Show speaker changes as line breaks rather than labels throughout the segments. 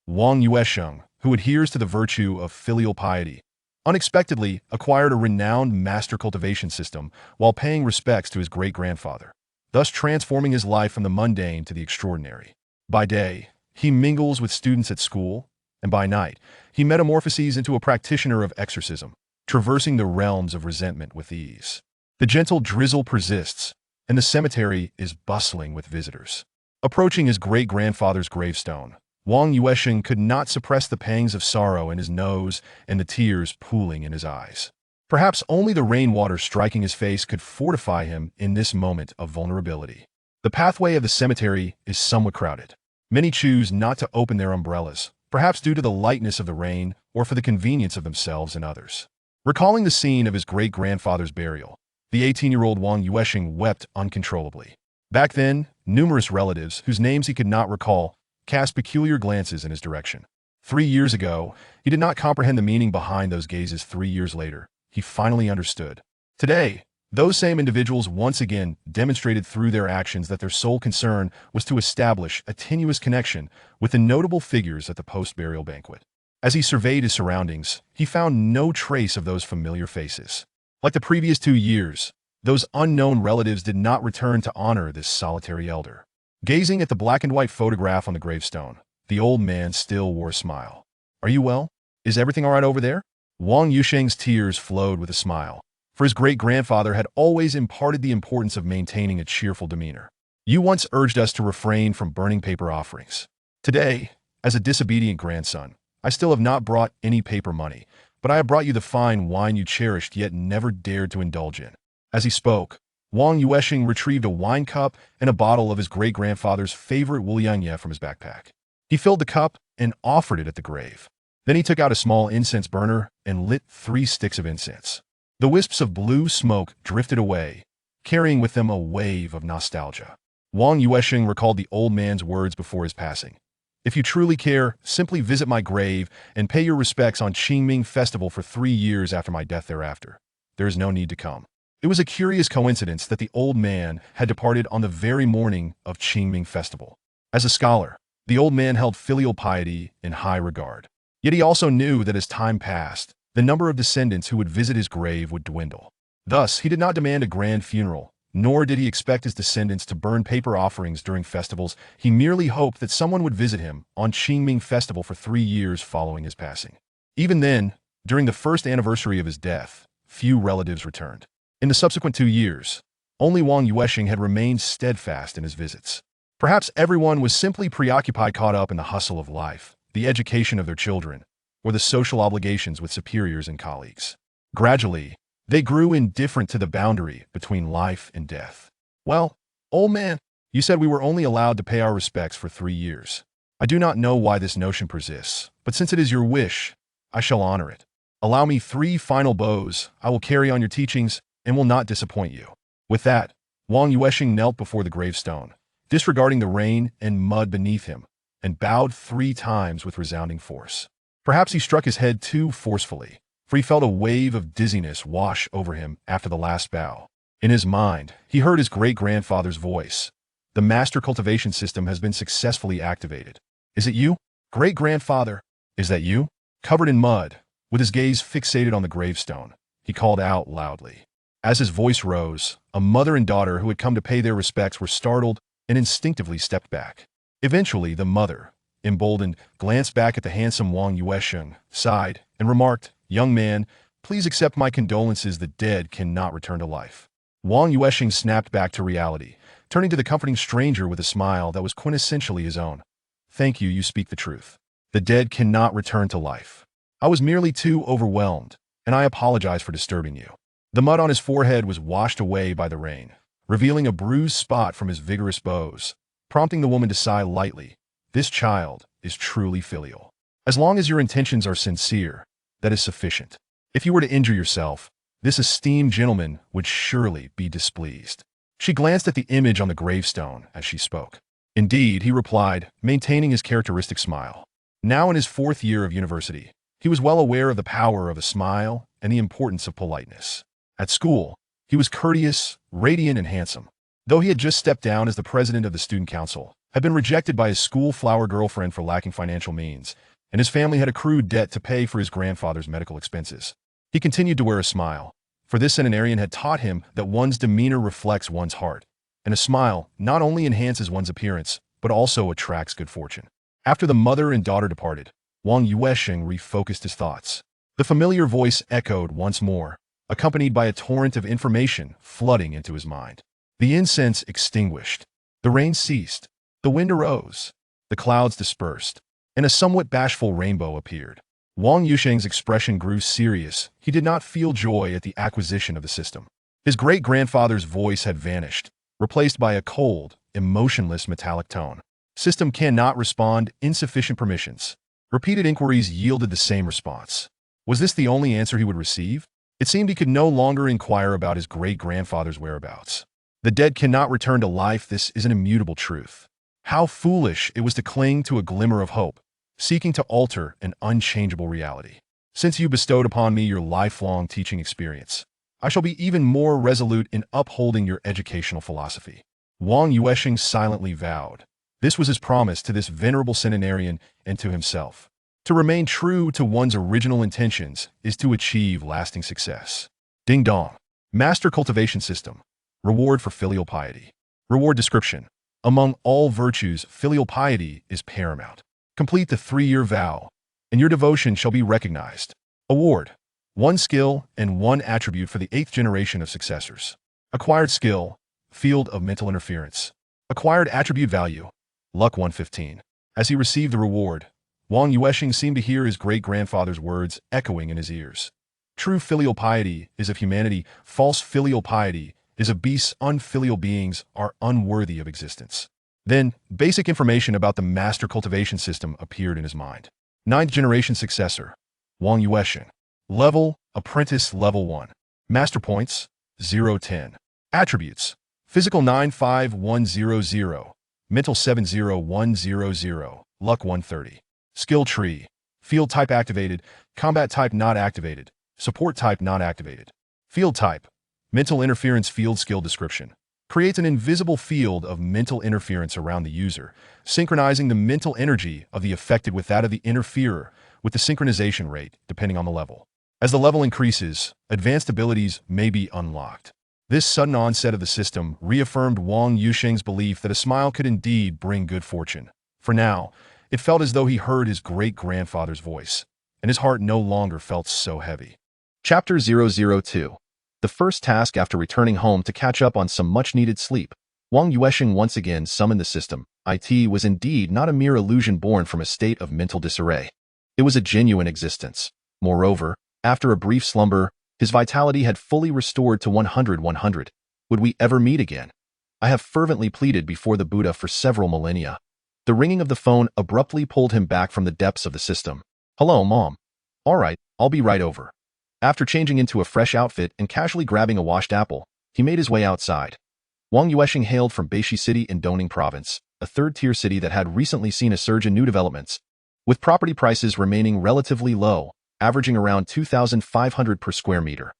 Wang Yuansheng, who adheres to the virtue of filial piety, unexpectedly acquired a renowned master cultivation system while paying respects to his great-grandfather, thus transforming his life from the mundane to the extraordinary. By day, he mingles with students at school, and by night, he metamorphoses into a practitioner of exorcism, traversing the realms of resentment with ease. The gentle drizzle persists, and the cemetery is bustling with visitors. Approaching his great-grandfather's gravestone, Wang Yuansheng could not suppress the pangs of sorrow in his nose and the tears pooling in his eyes. Perhaps only the rainwater striking his face could fortify him in this moment of vulnerability. The pathway of the cemetery is somewhat crowded. Many choose not to open their umbrellas, perhaps due to the lightness of the rain or for the convenience of themselves and others. Recalling the scene of his great-grandfather's burial, the 18-year-old Wang Yuansheng wept uncontrollably. Back then, numerous relatives, whose names he could not recall, cast peculiar glances in his direction. 3 years ago, he did not comprehend the meaning behind those gazes. 3 years later, he finally understood. Today, those same individuals once again demonstrated through their actions that their sole concern was to establish a tenuous connection with the notable figures at the post-burial banquet. As he surveyed his surroundings, he found no trace of those familiar faces. Like the previous 2 years, those unknown relatives did not return to honor this solitary elder. Gazing at the black-and-white photograph on the gravestone, the old man still wore a smile. "Are you well? Is everything all right over there?" Wang Yuansheng's tears flowed with a smile, for his great-grandfather had always imparted the importance of maintaining a cheerful demeanor. "You once urged us to refrain from burning paper offerings. Today, as a disobedient grandson, I still have not brought any paper money, but I have brought you the fine wine you cherished yet never dared to indulge in." As he spoke, Wang Yuansheng retrieved a wine cup and a bottle of his great-grandfather's favorite Wuliangye from his backpack. He filled the cup and offered it at the grave. Then he took out a small incense burner and lit 3 sticks of incense. The wisps of blue smoke drifted away, carrying with them a wave of nostalgia. Wang Yuansheng recalled the old man's words before his passing. "If you truly care, simply visit my grave and pay your respects on Qingming festival for 3 years after my death thereafter. There is no need to come." It was a curious coincidence that the old man had departed on the very morning of Qingming festival. As a scholar, the old man held filial piety in high regard. Yet he also knew that as time passed, the number of descendants who would visit his grave would dwindle. Thus, he did not demand a grand funeral, nor did he expect his descendants to burn paper offerings during festivals. He merely hoped that someone would visit him on Qingming festival for 3 years following his passing. Even then, during the first anniversary of his death, few relatives returned. In the subsequent 2 years, only Wang Yuansheng had remained steadfast in his visits. Perhaps everyone was simply preoccupied, caught up in the hustle of life, the education of their children, or the social obligations with superiors and colleagues. Gradually, they grew indifferent to the boundary between life and death. "Well, old man, you said we were only allowed to pay our respects for 3 years. I do not know why this notion persists, but since it is your wish, I shall honor it. Allow me 3 final bows. I will carry on your teachings and will not disappoint you." With that, Wang Yuansheng knelt before the gravestone, disregarding the rain and mud beneath him, and bowed 3 times with resounding force. Perhaps he struck his head too forcefully, for he felt a wave of dizziness wash over him after the last bow. In his mind, he heard his great-grandfather's voice. "The master cultivation system has been successfully activated. Is it you? Great-grandfather, is that you?" Covered in mud, with his gaze fixated on the gravestone, he called out loudly. As his voice rose, a mother and daughter who had come to pay their respects were startled and instinctively stepped back. Eventually, the mother, emboldened, glanced back at the handsome Wang Yuansheng, sighed, and remarked, "Young man, please accept my condolences. The dead cannot return to life." Wang Yuansheng snapped back to reality, turning to the comforting stranger with a smile that was quintessentially his own. "Thank you, you speak the truth. The dead cannot return to life. I was merely too overwhelmed, and I apologize for disturbing you." The mud on his forehead was washed away by the rain, revealing a bruised spot from his vigorous bows, prompting the woman to sigh lightly. "This child is truly filial. As long as your intentions are sincere, that is sufficient. If you were to injure yourself, this esteemed gentleman would surely be displeased." She glanced at the image on the gravestone as she spoke. "Indeed," he replied, maintaining his characteristic smile. Now in his 4th year of university, he was well aware of the power of a smile and the importance of politeness. At school, he was courteous, radiant, and handsome. Though he had just stepped down as the president of the student council, had been rejected by his school flower girlfriend for lacking financial means, and his family had accrued debt to pay for his grandfather's medical expenses. He continued to wear a smile, for this centenarian had taught him that one's demeanor reflects one's heart, and a smile not only enhances one's appearance, but also attracts good fortune. After the mother and daughter departed, Wang Yuansheng refocused his thoughts. The familiar voice echoed once more, accompanied by a torrent of information flooding into his mind. The incense extinguished. The rain ceased. The wind arose. The clouds dispersed, and a somewhat bashful rainbow appeared. Wang Yuansheng's expression grew serious. He did not feel joy at the acquisition of the system. His great-grandfather's voice had vanished, replaced by a cold, emotionless metallic tone. System cannot respond, insufficient permissions. Repeated inquiries yielded the same response. Was this the only answer he would receive? It seemed he could no longer inquire about his great-grandfather's whereabouts. The dead cannot return to life. This is an immutable truth. How foolish it was to cling to a glimmer of hope, seeking to alter an unchangeable reality. Since you bestowed upon me your lifelong teaching experience, I shall be even more resolute in upholding your educational philosophy. Wang Yuansheng silently vowed. This was his promise to this venerable centenarian and to himself. To remain true to one's original intentions is to achieve lasting success. Ding dong. Master cultivation system. Reward for filial piety. Reward description. Among all virtues, filial piety is paramount. Complete the 3-year vow, and your devotion shall be recognized. Award. 1 skill and 1 attribute for the 8th generation of successors. Acquired skill. Field of mental interference. Acquired attribute value. Luck 115. As he received the reward, Wang Yuansheng seemed to hear his great-grandfather's words echoing in his ears. True filial piety is of humanity. False filial piety is of beasts. Unfilial beings are unworthy of existence. Then, basic information about the master cultivation system appeared in his mind. 9th generation successor. Wang Yuansheng. Level, apprentice level 1. Master points, 010. Attributes. Physical 95100. Mental 70100. Luck 130. Skill tree. Field type activated. Combat type not activated. Support type not activated. Field type. Mental interference field skill description. Creates an invisible field of mental interference around the user, synchronizing the mental energy of the affected with that of the interferer, with the synchronization rate, depending on the level. As the level increases, advanced abilities may be unlocked. This sudden onset of the system reaffirmed Wang Yuansheng's belief that a smile could indeed bring good fortune. For now, it felt as though he heard his great-grandfather's voice, and his heart no longer felt so heavy. Chapter 002. The first task after returning home to catch up on some much-needed sleep, Wang Yuansheng once again summoned the system. It was indeed not a mere illusion born from a state of mental disarray. It was a genuine existence. Moreover, after a brief slumber, his vitality had fully restored to 100. Would we ever meet again? I have fervently pleaded before the Buddha for several millennia. The ringing of the phone abruptly pulled him back from the depths of the system. Hello, Mom. All right, I'll be right over. After changing into a fresh outfit and casually grabbing a washed apple, he made his way outside. Wang Yuansheng hailed from Beishi City in Dongning Province, a third-tier city that had recently seen a surge in new developments, with property prices remaining relatively low, averaging around 2,500 per square meter.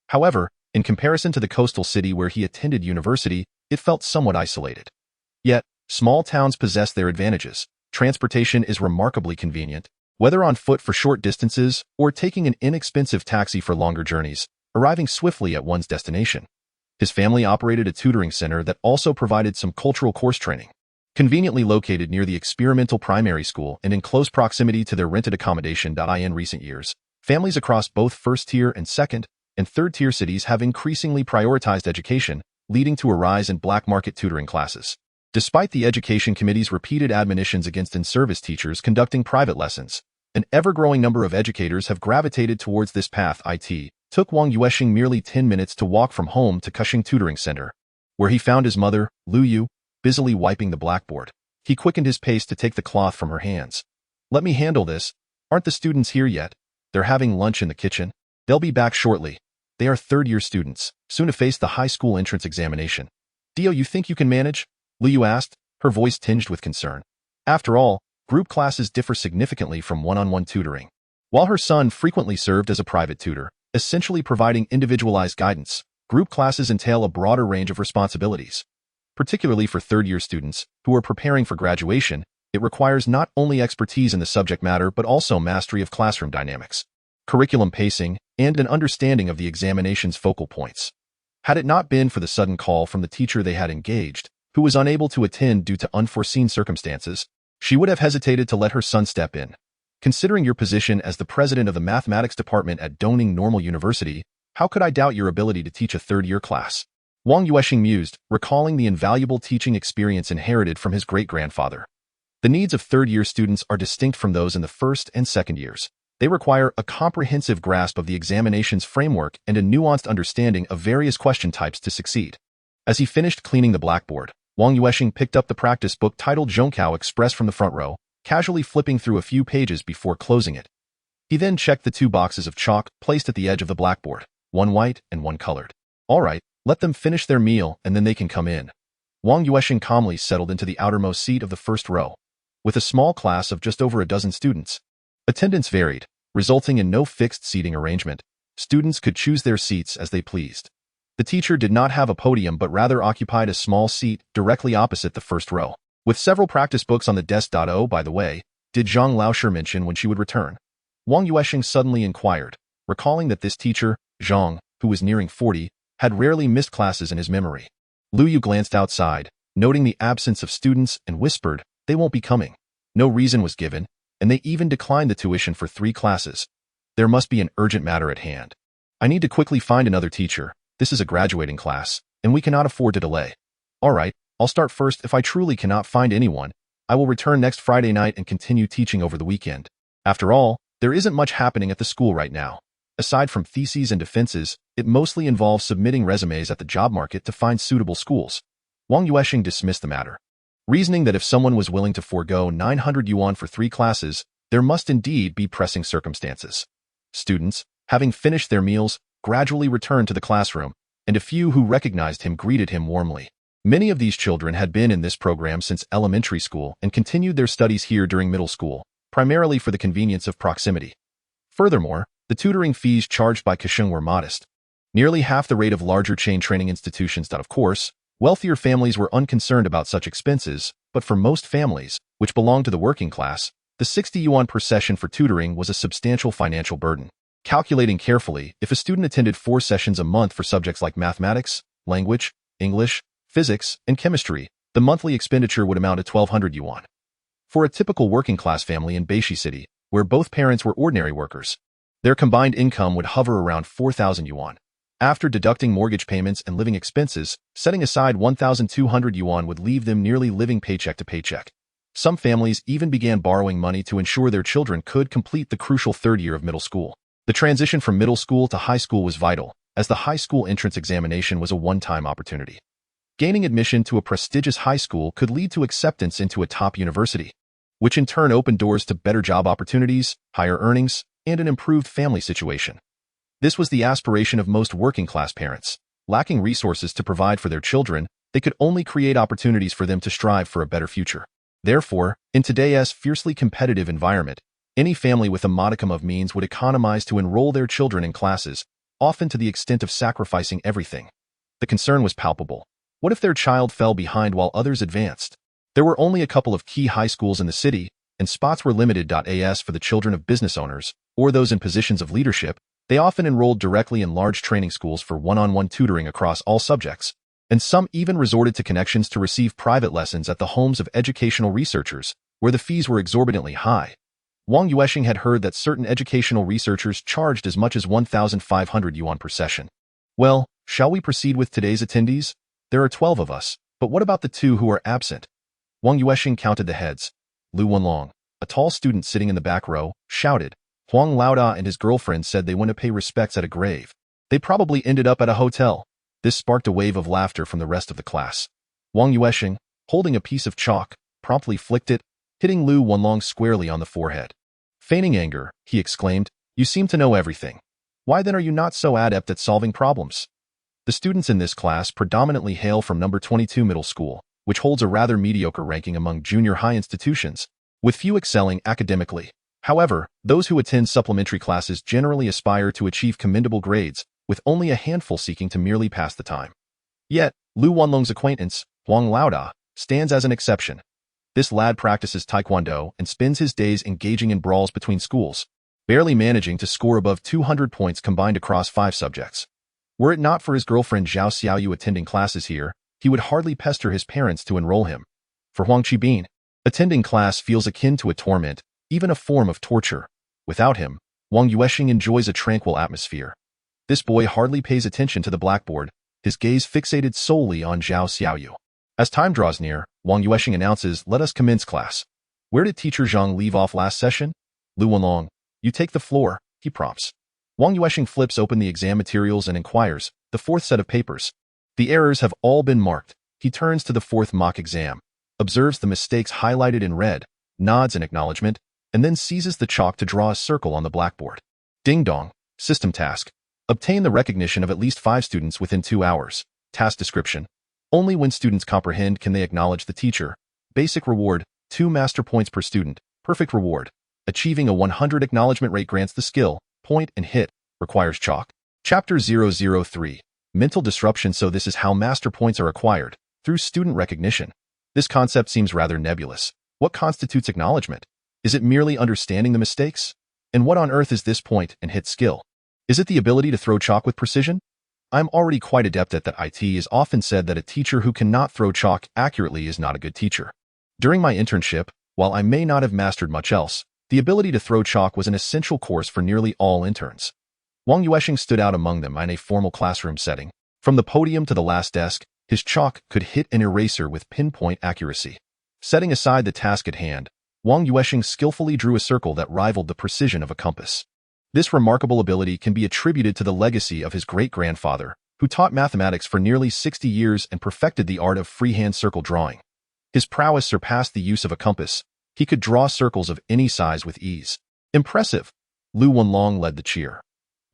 However, in comparison to the coastal city where he attended university, it felt somewhat isolated. Yet, small towns possess their advantages. Transportation is remarkably convenient, whether on foot for short distances or taking an inexpensive taxi for longer journeys, arriving swiftly at one's destination. His family operated a tutoring center that also provided some cultural course training. Conveniently located near the experimental primary school and in close proximity to their rented accommodation. In recent years, families across both first-tier and second- and third-tier cities have increasingly prioritized education, leading to a rise in black market tutoring classes. Despite the Education Committee's repeated admonitions against in-service teachers conducting private lessons, an ever-growing number of educators have gravitated towards this path. It took Wang Yuansheng merely 10 minutes to walk from home to Cushing Tutoring Center, where he found his mother, Lu Yu, busily wiping the blackboard. He quickened his pace to take the cloth from her hands. Let me handle this. Aren't the students here yet? They're having lunch in the kitchen. They'll be back shortly. They are third-year students, soon to face the high school entrance examination. Dio, you think you can manage? Lu Yu asked, her voice tinged with concern. After all, group classes differ significantly from one-on-one tutoring. While her son frequently served as a private tutor, essentially providing individualized guidance, group classes entail a broader range of responsibilities. Particularly for third-year students who are preparing for graduation, it requires not only expertise in the subject matter but also mastery of classroom dynamics, curriculum pacing, and an understanding of the examination's focal points. Had it not been for the sudden call from the teacher they had engaged, who was unable to attend due to unforeseen circumstances, she would have hesitated to let her son step in. Considering your position as the president of the mathematics department at Dongning Normal University, how could I doubt your ability to teach a third-year class? Wang Yuansheng mused, recalling the invaluable teaching experience inherited from his great-grandfather. The needs of third-year students are distinct from those in the first and second years. They require a comprehensive grasp of the examination's framework and a nuanced understanding of various question types to succeed. As he finished cleaning the blackboard, Wang Yuansheng picked up the practice book titled Zhongkao Express from the front row, casually flipping through a few pages before closing it. He then checked the 2 boxes of chalk placed at the edge of the blackboard, one white and one colored. All right, let them finish their meal and then they can come in. Wang Yuansheng calmly settled into the outermost seat of the first row. With a small class of just over a dozen students, attendance varied, resulting in no fixed seating arrangement. Students could choose their seats as they pleased. The teacher did not have a podium but rather occupied a small seat directly opposite the first row. With several practice books on the desk. Oh, by the way, did Zhang Laoshe mention when she would return? Wang Yuansheng suddenly inquired, recalling that this teacher, Zhang, who was nearing 40, had rarely missed classes in his memory. Lu Yu glanced outside, noting the absence of students, and whispered, "They won't be coming." No reason was given, and they even declined the tuition for 3 classes. There must be an urgent matter at hand. I need to quickly find another teacher. This is a graduating class, and we cannot afford to delay. All right, I'll start first. If I truly cannot find anyone, I will return next Friday night and continue teaching over the weekend. After all, there isn't much happening at the school right now. Aside from theses and defenses, it mostly involves submitting resumes at the job market to find suitable schools. Wang Yuansheng dismissed the matter, reasoning that if someone was willing to forego 900 yuan for 3 classes, there must indeed be pressing circumstances. Students, having finished their meals, gradually returned to the classroom, and a few who recognized him greeted him warmly. Many of these children had been in this program since elementary school and continued their studies here during middle school, primarily for the convenience of proximity. Furthermore, the tutoring fees charged by Kasheng were modest, nearly half the rate of larger chain training institutions. Of course, wealthier families were unconcerned about such expenses, but for most families, which belonged to the working class, the 60 yuan per session for tutoring was a substantial financial burden. Calculating carefully, if a student attended 4 sessions a month for subjects like mathematics, language, English, physics, and chemistry, the monthly expenditure would amount to 1,200 yuan. For a typical working-class family in Beishi City, where both parents were ordinary workers, their combined income would hover around 4,000 yuan. After deducting mortgage payments and living expenses, setting aside 1,200 yuan would leave them nearly living paycheck to paycheck. Some families even began borrowing money to ensure their children could complete the crucial 3rd year of middle school. The transition from middle school to high school was vital, as the high school entrance examination was a one-time opportunity. Gaining admission to a prestigious high school could lead to acceptance into a top university, which in turn opened doors to better job opportunities, higher earnings, and an improved family situation. This was the aspiration of most working-class parents. Lacking resources to provide for their children, they could only create opportunities for them to strive for a better future. Therefore, in today's fiercely competitive environment, any family with a modicum of means would economize to enroll their children in classes, often to the extent of sacrificing everything. The concern was palpable. What if their child fell behind while others advanced? There were only a couple of key high schools in the city, and spots were limited. As for the children of business owners, or those in positions of leadership, they often enrolled directly in large training schools for one-on-one tutoring across all subjects, and some even resorted to connections to receive private lessons at the homes of educational researchers, where the fees were exorbitantly high. Wang Yuansheng had heard that certain educational researchers charged as much as 1,500 yuan per session. Well, shall we proceed with today's attendees? There are 12 of us, but what about the 2 who are absent? Wang Yuansheng counted the heads. Lu Wenlong, a tall student sitting in the back row, shouted. Huang Laoda and his girlfriend said they went to pay respects at a grave. They probably ended up at a hotel. This sparked a wave of laughter from the rest of the class. Wang Yuansheng, holding a piece of chalk, promptly flicked it, hitting Lu Wenlong squarely on the forehead. Feigning anger, he exclaimed, "You seem to know everything. Why then are you not so adept at solving problems?" The students in this class predominantly hail from number 22 middle school, which holds a rather mediocre ranking among junior high institutions, with few excelling academically. However, those who attend supplementary classes generally aspire to achieve commendable grades, with only a handful seeking to merely pass the time. Yet, Lu Wenlong's acquaintance, Wang Lauda, stands as an exception. This lad practices taekwondo and spends his days engaging in brawls between schools, barely managing to score above 200 points combined across 5 subjects. Were it not for his girlfriend Zhao Xiaoyu attending classes here, he would hardly pester his parents to enroll him. For Huang Qibin, attending class feels akin to a torment, even a form of torture. Without him, Wang Yuansheng enjoys a tranquil atmosphere. This boy hardly pays attention to the blackboard, his gaze fixated solely on Zhao Xiaoyu. As time draws near, Wang Yuansheng announces, "Let us commence class." "Where did teacher Zhang leave off last session?" "Lu Wenlong, you take the floor," he prompts. Wang Yuansheng flips open the exam materials and inquires, "The 4th set of papers." The errors have all been marked. He turns to the 4th mock exam, observes the mistakes highlighted in red, nods in acknowledgement, and then seizes the chalk to draw a circle on the blackboard. Ding dong. System task. Obtain the recognition of at least 5 students within 2 hours. Task description. Only when students comprehend can they acknowledge the teacher. Basic reward, 2 master points per student. Perfect reward. Achieving a 100 acknowledgement rate grants the skill, point and hit, requires chalk. Chapter 003. Mental disruption. So this is how master points are acquired, through student recognition. This concept seems rather nebulous. What constitutes acknowledgement? Is it merely understanding the mistakes? And what on earth is this point and hit skill? Is it the ability to throw chalk with precision? I'm already quite adept at that. It is often said that a teacher who cannot throw chalk accurately is not a good teacher. During my internship, while I may not have mastered much else, the ability to throw chalk was an essential course for nearly all interns. Wang Yuansheng stood out among them in a formal classroom setting. From the podium to the last desk, his chalk could hit an eraser with pinpoint accuracy. Setting aside the task at hand, Wang Yuansheng skillfully drew a circle that rivaled the precision of a compass. This remarkable ability can be attributed to the legacy of his great-grandfather, who taught mathematics for nearly 60 years and perfected the art of freehand circle drawing. His prowess surpassed the use of a compass. He could draw circles of any size with ease. Impressive! Lu Wenlong led the cheer.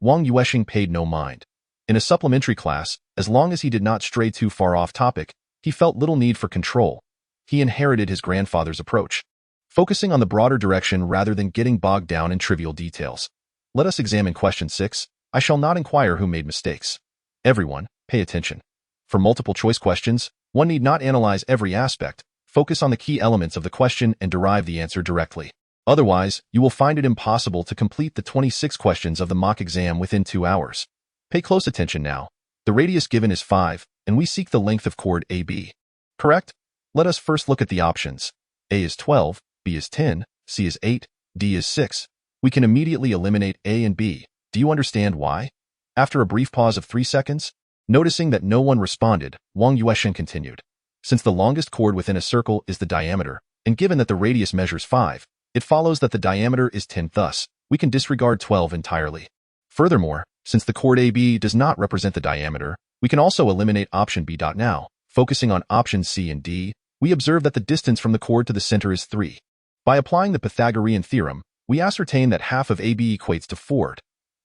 Wang Yuansheng paid no mind. In a supplementary class, as long as he did not stray too far off topic, he felt little need for control. He inherited his grandfather's approach, focusing on the broader direction rather than getting bogged down in trivial details. Let us examine question 6. I shall not inquire who made mistakes. Everyone, pay attention. For multiple choice questions, one need not analyze every aspect. Focus on the key elements of the question and derive the answer directly. Otherwise, you will find it impossible to complete the 26 questions of the mock exam within 2 hours. Pay close attention now. The radius given is 5, and we seek the length of chord AB. Correct? Let us first look at the options. A is 12, B is 10, C is 8, D is 6. We can immediately eliminate A and B. Do you understand why? After a brief pause of 3 seconds, noticing that no one responded, Wang Yuansheng continued. Since the longest chord within a circle is the diameter, and given that the radius measures 5, it follows that the diameter is 10. Thus, we can disregard 12 entirely. Furthermore, since the chord AB does not represent the diameter, we can also eliminate option B. Now, focusing on options C and D, we observe that the distance from the chord to the center is 3. By applying the Pythagorean theorem, we ascertain that half of AB equates to 4.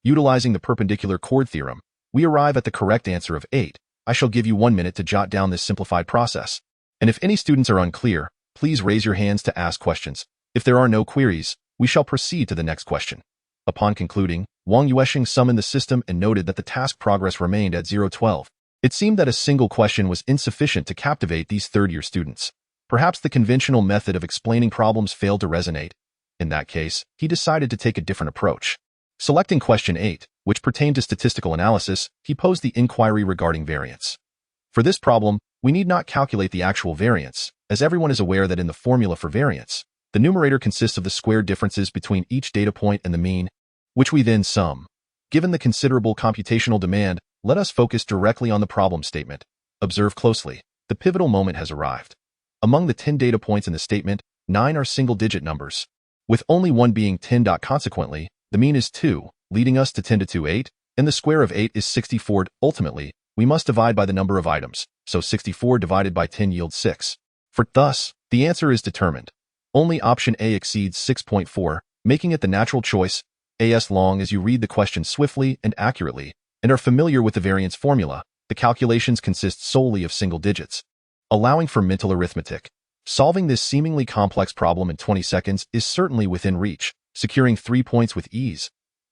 Utilizing the perpendicular chord theorem, we arrive at the correct answer of 8. I shall give you 1 minute to jot down this simplified process. And if any students are unclear, please raise your hands to ask questions. If there are no queries, we shall proceed to the next question. Upon concluding, Wang Yuansheng summoned the system and noted that the task progress remained at 012. It seemed that a single question was insufficient to captivate these third-year students. Perhaps the conventional method of explaining problems failed to resonate. In that case, he decided to take a different approach. Selecting question 8, which pertained to statistical analysis, he posed the inquiry regarding variance. For this problem, we need not calculate the actual variance, as everyone is aware that in the formula for variance, the numerator consists of the squared differences between each data point and the mean, which we then sum. Given the considerable computational demand, let us focus directly on the problem statement. Observe closely. The pivotal moment has arrived. Among the 10 data points in the statement, 9 are single-digit numbers, with only one being 10. Consequently, the mean is 2, leading us to 10 to 2, 8, and the square of 8 is 64. Ultimately, we must divide by the number of items, so 64 divided by 10 yields 6. Thus, the answer is determined. Only option A exceeds 6.4, making it the natural choice. As long as you read the question swiftly and accurately, and are familiar with the variance formula, the calculations consist solely of single digits, allowing for mental arithmetic. Solving this seemingly complex problem in 20 seconds is certainly within reach, securing 3 points with ease.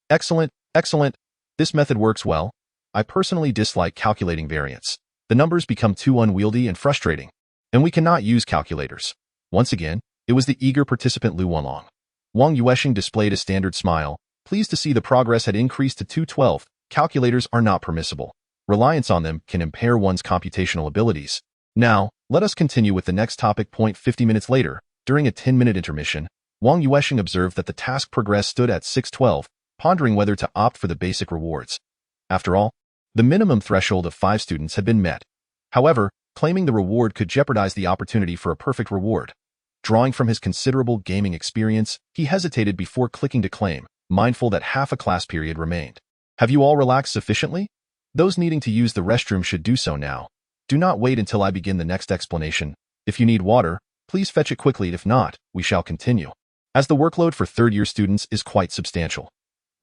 Excellent, excellent. This method works well. I personally dislike calculating variance. The numbers become too unwieldy and frustrating. And we cannot use calculators. Once again, it was the eager participant Lu Wanlong. Wang Yuansheng displayed a standard smile, pleased to see the progress had increased to 212. Calculators are not permissible. Reliance on them can impair one's computational abilities. Now, let us continue with the next topic. 50 minutes later, during a 10-minute intermission, Wang Yuansheng observed that the task progress stood at 612, pondering whether to opt for the basic rewards. After all, the minimum threshold of 5 students had been met. However, claiming the reward could jeopardize the opportunity for a perfect reward. Drawing from his considerable gaming experience, he hesitated before clicking to claim, mindful that half a class period remained. Have you all relaxed sufficiently? Those needing to use the restroom should do so now. Do not wait until I begin the next explanation. If you need water, please fetch it quickly. If not, we shall continue. As the workload for third-year students is quite substantial.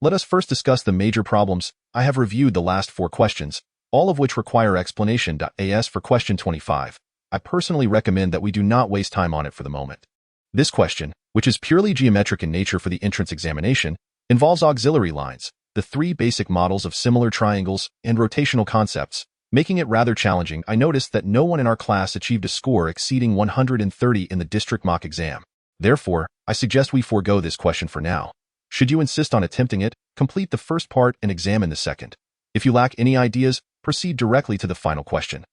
Let us first discuss the major problems. I have reviewed the last 4 questions, all of which require explanation. As for question 25, I personally recommend that we do not waste time on it for the moment. This question, which is purely geometric in nature for the entrance examination, involves auxiliary lines, the 3 basic models of similar triangles, and rotational concepts, making it rather challenging. I noticed that no one in our class achieved a score exceeding 130 in the district mock exam. Therefore, I suggest we forego this question for now. Should you insist on attempting it, complete the first part and examine the second. If you lack any ideas, proceed directly to the final question.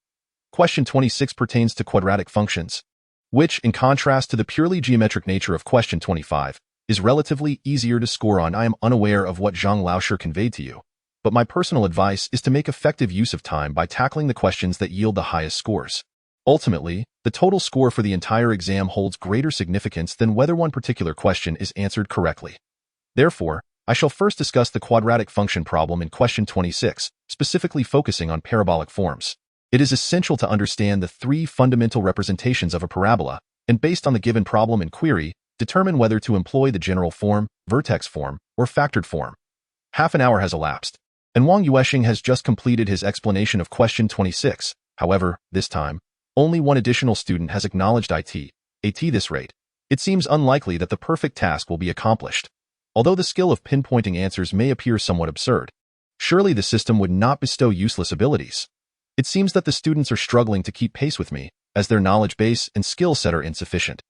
Question 26 pertains to quadratic functions, which, in contrast to the purely geometric nature of question 25, is relatively easier to score on. I am unaware of what Zhang Laoshi conveyed to you, but my personal advice is to make effective use of time by tackling the questions that yield the highest scores. Ultimately, the total score for the entire exam holds greater significance than whether one particular question is answered correctly. Therefore, I shall first discuss the quadratic function problem in question 26, specifically focusing on parabolic forms. It is essential to understand the 3 fundamental representations of a parabola, and based on the given problem and query, determine whether to employ the general form, vertex form, or factored form. Half an hour has elapsed, and Wang Yuansheng has just completed his explanation of question 26. However, this time, only one additional student has acknowledged it. At this rate, it seems unlikely that the perfect task will be accomplished. Although the skill of pinpointing answers may appear somewhat absurd, surely the system would not bestow useless abilities. It seems that the students are struggling to keep pace with me, as their knowledge base and skill set are insufficient.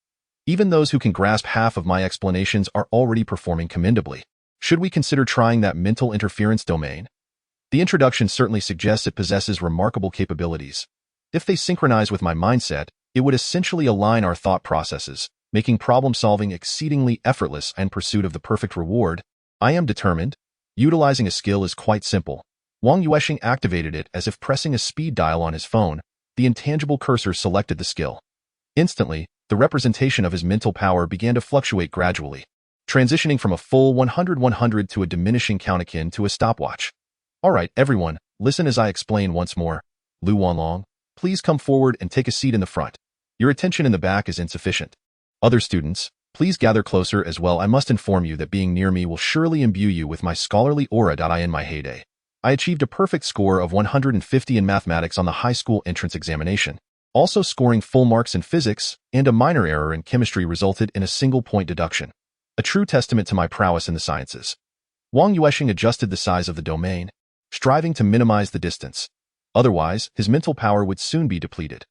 Even those who can grasp half of my explanations are already performing commendably. Should we consider trying that mental interference domain? The introduction certainly suggests it possesses remarkable capabilities. If they synchronize with my mindset, it would essentially align our thought processes, making problem-solving exceedingly effortless and pursuit of the perfect reward. I am determined. Utilizing a skill is quite simple. Wang Yuansheng activated it as if pressing a speed dial on his phone. The intangible cursor selected the skill. Instantly, the representation of his mental power began to fluctuate gradually, transitioning from a full 100-100 to a diminishing count akin to a stopwatch. Alright, everyone, listen as I explain once more. Lu Wanlong, please come forward and take a seat in the front. Your attention in the back is insufficient. Other students, please gather closer as well. I must inform you that being near me will surely imbue you with my scholarly aura. In my heyday, I achieved a perfect score of 150 in mathematics on the high school entrance examination. Also scoring full marks in physics, and a minor error in chemistry resulted in a single-point deduction. A true testament to my prowess in the sciences. Wang Yuansheng adjusted the size of the domain, striving to minimize the distance. Otherwise, his mental power would soon be depleted.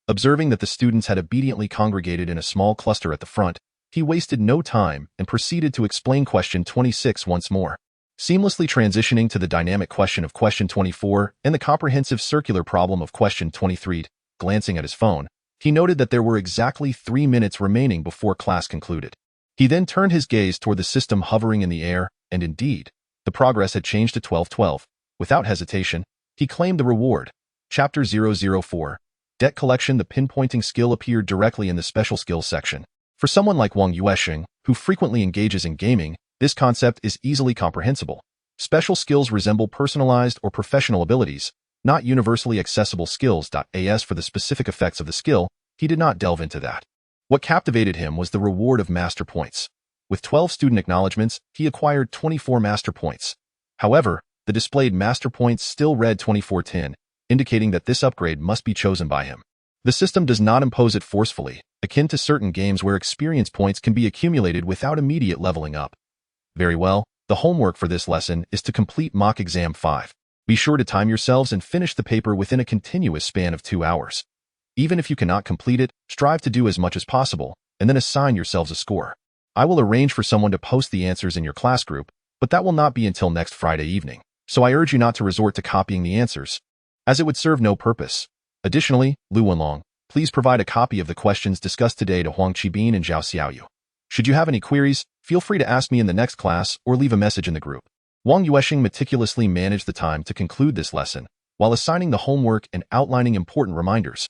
Observing that the students had obediently congregated in a small cluster at the front, he wasted no time and proceeded to explain question 26 once more, seamlessly transitioning to the dynamic question of question 24 and the comprehensive circular problem of question 23. Glancing at his phone, he noted that there were exactly 3 minutes remaining before class concluded. He then turned his gaze toward the system hovering in the air, and indeed, the progress had changed to 1212. Without hesitation, he claimed the reward. Chapter 004. Debt collection. The pinpointing skill appeared directly in the special skills section. For someone like Wang Yuansheng, who frequently engages in gaming, this concept is easily comprehensible. Special skills resemble personalized or professional abilities, not universally accessible skills. As for the specific effects of the skill, he did not delve into that. What captivated him was the reward of master points. With 12 student acknowledgements, he acquired 24 master points. However, the displayed master points still read 2410, indicating that this upgrade must be chosen by him. The system does not impose it forcefully, akin to certain games where experience points can be accumulated without immediate leveling up. Very well, the homework for this lesson is to complete mock exam 5. Be sure to time yourselves and finish the paper within a continuous span of 2 hours. Even if you cannot complete it, strive to do as much as possible, and then assign yourselves a score. I will arrange for someone to post the answers in your class group, but that will not be until next Friday evening, so I urge you not to resort to copying the answers, as it would serve no purpose. Additionally, Lu Wenlong, please provide a copy of the questions discussed today to Huang Qibin and Zhao Xiaoyu. Should you have any queries, feel free to ask me in the next class or leave a message in the group. Wang Yuansheng meticulously managed the time to conclude this lesson, while assigning the homework and outlining important reminders.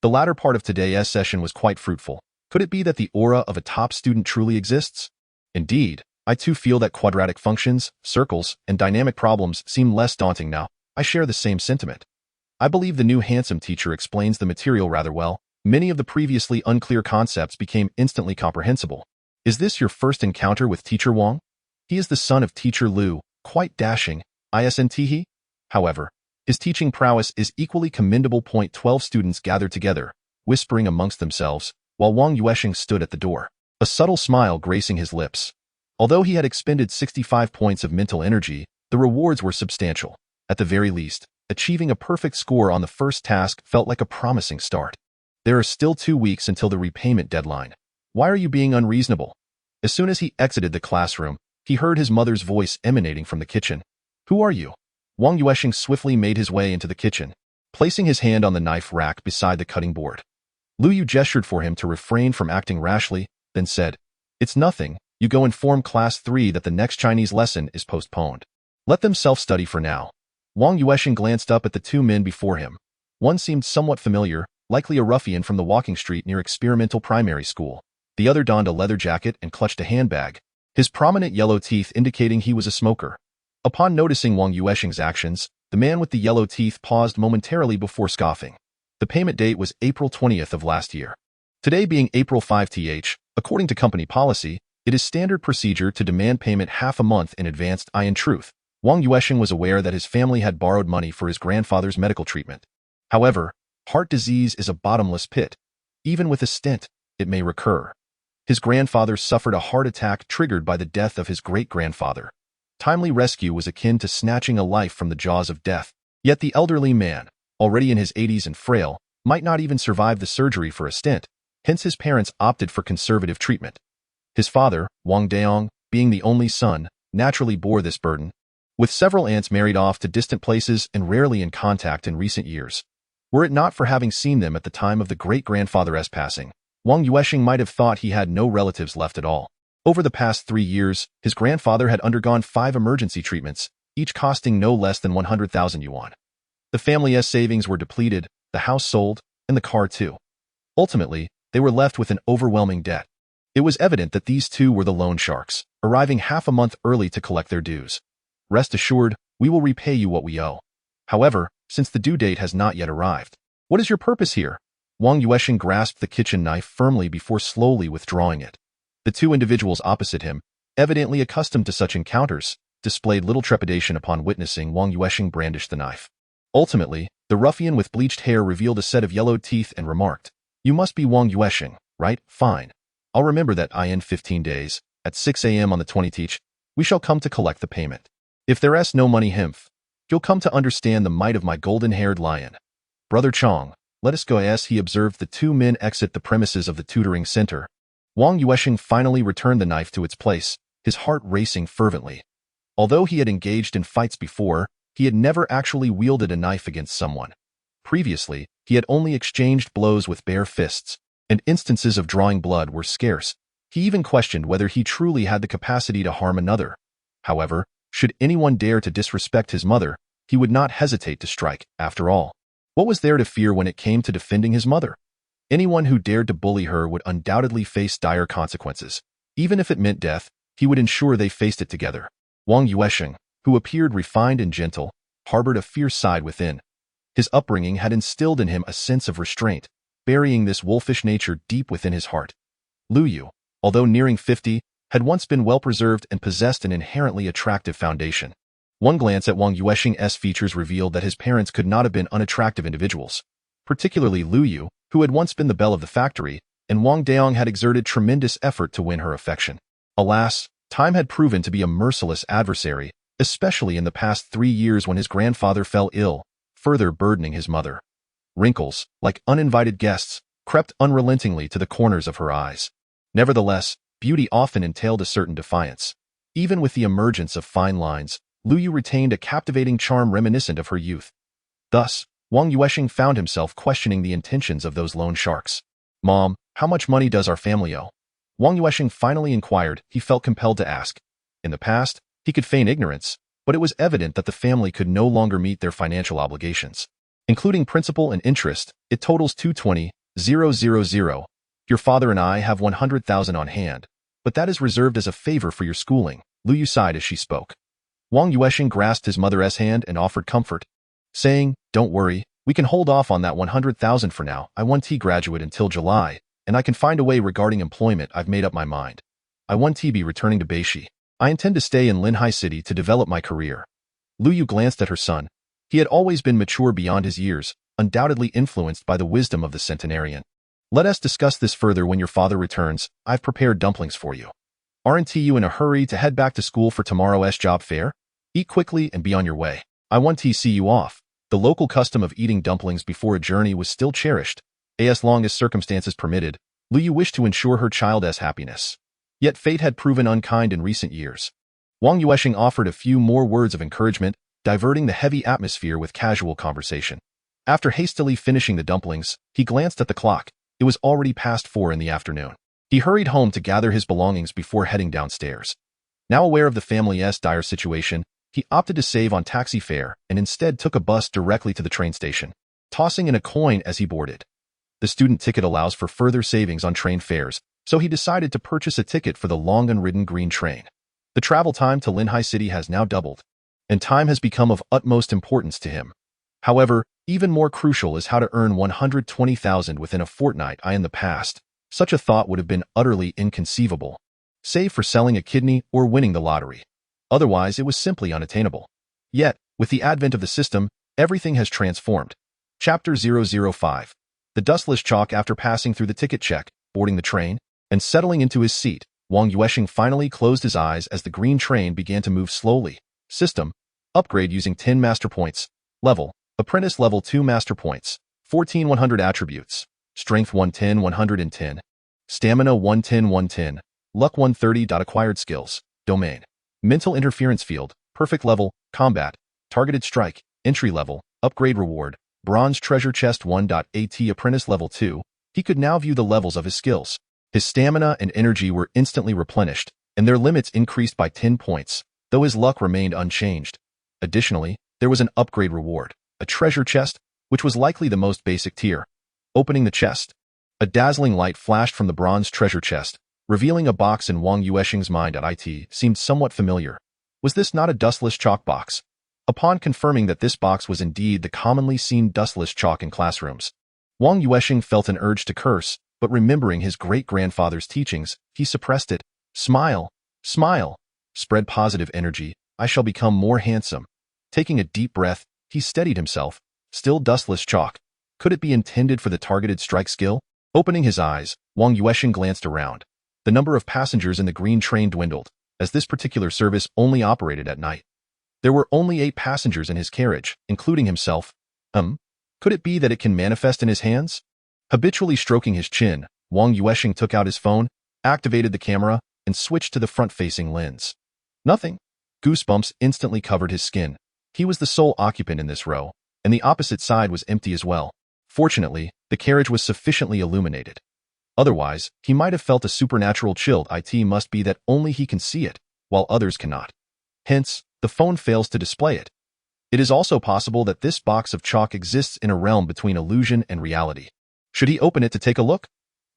The latter part of today's session was quite fruitful. Could it be that the aura of a top student truly exists? Indeed, I too feel that quadratic functions, circles, and dynamic problems seem less daunting now. I share the same sentiment. I believe the new handsome teacher explains the material rather well. Many of the previously unclear concepts became instantly comprehensible. Is this your first encounter with Teacher Wang? He is the son of Teacher Lu, quite dashing, isn't he? However, his teaching prowess is equally commendable. 12 students gathered together, whispering amongst themselves, while Wang Yuansheng stood at the door, a subtle smile gracing his lips. Although he had expended 65 points of mental energy, the rewards were substantial. At the very least, achieving a perfect score on the first task felt like a promising start. There are still 2 weeks until the repayment deadline. Why are you being unreasonable? As soon as he exited the classroom, he heard his mother's voice emanating from the kitchen. Who are you? Wang Yuansheng swiftly made his way into the kitchen, placing his hand on the knife rack beside the cutting board. Lu Yu gestured for him to refrain from acting rashly, then said, "It's nothing. You go inform Class 3 that the next Chinese lesson is postponed. Let them self-study for now." Wang Yuansheng glanced up at the 2 men before him. One seemed somewhat familiar, likely a ruffian from the walking street near Experimental Primary School. The other donned a leather jacket and clutched a handbag, his prominent yellow teeth indicating he was a smoker. Upon noticing Wang Yuansheng's actions, the man with the yellow teeth paused momentarily before scoffing. The payment date was April 20th of last year. Today being April 5th, according to company policy, it is standard procedure to demand payment half a month in advance. In truth, Wang Yuansheng was aware that his family had borrowed money for his grandfather's medical treatment. However, heart disease is a bottomless pit. Even with a stent, it may recur. His grandfather suffered a heart attack triggered by the death of his great-grandfather. Timely rescue was akin to snatching a life from the jaws of death. Yet the elderly man, already in his 80s and frail, might not even survive the surgery for a stent, hence his parents opted for conservative treatment. His father, Wang Daong, being the only son, naturally bore this burden, with several aunts married off to distant places and rarely in contact in recent years. Were it not for having seen them at the time of the great-grandfather's passing, Wang Yuansheng might have thought he had no relatives left at all. Over the past 3 years, his grandfather had undergone 5 emergency treatments, each costing no less than 100,000 yuan. The family's savings were depleted, the house sold, and the car too. Ultimately, they were left with an overwhelming debt. It was evident that these 2 were the loan sharks, arriving half a month early to collect their dues. Rest assured, we will repay you what we owe. However, since the due date has not yet arrived, what is your purpose here? Wang Yuansheng grasped the kitchen knife firmly before slowly withdrawing it. The 2 individuals opposite him, evidently accustomed to such encounters, displayed little trepidation upon witnessing Wang Yuansheng brandish the knife. Ultimately, the ruffian with bleached hair revealed a set of yellowed teeth and remarked, "You must be Wang Yuansheng, right? Fine. I'll remember that in 15 days, at 6 a.m. on the 20th, we shall come to collect the payment. If there's no money you'll come to understand the might of my golden-haired lion. Brother Chong, let us go." As he observed the 2 men exit the premises of the tutoring center, Wang Yuansheng finally returned the knife to its place, his heart racing fervently. Although he had engaged in fights before, he had never actually wielded a knife against someone. Previously, he had only exchanged blows with bare fists, and instances of drawing blood were scarce. He even questioned whether he truly had the capacity to harm another. However, should anyone dare to disrespect his mother, he would not hesitate to strike. After all, what was there to fear when it came to defending his mother? Anyone who dared to bully her would undoubtedly face dire consequences. Even if it meant death, he would ensure they faced it together. Wang Yuansheng, who appeared refined and gentle, harbored a fierce side within. His upbringing had instilled in him a sense of restraint, burying this wolfish nature deep within his heart. Lu Yu, although nearing 50, had once been well-preserved and possessed an inherently attractive foundation. One glance at Wang Yuansheng's features revealed that his parents could not have been unattractive individuals. Particularly Lu Yu, who had once been the belle of the factory, and Wang Daong had exerted tremendous effort to win her affection. Alas, time had proven to be a merciless adversary, especially in the past 3 years when his grandfather fell ill, further burdening his mother. Wrinkles, like uninvited guests, crept unrelentingly to the corners of her eyes. Nevertheless, beauty often entailed a certain defiance. Even with the emergence of fine lines, Lu Yu retained a captivating charm reminiscent of her youth. Thus, Wang Yuansheng found himself questioning the intentions of those loan sharks. "Mom, how much money does our family owe?" Wang Yuansheng finally inquired. He felt compelled to ask. In the past, he could feign ignorance, but it was evident that the family could no longer meet their financial obligations. Including principal and interest, it totals 220,000. Your father and I have 100,000 on hand, but that is reserved as a favor for your schooling. Lu Yu sighed as she spoke. Wang Yuansheng grasped his mother's hand and offered comfort, saying, "Don't worry, we can hold off on that 100,000 for now. I want to graduate until July, and I can find a way regarding employment. I've made up my mind. I want to be returning to Beishi. I intend to stay in Linhai City to develop my career." Lu Yu glanced at her son. He had always been mature beyond his years, undoubtedly influenced by the wisdom of the centenarian. "Let us discuss this further when your father returns. I've prepared dumplings for you. Aren't you in a hurry to head back to school for tomorrow's job fair? Eat quickly and be on your way. I want to see you off." The local custom of eating dumplings before a journey was still cherished. As long as circumstances permitted, Lu Yu wished to ensure her child's happiness. Yet fate had proven unkind in recent years. Wang Yuansheng offered a few more words of encouragement, diverting the heavy atmosphere with casual conversation. After hastily finishing the dumplings, he glanced at the clock. It was already past 4 in the afternoon. He hurried home to gather his belongings before heading downstairs. Now aware of the family's dire situation, he opted to save on taxi fare and instead took a bus directly to the train station, tossing in a coin as he boarded. The student ticket allows for further savings on train fares, so he decided to purchase a ticket for the long-unridden green train. The travel time to Linhai City has now doubled, and time has become of utmost importance to him. However, even more crucial is how to earn 120,000 within a fortnight. In the past, such a thought would have been utterly inconceivable, save for selling a kidney or winning the lottery. Otherwise, it was simply unattainable. Yet, with the advent of the system, everything has transformed. Chapter 005. The dustless chalk. After passing through the ticket check, boarding the train, and settling into his seat, Wang Yuansheng finally closed his eyes as the green train began to move slowly. System. Upgrade using 10 master points. Level. Apprentice level 2 master points. 14,100 attributes. Strength 110, 110. Stamina 110, 110. Luck 130. Acquired skills. Domain. Mental interference field. Perfect level. Combat. Targeted strike. Entry level. Upgrade reward. Bronze treasure chest 1.at. Apprentice level 2. He could now view the levels of his skills. His stamina and energy were instantly replenished, and their limits increased by 10 points, though his luck remained unchanged. Additionally, there was an upgrade reward, a treasure chest, which was likely the most basic tier. Opening the chest, a dazzling light flashed from the bronze treasure chest, revealing a box in Wang Yuansheng's mind. It seemed somewhat familiar. Was this not a dustless chalk box? Upon confirming that this box was indeed the commonly seen dustless chalk in classrooms, Wang Yuansheng felt an urge to curse, but remembering his great-grandfather's teachings, he suppressed it. Smile, smile, spread positive energy. I shall become more handsome. Taking a deep breath, he steadied himself. Still dustless chalk. Could it be intended for the targeted strike skill? Opening his eyes, Wang Yuansheng glanced around. The number of passengers in the green train dwindled, as this particular service only operated at night. There were only 8 passengers in his carriage, including himself. Could it be that it can manifest in his hands? Habitually stroking his chin, Wang Yuansheng took out his phone, activated the camera, and switched to the front-facing lens. Nothing. Goosebumps instantly covered his skin. He was the sole occupant in this row, and the opposite side was empty as well. Fortunately, the carriage was sufficiently illuminated. Otherwise, he might have felt a supernatural chill. It must be that only he can see it, while others cannot. Hence, the phone fails to display it. It is also possible that this box of chalk exists in a realm between illusion and reality. Should he open it to take a look?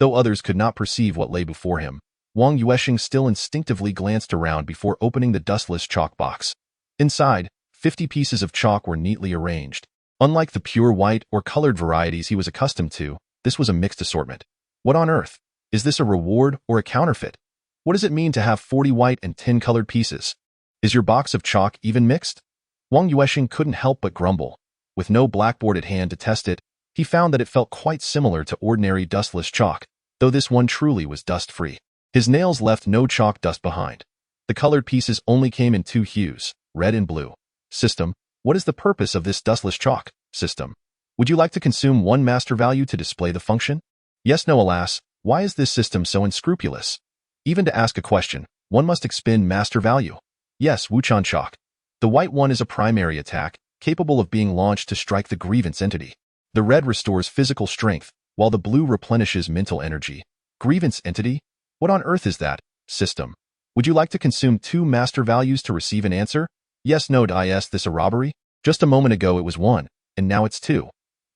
Though others could not perceive what lay before him, Wang Yuansheng still instinctively glanced around before opening the dustless chalk box. Inside, 50 pieces of chalk were neatly arranged. Unlike the pure white or colored varieties he was accustomed to, this was a mixed assortment. What on earth? Is this a reward or a counterfeit? What does it mean to have 40 white and 10 colored pieces? Is your box of chalk even mixed? Wang Yuansheng couldn't help but grumble. With no blackboard at hand to test it, he found that it felt quite similar to ordinary dustless chalk, though this one truly was dust-free. His nails left no chalk dust behind. The colored pieces only came in 2 hues, red and blue. System. What is the purpose of this dustless chalk? System. Would you like to consume one master value to display the function? Yes, no, alas, why is this system so unscrupulous? Even to ask a question, one must expend master value. Yes, Wuchan Chalk. The white one is a primary attack, capable of being launched to strike the grievance entity. The red restores physical strength, while the blue replenishes mental energy. Grievance entity? What on earth is that? System. Would you like to consume 2 master values to receive an answer? Yes, no, is this a robbery? Just a moment ago it was 1, and now it's 2.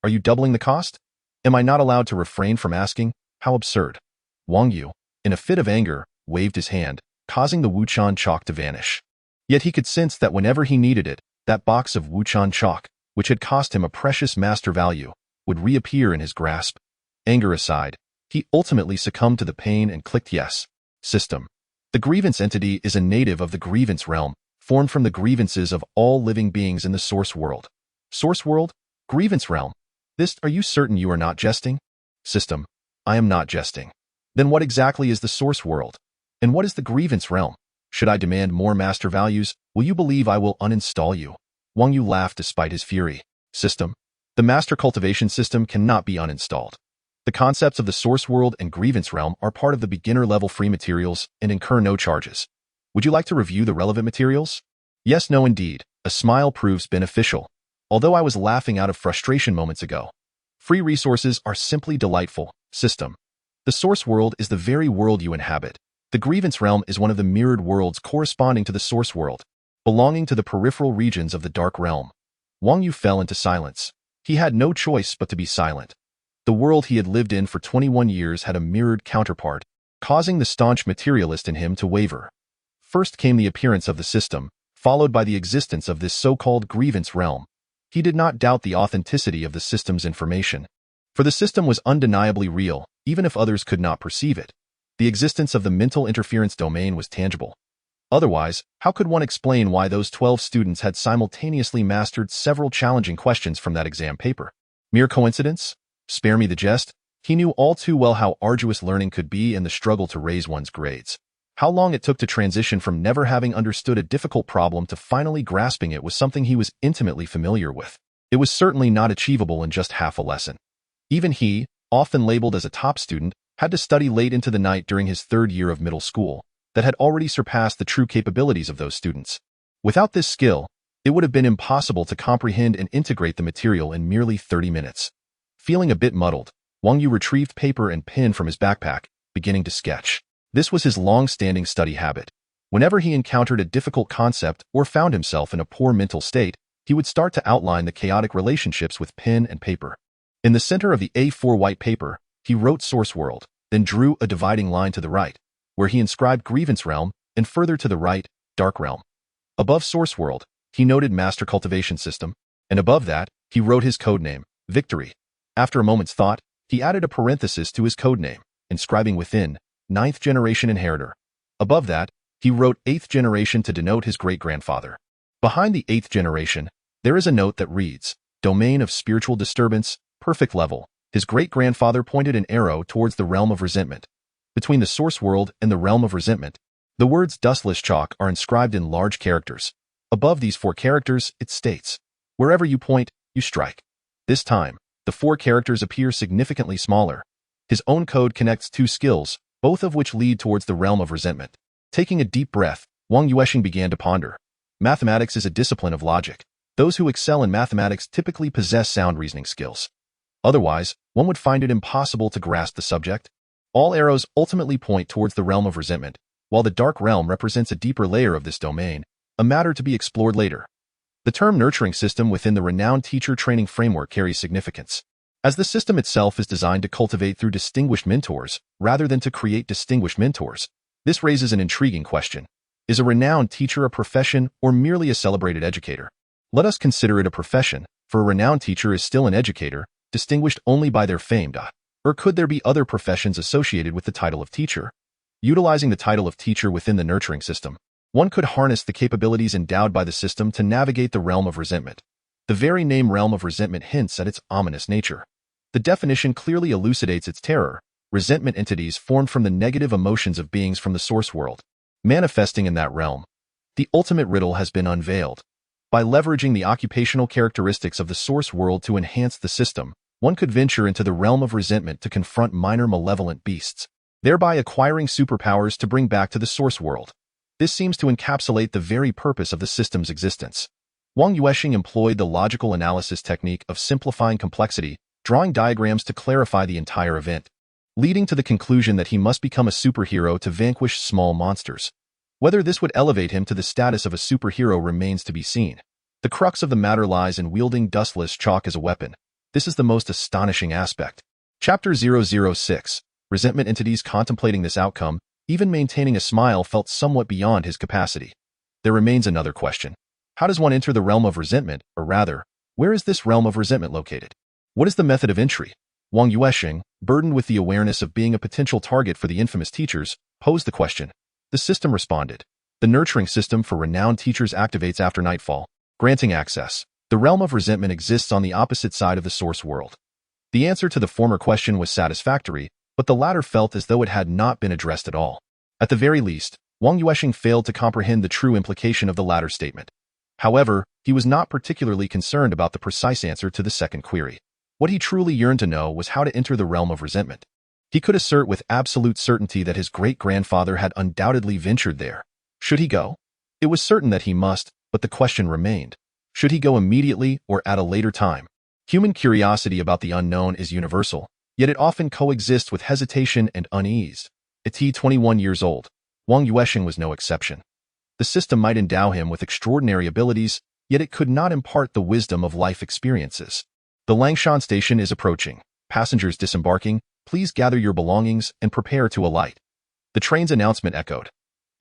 Are you doubling the cost? Am I not allowed to refrain from asking? How absurd. Wang Yu, in a fit of anger, waved his hand, causing the Wuchan chalk to vanish. Yet he could sense that whenever he needed it, that box of Wuchan chalk, which had cost him a precious master value, would reappear in his grasp. Anger aside, he ultimately succumbed to the pain and clicked yes. System. The grievance entity is a native of the grievance realm, formed from the grievances of all living beings in the source world. Source world? Grievance realm. Are you certain you are not jesting? System. I am not jesting. Then what exactly is the source world? And what is the grievance realm? Should I demand more master values, will you believe I will uninstall you? Wang Yu laughed despite his fury. System. The master cultivation system cannot be uninstalled. The concepts of the source world and grievance realm are part of the beginner-level free materials and incur no charges. Would you like to review the relevant materials? Yes, no, indeed. A smile proves beneficial. Although I was laughing out of frustration moments ago. Free resources are simply delightful. System. The source world is the very world you inhabit. The grievance realm is one of the mirrored worlds corresponding to the source world, belonging to the peripheral regions of the dark realm. Wang Yu fell into silence. He had no choice but to be silent. The world he had lived in for 21 years had a mirrored counterpart, causing the staunch materialist in him to waver. First came the appearance of the system, followed by the existence of this so-called grievance realm. He did not doubt the authenticity of the system's information, for the system was undeniably real, even if others could not perceive it. The existence of the mental interference domain was tangible. Otherwise, how could one explain why those 12 students had simultaneously mastered several challenging questions from that exam paper? Mere coincidence? Spare me the jest. He knew all too well how arduous learning could be and the struggle to raise one's grades. How long it took to transition from never having understood a difficult problem to finally grasping it was something he was intimately familiar with. It was certainly not achievable in just half a lesson. Even he, often labeled as a top student, had to study late into the night during his 3rd year of middle school, that had already surpassed the true capabilities of those students. Without this skill, it would have been impossible to comprehend and integrate the material in merely 30 minutes. Feeling a bit muddled, Wang Yu retrieved paper and pen from his backpack, beginning to sketch. This was his long-standing study habit. Whenever he encountered a difficult concept or found himself in a poor mental state, he would start to outline the chaotic relationships with pen and paper. In the center of the A4 white paper, he wrote Source World, then drew a dividing line to the right, where he inscribed Grievance Realm, and further to the right, Dark Realm. Above Source World, he noted Master Cultivation System, and above that, he wrote his codename, Victory. After a moment's thought, he added a parenthesis to his codename, inscribing within, 9th Generation Inheritor. Above that, he wrote 8th Generation to denote his great-grandfather. Behind the 8th generation, there is a note that reads, Domain of Spiritual Disturbance, Perfect Level. His great-grandfather pointed an arrow towards the realm of resentment. Between the source world and the realm of resentment, the words dustless chalk are inscribed in large characters. Above these 4 characters, it states, Wherever you point, you strike. This time, the 4 characters appear significantly smaller. His own code connects 2 skills, both of which lead towards the realm of resentment. Taking a deep breath, Wang Yuansheng began to ponder. Mathematics is a discipline of logic. Those who excel in mathematics typically possess sound reasoning skills. Otherwise, one would find it impossible to grasp the subject. All arrows ultimately point towards the realm of resentment, while the dark realm represents a deeper layer of this domain, a matter to be explored later. The term nurturing system within the renowned teacher training framework carries significance, as the system itself is designed to cultivate through distinguished mentors, rather than to create distinguished mentors. This raises an intriguing question. Is a renowned teacher a profession or merely a celebrated educator? Let us consider it a profession, for a renowned teacher is still an educator, distinguished only by their fame. Or could there be other professions associated with the title of teacher? Utilizing the title of teacher within the nurturing system, one could harness the capabilities endowed by the system to navigate the realm of resentment. The very name realm of resentment hints at its ominous nature. The definition clearly elucidates its terror. Resentment entities formed from the negative emotions of beings from the source world, manifesting in that realm. The ultimate riddle has been unveiled. By leveraging the occupational characteristics of the source world to enhance the system, one could venture into the realm of resentment to confront minor malevolent beasts, thereby acquiring superpowers to bring back to the source world. This seems to encapsulate the very purpose of the system's existence. Wang Yuansheng employed the logical analysis technique of simplifying complexity, drawing diagrams to clarify the entire event, leading to the conclusion that he must become a superhero to vanquish small monsters. Whether this would elevate him to the status of a superhero remains to be seen. The crux of the matter lies in wielding dustless chalk as a weapon. This is the most astonishing aspect. Chapter 006. Resentment entities contemplating this outcome, even maintaining a smile felt somewhat beyond his capacity. There remains another question. How does one enter the realm of resentment, or rather, where is this realm of resentment located? What is the method of entry? Wang Yuansheng, burdened with the awareness of being a potential target for the infamous teachers, posed the question. The system responded. The nurturing system for renowned teachers activates after nightfall, granting access. The realm of resentment exists on the opposite side of the source world. The answer to the former question was satisfactory, but the latter felt as though it had not been addressed at all. At the very least, Wang Yuansheng failed to comprehend the true implication of the latter statement. However, he was not particularly concerned about the precise answer to the second query. What he truly yearned to know was how to enter the realm of resentment. He could assert with absolute certainty that his great-grandfather had undoubtedly ventured there. Should he go? It was certain that he must, but the question remained. Should he go immediately or at a later time? Human curiosity about the unknown is universal, yet it often coexists with hesitation and unease. At 21 years old, Wang Yuansheng was no exception. The system might endow him with extraordinary abilities, yet it could not impart the wisdom of life experiences. The Langshan station is approaching. Passengers disembarking, please gather your belongings and prepare to alight. The train's announcement echoed.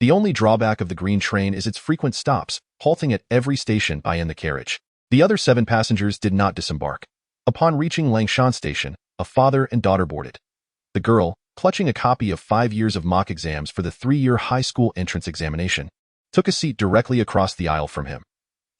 The only drawback of the green train is its frequent stops, halting at every station in the carriage. The other 7 passengers did not disembark. Upon reaching Langshan station, a father and daughter boarded. The girl, clutching a copy of 5 years of mock exams for the 3-year high school entrance examination, took a seat directly across the aisle from him.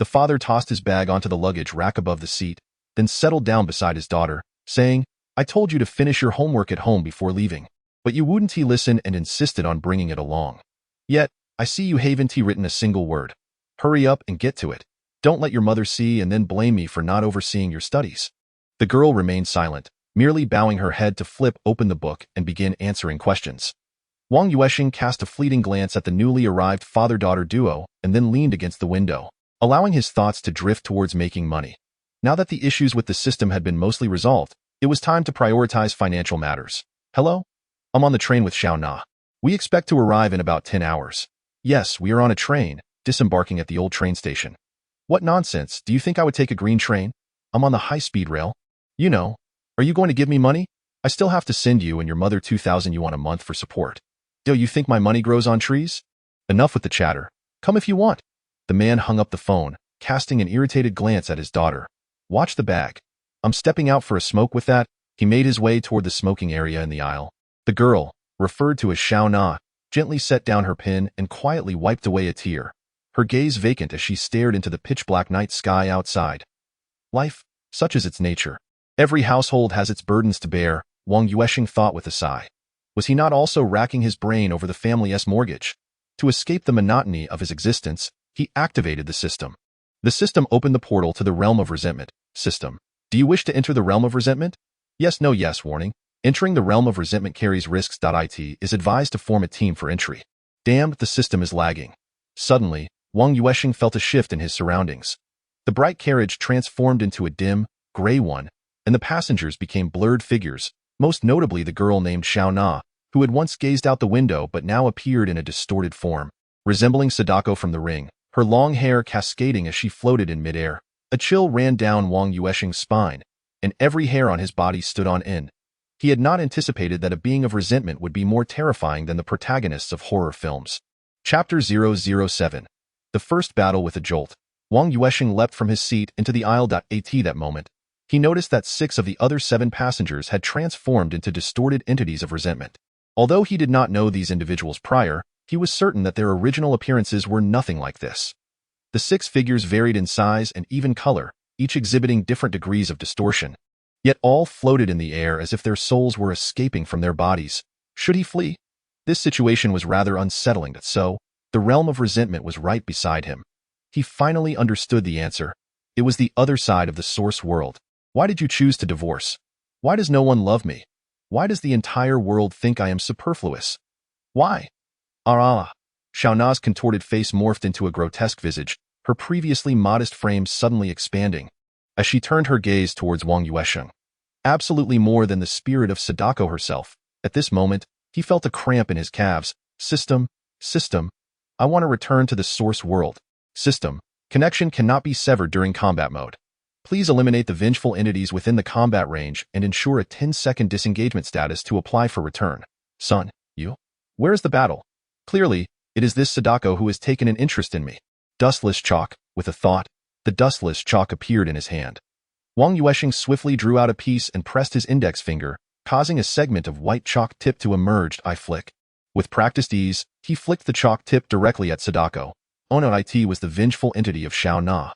The father tossed his bag onto the luggage rack above the seat, then settled down beside his daughter, saying, I told you to finish your homework at home before leaving, but you wouldn't listen and insisted on bringing it along. Yet, I see you haven't written a single word. Hurry up and get to it. Don't let your mother see and then blame me for not overseeing your studies. The girl remained silent, merely bowing her head to flip open the book and begin answering questions. Wang Yuansheng cast a fleeting glance at the newly arrived father-daughter duo and then leaned against the window, allowing his thoughts to drift towards making money. Now that the issues with the system had been mostly resolved, it was time to prioritize financial matters. Hello? I'm on the train with Xiao Na. We expect to arrive in about 10 hours. Yes, we are on a train, disembarking at the old train station. What nonsense, do you think I would take a green train? I'm on the high-speed rail. You know, are you going to give me money? I still have to send you and your mother 2,000 yuan a month for support. Do you think my money grows on trees? Enough with the chatter. Come if you want. The man hung up the phone, casting an irritated glance at his daughter. Watch the bag. I'm stepping out for a smoke with that. He made his way toward the smoking area in the aisle. The girl, referred to as Xiao Na, gently set down her pen and quietly wiped away a tear, her gaze vacant as she stared into the pitch-black night sky outside. Life, such is its nature. Every household has its burdens to bear, Wang Yuansheng thought with a sigh. Was he not also racking his brain over the family's mortgage? To escape the monotony of his existence, he activated the system. The system opened the portal to the realm of resentment. System. Do you wish to enter the realm of resentment? Yes, no, yes. Warning. Entering the realm of resentment carries risks. It is advised to form a team for entry. Damn, the system is lagging. Suddenly, Wang Yuansheng felt a shift in his surroundings. The bright carriage transformed into a dim, gray one, and the passengers became blurred figures, most notably the girl named Xiao Na, who had once gazed out the window but now appeared in a distorted form, resembling Sadako from The Ring, her long hair cascading as she floated in midair. A chill ran down Wang Yuansheng's spine, and every hair on his body stood on end. He had not anticipated that a being of resentment would be more terrifying than the protagonists of horror films. Chapter 007. The first battle with a jolt. Wang Yuansheng leapt from his seat into the aisle. At that moment, he noticed that 6 of the other 7 passengers had transformed into distorted entities of resentment. Although he did not know these individuals prior, he was certain that their original appearances were nothing like this. The 6 figures varied in size and even color, each exhibiting different degrees of distortion. Yet all floated in the air as if their souls were escaping from their bodies. Should he flee? This situation was rather unsettling, so the realm of resentment was right beside him. he finally understood the answer. It was the other side of the source world. Why did you choose to divorce? Why does no one love me? Why does the entire world think I am superfluous? Why? Ah! Xiao Na's contorted face morphed into a grotesque visage, her previously modest frame suddenly expanding, as she turned her gaze towards Wang Yuansheng. Absolutely more than the spirit of Sadako herself, at this moment, he felt a cramp in his calves. System. I want to return to the source world. System. Connection cannot be severed during combat mode. Please eliminate the vengeful entities within the combat range and ensure a 10-second disengagement status to apply for return. Son, you? Where is the battle? Clearly, it is this Sadako who has taken an interest in me. Dustless chalk. With a thought, the dustless chalk appeared in his hand. Wang Yuansheng swiftly drew out a piece and pressed his index finger, causing a segment of white chalk tip to emerge. I flick. With practiced ease, he flicked the chalk tip directly at Sadako. Ono it was the vengeful entity of Xiao Na.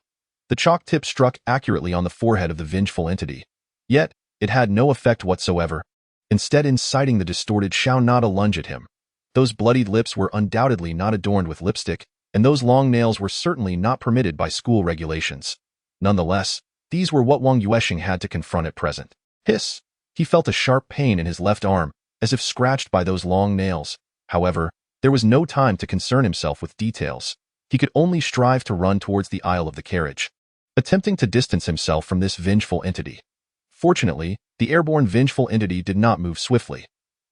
The chalk tip struck accurately on the forehead of the vengeful entity. Yet, it had no effect whatsoever, instead inciting the distorted Xiao Na to lunge at him. Those bloodied lips were undoubtedly not adorned with lipstick, and those long nails were certainly not permitted by school regulations. Nonetheless, these were what Wang Yuansheng had to confront at present. Hiss! He felt a sharp pain in his left arm, as if scratched by those long nails. However, there was no time to concern himself with details. He could only strive to run towards the aisle of the carriage, attempting to distance himself from this vengeful entity. Fortunately, the airborne vengeful entity did not move swiftly.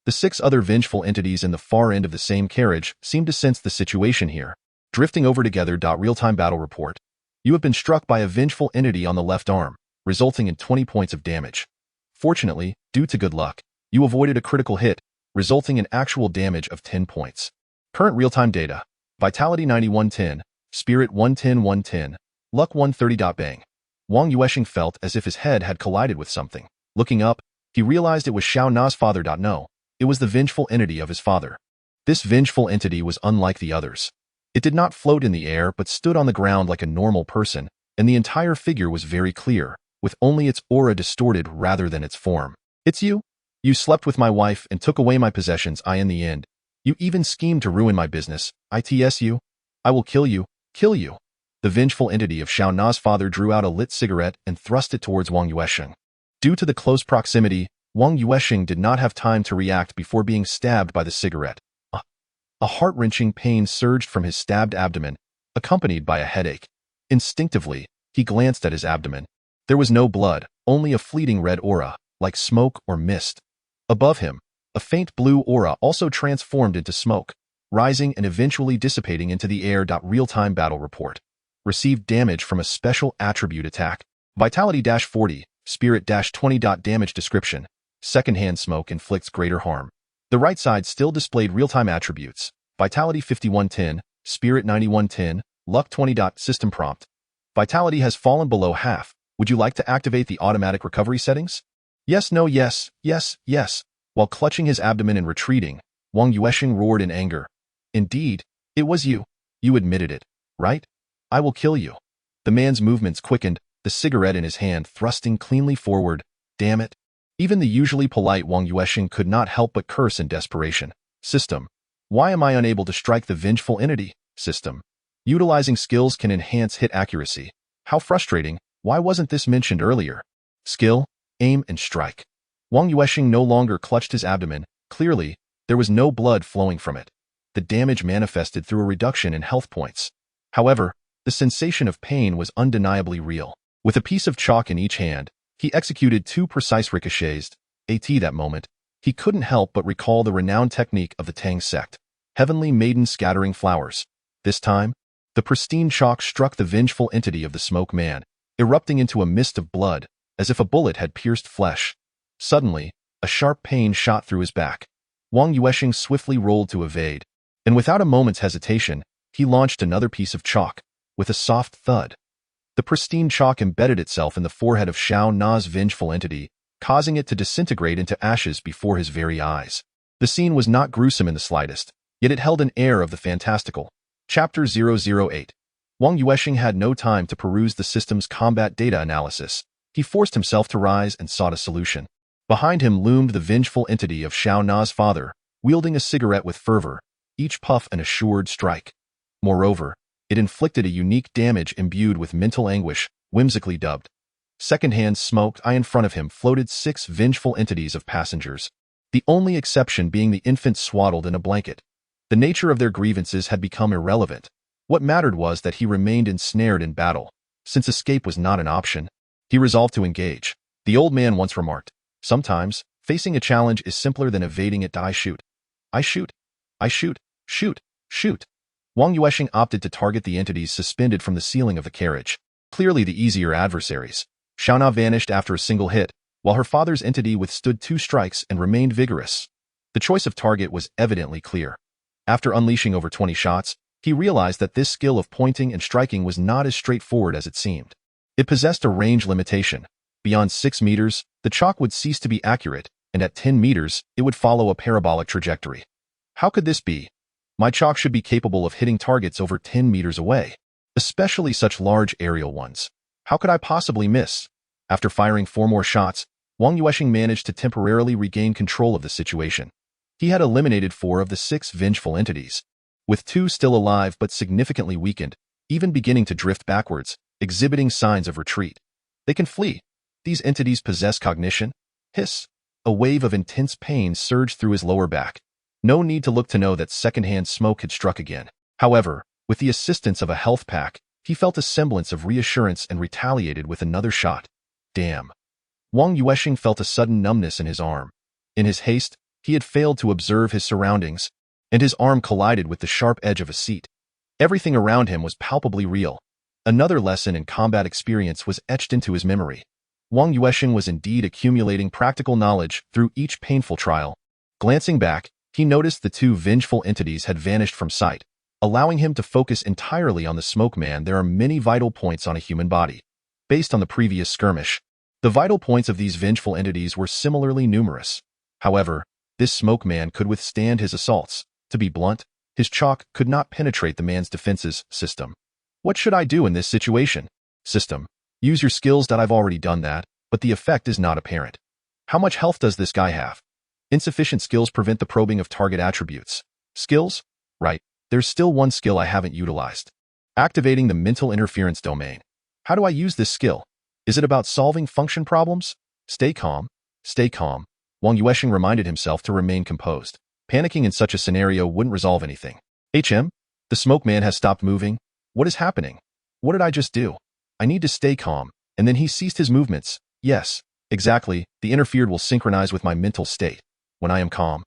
The 6 other vengeful entities in the far end of the same carriage seemed to sense the situation here. Drifting over together. Real-time battle report. You have been struck by a vengeful entity on the left arm, resulting in 20 points of damage. Fortunately, due to good luck, you avoided a critical hit, resulting in actual damage of 10 points. Current real-time data. Vitality 9110, Spirit 110-110, Luck 130. Bang. Wang Yuansheng felt as if his head had collided with something. Looking up, he realized it was Xiao Na's father. No, it was the vengeful entity of his father. This vengeful entity was unlike the others. It did not float in the air but stood on the ground like a normal person, and the entire figure was very clear, with only its aura distorted rather than its form. It's you? You slept with my wife and took away my possessions. In the end, you even schemed to ruin my business. It's you? I will kill you. Kill you. The vengeful entity of Xiao Na's father drew out a lit cigarette and thrust it towards Wang Yuansheng. Due to the close proximity, Wang Yuansheng did not have time to react before being stabbed by the cigarette. A heart-wrenching pain surged from his stabbed abdomen, accompanied by a headache. Instinctively, he glanced at his abdomen. There was no blood, only a fleeting red aura, like smoke or mist. Above him, a faint blue aura also transformed into smoke, rising and eventually dissipating into the air. Real-time battle report. Received damage from a special attribute attack. Vitality-40, Spirit-20. Damage description. Secondhand smoke inflicts greater harm. The right side still displayed real-time attributes. Vitality 5110, Spirit 9110, Luck 20. System prompt. Vitality has fallen below half. Would you like to activate the automatic recovery settings? Yes, no, yes. While clutching his abdomen and retreating, Wang Yuansheng roared in anger. Indeed, it was you. You admitted it, right? I will kill you. The man's movements quickened, the cigarette in his hand thrusting cleanly forward. Damn it. Even the usually polite Wang Yuansheng could not help but curse in desperation. System. Why am I unable to strike the vengeful entity? System. Utilizing skills can enhance hit accuracy. How frustrating. Why wasn't this mentioned earlier? Skill, aim, and strike. Wang Yuansheng no longer clutched his abdomen. Clearly, there was no blood flowing from it. The damage manifested through a reduction in health points. However, the sensation of pain was undeniably real. With a piece of chalk in each hand, he executed 2 precise ricochets. That moment, he couldn't help but recall the renowned technique of the Tang sect, Heavenly Maiden Scattering Flowers. This time, the pristine chalk struck the vengeful entity of the smoke man, erupting into a mist of blood, as if a bullet had pierced flesh. Suddenly, a sharp pain shot through his back. Wang Yuansheng swiftly rolled to evade, and without a moment's hesitation, he launched another piece of chalk. With a soft thud, the pristine chalk embedded itself in the forehead of Xiao Na's vengeful entity, causing it to disintegrate into ashes before his very eyes. The scene was not gruesome in the slightest, yet it held an air of the fantastical. Chapter 008. Wang Yuansheng had no time to peruse the system's combat data analysis. He forced himself to rise and sought a solution. Behind him loomed the vengeful entity of Xiao Na's father, wielding a cigarette with fervor, each puff an assured strike. Moreover, It inflicted a unique damage imbued with mental anguish, whimsically dubbed. Secondhand smoke. In front of him floated 6 vengeful entities of passengers, the only exception being the infant swaddled in a blanket. The nature of their grievances had become irrelevant. What mattered was that he remained ensnared in battle. Since escape was not an option, he resolved to engage. The old man once remarked, "Sometimes, facing a challenge is simpler than evading it. I shoot. I shoot. I shoot. Shoot. Shoot." Wang Yuansheng opted to target the entities suspended from the ceiling of the carriage, clearly the easier adversaries. Xiaona vanished after a single hit, while her father's entity withstood 2 strikes and remained vigorous. The choice of target was evidently clear. After unleashing over 20 shots, he realized that this skill of pointing and striking was not as straightforward as it seemed. It possessed a range limitation. Beyond 6 meters, the chalk would cease to be accurate, and at 10 meters, it would follow a parabolic trajectory. How could this be? My chalk should be capable of hitting targets over 10 meters away, especially such large aerial ones. How could I possibly miss? After firing 4 more shots, Wang Yuansheng managed to temporarily regain control of the situation. He had eliminated 4 of the 6 vengeful entities, with 2 still alive but significantly weakened, even beginning to drift backwards, exhibiting signs of retreat. They can flee. These entities possess cognition. Hiss! A wave of intense pain surged through his lower back. No need to look to know that secondhand smoke had struck again. However, with the assistance of a health pack, he felt a semblance of reassurance and retaliated with another shot. Damn. Wang Yuansheng felt a sudden numbness in his arm. In his haste, he had failed to observe his surroundings, and his arm collided with the sharp edge of a seat. Everything around him was palpably real. Another lesson in combat experience was etched into his memory. Wang Yuansheng was indeed accumulating practical knowledge through each painful trial. Glancing back, he noticed the 2 vengeful entities had vanished from sight, allowing him to focus entirely on the smoke man. There are many vital points on a human body. Based on the previous skirmish, the vital points of these vengeful entities were similarly numerous. However, this smoke man could withstand his assaults. To be blunt, his chalk could not penetrate the man's defenses. System. What should I do in this situation? System. Use your skills. I've already done that, but the effect is not apparent. How much health does this guy have? Insufficient skills prevent the probing of target attributes. Skills? Right, there's still one skill I haven't utilized. Activating the mental interference domain. How do I use this skill? Is it about solving function problems? Stay calm. Stay calm. Wang Yuansheng reminded himself to remain composed. Panicking in such a scenario wouldn't resolve anything. The smoke man has stopped moving. What is happening? What did I just do? I need to stay calm. And then he ceased his movements. Yes, exactly. The interfered will synchronize with my mental state. When I am calm,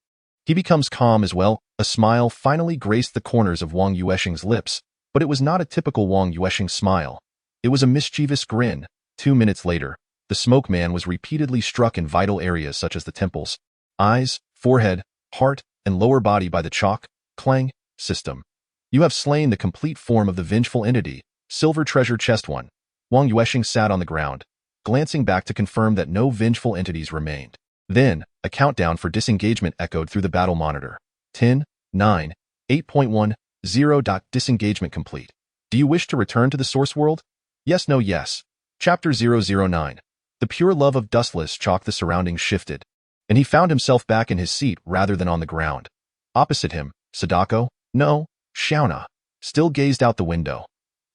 he becomes calm as well. A smile finally graced the corners of Wang Yuansheng's lips, but it was not a typical Wang Yuansheng smile. It was a mischievous grin. 2 minutes later, the smoke man was repeatedly struck in vital areas such as the temples, eyes, forehead, heart, and lower body by the chalk. Clang. System. You have slain the complete form of the vengeful entity. Silver treasure chest 1. Wang Yuansheng sat on the ground, glancing back to confirm that no vengeful entities remained. Then, a countdown for disengagement echoed through the battle monitor. 10, 9, 8.1, 0. Disengagement complete. Do you wish to return to the source world? Yes, no, yes. Chapter 009. The pure love of dustless chalk. The surroundings shifted, and he found himself back in his seat rather than on the ground. Opposite him, Sadako, no, Xiaona, still gazed out the window.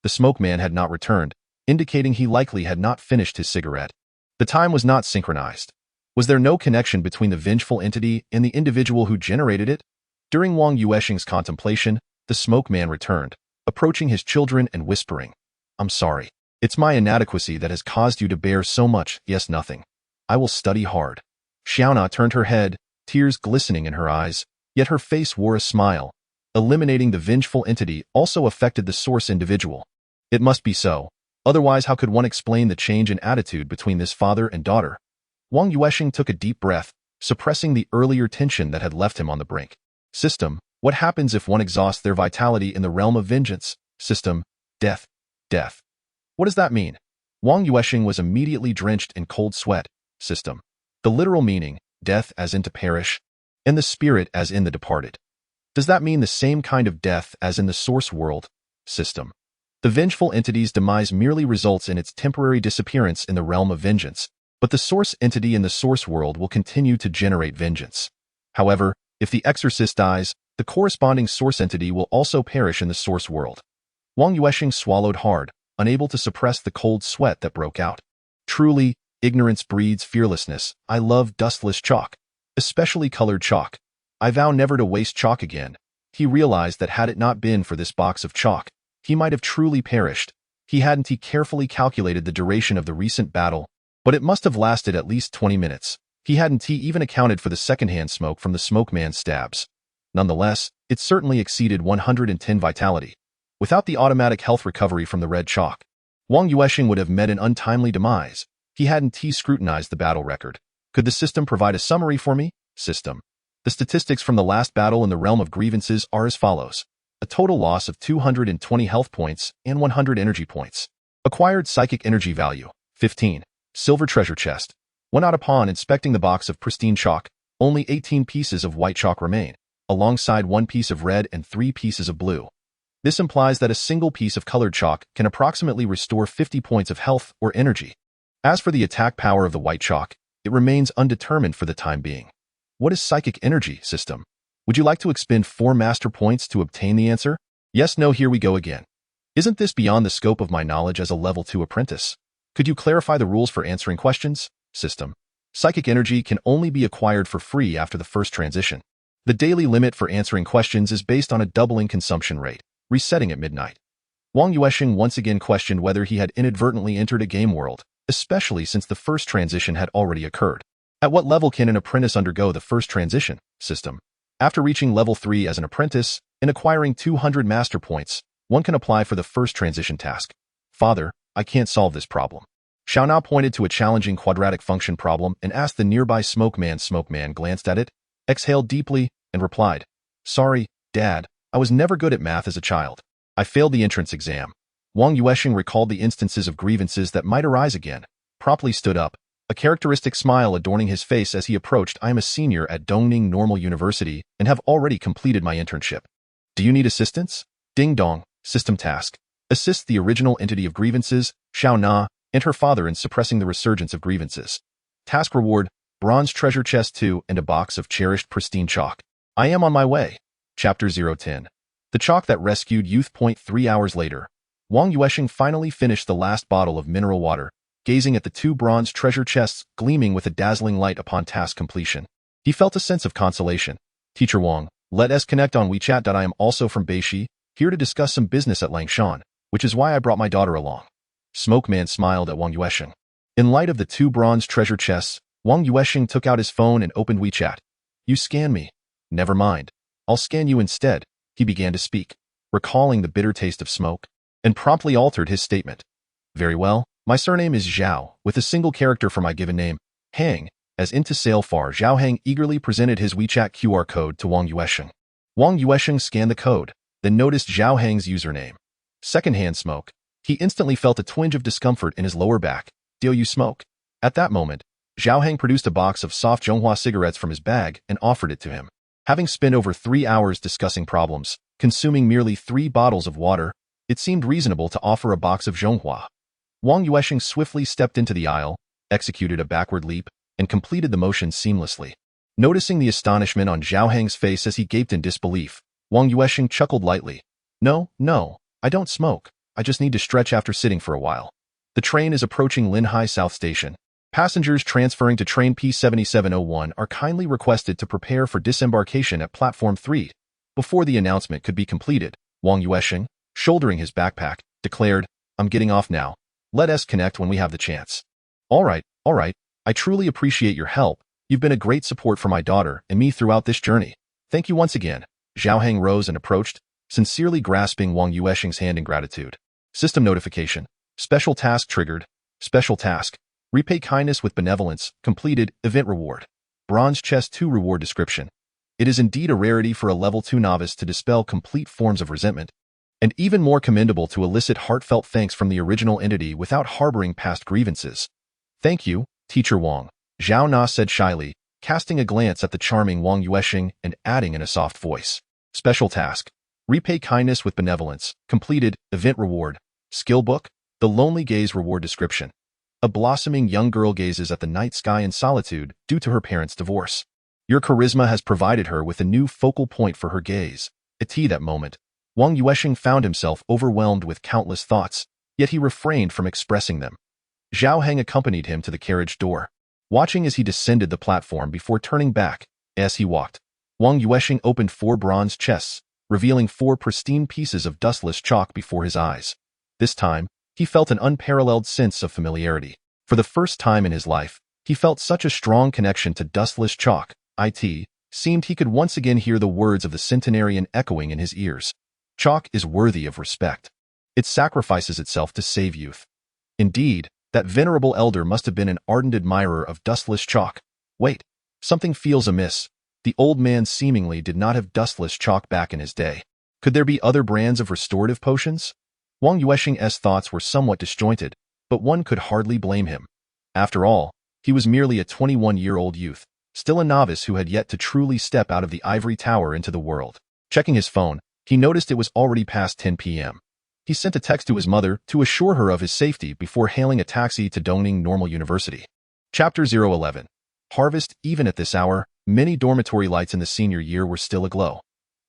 The smoke man had not returned, indicating he likely had not finished his cigarette. The time was not synchronized. Was there no connection between the vengeful entity and the individual who generated it? During Wang Yuansheng's contemplation, the smoke man returned, approaching his children and whispering, "I'm sorry. It's my inadequacy that has caused you to bear so much." "Yes, nothing. I will study hard." Xiaona turned her head, tears glistening in her eyes, yet her face wore a smile. Eliminating the vengeful entity also affected the source individual. It must be so. Otherwise, how could one explain the change in attitude between this father and daughter? Wang Yuansheng took a deep breath, suppressing the earlier tension that had left him on the brink. System. What happens if one exhausts their vitality in the realm of vengeance? System. Death. Death. What does that mean? Wang Yuansheng was immediately drenched in cold sweat. System. The literal meaning, death as in to perish, and the spirit as in the departed. Does that mean the same kind of death as in the source world? System. The vengeful entity's demise merely results in its temporary disappearance in the realm of vengeance, but the source entity in the source world will continue to generate vengeance. However, if the exorcist dies, the corresponding source entity will also perish in the source world. Wang Yuansheng swallowed hard, unable to suppress the cold sweat that broke out. Truly, ignorance breeds fearlessness. I love dustless chalk, especially colored chalk. I vow never to waste chalk again. He realized that had it not been for this box of chalk, he might have truly perished. He carefully calculated the duration of the recent battle, but it must have lasted at least 20 minutes. He hadn't even accounted for the secondhand smoke from the smokeman's stabs. Nonetheless, it certainly exceeded 110 vitality. Without the automatic health recovery from the red chalk, Wang Yuansheng would have met an untimely demise. He hadn't scrutinized the battle record. Could the system provide a summary for me? System. The statistics from the last battle in the realm of grievances are as follows. A total loss of 220 health points and 100 energy points. Acquired psychic energy value, 15. Silver treasure chest. When out upon inspecting the box of pristine chalk, only 18 pieces of white chalk remain, alongside 1 piece of red and 3 pieces of blue. This implies that a single piece of colored chalk can approximately restore 50 points of health or energy. As for the attack power of the white chalk, it remains undetermined for the time being. What is psychic energy, system? Would you like to expend 4 master points to obtain the answer? Yes, no, here we go again. Isn't this beyond the scope of my knowledge as a level 2 apprentice? Could you clarify the rules for answering questions? System. Psychic energy can only be acquired for free after the first transition. The daily limit for answering questions is based on a doubling consumption rate, resetting at midnight. Wang Yuansheng once again questioned whether he had inadvertently entered a game world, especially since the first transition had already occurred. At what level can an apprentice undergo the first transition? System. After reaching level 3 as an apprentice and acquiring 200 master points, one can apply for the first transition task. Father, I can't solve this problem. Xiao Na pointed to a challenging quadratic function problem and asked the nearby smokeman. Smokeman glanced at it, exhaled deeply, and replied, Sorry, Dad, I was never good at math as a child. I failed the entrance exam. Wang Yuansheng recalled the instances of grievances that might arise again, promptly stood up, a characteristic smile adorning his face as he approached. I am a senior at Dongning Normal University and have already completed my internship. Do you need assistance? Ding dong, system task. Assist the original entity of grievances, Xiao Na, and her father in suppressing the resurgence of grievances. Task reward, bronze treasure chest 2 and a box of cherished pristine chalk. I am on my way. Chapter 010. The chalk that rescued youth. 3 hours later, Wang Yuansheng finally finished the last bottle of mineral water, gazing at the 2 bronze treasure chests gleaming with a dazzling light upon task completion. He felt a sense of consolation. Teacher Wang, let us connect on WeChat. I am also from Beishi, here to discuss some business at Langshan, which is why I brought my daughter along. Smokeman smiled at Wang Yuansheng. In light of the 2 bronze treasure chests, Wang Yuansheng took out his phone and opened WeChat. You scan me. Never mind. I'll scan you instead, he began to speak, recalling the bitter taste of smoke, and promptly altered his statement. Very well, my surname is Zhao, with a single character for my given name, Hang. As into sail far, Zhao Hang eagerly presented his WeChat QR code to Wang Yuansheng. Wang Yuansheng scanned the code, then noticed Zhao Hang's username. Secondhand smoke. He instantly felt a twinge of discomfort in his lower back. Do you smoke? At that moment, Zhao Hang produced a box of soft Zhonghua cigarettes from his bag and offered it to him. Having spent over 3 hours discussing problems, consuming merely 3 bottles of water, it seemed reasonable to offer a box of Zhonghua. Wang Yuansheng swiftly stepped into the aisle, executed a backward leap, and completed the motion seamlessly. Noticing the astonishment on Zhao Hang's face as he gaped in disbelief, Wang Yuansheng chuckled lightly. No, I don't smoke. I just need to stretch after sitting for a while. The train is approaching Linhai South Station. Passengers transferring to train P7701 are kindly requested to prepare for disembarkation at platform 3. Before the announcement could be completed, Wang Yuansheng, shouldering his backpack, declared, I'm getting off now. Let us connect when we have the chance. All right. I truly appreciate your help. You've been a great support for my daughter and me throughout this journey. Thank you once again. Zhao Hang rose and approached, sincerely grasping Wang Yuansheng's hand in gratitude. System notification. Special task triggered. Special task. Repay kindness with benevolence. Completed. Event reward. Bronze chest 2 reward description. It is indeed a rarity for a level 2 novice to dispel complete forms of resentment, and even more commendable to elicit heartfelt thanks from the original entity without harboring past grievances. Thank you, Teacher Wang, Zhao Na said shyly, casting a glance at the charming Wang Yuansheng and adding in a soft voice. Special task. Repay kindness with benevolence. Completed. Event reward. Skill book. The Lonely Gaze reward description. A blossoming young girl gazes at the night sky in solitude due to her parents' divorce. Your charisma has provided her with a new focal point for her gaze. At that moment, Wang Yuansheng found himself overwhelmed with countless thoughts, yet he refrained from expressing them. Zhao Heng accompanied him to the carriage door, watching as he descended the platform before turning back. As he walked, Wang Yuansheng opened 4 bronze chests, revealing 4 pristine pieces of dustless chalk before his eyes. This time, he felt an unparalleled sense of familiarity. For the first time in his life, he felt such a strong connection to dustless chalk. It seemed he could once again hear the words of the centenarian echoing in his ears. Chalk is worthy of respect. It sacrifices itself to save youth. Indeed, that venerable elder must have been an ardent admirer of dustless chalk. Wait, something feels amiss. The old man seemingly did not have dustless chalk back in his day. Could there be other brands of restorative potions? Wang Yuansheng's thoughts were somewhat disjointed, but one could hardly blame him. After all, he was merely a 21-year-old youth, still a novice who had yet to truly step out of the ivory tower into the world. Checking his phone, he noticed it was already past 10 p.m. He sent a text to his mother to assure her of his safety before hailing a taxi to Dongning Normal University. Chapter 011. Harvest. Even at this hour, many dormitory lights in the senior year were still aglow.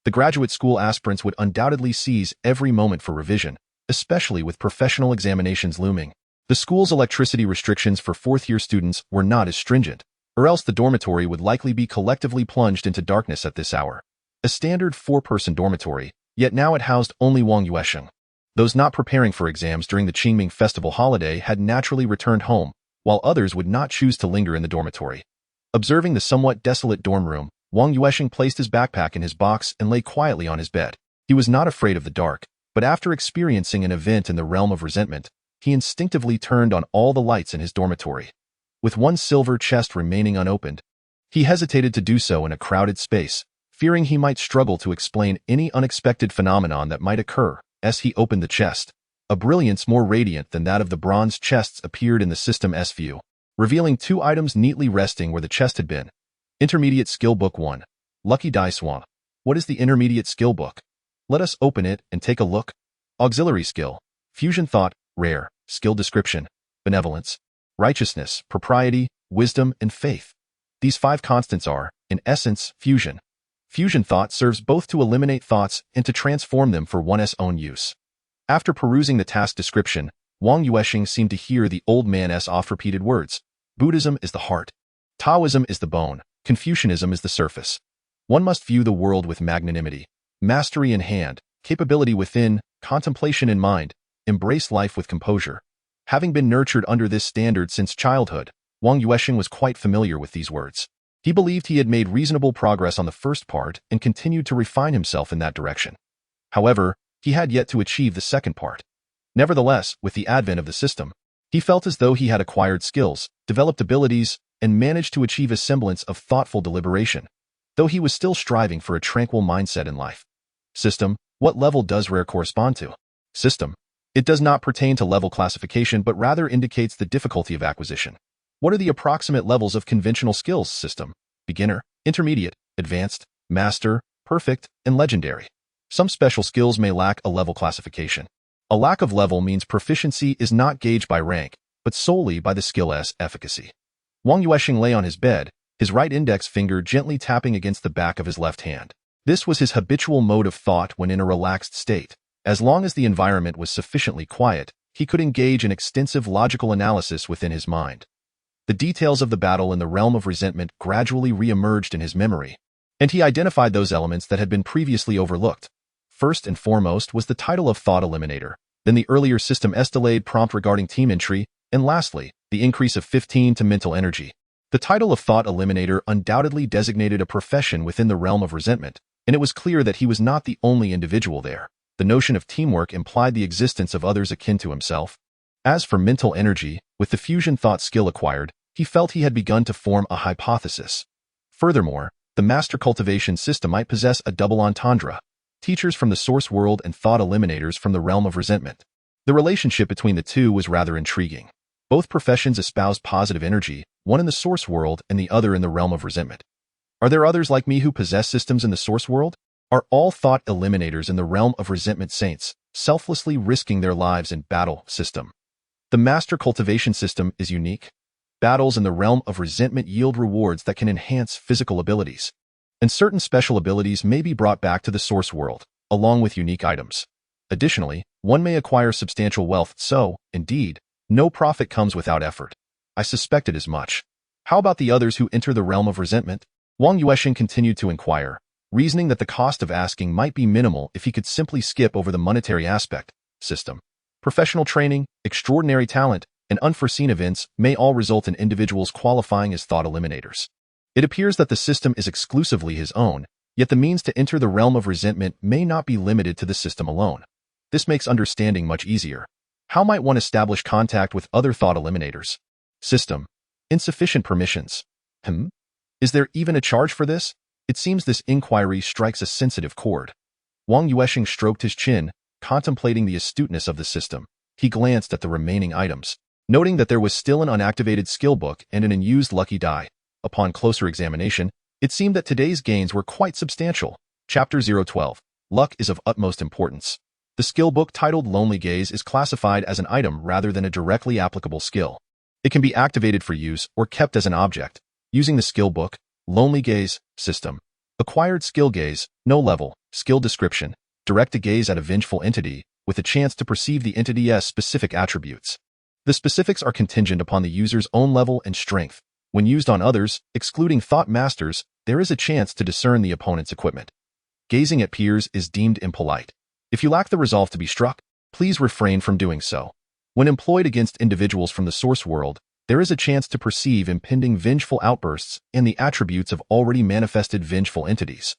The graduate school aspirants would undoubtedly seize every moment for revision, especially with professional examinations looming. The school's electricity restrictions for fourth-year students were not as stringent, or else the dormitory would likely be collectively plunged into darkness at this hour. A standard 4-person dormitory, yet now it housed only Wang Yuansheng. Those not preparing for exams during the Qingming festival holiday had naturally returned home, while others would not choose to linger in the dormitory. Observing the somewhat desolate dorm room, Wang Yuansheng placed his backpack in his box and lay quietly on his bed. He was not afraid of the dark, but after experiencing an event in the realm of resentment, he instinctively turned on all the lights in his dormitory. With one silver chest remaining unopened, he hesitated to do so in a crowded space, fearing he might struggle to explain any unexpected phenomenon that might occur. As he opened the chest, a brilliance more radiant than that of the bronze chests appeared in the system's view, revealing 2 items neatly resting where the chest had been. Intermediate Skill Book 1. Lucky Dice 1. What is the Intermediate Skill Book? Let us open it and take a look. Auxiliary Skill. Fusion Thought. Rare. Skill Description. Benevolence. Righteousness. Propriety. Wisdom and Faith. These 5 constants are, in essence, fusion. Fusion thought serves both to eliminate thoughts and to transform them for one's own use. After perusing the task description, Wang Yuansheng seemed to hear the old man's oft-repeated words. Buddhism is the heart. Taoism is the bone. Confucianism is the surface. One must view the world with magnanimity, mastery in hand, capability within, contemplation in mind, embrace life with composure. Having been nurtured under this standard since childhood, Wang Yuansheng was quite familiar with these words. He believed he had made reasonable progress on the first part and continued to refine himself in that direction. However, he had yet to achieve the second part. Nevertheless, with the advent of the system, he felt as though he had acquired skills, developed abilities, and managed to achieve a semblance of thoughtful deliberation, though he was still striving for a tranquil mindset in life. System. What level does rare correspond to? System. It does not pertain to level classification but rather indicates the difficulty of acquisition. What are the approximate levels of conventional skills? System. Beginner, intermediate, advanced, master, perfect, and legendary. Some special skills may lack a level classification. A lack of level means proficiency is not gauged by rank, but solely by the skill's efficacy. Wang Yuansheng lay on his bed, his right index finger gently tapping against the back of his left hand. This was his habitual mode of thought when in a relaxed state. As long as the environment was sufficiently quiet, he could engage in extensive logical analysis within his mind. The details of the battle in the realm of resentment gradually re-emerged in his memory, and he identified those elements that had been previously overlooked. First and foremost was the title of Thought Eliminator, then the earlier system's delayed prompt regarding team entry, and lastly, the increase of 15 to mental energy. The title of Thought Eliminator undoubtedly designated a profession within the realm of resentment, and it was clear that he was not the only individual there. The notion of teamwork implied the existence of others akin to himself. As for mental energy, with the fusion thought skill acquired, he felt he had begun to form a hypothesis. Furthermore, the master cultivation system might possess a double entendre, teachers from the source world and thought eliminators from the realm of resentment. The relationship between the two was rather intriguing. Both professions espoused positive energy, one in the source world and the other in the realm of resentment. Are there others like me who possess systems in the source world? Are all thought eliminators in the realm of resentment saints, selflessly risking their lives in battle? System. The master cultivation system is unique. Battles in the realm of resentment yield rewards that can enhance physical abilities, and certain special abilities may be brought back to the source world. along with unique items. Additionally, one may acquire substantial wealth, so, indeed, no profit comes without effort. I suspected as much. How about the others who enter the realm of resentment? Wang Yuansheng continued to inquire, reasoning that the cost of asking might be minimal if he could simply skip over the monetary aspect. System. Professional training, extraordinary talent, and unforeseen events may all result in individuals qualifying as thought eliminators. It appears that the system is exclusively his own, yet the means to enter the realm of resentment may not be limited to the system alone. This makes understanding much easier. How might one establish contact with other thought eliminators? System. Insufficient permissions. Is there even a charge for this? It seems this inquiry strikes a sensitive chord. Wang Yuansheng stroked his chin, contemplating the astuteness of the system. He glanced at the remaining items, noting that there was still an unactivated skill book and an unused lucky die. Upon closer examination, it seemed that today's gains were quite substantial. Chapter 012. Luck is of utmost importance. The skill book titled Lonely Gaze is classified as an item rather than a directly applicable skill. It can be activated for use or kept as an object. Using the skill book, Lonely Gaze, System. Acquired skill gaze, no level, skill description. Direct a gaze at a vengeful entity, with a chance to perceive the entity's specific attributes. The specifics are contingent upon the user's own level and strength. When used on others, excluding thought masters, there is a chance to discern the opponent's equipment. Gazing at peers is deemed impolite. If you lack the resolve to be struck, please refrain from doing so. When employed against individuals from the source world, there is a chance to perceive impending vengeful outbursts and the attributes of already manifested vengeful entities.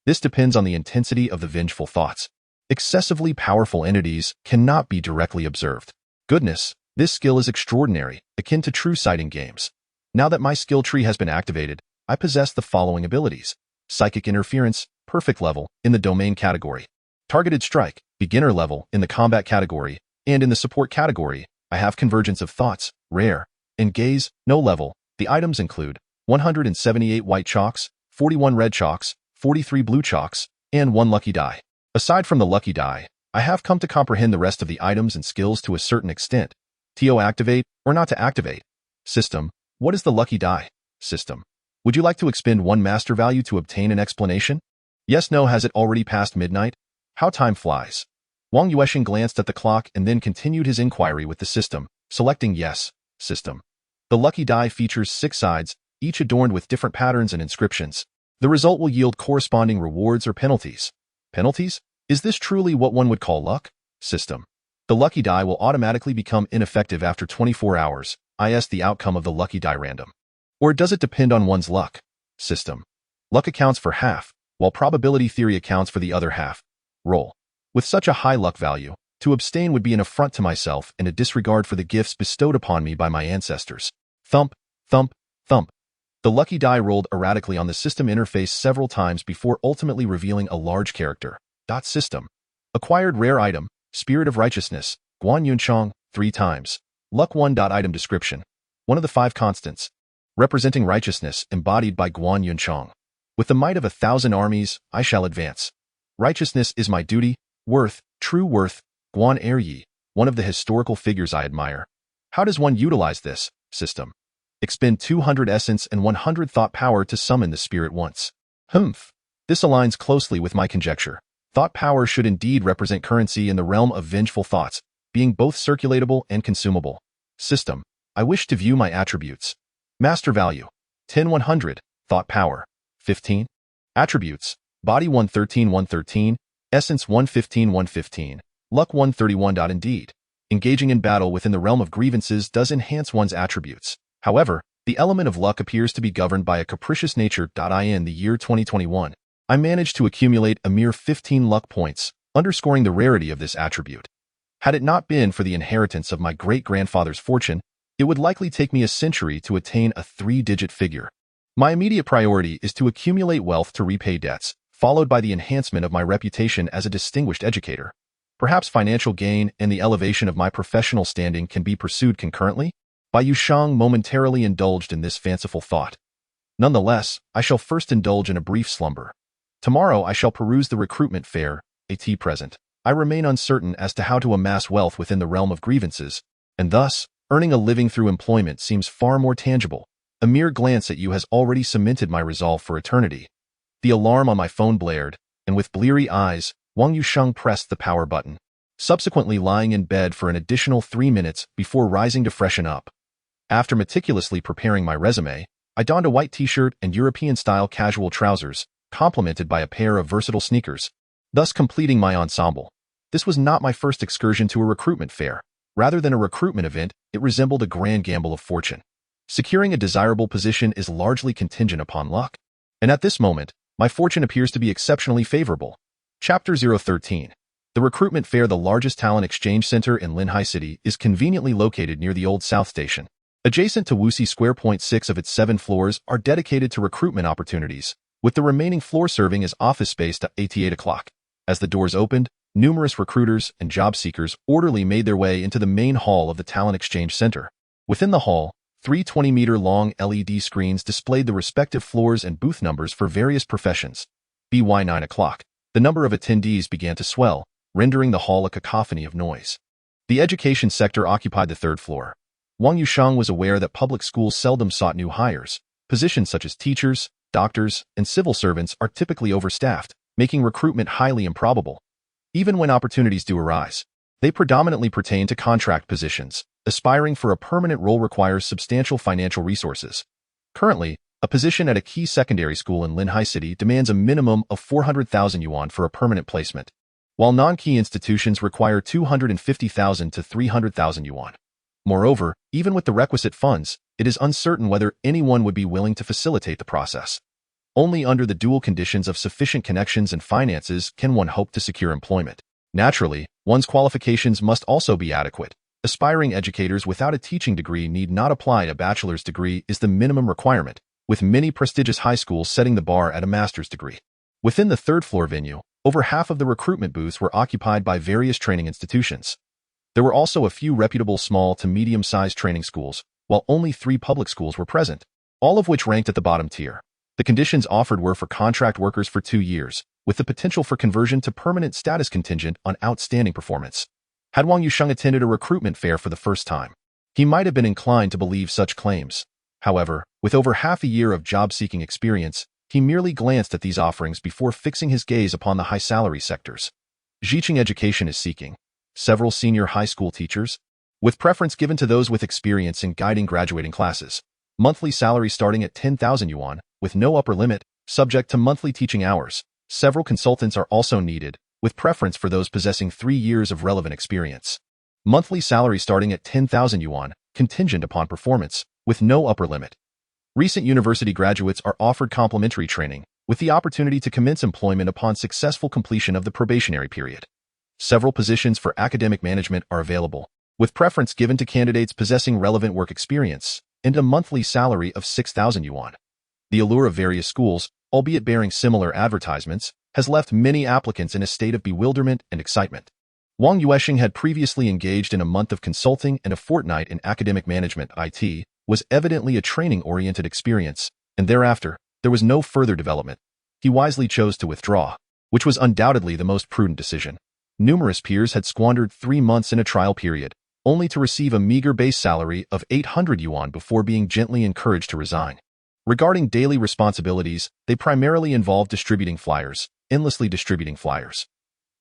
This depends on the intensity of the vengeful thoughts. Excessively powerful entities cannot be directly observed. Goodness, this skill is extraordinary, akin to true sighting games. Now that my skill tree has been activated, I possess the following abilities. Psychic interference, perfect level, in the domain category. Targeted strike, beginner level, in the combat category, and in the support category, I have convergence of thoughts, rare, and gaze, no level. The items include 178 white chalks, 41 red chalks, 43 blue chalks, and 1 lucky die. Aside from the lucky die, I have come to comprehend the rest of the items and skills to a certain extent. To activate or not to activate. System. What is the lucky die? System. Would you like to expend 1 master value to obtain an explanation? Yes, no. Has it already passed midnight? How time flies. Wang Yuansheng glanced at the clock and then continued his inquiry with the system, selecting yes. System. The lucky die features 6 sides, each adorned with different patterns and inscriptions. The result will yield corresponding rewards or penalties. Penalties? Is this truly what one would call luck? System. The lucky die will automatically become ineffective after 24 hours, is the outcome of the lucky die random. Or does it depend on one's luck? System. Luck accounts for half, while probability theory accounts for the other half. Roll. With such a high luck value, to abstain would be an affront to myself and a disregard for the gifts bestowed upon me by my ancestors. Thump, thump, thump. The lucky die rolled erratically on the system interface several times before ultimately revealing a large character. System. Acquired rare item, Spirit of Righteousness, Wang Yuansheng, 3 times. Luck 1. Item description. One of the 5 constants. Representing righteousness embodied by Wang Yuansheng. With the might of 1,000 armies, I shall advance. Righteousness is my duty, worth, true worth, Guan Yi, one of the historical figures I admire. How does one utilize this? System. Expend 200 essence and 100 thought power to summon the spirit once. This aligns closely with my conjecture. Thought power should indeed represent currency in the realm of vengeful thoughts, being both circulatable and consumable. System. I wish to view my attributes. Master value. 10-100. Thought power. 15. Attributes. Body 113-113. Essence 115-115. Luck 131. Indeed. Engaging in battle within the realm of grievances does enhance one's attributes. However, the element of luck appears to be governed by a capricious nature. In the year 2021, I managed to accumulate a mere 15 luck points, underscoring the rarity of this attribute. Had it not been for the inheritance of my great-grandfather's fortune, it would likely take me a century to attain a 3-digit figure. My immediate priority is to accumulate wealth to repay debts, followed by the enhancement of my reputation as a distinguished educator. Perhaps financial gain and the elevation of my professional standing can be pursued concurrently? Yuansheng momentarily indulged in this fanciful thought. Nonetheless, I shall first indulge in a brief slumber. Tomorrow I shall peruse the recruitment fair, present. I remain uncertain as to how to amass wealth within the realm of grievances, and thus, earning a living through employment seems far more tangible. A mere glance at you has already cemented my resolve for eternity. The alarm on my phone blared, and with bleary eyes, Wang Yuansheng pressed the power button, subsequently lying in bed for an additional 3 minutes before rising to freshen up. After meticulously preparing my resume, I donned a white t-shirt and European-style casual trousers, complemented by a pair of versatile sneakers, thus completing my ensemble. This was not my first excursion to a recruitment fair. Rather than a recruitment event, it resembled a grand gamble of fortune. Securing a desirable position is largely contingent upon luck. And at this moment, my fortune appears to be exceptionally favorable. Chapter 013. The recruitment fair, the largest talent exchange center in Linhai City, is conveniently located near the Old South Station. Adjacent to Wuxi Square. 6 of its 7 floors are dedicated to recruitment opportunities, with the remaining floor serving as office space at 8 o'clock. As the doors opened, numerous recruiters and job seekers orderly made their way into the main hall of the Talent Exchange Center. Within the hall, 3 20-meter-long LED screens displayed the respective floors and booth numbers for various professions. By 9 o'clock, the number of attendees began to swell, rendering the hall a cacophony of noise. The education sector occupied the 3rd floor. Wang Yuansheng was aware that public schools seldom sought new hires. Positions such as teachers, doctors, and civil servants are typically overstaffed, making recruitment highly improbable. Even when opportunities do arise, they predominantly pertain to contract positions. Aspiring for a permanent role requires substantial financial resources. Currently, a position at a key secondary school in Linhai City demands a minimum of 400,000 yuan for a permanent placement, while non-key institutions require 250,000 to 300,000 yuan. Moreover, even with the requisite funds, it is uncertain whether anyone would be willing to facilitate the process. Only under the dual conditions of sufficient connections and finances can one hope to secure employment. Naturally, one's qualifications must also be adequate. Aspiring educators without a teaching degree need not apply. A bachelor's degree is the minimum requirement, with many prestigious high schools setting the bar at a master's degree. Within the 3rd floor venue, over half of the recruitment booths were occupied by various training institutions. There were also a few reputable small to medium-sized training schools, while only 3 public schools were present, all of which ranked at the bottom tier. The conditions offered were for contract workers for 2 years, with the potential for conversion to permanent status contingent on outstanding performance. Had Wang Yuansheng attended a recruitment fair for the first time, he might have been inclined to believe such claims. However, with over half a year of job-seeking experience, he merely glanced at these offerings before fixing his gaze upon the high-salary sectors. Jiqing Education is seeking several senior high school teachers, with preference given to those with experience in guiding graduating classes. Monthly salary starting at 10,000 yuan, with no upper limit, subject to monthly teaching hours. Several consultants are also needed, with preference for those possessing 3 years of relevant experience. Monthly salary starting at 10,000 yuan, contingent upon performance, with no upper limit. Recent university graduates are offered complimentary training, with the opportunity to commence employment upon successful completion of the probationary period. Several positions for academic management are available, with preference given to candidates possessing relevant work experience, and a monthly salary of 6,000 yuan. The allure of various schools, albeit bearing similar advertisements, has left many applicants in a state of bewilderment and excitement. Wang Yuansheng had previously engaged in a month of consulting and a fortnight in academic management. IT was evidently a training-oriented experience, and thereafter, there was no further development. He wisely chose to withdraw, which was undoubtedly the most prudent decision. Numerous peers had squandered 3 months in a trial period, only to receive a meager base salary of 800 yuan before being gently encouraged to resign. Regarding daily responsibilities, they primarily involved distributing flyers, endlessly distributing flyers.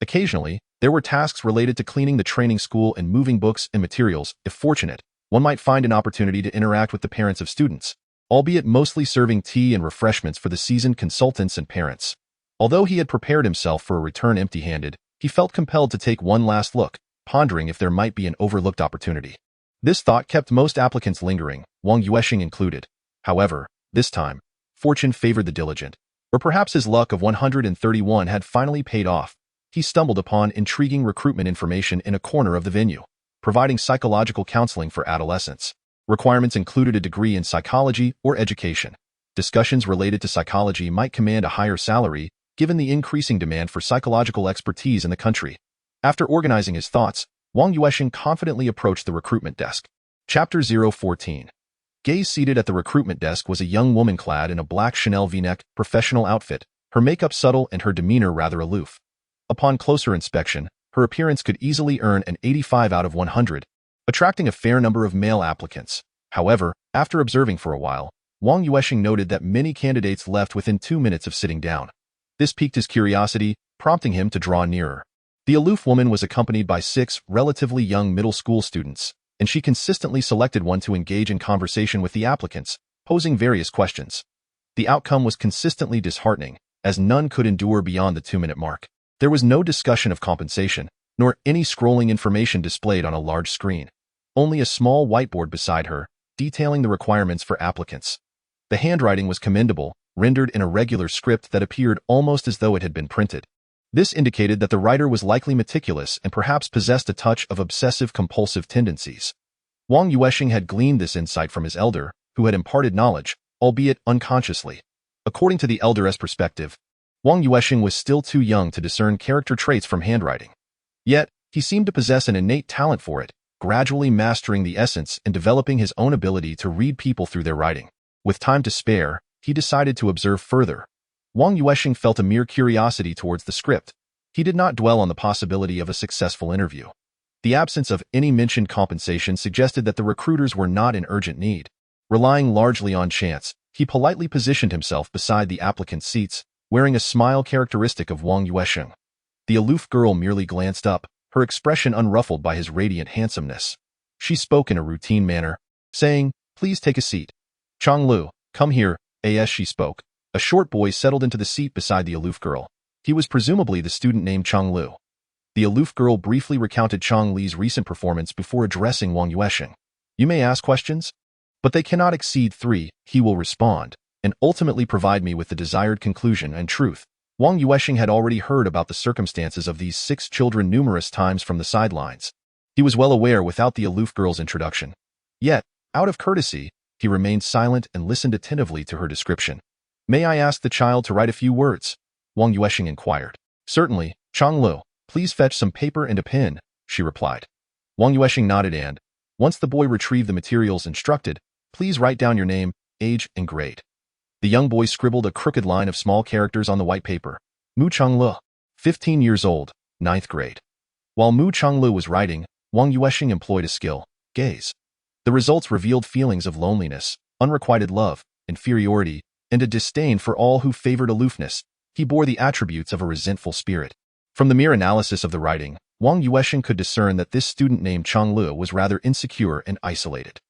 Occasionally, there were tasks related to cleaning the training school and moving books and materials. If fortunate, one might find an opportunity to interact with the parents of students, albeit mostly serving tea and refreshments for the seasoned consultants and parents. Although he had prepared himself for a return empty-handed, he felt compelled to take one last look, pondering if there might be an overlooked opportunity. This thought kept most applicants lingering, Wang Yuansheng included. However, this time, fortune favored the diligent, or perhaps his luck of 131 had finally paid off. He stumbled upon intriguing recruitment information in a corner of the venue, providing psychological counseling for adolescents. Requirements included a degree in psychology or education. Discussions related to psychology might command a higher salary, given the increasing demand for psychological expertise in the country. After organizing his thoughts, Wang Yuansheng confidently approached the recruitment desk. Chapter 014. Gaze seated at the recruitment desk was a young woman clad in a black Chanel V-neck professional outfit, her makeup subtle and her demeanor rather aloof. Upon closer inspection, her appearance could easily earn an 85 out of 100, attracting a fair number of male applicants. However, after observing for a while, Wang Yuansheng noted that many candidates left within 2 minutes of sitting down. This piqued his curiosity, prompting him to draw nearer. The aloof woman was accompanied by 6 relatively young middle school students, and she consistently selected one to engage in conversation with the applicants, posing various questions. The outcome was consistently disheartening, as none could endure beyond the 2-minute mark. There was no discussion of compensation, nor any scrolling information displayed on a large screen. Only a small whiteboard beside her, detailing the requirements for applicants. The handwriting was commendable, rendered in a regular script that appeared almost as though it had been printed. This indicated that the writer was likely meticulous and perhaps possessed a touch of obsessive-compulsive tendencies. Wang Yuansheng had gleaned this insight from his elder, who had imparted knowledge, albeit unconsciously. According to the elder's perspective, Wang Yuansheng was still too young to discern character traits from handwriting. Yet, he seemed to possess an innate talent for it, gradually mastering the essence and developing his own ability to read people through their writing. With time to spare, he decided to observe further. Wang Yuansheng felt a mere curiosity towards the script. He did not dwell on the possibility of a successful interview. The absence of any mentioned compensation suggested that the recruiters were not in urgent need. Relying largely on chance, he politely positioned himself beside the applicants' seats, wearing a smile characteristic of Wang Yuansheng. The aloof girl merely glanced up, her expression unruffled by his radiant handsomeness. She spoke in a routine manner, saying, "Please take a seat. Chang Lu, come here." As she spoke, a short boy settled into the seat beside the aloof girl. He was presumably the student named Chang Lu. The aloof girl briefly recounted Chang Li's recent performance before addressing Wang Yuansheng. "You may ask questions, but they cannot exceed 3, he will respond, and ultimately provide me with the desired conclusion and truth." Wang Yuansheng had already heard about the circumstances of these 6 children numerous times from the sidelines. He was well aware without the aloof girl's introduction. Yet, out of courtesy, he remained silent and listened attentively to her description. "May I ask the child to write a few words?" Wang Yuansheng inquired. "Certainly, Chang Lu, please fetch some paper and a pen," she replied. Wang Yuansheng nodded and, once the boy retrieved the materials, instructed, "Please write down your name, age, and grade." The young boy scribbled a crooked line of small characters on the white paper. "Mu Changlu, 15 years old, 9th grade." While Mu Changlu was writing, Wang Yuansheng employed a skill, gaze. The results revealed feelings of loneliness, unrequited love, inferiority, and a disdain for all who favored aloofness. He bore the attributes of a resentful spirit. From the mere analysis of the writing, Wang Yuansheng could discern that this student named Chang Lu was rather insecure and isolated.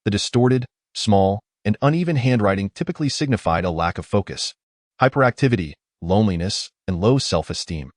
The distorted, small, and uneven handwriting typically signified a lack of focus, hyperactivity, loneliness, and low self-esteem.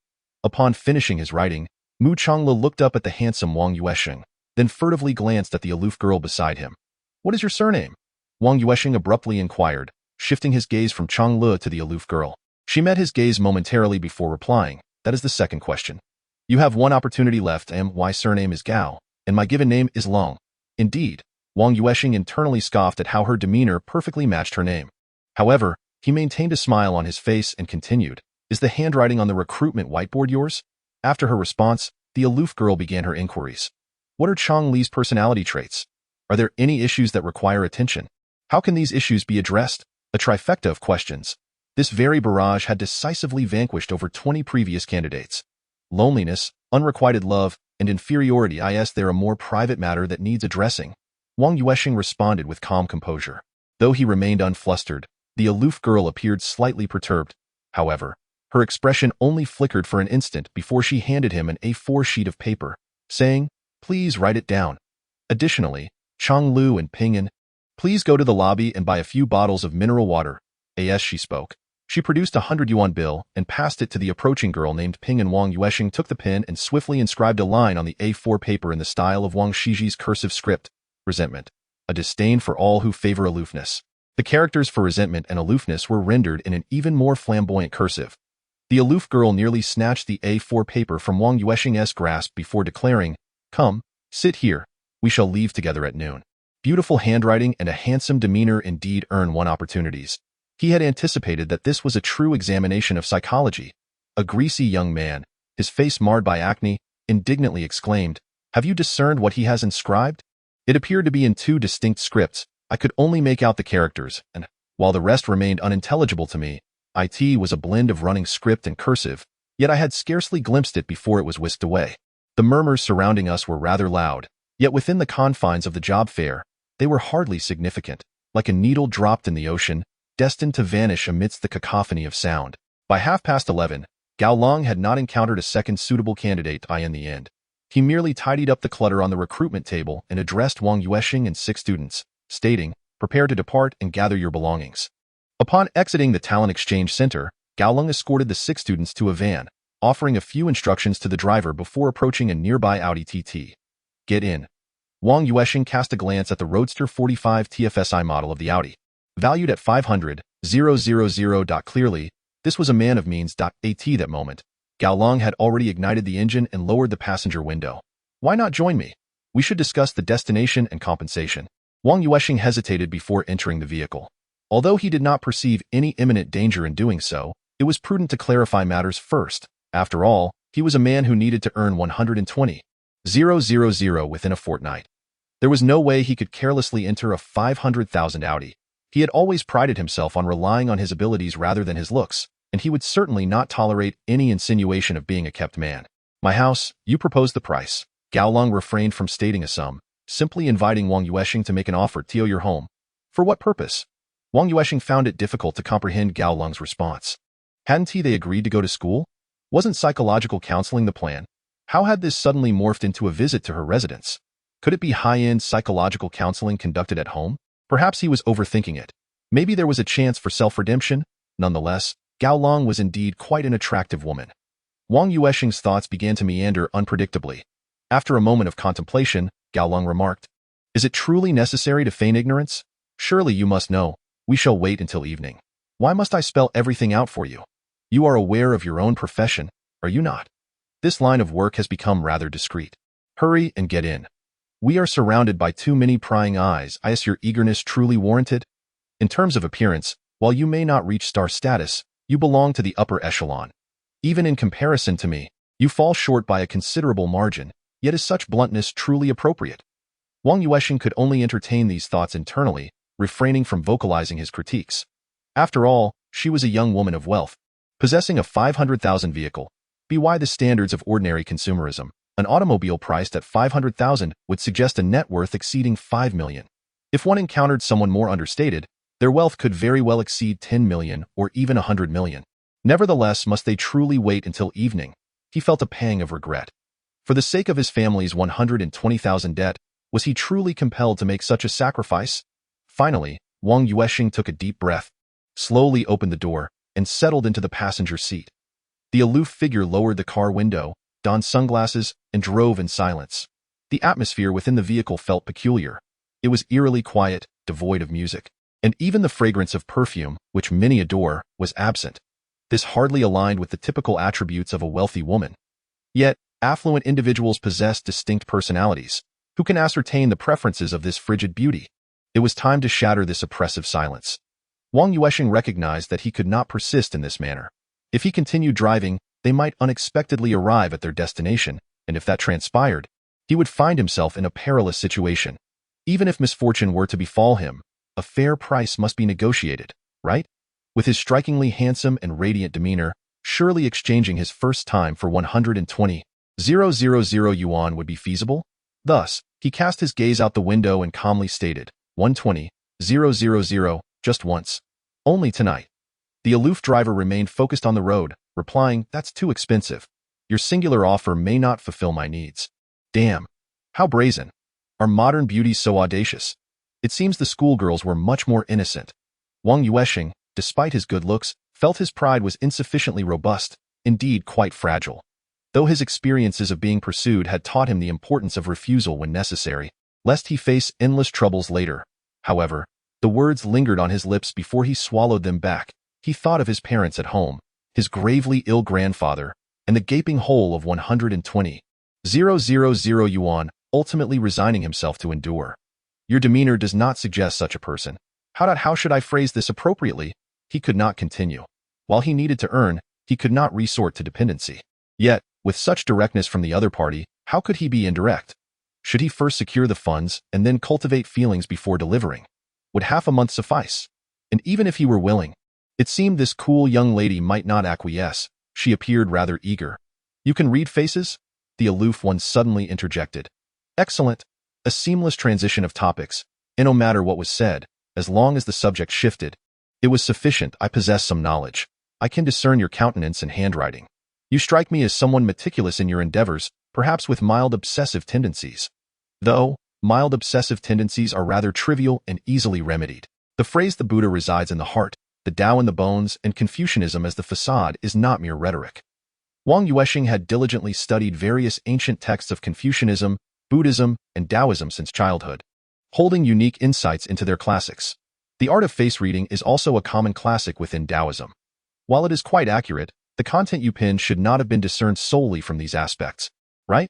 Upon finishing his writing, Mu Changlu looked up at the handsome Wang Yuansheng, then furtively glanced at the aloof girl beside him. "What is your surname?" Wang Yuansheng abruptly inquired, shifting his gaze from Chang Lu to the aloof girl. She met his gaze momentarily before replying, "That is the second question. You have one opportunity left, and my surname is Gao, and my given name is Long." Indeed, Wang Yuansheng internally scoffed at how her demeanor perfectly matched her name. However, he maintained a smile on his face and continued, "Is the handwriting on the recruitment whiteboard yours?" After her response, the aloof girl began her inquiries. "What are Chang Li's personality traits? Are there any issues that require attention? How can these issues be addressed?" A trifecta of questions. This very barrage had decisively vanquished over 20 previous candidates. Loneliness, unrequited love, and inferiority. Is there a more private matter that needs addressing? Wang Yuansheng responded with calm composure. Though he remained unflustered, the aloof girl appeared slightly perturbed. However, her expression only flickered for an instant before she handed him an A4 sheet of paper, saying, "Please write it down. Additionally, Chang Lu and Pingyan, please go to the lobby and buy a few bottles of mineral water." As she spoke, she produced a 100-yuan bill and passed it to the approaching girl named Pingyan. Wang Yuansheng took the pen and swiftly inscribed a line on the A4 paper in the style of Wang Shiji's cursive script: resentment, a disdain for all who favor aloofness. The characters for resentment and aloofness were rendered in an even more flamboyant cursive. The aloof girl nearly snatched the A4 paper from Wang Yuansheng's grasp before declaring, "Come, sit here. We shall leave together at noon." Beautiful handwriting and a handsome demeanor indeed earn one opportunities. He had anticipated that this was a true examination of psychology. A greasy young man, his face marred by acne, indignantly exclaimed, "Have you discerned what he has inscribed?" It appeared to be in 2 distinct scripts. I could only make out the characters, and, while the rest remained unintelligible to me, it was a blend of running script and cursive, yet I had scarcely glimpsed it before it was whisked away. The murmurs surrounding us were rather loud, yet within the confines of the job fair, they were hardly significant, like a needle dropped in the ocean, destined to vanish amidst the cacophony of sound. By 11:30, Gao Long had not encountered a second suitable candidate in the end. He merely tidied up the clutter on the recruitment table and addressed Wang Yuansheng and 6 students, stating, "Prepare to depart and gather your belongings." Upon exiting the talent exchange center, Gao Long escorted the 6 students to a van, offering a few instructions to the driver before approaching a nearby Audi TT. "Get in." Wang Yuansheng cast a glance at the Roadster 45 TFSI model of the Audi. Valued at 500,000. Clearly, this was a man of means. At that moment, Gao Long had already ignited the engine and lowered the passenger window. "Why not join me? We should discuss the destination and compensation." Wang Yuansheng hesitated before entering the vehicle. Although he did not perceive any imminent danger in doing so, it was prudent to clarify matters first. After all, he was a man who needed to earn 120,000 within a fortnight. There was no way he could carelessly enter a 500,000 Audi. He had always prided himself on relying on his abilities rather than his looks, and he would certainly not tolerate any insinuation of being a kept man. "My house, you propose the price." Gao Long refrained from stating a sum, simply inviting Wang Yuansheng to make an offer to your home. For what purpose? Wang Yuansheng found it difficult to comprehend Gao Long's response. Hadn't they agreed to go to school? Wasn't psychological counseling the plan? How had this suddenly morphed into a visit to her residence? Could it be high-end psychological counseling conducted at home? Perhaps he was overthinking it. Maybe there was a chance for self-redemption. Nonetheless, Gao Long was indeed quite an attractive woman. Wang Yuansheng's thoughts began to meander unpredictably. After a moment of contemplation, Gao Long remarked, "Is it truly necessary to feign ignorance? Surely you must know. We shall wait until evening. Why must I spell everything out for you? You are aware of your own profession, are you not? This line of work has become rather discreet. Hurry and get in. We are surrounded by too many prying eyes. Is your eagerness truly warranted? In terms of appearance, while you may not reach star status, you belong to the upper echelon. Even in comparison to me, you fall short by a considerable margin, yet is such bluntness truly appropriate?" Wang Yuansheng could only entertain these thoughts internally, refraining from vocalizing his critiques. After all, she was a young woman of wealth, possessing a 500,000 vehicle. By the standards of ordinary consumerism, an automobile priced at 500,000 would suggest a net worth exceeding 5 million. If one encountered someone more understated, their wealth could very well exceed 10 million or even 100 million. Nevertheless, must they truly wait until evening? He felt a pang of regret. For the sake of his family's 120,000 debt, was he truly compelled to make such a sacrifice? Finally, Wang Yuansheng took a deep breath, slowly opened the door, and settled into the passenger seat. The aloof figure lowered the car window, donned sunglasses, and drove in silence. The atmosphere within the vehicle felt peculiar. It was eerily quiet, devoid of music, and even the fragrance of perfume, which many adore, was absent. This hardly aligned with the typical attributes of a wealthy woman. Yet, affluent individuals possess distinct personalities. Who can ascertain the preferences of this frigid beauty? It was time to shatter this oppressive silence. Wang Yuansheng recognized that he could not persist in this manner. If he continued driving, they might unexpectedly arrive at their destination, and if that transpired, he would find himself in a perilous situation. Even if misfortune were to befall him, a fair price must be negotiated, right? With his strikingly handsome and radiant demeanor, surely exchanging his first time for 120,000 yuan would be feasible? Thus, he cast his gaze out the window and calmly stated, 120,000, just once. Only tonight. The aloof driver remained focused on the road, replying, "That's too expensive. Your singular offer may not fulfill my needs." Damn. How brazen. Are modern beauties so audacious? It seems the schoolgirls were much more innocent. Wang Yuansheng, despite his good looks, felt his pride was insufficiently robust, indeed quite fragile. Though his experiences of being pursued had taught him the importance of refusal when necessary, lest he face endless troubles later. However, the words lingered on his lips before he swallowed them back. He thought of his parents at home, his gravely ill grandfather, and the gaping hole of 120,000 yuan, ultimately resigning himself to endure. Your demeanor does not suggest such a person. How should I phrase this appropriately? He could not continue. While he needed to earn, he could not resort to dependency. Yet, with such directness from the other party, how could he be indirect? Should he first secure the funds and then cultivate feelings before delivering? Would half a month suffice? And even if he were willing, it seemed this cool young lady might not acquiesce. She appeared rather eager. "You can read faces?" The aloof one suddenly interjected. "Excellent. A seamless transition of topics, and no matter what was said, as long as the subject shifted, it was sufficient. I possess some knowledge. I can discern your countenance and handwriting. You strike me as someone meticulous in your endeavors, perhaps with mild obsessive tendencies. Though, mild obsessive tendencies are rather trivial and easily remedied. The phrase "the Buddha resides in the heart," the Tao in the bones, and Confucianism as the facade is not mere rhetoric. Wang Yuansheng had diligently studied various ancient texts of Confucianism, Buddhism, and Taoism since childhood, holding unique insights into their classics. The art of face reading is also a common classic within Taoism. While it is quite accurate, the content you pin should not have been discerned solely from these aspects, right?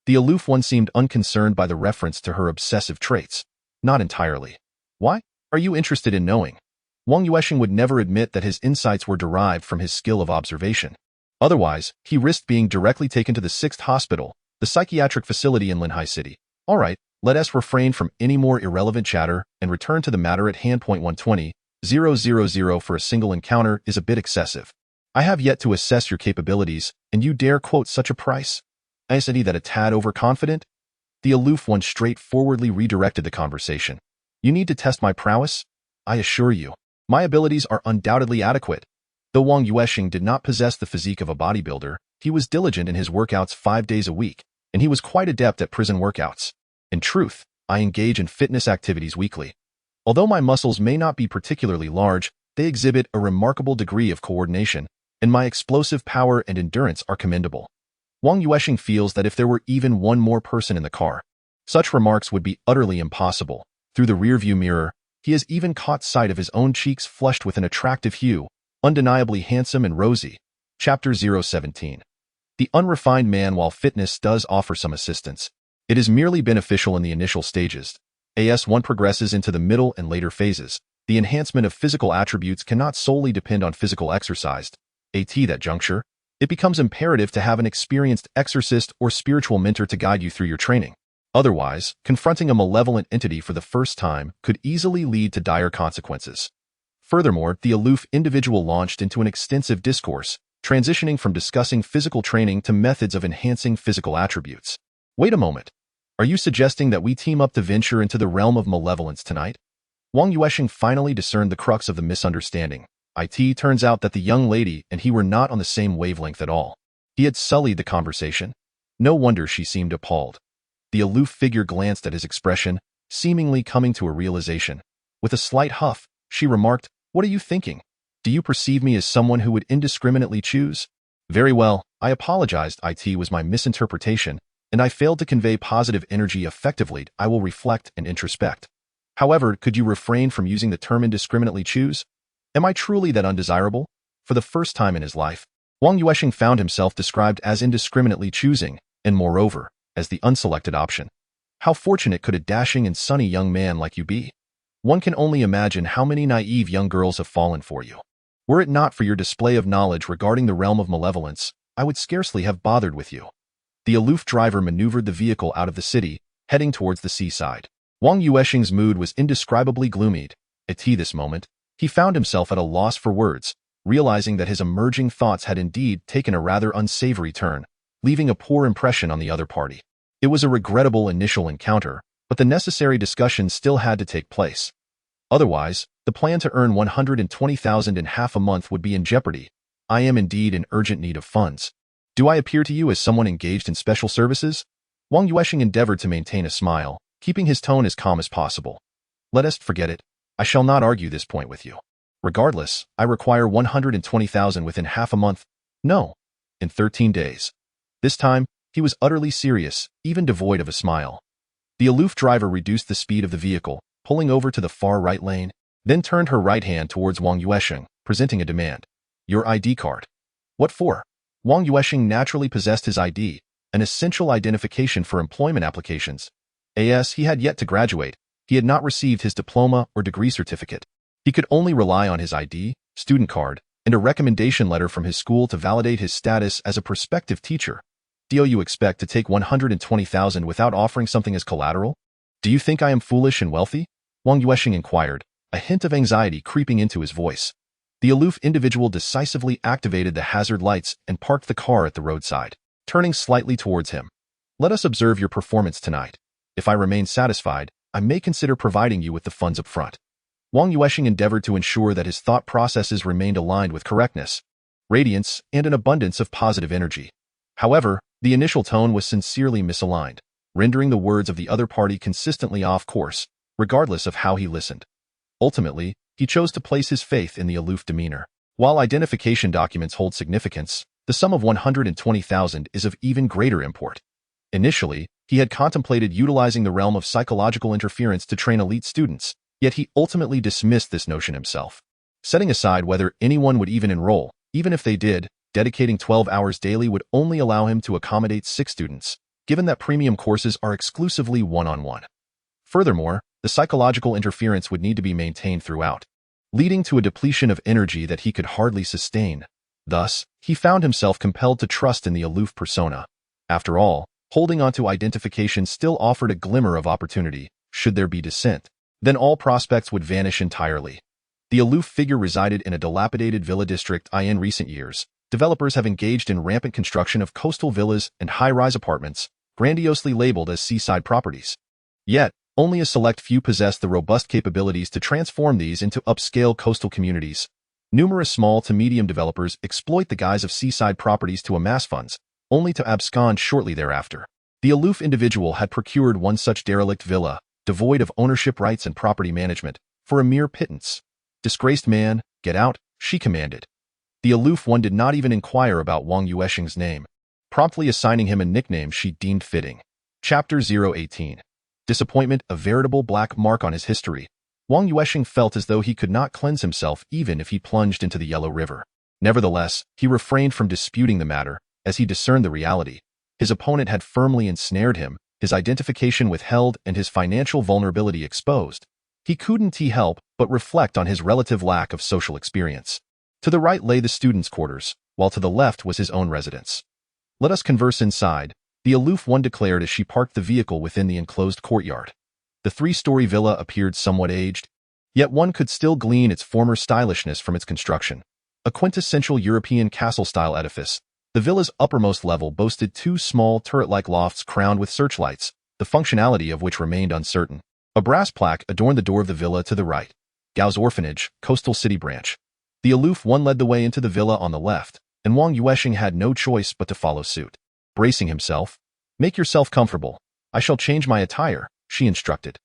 The aloof one seemed unconcerned by the reference to her obsessive traits. Not entirely. Why? Are you interested in knowing? Wang Yuansheng would never admit that his insights were derived from his skill of observation. Otherwise, he risked being directly taken to the 6th Hospital, the psychiatric facility in Linhai City. All right, let us refrain from any more irrelevant chatter and return to the matter at hand. 120,000 for a single encounter is a bit excessive. I have yet to assess your capabilities, and you dare quote such a price? Isn't he that a tad overconfident? The aloof one straightforwardly redirected the conversation. You need to test my prowess? I assure you, my abilities are undoubtedly adequate. Though Wang Yuansheng did not possess the physique of a bodybuilder, he was diligent in his workouts 5 days a week, and he was quite adept at prison workouts. In truth, I engage in fitness activities weekly. Although my muscles may not be particularly large, they exhibit a remarkable degree of coordination, and my explosive power and endurance are commendable. Wang Yuansheng feels that if there were even one more person in the car, such remarks would be utterly impossible. Through the rearview mirror, he has even caught sight of his own cheeks flushed with an attractive hue, undeniably handsome and rosy. Chapter 017. The unrefined man. While fitness does offer some assistance, it is merely beneficial in the initial stages. As one progresses into the middle and later phases, the enhancement of physical attributes cannot solely depend on physical exercise. At that juncture, it becomes imperative to have an experienced exorcist or spiritual mentor to guide you through your training. Otherwise, confronting a malevolent entity for the first time could easily lead to dire consequences. Furthermore, the aloof individual launched into an extensive discourse, transitioning from discussing physical training to methods of enhancing physical attributes. Wait a moment. Are you suggesting that we team up to venture into the realm of malevolence tonight? Wang Yuansheng finally discerned the crux of the misunderstanding. It turns out that the young lady and he were not on the same wavelength at all. He had sullied the conversation. No wonder she seemed appalled. The aloof figure glanced at his expression, seemingly coming to a realization. With a slight huff, she remarked, "What are you thinking? Do you perceive me as someone who would indiscriminately choose?" "Very well, I apologized. It was my misinterpretation, and I failed to convey positive energy effectively. I will reflect and introspect. However, could you refrain from using the term indiscriminately choose? Am I truly that undesirable?" For the first time in his life, Wang Yuansheng found himself described as indiscriminately choosing, and moreover, as the unselected option. How fortunate could a dashing and sunny young man like you be? One can only imagine how many naive young girls have fallen for you. Were it not for your display of knowledge regarding the realm of malevolence, I would scarcely have bothered with you. The aloof driver maneuvered the vehicle out of the city, heading towards the seaside. Wang Yuansheng's mood was indescribably gloomy. At this moment, he found himself at a loss for words, realizing that his emerging thoughts had indeed taken a rather unsavory turn, leaving a poor impression on the other party. It was a regrettable initial encounter, but the necessary discussion still had to take place. Otherwise, the plan to earn 120,000 in half a month would be in jeopardy. I am indeed in urgent need of funds. Do I appear to you as someone engaged in special services? Wang Yuansheng endeavored to maintain a smile, keeping his tone as calm as possible. Let us forget it. I shall not argue this point with you. Regardless, I require 120,000 within half a month. No, in 13 days. This time, he was utterly serious, even devoid of a smile. The aloof driver reduced the speed of the vehicle, pulling over to the far right lane, then turned her right hand towards Wang Yuansheng, presenting a demand. Your ID card. What for? Wang Yuansheng naturally possessed his ID, an essential identification for employment applications. As he had yet to graduate, he had not received his diploma or degree certificate. He could only rely on his ID, student card, and a recommendation letter from his school to validate his status as a prospective teacher. Do you expect to take 120,000 without offering something as collateral? Do you think I am foolish and wealthy? Wang Yuansheng inquired, a hint of anxiety creeping into his voice. The aloof individual decisively activated the hazard lights and parked the car at the roadside, turning slightly towards him. Let us observe your performance tonight. If I remain satisfied, I may consider providing you with the funds up front. Wang Yuansheng endeavored to ensure that his thought processes remained aligned with correctness. radiance, and an abundance of positive energy. However, the initial tone was sincerely misaligned, rendering the words of the other party consistently off course, regardless of how he listened. Ultimately, he chose to place his faith in the aloof demeanor. While identification documents hold significance, the sum of 120,000 is of even greater import. Initially, he had contemplated utilizing the realm of psychological interference to train elite students, yet he ultimately dismissed this notion himself. Setting aside whether anyone would even enroll, even if they did, dedicating 12 hours daily would only allow him to accommodate 6 students, given that premium courses are exclusively one-on-one. Furthermore, the psychological interference would need to be maintained throughout, leading to a depletion of energy that he could hardly sustain. Thus, he found himself compelled to trust in the aloof persona. After all, holding onto identification still offered a glimmer of opportunity, should there be dissent. Then all prospects would vanish entirely. The aloof figure resided in a dilapidated villa district. In recent years, developers have engaged in rampant construction of coastal villas and high-rise apartments, grandiosely labeled as seaside properties. Yet, only a select few possess the robust capabilities to transform these into upscale coastal communities. Numerous small to medium developers exploit the guise of seaside properties to amass funds, only to abscond shortly thereafter. The aloof individual had procured one such derelict villa, devoid of ownership rights and property management, for a mere pittance. "Disgraced man, get out," she commanded. The aloof one did not even inquire about Wang Yuansheng's name, promptly assigning him a nickname she deemed fitting. Chapter 018. Disappointment, a veritable black mark on his history. Wang Yuansheng felt as though he could not cleanse himself even if he plunged into the Yellow River. Nevertheless, he refrained from disputing the matter, as he discerned the reality. His opponent had firmly ensnared him, his identification withheld and his financial vulnerability exposed. He couldn't help but reflect on his relative lack of social experience. To the right lay the students' quarters, while to the left was his own residence. "Let us converse inside," the aloof one declared as she parked the vehicle within the enclosed courtyard. The 3-story villa appeared somewhat aged, yet one could still glean its former stylishness from its construction. A quintessential European castle-style edifice, the villa's uppermost level boasted 2 small turret-like lofts crowned with searchlights, the functionality of which remained uncertain. A brass plaque adorned the door of the villa to the right. "Gao's Orphanage, Coastal City Branch." The aloof one led the way into the villa on the left, and Wang Yuansheng had no choice but to follow suit. Bracing himself, "Make yourself comfortable. I shall change my attire," she instructed.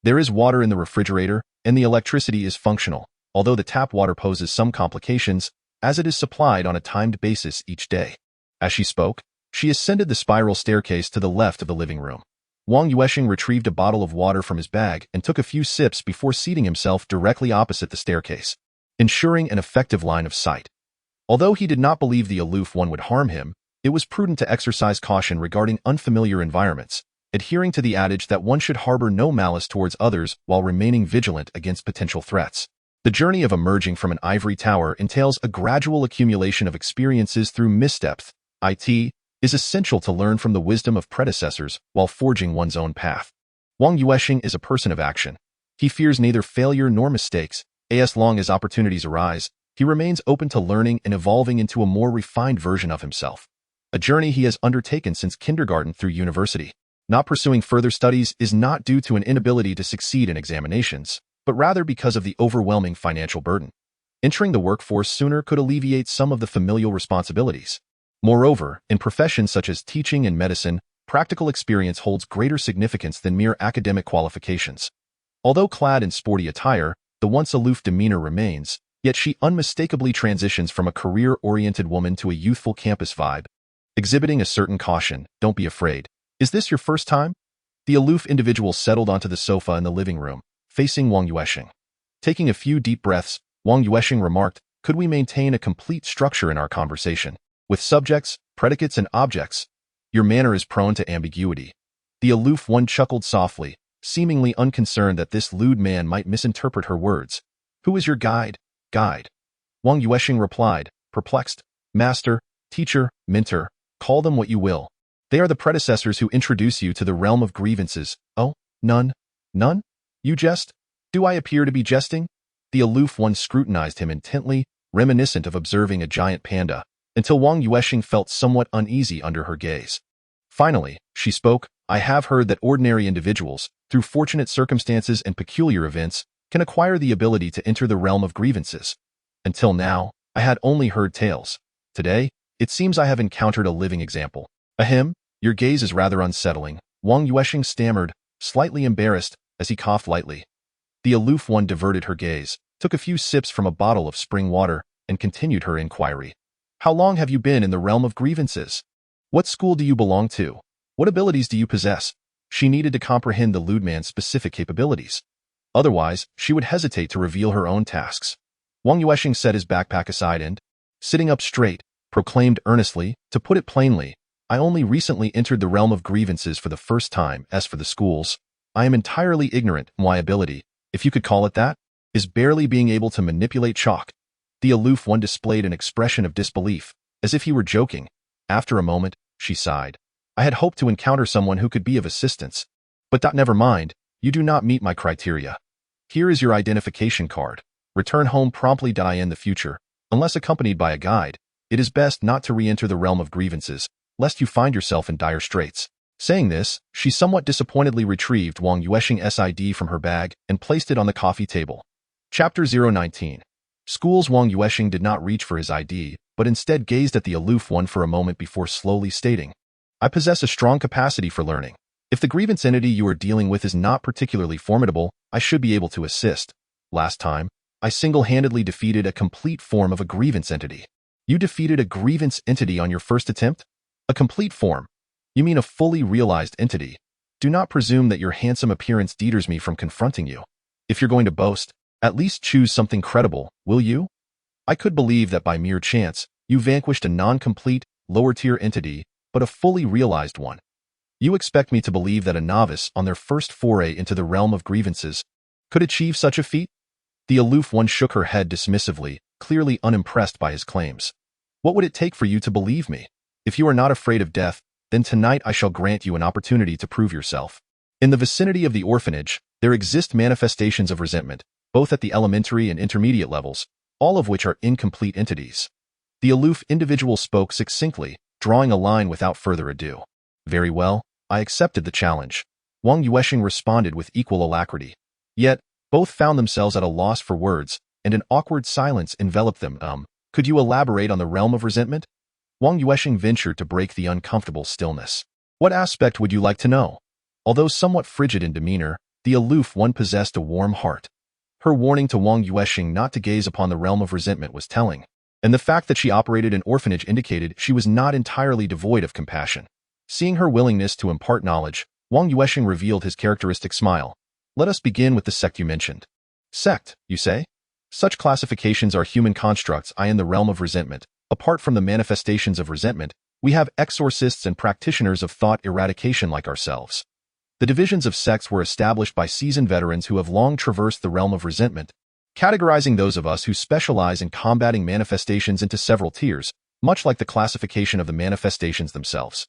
"There is water in the refrigerator, and the electricity is functional, although the tap water poses some complications, as it is supplied on a timed basis each day." As she spoke, she ascended the spiral staircase to the left of the living room. Wang Yuansheng retrieved a bottle of water from his bag and took a few sips before seating himself directly opposite the staircase, ensuring an effective line of sight. Although he did not believe the aloof one would harm him, it was prudent to exercise caution regarding unfamiliar environments, adhering to the adage that one should harbor no malice towards others while remaining vigilant against potential threats. The journey of emerging from an ivory tower entails a gradual accumulation of experiences through missteps. It is essential to learn from the wisdom of predecessors while forging one's own path. Wang Yuansheng is a person of action. He fears neither failure nor mistakes. As long as opportunities arise, he remains open to learning and evolving into a more refined version of himself. A journey he has undertaken since kindergarten through university. Not pursuing further studies is not due to an inability to succeed in examinations, but rather because of the overwhelming financial burden. Entering the workforce sooner could alleviate some of the familial responsibilities. Moreover, in professions such as teaching and medicine, practical experience holds greater significance than mere academic qualifications. Although clad in sporty attire, the once aloof demeanor remains, yet she unmistakably transitions from a career-oriented woman to a youthful campus vibe, exhibiting a certain caution. "Don't be afraid. Is this your first time?" The aloof individual settled onto the sofa in the living room, facing Wang Yuansheng. Taking a few deep breaths, Wang Yuansheng remarked, "Could we maintain a complete structure in our conversation, with subjects, predicates, and objects? Your manner is prone to ambiguity." The aloof one chuckled softly, seemingly unconcerned that this lewd man might misinterpret her words. "Who is your guide?" "Guide?" Wang Yuansheng replied, perplexed. "Master, teacher, mentor, call them what you will. They are the predecessors who introduce you to the realm of grievances." "Oh, none? None? You jest? Do I appear to be jesting?" The aloof one scrutinized him intently, reminiscent of observing a giant panda, until Wang Yuansheng felt somewhat uneasy under her gaze. Finally, she spoke, "I have heard that ordinary individuals, through fortunate circumstances and peculiar events, can acquire the ability to enter the realm of grievances. Until now, I had only heard tales. Today, it seems I have encountered a living example. Ahem, your gaze is rather unsettling, Wang Yuansheng stammered, slightly embarrassed, as he coughed lightly. The aloof one diverted her gaze, took a few sips from a bottle of spring water, and continued her inquiry. How long have you been in the realm of grievances? What school do you belong to? What abilities do you possess? She needed to comprehend the lewd man's specific capabilities. Otherwise, she would hesitate to reveal her own tasks. Wang Yuansheng set his backpack aside and, sitting up straight, proclaimed earnestly, to put it plainly, I only recently entered the realm of grievances for the first time. As for the schools, I am entirely ignorant. My ability, if you could call it that, is barely being able to manipulate chalk. The aloof one displayed an expression of disbelief, as if he were joking. After a moment, she sighed. I had hoped to encounter someone who could be of assistance. But never mind, you do not meet my criteria. Here is your identification card. Return home promptly. In the future, unless accompanied by a guide, it is best not to re-enter the realm of grievances, lest you find yourself in dire straits. Saying this, she somewhat disappointedly retrieved Wang Yuansheng's ID from her bag and placed it on the coffee table. Chapter 019. Schools. Wang Yuansheng did not reach for his ID, but instead gazed at the aloof one for a moment before slowly stating, I possess a strong capacity for learning. If the grievance entity you are dealing with is not particularly formidable, I should be able to assist. Last time, I single-handedly defeated a complete form of a grievance entity. You defeated a grievance entity on your first attempt? A complete form? You mean a fully realized entity? Do not presume that your handsome appearance deters me from confronting you. If you're going to boast, at least choose something credible, will you? I could believe that by mere chance, you vanquished a non-complete, lower-tier entity, but a fully realized one. You expect me to believe that a novice on their first foray into the realm of grievances could achieve such a feat? The aloof one shook her head dismissively, clearly unimpressed by his claims. What would it take for you to believe me? If you are not afraid of death, then tonight I shall grant you an opportunity to prove yourself. In the vicinity of the orphanage, there exist manifestations of resentment, both at the elementary and intermediate levels, all of which are incomplete entities. The aloof individual spoke succinctly, drawing a line without further ado. Very well, I accepted the challenge. Wang Yuansheng responded with equal alacrity. Yet, both found themselves at a loss for words, and an awkward silence enveloped them. Could you elaborate on the realm of resentment? Wang Yuansheng ventured to break the uncomfortable stillness. What aspect would you like to know? Although somewhat frigid in demeanor, the aloof one possessed a warm heart. Her warning to Wang Yuansheng not to gaze upon the realm of resentment was telling, and the fact that she operated an orphanage indicated she was not entirely devoid of compassion. Seeing her willingness to impart knowledge, Wang Yuansheng revealed his characteristic smile. Let us begin with the sect you mentioned. Sect, you say? Such classifications are human constructs. In the realm of resentment, apart from the manifestations of resentment, we have exorcists and practitioners of thought eradication like ourselves. The divisions of sects were established by seasoned veterans who have long traversed the realm of resentment, categorizing those of us who specialize in combating manifestations into several tiers, much like the classification of the manifestations themselves.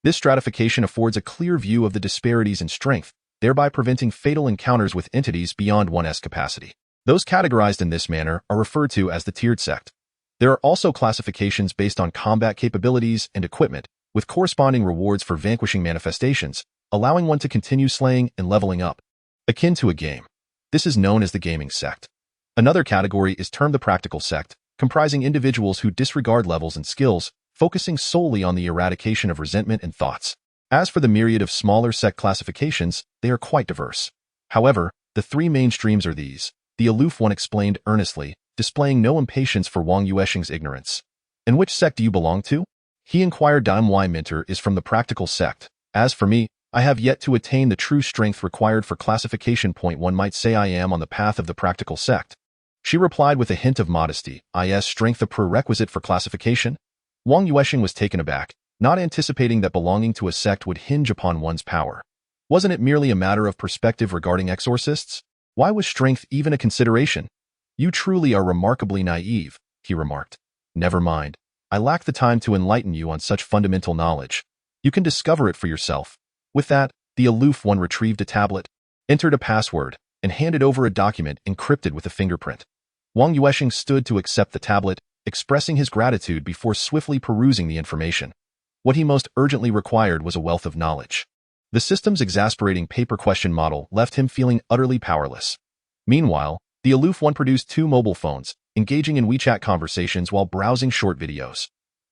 This stratification affords a clear view of the disparities in strength, thereby preventing fatal encounters with entities beyond one's capacity. Those categorized in this manner are referred to as the tiered sect. There are also classifications based on combat capabilities and equipment, with corresponding rewards for vanquishing manifestations, allowing one to continue slaying and leveling up, akin to a game. This is known as the gaming sect. Another category is termed the practical sect, comprising individuals who disregard levels and skills, focusing solely on the eradication of resentment and thoughts. As for the myriad of smaller sect classifications, they are quite diverse. However, the three main streams are these, the aloof one explained earnestly, displaying no impatience for Wang Yuansheng's ignorance. And which sect do you belong to? He inquired. My mentor is from the practical sect. As for me, I have yet to attain the true strength required for classification. One might say I am on the path of the practical sect. She replied with a hint of modesty. Is strength a prerequisite for classification? Wang Yuansheng was taken aback, not anticipating that belonging to a sect would hinge upon one's power. Wasn't it merely a matter of perspective regarding exorcists? Why was strength even a consideration? You truly are remarkably naive, he remarked. Never mind. I lack the time to enlighten you on such fundamental knowledge. You can discover it for yourself. With that, the aloof one retrieved a tablet, entered a password, and handed over a document encrypted with a fingerprint. Wang Yuansheng stood to accept the tablet, expressing his gratitude before swiftly perusing the information. What he most urgently required was a wealth of knowledge. The system's exasperating paper question model left him feeling utterly powerless. Meanwhile, the aloof one produced 2 mobile phones, engaging in WeChat conversations while browsing short videos.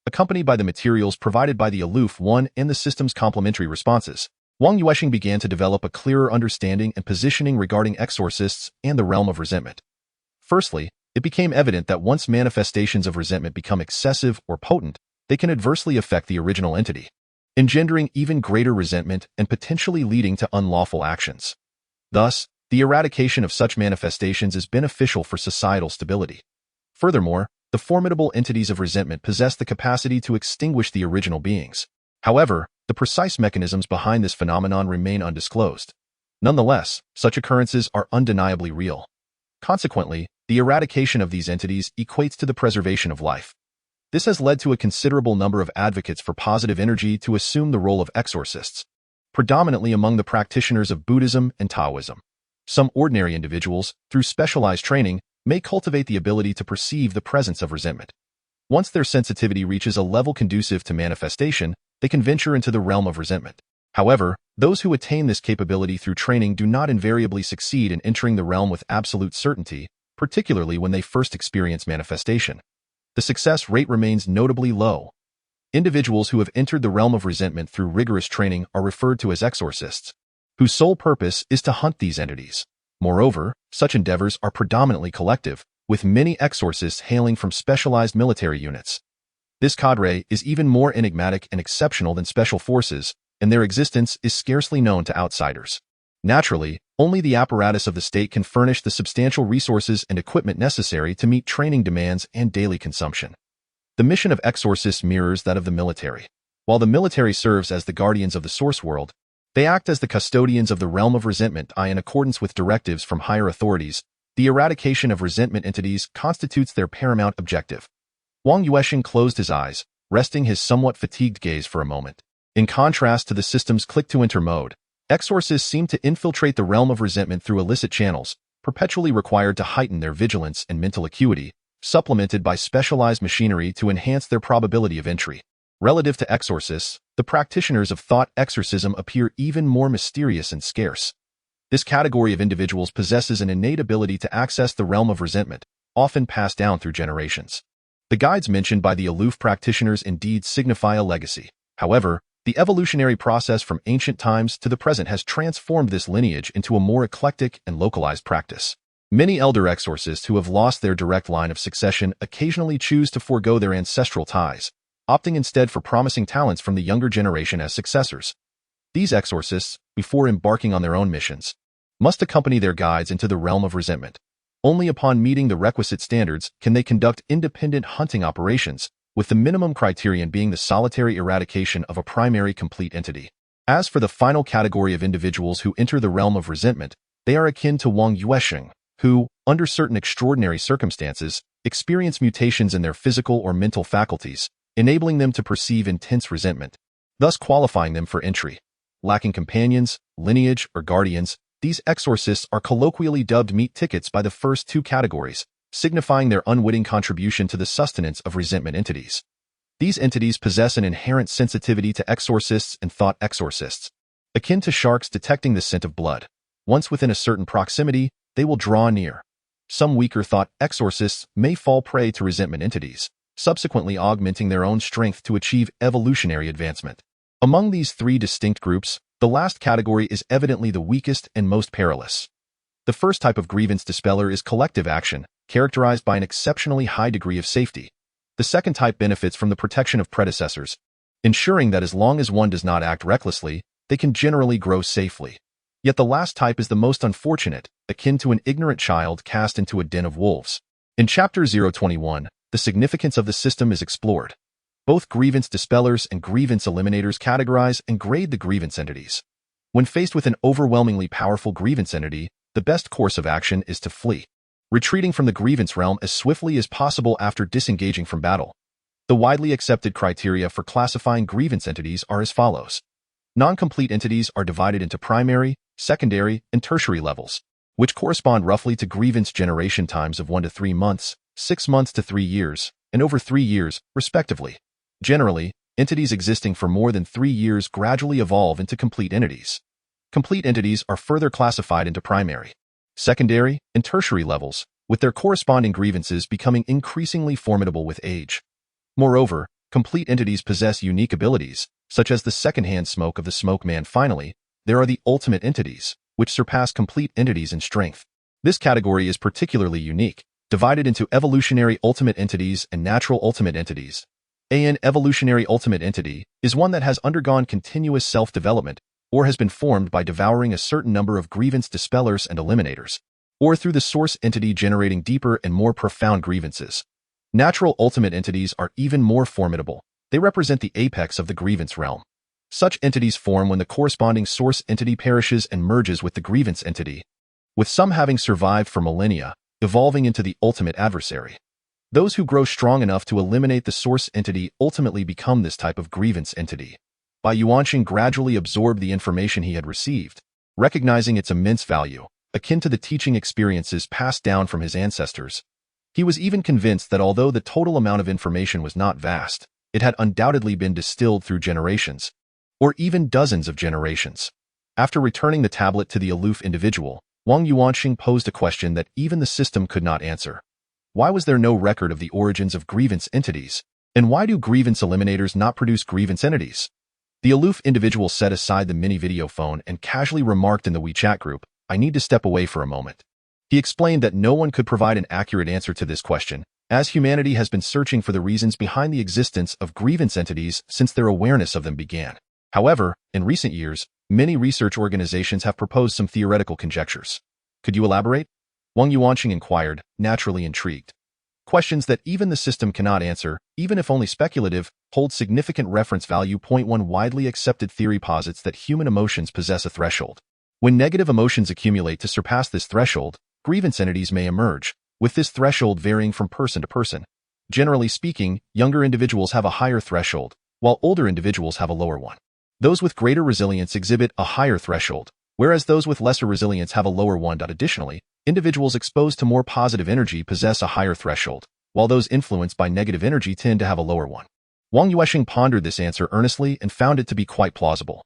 accompanied by the materials provided by the aloof one and the system's complementary responses. Wang Yuansheng began to develop a clearer understanding and positioning regarding exorcists and the realm of resentment. Firstly, it became evident that once manifestations of resentment become excessive or potent, they can adversely affect the original entity, engendering even greater resentment and potentially leading to unlawful actions. Thus, the eradication of such manifestations is beneficial for societal stability. Furthermore, the formidable entities of resentment possess the capacity to extinguish the original beings. However, the precise mechanisms behind this phenomenon remain undisclosed. Nonetheless, such occurrences are undeniably real. Consequently, the eradication of these entities equates to the preservation of life. This has led to a considerable number of advocates for positive energy to assume the role of exorcists, predominantly among the practitioners of Buddhism and Taoism. Some ordinary individuals, through specialized training, may cultivate the ability to perceive the presence of resentment. Once their sensitivity reaches a level conducive to manifestation, they can venture into the realm of resentment. However, those who attain this capability through training do not invariably succeed in entering the realm with absolute certainty, particularly when they first experience manifestation. The success rate remains notably low. Individuals who have entered the realm of resentment through rigorous training are referred to as exorcists, whose sole purpose is to hunt these entities. Moreover, such endeavors are predominantly collective, with many exorcists hailing from specialized military units. This cadre is even more enigmatic and exceptional than special forces, and their existence is scarcely known to outsiders. Naturally, only the apparatus of the state can furnish the substantial resources and equipment necessary to meet training demands and daily consumption. The mission of exorcists mirrors that of the military. While the military serves as the guardians of the source world, they act as the custodians of the realm of resentment. In accordance with directives from higher authorities, the eradication of resentment entities constitutes their paramount objective. Wang Yuansheng closed his eyes, resting his somewhat fatigued gaze for a moment. In contrast to the system's click-to-enter mode, exorcists seem to infiltrate the realm of resentment through illicit channels, perpetually required to heighten their vigilance and mental acuity, supplemented by specialized machinery to enhance their probability of entry. Relative to exorcists, the practitioners of thought exorcism appear even more mysterious and scarce. This category of individuals possesses an innate ability to access the realm of resentment, often passed down through generations. The guides mentioned by the aloof practitioners indeed signify a legacy. However, the evolutionary process from ancient times to the present has transformed this lineage into a more eclectic and localized practice. Many elder exorcists who have lost their direct line of succession occasionally choose to forego their ancestral ties, opting instead for promising talents from the younger generation as successors. These exorcists, before embarking on their own missions, must accompany their guides into the realm of resentment. Only upon meeting the requisite standards can they conduct independent hunting operations, with the minimum criterion being the solitary eradication of a primary complete entity. As for the final category of individuals who enter the realm of resentment, they are akin to Wang Yuansheng, who, under certain extraordinary circumstances, experience mutations in their physical or mental faculties, enabling them to perceive intense resentment, thus qualifying them for entry. Lacking companions, lineage, or guardians, these exorcists are colloquially dubbed meat tickets by the first two categories, signifying their unwitting contribution to the sustenance of resentment entities. These entities possess an inherent sensitivity to exorcists and thought exorcists, akin to sharks detecting the scent of blood. Once within a certain proximity, they will draw near. Some weaker thought exorcists may fall prey to resentment entities, subsequently augmenting their own strength to achieve evolutionary advancement. Among these three distinct groups, the last category is evidently the weakest and most perilous. The first type of grievance dispeller is collective action, characterized by an exceptionally high degree of safety. The second type benefits from the protection of predecessors, ensuring that as long as one does not act recklessly, they can generally grow safely. Yet the last type is the most unfortunate, akin to an ignorant child cast into a den of wolves. In Chapter 021, the significance of the system is explored. Both grievance dispellers and grievance eliminators categorize and grade the grievance entities. When faced with an overwhelmingly powerful grievance entity, the best course of action is to flee, retreating from the grievance realm as swiftly as possible after disengaging from battle. The widely accepted criteria for classifying grievance entities are as follows. Non-complete entities are divided into primary, secondary, and tertiary levels, which correspond roughly to grievance generation times of 1 to 3 months, 6 months to 3 years, and over 3 years, respectively. Generally, entities existing for more than 3 years gradually evolve into complete entities. Complete entities are further classified into primary, secondary, and tertiary levels, with their corresponding grievances becoming increasingly formidable with age. Moreover, Complete entities possess unique abilities, such as the second-hand smoke of the smoke man. Finally, there are the ultimate entities, which surpass complete entities in strength. This category is particularly unique, divided into evolutionary ultimate entities and natural ultimate entities. An evolutionary ultimate entity is one that has undergone continuous self-development or has been formed by devouring a certain number of grievance dispellers and eliminators, or through the source entity generating deeper and more profound grievances. Natural ultimate entities are even more formidable. They represent the apex of the grievance realm. Such entities form when the corresponding source entity perishes and merges with the grievance entity, with some having survived for millennia, evolving into the ultimate adversary. Those who grow strong enough to eliminate the source entity ultimately become this type of grievance entity. Wang Yuansheng gradually absorbed the information he had received, recognizing its immense value, akin to the teaching experiences passed down from his ancestors. He was even convinced that although the total amount of information was not vast, it had undoubtedly been distilled through generations, or even dozens of generations. After returning the tablet to the aloof individual, Wang Yuansheng posed a question that even the system could not answer. Why was there no record of the origins of grievance entities? And why do grievance eliminators not produce grievance entities? The aloof individual set aside the mini video phone and casually remarked in the WeChat group, "I need to step away for a moment." He explained that no one could provide an accurate answer to this question, as humanity has been searching for the reasons behind the existence of grievance entities since their awareness of them began. However, in recent years, many research organizations have proposed some theoretical conjectures. Could you elaborate? Wang Yuansheng inquired, naturally intrigued. Questions that even the system cannot answer, even if only speculative, hold significant reference value. One widely accepted theory posits that human emotions possess a threshold. When negative emotions accumulate to surpass this threshold, grievance entities may emerge, with this threshold varying from person to person. Generally speaking, younger individuals have a higher threshold, while older individuals have a lower one. Those with greater resilience exhibit a higher threshold, whereas those with lesser resilience have a lower one. Additionally, individuals exposed to more positive energy possess a higher threshold, while those influenced by negative energy tend to have a lower one. Wang Yuansheng pondered this answer earnestly and found it to be quite plausible.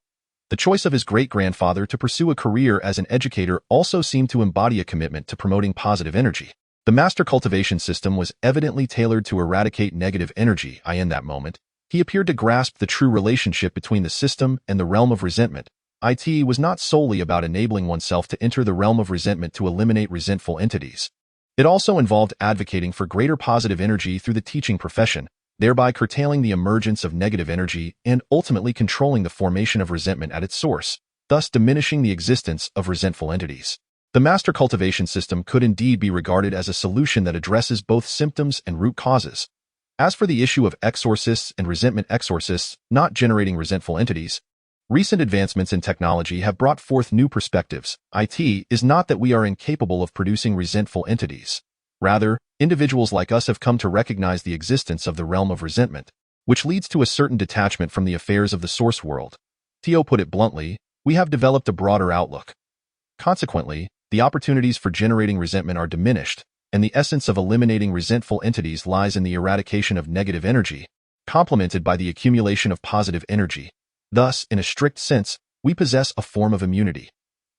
The choice of his great-grandfather to pursue a career as an educator also seemed to embody a commitment to promoting positive energy. The master cultivation system was evidently tailored to eradicate negative energy. In that moment, he appeared to grasp the true relationship between the system and the realm of resentment. It was not solely about enabling oneself to enter the realm of resentment to eliminate resentful entities. It also involved advocating for greater positive energy through the teaching profession, thereby curtailing the emergence of negative energy and ultimately controlling the formation of resentment at its source, thus diminishing the existence of resentful entities. The master cultivation system could indeed be regarded as a solution that addresses both symptoms and root causes. As for the issue of exorcists and resentment exorcists not generating resentful entities, recent advancements in technology have brought forth new perspectives. It is not that we are incapable of producing resentful entities. Rather, individuals like us have come to recognize the existence of the realm of resentment, which leads to a certain detachment from the affairs of the source world. Theo put it bluntly, we have developed a broader outlook. Consequently, the opportunities for generating resentment are diminished, and the essence of eliminating resentful entities lies in the eradication of negative energy, complemented by the accumulation of positive energy. Thus, in a strict sense, we possess a form of immunity.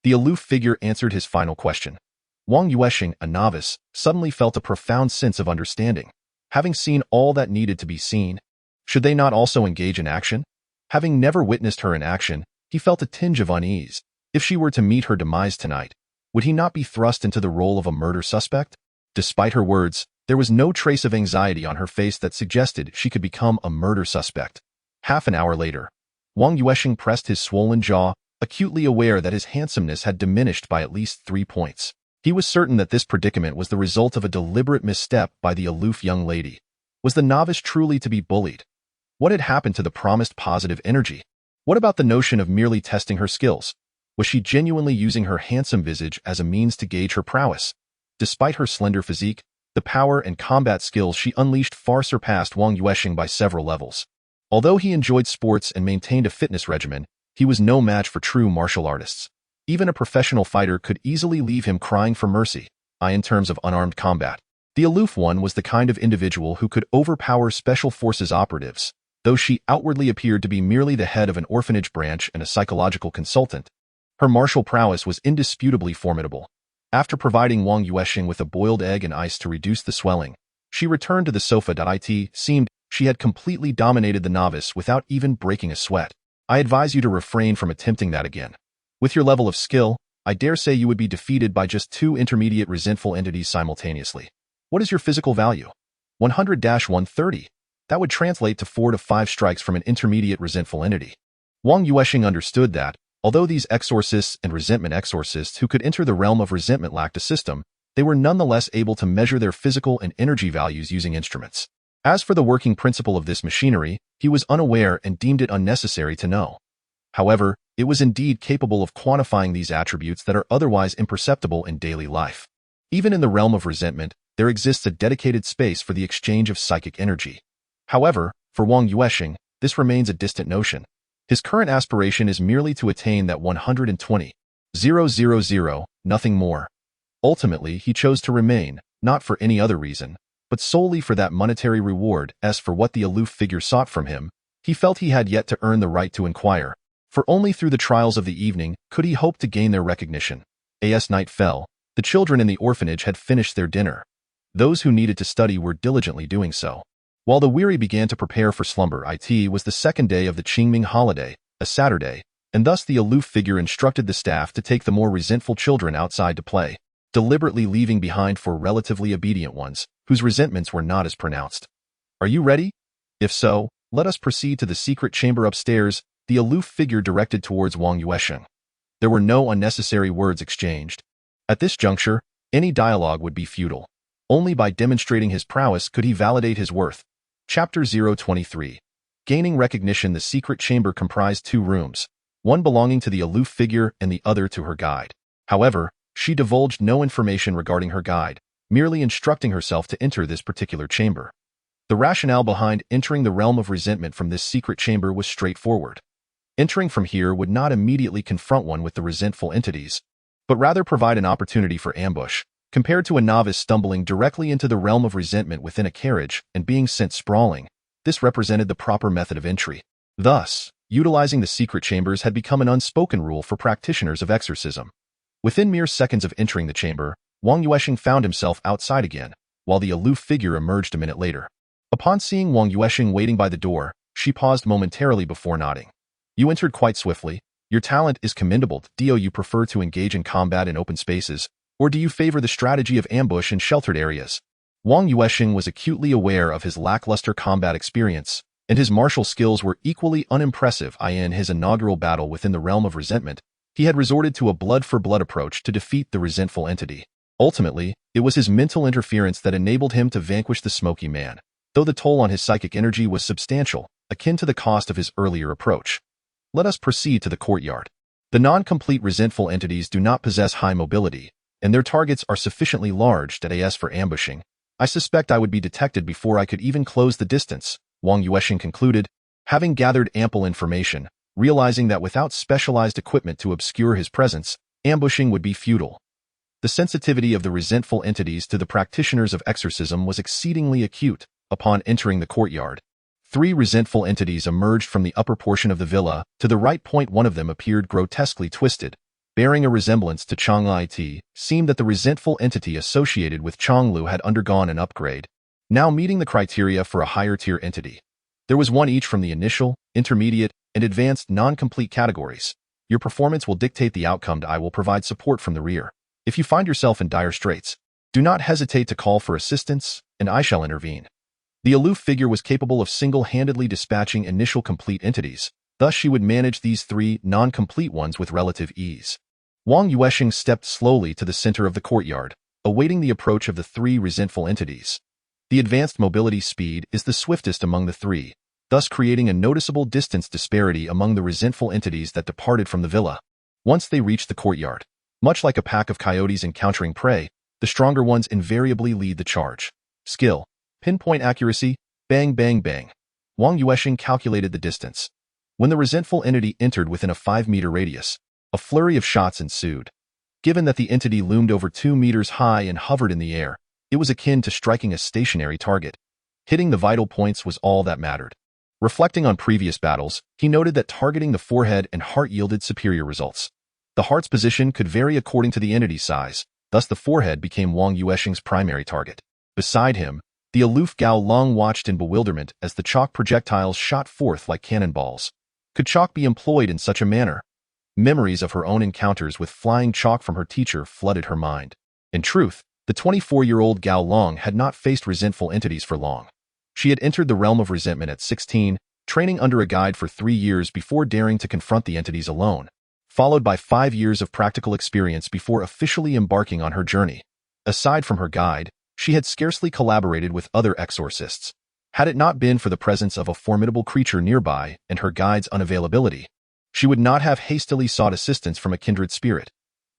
The aloof figure answered his final question. Wang Yuansheng, a novice, suddenly felt a profound sense of understanding. Having seen all that needed to be seen, should they not also engage in action? Having never witnessed her in action, he felt a tinge of unease. If she were to meet her demise tonight, would he not be thrust into the role of a murder suspect? Despite her words, there was no trace of anxiety on her face that suggested she could become a murder suspect. Half an hour later, Wang Yuansheng pressed his swollen jaw, acutely aware that his handsomeness had diminished by at least 3 points. He was certain that this predicament was the result of a deliberate misstep by the aloof young lady. Was the novice truly to be bullied? What had happened to the promised positive energy? What about the notion of merely testing her skills? Was she genuinely using her handsome visage as a means to gauge her prowess? Despite her slender physique, the power and combat skills she unleashed far surpassed Wang Yuansheng by several levels. Although he enjoyed sports and maintained a fitness regimen, he was no match for true martial artists. Even a professional fighter could easily leave him crying for mercy, in terms of unarmed combat. The aloof one was the kind of individual who could overpower special forces operatives, though she outwardly appeared to be merely the head of an orphanage branch and a psychological consultant. Her martial prowess was indisputably formidable. After providing Wang Yuansheng with a boiled egg and ice to reduce the swelling, she returned to the sofa. It seemed She had completely dominated the novice without even breaking a sweat. I advise you to refrain from attempting that again. With your level of skill, I dare say you would be defeated by just 2 intermediate resentful entities simultaneously. What is your physical value? 100-130. That would translate to 4 to 5 strikes from an intermediate resentful entity. Wang Yuansheng understood that, although these exorcists and resentment exorcists who could enter the realm of resentment lacked a system, they were nonetheless able to measure their physical and energy values using instruments. As for the working principle of this machinery, he was unaware and deemed it unnecessary to know. However, it was indeed capable of quantifying these attributes that are otherwise imperceptible in daily life. Even in the realm of resentment, there exists a dedicated space for the exchange of psychic energy. However, for Wang Yuansheng, this remains a distant notion. His current aspiration is merely to attain that 120,000, nothing more. Ultimately, he chose to remain, not for any other reason, but solely for that monetary reward. As for what the aloof figure sought from him, he felt he had yet to earn the right to inquire, for only through the trials of the evening could he hope to gain their recognition. As night fell, the children in the orphanage had finished their dinner. Those who needed to study were diligently doing so. While the weary began to prepare for slumber, it was the second day of the Qingming holiday, a Saturday, and thus the aloof figure instructed the staff to take the more resentful children outside to play, deliberately leaving behind 4 relatively obedient ones, whose resentments were not as pronounced. Are you ready? If so, let us proceed to the secret chamber upstairs, the aloof figure directed towards Wang Yuansheng. There were no unnecessary words exchanged. At this juncture, any dialogue would be futile. Only by demonstrating his prowess could he validate his worth. Chapter 023. Gaining recognition. The secret chamber comprised 2 rooms, one belonging to the aloof figure and the other to her guide. However, she divulged no information regarding her guide, merely instructing herself to enter this particular chamber. The rationale behind entering the realm of resentment from this secret chamber was straightforward. Entering from here would not immediately confront one with the resentful entities, but rather provide an opportunity for ambush. Compared to a novice stumbling directly into the realm of resentment within a carriage and being sent sprawling, this represented the proper method of entry. Thus, utilizing the secret chambers had become an unspoken rule for practitioners of exorcism. Within mere seconds of entering the chamber, Wang Yuansheng found himself outside again, while the aloof figure emerged a minute later. Upon seeing Wang Yuansheng waiting by the door, she paused momentarily before nodding. You entered quite swiftly. Your talent is commendable. Do you prefer to engage in combat in open spaces, or do you favor the strategy of ambush in sheltered areas? Wang Yuansheng was acutely aware of his lackluster combat experience, and his martial skills were equally unimpressive. In his inaugural battle within the realm of resentment, he had resorted to a blood-for-blood approach to defeat the resentful entity. Ultimately, it was his mental interference that enabled him to vanquish the smoky man, though the toll on his psychic energy was substantial, akin to the cost of his earlier approach. Let us proceed to the courtyard. The non-complete resentful entities do not possess high mobility, and their targets are sufficiently large that as for ambushing, I suspect I would be detected before I could even close the distance, Wang Yuansheng concluded, having gathered ample information, realizing that without specialized equipment to obscure his presence, ambushing would be futile. The sensitivity of the resentful entities to the practitioners of exorcism was exceedingly acute. Upon entering the courtyard, 3 resentful entities emerged from the upper portion of the villa. To the right point, one of them appeared grotesquely twisted, bearing a resemblance to Changlu. It seemed that the resentful entity associated with Changlu had undergone an upgrade, now meeting the criteria for a higher-tier entity. There was one each from the initial, intermediate, and advanced non-complete categories. Your performance will dictate the outcome. I will provide support from the rear. If you find yourself in dire straits, do not hesitate to call for assistance, and I shall intervene. The aloof figure was capable of single-handedly dispatching initial complete entities, thus she would manage these 3 non-complete ones with relative ease. Wang Yuansheng stepped slowly to the center of the courtyard, awaiting the approach of the 3 resentful entities. The advanced mobility speed is the swiftest among the 3, thus creating a noticeable distance disparity among the resentful entities that departed from the villa. Once they reached the courtyard, much like a pack of coyotes encountering prey, the stronger ones invariably lead the charge. Skill. Pinpoint accuracy, bang bang bang. Wang Yuansheng calculated the distance. When the resentful entity entered within a 5-meter radius, a flurry of shots ensued. Given that the entity loomed over 2 meters high and hovered in the air, it was akin to striking a stationary target. Hitting the vital points was all that mattered. Reflecting on previous battles, he noted that targeting the forehead and heart yielded superior results. The heart's position could vary according to the entity's size, thus the forehead became Wang Yuansheng's primary target. Beside him, The aloof Gao Long watched in bewilderment as the chalk projectiles shot forth like cannonballs. Could chalk be employed in such a manner? Memories of her own encounters with flying chalk from her teacher flooded her mind. In truth, the 24-year-old Gao Long had not faced resentful entities for long. She had entered the realm of resentment at 16, training under a guide for 3 years before daring to confront the entities alone, followed by 5 years of practical experience before officially embarking on her journey. Aside from her guide, she had scarcely collaborated with other exorcists. Had it not been for the presence of a formidable creature nearby and her guide's unavailability, she would not have hastily sought assistance from a kindred spirit.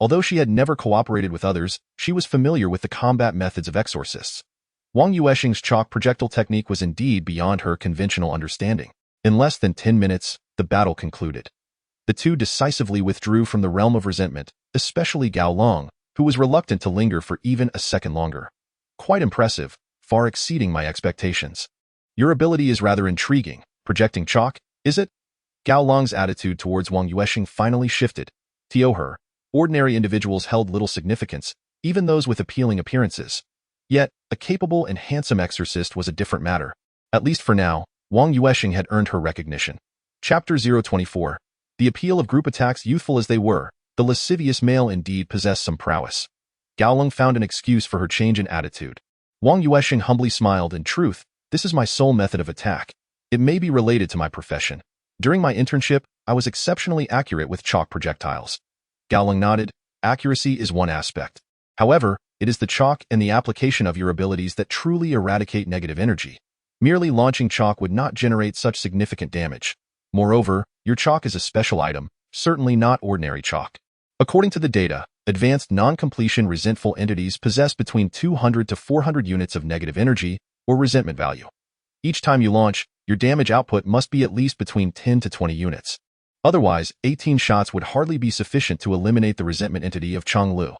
Although she had never cooperated with others, she was familiar with the combat methods of exorcists. Wang Yuansheng's chalk projectile technique was indeed beyond her conventional understanding. In less than 10 minutes, the battle concluded. The two decisively withdrew from the realm of resentment, especially Gao Long, who was reluctant to linger for even a second longer. Quite impressive, far exceeding my expectations. Your ability is rather intriguing, projecting chalk, is it? Gao Long's attitude towards Wang Yuansheng finally shifted. To her, ordinary individuals held little significance, even those with appealing appearances. Yet, a capable and handsome exorcist was a different matter. At least for now, Wang Yuansheng had earned her recognition. Chapter 024. The appeal of group attacks. Youthful as they were, the lascivious male indeed possessed some prowess. Gao Long found an excuse for her change in attitude. Wang Yuansheng humbly smiled. In truth, this is my sole method of attack. It may be related to my profession. During my internship, I was exceptionally accurate with chalk projectiles. Gao Long nodded. Accuracy is one aspect. However, it is the chalk and the application of your abilities that truly eradicate negative energy. Merely launching chalk would not generate such significant damage. Moreover, your chalk is a special item, certainly not ordinary chalk. According to the data, advanced non-completion resentful entities possess between 200 to 400 units of negative energy, or resentment value. Each time you launch, your damage output must be at least between 10 to 20 units. Otherwise, 18 shots would hardly be sufficient to eliminate the resentment entity of Changlu.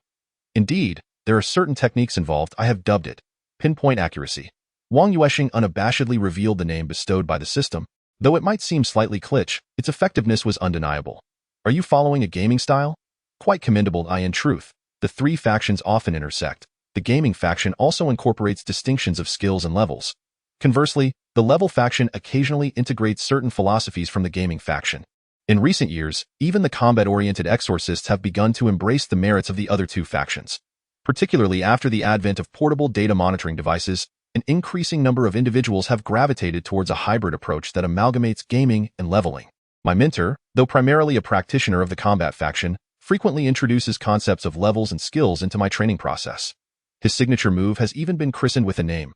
Indeed, there are certain techniques involved. I have dubbed it pinpoint accuracy. Wang Yuansheng unabashedly revealed the name bestowed by the system. Though it might seem slightly glitch, its effectiveness was undeniable. Are you following a gaming style? Quite commendable. In truth, the three factions often intersect. The gaming faction also incorporates distinctions of skills and levels. Conversely, the level faction occasionally integrates certain philosophies from the gaming faction. In recent years, even the combat-oriented exorcists have begun to embrace the merits of the other two factions. Particularly after the advent of portable data monitoring devices, an increasing number of individuals have gravitated towards a hybrid approach that amalgamates gaming and leveling. My mentor, though primarily a practitioner of the combat faction, frequently introduces concepts of levels and skills into my training process. His signature move has even been christened with a name.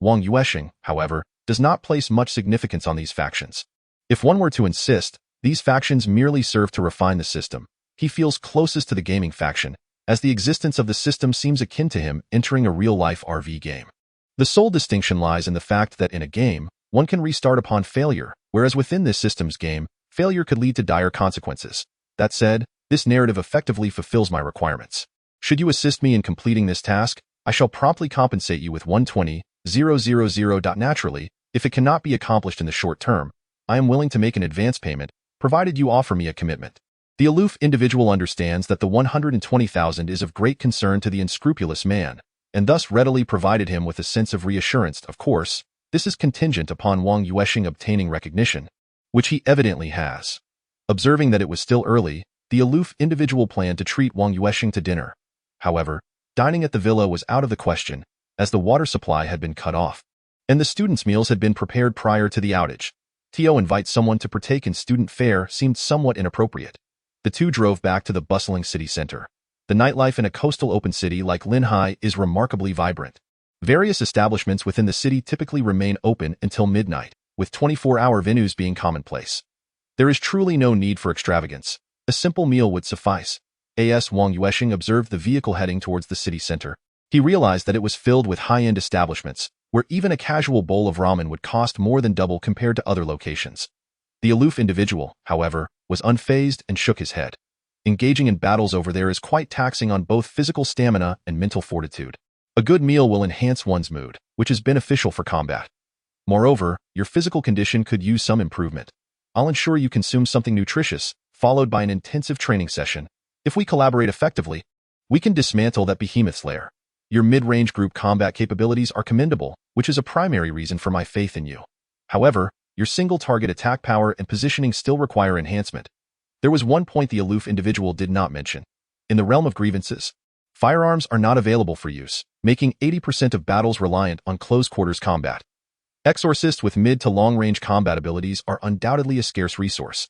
Wang Yuansheng, however, does not place much significance on these factions. If one were to insist, these factions merely serve to refine the system. He feels closest to the gaming faction, as the existence of the system seems akin to him entering a real-life RV game. The sole distinction lies in the fact that in a game, one can restart upon failure, whereas within this system's game, failure could lead to dire consequences. That said, this narrative effectively fulfills my requirements. Should you assist me in completing this task, I shall promptly compensate you with 120,000. Naturally, if it cannot be accomplished in the short term, I am willing to make an advance payment, provided you offer me a commitment. The aloof individual understands that the 120,000 is of great concern to the unscrupulous man, and thus readily provided him with a sense of reassurance. Of course, this is contingent upon Wang Yuansheng obtaining recognition, which he evidently has. Observing that it was still early, the aloof individual planned to treat Wang Yuansheng to dinner. However, dining at the villa was out of the question, as the water supply had been cut off, and the students' meals had been prepared prior to the outage. To invite someone to partake in student fare seemed somewhat inappropriate. The two drove back to the bustling city center. The nightlife in a coastal open city like Linhai is remarkably vibrant. Various establishments within the city typically remain open until midnight, with 24-hour venues being commonplace. There is truly no need for extravagance. A simple meal would suffice. As Wang Yuansheng observed the vehicle heading towards the city center, he realized that it was filled with high-end establishments, where even a casual bowl of ramen would cost more than double compared to other locations. The aloof individual, however, was unfazed and shook his head. Engaging in battles over there is quite taxing on both physical stamina and mental fortitude. A good meal will enhance one's mood, which is beneficial for combat. Moreover, your physical condition could use some improvement. I'll ensure you consume something nutritious, followed by an intensive training session. If we collaborate effectively, we can dismantle that behemoth's lair. Your mid-range group combat capabilities are commendable, which is a primary reason for my faith in you. However, your single-target attack power and positioning still require enhancement. There was one point the aloof individual did not mention. In the realm of grievances, firearms are not available for use, making 80% of battles reliant on close-quarters combat. Exorcists with mid to long-range combat abilities are undoubtedly a scarce resource.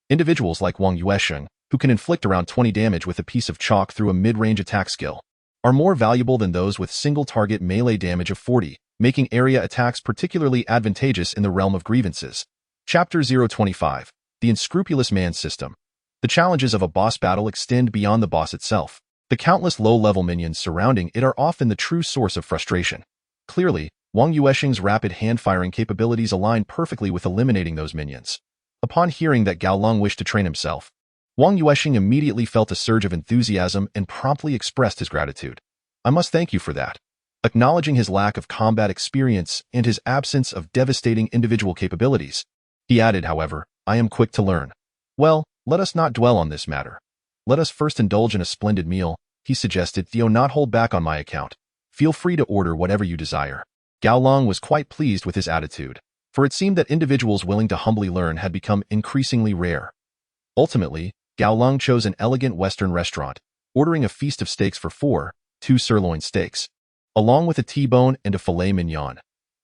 Individuals like Wang Yuansheng, who can inflict around 20 damage with a piece of chalk through a mid-range attack skill, are more valuable than those with single-target melee damage of 40, making area attacks particularly advantageous in the realm of grievances. Chapter 025. The Unscrupulous Man System. The challenges of a boss battle extend beyond the boss itself. The countless low-level minions surrounding it are often the true source of frustration. Clearly, Wang Yuansheng's rapid hand-firing capabilities align perfectly with eliminating those minions. Upon hearing that Gao Long wished to train himself, Wang Yuansheng immediately felt a surge of enthusiasm and promptly expressed his gratitude. I must thank you for that. Acknowledging his lack of combat experience and his absence of devastating individual capabilities, he added, however, I am quick to learn. Well, let us not dwell on this matter. Let us first indulge in a splendid meal, he suggested. Theo, not hold back on my account. Feel free to order whatever you desire. Gao Long was quite pleased with his attitude, for it seemed that individuals willing to humbly learn had become increasingly rare. Ultimately, Gao Long chose an elegant Western restaurant, ordering a feast of steaks for 2 sirloin steaks, along with a T-bone and a filet mignon.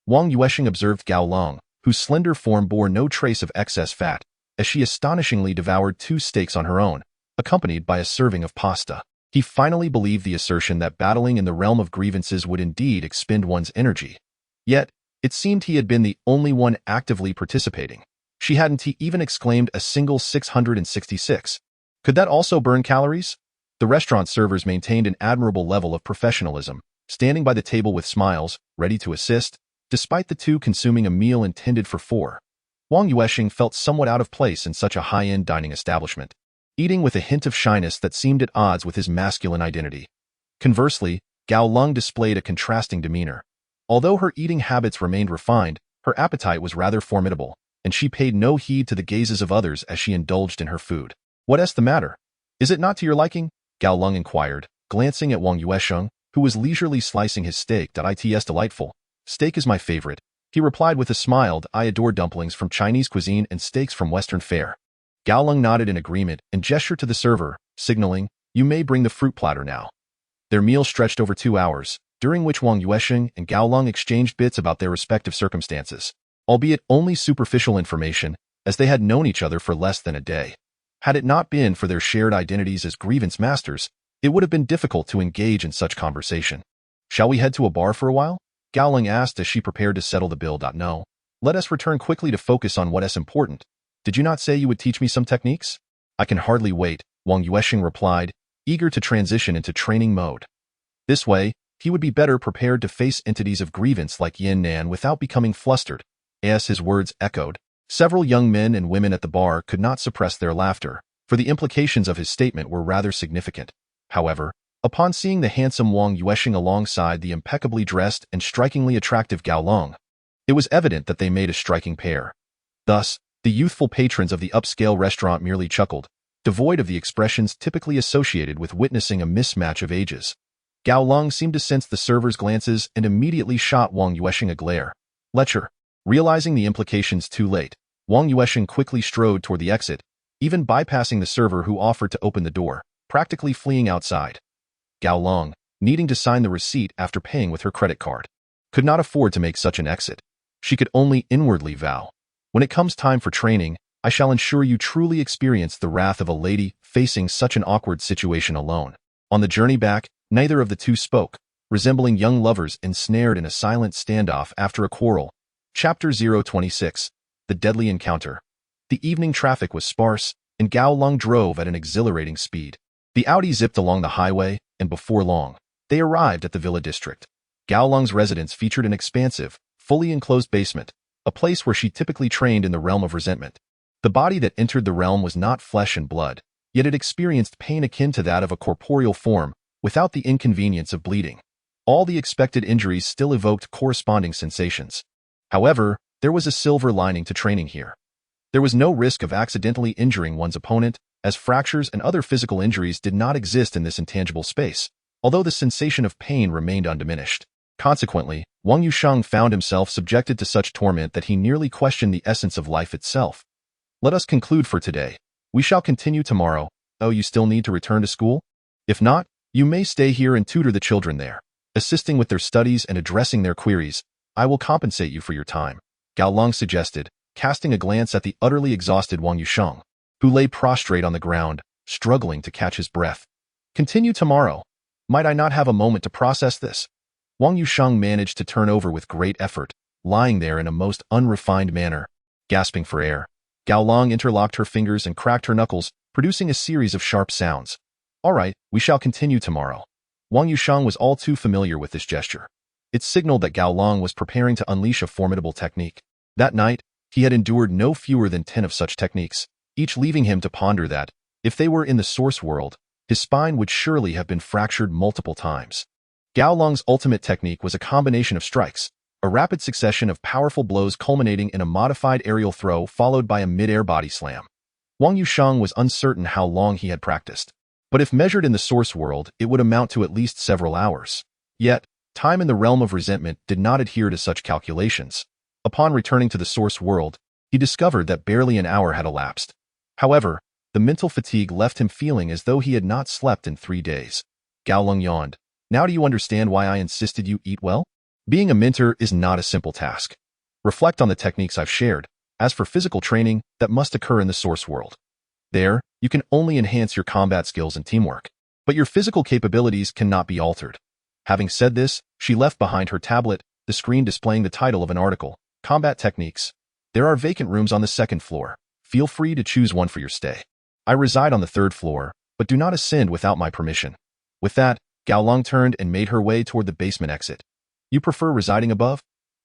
Wang Yuansheng observed Gao Long, whose slender form bore no trace of excess fat, as she astonishingly devoured 2 steaks on her own, accompanied by a serving of pasta. He finally believed the assertion that battling in the realm of grievances would indeed expend one's energy. Yet, it seemed he had been the only one actively participating. She hadn't even exclaimed a single 666. Could that also burn calories? The restaurant servers maintained an admirable level of professionalism, standing by the table with smiles, ready to assist, despite the two consuming a meal intended for 4. Wang Yuansheng felt somewhat out of place in such a high-end dining establishment, eating with a hint of shyness that seemed at odds with his masculine identity. Conversely, Gao Long displayed a contrasting demeanor. Although her eating habits remained refined, her appetite was rather formidable, and she paid no heed to the gazes of others as she indulged in her food. What's the matter? Is it not to your liking? Gao Long inquired, glancing at Wang Yuansheng, who was leisurely slicing his steak. It's delightful. Steak is my favorite, he replied with a smile. I adore dumplings from Chinese cuisine and steaks from Western fare. Gao Long nodded in agreement and gestured to the server, signaling, you may bring the fruit platter now. Their meal stretched over 2 hours, during which Wang Yuansheng and Gao Long exchanged bits about their respective circumstances, albeit only superficial information, as they had known each other for less than a day. Had it not been for their shared identities as grievance masters, it would have been difficult to engage in such conversation. Shall we head to a bar for a while? Gao Long asked as she prepared to settle the bill. No. Let us return quickly to focus on what's important. Did you not say you would teach me some techniques? I can hardly wait, Wang Yuansheng replied, eager to transition into training mode. This way, he would be better prepared to face entities of grievance like Yin Nan without becoming flustered. As his words echoed, several young men and women at the bar could not suppress their laughter, for the implications of his statement were rather significant. However, upon seeing the handsome Wang Yuansheng alongside the impeccably dressed and strikingly attractive Gao Long, it was evident that they made a striking pair. Thus, the youthful patrons of the upscale restaurant merely chuckled, devoid of the expressions typically associated with witnessing a mismatch of ages. Gao Long seemed to sense the server's glances and immediately shot Wang Yuansheng a glare. Lecher. Realizing the implications too late, Wang Yuansheng quickly strode toward the exit, even bypassing the server who offered to open the door, practically fleeing outside. Gao Long, needing to sign the receipt after paying with her credit card, could not afford to make such an exit. She could only inwardly vow, when it comes time for training, I shall ensure you truly experience the wrath of a lady facing such an awkward situation alone. On the journey back, neither of the two spoke, resembling young lovers ensnared in a silent standoff after a quarrel. Chapter 026. The Deadly Encounter. The evening traffic was sparse, and Gao Long drove at an exhilarating speed. The Audi zipped along the highway, and before long, they arrived at the Villa District. Gao Long's residence featured an expansive, fully enclosed basement, a place where she typically trained in the realm of resentment. The body that entered the realm was not flesh and blood, yet it experienced pain akin to that of a corporeal form, without the inconvenience of bleeding. All the expected injuries still evoked corresponding sensations. However, there was a silver lining to training here. There was no risk of accidentally injuring one's opponent, as fractures and other physical injuries did not exist in this intangible space, although the sensation of pain remained undiminished. Consequently, Wang Yuansheng found himself subjected to such torment that he nearly questioned the essence of life itself. Let us conclude for today. We shall continue tomorrow. Oh, you still need to return to school? If not, you may stay here and tutor the children there, assisting with their studies and addressing their queries. I will compensate you for your time, Gao Long suggested, casting a glance at the utterly exhausted Wang Yuansheng, who lay prostrate on the ground, struggling to catch his breath. Continue tomorrow. Might I not have a moment to process this? Wang Yuansheng managed to turn over with great effort, lying there in a most unrefined manner, gasping for air. Gao Long interlocked her fingers and cracked her knuckles, producing a series of sharp sounds. All right, we shall continue tomorrow. Wang Yuansheng was all too familiar with this gesture. It signaled that Gao Long was preparing to unleash a formidable technique. That night, he had endured no fewer than 10 of such techniques, each leaving him to ponder that, if they were in the source world, his spine would surely have been fractured multiple times. Gao Long's ultimate technique was a combination of strikes, a rapid succession of powerful blows culminating in a modified aerial throw followed by a mid-air body slam. Wang Yuansheng was uncertain how long he had practiced, but if measured in the source world, it would amount to at least several hours. Yet, time in the realm of resentment did not adhere to such calculations. Upon returning to the source world, he discovered that barely an hour had elapsed. However, the mental fatigue left him feeling as though he had not slept in 3 days. Gao Long yawned. Now do you understand why I insisted you eat well? Being a mentor is not a simple task. Reflect on the techniques I've shared. As for physical training, that must occur in the source world. There, you can only enhance your combat skills and teamwork, but your physical capabilities cannot be altered. Having said this, she left behind her tablet, the screen displaying the title of an article, Combat Techniques. There are vacant rooms on the 2nd floor. Feel free to choose one for your stay. I reside on the 3rd floor, but do not ascend without my permission. With that, Gao Long turned and made her way toward the basement exit. You prefer residing above?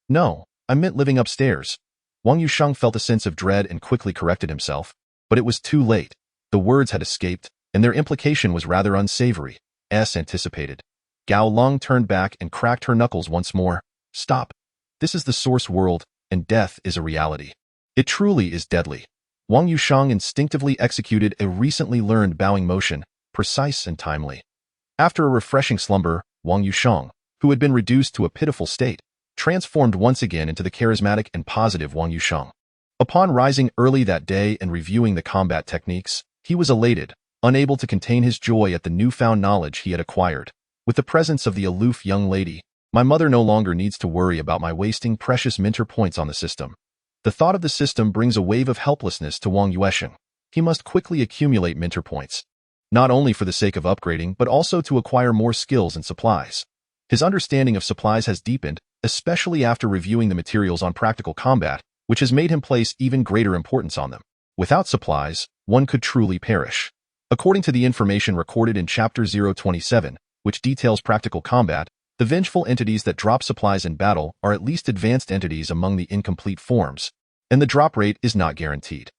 No, I meant living upstairs. Wang Yuansheng felt a sense of dread and quickly corrected himself, but it was too late. The words had escaped, and their implication was rather unsavory, as anticipated. Gao Long turned back and cracked her knuckles once more. Stop. This is the source world, and death is a reality. It truly is deadly. Wang Yuansheng instinctively executed a recently learned bowing motion, precise and timely. After a refreshing slumber, Wang Yuansheng, who had been reduced to a pitiful state, transformed once again into the charismatic and positive Wang Yuansheng. Upon rising early that day and reviewing the combat techniques, he was elated, unable to contain his joy at the newfound knowledge he had acquired. With the presence of the aloof young lady, my mother no longer needs to worry about my wasting precious mentor points on the system. The thought of the system brings a wave of helplessness to Wang Yuansheng. He must quickly accumulate mentor points, not only for the sake of upgrading but also to acquire more skills and supplies. His understanding of supplies has deepened, especially after reviewing the materials on practical combat, which has made him place even greater importance on them. Without supplies, one could truly perish. According to the information recorded in Chapter 027, which details practical combat, the vengeful entities that drop supplies in battle are at least advanced entities among the incomplete forms, and the drop rate is not guaranteed.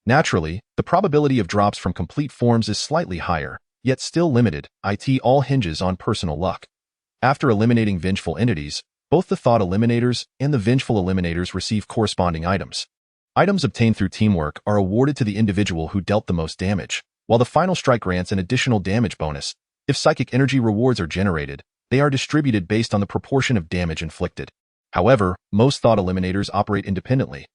Naturally, the probability of drops from complete forms is slightly higher, yet still limited. It all hinges on personal luck. After eliminating vengeful entities, both the thought eliminators and the vengeful eliminators receive corresponding items. Items obtained through teamwork are awarded to the individual who dealt the most damage, while the final strike grants an additional damage bonus. If psychic energy rewards are generated, they are distributed based on the proportion of damage inflicted. However, most thought eliminators operate independently.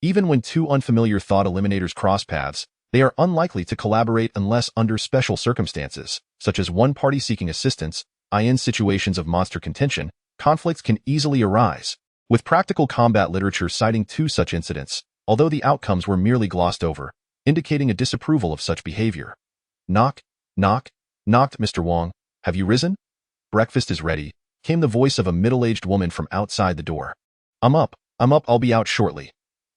Even when two unfamiliar thought eliminators cross paths, they are unlikely to collaborate unless under special circumstances, such as one party seeking assistance. In situations of monster contention, conflicts can easily arise, with practical combat literature citing 2 such incidents, although the outcomes were merely glossed over, indicating a disapproval of such behavior. Knock, knock, knocked. Mr. Wang, have you risen? Breakfast is ready, came the voice of a middle-aged woman from outside the door. I'm up, I'll be out shortly.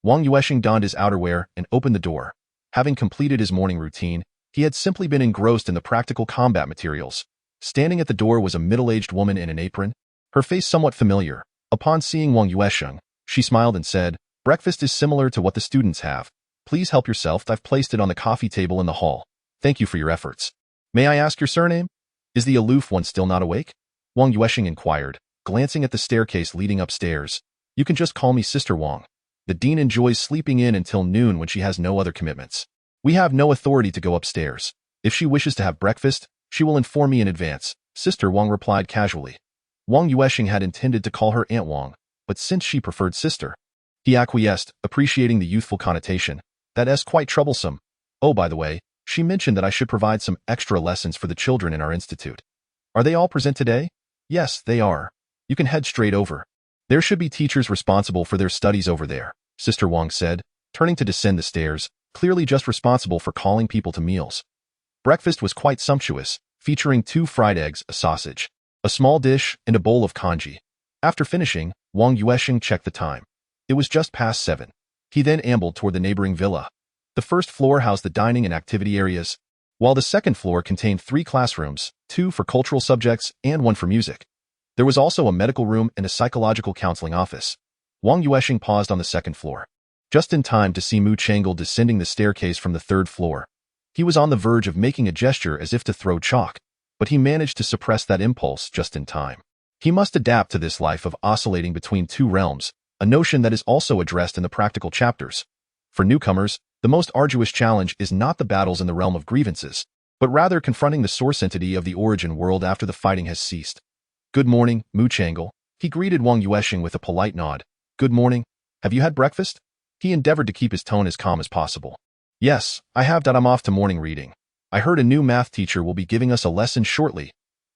Wang Yuansheng donned his outerwear and opened the door. Having completed his morning routine, he had simply been engrossed in the practical combat materials. Standing at the door was a middle-aged woman in an apron, her face somewhat familiar. Upon seeing Wang Yuansheng, she smiled and said, breakfast is similar to what the students have. Please help yourself. I've placed it on the coffee table in the hall. Thank you for your efforts. May I ask your surname? Is the aloof one still not awake? Wang Yuansheng inquired, glancing at the staircase leading upstairs. You can just call me Sister Wang. The dean enjoys sleeping in until noon when she has no other commitments. We have no authority to go upstairs. If she wishes to have breakfast, she will inform me in advance, Sister Wang replied casually. Wang Yuansheng had intended to call her Aunt Wang, but since she preferred sister, he acquiesced, appreciating the youthful connotation. That's quite troublesome. Oh, by the way, she mentioned that I should provide some extra lessons for the children in our institute. Are they all present today? Yes, they are. You can head straight over. There should be teachers responsible for their studies over there, Sister Wang said, turning to descend the stairs, clearly just responsible for calling people to meals. Breakfast was quite sumptuous, featuring 2 fried eggs, a sausage, a small dish, and a bowl of congee. After finishing, Wang Yuansheng checked the time. It was just past 7. He then ambled toward the neighboring villa. The first floor housed the dining and activity areas, while the second floor contained 3 classrooms, 2 for cultural subjects and 1 for music. There was also a medical room and a psychological counseling office. Wang Yuansheng paused on the second floor, just in time to see Mu Changel descending the staircase from the 3rd floor. He was on the verge of making a gesture as if to throw chalk, but he managed to suppress that impulse just in time. He must adapt to this life of oscillating between 2 realms, a notion that is also addressed in the practical chapters. For newcomers, the most arduous challenge is not the battles in the realm of grievances, but rather confronting the source entity of the origin world after the fighting has ceased. Good morning, Mu Changel. He greeted Wang Yuansheng with a polite nod. Good morning. Have you had breakfast? He endeavored to keep his tone as calm as possible. Yes, I have. I'm off to morning reading. I heard a new math teacher will be giving us a lesson shortly.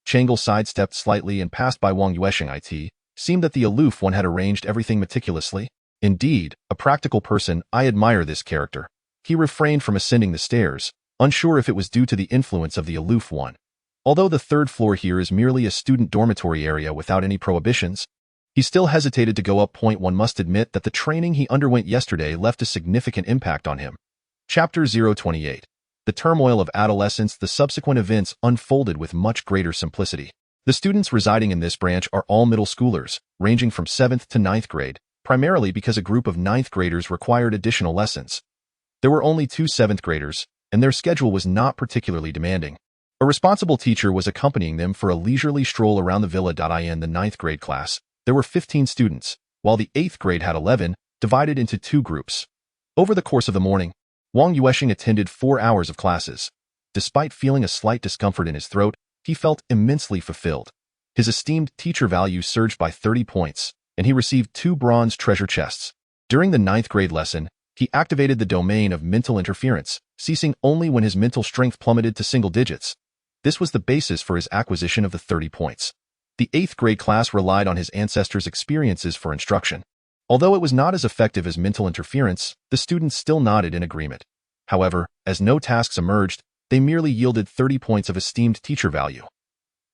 Changel sidestepped slightly and passed by Wang Yuansheng. It seemed that the aloof one had arranged everything meticulously. Indeed, a practical person, I admire this character. He refrained from ascending the stairs, unsure if it was due to the influence of the aloof one. Although the 3rd floor here is merely a student dormitory area without any prohibitions, he still hesitated to go up. One must admit that the training he underwent yesterday left a significant impact on him. Chapter 028. The turmoil of adolescence. The subsequent events unfolded with much greater simplicity. The students residing in this branch are all middle schoolers, ranging from 7th to 9th grade, primarily because a group of 9th graders required additional lessons. There were only 2 7th graders, and their schedule was not particularly demanding. A responsible teacher was accompanying them for a leisurely stroll around the villa. In the 9th grade class, there were 15 students, while the 8th grade had 11, divided into 2 groups. Over the course of the morning, Wang Yuansheng attended 4 hours of classes. Despite feeling a slight discomfort in his throat, he felt immensely fulfilled. His esteemed teacher value surged by 30 points, and he received 2 bronze treasure chests. During the 9th grade lesson, he activated the domain of mental interference, ceasing only when his mental strength plummeted to single digits. This was the basis for his acquisition of the 30 points. The 8th grade class relied on his ancestors' experiences for instruction. Although it was not as effective as mental interference, the students still nodded in agreement. However, as no tasks emerged, they merely yielded 30 points of esteemed teacher value.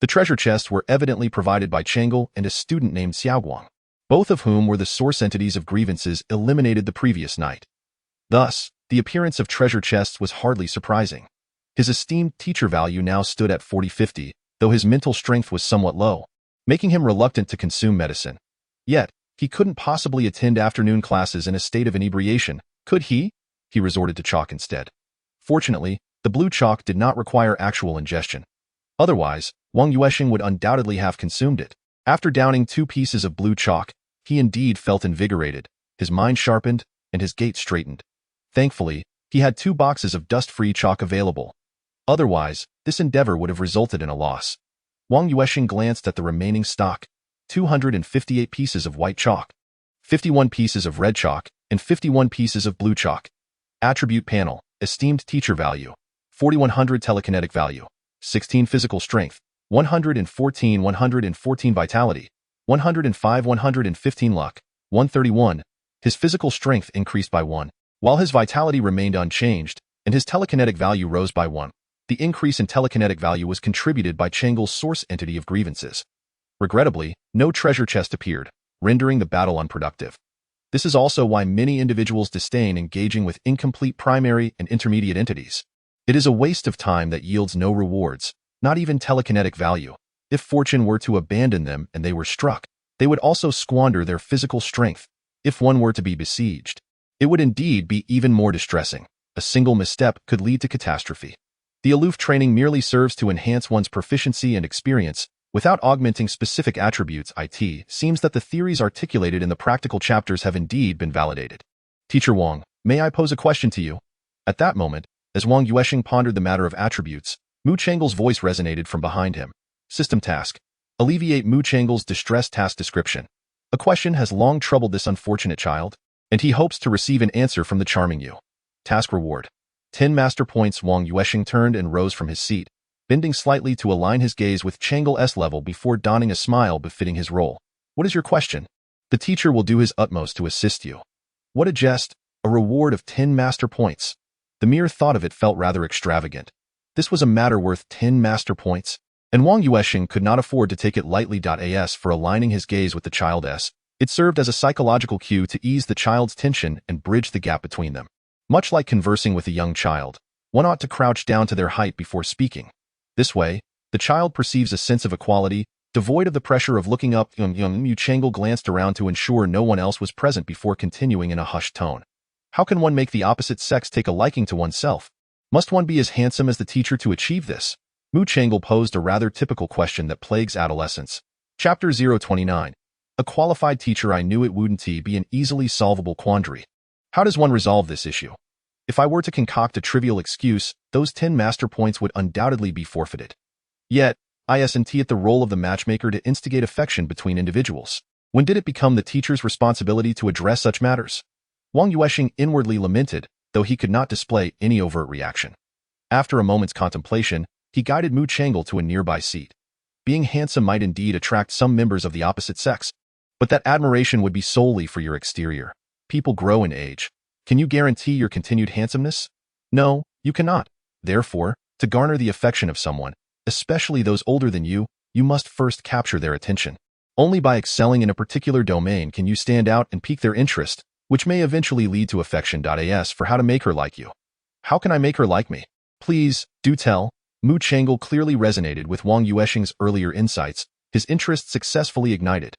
The treasure chests were evidently provided by Changel and a student named Xiaoguang, both of whom were the source entities of grievances eliminated the previous night. Thus, the appearance of treasure chests was hardly surprising. His esteemed teacher value now stood at 40-50, though his mental strength was somewhat low, making him reluctant to consume medicine. Yet, he couldn't possibly attend afternoon classes in a state of inebriation, could he? He resorted to chalk instead. Fortunately, the blue chalk did not require actual ingestion. Otherwise, Wang Yuansheng would undoubtedly have consumed it. After downing 2 pieces of blue chalk, he indeed felt invigorated, his mind sharpened, and his gait straightened. Thankfully, he had 2 boxes of dust-free chalk available. Otherwise, this endeavor would have resulted in a loss. Wang Yuansheng glanced at the remaining stock: 258 pieces of white chalk, 51 pieces of red chalk, and 51 pieces of blue chalk. Attribute panel: esteemed teacher value, 4100 telekinetic value, 16 physical strength, 114 vitality, 115 luck, 131. His physical strength increased by 1, while his vitality remained unchanged, and his telekinetic value rose by 1. The increase in telekinetic value was contributed by Changel's source entity of grievances. Regrettably, no treasure chest appeared, rendering the battle unproductive. This is also why many individuals disdain engaging with incomplete primary and intermediate entities. It is a waste of time that yields no rewards, not even telekinetic value. If fortune were to abandon them and they were struck, they would also squander their physical strength. If one were to be besieged, it would indeed be even more distressing. A single misstep could lead to catastrophe. The aloof training merely serves to enhance one's proficiency and experience, without augmenting specific attributes. It seems that the theories articulated in the practical chapters have indeed been validated. Teacher Wang, may I pose a question to you? At that moment, as Wang Yuansheng pondered the matter of attributes, Mu Changel's voice resonated from behind him. System task. Alleviate Mu Changle's distress task description. A question has long troubled this unfortunate child, and he hopes to receive an answer from the charming you. Task reward. 10 master points. Wang Yuansheng turned and rose from his seat, bending slightly to align his gaze with Changle's level before donning a smile befitting his role. What is your question? The teacher will do his utmost to assist you. What a jest, a reward of 10 master points. The mere thought of it felt rather extravagant. This was a matter worth 10 master points, and Wang Yuansheng could not afford to take it lightly. As for aligning his gaze with the child's, it served as a psychological cue to ease the child's tension and bridge the gap between them. Much like conversing with a young child, one ought to crouch down to their height before speaking. This way, the child perceives a sense of equality, devoid of the pressure of looking up. Mu Changle glanced around to ensure no one else was present before continuing in a hushed tone. How can one make the opposite sex take a liking to oneself? Must one be as handsome as the teacher to achieve this? Mu Changle posed a rather typical question that plagues adolescence. Chapter 029. A qualified teacher. I knew it wouldn't be an easily solvable quandary. How does one resolve this issue? If I were to concoct a trivial excuse, those 10 master points would undoubtedly be forfeited. Yet, I isn't at the role of the matchmaker to instigate affection between individuals. When did it become the teacher's responsibility to address such matters? Wang Yuansheng inwardly lamented, though he could not display any overt reaction. After a moment's contemplation, he guided Mu Changle to a nearby seat. Being handsome might indeed attract some members of the opposite sex, but that admiration would be solely for your exterior. People grow in age. Can you guarantee your continued handsomeness? No, you cannot. Therefore, to garner the affection of someone, especially those older than you must first capture their attention. Only by excelling in a particular domain can you stand out and pique their interest, which may eventually lead to affection. As for how to make her like you. How can I make her like me? Please, do tell. Mu Changle clearly resonated with Wang Yuansheng's earlier insights, his interest successfully ignited.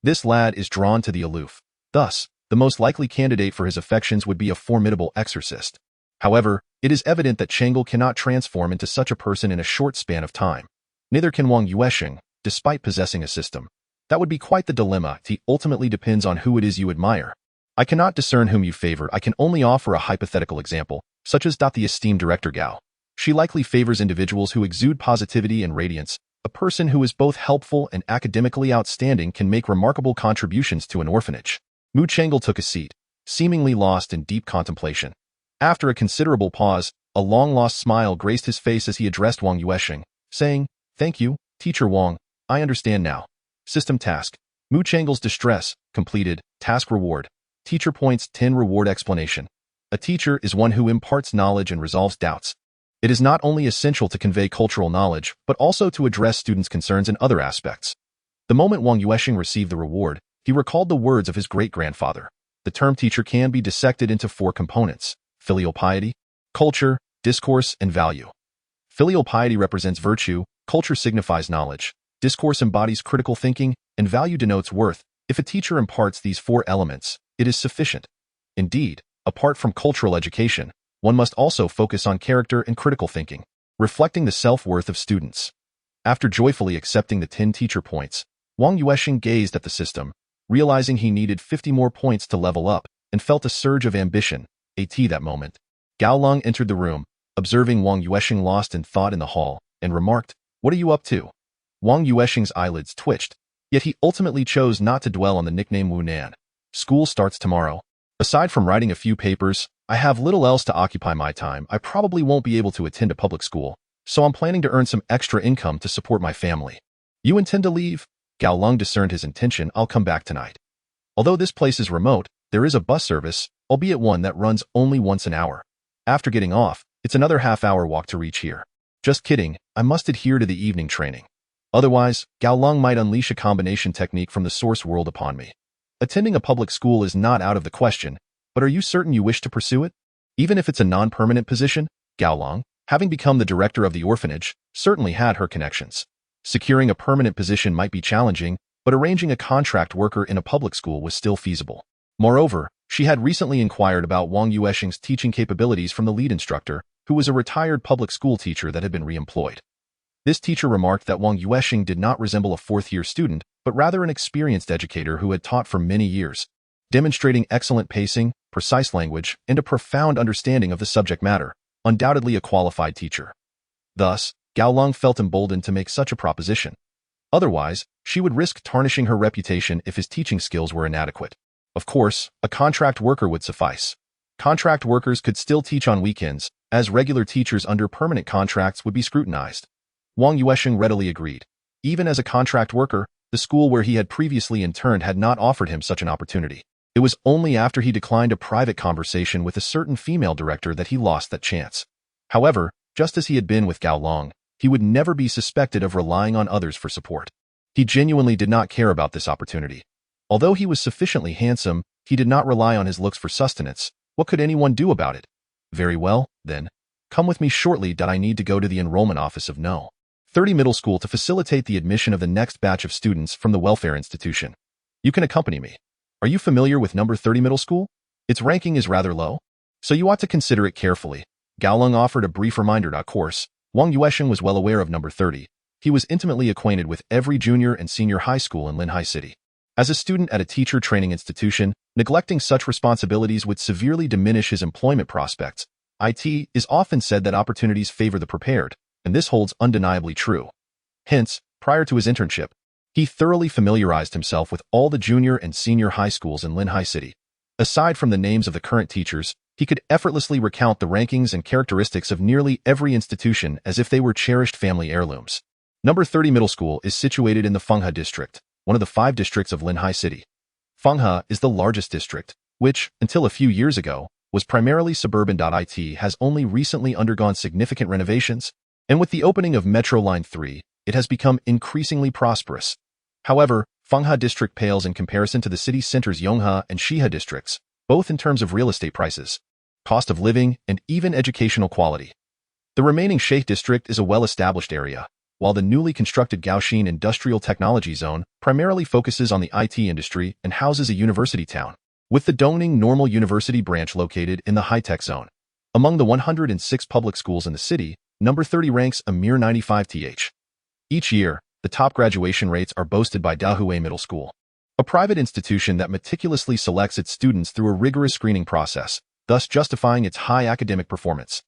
This lad is drawn to the aloof. Thus, the most likely candidate for his affections would be a formidable exorcist. However, it is evident that Changle cannot transform into such a person in a short span of time. Neither can Wang Yuansheng, despite possessing a system. That would be quite the dilemma. It ultimately depends on who it is you admire. I cannot discern whom you favor. I can only offer a hypothetical example, such as the esteemed director Gao. She likely favors individuals who exude positivity and radiance. A person who is both helpful and academically outstanding can make remarkable contributions to an orphanage. Mu Changle took a seat, seemingly lost in deep contemplation. After a considerable pause, a long-lost smile graced his face as he addressed Wang Yuansheng, saying, "Thank you, Teacher Wang. I understand now." System task. Mu Changle's distress, completed. Task reward. Teacher points 10 reward explanation. A teacher is one who imparts knowledge and resolves doubts. It is not only essential to convey cultural knowledge, but also to address students' concerns in other aspects. The moment Wang Yuansheng received the reward, he recalled the words of his great-grandfather. The term teacher can be dissected into 4 components: filial piety, culture, discourse, and value. Filial piety represents virtue, culture signifies knowledge, discourse embodies critical thinking, and value denotes worth. If a teacher imparts these 4 elements, it is sufficient. Indeed, apart from cultural education, one must also focus on character and critical thinking, reflecting the self-worth of students. After joyfully accepting the 10 teacher points, Wang Yuansheng gazed at the system, realizing he needed 50 more points to level up, and felt a surge of ambition. That moment, Gao Long entered the room, observing Wang Yuansheng lost in thought in the hall, and remarked, "What are you up to?" Wang Yuansheng's eyelids twitched, yet he ultimately chose not to dwell on the nickname Wu Nan. School starts tomorrow. Aside from writing a few papers, I have little else to occupy my time. I probably won't be able to attend a public school, so I'm planning to earn some extra income to support my family. You intend to leave? Gao Long discerned his intention. I'll come back tonight. Although this place is remote, there is a bus service, albeit one that runs only once an hour. After getting off, it's another half-hour walk to reach here. Just kidding, I must adhere to the evening training. Otherwise, Gao Long might unleash a combination technique from the source world upon me. Attending a public school is not out of the question, but are you certain you wish to pursue it? Even if it's a non-permanent position, Gao Long, having become the director of the orphanage, certainly had her connections. Securing a permanent position might be challenging, but arranging a contract worker in a public school was still feasible. Moreover, she had recently inquired about Wang Yuansheng's teaching capabilities from the lead instructor, who was a retired public school teacher that had been reemployed. This teacher remarked that Wang Yuansheng did not resemble a fourth-year student, but rather an experienced educator who had taught for many years, demonstrating excellent pacing, precise language, and a profound understanding of the subject matter, undoubtedly a qualified teacher. Thus, Gao Long felt emboldened to make such a proposition. Otherwise, she would risk tarnishing her reputation if his teaching skills were inadequate. Of course, a contract worker would suffice. Contract workers could still teach on weekends, as regular teachers under permanent contracts would be scrutinized. Wang Yuansheng readily agreed. Even as a contract worker, the school where he had previously interned had not offered him such an opportunity. It was only after he declined a private conversation with a certain female director that he lost that chance. However, just as he had been with Gao Long, he would never be suspected of relying on others for support. He genuinely did not care about this opportunity. Although he was sufficiently handsome, he did not rely on his looks for sustenance. What could anyone do about it? Very well, then. Come with me shortly. I need to go to the enrollment office of No. 30 Middle School to facilitate the admission of the next batch of students from the welfare institution. You can accompany me. Are you familiar with number 30 Middle School? Its ranking is rather low, so you ought to consider it carefully. Gaolong offered a brief reminder. Of course, Wang Yuansheng was well aware of number 30. He was intimately acquainted with every junior and senior high school in Linhai City. As a student at a teacher training institution, neglecting such responsibilities would severely diminish his employment prospects. It is often said that opportunities favor the prepared, and this holds undeniably true. Hence, prior to his internship, he thoroughly familiarized himself with all the junior and senior high schools in Linhai City. Aside from the names of the current teachers, he could effortlessly recount the rankings and characteristics of nearly every institution as if they were cherished family heirlooms. Number 30 Middle School is situated in the Fenghe district, one of the 5 districts of Linhai City. Fenghe is the largest district, which, until a few years ago, was primarily suburban. It has only recently undergone significant renovations, and with the opening of Metro Line 3, it has become increasingly prosperous. However, Fenghe district pales in comparison to the city centers Yonghe and Shihe districts, both in terms of real estate prices, cost of living, and even educational quality. The remaining Sheikh district is a well-established area, while the newly constructed Gaoxin Industrial Technology Zone primarily focuses on the IT industry and houses a university town, with the Dongning Normal University branch located in the high-tech zone. Among the 106 public schools in the city, number 30 ranks a mere 95th. Each year, the top graduation rates are boasted by Dahui Middle School, a private institution that meticulously selects its students through a rigorous screening process, thus justifying its high academic performance.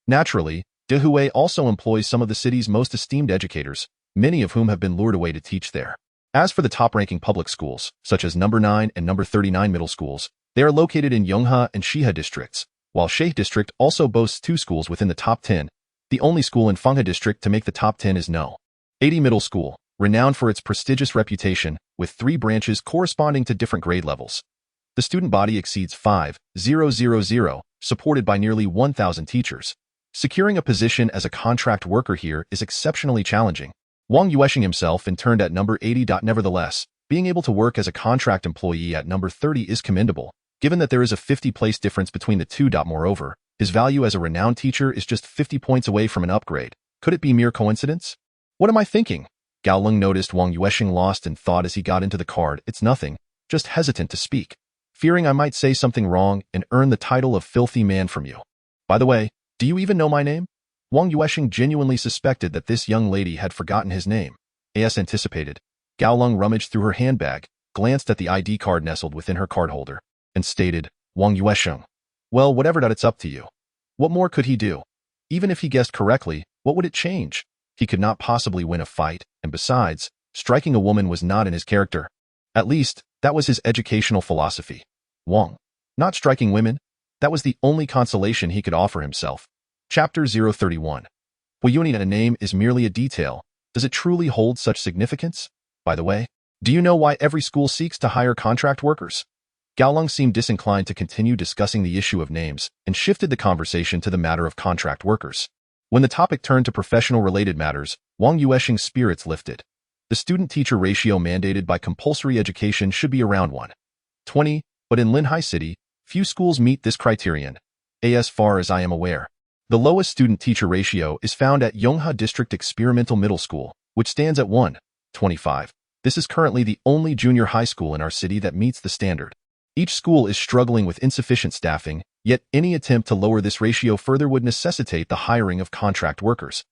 Naturally, Dahui also employs some of the city's most esteemed educators, many of whom have been lured away to teach there. As for the top-ranking public schools, such as number 9 and number 39 middle schools, they are located in Yonghe and Shihe districts, while Sheikh district also boasts 2 schools within the top 10. The only school in Fenghe district to make the top 10 is No. 80 Middle School, renowned for its prestigious reputation, with 3 branches corresponding to different grade levels. The student body exceeds 5,000, supported by nearly 1,000 teachers. Securing a position as a contract worker here is exceptionally challenging. Wang Yuansheng himself interned at number 80. Nevertheless, being able to work as a contract employee at number 30 is commendable, given that there is a 50-place difference between the two. Moreover, his value as a renowned teacher is just 50 points away from an upgrade. Could it be mere coincidence? What am I thinking? Gaolong noticed Wang Yuansheng lost in thought as he got into the car. It's nothing, just hesitant to speak, fearing I might say something wrong and earn the title of filthy man from you. By the way, do you even know my name? Wang Yuansheng genuinely suspected that this young lady had forgotten his name. As anticipated, Gaolong rummaged through her handbag, glanced at the ID card nestled within her cardholder, and stated, Wang Yuansheng. Well, whatever. It's up to you. What more could he do? Even if he guessed correctly, what would it change? He could not possibly win a fight, and besides, striking a woman was not in his character. At least, that was his educational philosophy. Wang. Not striking women? That was the only consolation he could offer himself. Chapter 031. Puyuni, a name is merely a detail. Does it truly hold such significance? By the way, do you know why every school seeks to hire contract workers? Gaolong seemed disinclined to continue discussing the issue of names and shifted the conversation to the matter of contract workers. When the topic turned to professional-related matters, Wang Yuansheng's spirits lifted. The student-teacher ratio mandated by compulsory education should be around 1:20, but in Linhai City, few schools meet this criterion. As far as I am aware, the lowest student-teacher ratio is found at Yonghe District Experimental Middle School, which stands at 1:25. This is currently the only junior high school in our city that meets the standard. Each school is struggling with insufficient staffing, yet any attempt to lower this ratio further would necessitate the hiring of contract workers.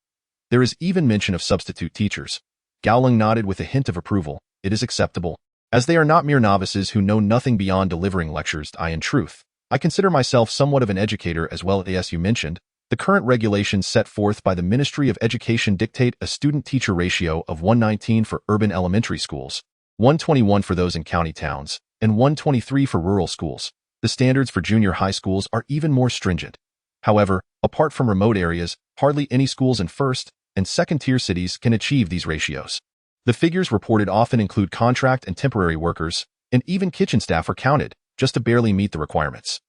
There is even mention of substitute teachers. Gaolong nodded with a hint of approval. It is acceptable, as they are not mere novices who know nothing beyond delivering lectures. In truth, I consider myself somewhat of an educator as well. As you mentioned, The current regulations set forth by the Ministry of Education dictate a student-teacher ratio of 119 for urban elementary schools, 121 for those in county towns, and 123 for rural schools. The standards for junior high schools are even more stringent. However, apart from remote areas, hardly any schools in first and second-tier cities can achieve these ratios. The figures reported often include contract and temporary workers, and even kitchen staff are counted, just to barely meet the requirements.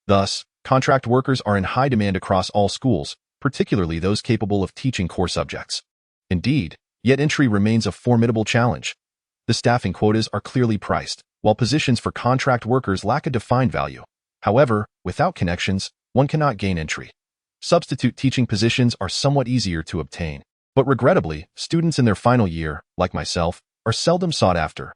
Thus, contract workers are in high demand across all schools, particularly those capable of teaching core subjects. Indeed, yet entry remains a formidable challenge. The staffing quotas are clearly priced, while positions for contract workers lack a defined value. However, without connections, one cannot gain entry. Substitute teaching positions are somewhat easier to obtain, but regrettably, students in their final year, like myself, are seldom sought after.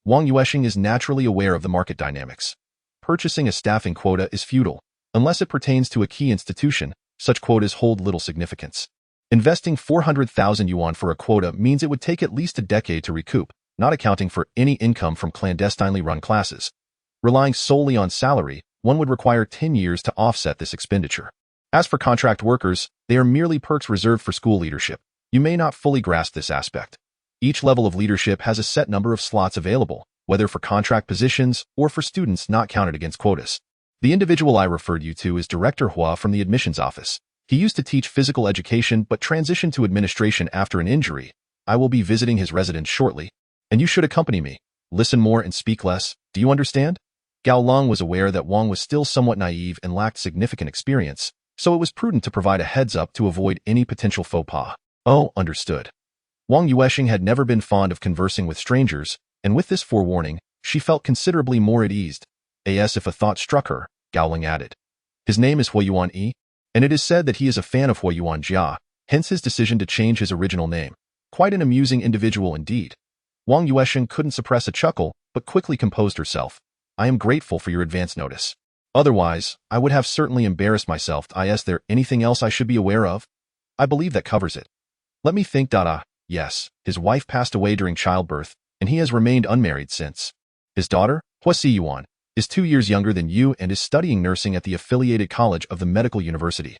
Wang Yuansheng is naturally aware of the market dynamics. Purchasing a staffing quota is futile. Unless it pertains to a key institution, such quotas hold little significance. Investing 400,000 yuan for a quota means it would take at least a decade to recoup, not accounting for any income from clandestinely run classes. Relying solely on salary, one would require 10 years to offset this expenditure. As for contract workers, they are merely perks reserved for school leadership. You may not fully grasp this aspect. Each level of leadership has a set number of slots available, whether for contract positions or for students not counted against quotas. The individual I referred you to is Director Hua from the admissions office. He used to teach physical education but transitioned to administration after an injury. I will be visiting his residence shortly, and you should accompany me. Listen more and speak less. Do you understand? Gao Long was aware that Wang was still somewhat naive and lacked significant experience, so it was prudent to provide a heads-up to avoid any potential faux pas. Oh, understood. Wang Yuansheng had never been fond of conversing with strangers, and with this forewarning, she felt considerably more at ease. As if a thought struck her, Gao Long added. His name is Hua Yuan Yi, and it is said that he is a fan of Hua Yuan Jia, hence his decision to change his original name. Quite an amusing individual indeed. Wang Yuansheng couldn't suppress a chuckle, but quickly composed herself. I am grateful for your advance notice. Otherwise, I would have certainly embarrassed myself. Is there anything else I should be aware of? I believe that covers it. Let me think. Yes, his wife passed away during childbirth, and he has remained unmarried since. His daughter, Hua Yuan, is 2 years younger than you and is studying nursing at the affiliated college of the medical university.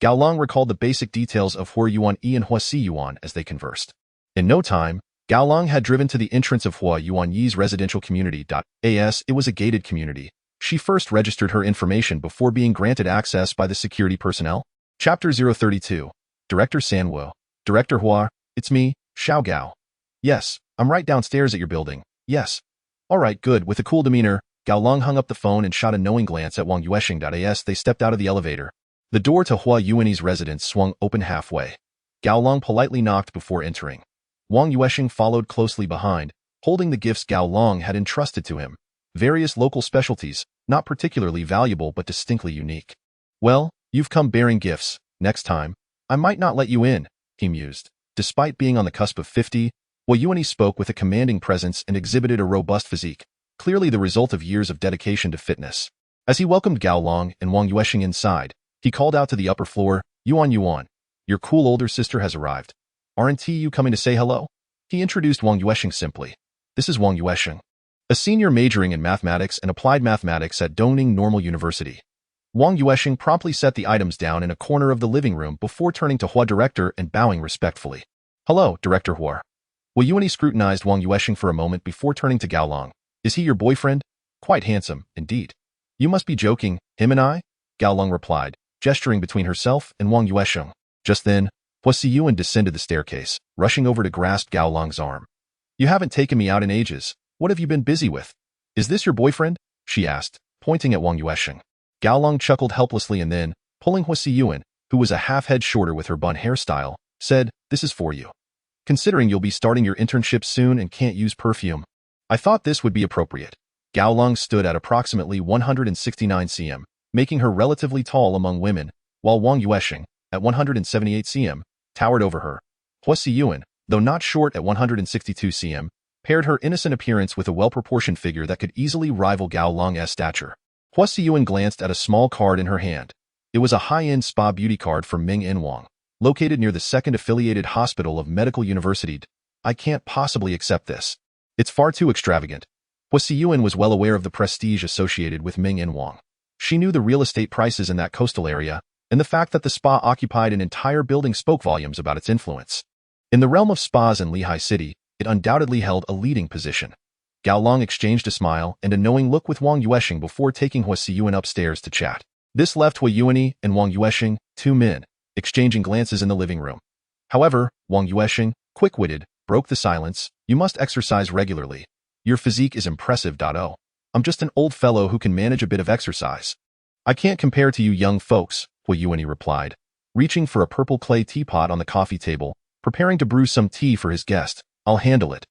Gao Long recalled the basic details of Hua Yuan Yi and Hua Yuan as they conversed. In no time, Gao Long had driven to the entrance of Hua Yuan Yi's residential community. As it was a gated community, she first registered her information before being granted access by the security personnel. Chapter 032. Director Sanwo. Director Hua, it's me, Xiao Gao. Yes, I'm right downstairs at your building. Yes. All right, good. With a cool demeanor, Gao Long hung up the phone and shot a knowing glance at Wang Yuansheng. As they stepped out of the elevator, the door to Hua Yuan's residence swung open halfway. Gao Long politely knocked before entering. Wang Yuansheng followed closely behind, holding the gifts Gao Long had entrusted to him. Various local specialties, not particularly valuable but distinctly unique. Well, you've come bearing gifts. Next time, I might not let you in, he mused. Despite being on the cusp of 50, Hua Yuan spoke with a commanding presence and exhibited a robust physique, clearly the result of years of dedication to fitness. As he welcomed Gao Long and Wang Yuansheng inside, he called out to the upper floor, Yuan, your cool older sister has arrived. Aren't you coming to say hello? He introduced Wang Yuansheng simply. This is Wang Yuansheng, a senior majoring in mathematics and applied mathematics at Dongning Normal University. Wang Yuansheng promptly set the items down in a corner of the living room before turning to Hua Director and bowing respectfully. Hello, Director Hua. Hua Yuan scrutinized Wang Yuansheng for a moment before turning to Gao Long. Is he your boyfriend? Quite handsome, indeed. You must be joking, him and I? Gao Long replied, gesturing between herself and Wang Yuansheng. Just then, Hua Yuan descended the staircase, rushing over to grasp Gao Long's arm. You haven't taken me out in ages. What have you been busy with? Is this your boyfriend? She asked, pointing at Wang Yuansheng. Gao Long chuckled helplessly and then, pulling Hua Yuan, who was a half-head shorter with her bun hairstyle, said, This is for you. Considering you'll be starting your internship soon and can't use perfume, I thought this would be appropriate. Gao Long stood at approximately 169 cm, making her relatively tall among women, while Wang Yuansheng, at 178 cm, towered over her. Hua Yuan, though not short at 162 cm, paired her innocent appearance with a well-proportioned figure that could easily rival Gao Long's stature. Hua Yuan glanced at a small card in her hand. It was a high-end spa beauty card from Ming In Wang, located near the second affiliated hospital of Medical University. I can't possibly accept this. It's far too extravagant. Hua Yuan was well aware of the prestige associated with Ming In Wang. She knew the real estate prices in that coastal area, and the fact that the spa occupied an entire building spoke volumes about its influence. In the realm of spas in Lehigh City, it undoubtedly held a leading position. Gao Long exchanged a smile and a knowing look with Wang Yuansheng before taking Hua Siyuan upstairs to chat. This left Hua Yuani and Wang Yuansheng, two men, exchanging glances in the living room. However, Wang Yuansheng, quick-witted, broke the silence. You must exercise regularly. Your physique is impressive. Oh, I'm just an old fellow who can manage a bit of exercise. I can't compare to you young folks, Hua Yuani replied, reaching for a purple clay teapot on the coffee table, preparing to brew some tea for his guest. I'll handle it.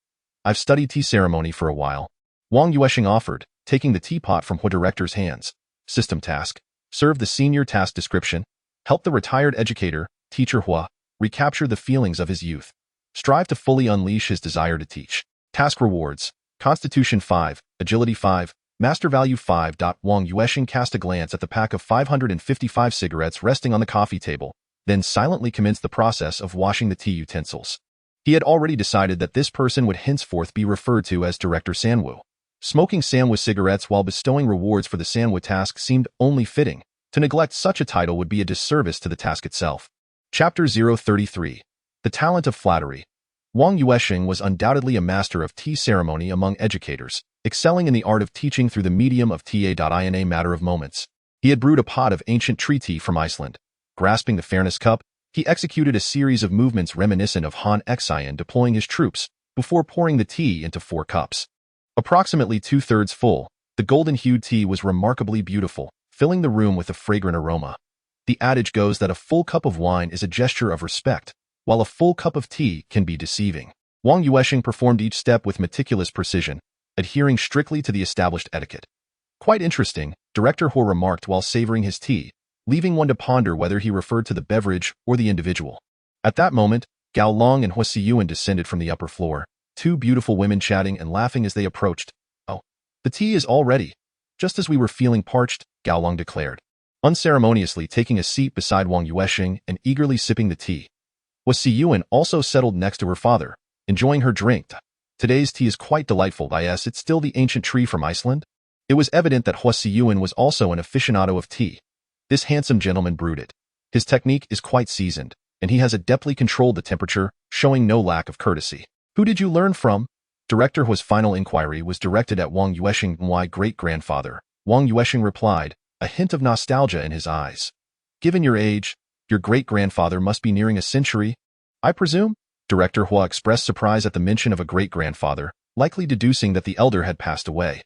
I've studied tea ceremony for a while. Wang Yuansheng offered, taking the teapot from Hua director's hands. System task. Serve the senior task description. Help the retired educator, teacher Hua, recapture the feelings of his youth. Strive to fully unleash his desire to teach. Task rewards. Constitution 5, Agility 5, Master Value 5. Wang Yuansheng cast a glance at the pack of 555 cigarettes resting on the coffee table, then silently commenced the process of washing the tea utensils. He had already decided that this person would henceforth be referred to as Director Sanwu. Smoking Sanwu cigarettes while bestowing rewards for the Sanwu task seemed only fitting. To neglect such a title would be a disservice to the task itself. Chapter 033. The Talent of Flattery. Wang Yuansheng was undoubtedly a master of tea ceremony among educators, excelling in the art of teaching through the medium of ta in a matter of moments. He had brewed a pot of ancient tree tea from Iceland. Grasping the fairness cup, he executed a series of movements reminiscent of Han Xian deploying his troops, before pouring the tea into 4 cups. Approximately 2/3 full, the golden-hued tea was remarkably beautiful, filling the room with a fragrant aroma. The adage goes that a full cup of wine is a gesture of respect, while a full cup of tea can be deceiving. Wang Yuansheng performed each step with meticulous precision, adhering strictly to the established etiquette. Quite interesting, Director Hua remarked while savoring his tea, leaving one to ponder whether he referred to the beverage or the individual. At that moment, Gao Long and Hua Siyuan descended from the upper floor, 2 beautiful women chatting and laughing as they approached. Oh, the tea is all ready. Just as we were feeling parched, Gao Long declared, unceremoniously taking a seat beside Wang Yuansheng and eagerly sipping the tea. Hua Siyuan also settled next to her father, enjoying her drink. Today's tea is quite delightful. Yes, it's still the ancient tree from Iceland. It was evident that Hua Siyuan was also an aficionado of tea. This handsome gentleman brewed it. His technique is quite seasoned, and he has adeptly controlled the temperature, showing no lack of courtesy. Who did you learn from? Director Hua's final inquiry was directed at Wang Yuansheng. My great-grandfather, Wang Yuansheng replied, a hint of nostalgia in his eyes. Given your age, your great-grandfather must be nearing a century, I presume? Director Hua expressed surprise at the mention of a great-grandfather, likely deducing that the elder had passed away.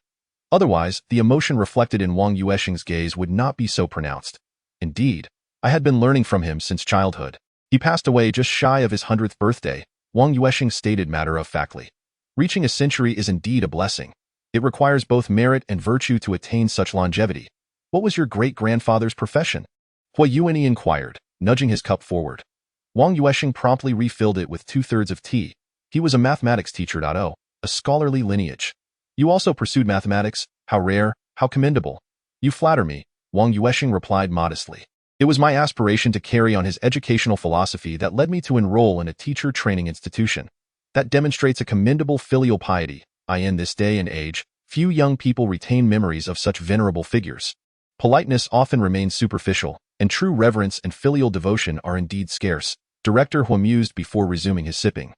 Otherwise, the emotion reflected in Wang Yuansheng's gaze would not be so pronounced. Indeed, I had been learning from him since childhood. He passed away just shy of his 100th birthday, Wang Yuansheng stated matter-of-factly. Reaching a century is indeed a blessing. It requires both merit and virtue to attain such longevity. What was your great-grandfather's profession? Hua Yuani inquired, nudging his cup forward. Wang Yuansheng promptly refilled it with 2/3 of tea. He was a mathematics teacher. A scholarly lineage. You also pursued mathematics? How rare, how commendable. You flatter me, Wang Yuansheng replied modestly. It was my aspiration to carry on his educational philosophy that led me to enroll in a teacher training institution. That demonstrates a commendable filial piety. In this day and age, few young people retain memories of such venerable figures. Politeness often remains superficial, and true reverence and filial devotion are indeed scarce. Director Hua mused before resuming his sipping.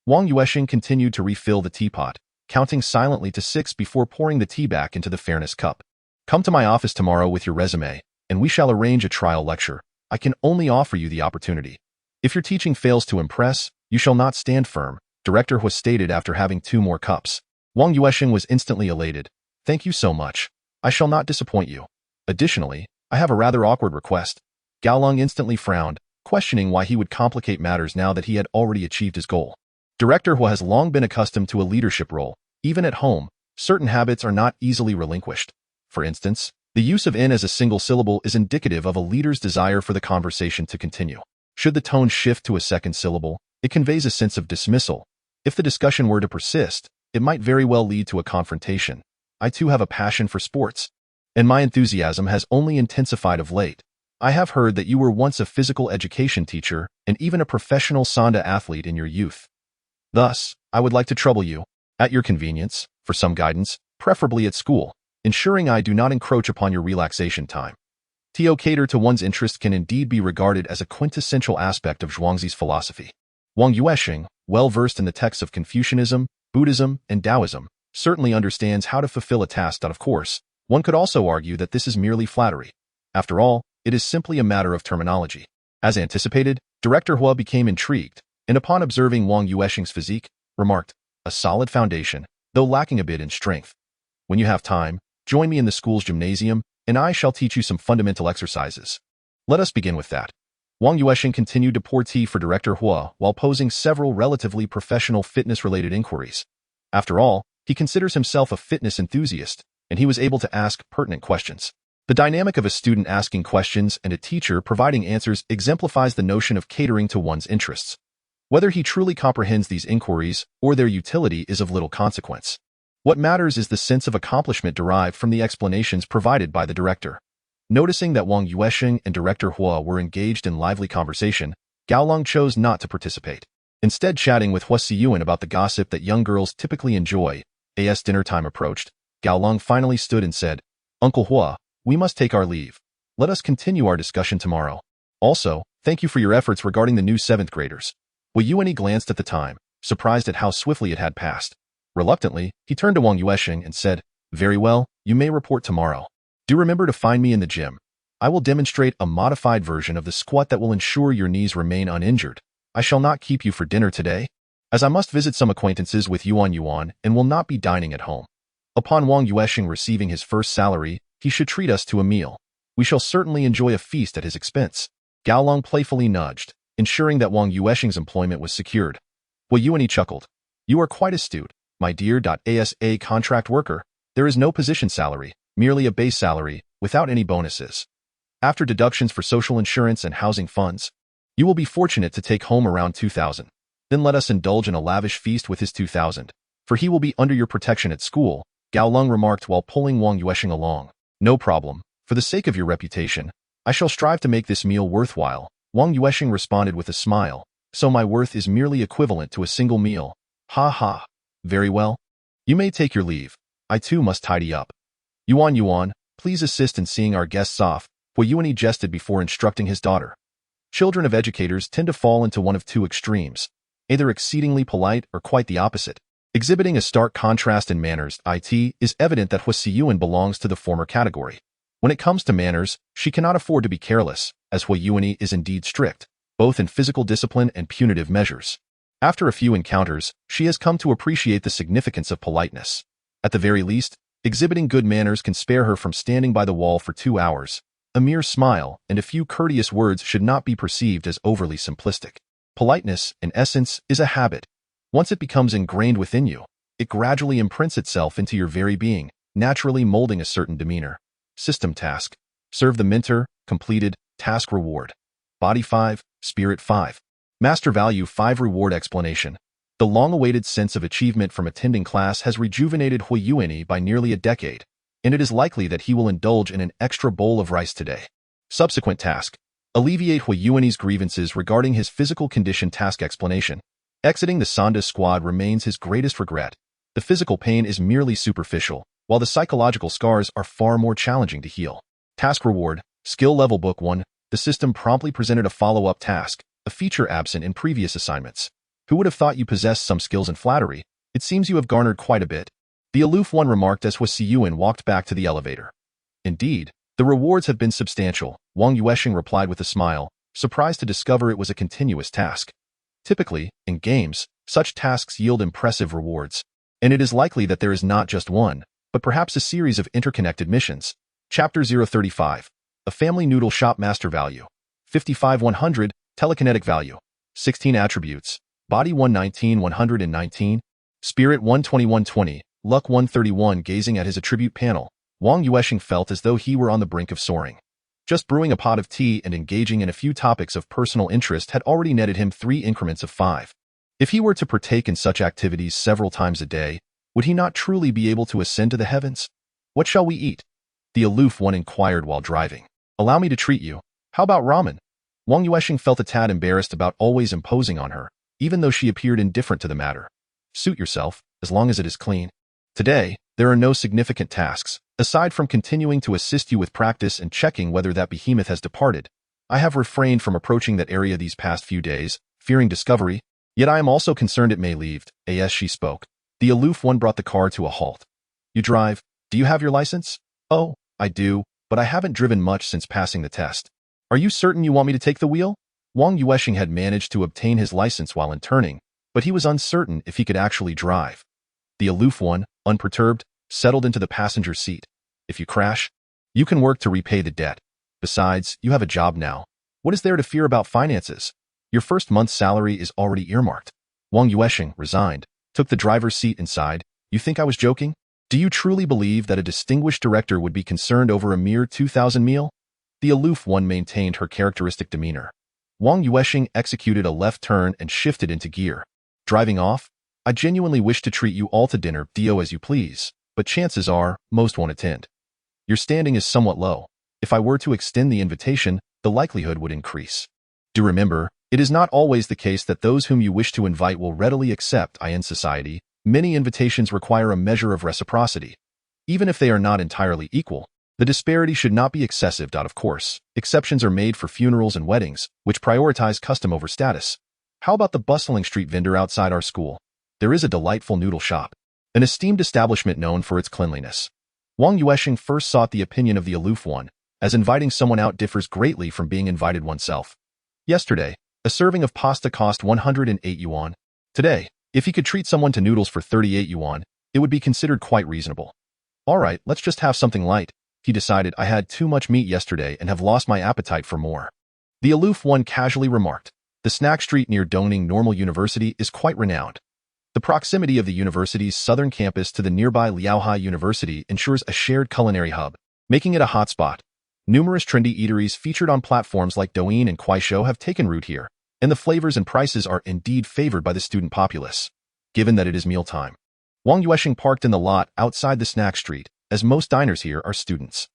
Wang Yuansheng continued to refill the teapot, counting silently to 6 before pouring the tea back into the fairness cup. Come to my office tomorrow with your resume, and we shall arrange a trial lecture. I can only offer you the opportunity. If your teaching fails to impress, you shall not stand firm, Director Hua stated after having 2 more cups. Wang Yuansheng was instantly elated. Thank you so much. I shall not disappoint you. Additionally, I have a rather awkward request. Gao Long instantly frowned, questioning why he would complicate matters now that he had already achieved his goal. Director Hua has long been accustomed to a leadership role. Even at home, certain habits are not easily relinquished. For instance, the use of in as a single syllable is indicative of a leader's desire for the conversation to continue. Should the tone shift to a second syllable, it conveys a sense of dismissal. If the discussion were to persist, it might very well lead to a confrontation. I too have a passion for sports, and my enthusiasm has only intensified of late. I have heard that you were once a physical education teacher and even a professional Sanda athlete in your youth. Thus, I would like to trouble you, at your convenience, for some guidance, preferably at school, ensuring I do not encroach upon your relaxation time. To cater to one's interest can indeed be regarded as a quintessential aspect of Zhuangzi's philosophy. Wang Yuansheng, well-versed in the texts of Confucianism, Buddhism, and Taoism, certainly understands how to fulfill a task. Of course, one could also argue that this is merely flattery. After all, it is simply a matter of terminology. As anticipated, Director Hua became intrigued, and upon observing Wang Yuansheng's physique, remarked, "A solid foundation, though lacking a bit in strength. When you have time, join me in the school's gymnasium, and I shall teach you some fundamental exercises. Let us begin with that." Wang Yuansheng continued to pour tea for Director Hua while posing several relatively professional fitness-related inquiries. After all, he considers himself a fitness enthusiast, and he was able to ask pertinent questions. The dynamic of a student asking questions and a teacher providing answers exemplifies the notion of catering to one's interests. Whether he truly comprehends these inquiries or their utility is of little consequence. What matters is the sense of accomplishment derived from the explanations provided by the director. Noticing that Wang Yuansheng and Director Hua were engaged in lively conversation, Gaolong chose not to participate. Instead, chatting with Hua Siyuan about the gossip that young girls typically enjoy, as dinner time approached, Gaolong finally stood and said, "Uncle Hua, we must take our leave. Let us continue our discussion tomorrow. Also, thank you for your efforts regarding the new 7th graders." Hua Yuanyi glanced at the time, surprised at how swiftly it had passed. Reluctantly, he turned to Wang Yuansheng and said, "Very well, you may report tomorrow. Do remember to find me in the gym. I will demonstrate a modified version of the squat that will ensure your knees remain uninjured. I shall not keep you for dinner today, as I must visit some acquaintances with Yuan and will not be dining at home. Upon Wang Yuansheng receiving his first salary, he should treat us to a meal. We shall certainly enjoy a feast at his expense." Gaolong playfully nudged, ensuring that Wang Yuansheng's employment was secured. Hua Yuanyi chuckled. "You are quite astute, my dear asa contract worker. There is no position salary, merely a base salary, without any bonuses. After deductions for social insurance and housing funds, you will be fortunate to take home around 2,000. Then let us indulge in a lavish feast with his 2,000, for he will be under your protection at school," Gaolong remarked while pulling Wang Yuansheng along. "No problem. For the sake of your reputation, I shall strive to make this meal worthwhile," Wang Yuansheng responded with a smile. "So my worth is merely equivalent to a single meal. Ha ha. Very well. You may take your leave. I too must tidy up. Yuan, please assist in seeing our guests off," Hua Yuanyi jested before instructing his daughter. Children of educators tend to fall into one of two extremes, either exceedingly polite or quite the opposite. Exhibiting a stark contrast in manners, it is evident that Hua Siyuan belongs to the former category. When it comes to manners, she cannot afford to be careless, as Hua Yuanyi is indeed strict, both in physical discipline and punitive measures. After a few encounters, she has come to appreciate the significance of politeness. At the very least, exhibiting good manners can spare her from standing by the wall for 2 hours. A mere smile and a few courteous words should not be perceived as overly simplistic. Politeness, in essence, is a habit. Once it becomes ingrained within you, it gradually imprints itself into your very being, naturally molding a certain demeanor. System task. Serve the mentor, completed, task reward. Body 5, spirit 5. Master value 5 reward explanation. The long-awaited sense of achievement from attending class has rejuvenated Hua Yuanyi by nearly a decade, and it is likely that he will indulge in an extra bowl of rice today. Subsequent task. Alleviate Hua Yuanyi's grievances regarding his physical condition. Task explanation. Exiting the Sanda squad remains his greatest regret. The physical pain is merely superficial, while the psychological scars are far more challenging to heal. Task reward. Skill level book 1. The system promptly presented a follow-up task, a feature absent in previous assignments. Who would have thought you possessed some skills in flattery? It seems you have garnered quite a bit. The aloof one remarked as Hua Siyuan walked back to the elevator. Indeed, the rewards have been substantial, Wang Yuansheng replied with a smile, surprised to discover it was a continuous task. Typically, in games, such tasks yield impressive rewards, and it is likely that there is not just one, but perhaps a series of interconnected missions. Chapter 035. A Family Noodle Shop. Master value 55-100, telekinetic value 16 attributes, body 119-119, spirit 120-120, luck 131. Gazing at his attribute panel, Wang Yuansheng felt as though he were on the brink of soaring. Just brewing a pot of tea and engaging in a few topics of personal interest had already netted him 3 increments of 5. If he were to partake in such activities several times a day, would he not truly be able to ascend to the heavens? What shall we eat? The aloof one inquired while driving. Allow me to treat you. How about ramen? Wang Yuansheng felt a tad embarrassed about always imposing on her, even though she appeared indifferent to the matter. Suit yourself, as long as it is clean. Today, there are no significant tasks, Aside from continuing to assist you with practice and checking whether that behemoth has departed, I have refrained from approaching that area these past few days, fearing discovery, yet I am also concerned it may leave, as she spoke. The aloof one brought the car to a halt. You drive? Do you have your license? Oh, I do, but I haven't driven much since passing the test. Are you certain you want me to take the wheel? Wang Yuansheng had managed to obtain his license while interning, but he was uncertain if he could actually drive. The aloof one, unperturbed, settled into the passenger seat. If you crash, you can work to repay the debt. Besides, you have a job now. What is there to fear about finances? Your first month's salary is already earmarked. Wang Yuansheng, resigned, took the driver's seat inside. You think I was joking? Do you truly believe that a distinguished director would be concerned over a mere 2,000 meal? The aloof one maintained her characteristic demeanor. Wang Yuansheng executed a left turn and shifted into gear. Driving off? I genuinely wish to treat you all to dinner, do as you please, but chances are, most won't attend. Your standing is somewhat low. If I were to extend the invitation, the likelihood would increase. Do remember, it is not always the case that those whom you wish to invite will readily accept. In society, many invitations require a measure of reciprocity. Even if they are not entirely equal, the disparity should not be excessive. Of course, exceptions are made for funerals and weddings, which prioritize custom over status. How about the bustling street vendor outside our school? There is a delightful noodle shop, an esteemed establishment known for its cleanliness. Wang Yuansheng first sought the opinion of the aloof one, as inviting someone out differs greatly from being invited oneself. Yesterday, a serving of pasta cost 108 yuan. Today, if he could treat someone to noodles for 38 yuan, it would be considered quite reasonable. All right, let's just have something light. He decided, I had too much meat yesterday and have lost my appetite for more. The aloof one casually remarked, the snack street near Dongning Normal University is quite renowned. The proximity of the university's southern campus to the nearby Liaohai University ensures a shared culinary hub, making it a hotspot. Numerous trendy eateries featured on platforms like Douyin and Kuaishou have taken root here, and the flavors and prices are indeed favored by the student populace. Given that it is mealtime, Wang Yuansheng parked in the lot outside the snack street, as most diners here are students.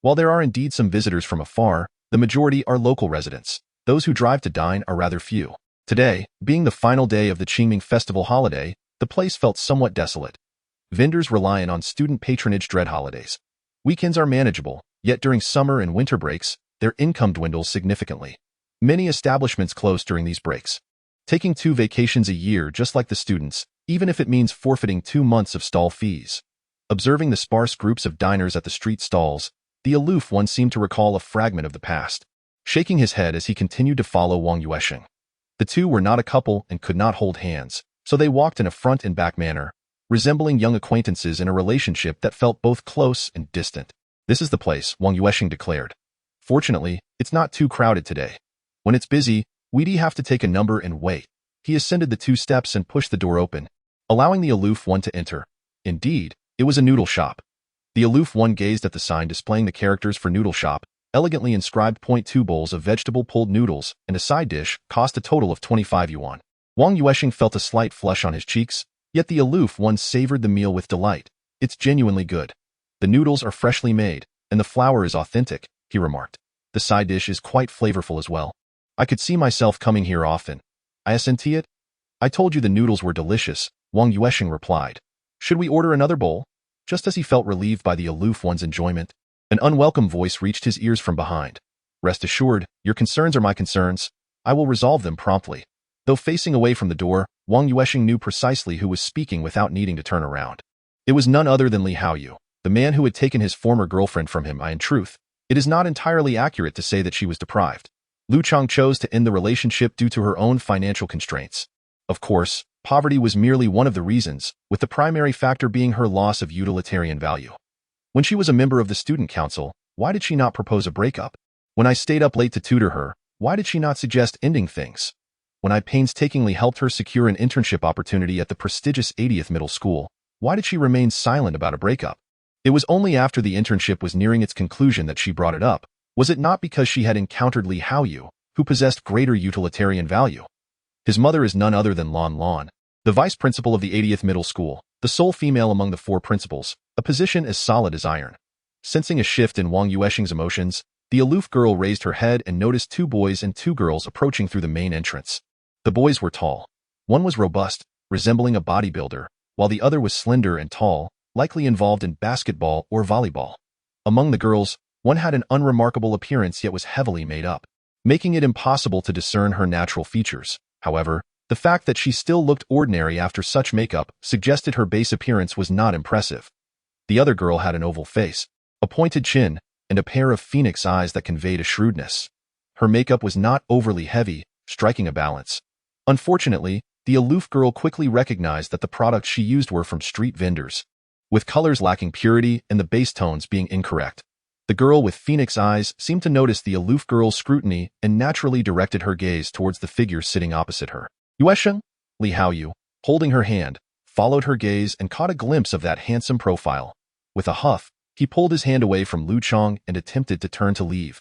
While there are indeed some visitors from afar, the majority are local residents. Those who drive to dine are rather few. Today, being the final day of the Qingming festival holiday, the place felt somewhat desolate. Vendors relying on student patronage dread holidays. Weekends are manageable, yet during summer and winter breaks, their income dwindles significantly. Many establishments close during these breaks. Taking 2 vacations a year just like the students, even if it means forfeiting 2 months of stall fees. Observing the sparse groups of diners at the street stalls, the aloof one seemed to recall a fragment of the past, shaking his head as he continued to follow Wang Yuansheng. The two were not a couple and could not hold hands, so they walked in a front and back manner, resembling young acquaintances in a relationship that felt both close and distant. This is the place, Wang Yuansheng declared. Fortunately, it's not too crowded today. When it's busy, we'd have to take a number and wait. He ascended the 2 steps and pushed the door open, allowing the aloof one to enter. Indeed, it was a noodle shop. The aloof one gazed at the sign displaying the characters for noodle shop, elegantly inscribed. 2 bowls of vegetable pulled noodles and a side dish cost a total of 25 yuan. Wang Yuansheng felt a slight flush on his cheeks, yet the aloof one savored the meal with delight. It's genuinely good. The noodles are freshly made, and the flour is authentic, he remarked. The side dish is quite flavorful as well. I could see myself coming here often. I assenti it? I told you the noodles were delicious, Wang Yuansheng replied. Should we order another bowl? Just as he felt relieved by the aloof one's enjoyment, an unwelcome voice reached his ears from behind. Rest assured, your concerns are my concerns. I will resolve them promptly. Though facing away from the door, Wang Yuansheng knew precisely who was speaking without needing to turn around. It was none other than Li Haoyu, the man who had taken his former girlfriend from him. In truth, it is not entirely accurate to say that she was deprived. Lu Chang chose to end the relationship due to her own financial constraints. Of course, poverty was merely one of the reasons, with the primary factor being her loss of utilitarian value. When she was a member of the student council, why did she not propose a breakup? When I stayed up late to tutor her, why did she not suggest ending things? When I painstakingly helped her secure an internship opportunity at the prestigious 80th Middle School, why did she remain silent about a breakup? It was only after the internship was nearing its conclusion that she brought it up. Was it not because she had encountered Li Haoyu, who possessed greater utilitarian value? His mother is none other than Lan Lan, the vice principal of the 80th Middle School, the sole female among the 4 principals, a position as solid as iron. Sensing a shift in Wang Yuansheng's emotions, the aloof girl raised her head and noticed 2 boys and 2 girls approaching through the main entrance. The boys were tall. One was robust, resembling a bodybuilder, while the other was slender and tall, likely involved in basketball or volleyball. Among the girls, one had an unremarkable appearance yet was heavily made up, making it impossible to discern her natural features. However, the fact that she still looked ordinary after such makeup suggested her base appearance was not impressive. The other girl had an oval face, a pointed chin, and a pair of phoenix eyes that conveyed a shrewdness. Her makeup was not overly heavy, striking a balance. Unfortunately, the aloof girl quickly recognized that the products she used were from street vendors, with colors lacking purity and the base tones being incorrect. The girl with phoenix eyes seemed to notice the aloof girl's scrutiny and naturally directed her gaze towards the figure sitting opposite her. Yuansheng, Li Haoyu, holding her hand, followed her gaze and caught a glimpse of that handsome profile. With a huff, he pulled his hand away from Lu Chong and attempted to turn to leave.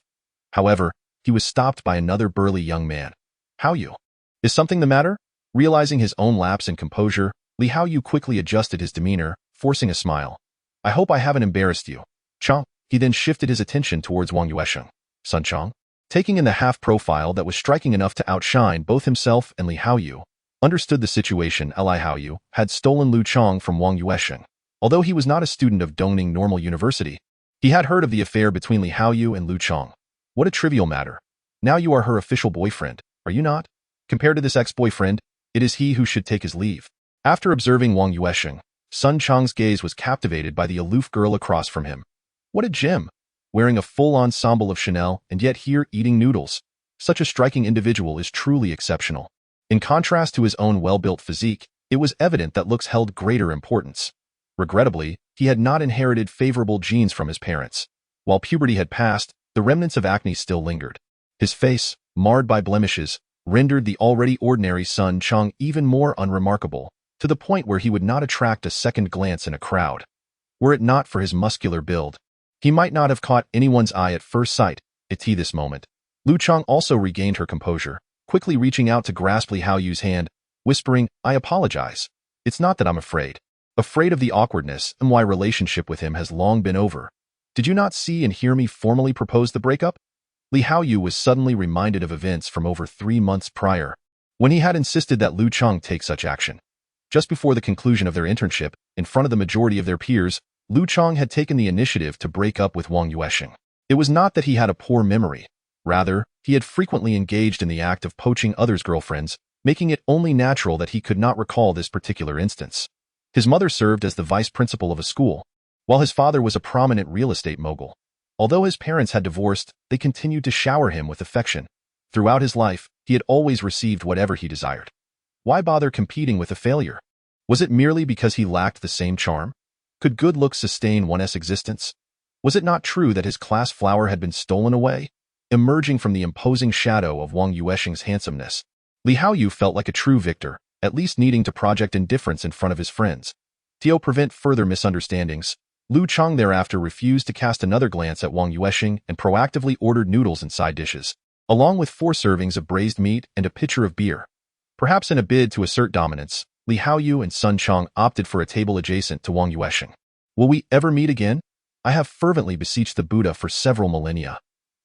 However, he was stopped by another burly young man. Haoyu, is something the matter? Realizing his own lapse in composure, Li Haoyu quickly adjusted his demeanor, forcing a smile. I hope I haven't embarrassed you. Chong. He then shifted his attention towards Wang Yuansheng. Sun Chong, taking in the half-profile that was striking enough to outshine both himself and Li Haoyu, understood the situation. Li Haoyu had stolen Lu Chong from Wang Yuansheng. Although he was not a student of Dongning Normal University, he had heard of the affair between Li Haoyu and Lu Chong. What a trivial matter. Now you are her official boyfriend, are you not? Compared to this ex-boyfriend, it is he who should take his leave. After observing Wang Yuansheng, Sun Chong's gaze was captivated by the aloof girl across from him. What a gem! Wearing a full ensemble of Chanel and yet here eating noodles. Such a striking individual is truly exceptional. In contrast to his own well-built physique, it was evident that looks held greater importance. Regrettably, he had not inherited favorable genes from his parents. While puberty had passed, the remnants of acne still lingered. His face, marred by blemishes, rendered the already ordinary Sun Chong even more unremarkable, to the point where he would not attract a second glance in a crowd. Were it not for his muscular build, he might not have caught anyone's eye at first sight. At this moment, Lu Chong also regained her composure, quickly reaching out to grasp Li Haoyu's hand, whispering, I apologize. It's not that I'm afraid. Afraid of the awkwardness and my relationship with him has long been over. Did you not see and hear me formally propose the breakup? Li Haoyu was suddenly reminded of events from over 3 months prior, when he had insisted that Lu Chong take such action. Just before the conclusion of their internship, in front of the majority of their peers, Lu Chong had taken the initiative to break up with Wang Yuansheng. It was not that he had a poor memory. Rather, he had frequently engaged in the act of poaching others' girlfriends, making it only natural that he could not recall this particular instance. His mother served as the vice principal of a school, while his father was a prominent real estate mogul. Although his parents had divorced, they continued to shower him with affection. Throughout his life, he had always received whatever he desired. Why bother competing with a failure? Was it merely because he lacked the same charm? Could good looks sustain one's existence? Was it not true that his class flower had been stolen away? Emerging from the imposing shadow of Wang Yuansheng's handsomeness, Li Haoyu felt like a true victor, at least needing to project indifference in front of his friends. To prevent further misunderstandings, Lu Chong thereafter refused to cast another glance at Wang Yuansheng and proactively ordered noodles and side dishes, along with 4 servings of braised meat and a pitcher of beer. Perhaps in a bid to assert dominance, Li Haoyu and Sun Chong opted for a table adjacent to Wang Yuansheng. Will we ever meet again? I have fervently beseeched the Buddha for several millennia.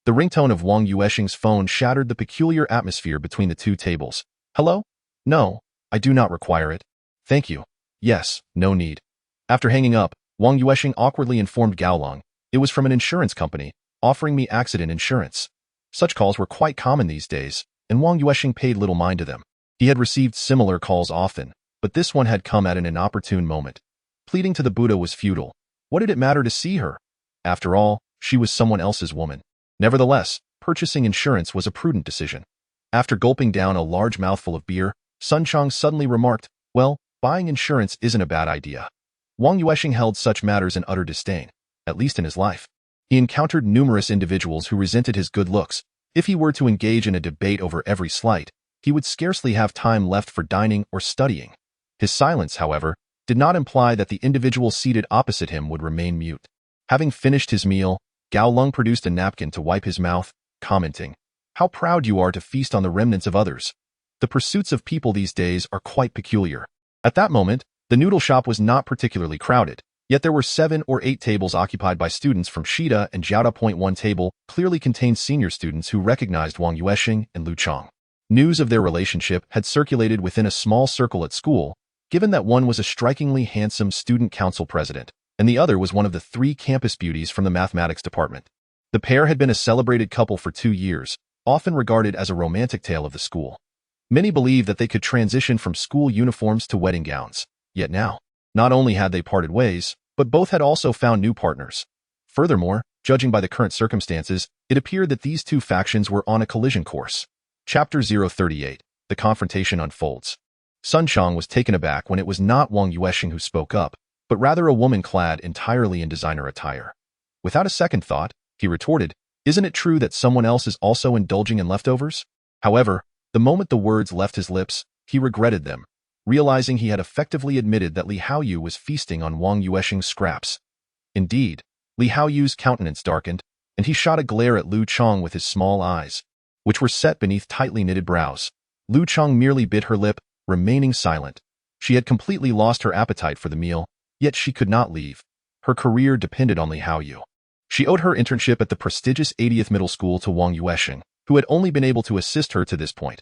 The ringtone of Wang Yuansheng's phone shattered the peculiar atmosphere between the two tables. Hello? No, I do not require it. Thank you. Yes, no need. After hanging up, Wang Yuansheng awkwardly informed Gaolong it was from an insurance company, offering me accident insurance. Such calls were quite common these days, and Wang Yuansheng paid little mind to them. He had received similar calls often, but this one had come at an inopportune moment. Pleading to the Buddha was futile. What did it matter to see her? After all, she was someone else's woman. Nevertheless, purchasing insurance was a prudent decision. After gulping down a large mouthful of beer, Sun Chong suddenly remarked, well, buying insurance isn't a bad idea. Wang Yuansheng held such matters in utter disdain, at least in his life. He encountered numerous individuals who resented his good looks. If he were to engage in a debate over every slight, he would scarcely have time left for dining or studying. His silence, however, did not imply that the individual seated opposite him would remain mute. Having finished his meal, Gao Lung produced a napkin to wipe his mouth, commenting, how proud you are to feast on the remnants of others. The pursuits of people these days are quite peculiar. At that moment, the noodle shop was not particularly crowded, yet there were 7 or 8 tables occupied by students from Shida and Jiaoda. One table clearly contained senior students who recognized Wang Yuansheng and Lu Chong. News of their relationship had circulated within a small circle at school, given that one was a strikingly handsome student council president, and the other was one of the 3 campus beauties from the mathematics department. The pair had been a celebrated couple for 2 years, often regarded as a romantic tale of the school. Many believed that they could transition from school uniforms to wedding gowns. Yet now, not only had they parted ways, but both had also found new partners. Furthermore, judging by the current circumstances, it appeared that these 2 factions were on a collision course. Chapter 038. The confrontation unfolds. Sun Chang was taken aback when it was not Wang Yuansheng who spoke up, but rather a woman clad entirely in designer attire. Without a second thought, he retorted, "Isn't it true that someone else is also indulging in leftovers?" However, the moment the words left his lips, he regretted them, realizing he had effectively admitted that Li Haoyu was feasting on Wang Yuansheng's scraps. Indeed, Li Haoyu's countenance darkened, and he shot a glare at Lu Chang with his small eyes, which were set beneath tightly knitted brows. Lu Chang merely bit her lip, remaining silent. She had completely lost her appetite for the meal, yet she could not leave. Her career depended on Li Haoyu. She owed her internship at the prestigious 80th Middle School to Wang Yuansheng, who had only been able to assist her to this point.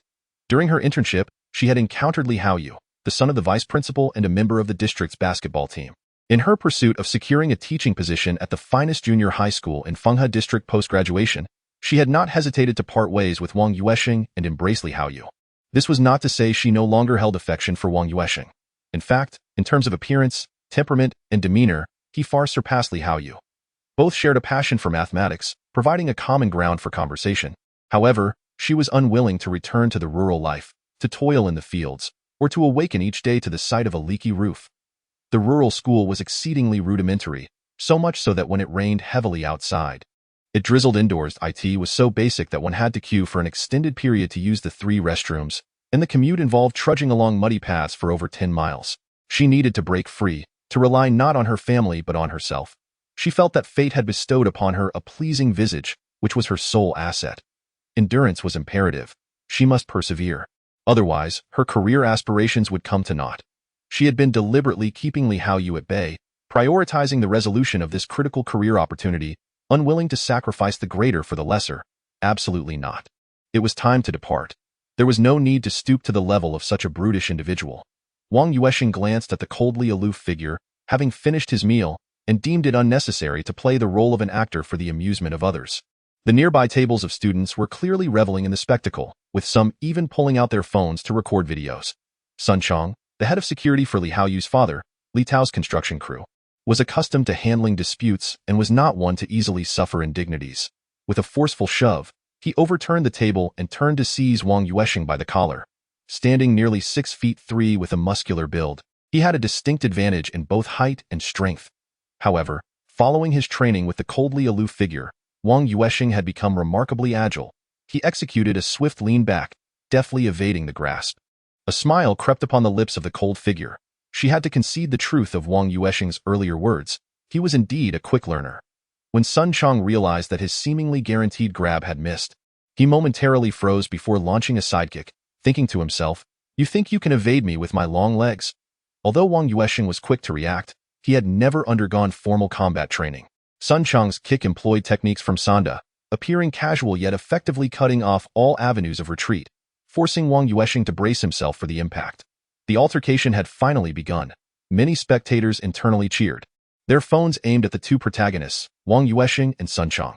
During her internship, she had encountered Li Haoyu, the son of the vice principal and a member of the district's basketball team. In her pursuit of securing a teaching position at the finest junior high school in Fenghe District post-graduation, she had not hesitated to part ways with Wang Yuansheng and embrace Li Haoyu. This was not to say she no longer held affection for Wang Yuansheng. In fact, in terms of appearance, temperament, and demeanor, he far surpassed Li Haoyu. Both shared a passion for mathematics, providing a common ground for conversation. However, she was unwilling to return to the rural life, to toil in the fields, or to awaken each day to the sight of a leaky roof. The rural school was exceedingly rudimentary, so much so that when it rained heavily outside, it drizzled indoors. IT was so basic that one had to queue for an extended period to use the 3 restrooms, and the commute involved trudging along muddy paths for over 10 miles. She needed to break free, to rely not on her family but on herself. She felt that fate had bestowed upon her a pleasing visage, which was her sole asset. Endurance was imperative. She must persevere. Otherwise, her career aspirations would come to naught. She had been deliberately keeping Li Haoyu at bay, prioritizing the resolution of this critical career opportunity, unwilling to sacrifice the greater for the lesser. Absolutely not. It was time to depart. There was no need to stoop to the level of such a brutish individual. Wang Yuansheng glanced at the coldly aloof figure, having finished his meal, and deemed it unnecessary to play the role of an actor for the amusement of others. The nearby tables of students were clearly reveling in the spectacle, with some even pulling out their phones to record videos. Sun Chang, the head of security for Li Haoyu's father, Li Tao's construction crew, was accustomed to handling disputes and was not one to easily suffer indignities. With a forceful shove, he overturned the table and turned to seize Wang Yuansheng by the collar. Standing nearly 6'3" with a muscular build, he had a distinct advantage in both height and strength. However, following his training with the coldly aloof figure, Wang Yuansheng had become remarkably agile. He executed a swift lean back, deftly evading the grasp. A smile crept upon the lips of the cold figure. She had to concede the truth of Wang Yuansheng's earlier words. He was indeed a quick learner. When Sun Chang realized that his seemingly guaranteed grab had missed, he momentarily froze before launching a sidekick, thinking to himself, "You think you can evade me with my long legs?" Although Wang Yuansheng was quick to react, he had never undergone formal combat training. Sun Chang's kick employed techniques from Sanda, appearing casual yet effectively cutting off all avenues of retreat, forcing Wang Yuansheng to brace himself for the impact. The altercation had finally begun. Many spectators internally cheered, their phones aimed at the 2 protagonists, Wang Yuansheng and Sun Chang.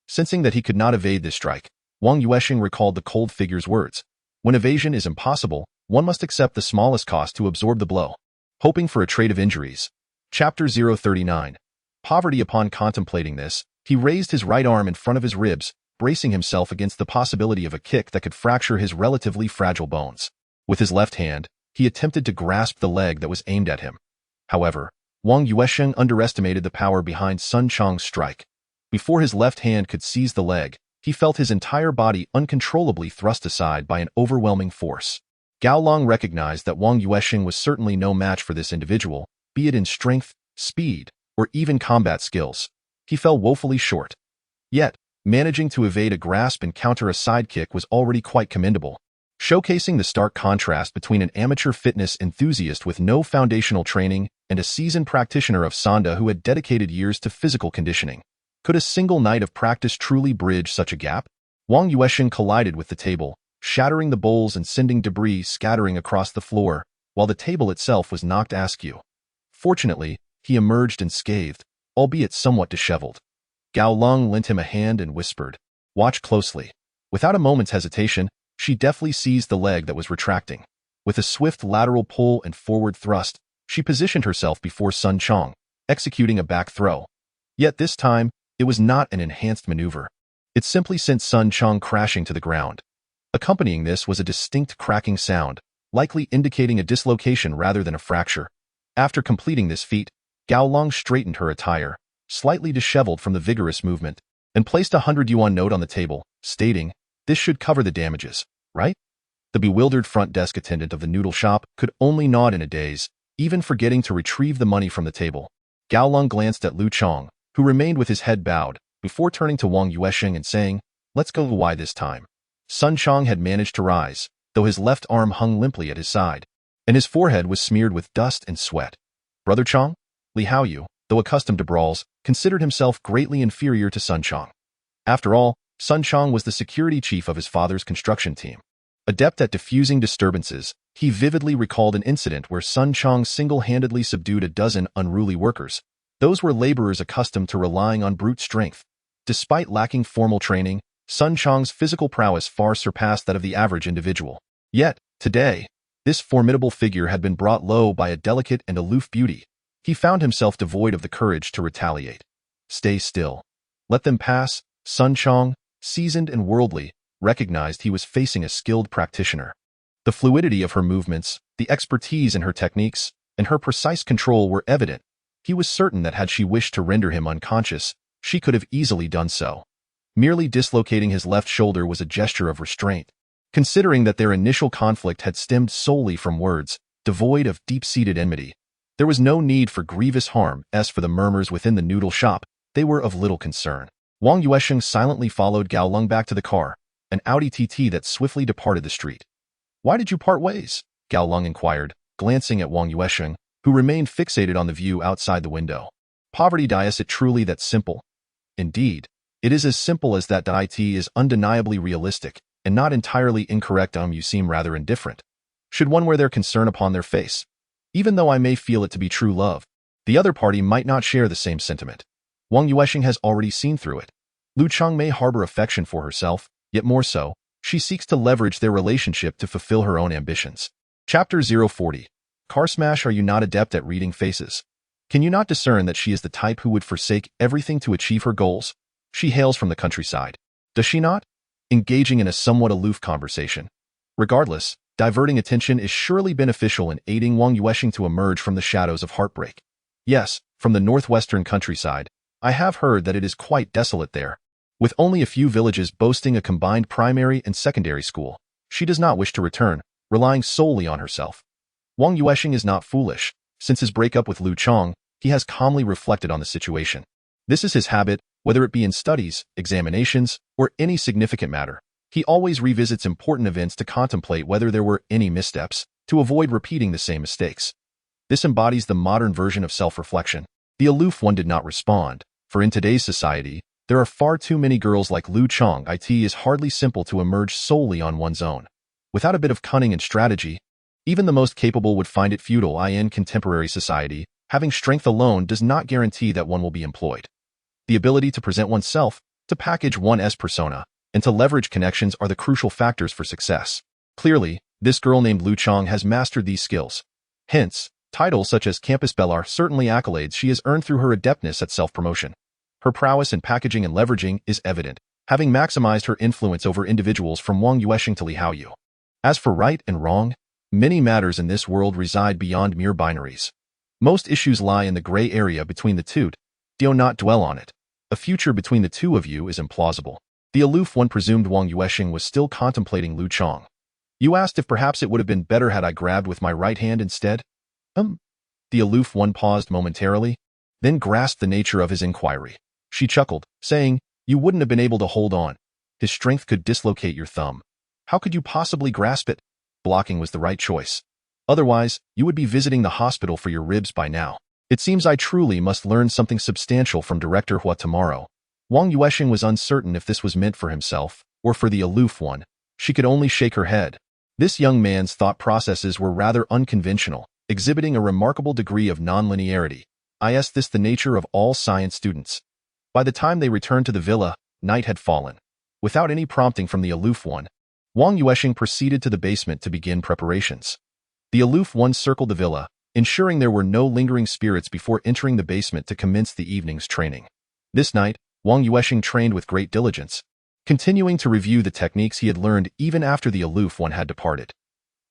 Sensing that he could not evade this strike, Wang Yuansheng recalled the cold figure's words. When evasion is impossible, one must accept the smallest cost to absorb the blow, hoping for a trade of injuries. Chapter 039. Poverty. Upon contemplating this, he raised his right arm in front of his ribs, bracing himself against the possibility of a kick that could fracture his relatively fragile bones. With his left hand, he attempted to grasp the leg that was aimed at him. However, Wang Yuansheng underestimated the power behind Sun Chang's strike. Before his left hand could seize the leg, he felt his entire body uncontrollably thrust aside by an overwhelming force. Gao Long recognized that Wang Yuansheng was certainly no match for this individual, be it in strength, speed, or even combat skills. He fell woefully short. Yet, managing to evade a grasp and counter a sidekick was already quite commendable, showcasing the stark contrast between an amateur fitness enthusiast with no foundational training and a seasoned practitioner of Sanda who had dedicated years to physical conditioning. Could a single night of practice truly bridge such a gap? Wang Yuansheng collided with the table, shattering the bowls and sending debris scattering across the floor, while the table itself was knocked askew. Fortunately, he emerged unscathed, albeit somewhat disheveled. Gao Long lent him a hand and whispered, "Watch closely." Without a moment's hesitation, she deftly seized the leg that was retracting. With a swift lateral pull and forward thrust, she positioned herself before Sun Chong, executing a back throw. Yet this time, it was not an enhanced maneuver. It simply sent Sun Chong crashing to the ground. Accompanying this was a distinct cracking sound, likely indicating a dislocation rather than a fracture. After completing this feat, Gao Long straightened her attire, slightly disheveled from the vigorous movement, and placed a 100 yuan note on the table, stating, "This should cover the damages, right?" The bewildered front desk attendant of the noodle shop could only nod in a daze, even forgetting to retrieve the money from the table. Gao Long glanced at Lu Chong, who remained with his head bowed, before turning to Wang Yuansheng and saying, "Let's go why this time." Sun Chong had managed to rise, though his left arm hung limply at his side, and his forehead was smeared with dust and sweat. Brother Chong? Li Haoyu, though accustomed to brawls, considered himself greatly inferior to Sun Chong. After all, Sun Chong was the security chief of his father's construction team. Adept at diffusing disturbances, he vividly recalled an incident where Sun Chong single-handedly subdued a dozen unruly workers. Those were laborers accustomed to relying on brute strength. Despite lacking formal training, Sun Chong's physical prowess far surpassed that of the average individual. Yet, today, this formidable figure had been brought low by a delicate and aloof beauty. He found himself devoid of the courage to retaliate. Stay still. Let them pass. Sun Chong, seasoned and worldly, recognized he was facing a skilled practitioner. The fluidity of her movements, the expertise in her techniques, and her precise control were evident. He was certain that had she wished to render him unconscious, she could have easily done so. Merely dislocating his left shoulder was a gesture of restraint. Considering that their initial conflict had stemmed solely from words, devoid of deep-seated enmity, there was no need for grievous harm. As for the murmurs within the noodle shop, they were of little concern. Wang Yuansheng silently followed Gao Long back to the car, an Audi TT that swiftly departed the street. "Why did you part ways?" Gao Long inquired, glancing at Wang Yuansheng, who remained fixated on the view outside the window. "Poverty, is it truly that simple?" "Indeed, it is as simple as that. It is undeniably realistic, and not entirely incorrect. You seem rather indifferent. Should one wear their concern upon their face? Even though I may feel it to be true love, the other party might not share the same sentiment. Wang Yuansheng has already seen through it. Lu Chong may harbor affection for herself, yet more so, she seeks to leverage their relationship to fulfill her own ambitions." Chapter 040. Car Smash. Are you not adept at reading faces? Can you not discern that she is the type who would forsake everything to achieve her goals? She hails from the countryside. Does she not? Engaging in a somewhat aloof conversation. Regardless, diverting attention is surely beneficial in aiding Wang Yuansheng to emerge from the shadows of heartbreak. Yes, from the northwestern countryside. I have heard that it is quite desolate there. With only a few villages boasting a combined primary and secondary school, she does not wish to return, relying solely on herself. Wang Yuansheng is not foolish. Since his breakup with Lu Chong, he has calmly reflected on the situation. This is his habit, whether it be in studies, examinations, or any significant matter. He always revisits important events to contemplate whether there were any missteps, to avoid repeating the same mistakes. This embodies the modern version of self-reflection. The aloof one did not respond, for in today's society, there are far too many girls like Lu Chong. It is hardly simple to emerge solely on one's own. Without a bit of cunning and strategy, even the most capable would find it futile. In contemporary society, having strength alone does not guarantee that one will be employed. The ability to present oneself, to package one's persona, and to leverage connections are the crucial factors for success. Clearly, this girl named Lu Chong has mastered these skills. Hence, titles such as Campus Belle are certainly accolades she has earned through her adeptness at self-promotion. Her prowess in packaging and leveraging is evident, having maximized her influence over individuals from Wang Yuansheng to Li Haoyu. As for right and wrong, many matters in this world reside beyond mere binaries. Most issues lie in the gray area between the two. Do not dwell on it. A future between the two of you is implausible. The aloof one presumed Wang Yuansheng was still contemplating Lu Chong. "You asked if perhaps it would have been better had I grabbed with my right hand instead?" The aloof one paused momentarily, then grasped the nature of his inquiry. She chuckled, saying, "You wouldn't have been able to hold on. His strength could dislocate your thumb. How could you possibly grasp it? Blocking was the right choice. Otherwise, you would be visiting the hospital for your ribs by now. It seems I truly must learn something substantial from Director Hua tomorrow." Wang Yuansheng was uncertain if this was meant for himself or for the aloof one. She could only shake her head. This young man's thought processes were rather unconventional, exhibiting a remarkable degree of nonlinearity. Is this the nature of all science students? By the time they returned to the villa, night had fallen. Without any prompting from the aloof one, Wang Yuansheng proceeded to the basement to begin preparations. The aloof one circled the villa, ensuring there were no lingering spirits before entering the basement to commence the evening's training. This night, Wang Yuansheng trained with great diligence, continuing to review the techniques he had learned even after the aloof one had departed.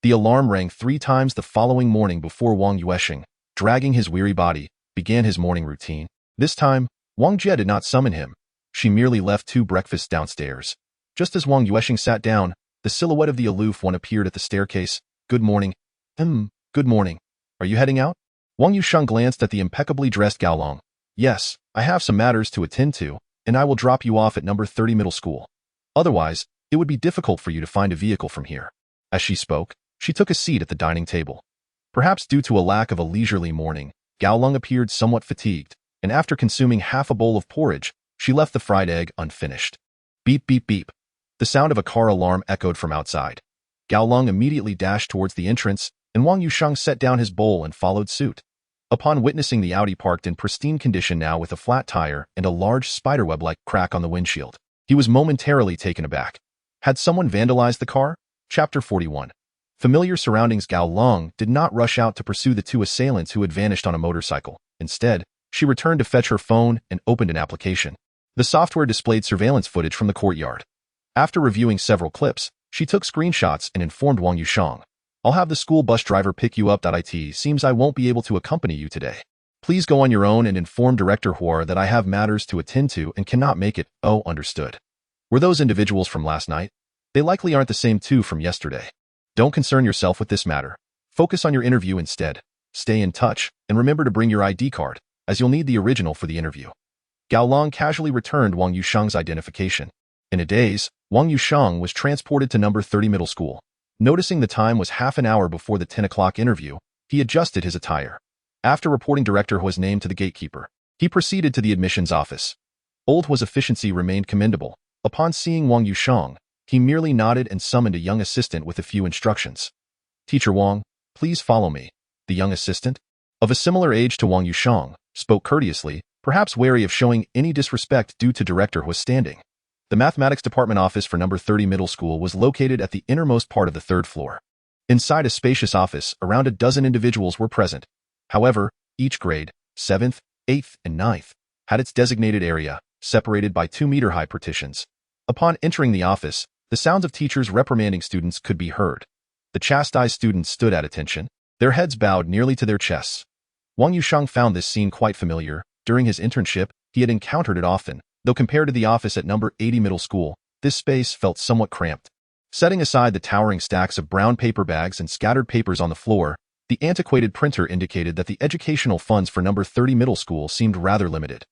The alarm rang 3 times the following morning before Wang Yuansheng, dragging his weary body, began his morning routine. This time, Wang Jie did not summon him. She merely left 2 breakfasts downstairs. Just as Wang Yuansheng sat down, the silhouette of the aloof one appeared at the staircase. Good morning. Good morning. Are you heading out? Wang Yuansheng glanced at the impeccably dressed Gao Long. Yes, I have some matters to attend to, and I will drop you off at number 30 middle school. Otherwise, it would be difficult for you to find a vehicle from here. As she spoke, she took a seat at the dining table. Perhaps due to a lack of a leisurely morning, Gao Long appeared somewhat fatigued, and after consuming half a bowl of porridge, she left the fried egg unfinished. Beep, beep, beep. The sound of a car alarm echoed from outside. Gao Long immediately dashed towards the entrance, and Wang Yuansheng set down his bowl and followed suit. Upon witnessing the Audi parked in pristine condition now with a flat tire and a large spiderweb-like crack on the windshield, he was momentarily taken aback. Had someone vandalized the car? Chapter 41. Familiar surroundings. Gao Long did not rush out to pursue the 2 assailants who had vanished on a motorcycle. Instead, she returned to fetch her phone and opened an application. The software displayed surveillance footage from the courtyard. After reviewing several clips, she took screenshots and informed Wang Yuansheng. I'll have the school bus driver pick you up. It seems I won't be able to accompany you today. Please go on your own and inform Director Huar that I have matters to attend to and cannot make it. Oh, understood. Were those individuals from last night? They likely aren't the same 2 from yesterday. Don't concern yourself with this matter. Focus on your interview instead. Stay in touch, and remember to bring your ID card, as you'll need the original for the interview. Gao Long casually returned Wang Yuansheng's identification. In a daze, Wang Yuansheng was transported to number 30 middle school. Noticing the time was half an hour before the 10 o'clock interview, he adjusted his attire. After reporting Director Hua's name to the gatekeeper, he proceeded to the admissions office. Old Hua's efficiency remained commendable. Upon seeing Wang Yuansheng, he merely nodded and summoned a young assistant with a few instructions. Teacher Wang, please follow me. The young assistant, of a similar age to Wang Yuansheng, spoke courteously, perhaps wary of showing any disrespect due to Director Hua's standing. The mathematics department office for number 30 middle school was located at the innermost part of the 3rd floor. Inside a spacious office, around a dozen individuals were present. However, each grade, 7th, 8th, and 9th, had its designated area, separated by 2-meter-high partitions. Upon entering the office, the sounds of teachers reprimanding students could be heard. The chastised students stood at attention, their heads bowed nearly to their chests. Wang Yuansheng found this scene quite familiar. During his internship, he had encountered it often, though compared to the office at number 80 middle school, this space felt somewhat cramped. Setting aside the towering stacks of brown paper bags and scattered papers on the floor, the antiquated printer indicated that the educational funds for number 30 middle school seemed rather limited.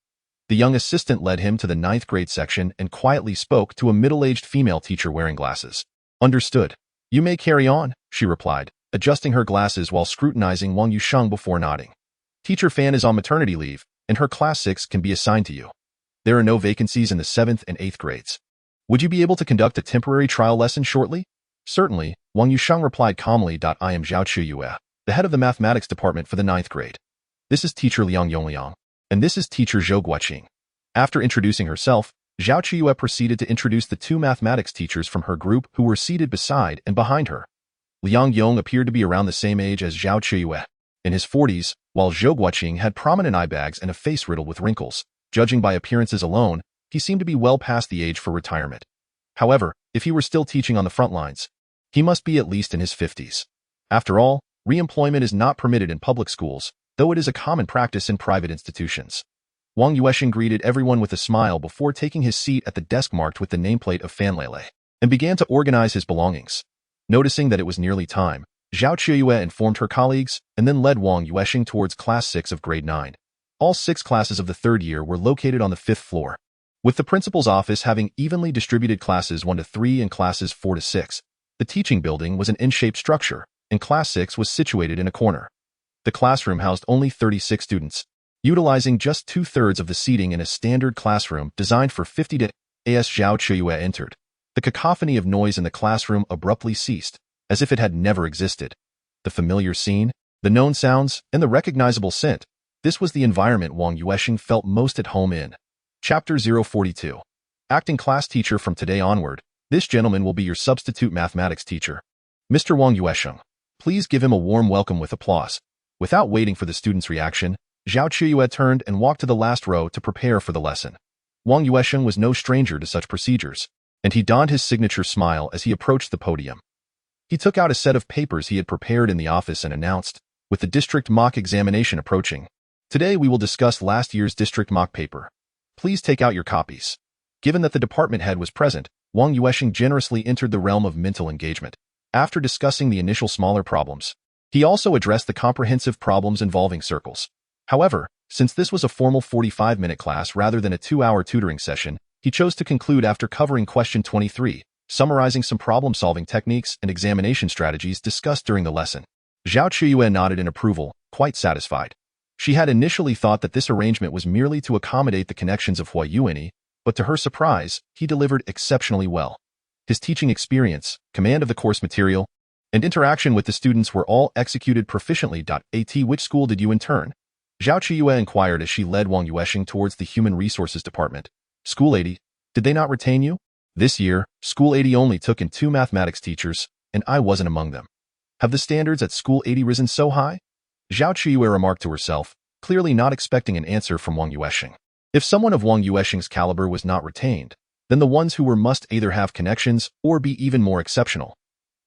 The young assistant led him to the 9th grade section and quietly spoke to a middle-aged female teacher wearing glasses. Understood. You may carry on, she replied, adjusting her glasses while scrutinizing Wang Yuansheng before nodding. Teacher Fan is on maternity leave, and her class 6 can be assigned to you. There are no vacancies in the 7th and 8th grades. Would you be able to conduct a temporary trial lesson shortly? Certainly, Wang Yuansheng replied calmly. I am Zhao Chuyue, the head of the mathematics department for the 9th grade. This is teacher Liang Yongliang, and this is teacher Zhou Guoqing. After introducing herself, Zhao Chuyue proceeded to introduce the 2 mathematics teachers from her group who were seated beside and behind her. Liang Yong appeared to be around the same age as Zhao Chuyue, in his 40s, while Zhou Guoqing had prominent eye bags and a face riddled with wrinkles. Judging by appearances alone, he seemed to be well past the age for retirement. However, if he were still teaching on the front lines, he must be at least in his 50s. After all, re-employment is not permitted in public schools, though it is a common practice in private institutions. Wang Yuansheng greeted everyone with a smile before taking his seat at the desk marked with the nameplate of Fanlele, and began to organize his belongings. Noticing that it was nearly time, Zhao Chuyue informed her colleagues and then led Wang Yuansheng towards class 6 of grade 9. All 6 classes of the 3rd year were located on the 5th floor, with the principal's office having evenly distributed classes 1 to 3 and classes 4 to 6. The teaching building was an N-shaped structure, and class 6 was situated in a corner. The classroom housed only 36 students, utilizing just 2/3 of the seating in a standard classroom designed for 50 to. As Zhao Chuyue entered, the cacophony of noise in the classroom abruptly ceased. as if it had never existed. The familiar scene, the known sounds, and the recognizable scent. This was the environment Wang Yuansheng felt most at home in. Chapter 042. Acting class teacher. From today onward, this gentleman will be your substitute mathematics teacher. Mr. Wang Yuansheng. Please give him a warm welcome with applause. Without waiting for the student's reaction, Zhao Qiuyue turned and walked to the last row to prepare for the lesson. Wang Yuansheng was no stranger to such procedures, and he donned his signature smile as he approached the podium. He took out a set of papers he had prepared in the office and announced, with the district mock examination approaching, "Today we will discuss last year's district mock paper. Please take out your copies." Given that the department head was present, Wang Yuansheng generously entered the realm of mental engagement. After discussing the initial smaller problems, he also addressed the comprehensive problems involving circles. However, since this was a formal 45-minute class rather than a 2-hour tutoring session, he chose to conclude after covering question 23, summarizing some problem-solving techniques and examination strategies discussed during the lesson. Zhao Qiuyue nodded in approval, quite satisfied. She had initially thought that this arrangement was merely to accommodate the connections of Hua Yuani, but to her surprise, he delivered exceptionally well. His teaching experience, command of the course material, and interaction with the students were all executed proficiently. At which school did you intern? Zhao Qiuyue inquired as she led Wang Yuansheng towards the Human Resources Department. School 80. Did they not retain you? This year, School 80 only took in 2 mathematics teachers, and I wasn't among them. Have the standards at School 80 risen so high? Zhao Qiuyue remarked to herself, clearly not expecting an answer from Wang Yuansheng. If someone of Wang Yuansheng's caliber was not retained, then the ones who were must either have connections or be even more exceptional.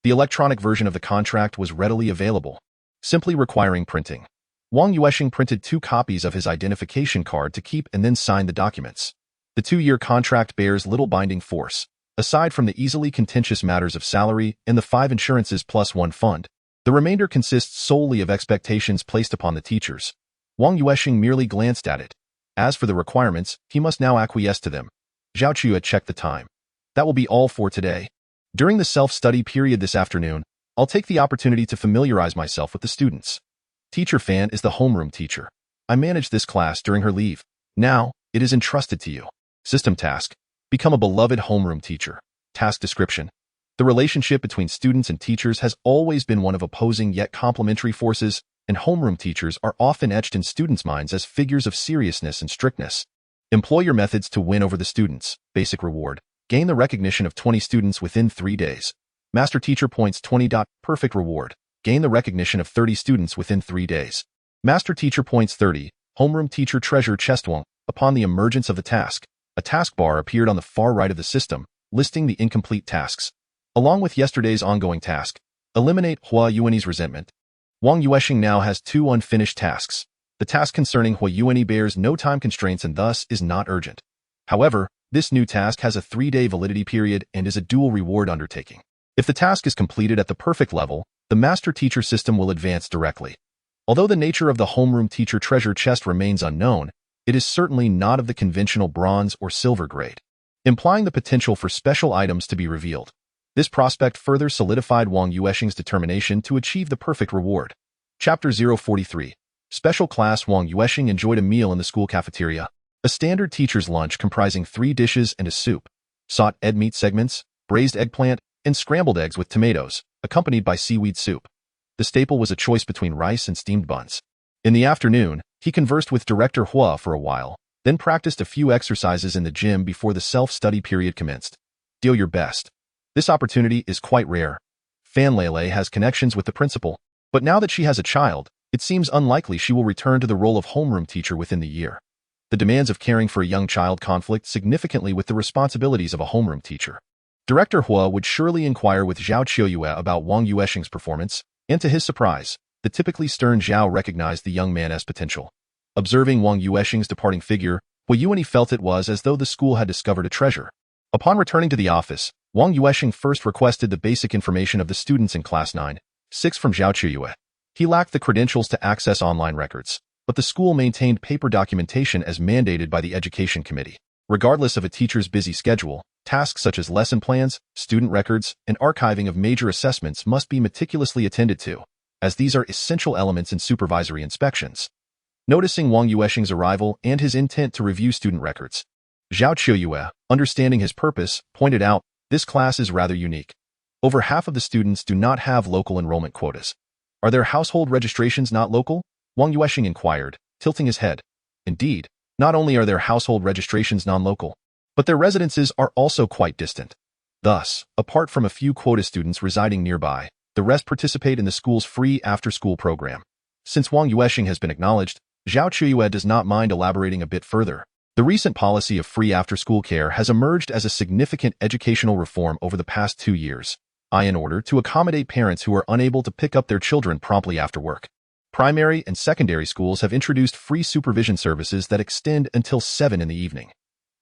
The electronic version of the contract was readily available, simply requiring printing. Wang Yuansheng printed 2 copies of his identification card to keep and then signed the documents. The 2-year contract bears little binding force, aside from the easily contentious matters of salary and the 5 insurances plus 1 fund. The remainder consists solely of expectations placed upon the teachers. Wang Yuansheng merely glanced at it. As for the requirements, he must now acquiesce to them. Zhao Qiuyue checked the time. That will be all for today. During the self-study period this afternoon, I'll take the opportunity to familiarize myself with the students. Teacher Fan is the homeroom teacher. I managed this class during her leave. Now, it is entrusted to you. System task. Become a beloved homeroom teacher. Task description. The relationship between students and teachers has always been one of opposing yet complementary forces, and homeroom teachers are often etched in students' minds as figures of seriousness and strictness. Employ your methods to win over the students. Basic reward. Gain the recognition of 20 students within 3 days. Master teacher points 20. Perfect reward. Gain the recognition of 30 students within 3 days. Master teacher points 30. Homeroom teacher treasure chest 1. Upon the emergence of the task, a taskbar appeared on the far right of the system, listing the incomplete tasks. Along with yesterday's ongoing task, eliminate Hua Yuani's resentment. Wang Yuansheng now has 2 unfinished tasks. The task concerning Hua Yuani bears no time constraints and thus is not urgent. However, this new task has a 3-day validity period and is a dual reward undertaking. If the task is completed at the perfect level, the master teacher system will advance directly. Although the nature of the homeroom teacher treasure chest remains unknown, it is certainly not of the conventional bronze or silver grade, implying the potential for special items to be revealed. This prospect further solidified Wang Yuansheng's determination to achieve the perfect reward. Chapter 043. Special class. Wang Yuansheng enjoyed a meal in the school cafeteria. A standard teacher's lunch comprising 3 dishes and a soup, sought egg meat segments, braised eggplant, and scrambled eggs with tomatoes, accompanied by seaweed soup. The staple was a choice between rice and steamed buns. In the afternoon, he conversed with Director Hua for a while, then practiced a few exercises in the gym before the self-study period commenced. Do your best. This opportunity is quite rare. Fan Lele has connections with the principal, but now that she has a child, it seems unlikely she will return to the role of homeroom teacher within the year. The demands of caring for a young child conflict significantly with the responsibilities of a homeroom teacher. Director Hua would surely inquire with Zhao Qiuyue about Wang Yuansheng's performance, and to his surprise, the typically stern Zhao recognized the young man as potential. Observing Wang Yuansheng's departing figure, Hua Yuani felt it was as though the school had discovered a treasure. Upon returning to the office, Wang Yuansheng first requested the basic information of the students in Class 9-6 from Zhao Qiuyue. He lacked the credentials to access online records, but the school maintained paper documentation as mandated by the Education Committee. Regardless of a teacher's busy schedule, tasks such as lesson plans, student records, and archiving of major assessments must be meticulously attended to, as these are essential elements in supervisory inspections. Noticing Wang Yuansheng's arrival and his intent to review student records, Zhao Qiuyue, understanding his purpose, pointed out, "This class is rather unique. Over half of the students do not have local enrollment quotas. Are their household registrations not local? Wang Yuansheng inquired, tilting his head. Indeed, not only are their household registrations non-local, but their residences are also quite distant. Thus, apart from a few quota students residing nearby, the rest participate in the school's free after-school program. Since Wang Yuansheng has been acknowledged, Zhao Chuyue does not mind elaborating a bit further. The recent policy of free after-school care has emerged as a significant educational reform over the past 2 years, in order to accommodate parents who are unable to pick up their children promptly after work. Primary and secondary schools have introduced free supervision services that extend until 7 in the evening.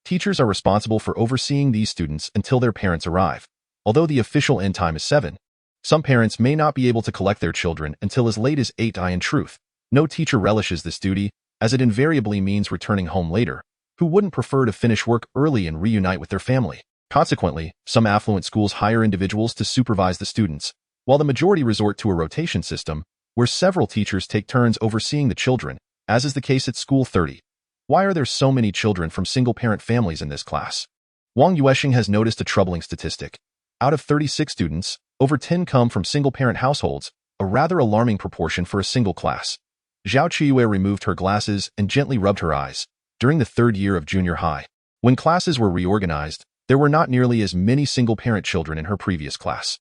Teachers are responsible for overseeing these students until their parents arrive. Although the official end time is 7, some parents may not be able to collect their children until as late as 8. In truth, no teacher relishes this duty, as it invariably means returning home later. Who wouldn't prefer to finish work early and reunite with their family? Consequently, some affluent schools hire individuals to supervise the students, while the majority resort to a rotation system, where several teachers take turns overseeing the children, as is the case at School 30. Why are there so many children from single-parent families in this class? Wang Yuansheng has noticed a troubling statistic. Out of 36 students, over 10 come from single-parent households, a rather alarming proportion for a single class. Zhao Chuyue removed her glasses and gently rubbed her eyes. During the 3rd year of junior high, when classes were reorganized, there were not nearly as many single-parent children in her previous class.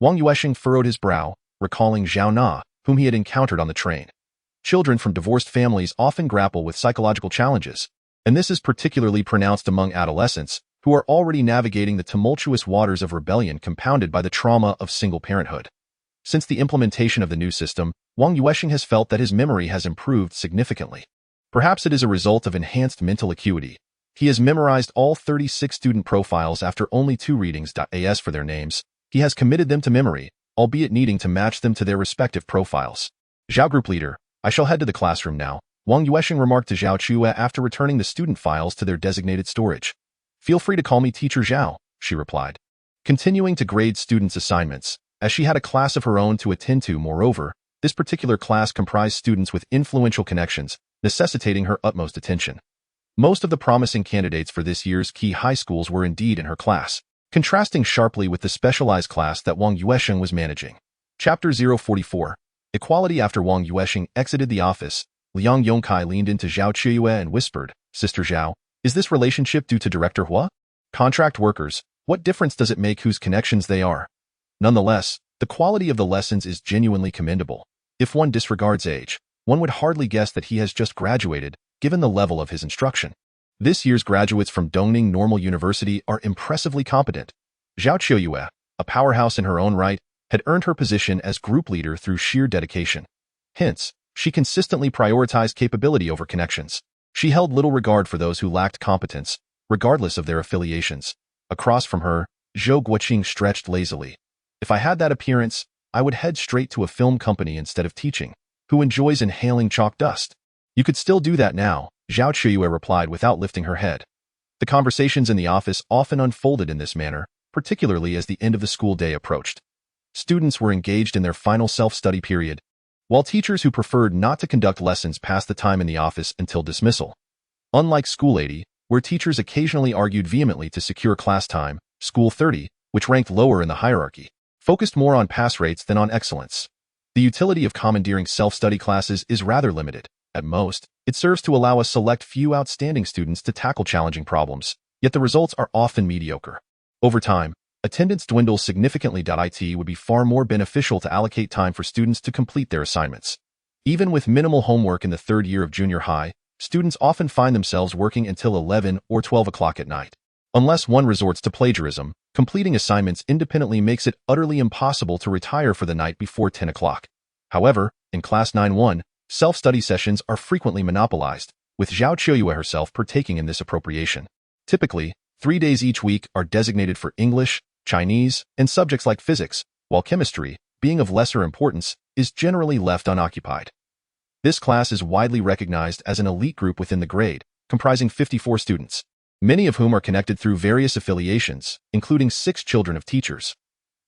Wang Yuansheng furrowed his brow, recalling Zhao Na, whom he had encountered on the train. Children from divorced families often grapple with psychological challenges, and this is particularly pronounced among adolescents, who are already navigating the tumultuous waters of rebellion compounded by the trauma of single parenthood. Since the implementation of the new system, Wang Yuansheng has felt that his memory has improved significantly. Perhaps it is a result of enhanced mental acuity. He has memorized all 36 student profiles after only 2 readings. As for their names, he has committed them to memory, albeit needing to match them to their respective profiles. Zhao Group Leader, I shall head to the classroom now, Wang Yuansheng remarked to Zhao Chuyue after returning the student files to their designated storage. Feel free to call me Teacher Zhao, she replied. Continuing to grade students' assignments, as she had a class of her own to attend to. Moreover, this particular class comprised students with influential connections, necessitating her utmost attention. Most of the promising candidates for this year's key high schools were indeed in her class, contrasting sharply with the specialized class that Wang Yuansheng was managing. Chapter 044. Equality. After Wang Yuansheng exited the office, Liang Yongkai leaned into Zhao Chuyue and whispered, Sister Zhao, is this relationship due to Director Hua? Contract workers, what difference does it make whose connections they are? Nonetheless, the quality of the lessons is genuinely commendable. If one disregards age, one would hardly guess that he has just graduated, given the level of his instruction. This year's graduates from Dongning Normal University are impressively competent. Zhao Chuyue, a powerhouse in her own right, had earned her position as group leader through sheer dedication. Hence, she consistently prioritized capability over connections. She held little regard for those who lacked competence, regardless of their affiliations. Across from her, Zhou Guoqing stretched lazily. If I had that appearance, I would head straight to a film company instead of teaching. Who enjoys inhaling chalk dust? You could still do that now, Zhao Chuyue replied without lifting her head. The conversations in the office often unfolded in this manner, particularly as the end of the school day approached. Students were engaged in their final self-study period, while teachers who preferred not to conduct lessons passed the time in the office until dismissal. Unlike School 80, where teachers occasionally argued vehemently to secure class time, School 30, which ranked lower in the hierarchy, focused more on pass rates than on excellence. The utility of commandeering self-study classes is rather limited. At most, it serves to allow a select few outstanding students to tackle challenging problems, yet the results are often mediocre. Over time, attendance dwindles significantly. It would be far more beneficial to allocate time for students to complete their assignments. Even with minimal homework in the 3rd year of junior high, students often find themselves working until 11 or 12 o'clock at night. Unless one resorts to plagiarism, completing assignments independently makes it utterly impossible to retire for the night before 10 o'clock. However, in Class 9-1, self-study sessions are frequently monopolized, with Zhao Chuyue herself partaking in this appropriation. Typically, 3 days each week are designated for English, Chinese, and subjects like physics, while chemistry, being of lesser importance, is generally left unoccupied. This class is widely recognized as an elite group within the grade, comprising 54 students, many of whom are connected through various affiliations, including 6 children of teachers.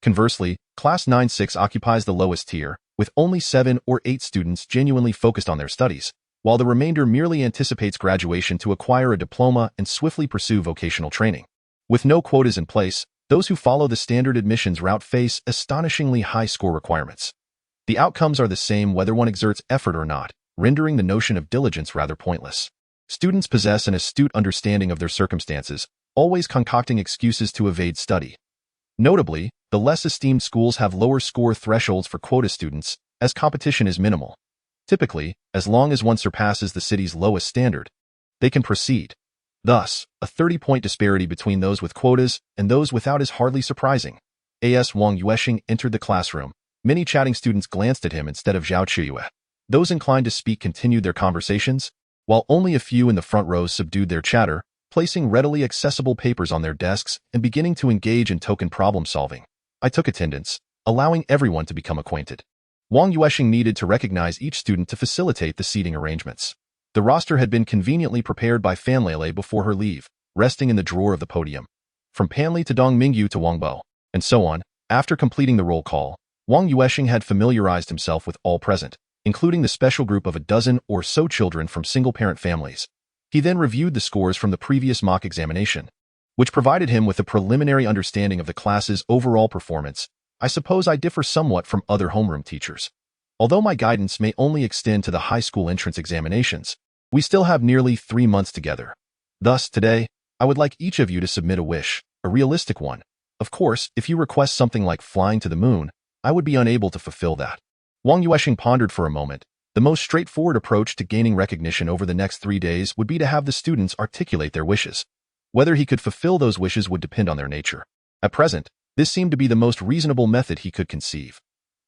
Conversely, Class 9-6 occupies the lowest tier, with only 7 or 8 students genuinely focused on their studies, while the remainder merely anticipates graduation to acquire a diploma and swiftly pursue vocational training. With no quotas in place, Those who follow the standard admissions route face astonishingly high score requirements. The outcomes are the same whether one exerts effort or not, rendering the notion of diligence rather pointless. Students possess an astute understanding of their circumstances, always concocting excuses to evade study. Notably, the less esteemed schools have lower score thresholds for quota students, as competition is minimal. Typically, as long as one surpasses the city's lowest standard, they can proceed. Thus, a 30-point disparity between those with quotas and those without is hardly surprising. As Wang Yuansheng entered the classroom, many chatting students glanced at him instead of Zhao Chiyue. Those inclined to speak continued their conversations, while only a few in the front rows subdued their chatter, placing readily accessible papers on their desks and beginning to engage in token problem-solving. I took attendance, allowing everyone to become acquainted. Wang Yuansheng needed to recognize each student to facilitate the seating arrangements. The roster had been conveniently prepared by Fan Lele before her leave, resting in the drawer of the podium. From Panli to Dong Mingyu to Wang Bo, and so on, after completing the roll call, Wang Yuansheng had familiarized himself with all present, including the special group of a dozen or so children from single-parent families. He then reviewed the scores from the previous mock examination, which provided him with a preliminary understanding of the class's overall performance. I suppose I differ somewhat from other homeroom teachers. Although my guidance may only extend to the high school entrance examinations, we still have nearly 3 months together. Thus, today, I would like each of you to submit a wish, a realistic one. Of course, if you request something like flying to the moon, I would be unable to fulfill that. Wang Yuansheng pondered for a moment. The most straightforward approach to gaining recognition over the next 3 days would be to have the students articulate their wishes. Whether he could fulfill those wishes would depend on their nature. At present, this seemed to be the most reasonable method he could conceive.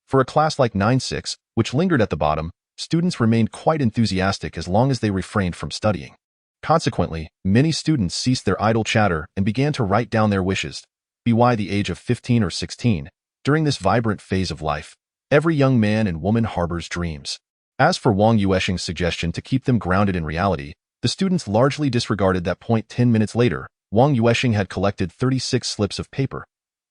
For a class like 9-6, which lingered at the bottom, students remained quite enthusiastic as long as they refrained from studying. Consequently, many students ceased their idle chatter and began to write down their wishes. By the age of 15 or 16, during this vibrant phase of life, every young man and woman harbors dreams. As for Wang Yuansheng's suggestion to keep them grounded in reality, the students largely disregarded that point. 10 minutes later, Wang Yuansheng had collected 36 slips of paper.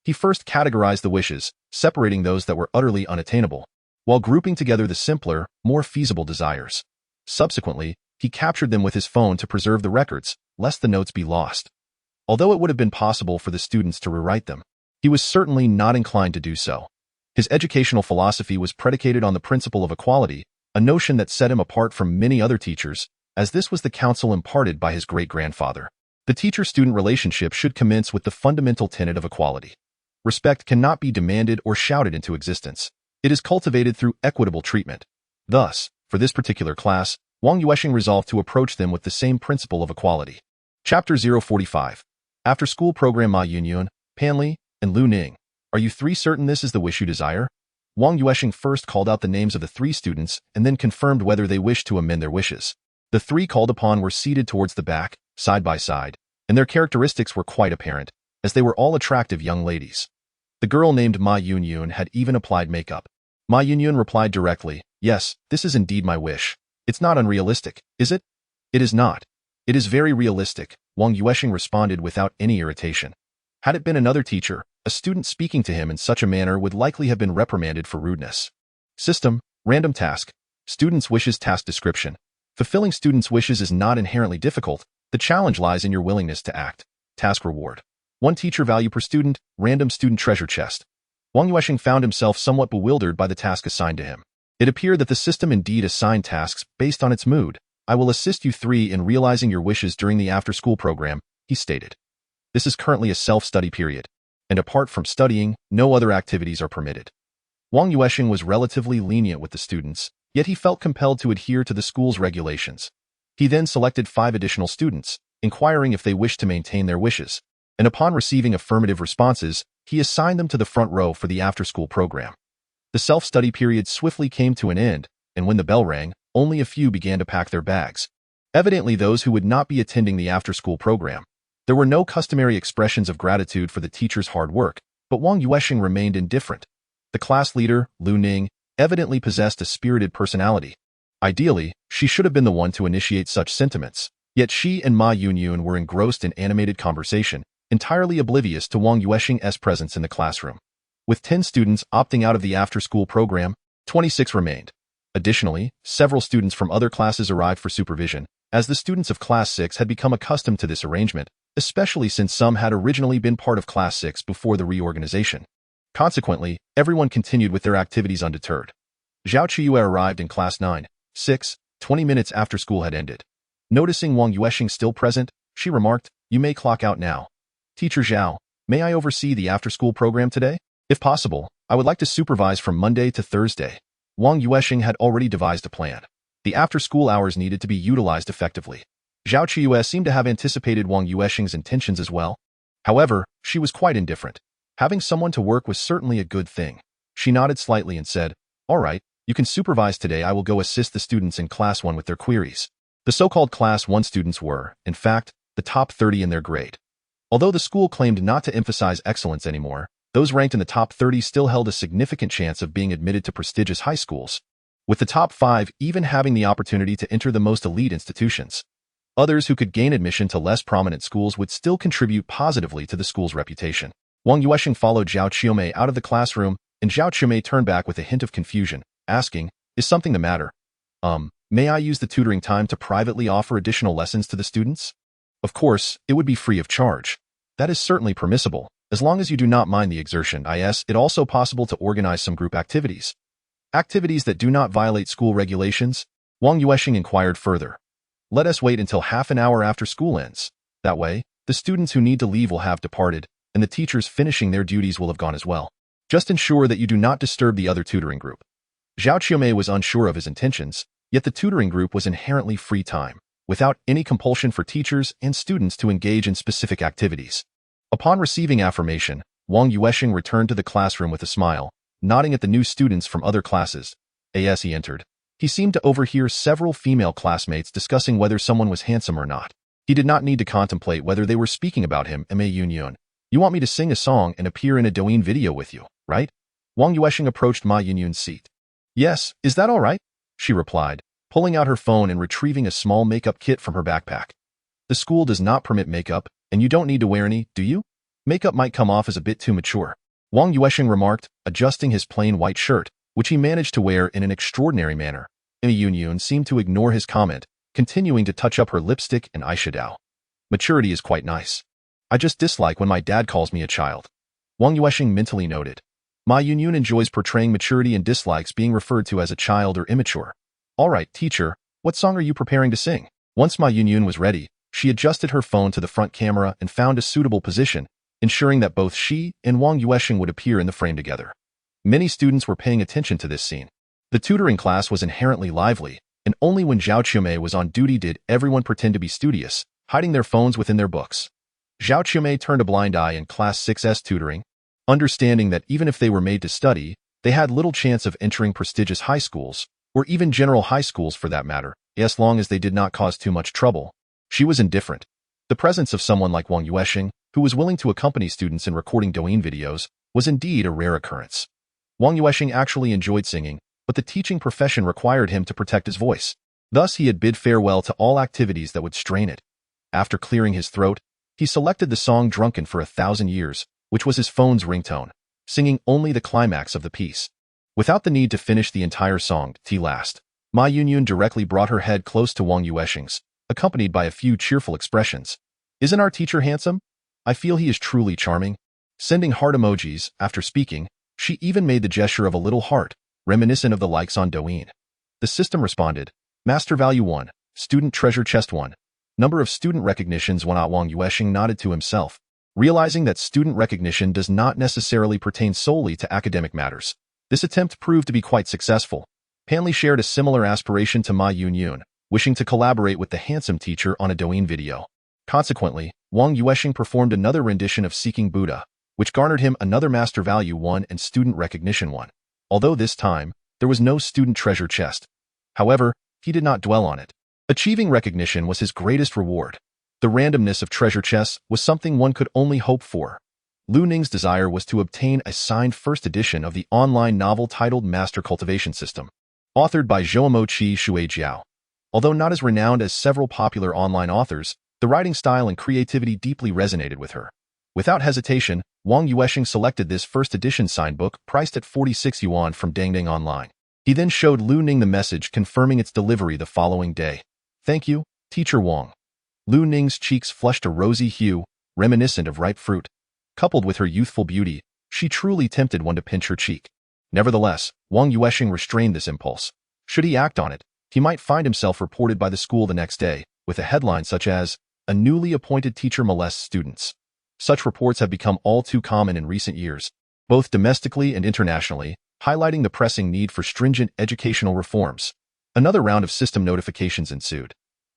He first categorized the wishes, separating those that were utterly unattainable, while grouping together the simpler, more feasible desires. Subsequently, he captured them with his phone to preserve the records, lest the notes be lost. Although it would have been possible for the students to rewrite them, he was certainly not inclined to do so. His educational philosophy was predicated on the principle of equality, a notion that set him apart from many other teachers, as this was the counsel imparted by his great-grandfather. The teacher-student relationship should commence with the fundamental tenet of equality. Respect cannot be demanded or shouted into existence. It is cultivated through equitable treatment. Thus, for this particular class, Wang Yuansheng resolved to approach them with the same principle of equality. Chapter 045. After-school program. Ma Yunyun, Panli, and Lu Ning. Are you 3 certain this is the wish you desire? Wang Yuansheng first called out the names of the 3 students and then confirmed whether they wished to amend their wishes. The 3 called upon were seated towards the back, side by side, and their characteristics were quite apparent, as they were all attractive young ladies. The girl named Ma Yunyun had even applied makeup. Ma Yunyun replied directly, "Yes, this is indeed my wish. It's not unrealistic, is it?" "It is not. It is very realistic," Wang Yuansheng responded without any irritation. Had it been another teacher, a student speaking to him in such a manner would likely have been reprimanded for rudeness. System, random task, students' wishes task description. Fulfilling students' wishes is not inherently difficult. The challenge lies in your willingness to act. Task reward. 1 teacher value per student, random student treasure chest. Wang Yuansheng found himself somewhat bewildered by the task assigned to him. It appeared that the system indeed assigned tasks based on its mood. "I will assist you 3 in realizing your wishes during the after-school program," he stated. "This is currently a self-study period, and apart from studying, no other activities are permitted." Wang Yuansheng was relatively lenient with the students, yet he felt compelled to adhere to the school's regulations. He then selected 5 additional students, inquiring if they wished to maintain their wishes, and upon receiving affirmative responses, he assigned them to the front row for the after-school program. The self-study period swiftly came to an end, and when the bell rang, only a few began to pack their bags. Evidently those who would not be attending the after-school program. There were no customary expressions of gratitude for the teacher's hard work, but Wang Yuansheng remained indifferent. The class leader, Lu Ning, evidently possessed a spirited personality. Ideally, she should have been the one to initiate such sentiments, yet she and Ma Yunyun were engrossed in animated conversation, entirely oblivious to Wang Yuansheng's presence in the classroom. With 10 students opting out of the after-school program, 26 remained. Additionally, several students from other classes arrived for supervision. As the students of Class 6 had become accustomed to this arrangement, especially since some had originally been part of Class 6 before the reorganization. Consequently, everyone continued with their activities undeterred. Zhao Qiyu arrived in Class 9, 6, 20 minutes after school had ended. Noticing Wang Yuansheng still present, she remarked, "You may clock out now. Teacher Zhao, may I oversee the after-school program today? If possible, I would like to supervise from Monday to Thursday." Wang Yuansheng had already devised a plan. The after-school hours needed to be utilized effectively. Zhao Qiyu seemed to have anticipated Wang Yuansheng's intentions as well. However, she was quite indifferent. Having someone to work was certainly a good thing. She nodded slightly and said, "All right, you can supervise today. I will go assist the students in Class 1 with their queries." The so-called Class 1 students were, in fact, the top 30 in their grade. Although the school claimed not to emphasize excellence anymore, those ranked in the top 30 still held a significant chance of being admitted to prestigious high schools, with the top 5 even having the opportunity to enter the most elite institutions. Others who could gain admission to less prominent schools would still contribute positively to the school's reputation. Wang Yuansheng followed Zhao Qiyu out of the classroom, and Zhao Qiyu turned back with a hint of confusion, asking, "Is something the matter? May I use the tutoring time to privately offer additional lessons to the students?" Of course, it would be free of charge. That is certainly permissible, as long as you do not mind the exertion. It also possible to organize some group activities. Activities that do not violate school regulations? Wang Yuansheng inquired further. "Let us wait until half an hour after school ends. That way, the students who need to leave will have departed, and the teachers finishing their duties will have gone as well. Just ensure that you do not disturb the other tutoring group." Zhao Qiyu was unsure of his intentions, yet the tutoring group was inherently free time, without any compulsion for teachers and students to engage in specific activities. Upon receiving affirmation, Wang Yuansheng returned to the classroom with a smile, nodding at the new students from other classes. As he entered, he seemed to overhear several female classmates discussing whether someone was handsome or not. He did not need to contemplate whether they were speaking about him. "Ma Yunyun, you want me to sing a song and appear in a Douyin video with you, right?" Wang Yuansheng approached Ma Yunyun's seat. "Yes, is that all right?" she replied, pulling out her phone and retrieving a small makeup kit from her backpack. "The school does not permit makeup, and you don't need to wear any, do you? Makeup might come off as a bit too mature," Wang Yuansheng remarked, adjusting his plain white shirt, which he managed to wear in an extraordinary manner. Ma Yunyun seemed to ignore his comment, continuing to touch up her lipstick and eyeshadow. "Maturity is quite nice. I just dislike when my dad calls me a child," Wang Yuansheng mentally noted. Ma Yunyun enjoys portraying maturity and dislikes being referred to as a child or immature. "All right, teacher, what song are you preparing to sing?" Once Ma Yunyun was ready, she adjusted her phone to the front camera and found a suitable position, ensuring that both she and Wang Yuansheng would appear in the frame together. Many students were paying attention to this scene. The tutoring class was inherently lively, and only when Zhao Qiyu was on duty did everyone pretend to be studious, hiding their phones within their books. Zhao Qiyu turned a blind eye in Class 6's tutoring, understanding that even if they were made to study, they had little chance of entering prestigious high schools, or even general high schools for that matter, as long as they did not cause too much trouble. She was indifferent. The presence of someone like Wang Yuansheng, who was willing to accompany students in recording Douyin videos, was indeed a rare occurrence. Wang Yuansheng actually enjoyed singing, but the teaching profession required him to protect his voice. Thus, he had bid farewell to all activities that would strain it. After clearing his throat, he selected the song Drunken for 1,000 Years, which was his phone's ringtone, singing only the climax of the piece. Without the need to finish the entire song, T last, Ma Yunyun directly brought her head close to Wang Yuansheng's, accompanied by a few cheerful expressions. "Isn't our teacher handsome? I feel he is truly charming." Sending heart emojis, after speaking, she even made the gesture of a little heart, reminiscent of the likes on Douyin. The system responded, "Master value 1, student treasure chest 1. Number of student recognitions 1. Wang Yuansheng nodded to himself, realizing that student recognition does not necessarily pertain solely to academic matters. This attempt proved to be quite successful. Panli shared a similar aspiration to Ma Yunyun, wishing to collaborate with the handsome teacher on a Douyin video. Consequently, Wang Yuansheng performed another rendition of Seeking Buddha, which garnered him another Master Value 1 and Student Recognition 1. Although this time, there was no student treasure chest. However, he did not dwell on it. Achieving recognition was his greatest reward. The randomness of treasure chests was something one could only hope for. Lu Ning's desire was to obtain a signed first edition of the online novel titled Master Cultivation System, authored by Zhoumo Qi Shuijiao. Although not as renowned as several popular online authors, the writing style and creativity deeply resonated with her. Without hesitation, Wang Yuansheng selected this first edition signed book priced at 46 yuan from Dangdang Online. He then showed Lu Ning the message confirming its delivery the following day. "Thank you, Teacher Wang." Lu Ning's cheeks flushed a rosy hue, reminiscent of ripe fruit. Coupled with her youthful beauty, she truly tempted one to pinch her cheek. Nevertheless, Wang Yuansheng restrained this impulse. Should he act on it, he might find himself reported by the school the next day, with a headline such as, "A newly appointed teacher molests students." Such reports have become all too common in recent years, both domestically and internationally, highlighting the pressing need for stringent educational reforms. Another round of system notifications ensued.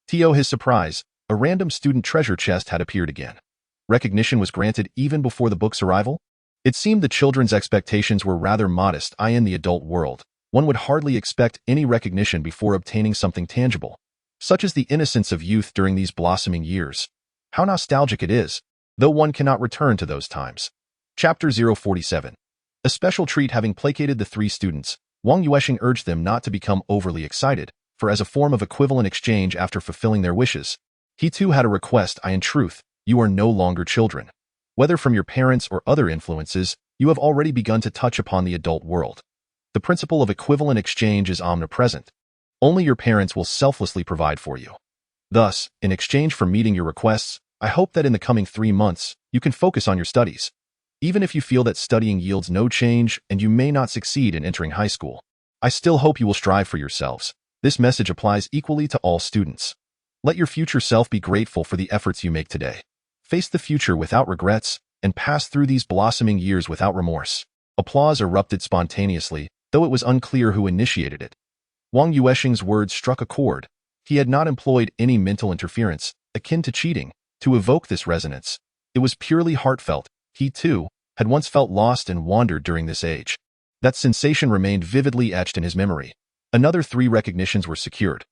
To his surprise, a random student treasure chest had appeared again. Recognition was granted even before the book's arrival? It seemed the children's expectations were rather modest. In the adult world, one would hardly expect any recognition before obtaining something tangible. Such is the innocence of youth during these blossoming years. How nostalgic it is, though one cannot return to those times. Chapter 047. A special treat. Having placated the three students, Wang Yuansheng urged them not to become overly excited, for as a form of equivalent exchange after fulfilling their wishes, he too had a request. In truth, you are no longer children. Whether from your parents or other influences, you have already begun to touch upon the adult world. The principle of equivalent exchange is omnipresent. Only your parents will selflessly provide for you. Thus, in exchange for meeting your requests, I hope that in the coming 3 months, you can focus on your studies. Even if you feel that studying yields no change and you may not succeed in entering high school, I still hope you will strive for yourselves. This message applies equally to all students. Let your future self be grateful for the efforts you make today. Face the future without regrets and pass through these blossoming years without remorse. Applause erupted spontaneously, though it was unclear who initiated it. Wang Yuansheng's words struck a chord. He had not employed any mental interference, akin to cheating, to evoke this resonance. It was purely heartfelt. He, too, had once felt lost and wandered during this age. That sensation remained vividly etched in his memory. Another 3 recognitions were secured.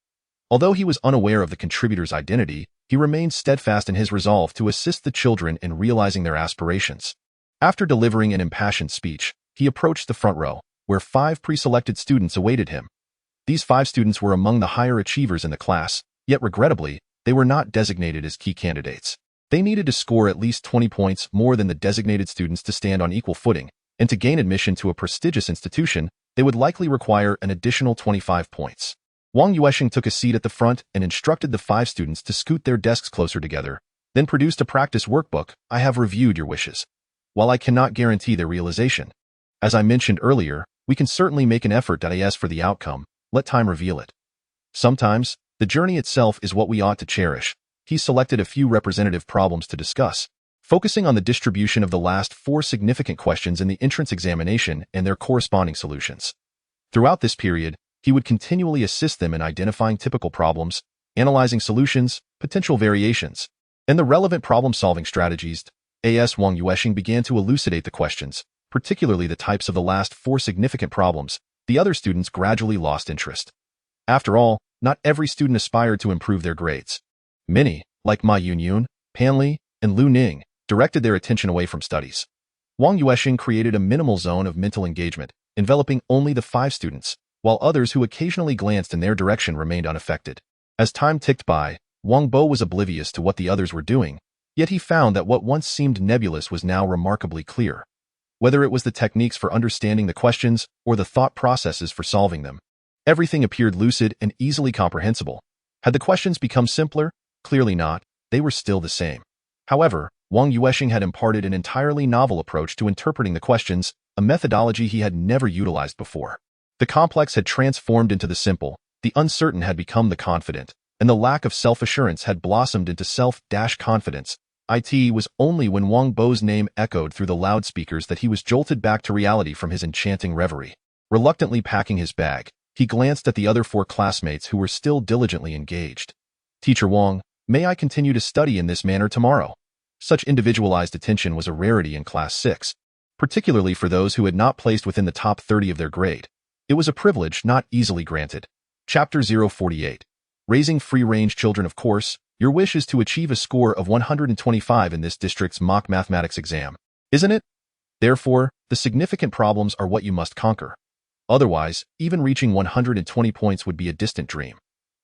Although he was unaware of the contributor's identity, he remained steadfast in his resolve to assist the children in realizing their aspirations. After delivering an impassioned speech, he approached the front row, where 5 pre-selected students awaited him. These 5 students were among the higher achievers in the class, yet regrettably, they were not designated as key candidates. They needed to score at least 20 points more than the designated students to stand on equal footing, and to gain admission to a prestigious institution, they would likely require an additional 25 points. Wang Yuansheng took a seat at the front and instructed the 5 students to scoot their desks closer together, then produced a practice workbook. I have reviewed your wishes. While I cannot guarantee their realization, as I mentioned earlier, we can certainly make an effort. As for the outcome, let time reveal it. Sometimes, the journey itself is what we ought to cherish. He selected a few representative problems to discuss, focusing on the distribution of the last 4 significant questions in the entrance examination and their corresponding solutions. Throughout this period, he would continually assist them in identifying typical problems, analyzing solutions, potential variations, and the relevant problem-solving strategies. As Wang Yuansheng began to elucidate the questions, particularly the types of the last 4 significant problems, the other students gradually lost interest. After all, not every student aspired to improve their grades. Many, like Ma Yunyun, Pan Li, and Lu Ning, directed their attention away from studies. Wang Yuansheng created a minimal zone of mental engagement, enveloping only the 5 students, while others who occasionally glanced in their direction remained unaffected. As time ticked by, Wang Bo was oblivious to what the others were doing, yet he found that what once seemed nebulous was now remarkably clear. Whether it was the techniques for understanding the questions or the thought processes for solving them, everything appeared lucid and easily comprehensible. Had the questions become simpler? Clearly not. They were still the same. However, Wang Yuansheng had imparted an entirely novel approach to interpreting the questions, a methodology he had never utilized before. The complex had transformed into the simple, the uncertain had become the confident, and the lack of self-assurance had blossomed into self-confidence. It was only when Wang Bo's name echoed through the loudspeakers that he was jolted back to reality from his enchanting reverie. Reluctantly packing his bag, he glanced at the other 4 classmates who were still diligently engaged. Teacher Wang, may I continue to study in this manner tomorrow? Such individualized attention was a rarity in Class 6, particularly for those who had not placed within the top 30 of their grade. It was a privilege not easily granted. Chapter 048. Raising free-range children. Of course, your wish is to achieve a score of 125 in this district's mock mathematics exam, isn't it? Therefore, the significant problems are what you must conquer. Otherwise, even reaching 120 points would be a distant dream.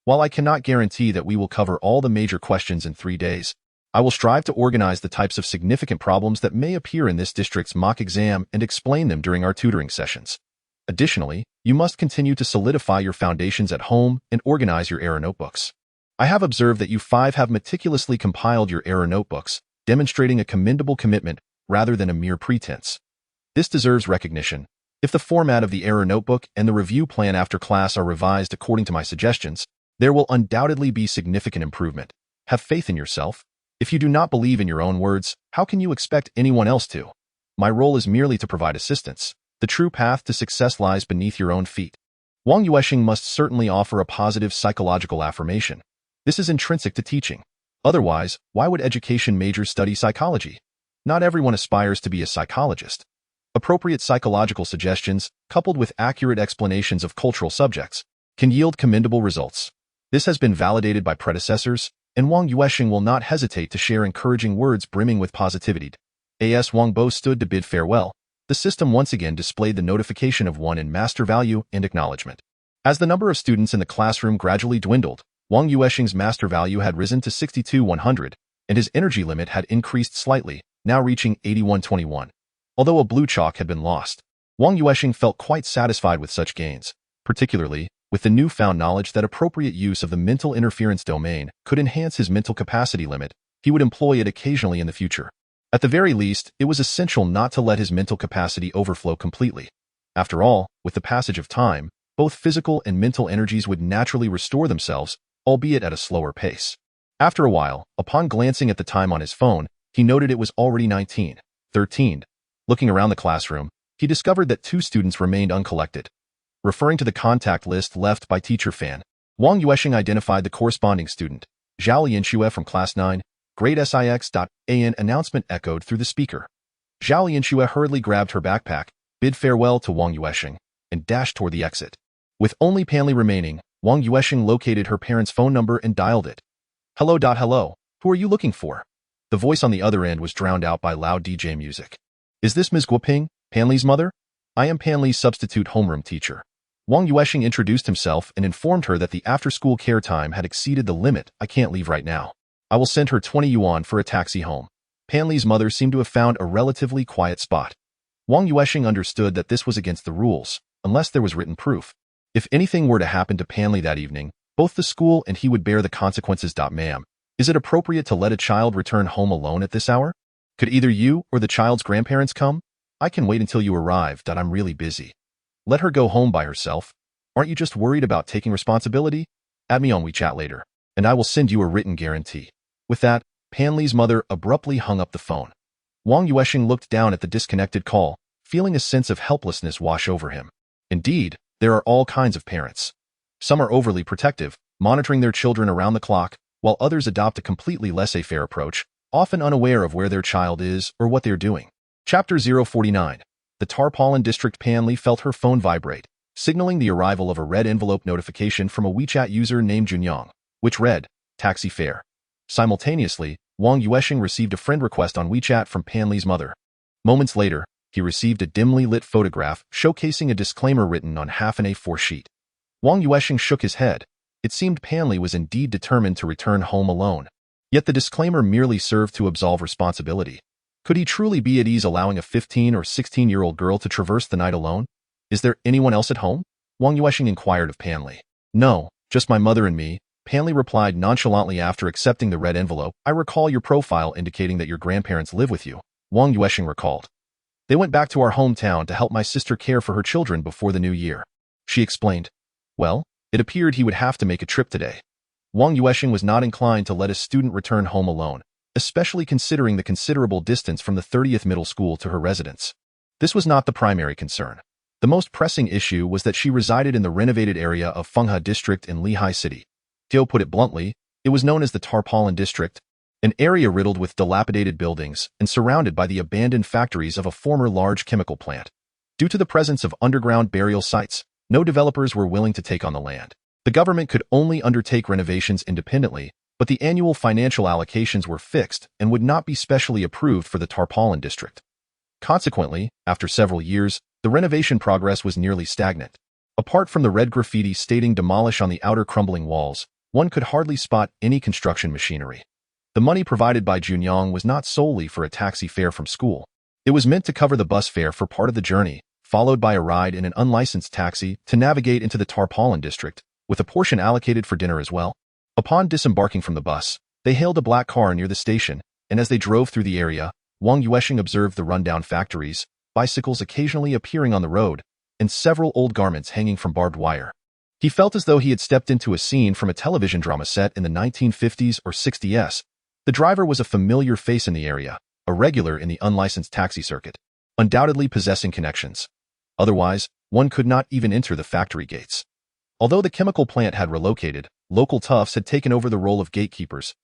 While I cannot guarantee that we will cover all the major questions in 3 days, I will strive to organize the types of significant problems that may appear in this district's mock exam and explain them during our tutoring sessions. Additionally, you must continue to solidify your foundations at home and organize your error notebooks. I have observed that you five have meticulously compiled your error notebooks, demonstrating a commendable commitment rather than a mere pretense. This deserves recognition. If the format of the error notebook and the review plan after class are revised according to my suggestions, there will undoubtedly be significant improvement. Have faith in yourself. If you do not believe in your own words, how can you expect anyone else to? My role is merely to provide assistance. The true path to success lies beneath your own feet. Wang Yuansheng must certainly offer a positive psychological affirmation. This is intrinsic to teaching. Otherwise, why would education majors study psychology? Not everyone aspires to be a psychologist. Appropriate psychological suggestions, coupled with accurate explanations of cultural subjects, can yield commendable results. This has been validated by predecessors, and Wang Yuansheng will not hesitate to share encouraging words brimming with positivity. As Wang Bo stood to bid farewell, the system once again displayed the notification of 1 in master value and acknowledgement. As the number of students in the classroom gradually dwindled, Wang Yuansheng's master value had risen to 62,100, and his energy limit had increased slightly, now reaching 8121. Although a blue chalk had been lost, Wang Yuansheng felt quite satisfied with such gains, particularly with the newfound knowledge that appropriate use of the mental interference domain could enhance his mental capacity limit. He would employ it occasionally in the future. At the very least, it was essential not to let his mental capacity overflow completely. After all, with the passage of time, both physical and mental energies would naturally restore themselves, albeit at a slower pace. After a while, upon glancing at the time on his phone, he noted it was already 19:13. Looking around the classroom, he discovered that 2 students remained uncollected. Referring to the contact list left by teacher Fan, Wang Yuansheng identified the corresponding student, Zhao Lianxue from class 9, grade SIX.AN. Announcement echoed through the speaker. Zhao Lianxue hurriedly grabbed her backpack, bid farewell to Wang Yuansheng, and dashed toward the exit. With only Panli remaining, Wang Yuansheng located her parents' phone number and dialed it. Hello, who are you looking for? The voice on the other end was drowned out by loud DJ music. Is this Ms. Guoping, Panli's mother? I am Panli's substitute homeroom teacher. Wang Yuansheng introduced himself and informed her that the after-school care time had exceeded the limit. I can't leave right now. I will send her 20 yuan for a taxi home. Panli's mother seemed to have found a relatively quiet spot. Wang Yuansheng understood that this was against the rules, unless there was written proof. If anything were to happen to Panli that evening, both the school and he would bear the consequences. Ma'am, is it appropriate to let a child return home alone at this hour? Could either you or the child's grandparents come? I can wait until you arrive. I'm really busy. Let her go home by herself. Aren't you just worried about taking responsibility? Add me on WeChat later, and I will send you a written guarantee. With that, Panli's mother abruptly hung up the phone. Wang Yuansheng looked down at the disconnected call, feeling a sense of helplessness wash over him. Indeed, there are all kinds of parents. Some are overly protective, monitoring their children around the clock, while others adopt a completely laissez-faire approach, often unaware of where their child is or what they're doing. Chapter 049. The Tarpaulin District. Panli felt her phone vibrate, signaling the arrival of a red envelope notification from a WeChat user named Junyang, which read, taxi fare. Simultaneously, Wang Yuansheng received a friend request on WeChat from Panli's mother. Moments later, he received a dimly lit photograph showcasing a disclaimer written on half an A4 sheet. Wang Yuansheng shook his head. It seemed Panli was indeed determined to return home alone. Yet the disclaimer merely served to absolve responsibility. Could he truly be at ease allowing a 15 or 16-year-old girl to traverse the night alone? Is there anyone else at home? Wang Yuansheng inquired of Panli. No, just my mother and me, Panli replied nonchalantly after accepting the red envelope. I recall your profile indicating that your grandparents live with you, Wang Yuansheng recalled. They went back to our hometown to help my sister care for her children before the new year. She explained. Well, it appeared he would have to make a trip today. Wang Yuansheng was not inclined to let a student return home alone, especially considering the considerable distance from the 30th middle school to her residence. This was not the primary concern. The most pressing issue was that she resided in the renovated area of Fenghe District in Lehigh City. To put it bluntly, it was known as the Tarpaulin District, an area riddled with dilapidated buildings and surrounded by the abandoned factories of a former large chemical plant. Due to the presence of underground burial sites, no developers were willing to take on the land. The government could only undertake renovations independently, but the annual financial allocations were fixed and would not be specially approved for the Tarpaulin District. Consequently, after several years, the renovation progress was nearly stagnant. Apart from the red graffiti stating demolish on the outer crumbling walls, one could hardly spot any construction machinery. The money provided by Junyang was not solely for a taxi fare from school. It was meant to cover the bus fare for part of the journey, followed by a ride in an unlicensed taxi to navigate into the Tarpaulin District, with a portion allocated for dinner as well. Upon disembarking from the bus, they hailed a black car near the station, and as they drove through the area, Wang Yuansheng observed the rundown factories, bicycles occasionally appearing on the road, and several old garments hanging from barbed wire. He felt as though he had stepped into a scene from a television drama set in the 1950s or 60s. The driver was a familiar face in the area, a regular in the unlicensed taxi circuit, undoubtedly possessing connections. Otherwise, one could not even enter the factory gates. Although the chemical plant had relocated, local toughs had taken over the role of gatekeepers,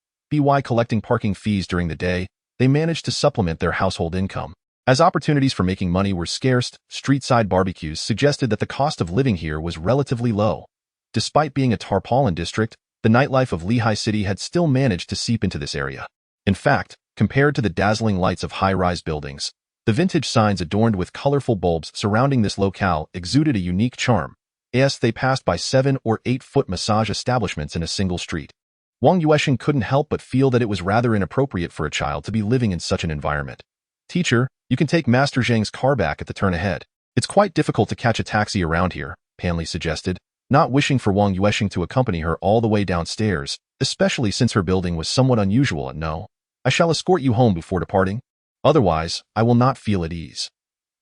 collecting parking fees during the day. They managed to supplement their household income. As opportunities for making money were scarce, street-side barbecues suggested that the cost of living here was relatively low. Despite being a tarpaulin district, the nightlife of Lehigh City had still managed to seep into this area. In fact, compared to the dazzling lights of high-rise buildings, the vintage signs adorned with colorful bulbs surrounding this locale exuded a unique charm. As they passed by 7 or 8-foot massage establishments in a single street. Wang Yuansheng couldn't help but feel that it was rather inappropriate for a child to be living in such an environment. "Teacher, you can take Master Zhang's car back at the turn ahead. It's quite difficult to catch a taxi around here," Panli suggested, not wishing for Wang Yuansheng to accompany her all the way downstairs, especially since her building was somewhat unusual. "No, I shall escort you home before departing. Otherwise, I will not feel at ease."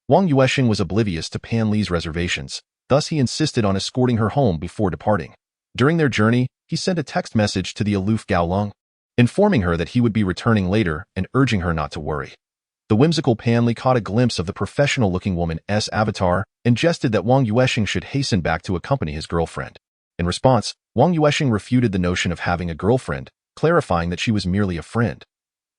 Wang Yuansheng was oblivious to Pan Li's reservations, thus he insisted on escorting her home before departing. During their journey, he sent a text message to the aloof Gao Long, informing her that he would be returning later and urging her not to worry. The whimsical Pan Li caught a glimpse of the professional-looking woman's avatar and jested that Wang Yuansheng should hasten back to accompany his girlfriend. In response, Wang Yuansheng refuted the notion of having a girlfriend, clarifying that she was merely a friend.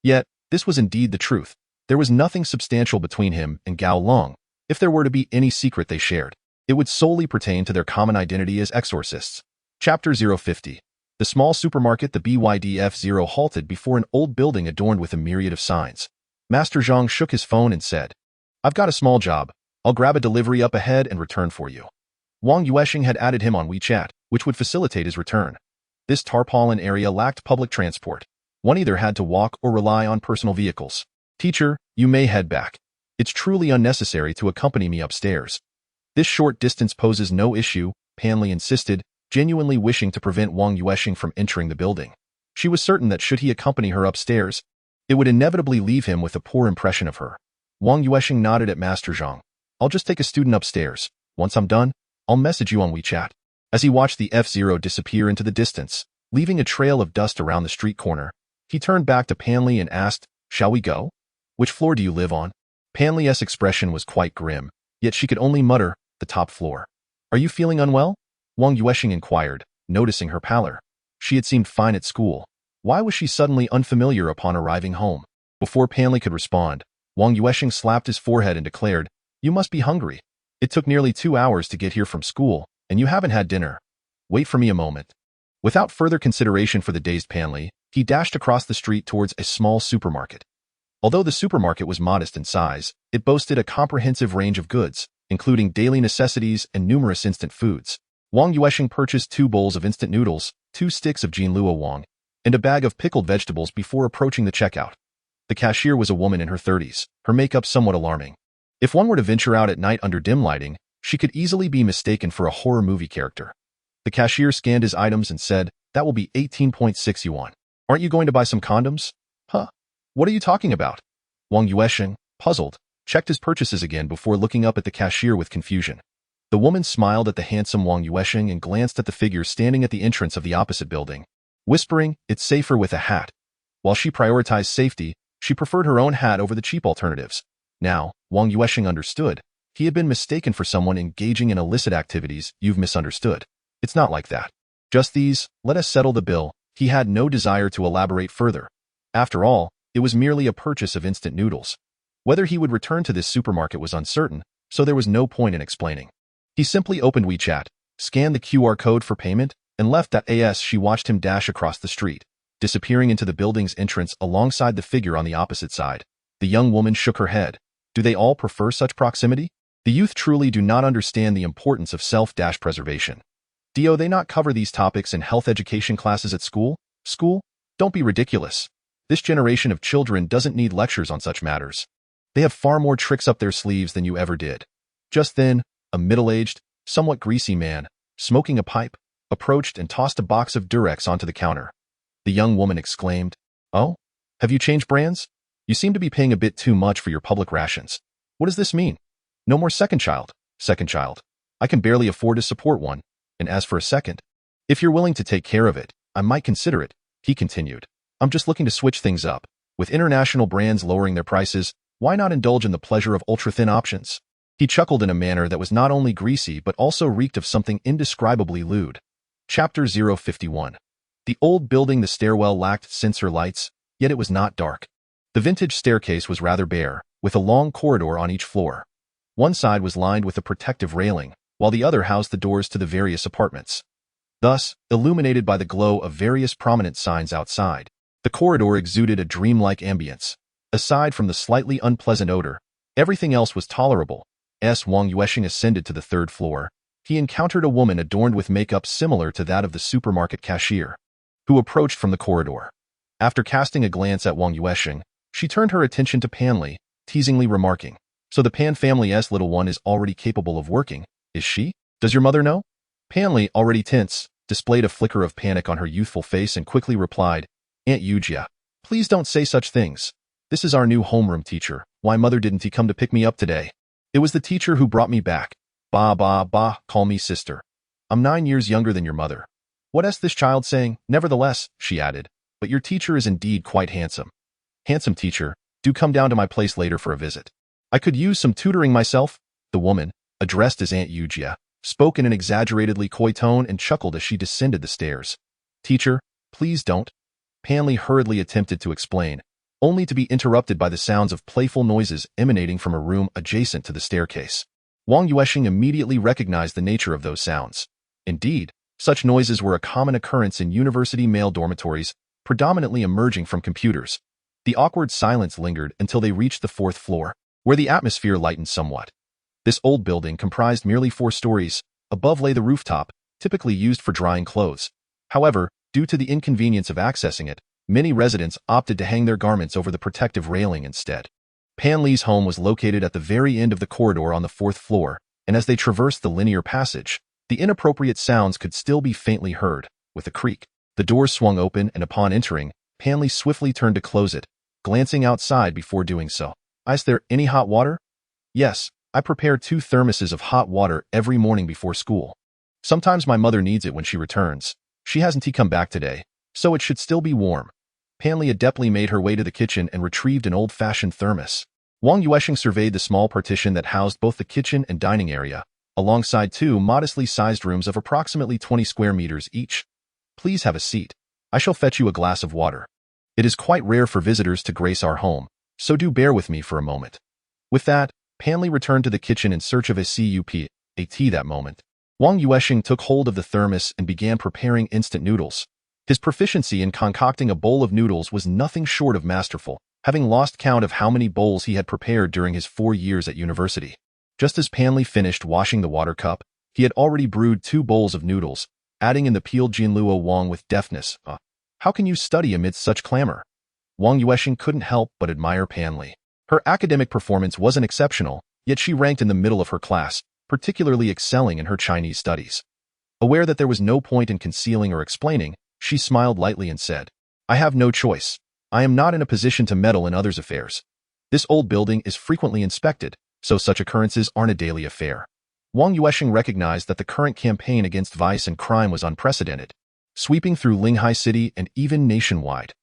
Yet, this was indeed the truth. There was nothing substantial between him and Gao Long. If there were to be any secret they shared, it would solely pertain to their common identity as exorcists. Chapter 050. The small supermarket, the BYDF-0, halted before an old building adorned with a myriad of signs. Master Zhang shook his phone and said, "I've got a small job. I'll grab a delivery up ahead and return for you." Wang Yuansheng had added him on WeChat, which would facilitate his return. This tarpaulin area lacked public transport. One either had to walk or rely on personal vehicles. "Teacher, you may head back. It's truly unnecessary to accompany me upstairs. This short distance poses no issue," Panli insisted, genuinely wishing to prevent Wang Yuansheng from entering the building. She was certain that should he accompany her upstairs, it would inevitably leave him with a poor impression of her. Wang Yuansheng nodded at Master Zhang. "I'll just take a student upstairs. Once I'm done, I'll message you on WeChat." As he watched the F-0 disappear into the distance, leaving a trail of dust around the street corner, he turned back to Panli and asked, "Shall we go? Which floor do you live on?" Panli's expression was quite grim, yet she could only mutter, "The top floor." "Are you feeling unwell?" Wang Yuansheng inquired, noticing her pallor. She had seemed fine at school. Why was she suddenly unfamiliar upon arriving home? Before Panli could respond, Wang Yuansheng slapped his forehead and declared, "You must be hungry. It took nearly 2 hours to get here from school, and you haven't had dinner. Wait for me a moment." Without further consideration for the dazed Panli, he dashed across the street towards a small supermarket. Although the supermarket was modest in size, it boasted a comprehensive range of goods, including daily necessities and numerous instant foods. Wang Yuansheng purchased 2 bowls of instant noodles, 2 sticks of Jinluo Wang, and a bag of pickled vegetables before approaching the checkout. The cashier was a woman in her 30s, her makeup somewhat alarming. If one were to venture out at night under dim lighting, she could easily be mistaken for a horror movie character. The cashier scanned his items and said, "That will be 18.6 yuan. Aren't you going to buy some condoms?" "Huh? What are you talking about?" Wang Yuansheng, puzzled, checked his purchases again before looking up at the cashier with confusion. The woman smiled at the handsome Wang Yuansheng and glanced at the figure standing at the entrance of the opposite building, whispering, "It's safer with a hat." While she prioritized safety, she preferred her own hat over the cheap alternatives. Now, Wang Yuansheng understood. He had been mistaken for someone engaging in illicit activities. "You've misunderstood. It's not like that. Just these, let us settle the bill." He had no desire to elaborate further. After all, it was merely a purchase of instant noodles. Whether he would return to this supermarket was uncertain, so there was no point in explaining. He simply opened WeChat, scanned the QR code for payment, and left. As she watched him dash across the street, disappearing into the building's entrance alongside the figure on the opposite side. The young woman shook her head. Do they all prefer such proximity? The youth truly do not understand the importance of self-preservation. Do they not cover these topics in health education classes at school? School? Don't be ridiculous. This generation of children doesn't need lectures on such matters. They have far more tricks up their sleeves than you ever did. Just then, a middle-aged, somewhat greasy man, smoking a pipe, approached and tossed a box of Durex onto the counter. The young woman exclaimed, "Oh? Have you changed brands? You seem to be paying a bit too much for your public rations. What does this mean? No more second child. Second child. I can barely afford to support one. And as for a second, if you're willing to take care of it, I might consider it," he continued. "I'm just looking to switch things up. With international brands lowering their prices, why not indulge in the pleasure of ultra-thin options?" He chuckled in a manner that was not only greasy but also reeked of something indescribably lewd. Chapter 051. The old building. The stairwell lacked sensor lights, yet it was not dark. The vintage staircase was rather bare, with a long corridor on each floor. One side was lined with a protective railing, while the other housed the doors to the various apartments. Thus, illuminated by the glow of various prominent signs outside, the corridor exuded a dreamlike ambience. Aside from the slightly unpleasant odor, everything else was tolerable. As Wang Yuansheng ascended to the third floor, he encountered a woman adorned with makeup similar to that of the supermarket cashier, who approached from the corridor. After casting a glance at Wang Yuansheng, she turned her attention to Panli, teasingly remarking, "So the Pan family's little one is already capable of working, is she? Does your mother know?" Panli, already tense, displayed a flicker of panic on her youthful face and quickly replied, "Aunt Yujia, please don't say such things. This is our new homeroom teacher. Why mother didn't he come to pick me up today? It was the teacher who brought me back. Call me sister. I'm 9 years younger than your mother." "What's this child saying?" "Nevertheless," she added, "but your teacher is indeed quite handsome." "Handsome teacher, do come down to my place later for a visit. I could use some tutoring myself." The woman, addressed as Aunt Yujia, spoke in an exaggeratedly coy tone and chuckled as she descended the stairs. "Teacher, please don't." Panli hurriedly attempted to explain, only to be interrupted by the sounds of playful noises emanating from a room adjacent to the staircase. Wang Yuansheng immediately recognized the nature of those sounds. Indeed, such noises were a common occurrence in university male dormitories, predominantly emerging from computers. The awkward silence lingered until they reached the fourth floor, where the atmosphere lightened somewhat. This old building comprised merely 4 stories. Above lay the rooftop, typically used for drying clothes. However, due to the inconvenience of accessing it, many residents opted to hang their garments over the protective railing instead. Pan Li's home was located at the very end of the corridor on the 4th floor, and as they traversed the linear passage, the inappropriate sounds could still be faintly heard. With a creak, the doors swung open, and upon entering, Pan Li swiftly turned to close it, glancing outside before doing so. "Is there any hot water?" "Yes, I prepare 2 thermoses of hot water every morning before school. Sometimes my mother needs it when she returns. She hasn't come back today, so it should still be warm." Panli adeptly made her way to the kitchen and retrieved an old-fashioned thermos. Wang Yuansheng surveyed the small partition that housed both the kitchen and dining area, alongside 2 modestly sized rooms of approximately 20 square meters each. "Please have a seat. I shall fetch you a glass of water. It is quite rare for visitors to grace our home, so do bear with me for a moment." With that, Panli returned to the kitchen in search of a tea that moment. Wang Yuansheng took hold of the thermos and began preparing instant noodles. His proficiency in concocting a bowl of noodles was nothing short of masterful, having lost count of how many bowls he had prepared during his 4 years at university. Just as Panli finished washing the water cup, he had already brewed 2 bowls of noodles, adding in the peeled Jinluo Wang with deftness. How can you study amidst such clamor?" Wang Yuansheng couldn't help but admire Panli. Her academic performance wasn't exceptional, yet she ranked in the middle of her class, particularly excelling in her Chinese studies. Aware that there was no point in concealing or explaining, she smiled lightly and said, "I have no choice. I am not in a position to meddle in others' affairs. This old building is frequently inspected, so such occurrences aren't a daily affair." Wang Yuansheng recognized that the current campaign against vice and crime was unprecedented, sweeping through Linghai City and even nationwide.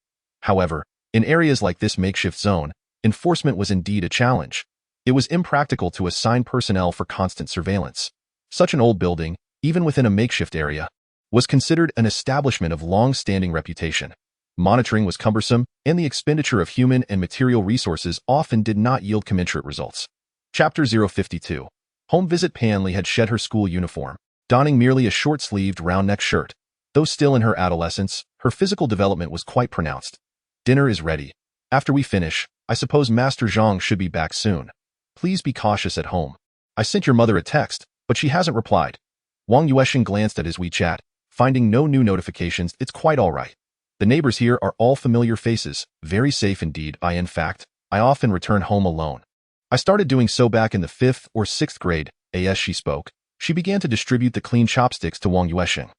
However, in areas like this makeshift zone, enforcement was indeed a challenge. It was impractical to assign personnel for constant surveillance. Such an old building, even within a makeshift area, was considered an establishment of long-standing reputation. Monitoring was cumbersome, and the expenditure of human and material resources often did not yield commensurate results. Chapter 052. Home visit. Panli had shed her school uniform, donning merely a short-sleeved, round-neck shirt. Though still in her adolescence, her physical development was quite pronounced. "Dinner is ready. After we finish, I suppose Master Zhang should be back soon. Please be cautious at home. I sent your mother a text, but she hasn't replied." Wang Yuansheng glanced at his WeChat, finding no new notifications. "It's quite all right. The neighbors here are all familiar faces, very safe indeed. In fact, I often return home alone. I started doing so back in the 5th or 6th grade." As she spoke, she began to distribute the clean chopsticks to Wang Yuansheng.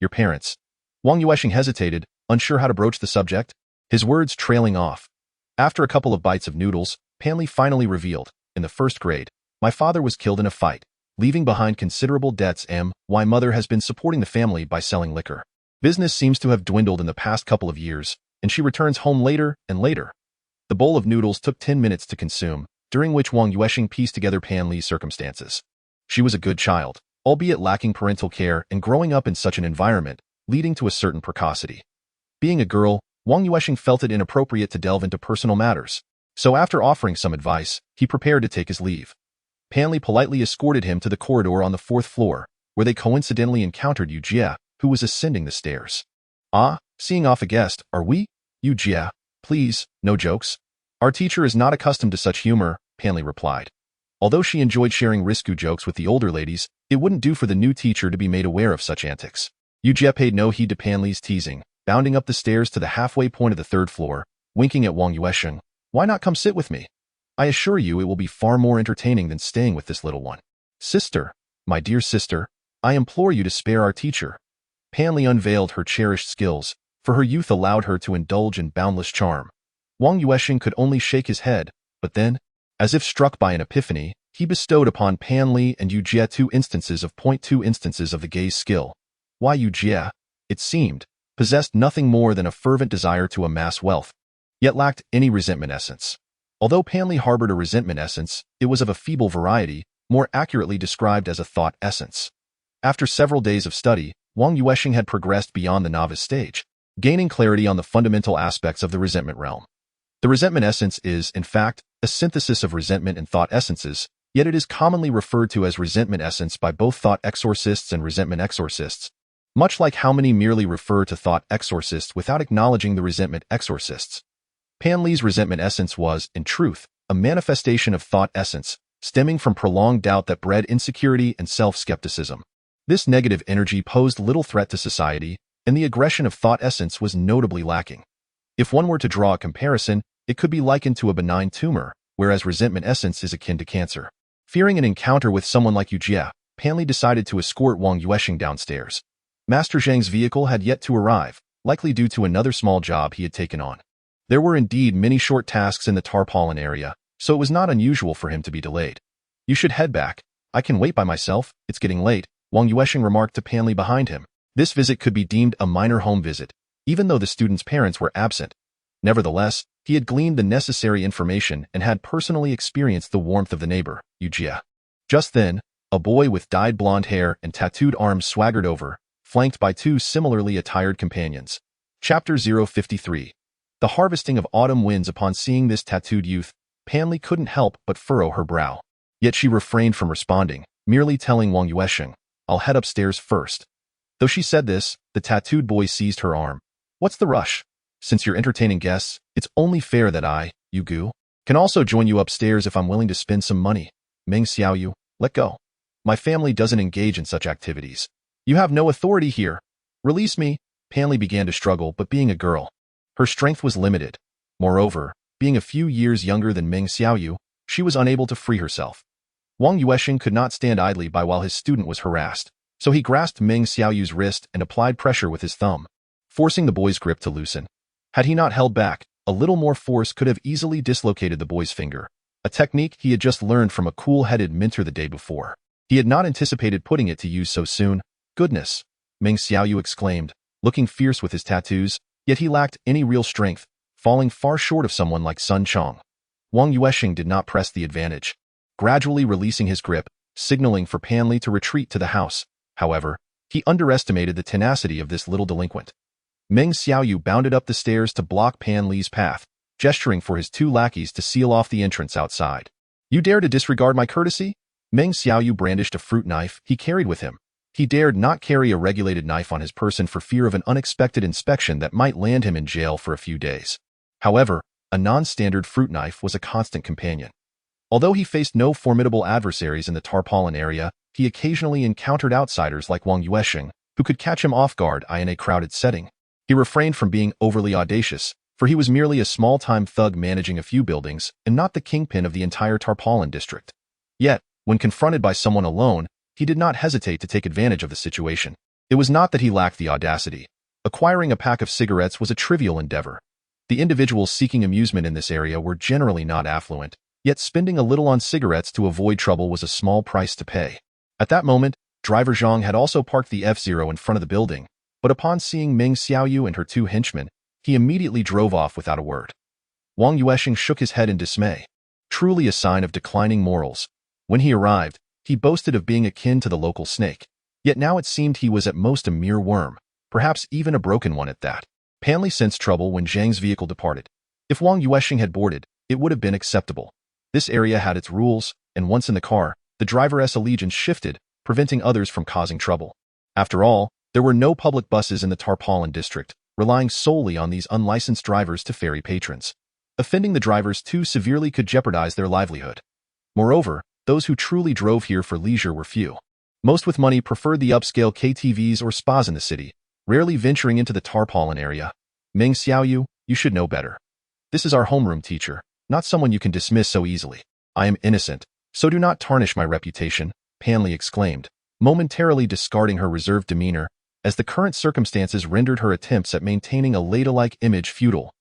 Your parents. Wang Yuansheng hesitated, unsure how to broach the subject, his words trailing off. After a couple of bites of noodles, Panli finally revealed, in the 1st grade, my father was killed in a fight, leaving behind considerable debts. My mother has been supporting the family by selling liquor. Business seems to have dwindled in the past couple of years, and she returns home later and later. The bowl of noodles took 10 minutes to consume, during which Wang Yuansheng pieced together Panli's circumstances. She was a good child, albeit lacking parental care and growing up in such an environment, leading to a certain precocity. Being a girl, Wang Yuansheng felt it inappropriate to delve into personal matters, so after offering some advice, he prepared to take his leave. Panli politely escorted him to the corridor on the 4th floor, where they coincidentally encountered Yu Jie, who was ascending the stairs. Ah, seeing off a guest, are we? Yu Jie, please, no jokes. Our teacher is not accustomed to such humor, Panli replied. Although she enjoyed sharing risque jokes with the older ladies, it wouldn't do for the new teacher to be made aware of such antics. Yu Jie paid no heed to Panli's teasing, bounding up the stairs to the halfway point of the 3rd floor, winking at Wang Yuansheng. Why not come sit with me? I assure you it will be far more entertaining than staying with this little one. Sister, my dear sister, I implore you to spare our teacher. Panli unveiled her cherished skills, for her youth allowed her to indulge in boundless charm. Wang Yuansheng could only shake his head, but then, as if struck by an epiphany, he bestowed upon Panli and Yu Jie 2 instances of the gaze skill. Why Yu Jie, it seemed, possessed nothing more than a fervent desire to amass wealth, yet lacked any resentment essence. Although Panli harbored a resentment essence, it was of a feeble variety, more accurately described as a thought essence. After several days of study, Wang Yuansheng had progressed beyond the novice stage, gaining clarity on the fundamental aspects of the resentment realm. The resentment essence is, in fact, a synthesis of resentment and thought essences, yet it is commonly referred to as resentment essence by both thought exorcists and resentment exorcists, much like how many merely refer to thought exorcists without acknowledging the resentment exorcists. Panli's resentment essence was, in truth, a manifestation of thought essence, stemming from prolonged doubt that bred insecurity and self-skepticism. This negative energy posed little threat to society, and the aggression of thought essence was notably lacking. If one were to draw a comparison, it could be likened to a benign tumor, whereas resentment essence is akin to cancer. Fearing an encounter with someone like Yu Jie, Panli decided to escort Wang Yuansheng downstairs. Master Zhang's vehicle had yet to arrive, likely due to another small job he had taken on. There were indeed many short tasks in the tarpaulin area, so it was not unusual for him to be delayed. You should head back. I can wait by myself, it's getting late, Wang Yuansheng remarked to Panli behind him. This visit could be deemed a minor home visit, even though the student's parents were absent. Nevertheless, he had gleaned the necessary information and had personally experienced the warmth of the neighbor, Yu Jie. Just then, a boy with dyed blonde hair and tattooed arms swaggered over, flanked by 2 similarly attired companions. Chapter 053. The harvesting of autumn winds. Upon seeing this tattooed youth, Panli couldn't help but furrow her brow. Yet she refrained from responding, merely telling Wang Yuansheng, I'll head upstairs first. Though she said this, the tattooed boy seized her arm. What's the rush? Since you're entertaining guests, it's only fair that I, Yu Gu, can also join you upstairs if I'm willing to spend some money. Meng Xiaoyu, let go. My family doesn't engage in such activities. You have no authority here. Release me. Panli began to struggle, but being a girl, her strength was limited. Moreover, being a few years younger than Meng Xiaoyu, she was unable to free herself. Wang Yuansheng could not stand idly by while his student was harassed, so he grasped Meng Xiaoyu's wrist and applied pressure with his thumb, forcing the boy's grip to loosen. Had he not held back, a little more force could have easily dislocated the boy's finger, a technique he had just learned from a cool-headed mentor the day before. He had not anticipated putting it to use so soon. Goodness, Meng Xiaoyu exclaimed, looking fierce with his tattoos, yet he lacked any real strength, falling far short of someone like Sun Chong. Wang Yuansheng did not press the advantage, gradually releasing his grip, signaling for Panli to retreat to the house. However, he underestimated the tenacity of this little delinquent. Meng Xiaoyu bounded up the stairs to block Panli's path, gesturing for his 2 lackeys to seal off the entrance outside. You dare to disregard my courtesy? Meng Xiaoyu brandished a fruit knife he carried with him. He dared not carry a regulated knife on his person for fear of an unexpected inspection that might land him in jail for a few days. However, a non-standard fruit knife was a constant companion. Although he faced no formidable adversaries in the tarpaulin area, he occasionally encountered outsiders like Wang Yuansheng, who could catch him off guard in a crowded setting. He refrained from being overly audacious, for he was merely a small-time thug managing a few buildings and not the kingpin of the entire tarpaulin district. Yet, when confronted by someone alone, he did not hesitate to take advantage of the situation. It was not that he lacked the audacity. Acquiring a pack of cigarettes was a trivial endeavor. The individuals seeking amusement in this area were generally not affluent, yet spending a little on cigarettes to avoid trouble was a small price to pay. At that moment, driver Zhang had also parked the F-Zero in front of the building, but upon seeing Meng Xiaoyu and her two henchmen, he immediately drove off without a word. Wang Yuansheng shook his head in dismay. Truly a sign of declining morals. When he arrived, he boasted of being akin to the local snake, yet now it seemed he was at most a mere worm, perhaps even a broken one at that. Panli sensed trouble when Zhang's vehicle departed. If Wang Yuansheng had boarded, it would have been acceptable. This area had its rules, and once in the car, the driver's allegiance shifted, preventing others from causing trouble. After all, there were no public buses in the Tarpaulin district, relying solely on these unlicensed drivers to ferry patrons. Offending the drivers too severely could jeopardize their livelihood. Moreover, those who truly drove here for leisure were few. Most with money preferred the upscale KTVs or spas in the city, rarely venturing into the Tarpaulin area. Meng Xiaoyu, you should know better. This is our homeroom teacher, not someone you can dismiss so easily. I am innocent, so do not tarnish my reputation, Panli exclaimed, momentarily discarding her reserved demeanor, as the current circumstances rendered her attempts at maintaining a ladylike image futile.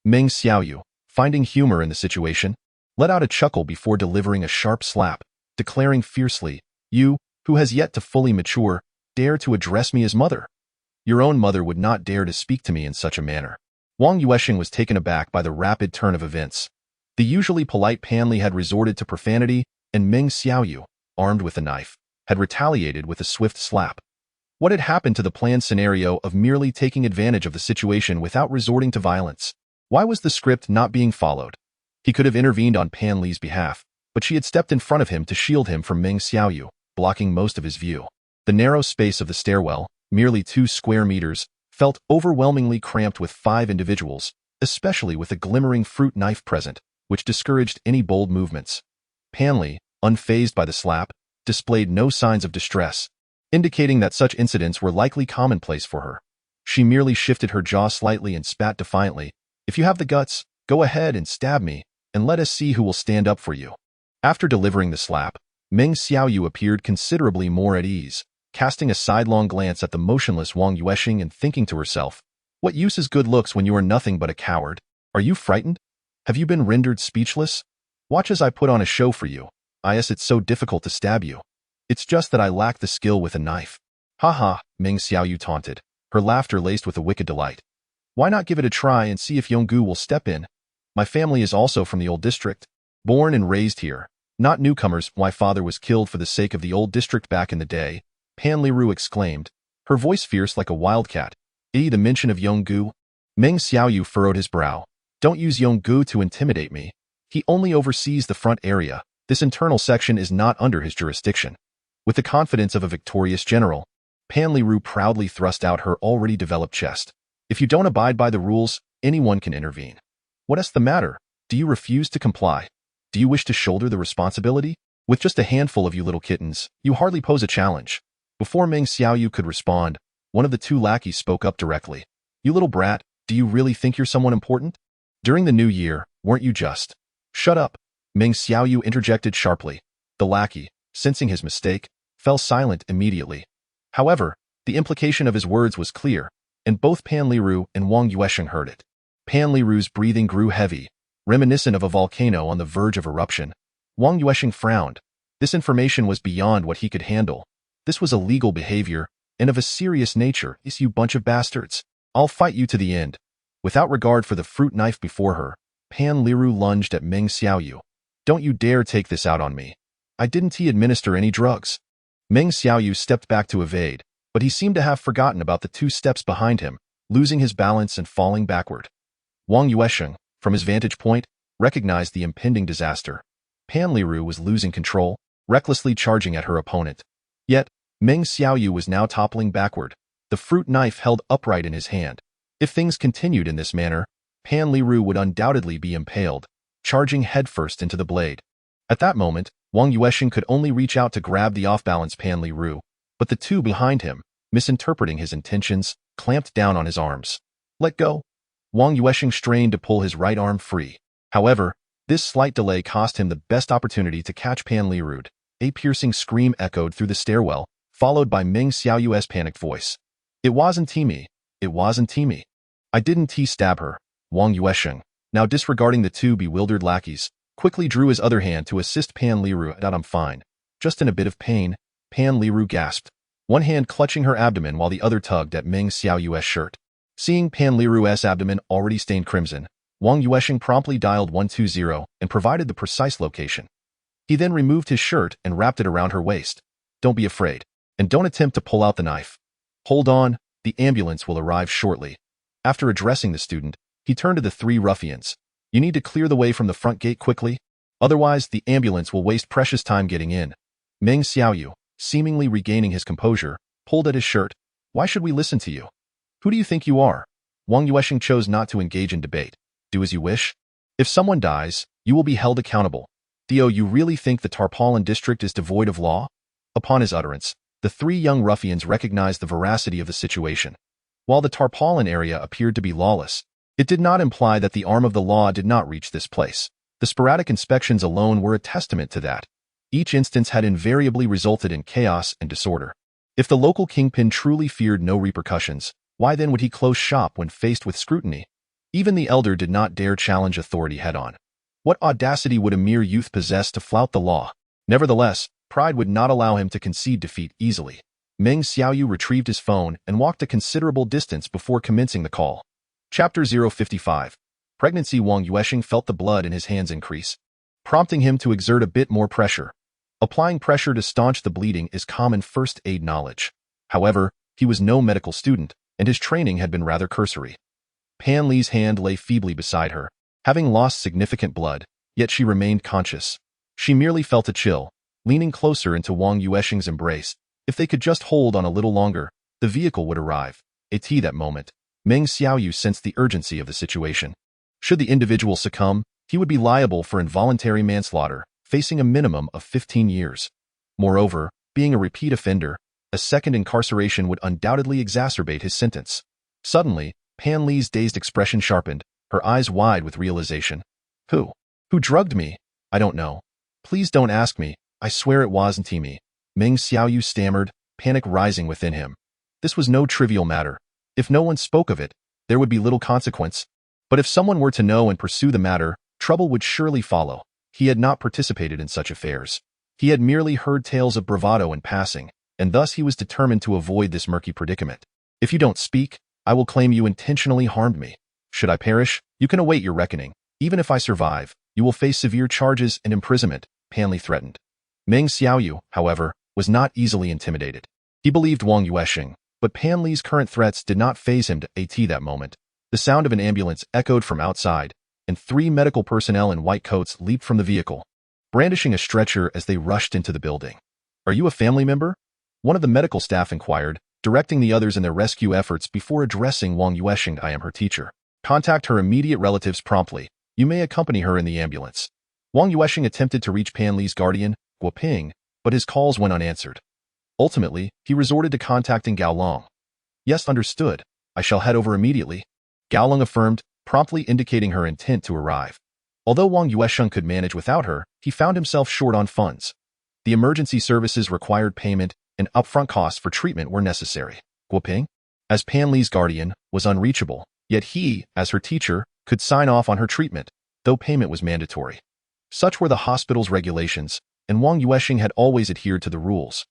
Meng Xiaoyu, finding humor in the situation, let out a chuckle before delivering a sharp slap, declaring fiercely, "You, who has yet to fully mature, dare to address me as mother? Your own mother would not dare to speak to me in such a manner." Wang Yuansheng was taken aback by the rapid turn of events. The usually polite Panli had resorted to profanity, and Meng Xiaoyu, armed with a knife, had retaliated with a swift slap. What had happened to the planned scenario of merely taking advantage of the situation without resorting to violence? Why was the script not being followed? He could have intervened on Panli's behalf, but she had stepped in front of him to shield him from Meng Xiaoyu, blocking most of his view. The narrow space of the stairwell, merely 2 square meters, felt overwhelmingly cramped with 5 individuals, especially with a glimmering fruit knife present, which discouraged any bold movements. Panli, unfazed by the slap, displayed no signs of distress, indicating that such incidents were likely commonplace for her. She merely shifted her jaw slightly and spat defiantly, "If you have the guts, go ahead and stab me, and let us see who will stand up for you." After delivering the slap, Meng Xiaoyu appeared considerably more at ease, casting a sidelong glance at the motionless Wang Yuansheng and thinking to herself, "What use is good looks when you are nothing but a coward? Are you frightened? Have you been rendered speechless? Watch as I put on a show for you. It's so difficult to stab you. It's just that I lack the skill with a knife." "Ha ha," Meng Xiaoyu taunted, her laughter laced with a wicked delight. "Why not give it a try and see if Yonggu will step in? My family is also from the old district. Born and raised here. Not newcomers. My father was killed for the sake of the old district back in the day," Pan Liru exclaimed, her voice fierce like a wildcat. The mention of Yonggu? Meng Xiaoyu furrowed his brow. "Don't use Yonggu to intimidate me. He only oversees the front area. This internal section is not under his jurisdiction." With the confidence of a victorious general, Pan Liru proudly thrust out her already developed chest. "If you don't abide by the rules, anyone can intervene. What's the matter? Do you refuse to comply? Do you wish to shoulder the responsibility? With just a handful of you little kittens, you hardly pose a challenge." Before Meng Xiaoyu could respond, one of the 2 lackeys spoke up directly. "You little brat, do you really think you're someone important? During the new year, weren't you just—" "Shut up," Meng Xiaoyu interjected sharply. The lackey, sensing his mistake, fell silent immediately. However, the implication of his words was clear, and both Pan Liru and Wang Yuansheng heard it. Pan Liru's breathing grew heavy, reminiscent of a volcano on the verge of eruption. Wang Yuansheng frowned. This information was beyond what he could handle. This was illegal behavior, and of a serious nature. "You bunch of bastards. I'll fight you to the end." Without regard for the fruit knife before her, Pan Liru lunged at Meng Xiaoyu. "Don't you dare take this out on me. Didn't he administer any drugs?" Meng Xiaoyu stepped back to evade, but he seemed to have forgotten about the 2 steps behind him, losing his balance and falling backward. Wang Yuansheng, from his vantage point, recognized the impending disaster. Pan Liru was losing control, recklessly charging at her opponent. Yet, Meng Xiaoyu was now toppling backward, the fruit knife held upright in his hand. If things continued in this manner, Pan Liru would undoubtedly be impaled, charging headfirst into the blade. At that moment, Wang Yuansheng could only reach out to grab the off-balance Pan Liru, but the 2 behind him, misinterpreting his intentions, clamped down on his arms. "Let go." Wang Yuansheng strained to pull his right arm free. However, this slight delay cost him the best opportunity to catch Pan Liru. A piercing scream echoed through the stairwell, followed by Meng Xiaoyu's panicked voice. It wasn't me. It wasn't me. I didn't stab her. Wang Yuansheng, now disregarding the two bewildered lackeys, quickly drew his other hand to assist Pan Liru. I'm fine. Just in a bit of pain, Pan Liru gasped, one hand clutching her abdomen while the other tugged at Meng Xiaoyu's shirt. Seeing Pan Liru's abdomen already stained crimson, Wang Yuansheng promptly dialed 120 and provided the precise location. He then removed his shirt and wrapped it around her waist. Don't be afraid, and don't attempt to pull out the knife. Hold on, the ambulance will arrive shortly. After addressing the student, he turned to the three ruffians. You need to clear the way from the front gate quickly, otherwise the ambulance will waste precious time getting in. Meng Xiaoyu, seemingly regaining his composure, pulled at his shirt. Why should we listen to you? Who do you think you are? Wang Yuansheng chose not to engage in debate. Do as you wish. If someone dies, you will be held accountable. Theo, you really think the Tarpaulin district is devoid of law? Upon his utterance, the three young ruffians recognized the veracity of the situation. While the Tarpaulin area appeared to be lawless, it did not imply that the arm of the law did not reach this place. The sporadic inspections alone were a testament to that. Each instance had invariably resulted in chaos and disorder. If the local kingpin truly feared no repercussions, why then would he close shop when faced with scrutiny? Even the elder did not dare challenge authority head-on. What audacity would a mere youth possess to flout the law? Nevertheless, pride would not allow him to concede defeat easily. Meng Xiaoyu retrieved his phone and walked a considerable distance before commencing the call. Chapter 055. Pregnancy. Wang Yuansheng felt the blood in his hands increase, prompting him to exert a bit more pressure. Applying pressure to staunch the bleeding is common first aid knowledge. However, he was no medical student, and his training had been rather cursory. Pan Li's hand lay feebly beside her, having lost significant blood, yet she remained conscious. She merely felt a chill, leaning closer into Wang Yuansheng's embrace. If they could just hold on a little longer, the vehicle would arrive. At that moment, Meng Xiaoyu sensed the urgency of the situation. Should the individual succumb, he would be liable for involuntary manslaughter, facing a minimum of 15 years. Moreover, being a repeat offender, a second incarceration would undoubtedly exacerbate his sentence. Suddenly, Pan Li's dazed expression sharpened, her eyes wide with realization. Who drugged me? I don't know. Please don't ask me. I swear it wasn't me. Meng Xiaoyu stammered, panic rising within him. This was no trivial matter. If no one spoke of it, there would be little consequence. But if someone were to know and pursue the matter, trouble would surely follow. He had not participated in such affairs. He had merely heard tales of bravado in passing, and thus he was determined to avoid this murky predicament. If you don't speak, I will claim you intentionally harmed me. Should I perish, you can await your reckoning. Even if I survive, you will face severe charges and imprisonment, Pan Li threatened. Meng Xiaoyu, however, was not easily intimidated. He believed Wang Yuansheng, but Pan Li's current threats did not faze him to that moment. The sound of an ambulance echoed from outside, and three medical personnel in white coats leaped from the vehicle, brandishing a stretcher as they rushed into the building. Are you a family member? One of the medical staff inquired, directing the others in their rescue efforts before addressing Wang Yuansheng. I am her teacher. Contact her immediate relatives promptly. You may accompany her in the ambulance. Wang Yuansheng attempted to reach Pan Li's guardian, Guoping, but his calls went unanswered. Ultimately, he resorted to contacting Gao Long. Yes, understood. I shall head over immediately. Gao Long affirmed, promptly indicating her intent to arrive. Although Wang Yuansheng could manage without her, he found himself short on funds. The emergency services required payment, and upfront costs for treatment were necessary. Guoping, as Pan Li's guardian, was unreachable, yet he, as her teacher, could sign off on her treatment, though payment was mandatory. Such were the hospital's regulations, and Wang Yuansheng had always adhered to the rules.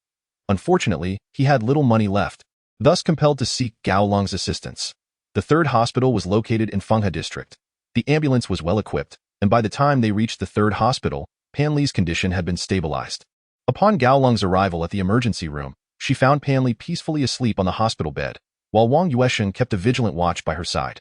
Unfortunately, he had little money left, thus compelled to seek Gao Long's assistance. The third hospital was located in Fenghe district. The ambulance was well equipped, and by the time they reached the third hospital, Pan Li's condition had been stabilized. Upon Gao Long's arrival at the emergency room, she found Pan Li peacefully asleep on the hospital bed, while Wang Yuansheng kept a vigilant watch by her side.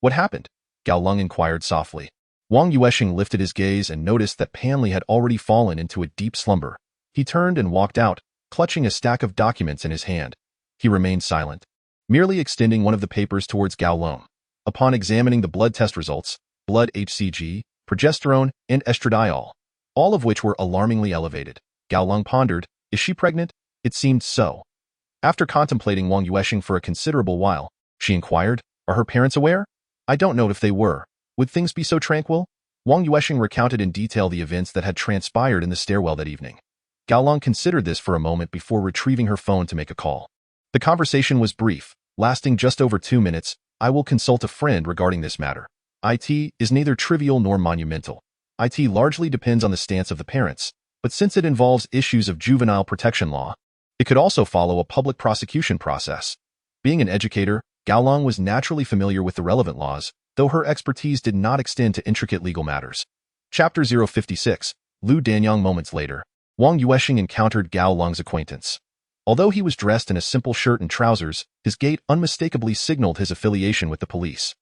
What happened? Gao Long inquired softly. Wang Yuansheng lifted his gaze and noticed that Pan Li had already fallen into a deep slumber. He turned and walked out, clutching a stack of documents in his hand. He remained silent, merely extending one of the papers towards Gao Long. Upon examining the blood test results, blood HCG, progesterone, and estradiol, all of which were alarmingly elevated, Gao Long pondered, is she pregnant? It seemed so. After contemplating Wang Yuansheng for a considerable while, she inquired, are her parents aware? I don't know if they were. Would things be so tranquil? Wang Yuansheng recounted in detail the events that had transpired in the stairwell that evening. Gaolong considered this for a moment before retrieving her phone to make a call. The conversation was brief, lasting just over 2 minutes. I will consult a friend regarding this matter. It is neither trivial nor monumental. It largely depends on the stance of the parents, but since it involves issues of juvenile protection law, it could also follow a public prosecution process. Being an educator, Gaolong was naturally familiar with the relevant laws, though her expertise did not extend to intricate legal matters. Chapter 056, Lu Danyang. Moments later, Wang Yuansheng encountered Gaolong's acquaintance. Although he was dressed in a simple shirt and trousers, his gait unmistakably signaled his affiliation with the police.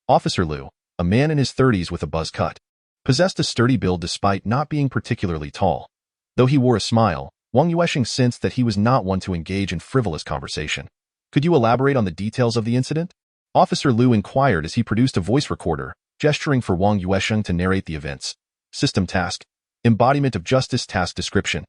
Officer Lu, a man in his 30s with a buzz cut, possessed a sturdy build despite not being particularly tall. Though he wore a smile, Wang Yuansheng sensed that he was not one to engage in frivolous conversation. Could you elaborate on the details of the incident? Officer Lu inquired as he produced a voice recorder, gesturing for Wang Yuansheng to narrate the events. System task. Embodiment of justice. Task description.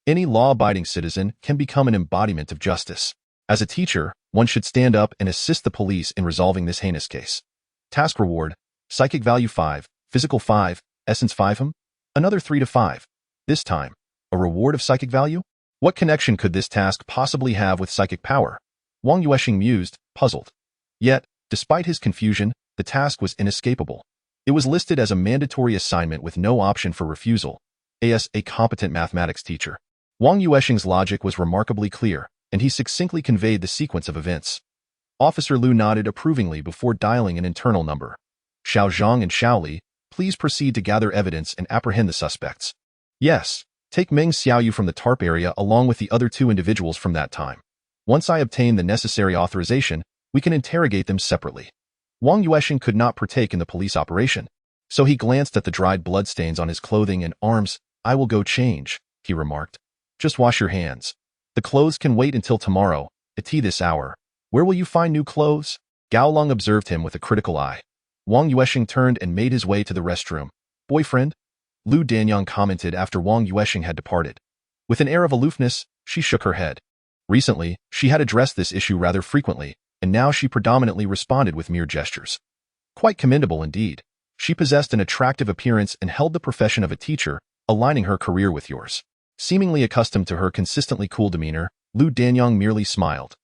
Any law-abiding citizen can become an embodiment of justice. As a teacher, one should stand up and assist the police in resolving this heinous case. Task reward. Psychic value 5, physical 5, essence 5 another 3 to 5. This time, a reward of psychic value? What connection could this task possibly have with psychic power? Wang Yuansheng mused, puzzled. Yet, despite his confusion, the task was inescapable. It was listed as a mandatory assignment with no option for refusal, as a competent mathematics teacher. Wang Yuansheng's logic was remarkably clear, and he succinctly conveyed the sequence of events. Officer Lu nodded approvingly before dialing an internal number. Xiao Zhang and Xiao Li, please proceed to gather evidence and apprehend the suspects. Yes, take Meng Xiaoyu from the TARP area along with the other 2 individuals from that time. Once I obtain the necessary authorization, we can interrogate them separately. Wang Yuansheng could not partake in the police operation, so he glanced at the dried bloodstains on his clothing and arms. I will go change, he remarked. Just wash your hands. The clothes can wait until tomorrow, at this hour. Where will you find new clothes? Gaolong observed him with a critical eye. Wang Yuansheng turned and made his way to the restroom. Boyfriend? Lu Danyang commented after Wang Yuansheng had departed. With an air of aloofness, she shook her head. Recently, she had addressed this issue rather frequently, and now she predominantly responded with mere gestures. Quite commendable indeed. She possessed an attractive appearance and held the profession of a teacher, aligning her career with yours. Seemingly accustomed to her consistently cool demeanor, Lu Danyang merely smiled.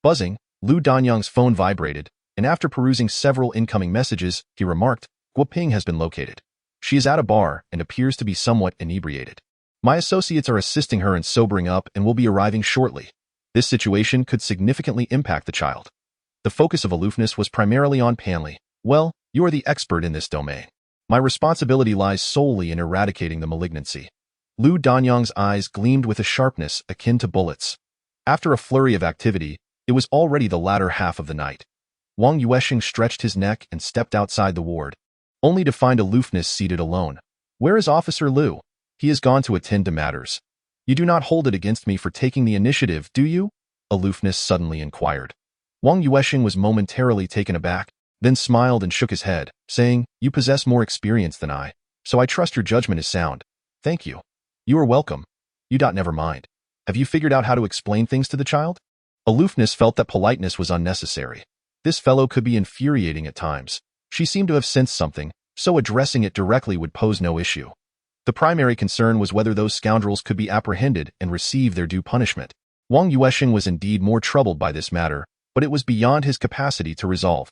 Buzzing, Lu Danyang's phone vibrated, and after perusing several incoming messages, he remarked, Guoping has been located. She is at a bar and appears to be somewhat inebriated. My associates are assisting her in sobering up and will be arriving shortly. This situation could significantly impact the child. The focus of aloofness was primarily on Panli. Well, you are the expert in this domain. My responsibility lies solely in eradicating the malignancy. Lu Danyang's eyes gleamed with a sharpness akin to bullets. After a flurry of activity, it was already the latter half of the night. Wang Yuansheng stretched his neck and stepped outside the ward, only to find aloofness seated alone. Where is Officer Lu? He has gone to attend to matters. You do not hold it against me for taking the initiative, do you? Aloofness suddenly inquired. Wang Yuansheng was momentarily taken aback, then smiled and shook his head, saying, You possess more experience than I, so I trust your judgment is sound. Thank you. You are welcome. Never mind. Have you figured out how to explain things to the child? Aloofness felt that politeness was unnecessary. This fellow could be infuriating at times. She seemed to have sensed something, so addressing it directly would pose no issue. The primary concern was whether those scoundrels could be apprehended and receive their due punishment. Wang Yuansheng was indeed more troubled by this matter, but it was beyond his capacity to resolve.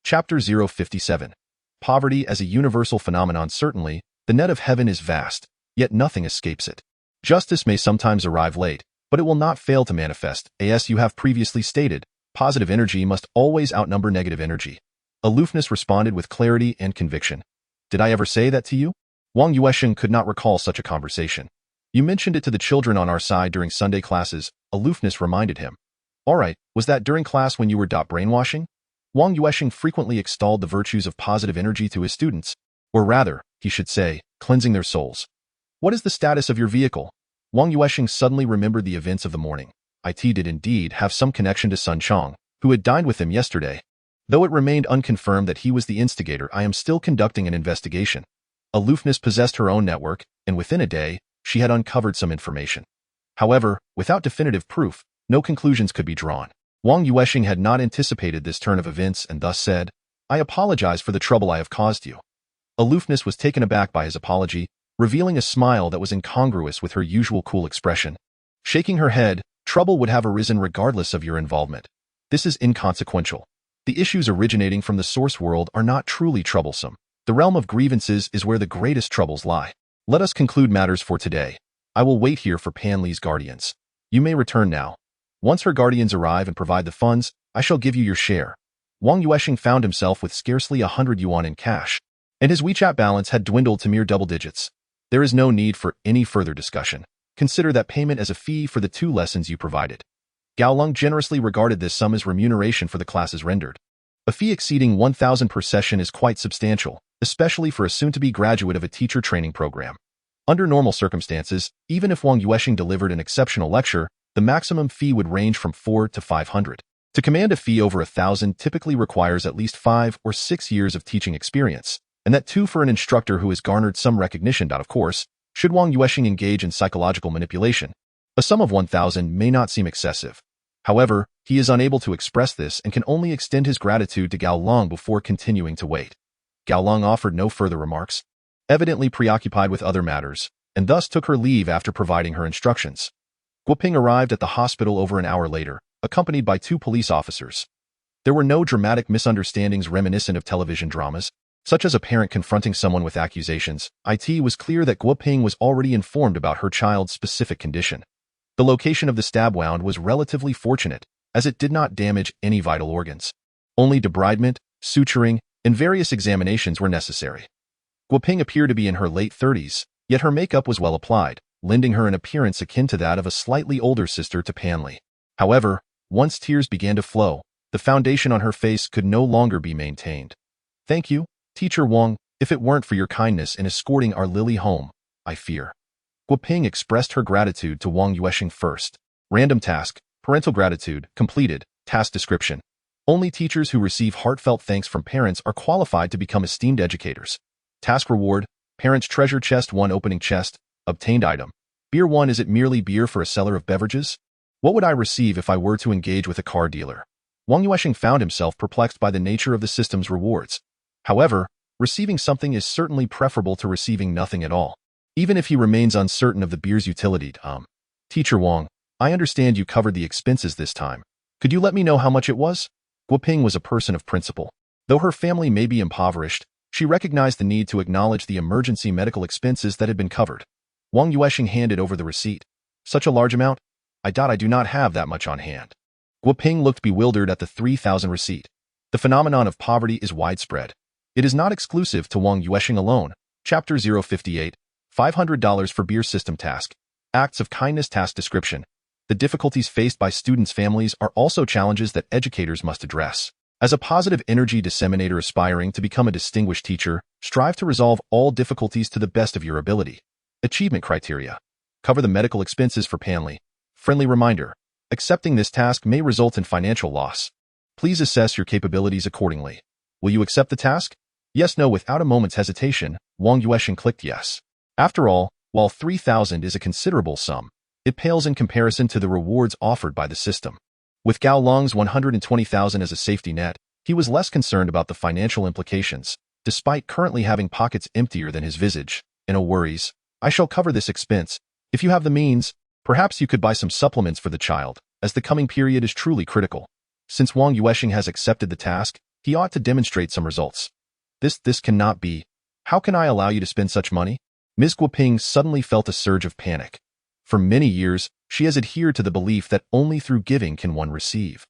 Chapter 057. Poverty as a universal phenomenon. Certainly, the net of heaven is vast, yet nothing escapes it. Justice may sometimes arrive late, but it will not fail to manifest. As you have previously stated, positive energy must always outnumber negative energy. Aloofness responded with clarity and conviction. Did I ever say that to you? Wang Yuansheng could not recall such a conversation. You mentioned it to the children on our side during Sunday classes, Aloofness reminded him. All right, was that during class when you were brainwashing? Wang Yuansheng frequently extolled the virtues of positive energy to his students, or rather, he should say, cleansing their souls. What is the status of your vehicle? Wang Yuansheng suddenly remembered the events of the morning. It did indeed have some connection to Sun Chong, who had dined with him yesterday. Though it remained unconfirmed that he was the instigator, I am still conducting an investigation. Aloofness possessed her own network, and within a day, she had uncovered some information. However, without definitive proof, no conclusions could be drawn. Wang Yuansheng had not anticipated this turn of events and thus said, I apologize for the trouble I have caused you. Aloofness was taken aback by his apology, revealing a smile that was incongruous with her usual cool expression. Shaking her head, trouble would have arisen regardless of your involvement. This is inconsequential. The issues originating from the source world are not truly troublesome. The realm of grievances is where the greatest troubles lie. Let us conclude matters for today. I will wait here for Panli's guardians. You may return now. Once her guardians arrive and provide the funds, I shall give you your share. Wang Yuansheng found himself with scarcely 100 yuan in cash, and his WeChat balance had dwindled to mere double digits. There is no need for any further discussion. Consider that payment as a fee for the 2 lessons you provided. Gao Lung generously regarded this sum as remuneration for the classes rendered. A fee exceeding 1,000 per session is quite substantial, especially for a soon-to-be graduate of a teacher training program. Under normal circumstances, even if Wang Yuansheng delivered an exceptional lecture, the maximum fee would range from 400 to 500. To command a fee over 1,000 typically requires at least 5 or 6 years of teaching experience, and that too for an instructor who has garnered some recognition. Of course, should Wang Yuansheng engage in psychological manipulation, a sum of 1,000 may not seem excessive. However, he is unable to express this and can only extend his gratitude to Gao Long before continuing to wait. Gao Long offered no further remarks, evidently preoccupied with other matters, and thus took her leave after providing her instructions. Guoping arrived at the hospital over an hour later, accompanied by 2 police officers. There were no dramatic misunderstandings reminiscent of television dramas, such as a parent confronting someone with accusations. It was clear that Guoping was already informed about her child's specific condition. The location of the stab wound was relatively fortunate, as it did not damage any vital organs. Only debridement, suturing, and various examinations were necessary. Guoping appeared to be in her late 30s, yet her makeup was well applied, lending her an appearance akin to that of a slightly older sister to Panli. However, once tears began to flow, the foundation on her face could no longer be maintained. Thank you, Teacher Wang, if it weren't for your kindness in escorting our Lily home, I fear. Guoping expressed her gratitude to Wang Yuansheng first. Random task, parental gratitude, completed, task description. Only teachers who receive heartfelt thanks from parents are qualified to become esteemed educators. Task reward, parents treasure chest 1 opening chest, obtained item. Beer 1. Is it merely beer for a seller of beverages? What would I receive if I were to engage with a car dealer? Wang Yuansheng found himself perplexed by the nature of the system's rewards. However, receiving something is certainly preferable to receiving nothing at all, even if he remains uncertain of the beer's utility. Teacher Wang, I understand you covered the expenses this time. Could you let me know how much it was? Guoping was a person of principle. Though her family may be impoverished, she recognized the need to acknowledge the emergency medical expenses that had been covered. Wang Yuansheng handed over the receipt. Such a large amount? I do not have that much on hand. Guoping looked bewildered at the 3,000 receipt. The phenomenon of poverty is widespread. It is not exclusive to Wang Yuansheng alone. Chapter 058, $500 for beer system task. Acts of kindness task description. The difficulties faced by students' families are also challenges that educators must address. As a positive energy disseminator aspiring to become a distinguished teacher, strive to resolve all difficulties to the best of your ability. Achievement criteria. Cover the medical expenses for Panli. Friendly reminder. Accepting this task may result in financial loss. Please assess your capabilities accordingly. Will you accept the task? Yes, no. Without a moment's hesitation, Wang Yuansheng clicked yes. After all, while 3,000 is a considerable sum, it pales in comparison to the rewards offered by the system. With Gao Long's 120,000 as a safety net, he was less concerned about the financial implications, despite currently having pockets emptier than his visage. No worries. I shall cover this expense. If you have the means, perhaps you could buy some supplements for the child, as the coming period is truly critical. Since Wang Yuansheng has accepted the task, he ought to demonstrate some results. This cannot be. How can I allow you to spend such money? Ms. Guoping suddenly felt a surge of panic. For many years, she has adhered to the belief that only through giving can one receive.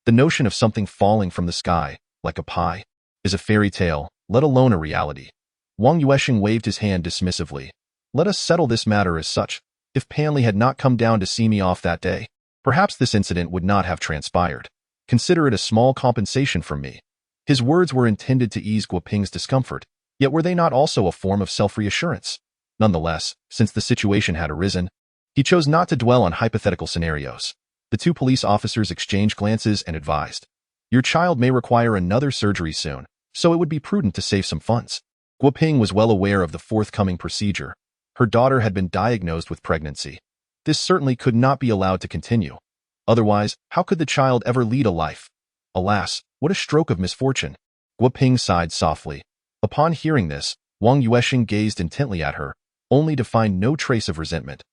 The notion of something falling from the sky, like a pie, is a fairy tale, let alone a reality. Wang Yuansheng waved his hand dismissively. Let us settle this matter as such. If Panli had not come down to see me off that day, perhaps this incident would not have transpired. Consider it a small compensation from me. His words were intended to ease Guoping's discomfort, yet were they not also a form of self-reassurance? Nonetheless, since the situation had arisen, he chose not to dwell on hypothetical scenarios. The 2 police officers exchanged glances and advised. Your child may require another surgery soon, so it would be prudent to save some funds. Guoping was well aware of the forthcoming procedure. Her daughter had been diagnosed with pregnancy. This certainly could not be allowed to continue. Otherwise, how could the child ever lead a life? Alas, what a stroke of misfortune. Guoping sighed softly. Upon hearing this, Wang Yuansheng gazed intently at her, only to find no trace of resentment.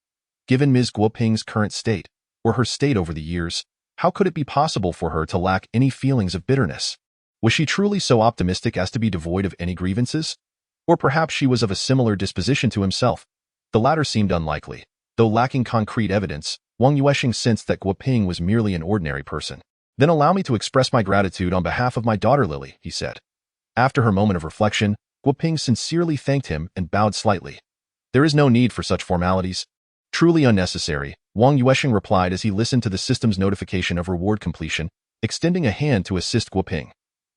Given Ms. Guoping's current state, or her state over the years, how could it be possible for her to lack any feelings of bitterness? Was she truly so optimistic as to be devoid of any grievances? Or perhaps she was of a similar disposition to himself. The latter seemed unlikely. Though lacking concrete evidence, Wang Yuansheng sensed that Guoping was merely an ordinary person. Then allow me to express my gratitude on behalf of my daughter Lily, he said. After her moment of reflection, Guoping sincerely thanked him and bowed slightly. There is no need for such formalities. Truly unnecessary, Wang Yuansheng replied as he listened to the system's notification of reward completion, extending a hand to assist Guoping.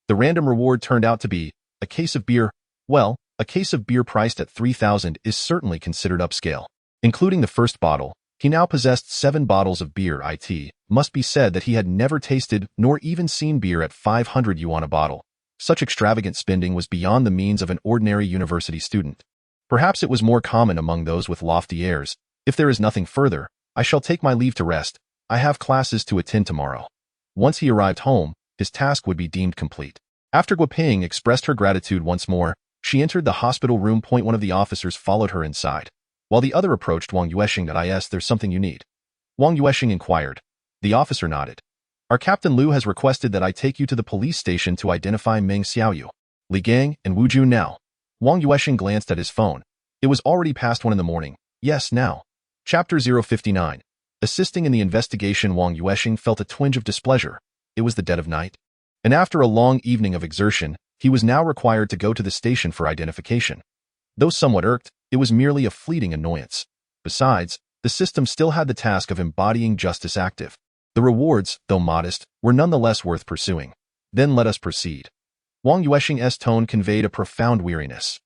The random reward turned out to be a case of beer. Well, a case of beer priced at 3,000 is certainly considered upscale. Including the first bottle, he now possessed 7 bottles of beer. It must be said that he had never tasted nor even seen beer at 500 yuan a bottle. Such extravagant spending was beyond the means of an ordinary university student. Perhaps it was more common among those with lofty airs. If there is nothing further, I shall take my leave to rest. I have classes to attend tomorrow. Once he arrived home, his task would be deemed complete. After Guoping expressed her gratitude once more, she entered the hospital room. One of the officers followed her inside, while the other approached Wang Yuansheng. There's something you need. Wang Yuansheng inquired. The officer nodded. Our Captain Liu has requested that I take you to the police station to identify Meng Xiaoyu, Li Gang, and Wu Jun now. Wang Yuansheng glanced at his phone. It was already past 1 in the morning. Yes, now. Chapter 059. Assisting in the investigation. Wang Yuansheng felt a twinge of displeasure. It was the dead of night, and after a long evening of exertion, he was now required to go to the station for identification. Though somewhat irked, it was merely a fleeting annoyance. Besides, the system still had the task of embodying justice active. The rewards, though modest, were nonetheless worth pursuing. Then let us proceed. Wang Yuansheng's tone conveyed a profound weariness.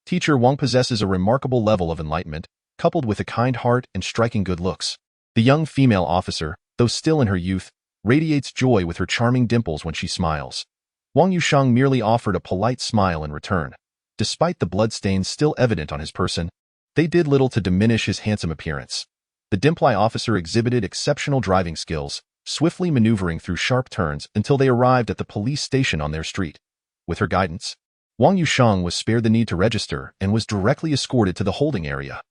Teacher Wang possesses a remarkable level of enlightenment, coupled with a kind heart and striking good looks. The young female officer, though still in her youth, radiates joy with her charming dimples when she smiles. Wang Yuansheng merely offered a polite smile in return. Despite the bloodstains still evident on his person, they did little to diminish his handsome appearance. The dimply officer exhibited exceptional driving skills, swiftly maneuvering through sharp turns until they arrived at the police station on their street. With her guidance, Wang Yuansheng was spared the need to register and was directly escorted to the holding area.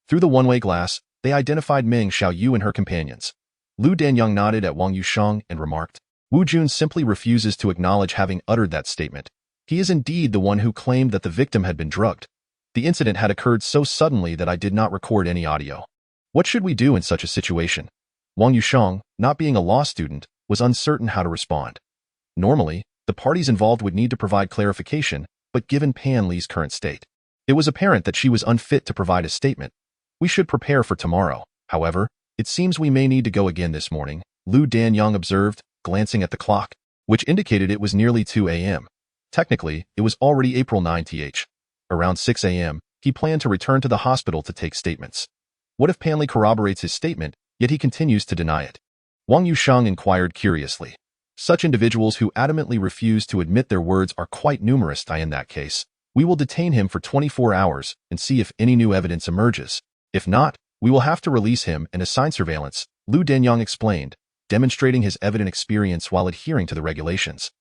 Through the one-way glass, they identified Meng Xiaoyu and her companions. Lu Danyang nodded at Wang Yuansheng and remarked, Wu Jun simply refuses to acknowledge having uttered that statement. He is indeed the one who claimed that the victim had been drugged. The incident had occurred so suddenly that I did not record any audio. What should we do in such a situation? Wang Yuansheng, not being a law student, was uncertain how to respond. Normally, the parties involved would need to provide clarification, but given Pan Li's current state, it was apparent that she was unfit to provide a statement. We should prepare for tomorrow. However, it seems we may need to go again this morning, Lu Danyang observed, glancing at the clock, which indicated it was nearly 2 a.m. Technically, it was already April 9th. Around 6 a.m., he planned to return to the hospital to take statements. What if Pan Li corroborates his statement, yet he continues to deny it? Wang Yuansheng inquired curiously. Such individuals who adamantly refuse to admit their words are quite numerous. In that case, we will detain him for 24 hours and see if any new evidence emerges. If not, we will have to release him and assign surveillance, Lu Danyang explained, demonstrating his evident experience while adhering to the regulations.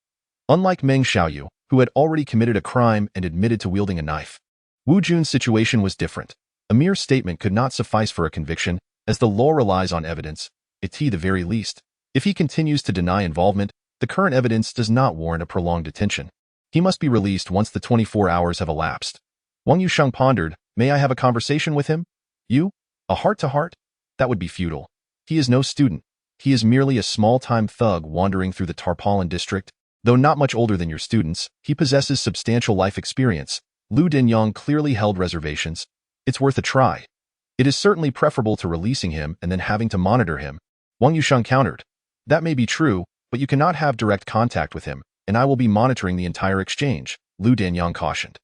Unlike Meng Xiaoyu, who had already committed a crime and admitted to wielding a knife, Wu Jun's situation was different. A mere statement could not suffice for a conviction, as the law relies on evidence, at the very least. If he continues to deny involvement, the current evidence does not warrant a prolonged detention. He must be released once the 24 hours have elapsed. Wang Yuansheng pondered, may I have a conversation with him? You? A heart-to-heart? That would be futile. He is no student. He is merely a small-time thug wandering through the Tarpaulin district. Though not much older than your students, he possesses substantial life experience. Lu Danyang clearly held reservations. It's worth a try. It is certainly preferable to releasing him and then having to monitor him. Wang Yuansheng countered. That may be true, but you cannot have direct contact with him, and I will be monitoring the entire exchange, Lu Danyang cautioned.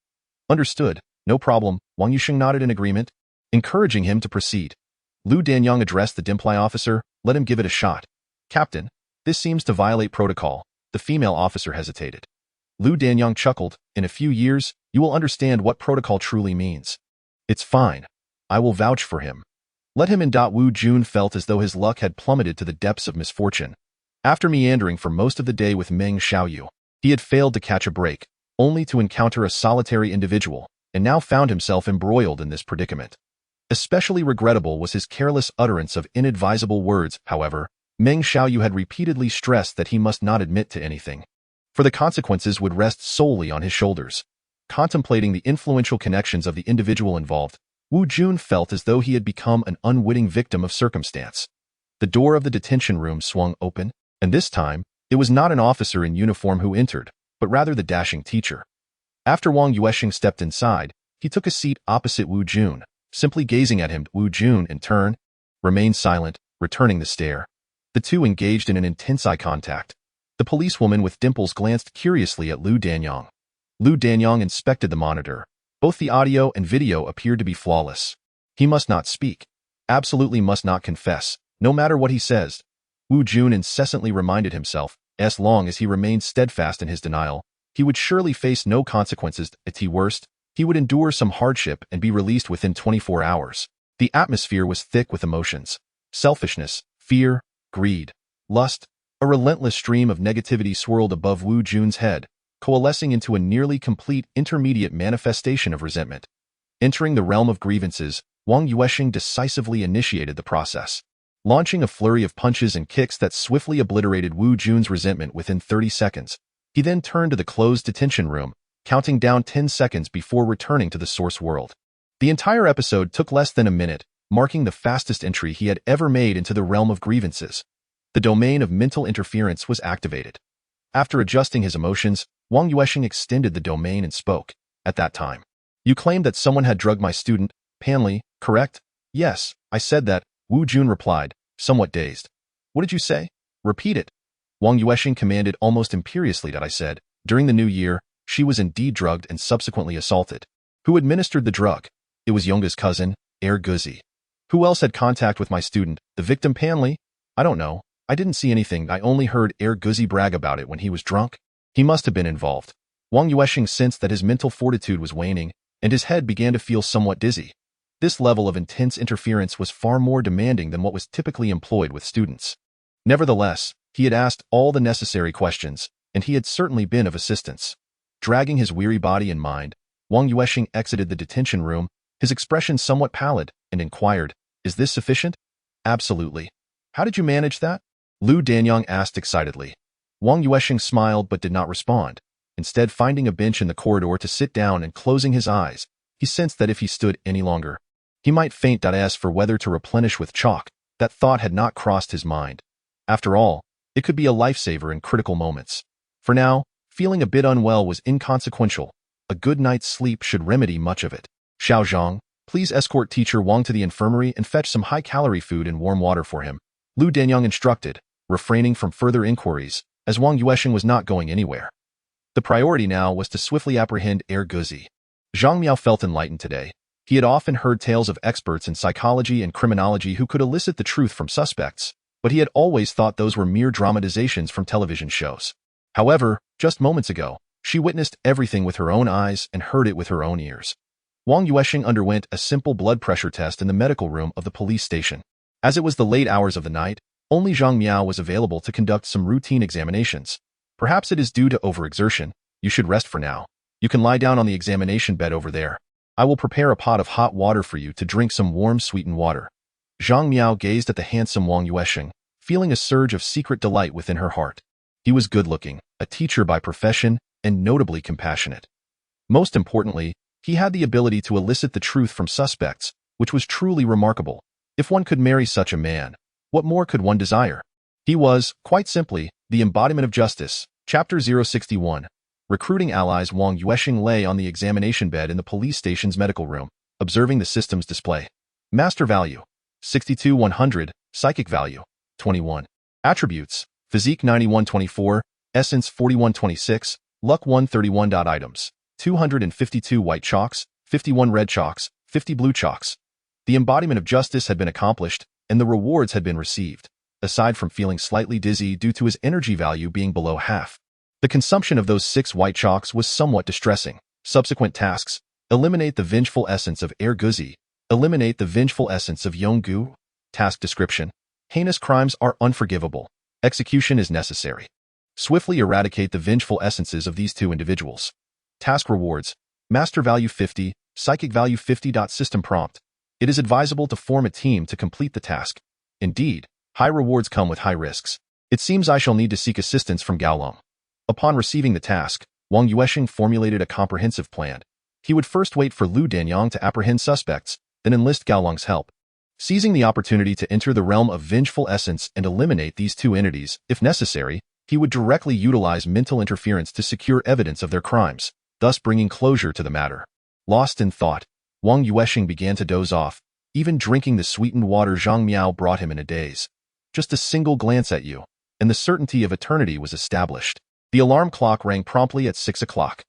Understood, no problem, Wang Yuansheng nodded in agreement, encouraging him to proceed. Lu Danyang addressed the dimply officer, let him give it a shot. Captain, this seems to violate protocol. The female officer hesitated. Lu Danyang chuckled, in a few years, you will understand what protocol truly means. It's fine. I will vouch for him. Let him in. Wu Jun felt as though his luck had plummeted to the depths of misfortune. After meandering for most of the day with Meng Xiaoyu, he had failed to catch a break, only to encounter a solitary individual, and now found himself embroiled in this predicament. Especially regrettable was his careless utterance of inadvisable words. However, Meng Xiaoyu had repeatedly stressed that he must not admit to anything, for the consequences would rest solely on his shoulders. Contemplating the influential connections of the individual involved, Wu Jun felt as though he had become an unwitting victim of circumstance. The door of the detention room swung open, and this time, it was not an officer in uniform who entered, but rather the dashing teacher. After Wang Yuansheng stepped inside, he took a seat opposite Wu Jun, simply gazing at him. Wu Jun, in turn, remained silent, returning the stare. The two engaged in an intense eye contact. The policewoman with dimples glanced curiously at Lu Danyang. Lu Danyang inspected the monitor. Both the audio and video appeared to be flawless. He must not speak. Absolutely must not confess, no matter what he says. Wu Jun incessantly reminded himself, as long as he remained steadfast in his denial, he would surely face no consequences. At worst, he would endure some hardship and be released within 24 hours. The atmosphere was thick with emotions. Selfishness, fear, greed, lust. A relentless stream of negativity swirled above Wu Jun's head, coalescing into a nearly complete intermediate manifestation of resentment. Entering the realm of grievances, Wang Yuansheng decisively initiated the process, launching a flurry of punches and kicks that swiftly obliterated Wu Jun's resentment within 30 seconds. He then turned to the closed detention room, counting down 10 seconds before returning to the source world. The entire episode took less than a minute, marking the fastest entry he had ever made into the realm of grievances. The domain of mental interference was activated. After adjusting his emotions, Wang Yuansheng extended the domain and spoke. At that time, you claimed that someone had drugged my student, Panli, correct? Yes, I said that, Wu Jun replied, somewhat dazed. What did you say? Repeat it. Wang Yuansheng commanded almost imperiously that I said, during the new year, she was indeed drugged and subsequently assaulted. Who administered the drug? It was Yongga's cousin, Guzi. Who else had contact with my student, the victim Panli? I don't know. I didn't see anything. I only heard Guzi brag about it when he was drunk. He must have been involved. Wang Yuansheng sensed that his mental fortitude was waning, and his head began to feel somewhat dizzy. This level of intense interference was far more demanding than what was typically employed with students. Nevertheless, he had asked all the necessary questions, and he had certainly been of assistance. Dragging his weary body and mind, Wang Yuansheng exited the detention room, his expression somewhat pallid, and inquired, "Is this sufficient?" "Absolutely. How did you manage that?" Lu Danyang asked excitedly. Wang Yuansheng smiled but did not respond. Instead, finding a bench in the corridor to sit down and closing his eyes, he sensed that if he stood any longer, he might faint. As for whether to replenish with chalk, that thought had not crossed his mind. After all, it could be a lifesaver in critical moments. For now, feeling a bit unwell was inconsequential. A good night's sleep should remedy much of it. Xiao Zhang, please escort teacher Wang to the infirmary and fetch some high-calorie food and warm water for him, Lu Danyang instructed, refraining from further inquiries, as Wang Yuansheng was not going anywhere. The priority now was to swiftly apprehend Guzi. Zhang Miao felt enlightened today. He had often heard tales of experts in psychology and criminology who could elicit the truth from suspects, but he had always thought those were mere dramatizations from television shows. However, just moments ago, she witnessed everything with her own eyes and heard it with her own ears. Wang Yuansheng underwent a simple blood pressure test in the medical room of the police station. As it was the late hours of the night, only Zhang Miao was available to conduct some routine examinations. Perhaps it is due to overexertion. You should rest for now. You can lie down on the examination bed over there. I will prepare a pot of hot water for you to drink, some warm sweetened water. Zhang Miao gazed at the handsome Wang Yuansheng, feeling a surge of secret delight within her heart. He was good-looking, a teacher by profession, and notably compassionate. Most importantly, he had the ability to elicit the truth from suspects, which was truly remarkable. If one could marry such a man, what more could one desire? He was, quite simply, the embodiment of justice. Chapter 061. Recruiting allies. Wang Yuansheng lay on the examination bed in the police station's medical room, observing the system's display. Master value, 62-100, psychic value, 21. Attributes, physique 91-24, essence 41-26, luck 131. Items, 252 white chalks, 51 red chalks, 50 blue chalks. The embodiment of justice had been accomplished, and the rewards had been received, aside from feeling slightly dizzy due to his energy value being below half. The consumption of those 6 white chalks was somewhat distressing. Subsequent tasks: eliminate the vengeful essence of Guzi, eliminate the vengeful essence of Yonggu. Task description: heinous crimes are unforgivable. Execution is necessary. Swiftly eradicate the vengeful essences of these 2 individuals. Task rewards: master value 50, psychic value 50. System prompt: It is advisable to form a team to complete the task. Indeed, high rewards come with high risks. It seems I shall need to seek assistance from Gaolong. Upon receiving the task, Wang Yuansheng formulated a comprehensive plan. He would first wait for Lu Danyang to apprehend suspects, then enlist Gaolong's help. Seizing the opportunity to enter the realm of vengeful essence and eliminate these two entities, if necessary, he would directly utilize mental interference to secure evidence of their crimes, thus bringing closure to the matter. Lost in thought, Wang Yuansheng began to doze off. Even drinking the sweetened water Zhang Miao brought him in a daze. Just a single glance at you, and the certainty of eternity was established. The alarm clock rang promptly at 6 o'clock.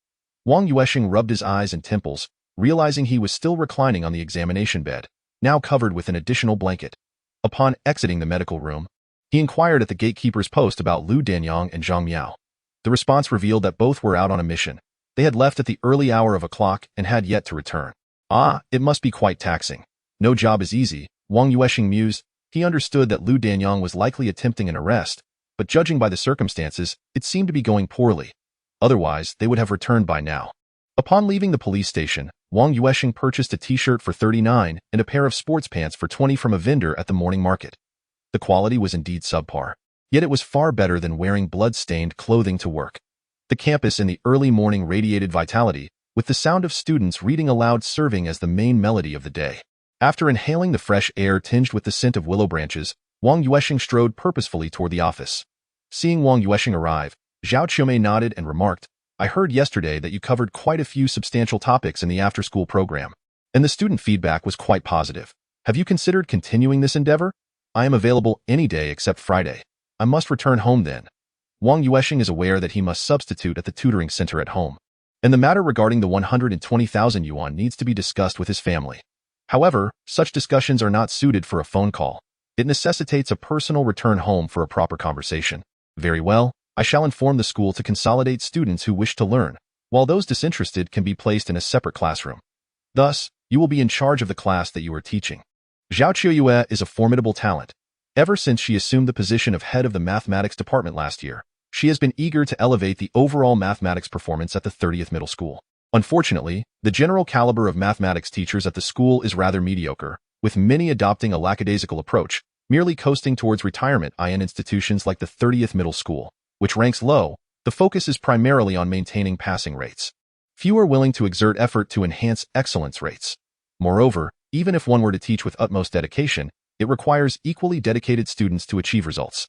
Wang Yuansheng rubbed his eyes and temples, realizing he was still reclining on the examination bed, now covered with an additional blanket. Upon exiting the medical room, he inquired at the gatekeeper's post about Lu Danyang and Zhang Miao. The response revealed that both were out on a mission. They had left at the early hour of o'clock and had yet to return. Ah, it must be quite taxing. No job is easy, Wang Yuansheng mused. He understood that Lu Danyang was likely attempting an arrest, but judging by the circumstances, it seemed to be going poorly. Otherwise, they would have returned by now. Upon leaving the police station, Wang Yuansheng purchased a t-shirt for 39 and a pair of sports pants for 20 from a vendor at the morning market. The quality was indeed subpar, yet it was far better than wearing blood-stained clothing to work. The campus in the early morning radiated vitality, with the sound of students reading aloud serving as the main melody of the day. After inhaling the fresh air tinged with the scent of willow branches, Wang Yuansheng strode purposefully toward the office. Seeing Wang Yuansheng arrive, Zhao Qiumei nodded and remarked, "I heard yesterday that you covered quite a few substantial topics in the after-school program, and the student feedback was quite positive. Have you considered continuing this endeavor? I am available any day except Friday. I must return home then." Wang Yuansheng is aware that he must substitute at the tutoring center at home, and the matter regarding the 120,000 yuan needs to be discussed with his family. However, such discussions are not suited for a phone call. It necessitates a personal return home for a proper conversation. Very well, I shall inform the school to consolidate students who wish to learn, while those disinterested can be placed in a separate classroom. Thus, you will be in charge of the class that you are teaching. Zhao Qiuyue is a formidable talent. Ever since she assumed the position of head of the mathematics department last year, she has been eager to elevate the overall mathematics performance at the 30th Middle School. Unfortunately, the general caliber of mathematics teachers at the school is rather mediocre, with many adopting a lackadaisical approach, merely coasting towards retirement. In institutions like the 30th Middle School, which ranks low, the focus is primarily on maintaining passing rates. Few are willing to exert effort to enhance excellence rates. Moreover, even if one were to teach with utmost dedication, it requires equally dedicated students to achieve results.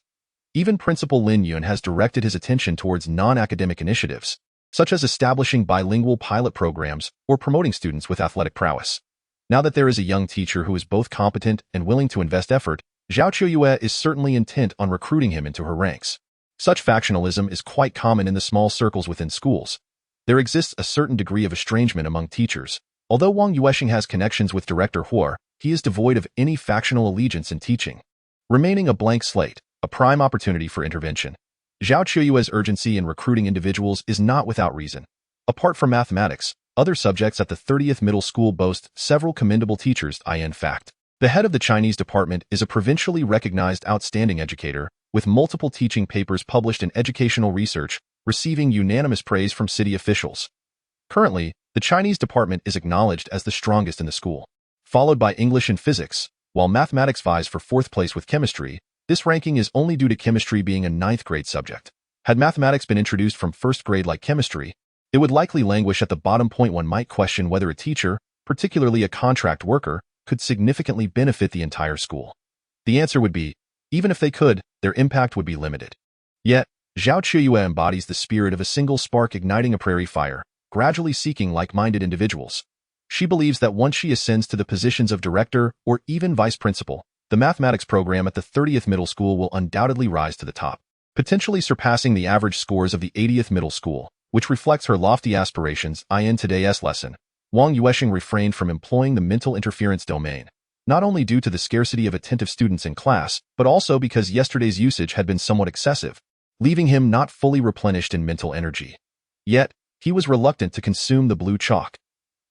Even Principal Lin Yun has directed his attention towards non-academic initiatives, such as establishing bilingual pilot programs or promoting students with athletic prowess. Now that there is a young teacher who is both competent and willing to invest effort, Zhao Qiuyue is certainly intent on recruiting him into her ranks. Such factionalism is quite common in the small circles within schools. There exists a certain degree of estrangement among teachers. Although Wang Yuansheng has connections with Director Huo, he is devoid of any factional allegiance in teaching, remaining a blank slate, a prime opportunity for intervention. Zhao Qiuyue's urgency in recruiting individuals is not without reason. Apart from mathematics, other subjects at the 30th Middle School boast several commendable teachers. In fact, the head of the Chinese department is a provincially recognized outstanding educator, with multiple teaching papers published in educational research, receiving unanimous praise from city officials. Currently, the Chinese department is acknowledged as the strongest in the school, followed by English and physics, while mathematics vies for fourth place with chemistry. This ranking is only due to chemistry being a ninth-grade subject. Had mathematics been introduced from first grade like chemistry, it would likely languish at the bottom. One might question whether a teacher, particularly a contract worker, could significantly benefit the entire school. The answer would be, even if they could, their impact would be limited. Yet, Zhao Qiuyue embodies the spirit of a single spark igniting a prairie fire, gradually seeking like-minded individuals. She believes that once she ascends to the positions of director or even vice principal, the mathematics program at the 30th Middle School will undoubtedly rise to the top, potentially surpassing the average scores of the 80th Middle School, which reflects her lofty aspirations. In today's lesson, Wang Yuansheng refrained from employing the mental interference domain, not only due to the scarcity of attentive students in class, but also because yesterday's usage had been somewhat excessive, leaving him not fully replenished in mental energy. Yet, he was reluctant to consume the blue chalk.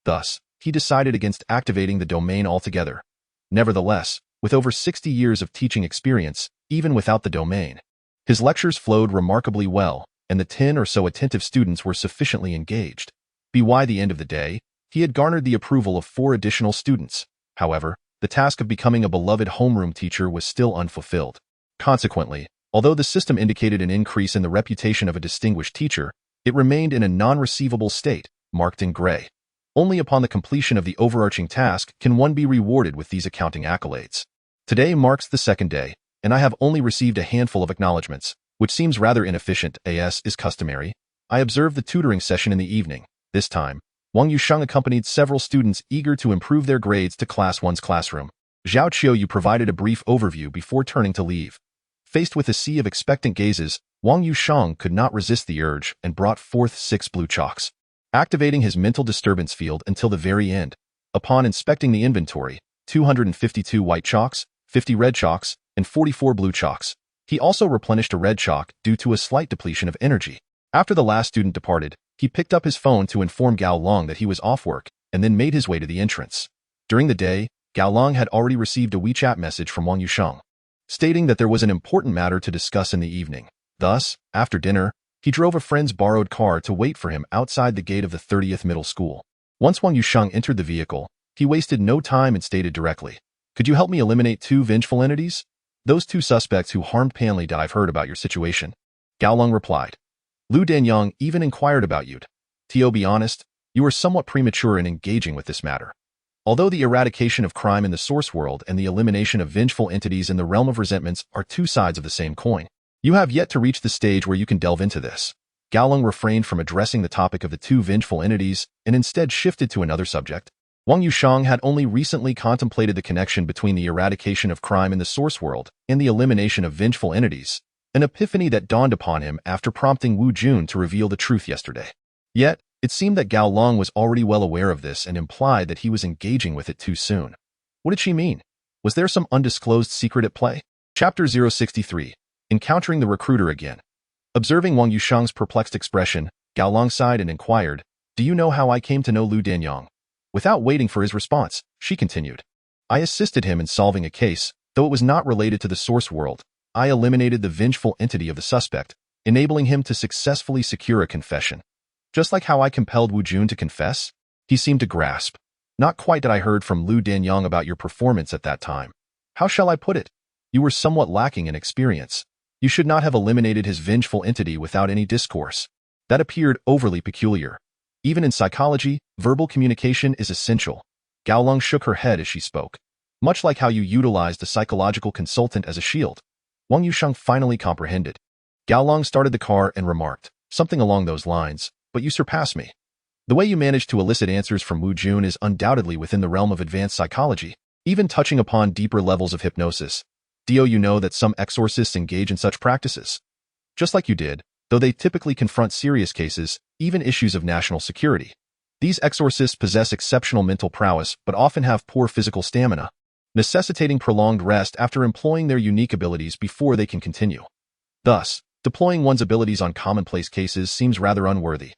Thus, he decided against activating the domain altogether. Nevertheless, with over 60 years of teaching experience, even without the domain, his lectures flowed remarkably well, and the 10 or so attentive students were sufficiently engaged. By the end of the day, he had garnered the approval of 4 additional students. However, the task of becoming a beloved homeroom teacher was still unfulfilled. Consequently, although the system indicated an increase in the reputation of a distinguished teacher, it remained in a non-receivable state, marked in gray. Only upon the completion of the overarching task can one be rewarded with these accounting accolades. Today marks the second day, and I have only received a handful of acknowledgments, which seems rather inefficient, as is customary. I observed the tutoring session in the evening. This time, Wang Yuansheng accompanied several students eager to improve their grades to Class 1's classroom. Zhao Qiuyu provided a brief overview before turning to leave. Faced with a sea of expectant gazes, Wang Yuansheng could not resist the urge and brought forth 6 blue chalks, activating his mental disturbance field until the very end. Upon inspecting the inventory, 252 white chalks, 50 red chalks, and 44 blue chalks. He also replenished a red chalk due to a slight depletion of energy. After the last student departed, he picked up his phone to inform Gao Long that he was off work and then made his way to the entrance. During the day, Gao Long had already received a WeChat message from Wang Yuansheng, stating that there was an important matter to discuss in the evening. Thus, after dinner, he drove a friend's borrowed car to wait for him outside the gate of the 30th Middle School. Once Wang Yuansheng entered the vehicle, he wasted no time and stated directly, "Could you help me eliminate 2 vengeful entities? Those 2 suspects who harmed Panli. I've heard about your situation." Gao Long replied, "Lu Danyang even inquired about you. To be honest, you are somewhat premature in engaging with this matter. Although the eradication of crime in the source world and the elimination of vengeful entities in the realm of resentments are 2 sides of the same coin, you have yet to reach the stage where you can delve into this." Gao Long refrained from addressing the topic of the 2 vengeful entities and instead shifted to another subject. Wang Yuansheng had only recently contemplated the connection between the eradication of crime in the source world and the elimination of vengeful entities, an epiphany that dawned upon him after prompting Wu Jun to reveal the truth yesterday. Yet, it seemed that Gao Long was already well aware of this and implied that he was engaging with it too soon. What did she mean? Was there some undisclosed secret at play? Chapter 063. Encountering the recruiter again. Observing Wang Yuansheng's perplexed expression, Gao Long sighed and inquired, "Do you know how I came to know Lu Danyang?" Without waiting for his response, she continued, "I assisted him in solving a case, though it was not related to the source world. I eliminated the vengeful entity of the suspect, enabling him to successfully secure a confession. Just like how I compelled Wu Jun to confess?" He seemed to grasp. "Not quite that I heard from Lu Danyang about your performance at that time. How shall I put it? You were somewhat lacking in experience. You should not have eliminated his vengeful entity without any discourse. That appeared overly peculiar. Even in psychology, verbal communication is essential." Gao Long shook her head as she spoke. "Much like how you utilized a psychological consultant as a shield." Wang Yuansheng finally comprehended. Gao Long started the car and remarked, something along those lines, "But you surpass me. The way you managed to elicit answers from Wu Jun is undoubtedly within the realm of advanced psychology, even touching upon deeper levels of hypnosis. You know that some exorcists engage in such practices. Just like you did, though they typically confront serious cases, even issues of national security. These exorcists possess exceptional mental prowess but often have poor physical stamina, necessitating prolonged rest after employing their unique abilities before they can continue. Thus, deploying one's abilities on commonplace cases seems rather unworthy."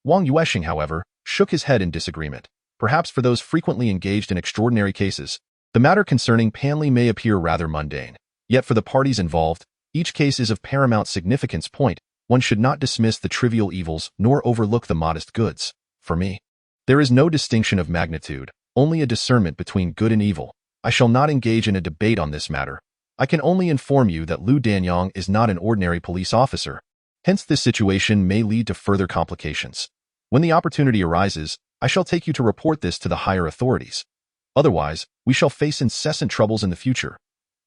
Wang Yuansheng, however, shook his head in disagreement. "Perhaps for those frequently engaged in extraordinary cases, the matter concerning Panli may appear rather mundane. Yet for the parties involved, each case is of paramount significance. One should not dismiss the trivial evils nor overlook the modest goods. For me, there is no distinction of magnitude, only a discernment between good and evil. I shall not engage in a debate on this matter. I can only inform you that Lu Danyang is not an ordinary police officer. Hence this situation may lead to further complications. When the opportunity arises, I shall take you to report this to the higher authorities. Otherwise, we shall face incessant troubles in the future.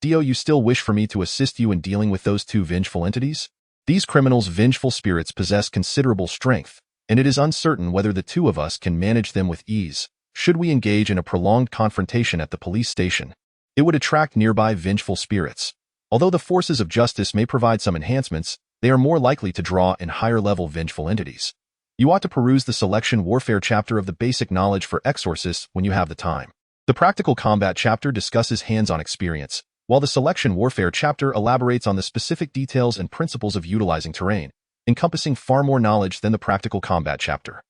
Do you still wish for me to assist you in dealing with those 2 vengeful entities? These criminals' vengeful spirits possess considerable strength, and it is uncertain whether the 2 of us can manage them with ease. Should we engage in a prolonged confrontation at the police station, it would attract nearby vengeful spirits. Although the forces of justice may provide some enhancements, they are more likely to draw in higher-level vengeful entities. You ought to peruse the Selection Warfare chapter of the Basic Knowledge for Exorcists when you have the time. The Practical Combat chapter discusses hands-on experience, while the Selection Warfare chapter elaborates on the specific details and principles of utilizing terrain, encompassing far more knowledge than the Practical Combat chapter.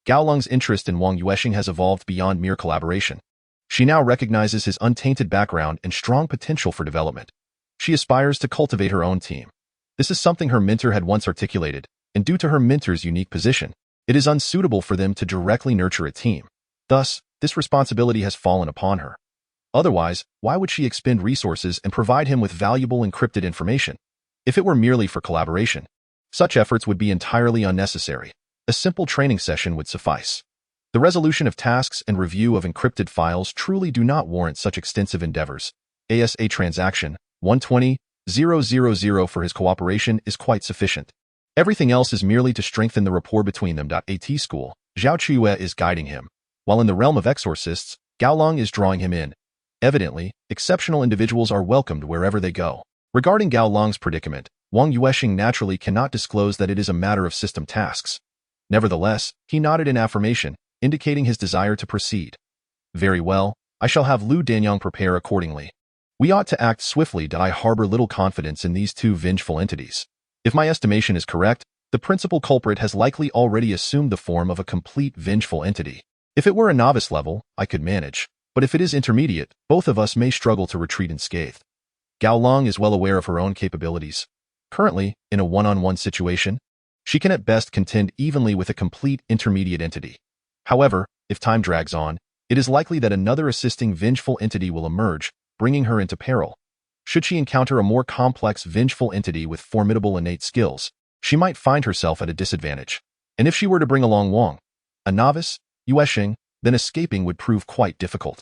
Gao Long's interest in Wang Yuansheng has evolved beyond mere collaboration. She now recognizes his untainted background and strong potential for development. She aspires to cultivate her own team. This is something her mentor had once articulated, and due to her mentor's unique position, it is unsuitable for them to directly nurture a team. Thus, this responsibility has fallen upon her. Otherwise, why would she expend resources and provide him with valuable encrypted information? If it were merely for collaboration, such efforts would be entirely unnecessary. A simple training session would suffice. The resolution of tasks and review of encrypted files truly do not warrant such extensive endeavors. ASA transaction 120,000 for his cooperation is quite sufficient. Everything else is merely to strengthen the rapport between them. At school, Zhao Chue is guiding him, while in the realm of exorcists, Gao Long is drawing him in. Evidently, exceptional individuals are welcomed wherever they go. Regarding Gao Long's predicament, Wang Yuansheng naturally cannot disclose that it is a matter of system tasks. Nevertheless, he nodded in affirmation, indicating his desire to proceed. Very well, I shall have Lu Danyang prepare accordingly. We ought to act swiftly. I harbor little confidence in these two vengeful entities. If my estimation is correct, the principal culprit has likely already assumed the form of a complete vengeful entity. If it were a novice level, I could manage, but if it is intermediate, both of us may struggle to retreat unscathed. Gao Long is well aware of her own capabilities. Currently, in a one-on-one situation, she can at best contend evenly with a complete intermediate entity. However, if time drags on, it is likely that another assisting vengeful entity will emerge, bringing her into peril. Should she encounter a more complex vengeful entity with formidable innate skills, she might find herself at a disadvantage. And if she were to bring along Wang, a novice, Yuansheng, then escaping would prove quite difficult.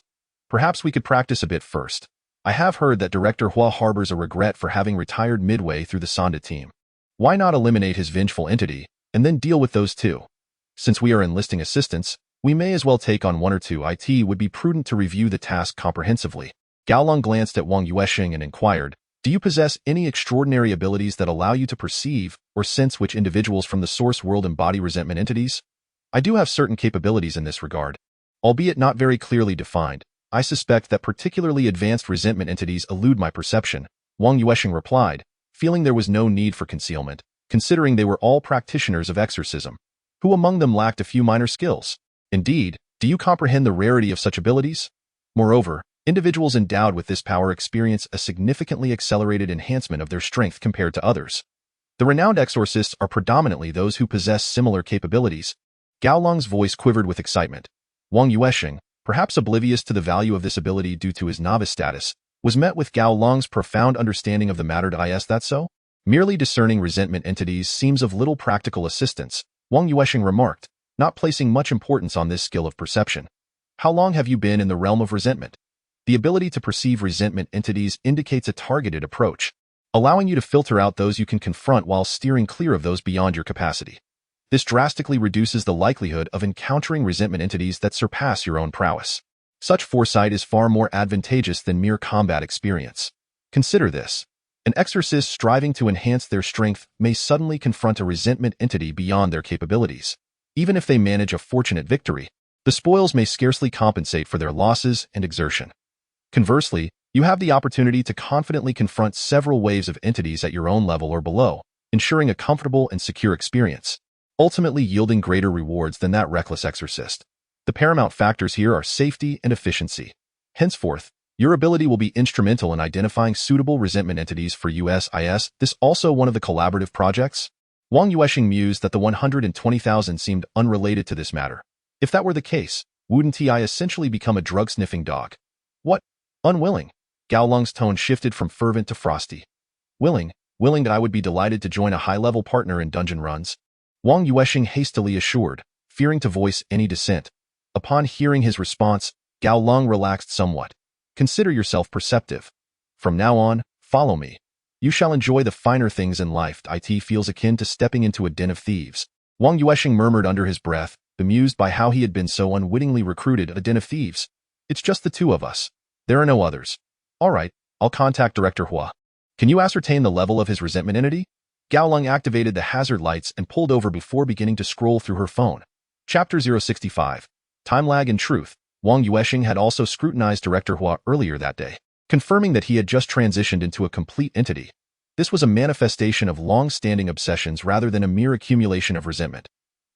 Perhaps we could practice a bit first. I have heard that Director Hua harbors a regret for having retired midway through the Sonda team. Why not eliminate his vengeful entity, and then deal with those two? Since we are enlisting assistance, we may as well take on one or two. It would be prudent to review the task comprehensively. Gao Long glanced at Wang Yuansheng and inquired, do you possess any extraordinary abilities that allow you to perceive or sense which individuals from the source world embody resentment entities? I do have certain capabilities in this regard, albeit not very clearly defined. I suspect that particularly advanced resentment entities elude my perception, Wang Yuansheng replied, feeling there was no need for concealment, considering they were all practitioners of exorcism. Who among them lacked a few minor skills? Indeed, do you comprehend the rarity of such abilities? Moreover, individuals endowed with this power experience a significantly accelerated enhancement of their strength compared to others. The renowned exorcists are predominantly those who possess similar capabilities. Gao Long's voice quivered with excitement. Wang Yuansheng, perhaps oblivious to the value of this ability due to his novice status, was met with Gao Long's profound understanding of the matter. Is that so? Merely discerning resentment entities seems of little practical assistance, Wang Yuansheng remarked, not placing much importance on this skill of perception. How long have you been in the realm of resentment? The ability to perceive resentment entities indicates a targeted approach, allowing you to filter out those you can confront while steering clear of those beyond your capacity. This drastically reduces the likelihood of encountering resentment entities that surpass your own prowess. Such foresight is far more advantageous than mere combat experience. Consider this. An exorcist striving to enhance their strength may suddenly confront a resentment entity beyond their capabilities. Even if they manage a fortunate victory, the spoils may scarcely compensate for their losses and exertion. Conversely, you have the opportunity to confidently confront several waves of entities at your own level or below, ensuring a comfortable and secure experience, ultimately yielding greater rewards than that reckless exorcist. The paramount factors here are safety and efficiency. Henceforth, your ability will be instrumental in identifying suitable resentment entities for USIS. This also one of the collaborative projects? Wang Yuansheng mused that the 120,000 seemed unrelated to this matter. If that were the case, wouldn't I essentially become a drug-sniffing dog? What? Unwilling? Gao Long's tone shifted from fervent to frosty. Willing that I would be delighted to join a high-level partner in dungeon runs, Wang Yuansheng hastily assured, fearing to voice any dissent. Upon hearing his response, Gao Long relaxed somewhat. Consider yourself perceptive. From now on, follow me. You shall enjoy the finer things in life. It feels akin to stepping into a den of thieves. Wang Yuansheng murmured under his breath, bemused by how he had been so unwittingly recruited a den of thieves. It's just the two of us. There are no others. All right, I'll contact Director Hua. Can you ascertain the level of his resentment entity? Gao Long activated the hazard lights and pulled over before beginning to scroll through her phone. Chapter 065. Time lag and truth. Wang Yuansheng had also scrutinized Director Hua earlier that day, confirming that he had just transitioned into a complete entity. This was a manifestation of long-standing obsessions rather than a mere accumulation of resentment.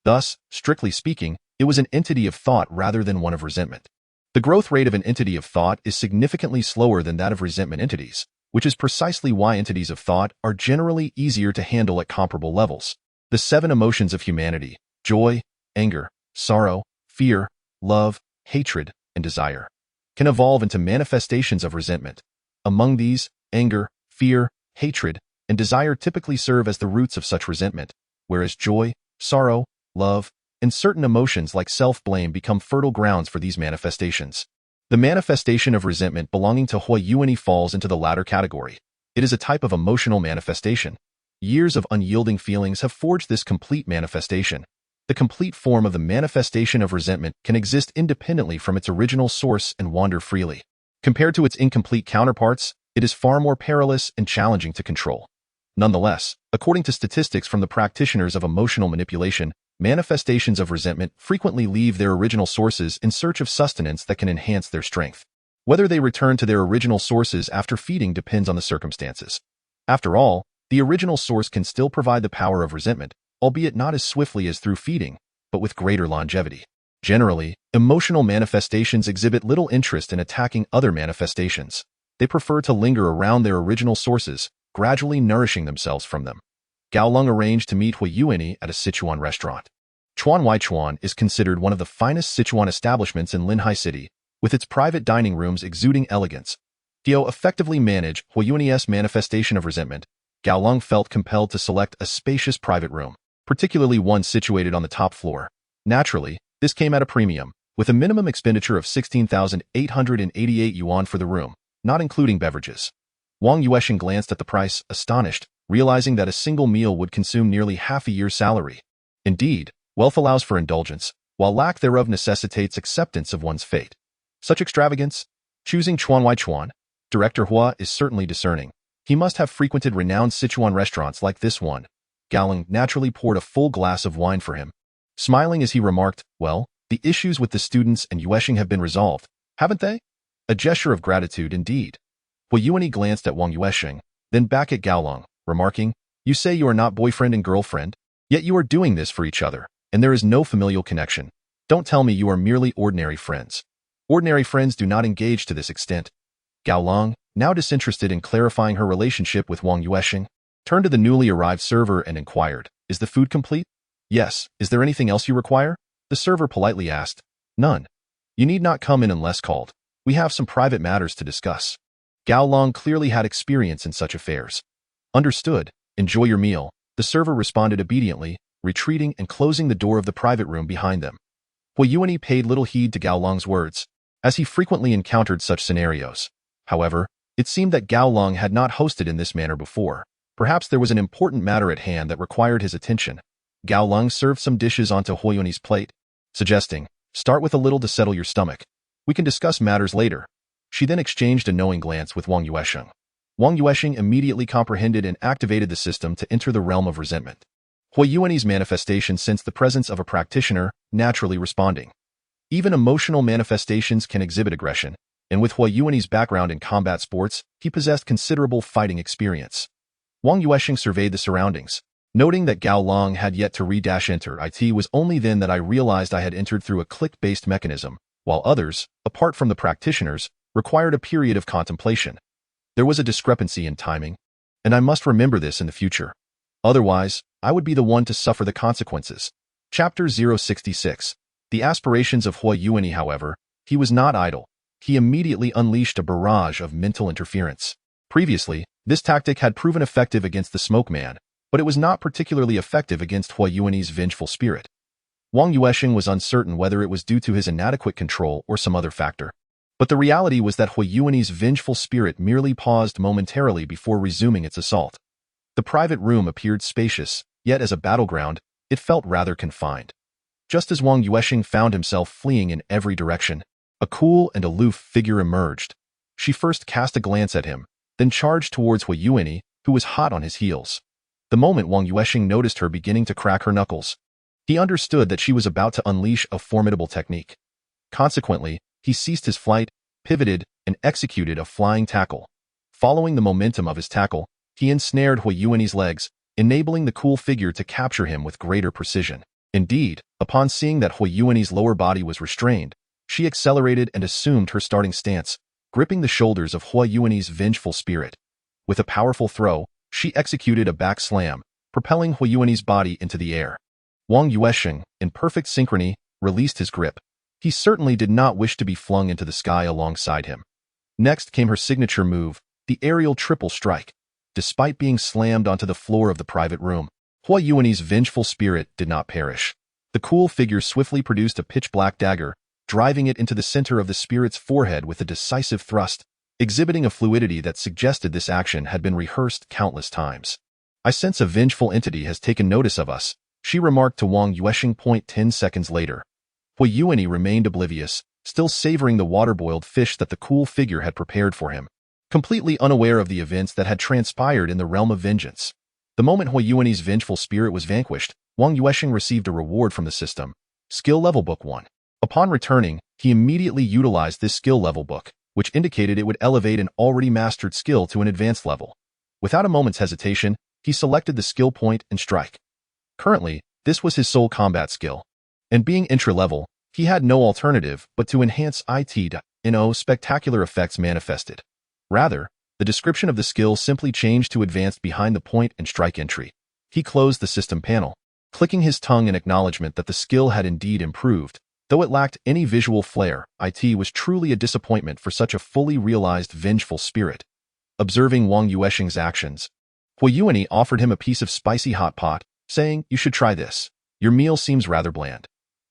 Thus, strictly speaking, it was an entity of thought rather than one of resentment. The growth rate of an entity of thought is significantly slower than that of resentment entities, which is precisely why entities of thought are generally easier to handle at comparable levels. The 7 emotions of humanity: joy, anger, sorrow, fear, love, hatred, and desire. can evolve into manifestations of resentment. Among these, anger, fear, hatred, and desire typically serve as the roots of such resentment, whereas joy, sorrow, love, and certain emotions like self-blame become fertile grounds for these manifestations. The manifestation of resentment belonging to Huayuani falls into the latter category. It is a type of emotional manifestation. Years of unyielding feelings have forged this complete manifestation. The complete form of the manifestation of resentment can exist independently from its original source and wander freely. Compared to its incomplete counterparts, it is far more perilous and challenging to control. Nonetheless, according to statistics from the practitioners of emotional manipulation, manifestations of resentment frequently leave their original sources in search of sustenance that can enhance their strength. Whether they return to their original sources after feeding depends on the circumstances. After all, the original source can still provide the power of resentment, albeit not as swiftly as through feeding, but with greater longevity. Generally, emotional manifestations exhibit little interest in attacking other manifestations. They prefer to linger around their original sources, gradually nourishing themselves from them. Gao Lung arranged to meet Huayuani at a Sichuan restaurant. Chuan Wai Chuan is considered one of the finest Sichuan establishments in Linhai City, with its private dining rooms exuding elegance. To effectively manage Huayuani's manifestation of resentment, Gao Lung felt compelled to select a spacious private room, particularly one situated on the top floor. Naturally, this came at a premium, with a minimum expenditure of 16,888 yuan for the room, not including beverages. Wang Yuansheng glanced at the price, astonished, realizing that a single meal would consume nearly half a year's salary. Indeed, wealth allows for indulgence, while lack thereof necessitates acceptance of one's fate. Such extravagance? Choosing Chuan Wai Chuan, Director Hua is certainly discerning. He must have frequented renowned Sichuan restaurants like this one. Gao Lung naturally poured a full glass of wine for him. Smiling as he remarked, "Well, the issues with the students and Yuansheng have been resolved, haven't they?" A gesture of gratitude indeed. Huayuani glanced at Wang Yuansheng, then back at Gao Lung, remarking, "You say you are not boyfriend and girlfriend, yet you are doing this for each other, and there is no familial connection. Don't tell me you are merely ordinary friends. Ordinary friends do not engage to this extent." Gao Lung, now disinterested in clarifying her relationship with Wang Yuansheng, turned to the newly arrived server and inquired, "Is the food complete?" "Yes. Is there anything else you require?" The server politely asked. "None. You need not come in unless called. We have some private matters to discuss." Gao Lung clearly had experience in such affairs. "Understood. Enjoy your meal," the server responded obediently, retreating and closing the door of the private room behind them. Huayuani paid little heed to Gao Lung's words, as he frequently encountered such scenarios. However, it seemed that Gao Lung had not hosted in this manner before. Perhaps there was an important matter at hand that required his attention. Gao Lung served some dishes onto Huayuani's plate, suggesting, "Start with a little to settle your stomach. We can discuss matters later." She then exchanged a knowing glance with Wang Yuansheng. Wang Yuansheng immediately comprehended and activated the system to enter the realm of resentment. Huayuani's manifestation sensed the presence of a practitioner, naturally responding. Even emotional manifestations can exhibit aggression, and with Huayuani's background in combat sports, he possessed considerable fighting experience. Wang Yuansheng surveyed the surroundings, noting that Gao Lung had yet to re-enter. It was only then that I realized I had entered through a click-based mechanism, while others, apart from the practitioners, required a period of contemplation. There was a discrepancy in timing, and I must remember this in the future. Otherwise, I would be the one to suffer the consequences. Chapter 066. The aspirations of Huayuani, however, he was not idle. He immediately unleashed a barrage of mental interference. Previously, this tactic had proven effective against the smoke man, but it was not particularly effective against Huayuani's vengeful spirit. Wang Yuansheng was uncertain whether it was due to his inadequate control or some other factor. But the reality was that Huayuani's vengeful spirit merely paused momentarily before resuming its assault. The private room appeared spacious, yet as a battleground, it felt rather confined. Just as Wang Yuansheng found himself fleeing in every direction, a cool and aloof figure emerged. She first cast a glance at him, then charged towards Huayuani, who was hot on his heels. The moment Wang Yuansheng noticed her beginning to crack her knuckles, he understood that she was about to unleash a formidable technique. Consequently, he ceased his flight, pivoted, and executed a flying tackle. Following the momentum of his tackle, he ensnared Huayuani's legs, enabling the cool figure to capture him with greater precision. Indeed, upon seeing that Huayuani's lower body was restrained, she accelerated and assumed her starting stance, gripping the shoulders of Huayuani's vengeful spirit. With a powerful throw, she executed a back slam, propelling Huayuani's body into the air. Wang Yuansheng, in perfect synchrony, released his grip. He certainly did not wish to be flung into the sky alongside him. Next came her signature move, the aerial triple strike. Despite being slammed onto the floor of the private room, Hua Yuan's vengeful spirit did not perish. The cool figure swiftly produced a pitch-black dagger, driving it into the center of the spirit's forehead with a decisive thrust, exhibiting a fluidity that suggested this action had been rehearsed countless times. "I sense a vengeful entity has taken notice of us," she remarked to Wang Yuansheng. 10 seconds later. Hua Yuan remained oblivious, still savoring the water-boiled fish that the cool figure had prepared for him, completely unaware of the events that had transpired in the realm of vengeance. The moment Hua Yuan's vengeful spirit was vanquished, Wang Yuansheng received a reward from the system, Skill Level Book 1. Upon returning, he immediately utilized this skill level book, which indicated it would elevate an already mastered skill to an advanced level. Without a moment's hesitation, he selected the skill point and strike. Currently, this was his sole combat skill. And being intra-level, he had no alternative but to enhance it. Spectacular effects manifested. Rather, the description of the skill simply changed to advanced behind the point and strike entry. He closed the system panel, clicking his tongue in acknowledgement that the skill had indeed improved. Though it lacked any visual flair, it was truly a disappointment for such a fully realized vengeful spirit. Observing Wang Yuansheng's actions, Hua Yuan offered him a piece of spicy hot pot, saying, "You should try this. Your meal seems rather bland.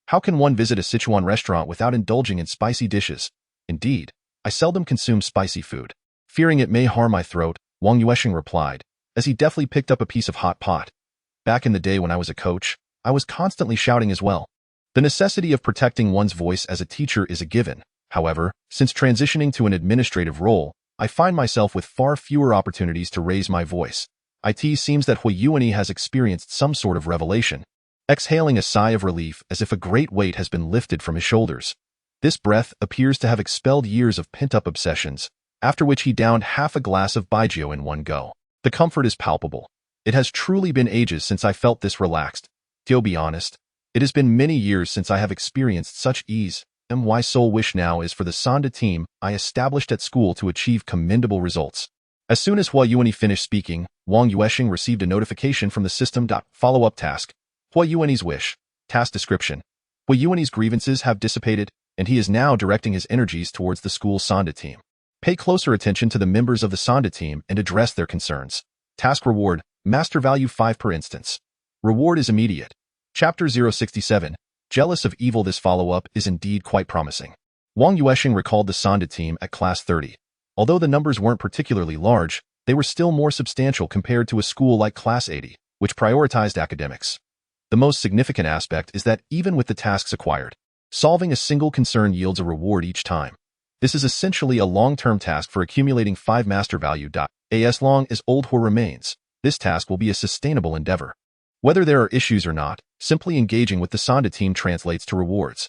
How can one visit a Sichuan restaurant without indulging in spicy dishes? Indeed, I seldom consume spicy food." Fearing it may harm my throat, Wang Yuansheng replied, as he deftly picked up a piece of hot pot. "Back in the day when I was a coach, I was constantly shouting as well." The necessity of protecting one's voice as a teacher is a given. However, since transitioning to an administrative role, I find myself with far fewer opportunities to raise my voice. It seems that Hua Yuan has experienced some sort of revelation. Exhaling a sigh of relief as if a great weight has been lifted from his shoulders. This breath appears to have expelled years of pent-up obsessions, after which he downed half a glass of baijiu in one go. The comfort is palpable. It has truly been ages since I felt this relaxed. To be honest, it has been many years since I have experienced such ease, and my sole wish now is for the Sanda team I established at school to achieve commendable results. As soon as Hua Yuan finished speaking, Wang Yuansheng received a notification from the system. Follow-up task. Hua Yuan's wish. Task description. Hua Yuan's grievances have dissipated, and he is now directing his energies towards the school Sanda team. Pay closer attention to the members of the Sanda team and address their concerns. Task reward. Master value 5 per instance. Reward is immediate. Chapter 067. Jealous of evil. This follow-up is indeed quite promising. Wang Yuansheng recalled the Sanda team at class 30. Although the numbers weren't particularly large, they were still more substantial compared to a school like class 80, which prioritized academics. The most significant aspect is that even with the tasks acquired, solving a single concern yields a reward each time. This is essentially a long-term task for accumulating 5 master value. As long as Old Hua remains, this task will be a sustainable endeavor. Whether there are issues or not, simply engaging with the Sanda team translates to rewards.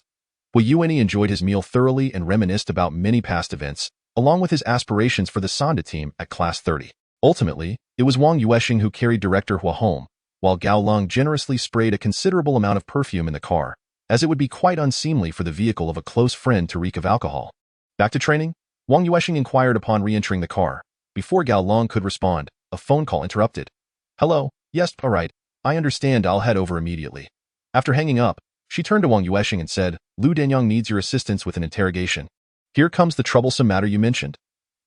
Hua Yuan enjoyed his meal thoroughly and reminisced about many past events, along with his aspirations for the Sanda team at class 30. Ultimately, it was Wang Yuansheng who carried Director Hua home, while Gao Long generously sprayed a considerable amount of perfume in the car, as it would be quite unseemly for the vehicle of a close friend to reek of alcohol. Back to training? Wang Yuansheng inquired upon re-entering the car. Before Gao Long could respond, a phone call interrupted. "Hello, yes, all right. I understand, I'll head over immediately." After hanging up, she turned to Wang Yuansheng and said, "Lu Danyang needs your assistance with an interrogation. Here comes the troublesome matter you mentioned."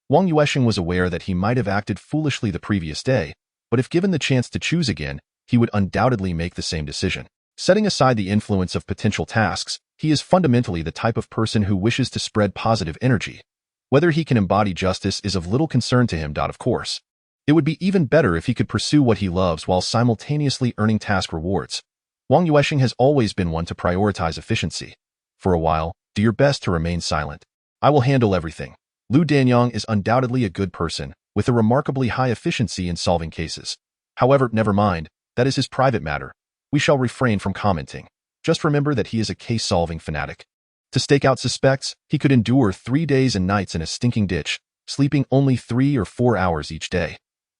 Wang Yuansheng was aware that he might have acted foolishly the previous day, but if given the chance to choose again, he would undoubtedly make the same decision. Setting aside the influence of potential tasks, he is fundamentally the type of person who wishes to spread positive energy. Whether he can embody justice is of little concern to him. Of course, it would be even better if he could pursue what he loves while simultaneously earning task rewards. Wang Yuansheng has always been one to prioritize efficiency. For a while, do your best to remain silent. I will handle everything. Lu Danyang is undoubtedly a good person, with a remarkably high efficiency in solving cases. However, never mind, that is his private matter. We shall refrain from commenting. Just remember that he is a case-solving fanatic. To stake out suspects, he could endure 3 days and nights in a stinking ditch, sleeping only 3 or 4 hours each day.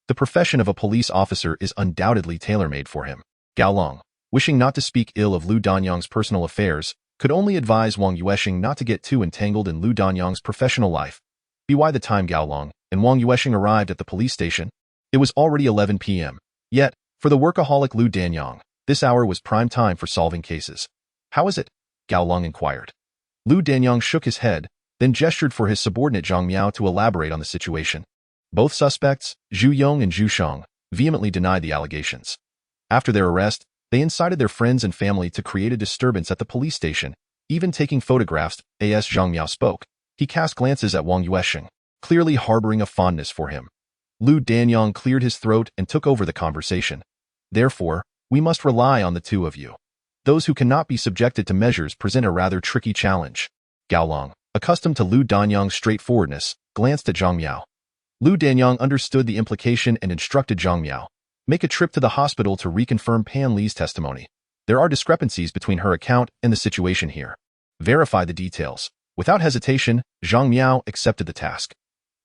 The profession of a police officer is undoubtedly tailor-made for him. Gao Long, wishing not to speak ill of Lu Danyang's personal affairs, could only advise Wang Yuansheng not to get too entangled in Lu Danyang's professional life. By the time Gao Long and Wang Yuansheng arrived at the police station, it was already 11 p.m. Yet, for the workaholic Lu Danyang, this hour was prime time for solving cases. "How is it?" Gao Long inquired. Lu Danyang shook his head, then gestured for his subordinate Zhang Miao to elaborate on the situation. Both suspects, Zhu Yong and Zhu Shang, vehemently denied the allegations. After their arrest, they incited their friends and family to create a disturbance at the police station, even taking photographs. As Zhang Miao spoke, he cast glances at Wang Yuansheng, clearly harboring a fondness for him. Lu Danyang cleared his throat and took over the conversation. Therefore, we must rely on the two of you. Those who cannot be subjected to measures present a rather tricky challenge. Gaolong, accustomed to Lu Danyang's straightforwardness, glanced at Zhang Miao. Lu Danyang understood the implication and instructed Zhang Miao, make a trip to the hospital to reconfirm Pan Li's testimony. There are discrepancies between her account and the situation here. Verify the details. Without hesitation, Zhang Miao accepted the task.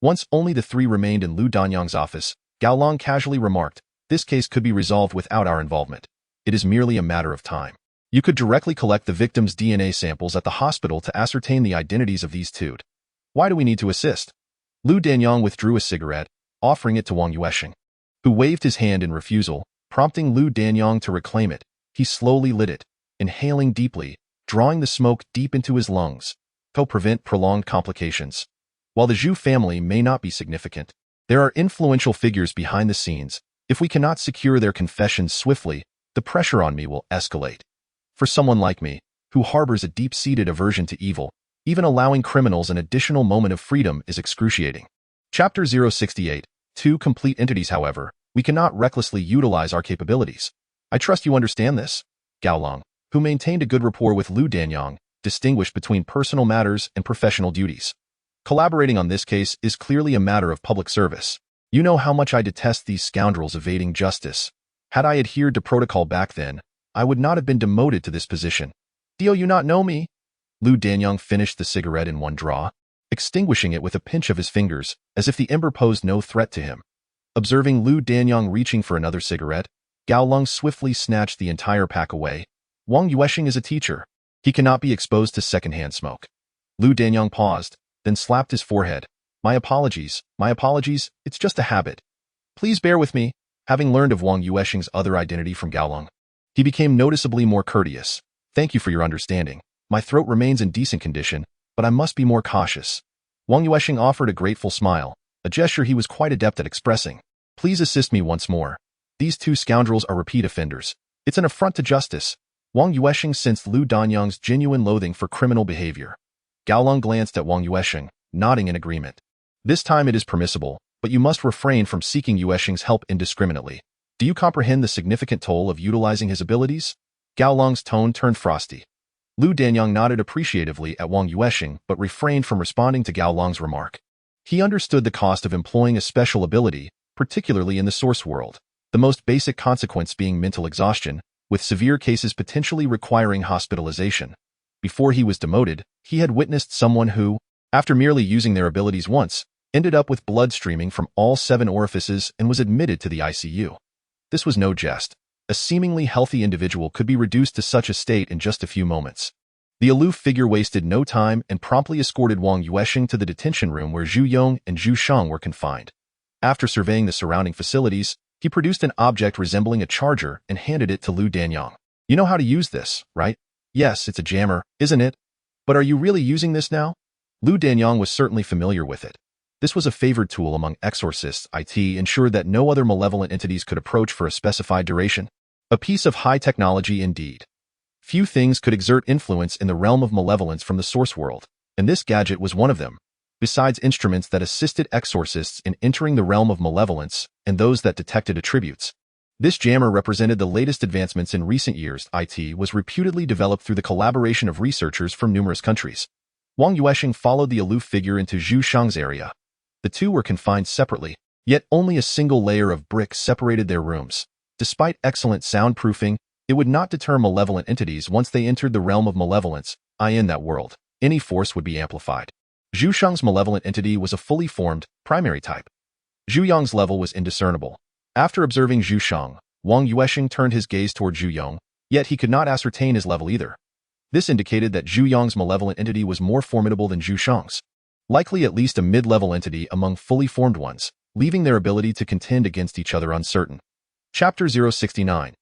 Once only the three remained in Lu Danyang's office, Gaolong casually remarked, "This case could be resolved without our involvement. It is merely a matter of time. You could directly collect the victim's DNA samples at the hospital to ascertain the identities of these two. Why do we need to assist?" Lu Danyang withdrew a cigarette, offering it to Wang Yuansheng, who waved his hand in refusal, prompting Lu Danyang to reclaim it. He slowly lit it, inhaling deeply, drawing the smoke deep into his lungs, to prevent prolonged complications. While the Zhu family may not be significant, there are influential figures behind the scenes. If we cannot secure their confessions swiftly, the pressure on me will escalate. For someone like me, who harbors a deep-seated aversion to evil, even allowing criminals an additional moment of freedom is excruciating. Chapter 068. Two complete entities. However, we cannot recklessly utilize our capabilities. I trust you understand this. Gaolong, who maintained a good rapport with Lu Danyang, distinguished between personal matters and professional duties. Collaborating on this case is clearly a matter of public service. You know how much I detest these scoundrels evading justice. Had I adhered to protocol back then, I would not have been demoted to this position. Do you not know me? Lu Danyang finished the cigarette in one draw, extinguishing it with a pinch of his fingers, as if the ember posed no threat to him. Observing Lu Danyang reaching for another cigarette, Gaolong swiftly snatched the entire pack away. Wang Yuansheng is a teacher. He cannot be exposed to secondhand smoke. Lu Danyang paused, then slapped his forehead. My apologies, it's just a habit. Please bear with me. Having learned of Wang Yuansheng's other identity from Gaolong, he became noticeably more courteous. Thank you for your understanding. My throat remains in decent condition, but I must be more cautious. Wang Yuansheng offered a grateful smile, a gesture he was quite adept at expressing. Please assist me once more. These two scoundrels are repeat offenders. It's an affront to justice. Wang Yuansheng sensed Lu Danyang's genuine loathing for criminal behavior. Gaolong glanced at Wang Yuansheng, nodding in agreement. This time it is permissible, but you must refrain from seeking Yuansheng's help indiscriminately. Do you comprehend the significant toll of utilizing his abilities? Gaolong's tone turned frosty. Lu Danyang nodded appreciatively at Wang Yuansheng but refrained from responding to Gaolong's remark. He understood the cost of employing a special ability, particularly in the source world, the most basic consequence being mental exhaustion, with severe cases potentially requiring hospitalization. Before he was demoted, he had witnessed someone who, after merely using their abilities once, ended up with blood streaming from all 7 orifices and was admitted to the ICU. This was no jest. A seemingly healthy individual could be reduced to such a state in just a few moments. The aloof figure wasted no time and promptly escorted Wang Yuansheng to the detention room where Zhu Yong and Zhu Shang were confined. After surveying the surrounding facilities, he produced an object resembling a charger and handed it to Lu Danyang. You know how to use this, right? Yes, it's a jammer, isn't it? But are you really using this now? Lu Danyang was certainly familiar with it. This was a favored tool among exorcists. It ensured that no other malevolent entities could approach for a specified duration. A piece of high technology indeed. Few things could exert influence in the realm of malevolence from the source world, and this gadget was one of them, besides instruments that assisted exorcists in entering the realm of malevolence and those that detected attributes. This jammer represented the latest advancements in recent years. It was reputedly developed through the collaboration of researchers from numerous countries. Wang Yuansheng followed the aloof figure into Zhu Shang's area. The two were confined separately, yet only a single layer of brick separated their rooms. Despite excellent soundproofing, it would not deter malevolent entities once they entered the realm of malevolence. In that world, any force would be amplified. Zhu Shang's malevolent entity was a fully formed, primary type. Zhu Yong's level was indiscernible. After observing Zhu Shang, Wang Yuansheng turned his gaze toward Zhu Yong, yet he could not ascertain his level either. This indicated that Zhu Yong's malevolent entity was more formidable than Zhu Shang's, likely at least a mid-level entity among fully formed ones, leaving their ability to contend against each other uncertain. Chapter 069.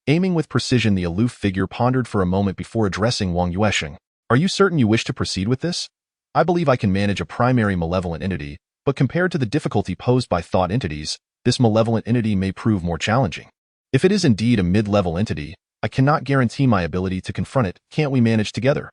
Aiming with precision, the aloof figure pondered for a moment before addressing Wang Yuansheng. Are you certain you wish to proceed with this? I believe I can manage a primary malevolent entity, but compared to the difficulty posed by thought entities, this malevolent entity may prove more challenging. If it is indeed a mid-level entity, I cannot guarantee my ability to confront it. Can't we manage together?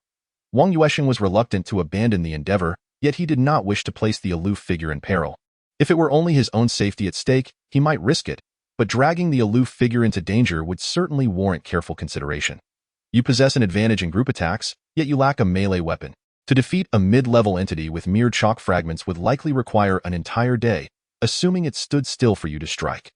Wang Yuansheng was reluctant to abandon the endeavor, yet he did not wish to place the aloof figure in peril. If it were only his own safety at stake, he might risk it, but dragging the aloof figure into danger would certainly warrant careful consideration. You possess an advantage in group attacks, yet you lack a melee weapon. To defeat a mid-level entity with mere chalk fragments would likely require an entire day, assuming it stood still for you to strike.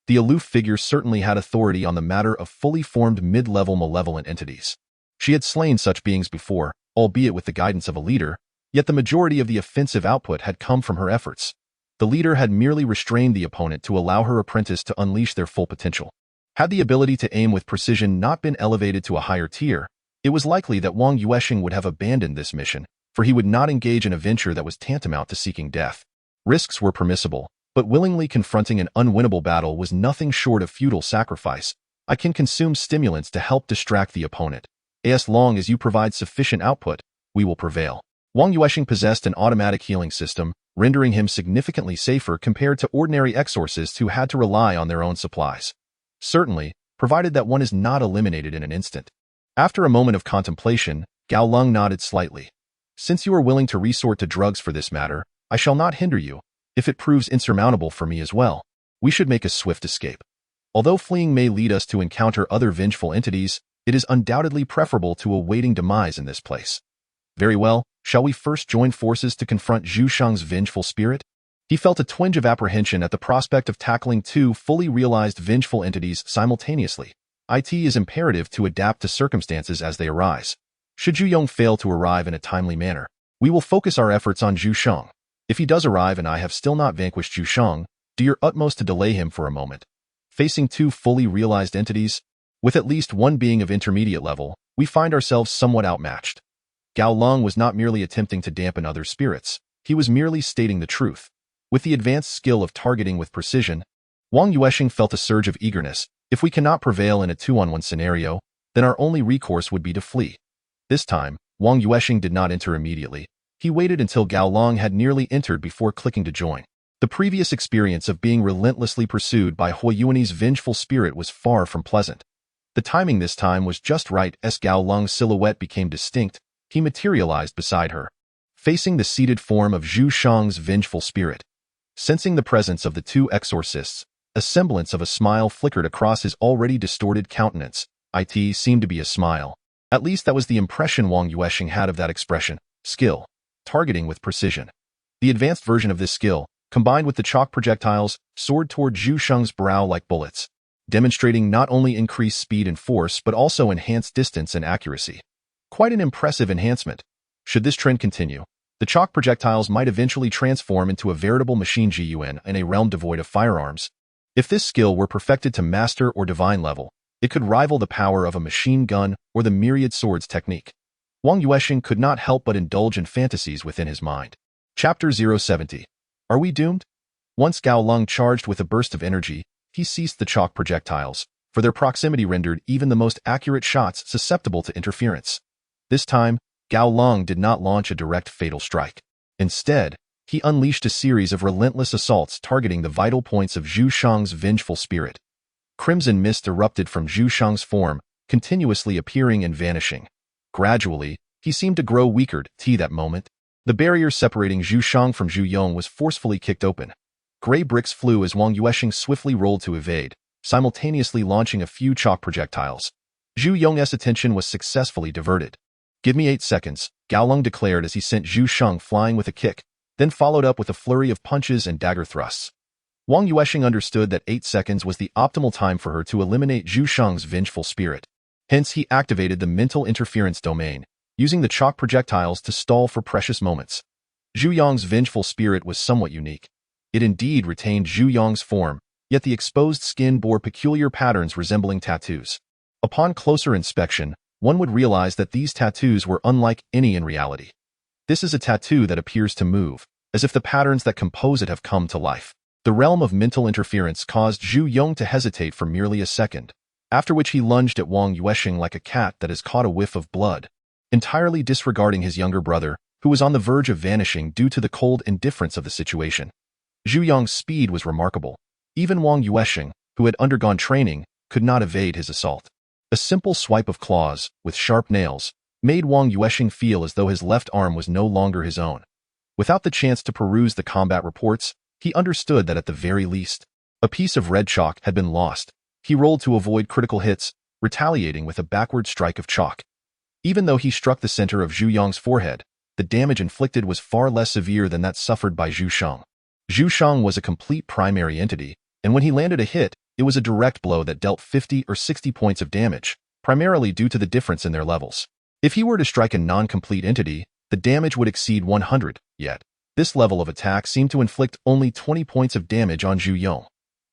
The aloof figure certainly had authority on the matter of fully formed mid-level malevolent entities. She had slain such beings before, albeit with the guidance of a leader, yet the majority of the offensive output had come from her efforts. The leader had merely restrained the opponent to allow her apprentice to unleash their full potential. Had the ability to aim with precision not been elevated to a higher tier, it was likely that Wang Yuansheng would have abandoned this mission, for he would not engage in a venture that was tantamount to seeking death. Risks were permissible, but willingly confronting an unwinnable battle was nothing short of futile sacrifice. I can consume stimulants to help distract the opponent. As long as you provide sufficient output, we will prevail. Wang Yuansheng possessed an automatic healing system, rendering him significantly safer compared to ordinary exorcists who had to rely on their own supplies. Certainly, provided that one is not eliminated in an instant. After a moment of contemplation, Gao Lung nodded slightly. Since you are willing to resort to drugs for this matter, I shall not hinder you. If it proves insurmountable for me as well, we should make a swift escape. Although fleeing may lead us to encounter other vengeful entities, it is undoubtedly preferable to awaiting demise in this place. Very well, shall we first join forces to confront Zhu Shang's vengeful spirit? He felt a twinge of apprehension at the prospect of tackling two fully realized vengeful entities simultaneously. It is imperative to adapt to circumstances as they arise. Should Zhu Yong fail to arrive in a timely manner, we will focus our efforts on Zhu Shang. If he does arrive and I have still not vanquished Zhu Shang, do your utmost to delay him for a moment. Facing two fully realized entities, with at least one being of intermediate level, we find ourselves somewhat outmatched. Gao Lung was not merely attempting to dampen others' spirits, he was merely stating the truth. With the advanced skill of targeting with precision, Wang Yuansheng felt a surge of eagerness. If we cannot prevail in a 2-on-1 scenario, then our only recourse would be to flee. This time, Wang Yuansheng did not enter immediately. He waited until Gao Lung had nearly entered before clicking to join. The previous experience of being relentlessly pursued by Hui Yuan's vengeful spirit was far from pleasant. The timing this time was just right. As Gao Lung's silhouette became distinct, he materialized beside her, facing the seated form of Zhu Shang's vengeful spirit. Sensing the presence of the two exorcists, a semblance of a smile flickered across his already distorted countenance. It seemed to be a smile. At least that was the impression Wang Yuansheng had of that expression. Skill. Targeting with precision. The advanced version of this skill, combined with the chalk projectiles, soared toward Zhu Shang's brow like bullets, demonstrating not only increased speed and force but also enhanced distance and accuracy. Quite an impressive enhancement. Should this trend continue, the chalk projectiles might eventually transform into a veritable machine gun in a realm devoid of firearms. If this skill were perfected to master or divine level, it could rival the power of a machine gun or the myriad swords technique. Wang Yuansheng could not help but indulge in fantasies within his mind. Chapter 070. Are we doomed? Once Gao Lung charged with a burst of energy, he ceased the chalk projectiles, for their proximity rendered even the most accurate shots susceptible to interference. This time, Gao Lung did not launch a direct fatal strike. Instead, he unleashed a series of relentless assaults targeting the vital points of Zhu Shang's vengeful spirit. Crimson mist erupted from Zhu Shang's form, continuously appearing and vanishing. Gradually, he seemed to grow weaker. That moment, the barrier separating Zhu Shang from Zhu Yong was forcefully kicked open. Gray bricks flew as Wang Yuansheng swiftly rolled to evade, simultaneously launching a few chalk projectiles. Zhu Yong's attention was successfully diverted. Give me 8 seconds, Gao Lung declared as he sent Zhu Shang flying with a kick, then followed up with a flurry of punches and dagger thrusts. Wang Yuansheng understood that 8 seconds was the optimal time for her to eliminate Zhu Shang's vengeful spirit. Hence, he activated the mental interference domain, using the chalk projectiles to stall for precious moments. Zhu Yong's vengeful spirit was somewhat unique. It indeed retained Zhu Yong's form, yet the exposed skin bore peculiar patterns resembling tattoos. Upon closer inspection, one would realize that these tattoos were unlike any in reality. This is a tattoo that appears to move, as if the patterns that compose it have come to life. The realm of mental interference caused Zhu Yong to hesitate for merely a second, after which he lunged at Wang Yuansheng like a cat that has caught a whiff of blood. entirely disregarding his younger brother, who was on the verge of vanishing due to the cold indifference of the situation. Zhu Yong's speed was remarkable. Even Wang Yuansheng, who had undergone training, could not evade his assault. A simple swipe of claws, with sharp nails, made Wang Yuansheng feel as though his left arm was no longer his own. Without the chance to peruse the combat reports, he understood that at the very least, a piece of red chalk had been lost. He rolled to avoid critical hits, retaliating with a backward strike of chalk. Even though he struck the center of Zhu Yong's forehead, the damage inflicted was far less severe than that suffered by Zhu Sheng. Zhu Sheng was a complete primary entity, and when he landed a hit, it was a direct blow that dealt 50 or 60 points of damage, primarily due to the difference in their levels. If he were to strike a non-complete entity, the damage would exceed 100, yet this level of attack seemed to inflict only 20 points of damage on Zhu Yong.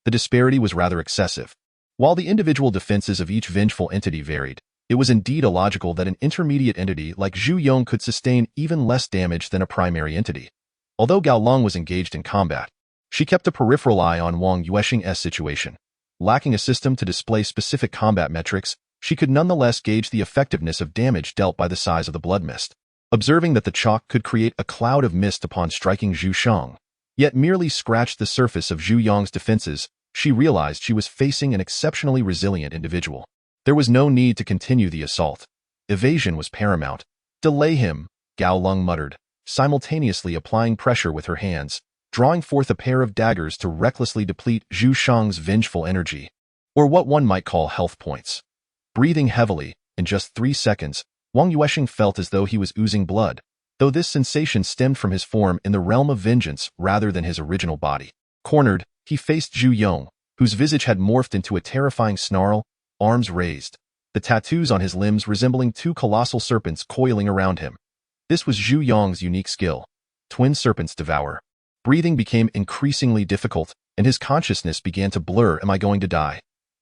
The disparity was rather excessive. While the individual defenses of each vengeful entity varied, it was indeed illogical that an intermediate entity like Zhu Yong could sustain even less damage than a primary entity. Although Gao Long was engaged in combat, she kept a peripheral eye on Wang Yuansheng's situation. Lacking a system to display specific combat metrics, she could nonetheless gauge the effectiveness of damage dealt by the size of the blood mist. Observing that the chalk could create a cloud of mist upon striking Zhu Sheng, yet merely scratched the surface of Zhu Yong's defenses, she realized she was facing an exceptionally resilient individual. There was no need to continue the assault. Evasion was paramount. Delay him, Gao Long muttered, simultaneously applying pressure with her hands, drawing forth a pair of daggers to recklessly deplete Zhu Sheng's vengeful energy, or what one might call health points. Breathing heavily, in just 3 seconds, Wang Yuansheng felt as though he was oozing blood, though this sensation stemmed from his form in the realm of vengeance rather than his original body. Cornered, he faced Zhu Yong, whose visage had morphed into a terrifying snarl, arms raised, the tattoos on his limbs resembling 2 colossal serpents coiling around him. This was Zhu Yong's unique skill. Twin serpents devour. Breathing became increasingly difficult, and his consciousness began to blur. Am I going to die?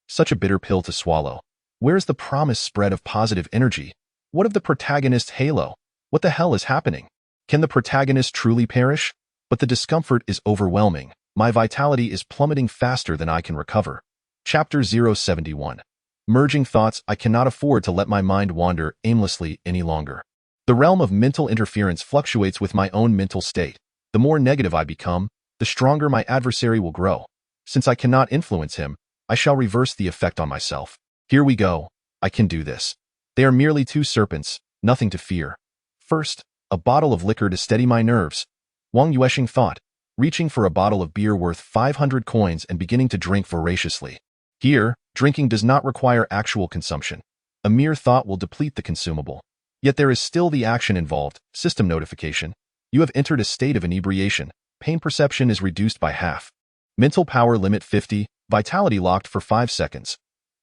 Such a bitter pill to swallow. Where's the promised spread of positive energy? What of the protagonist's halo? What the hell is happening? Can the protagonist truly perish? But the discomfort is overwhelming. My vitality is plummeting faster than I can recover. Chapter 071. Merging thoughts. I cannot afford to let my mind wander aimlessly any longer. The realm of mental interference fluctuates with my own mental state. The more negative I become, the stronger my adversary will grow. Since I cannot influence him, I shall reverse the effect on myself. Here we go. I can do this. They are merely 2 serpents, nothing to fear. First, a bottle of liquor to steady my nerves. Wang Yuansheng thought, reaching for a bottle of beer worth 500 coins and beginning to drink voraciously. Here, drinking does not require actual consumption. A mere thought will deplete the consumable. Yet there is still the action involved. System notification. You have entered a state of inebriation. Pain perception is reduced by half. Mental power limit 50, vitality locked for 5 seconds.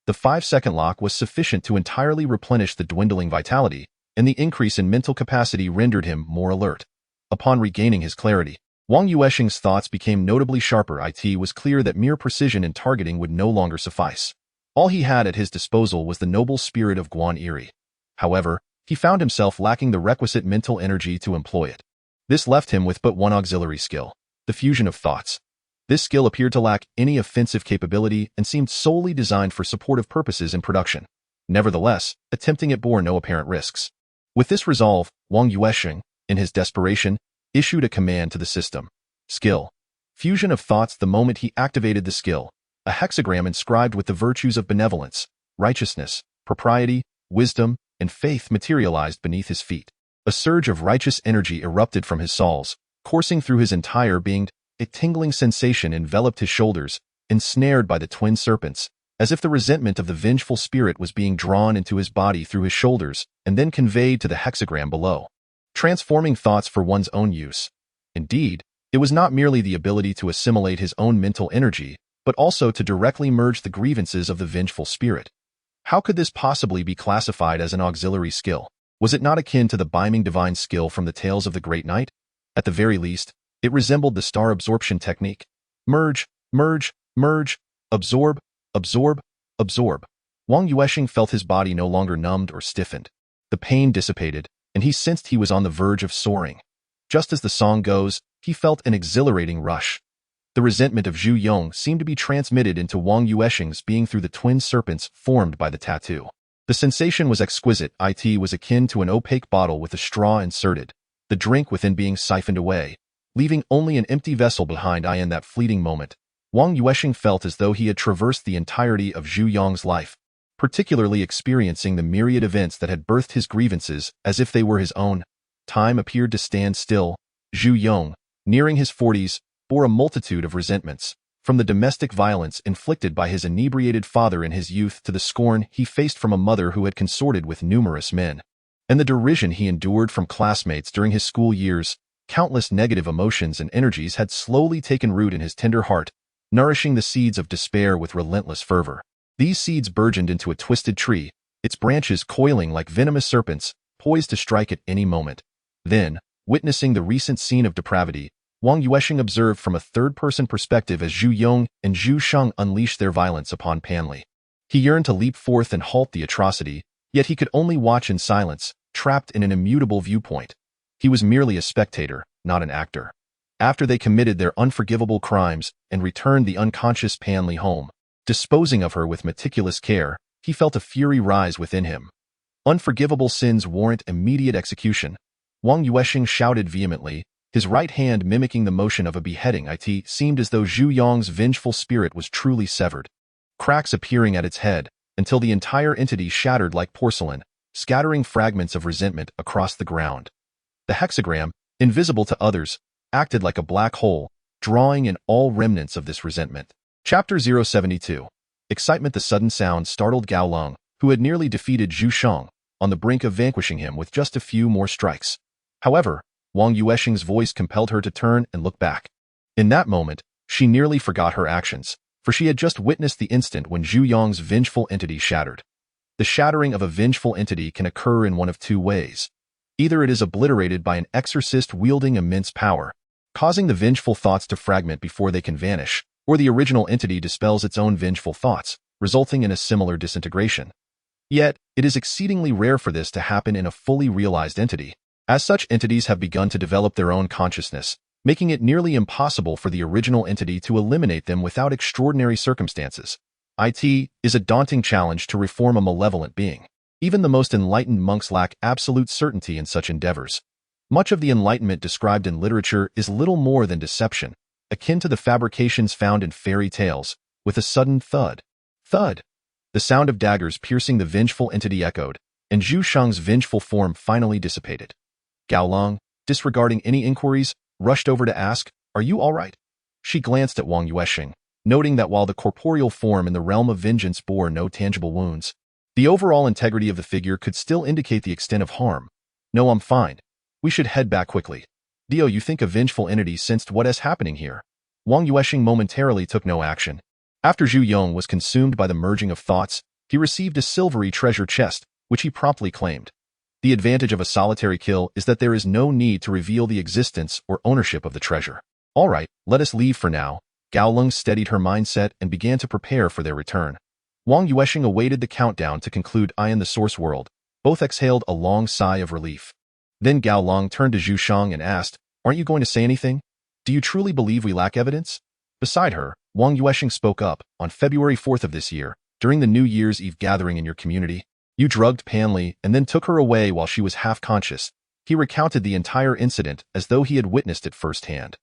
The 5-second lock was sufficient to entirely replenish the dwindling vitality, and the increase in mental capacity rendered him more alert. Upon regaining his clarity, Wang Yuansheng's thoughts became notably sharper. It was clear that mere precision in targeting would no longer suffice. All he had at his disposal was the noble spirit of Guan Eri. However, he found himself lacking the requisite mental energy to employ it. This left him with but one auxiliary skill, the fusion of thoughts. This skill appeared to lack any offensive capability and seemed solely designed for supportive purposes in production. Nevertheless, attempting it bore no apparent risks. With this resolve, Wang Yuansheng, in his desperation, issued a command to the system. Skill. Fusion of thoughts. The moment he activated the skill, a hexagram inscribed with the virtues of benevolence, righteousness, propriety, wisdom, and faith materialized beneath his feet. A surge of righteous energy erupted from his soles, coursing through his entire being. A tingling sensation enveloped his shoulders, ensnared by the twin serpents, as if the resentment of the vengeful spirit was being drawn into his body through his shoulders and then conveyed to the hexagram below. Transforming thoughts for one's own use. Indeed, it was not merely the ability to assimilate his own mental energy, but also to directly merge the grievances of the vengeful spirit. How could this possibly be classified as an auxiliary skill? Was it not akin to the beaming divine skill from the Tales of the Great Knight? At the very least, it resembled the star absorption technique. Merge, merge, merge, absorb, absorb, absorb. Wang Yuansheng felt his body no longer numbed or stiffened. The pain dissipated, and he sensed he was on the verge of soaring. Just as the song goes, he felt an exhilarating rush. The resentment of Zhu Yong seemed to be transmitted into Wang Yuansheng's being through the twin serpents formed by the tattoo. The sensation was exquisite. It was akin to an opaque bottle with a straw inserted, the drink within being siphoned away, leaving only an empty vessel behind. In that fleeting moment, Wang Yuansheng felt as though he had traversed the entirety of Zhu Yong's life, particularly experiencing the myriad events that had birthed his grievances as if they were his own. Time appeared to stand still. Zhu Yong, nearing his 40s, bore a multitude of resentments, from the domestic violence inflicted by his inebriated father in his youth to the scorn he faced from a mother who had consorted with numerous men, and the derision he endured from classmates during his school years. Countless negative emotions and energies had slowly taken root in his tender heart, nourishing the seeds of despair with relentless fervor. These seeds burgeoned into a twisted tree, its branches coiling like venomous serpents, poised to strike at any moment. Then, witnessing the recent scene of depravity, Wang Yuansheng observed from a third-person perspective as Zhu Yong and Zhu Sheng unleashed their violence upon Panli. He yearned to leap forth and halt the atrocity, yet he could only watch in silence, trapped in an immutable viewpoint. He was merely a spectator, not an actor. After they committed their unforgivable crimes and returned the unconscious Panli home, disposing of her with meticulous care, he felt a fury rise within him. Unforgivable sins warrant immediate execution. Wang Yuansheng shouted vehemently, his right hand mimicking the motion of a beheading. It seemed as though Zhu Yong's vengeful spirit was truly severed, cracks appearing at its head, until the entire entity shattered like porcelain, scattering fragments of resentment across the ground. The hexagram, invisible to others, acted like a black hole, drawing in all remnants of this resentment. Chapter 072. Excitement. The sudden sound startled Gao Long, who had nearly defeated Zhu Sheng, on the brink of vanquishing him with just a few more strikes. However, Wang Yuansheng's voice compelled her to turn and look back. In that moment, she nearly forgot her actions, for she had just witnessed the instant when Zhu Yong's vengeful entity shattered. The shattering of a vengeful entity can occur in one of two ways. Either it is obliterated by an exorcist wielding immense power, causing the vengeful thoughts to fragment before they can vanish, or the original entity dispels its own vengeful thoughts, resulting in a similar disintegration. Yet, it is exceedingly rare for this to happen in a fully realized entity, as such entities have begun to develop their own consciousness, making it nearly impossible for the original entity to eliminate them without extraordinary circumstances. It is a daunting challenge to reform a malevolent being. Even the most enlightened monks lack absolute certainty in such endeavors. Much of the enlightenment described in literature is little more than deception, akin to the fabrications found in fairy tales, with a sudden thud. Thud! The sound of daggers piercing the vengeful entity echoed, and Zhu Sheng's vengeful form finally dissipated. Gao Long, disregarding any inquiries, rushed over to ask, "Are you all right?" She glanced at Wang Yuansheng, noting that while the corporeal form in the realm of vengeance bore no tangible wounds, the overall integrity of the figure could still indicate the extent of harm. "No, I'm fine. We should head back quickly." "Dio, you think a vengeful entity sensed what is happening here?" Wang Yuansheng momentarily took no action. After Zhu Yong was consumed by the merging of thoughts, he received a silvery treasure chest, which he promptly claimed. The advantage of a solitary kill is that there is no need to reveal the existence or ownership of the treasure. "All right, let us leave for now." Gao Long steadied her mindset and began to prepare for their return. Wang Yuansheng awaited the countdown to conclude in the source world. Both exhaled a long sigh of relief. Then Gao Long turned to Zhu Sheng and asked, "Aren't you going to say anything? Do you truly believe we lack evidence?" Beside her, Wang Yuansheng spoke up. "On February 4th of this year, during the New Year's Eve gathering in your community, you drugged Panli and then took her away while she was half conscious." He recounted the entire incident as though he had witnessed it firsthand.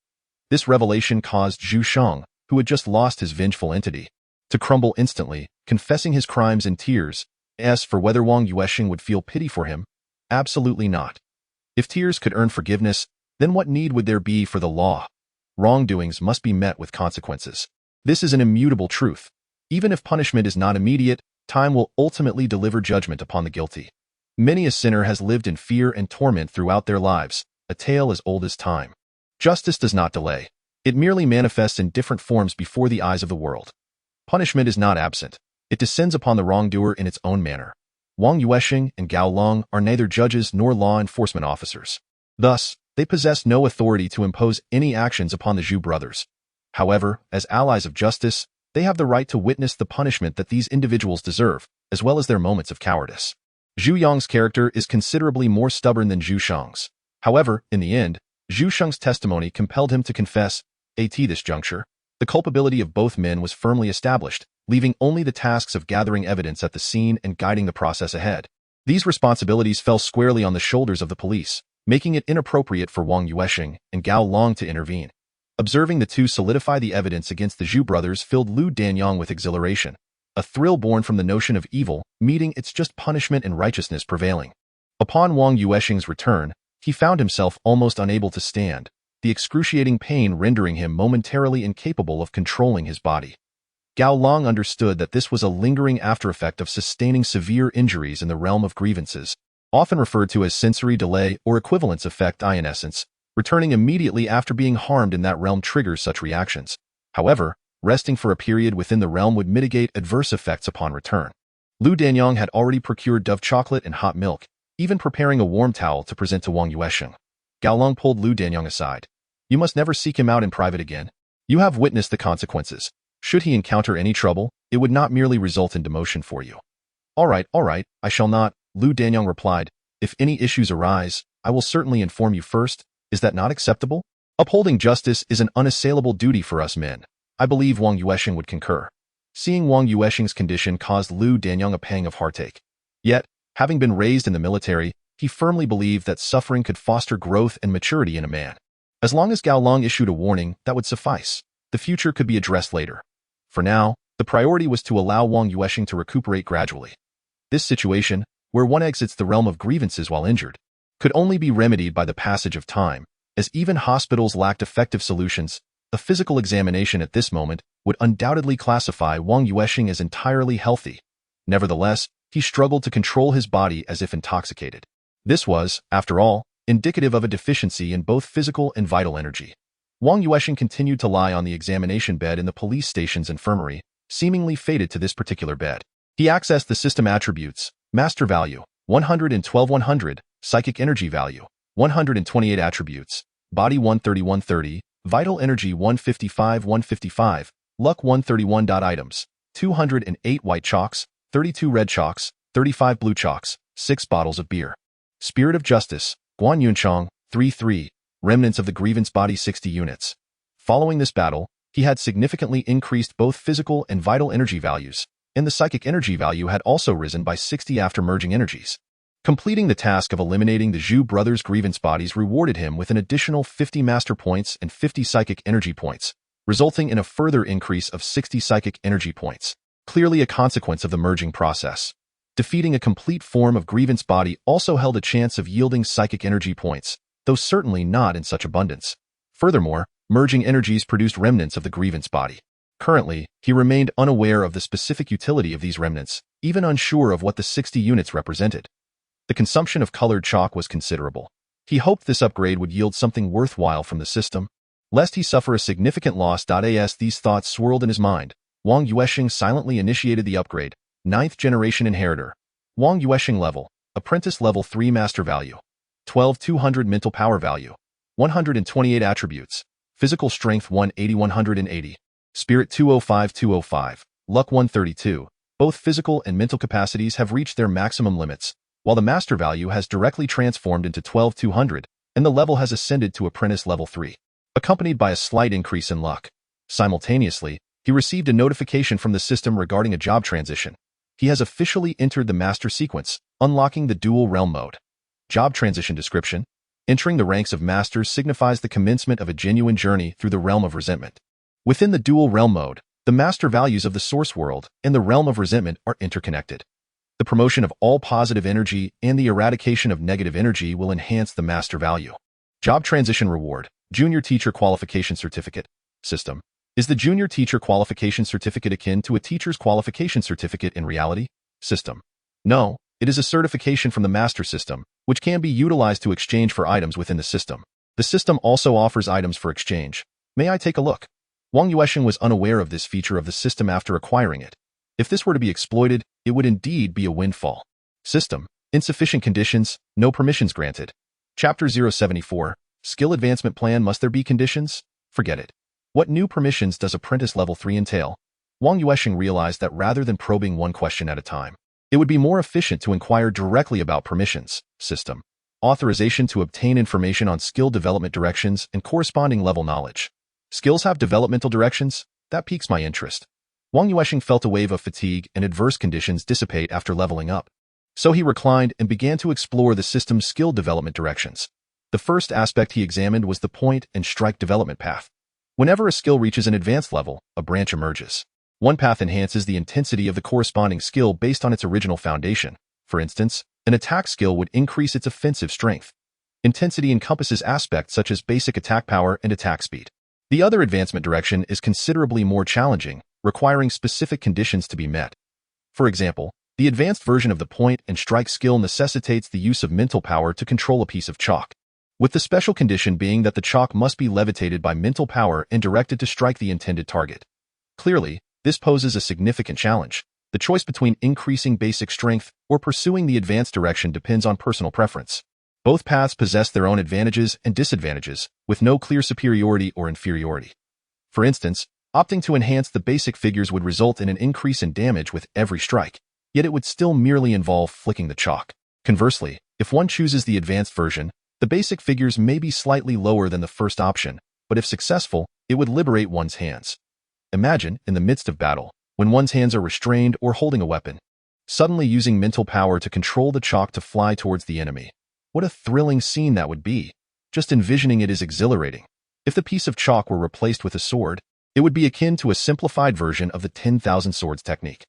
This revelation caused Zhu Sheng, who had just lost his vengeful entity, to crumble instantly, confessing his crimes in tears. As for whether Wang Yuansheng would feel pity for him, absolutely not. If tears could earn forgiveness, then what need would there be for the law? Wrongdoings must be met with consequences. This is an immutable truth. Even if punishment is not immediate, time will ultimately deliver judgment upon the guilty. Many a sinner has lived in fear and torment throughout their lives, a tale as old as time. Justice does not delay. It merely manifests in different forms before the eyes of the world. Punishment is not absent. It descends upon the wrongdoer in its own manner. Wang Yuansheng and Gao Long are neither judges nor law enforcement officers. Thus, they possess no authority to impose any actions upon the Zhu brothers. However, as allies of justice, they have the right to witness the punishment that these individuals deserve, as well as their moments of cowardice. Zhu Yong's character is considerably more stubborn than Zhu Sheng's. However, in the end, Zhu Sheng's testimony compelled him to confess. At this juncture, the The culpability of both men was firmly established, leaving only the tasks of gathering evidence at the scene and guiding the process ahead. These responsibilities fell squarely on the shoulders of the police, making it inappropriate for Wang Yuansheng and Gao Long to intervene. Observing the two solidify the evidence against the Zhu brothers filled Lu Danyang with exhilaration, a thrill born from the notion of evil meeting its just punishment and righteousness prevailing. Upon Wang Yuansheng's return, he found himself almost unable to stand, the excruciating pain rendering him momentarily incapable of controlling his body. Gao Long understood that this was a lingering aftereffect of sustaining severe injuries in the realm of grievances, often referred to as sensory delay or equivalence effect in essence. Returning immediately after being harmed in that realm triggers such reactions. However, resting for a period within the realm would mitigate adverse effects upon return. Lu Danyang had already procured Dove chocolate and hot milk, even preparing a warm towel to present to Wang Yuansheng. Gao Long pulled Lu Danyang aside. You must never seek him out in private again. You have witnessed the consequences. Should he encounter any trouble, it would not merely result in demotion for you. All right, I shall not, Lu Danyang replied. If any issues arise, I will certainly inform you first. Is that not acceptable? Upholding justice is an unassailable duty for us men. I believe Wang Yuansheng would concur. Seeing Wang Yuansheng's condition caused Lu Danyang a pang of heartache. Yet, having been raised in the military, he firmly believed that suffering could foster growth and maturity in a man. As long as Gao Long issued a warning, that would suffice. The future could be addressed later. For now, the priority was to allow Wang Yuansheng to recuperate gradually. This situation, where one exits the realm of grievances while injured, could only be remedied by the passage of time, as even hospitals lacked effective solutions. A physical examination at this moment would undoubtedly classify Wang Yuansheng as entirely healthy. Nevertheless, he struggled to control his body as if intoxicated. This was, after all, indicative of a deficiency in both physical and vital energy. Wang Yuansheng continued to lie on the examination bed in the police station's infirmary, seemingly fated to this particular bed. He accessed the system attributes: master value, 112-100, psychic energy value, 128 attributes, body 130-130, vital energy 155-155, luck 131. Items: 208 white chalks, 32 red chalks, 35 blue chalks, 6 bottles of beer. Spirit of justice, Wang Yuansheng, 3-3, remnants of the grievance body 60 units. Following this battle, he had significantly increased both physical and vital energy values, and the psychic energy value had also risen by 60 after merging energies. Completing the task of eliminating the Zhu brothers' grievance bodies rewarded him with an additional 50 master points and 50 psychic energy points, resulting in a further increase of 60 psychic energy points, clearly a consequence of the merging process. Defeating a complete form of grievance body also held a chance of yielding psychic energy points, though certainly not in such abundance. Furthermore, merging energies produced remnants of the grievance body. Currently, he remained unaware of the specific utility of these remnants, even unsure of what the 60 units represented. The consumption of colored chalk was considerable. He hoped this upgrade would yield something worthwhile from the system, lest he suffer a significant loss. As these thoughts swirled in his mind, Wang Yuansheng silently initiated the upgrade. 9th generation inheritor. Wang Yuansheng level, apprentice level 3 master value. 12-200 mental power value. 128 attributes. Physical strength 180-180. Spirit 205-205. Luck 132. Both physical and mental capacities have reached their maximum limits, while the master value has directly transformed into 12-200, and the level has ascended to apprentice level 3, accompanied by a slight increase in luck. Simultaneously, he received a notification from the system regarding a job transition. He has officially entered the master sequence, unlocking the dual realm mode. Job transition description. Entering the ranks of masters signifies the commencement of a genuine journey through the realm of resentment. Within the dual realm mode, the master values of the source world and the realm of resentment are interconnected. The promotion of all positive energy and the eradication of negative energy will enhance the master value. Job transition reward. Junior teacher qualification certificate. System. Is the junior teacher qualification certificate akin to a teacher's qualification certificate in reality? System. No, it is a certification from the master system, which can be utilized to exchange for items within the system. The system also offers items for exchange. May I take a look? Wang Yuansheng was unaware of this feature of the system after acquiring it. If this were to be exploited, it would indeed be a windfall. System. Insufficient conditions, no permissions granted. Chapter 074. Skill Advancement Plan. Must there be conditions? Forget it. What new permissions does apprentice level 3 entail? Wang Yuansheng realized that rather than probing one question at a time, it would be more efficient to inquire directly about permissions. System. Authorization to obtain information on skill development directions and corresponding level knowledge. Skills have developmental directions. That piques my interest. Wang Yuansheng felt a wave of fatigue and adverse conditions dissipate after leveling up. So he reclined and began to explore the system's skill development directions. The first aspect he examined was the point and strike development path. Whenever a skill reaches an advanced level, a branch emerges. One path enhances the intensity of the corresponding skill based on its original foundation. For instance, an attack skill would increase its offensive strength. Intensity encompasses aspects such as basic attack power and attack speed. The other advancement direction is considerably more challenging, requiring specific conditions to be met. For example, the advanced version of the point and strike skill necessitates the use of mental power to control a piece of chalk, with the special condition being that the chalk must be levitated by mental power and directed to strike the intended target. Clearly, this poses a significant challenge. The choice between increasing basic strength or pursuing the advanced direction depends on personal preference. Both paths possess their own advantages and disadvantages, with no clear superiority or inferiority. For instance, opting to enhance the basic figures would result in an increase in damage with every strike, yet it would still merely involve flicking the chalk. Conversely, if one chooses the advanced version, the basic figures may be slightly lower than the first option, but if successful, it would liberate one's hands. Imagine, in the midst of battle, when one's hands are restrained or holding a weapon, suddenly using mental power to control the chalk to fly towards the enemy. What a thrilling scene that would be. Just envisioning it is exhilarating. If the piece of chalk were replaced with a sword, it would be akin to a simplified version of the 10,000 swords technique.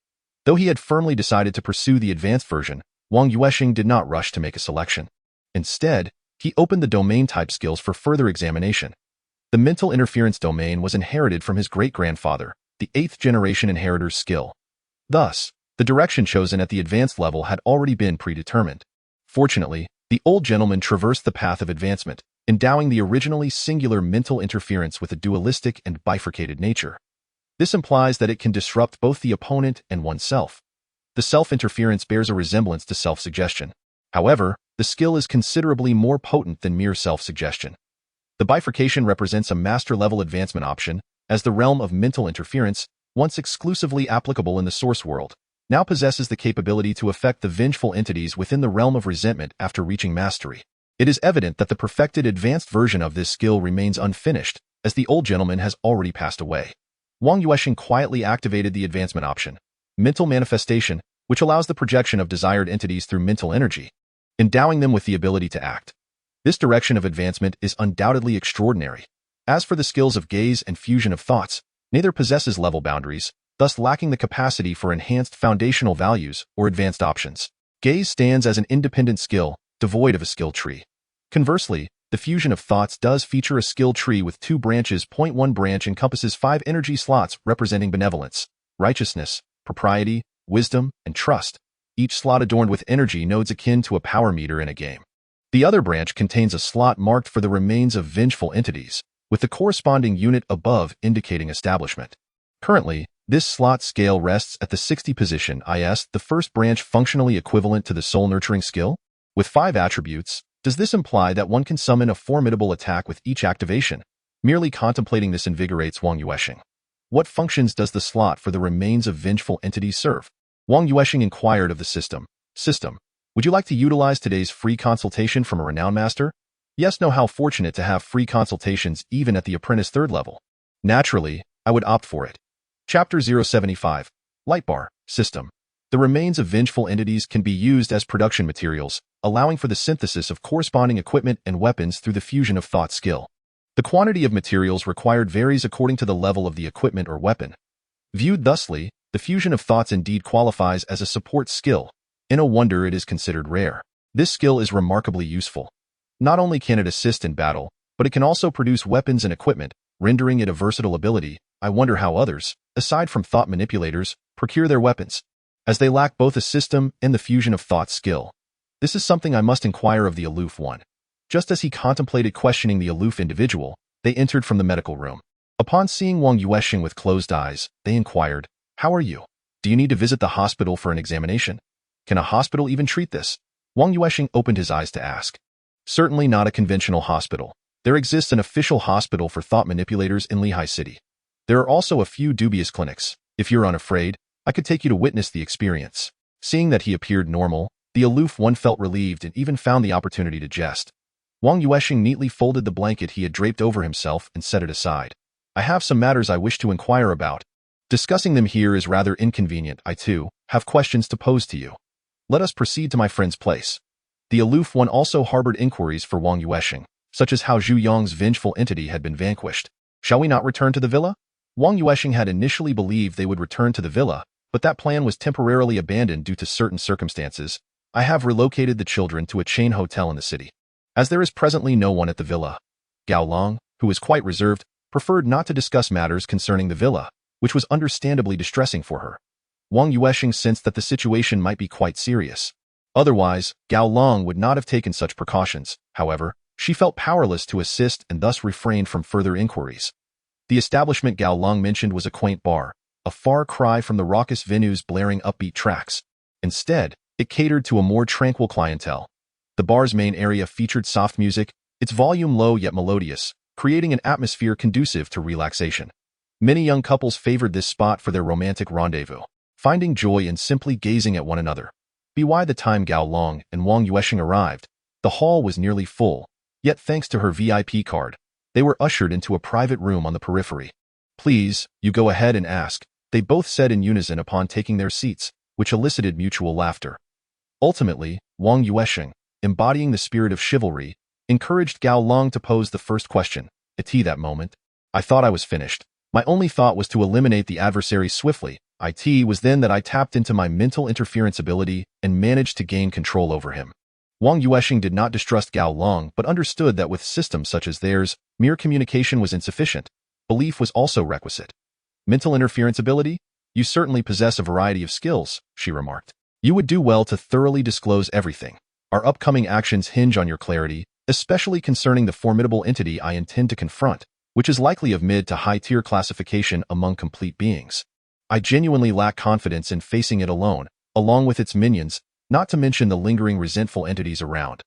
Though he had firmly decided to pursue the advanced version, Wang Yuansheng did not rush to make a selection. Instead, he opened the domain type skills for further examination. The mental interference domain was inherited from his great-grandfather, the 8th generation inheritor's skill. Thus, the direction chosen at the advanced level had already been predetermined. Fortunately, the old gentleman traversed the path of advancement, endowing the originally singular mental interference with a dualistic and bifurcated nature. This implies that it can disrupt both the opponent and oneself. The self-interference bears a resemblance to self-suggestion. However, the skill is considerably more potent than mere self-suggestion. The bifurcation represents a master-level advancement option, as the realm of mental interference, once exclusively applicable in the source world, now possesses the capability to affect the vengeful entities within the realm of resentment after reaching mastery. It is evident that the perfected advanced version of this skill remains unfinished, as the old gentleman has already passed away. Wang Yuansheng quietly activated the advancement option, mental manifestation, which allows the projection of desired entities through mental energy, endowing them with the ability to act. This direction of advancement is undoubtedly extraordinary. As for the skills of gaze and fusion of thoughts, neither possesses level boundaries, thus lacking the capacity for enhanced foundational values or advanced options. Gaze stands as an independent skill, devoid of a skill tree. Conversely, the fusion of thoughts does feature a skill tree with 2 branches. One branch encompasses 5 energy slots representing benevolence, righteousness, propriety, wisdom, and trust, each slot adorned with energy nodes akin to a power meter in a game. The other branch contains a slot marked for the remains of vengeful entities, with the corresponding unit above indicating establishment. Currently, this slot scale rests at the 60 position, i.e., the first branch functionally equivalent to the soul-nurturing skill. With 5 attributes, does this imply that one can summon a formidable attack with each activation? Merely contemplating this invigorates Wang Yuansheng. What functions does the slot for the remains of vengeful entities serve? Wang Yuansheng inquired of the system. System, would you like to utilize today's free consultation from a renowned master? Yes, no, how fortunate to have free consultations even at the apprentice 3rd level. Naturally, I would opt for it. Chapter 075. Light Bar System. The remains of vengeful entities can be used as production materials, allowing for the synthesis of corresponding equipment and weapons through the fusion of thought skill. The quantity of materials required varies according to the level of the equipment or weapon. Viewed thusly, the fusion of thoughts indeed qualifies as a support skill. No wonder it is considered rare. This skill is remarkably useful. Not only can it assist in battle, but it can also produce weapons and equipment, rendering it a versatile ability. I wonder how others, aside from thought manipulators, procure their weapons, as they lack both a system and the fusion of thought skill. This is something I must inquire of the aloof one. Just as he contemplated questioning the aloof individual, they entered from the medical room. Upon seeing Wang Yuansheng with closed eyes, they inquired, "How are you? Do you need to visit the hospital for an examination? Can a hospital even treat this?" Wang Yuansheng opened his eyes to ask. Certainly not a conventional hospital. There exists an official hospital for thought manipulators in Lehigh City. There are also a few dubious clinics. If you're unafraid, I could take you to witness the experience. Seeing that he appeared normal, the aloof one felt relieved and even found the opportunity to jest. Wang Yuansheng neatly folded the blanket he had draped over himself and set it aside. I have some matters I wish to inquire about. Discussing them here is rather inconvenient. I, too, have questions to pose to you. Let us proceed to my friend's place. The aloof one also harbored inquiries for Wang Yuansheng, such as how Zhu Yong's vengeful entity had been vanquished. Shall we not return to the villa? Wang Yuansheng had initially believed they would return to the villa, but that plan was temporarily abandoned due to certain circumstances. I have relocated the children to a chain hotel in the city. As there is presently no one at the villa, Gao Long, who is quite reserved, preferred not to discuss matters concerning the villa, which was understandably distressing for her. Wang Yuansheng sensed that the situation might be quite serious. Otherwise, Gao Long would not have taken such precautions. However, she felt powerless to assist and thus refrained from further inquiries. The establishment Gao Long mentioned was a quaint bar, a far cry from the raucous venues blaring upbeat tracks. Instead, it catered to a more tranquil clientele. The bar's main area featured soft music, its volume low yet melodious, creating an atmosphere conducive to relaxation. Many young couples favored this spot for their romantic rendezvous, finding joy in simply gazing at one another. By the time Gao Long and Wang Yuansheng arrived, the hall was nearly full, yet thanks to her VIP card, they were ushered into a private room on the periphery. Please, you go ahead and ask, they both said in unison upon taking their seats, which elicited mutual laughter. Ultimately, Wang Yuansheng, embodying the spirit of chivalry, encouraged Gao Long to pose the first question. At that moment, I thought I was finished. My only thought was to eliminate the adversary swiftly. It was then that I tapped into my mental interference ability and managed to gain control over him. Wang Yuansheng did not distrust Gao Long but understood that with systems such as theirs, mere communication was insufficient. Belief was also requisite. Mental interference ability? You certainly possess a variety of skills, she remarked. You would do well to thoroughly disclose everything. Our upcoming actions hinge on your clarity, especially concerning the formidable entity I intend to confront, which is likely of mid to high-tier classification among complete beings. I genuinely lack confidence in facing it alone, along with its minions, not to mention the lingering resentful entities around.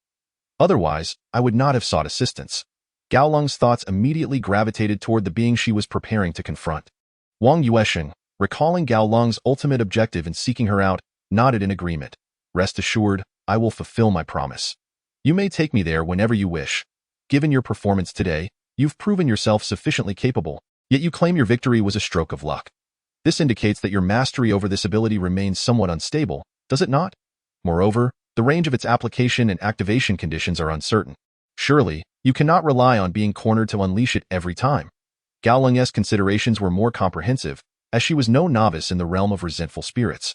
Otherwise, I would not have sought assistance. Gao Long's thoughts immediately gravitated toward the being she was preparing to confront. Wang Yuansheng, recalling Gao Long's ultimate objective in seeking her out, nodded in agreement. Rest assured, I will fulfill my promise. You may take me there whenever you wish. Given your performance today, you've proven yourself sufficiently capable, yet you claim your victory was a stroke of luck. This indicates that your mastery over this ability remains somewhat unstable, does it not? Moreover, the range of its application and activation conditions are uncertain. Surely, you cannot rely on being cornered to unleash it every time. Gao Long's considerations were more comprehensive, as she was no novice in the realm of resentful spirits.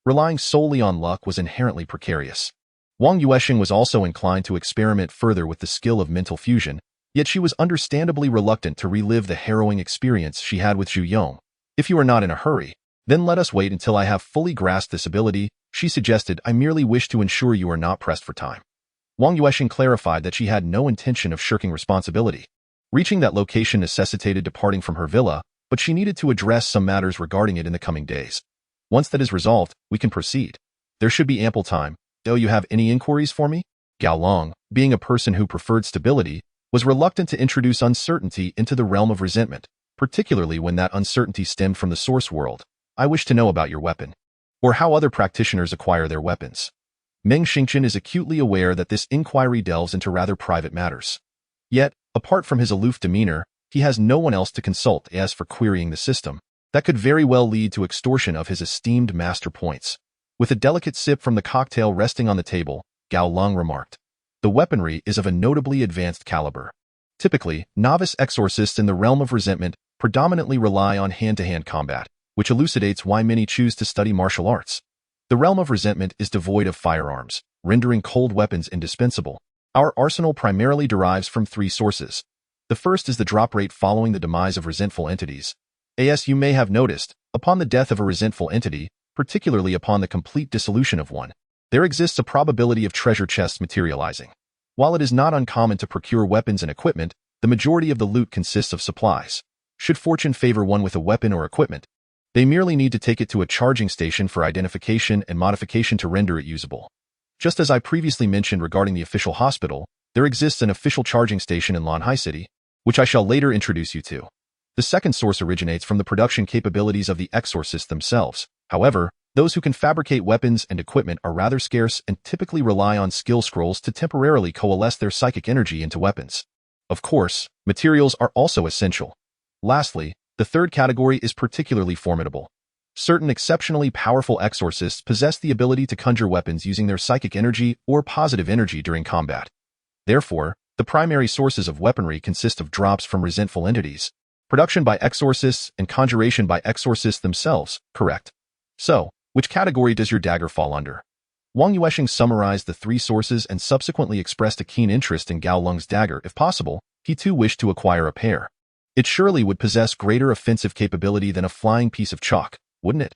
Relying solely on luck was inherently precarious. Wang Yuansheng was also inclined to experiment further with the skill of mental fusion, yet she was understandably reluctant to relive the harrowing experience she had with Zhu Yong. If you are not in a hurry, then let us wait until I have fully grasped this ability, she suggested. I merely wish to ensure you are not pressed for time. Wang Yuansheng clarified that she had no intention of shirking responsibility. Reaching that location necessitated departing from her villa, but she needed to address some matters regarding it in the coming days. Once that is resolved, we can proceed. There should be ample time. Do you have any inquiries for me? Gao Long, being a person who preferred stability, was reluctant to introduce uncertainty into the realm of resentment, particularly when that uncertainty stemmed from the source world. I wish to know about your weapon, or how other practitioners acquire their weapons. Meng Xingchen is acutely aware that this inquiry delves into rather private matters. Yet, apart from his aloof demeanor, he has no one else to consult as for querying the system. That could very well lead to extortion of his esteemed master points. With a delicate sip from the cocktail resting on the table, Gao Long remarked, the weaponry is of a notably advanced caliber. Typically, novice exorcists in the realm of resentment predominantly rely on hand-to-hand combat, which elucidates why many choose to study martial arts. The realm of resentment is devoid of firearms, rendering cold weapons indispensable. Our arsenal primarily derives from three sources. The first is the drop rate following the demise of resentful entities. As you may have noticed, upon the death of a resentful entity, particularly upon the complete dissolution of one, there exists a probability of treasure chests materializing. While it is not uncommon to procure weapons and equipment, the majority of the loot consists of supplies. Should fortune favor one with a weapon or equipment, they merely need to take it to a charging station for identification and modification to render it usable. Just as I previously mentioned regarding the official hospital, there exists an official charging station in Lanhai City, which I shall later introduce you to. The second source originates from the production capabilities of the exorcists themselves. However, those who can fabricate weapons and equipment are rather scarce and typically rely on skill scrolls to temporarily coalesce their psychic energy into weapons. Of course, materials are also essential. Lastly, the third category is particularly formidable. Certain exceptionally powerful exorcists possess the ability to conjure weapons using their psychic energy or positive energy during combat. Therefore, the primary sources of weaponry consist of drops from resentful entities, production by exorcists, and conjuration by exorcists themselves, correct? So, which category does your dagger fall under? Wang Yuansheng summarized the three sources and subsequently expressed a keen interest in Gao Lung's dagger. If possible, he too wished to acquire a pair. It surely would possess greater offensive capability than a flying piece of chalk, wouldn't it?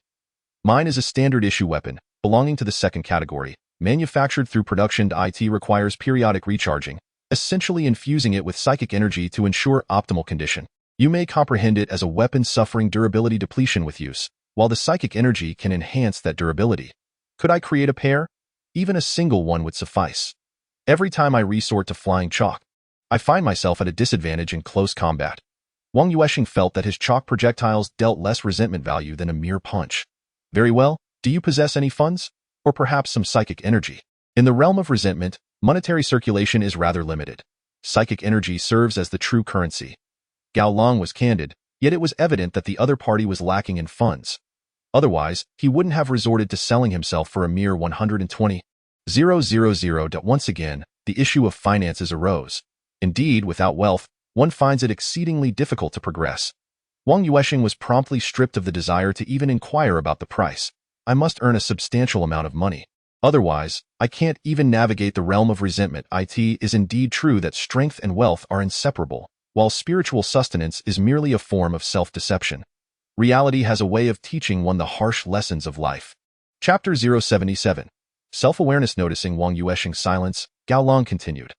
Mine is a standard issue weapon, belonging to the second category. Manufactured through production, it requires periodic recharging, essentially infusing it with psychic energy to ensure optimal condition. You may comprehend it as a weapon suffering durability depletion with use, while the psychic energy can enhance that durability. Could I create a pair? Even a single one would suffice. Every time I resort to flying chalk, I find myself at a disadvantage in close combat. Wang Yuansheng felt that his chalk projectiles dealt less resentment value than a mere punch. Very well, do you possess any funds? Or perhaps some psychic energy? In the realm of resentment, monetary circulation is rather limited. Psychic energy serves as the true currency. Gao Long was candid, yet it was evident that the other party was lacking in funds. Otherwise, he wouldn't have resorted to selling himself for a mere 120,000. Once again, the issue of finances arose. Indeed, without wealth, one finds it exceedingly difficult to progress. Wang Yuansheng was promptly stripped of the desire to even inquire about the price. I must earn a substantial amount of money. Otherwise, I can't even navigate the realm of resentment. It is indeed true that strength and wealth are inseparable, while spiritual sustenance is merely a form of self-deception. Reality has a way of teaching one the harsh lessons of life. Chapter 077. Self-awareness. Noticing Wang Yuansheng's silence, Gao Long continued.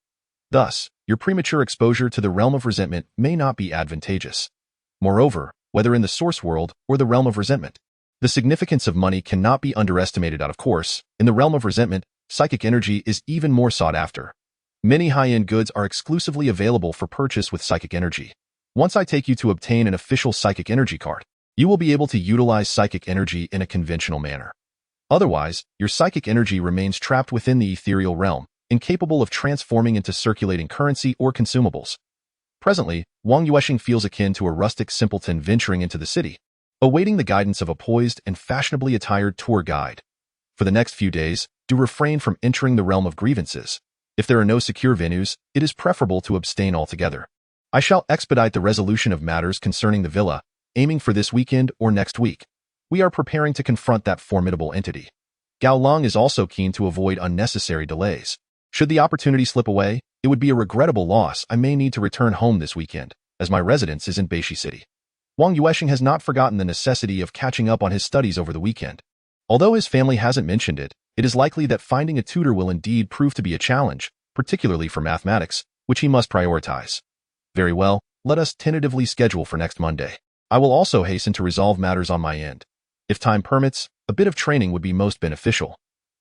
Thus, your premature exposure to the realm of resentment may not be advantageous. Moreover, whether in the source world or the realm of resentment, the significance of money cannot be underestimated. Of course, in the realm of resentment, psychic energy is even more sought after. Many high-end goods are exclusively available for purchase with psychic energy. Once I take you to obtain an official psychic energy card, you will be able to utilize psychic energy in a conventional manner. Otherwise, your psychic energy remains trapped within the ethereal realm, incapable of transforming into circulating currency or consumables. Presently, Wang Yuansheng feels akin to a rustic simpleton venturing into the city, awaiting the guidance of a poised and fashionably attired tour guide. For the next few days, do refrain from entering the realm of grievances. If there are no secure venues, it is preferable to abstain altogether. I shall expedite the resolution of matters concerning the villa, aiming for this weekend or next week. We are preparing to confront that formidable entity. Gao Long is also keen to avoid unnecessary delays. Should the opportunity slip away, it would be a regrettable loss. I may need to return home this weekend, as my residence is in Beishi City. Wang Yuansheng has not forgotten the necessity of catching up on his studies over the weekend. Although his family hasn't mentioned it, it is likely that finding a tutor will indeed prove to be a challenge, particularly for mathematics, which he must prioritize. Very well, let us tentatively schedule for next Monday. I will also hasten to resolve matters on my end. If time permits, a bit of training would be most beneficial.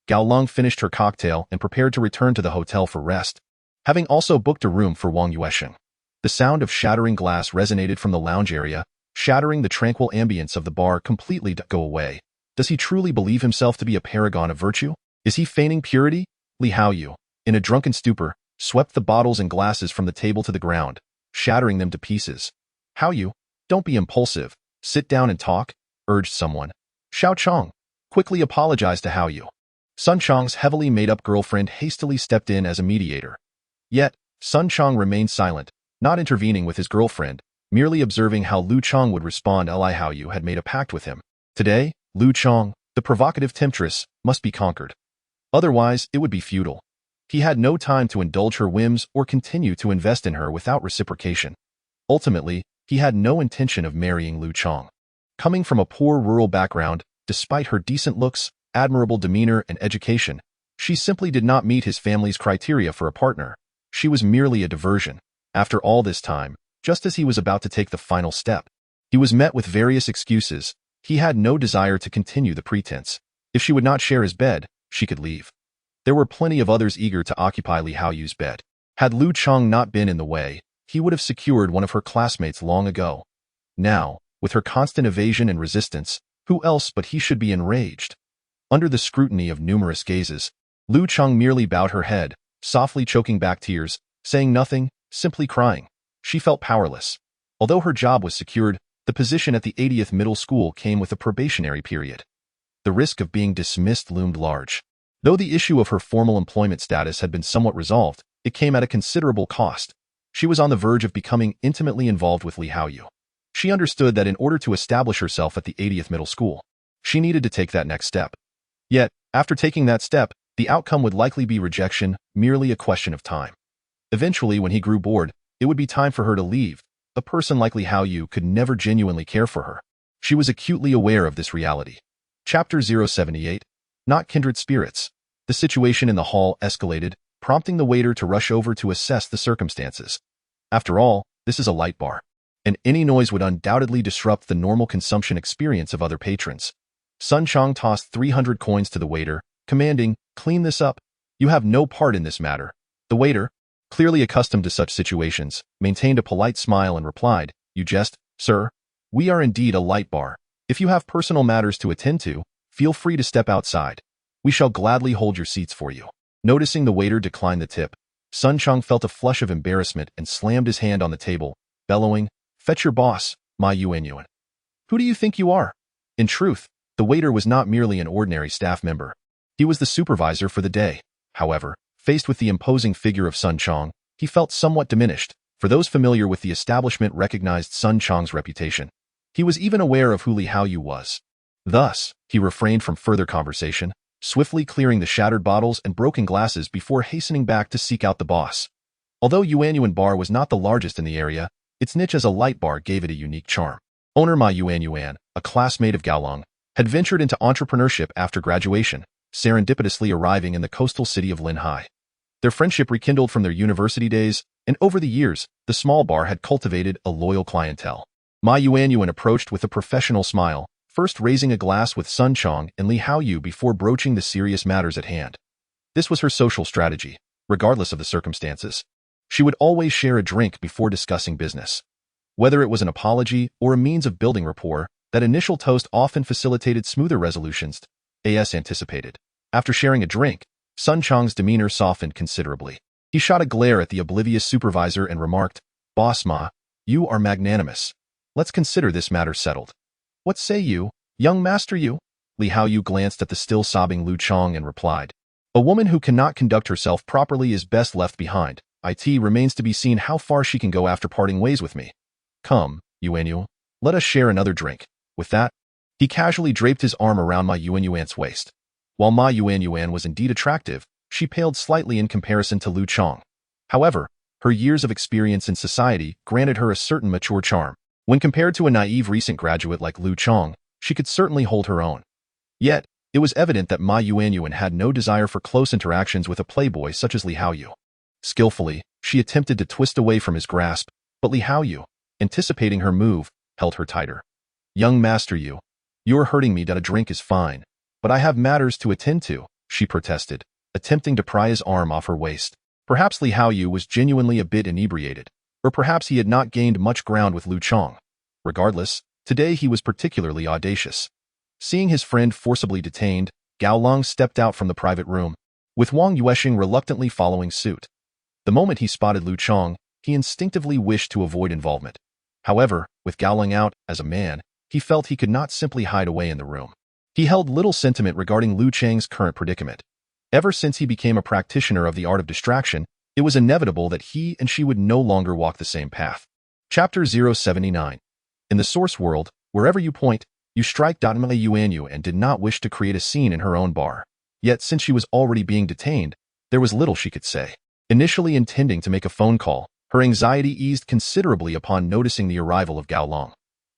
Gao Long finished her cocktail and prepared to return to the hotel for rest, having also booked a room for Wang Yuansheng. The sound of shattering glass resonated from the lounge area, shattering the tranquil ambience of the bar completely. Go away. Does he truly believe himself to be a paragon of virtue? Is he feigning purity? Li Haoyu, in a drunken stupor, swept the bottles and glasses from the table to the ground, shattering them to pieces. Haoyu, don't be impulsive. Sit down and talk, urged someone. Xiao Chong quickly apologized to Haoyu. Sun Chong's heavily made-up girlfriend hastily stepped in as a mediator. Yet, Sun Chong remained silent, not intervening with his girlfriend, merely observing how Lu Chong would respond. Li Haoyu had made a pact with him. Today, Lu Chong, the provocative temptress, must be conquered. Otherwise, it would be futile. He had no time to indulge her whims or continue to invest in her without reciprocation. Ultimately, he had no intention of marrying Lu Chong. Coming from a poor rural background, despite her decent looks, admirable demeanor, and education, she simply did not meet his family's criteria for a partner. She was merely a diversion. After all this time, just as he was about to take the final step, he was met with various excuses. He had no desire to continue the pretense. If she would not share his bed, she could leave. There were plenty of others eager to occupy Li Haoyu's bed. Had Lu Chong not been in the way, he would have secured one of her classmates long ago. Now, with her constant evasion and resistance, who else but he should be enraged? Under the scrutiny of numerous gazes, Lu Chong merely bowed her head, softly choking back tears, saying nothing, simply crying. She felt powerless. Although her job was secured, the position at the 80th middle school came with a probationary period. The risk of being dismissed loomed large. Though the issue of her formal employment status had been somewhat resolved, it came at a considerable cost. She was on the verge of becoming intimately involved with Li Haoyu. She understood that in order to establish herself at the 80th middle school, she needed to take that next step. Yet, after taking that step, the outcome would likely be rejection, merely a question of time. Eventually, when he grew bored, it would be time for her to leave. A person like Li Haoyu could never genuinely care for her. She was acutely aware of this reality. Chapter 078. Not kindred spirits. The situation in the hall escalated, prompting the waiter to rush over to assess the circumstances. After all, this is a light bar, and any noise would undoubtedly disrupt the normal consumption experience of other patrons. Sun Chong tossed 300 coins to the waiter, commanding, "Clean this up. You have no part in this matter." The waiter, clearly accustomed to such situations, maintained a polite smile and replied, "You jest, sir. We are indeed a light bar. If you have personal matters to attend to, feel free to step outside. We shall gladly hold your seats for you." Noticing the waiter decline the tip, Sun Chong felt a flush of embarrassment and slammed his hand on the table, bellowing, "Fetch your boss, Ma Yuanyuan." "Who do you think you are?" In truth, the waiter was not merely an ordinary staff member. He was the supervisor for the day. However, faced with the imposing figure of Sun Chong, he felt somewhat diminished, for those familiar with the establishment recognized Sun Chong's reputation. He was even aware of who Li Haoyu was. Thus, he refrained from further conversation, swiftly clearing the shattered bottles and broken glasses before hastening back to seek out the boss. Although Yuanyuan Bar was not the largest in the area, its niche as a light bar gave it a unique charm. Owner Ma Yuanyuan, a classmate of Gaolong, had ventured into entrepreneurship after graduation, serendipitously arriving in the coastal city of Linhai. Their friendship rekindled from their university days, and over the years, the small bar had cultivated a loyal clientele. Ma Yuanyuan approached with a professional smile, first raising a glass with Sun Chong and Li Haoyu before broaching the serious matters at hand. This was her social strategy, regardless of the circumstances. She would always share a drink before discussing business. Whether it was an apology or a means of building rapport, that initial toast often facilitated smoother resolutions, as anticipated. After sharing a drink, Sun Chong's demeanor softened considerably. He shot a glare at the oblivious supervisor and remarked, "Boss Ma, you are magnanimous. Let's consider this matter settled." "What say you, young master you?" Li Haoyu glanced at the still sobbing Lu Chong and replied, "A woman who cannot conduct herself properly is best left behind. It remains to be seen how far she can go after parting ways with me. Come, Yuanyu, let us share another drink." With that, he casually draped his arm around Ma Yuanyuan's waist. While Ma Yuanyuan was indeed attractive, she paled slightly in comparison to Lu Chong. However, her years of experience in society granted her a certain mature charm. When compared to a naive recent graduate like Lu Chong, she could certainly hold her own. Yet, it was evident that Ma Yuanyuan had no desire for close interactions with a playboy such as Li Haoyu. Skillfully, she attempted to twist away from his grasp, but Li Haoyu, anticipating her move, held her tighter. "Young master you're hurting me. That a drink is fine, but I have matters to attend to," she protested, attempting to pry his arm off her waist. Perhaps Li Haoyu was genuinely a bit inebriated, or perhaps he had not gained much ground with Lu Chong. Regardless, today he was particularly audacious. Seeing his friend forcibly detained, Gaolong stepped out from the private room, with Wang Yuansheng reluctantly following suit. The moment he spotted Lu Chong, he instinctively wished to avoid involvement. However, with Gaolong out, as a man, he felt he could not simply hide away in the room. He held little sentiment regarding Lu Chang's current predicament. Ever since he became a practitioner of the art of distraction, it was inevitable that he and she would no longer walk the same path. Chapter 079. In the source world, wherever you point, you strike. Ma Yuanyuan did not wish to create a scene in her own bar. Yet since she was already being detained, there was little she could say. Initially intending to make a phone call, her anxiety eased considerably upon noticing the arrival of Gaolong.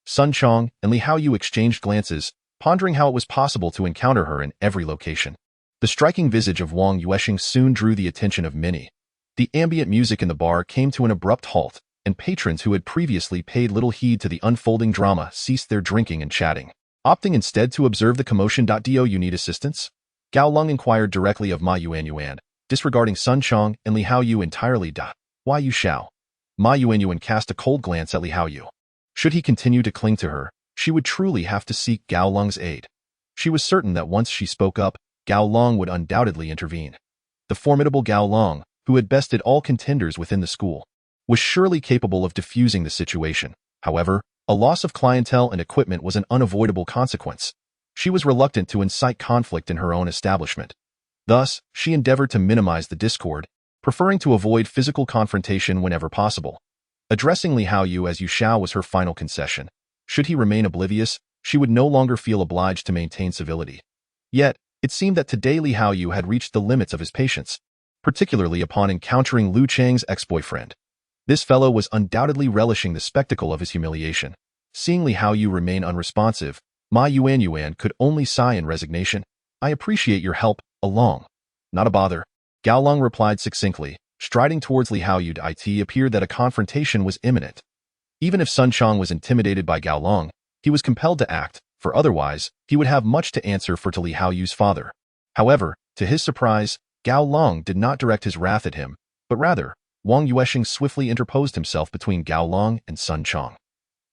Sun Chong and Li Haoyu exchanged glances, pondering how it was possible to encounter her in every location. The striking visage of Wang Yuansheng soon drew the attention of many. The ambient music in the bar came to an abrupt halt, and patrons who had previously paid little heed to the unfolding drama ceased their drinking and chatting. Opting instead to observe the commotion. "Do you need assistance?" Gaolong inquired directly of Ma Yuanyuan, disregarding Sun Chong and Li Haoyu entirely. "Why you shall?" Ma Yuanyuan cast a cold glance at Li Haoyu. Should he continue to cling to her, she would truly have to seek Gaolong's aid. She was certain that once she spoke up, Gaolong would undoubtedly intervene. The formidable Gaolong, who had bested all contenders within the school, was surely capable of diffusing the situation. However, a loss of clientele and equipment was an unavoidable consequence. She was reluctant to incite conflict in her own establishment. Thus, she endeavored to minimize the discord, preferring to avoid physical confrontation whenever possible. Addressing Li Haoyu as Yu Xiao was her final concession. Should he remain oblivious, she would no longer feel obliged to maintain civility. Yet, it seemed that today Li Haoyu had reached the limits of his patience, particularly upon encountering Lu Chang's ex-boyfriend. This fellow was undoubtedly relishing the spectacle of his humiliation. Seeing Li Haoyu remain unresponsive, Ma Yuan could only sigh in resignation. I appreciate your help, along. Not a bother. Gao Long replied succinctly. Striding towards Li Haoyu, it appeared that a confrontation was imminent. Even if Sun Chong was intimidated by Gao Long, he was compelled to act, for otherwise, he would have much to answer for to Li Haoyu's father. However, to his surprise, Gao Long did not direct his wrath at him, but rather, Wang Yuansheng swiftly interposed himself between Gao Long and Sun Chong.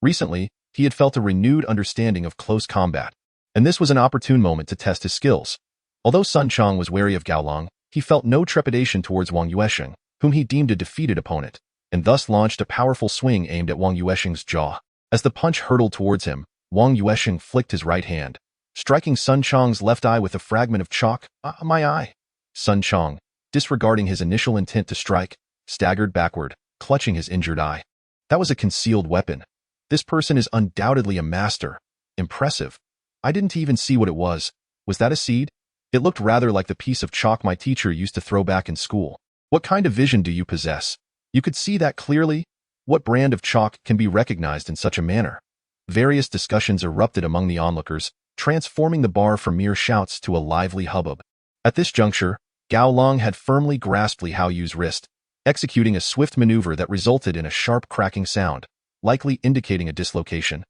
Recently, he had felt a renewed understanding of close combat, and this was an opportune moment to test his skills. Although Sun Chong was wary of Gao Long, he felt no trepidation towards Wang Yuansheng, whom he deemed a defeated opponent, and thus launched a powerful swing aimed at Wang Yuansheng's jaw. As the punch hurtled towards him, Wang Yuansheng flicked his right hand, striking Sun Chong's left eye with a fragment of chalk. My eye. Sun Chong, disregarding his initial intent to strike, staggered backward, clutching his injured eye. That was a concealed weapon. This person is undoubtedly a master. Impressive. I didn't even see what it was. Was that a seed? It looked rather like the piece of chalk my teacher used to throw back in school. What kind of vision do you possess? You could see that clearly? What brand of chalk can be recognized in such a manner? Various discussions erupted among the onlookers, transforming the bar from mere shouts to a lively hubbub. At this juncture, Gao Long had firmly grasped Li Haoyu's wrist, executing a swift maneuver that resulted in a sharp cracking sound, likely indicating a dislocation.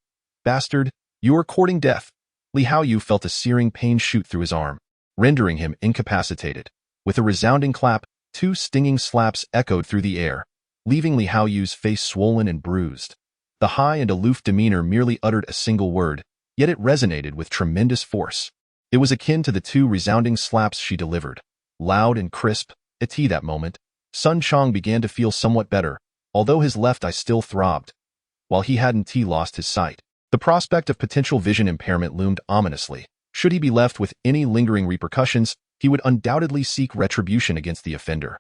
Bastard, you are courting death. Li Haoyu felt a searing pain shoot through his arm, rendering him incapacitated. With a resounding clap, two stinging slaps echoed through the air, leaving Li Haoyu's face swollen and bruised. The high and aloof demeanor merely uttered a single word, yet it resonated with tremendous force. It was akin to the two resounding slaps she delivered. Loud and crisp, at that moment, Sun Chong began to feel somewhat better, although his left eye still throbbed. While he hadn't lost his sight, the prospect of potential vision impairment loomed ominously. Should he be left with any lingering repercussions, he would undoubtedly seek retribution against the offender.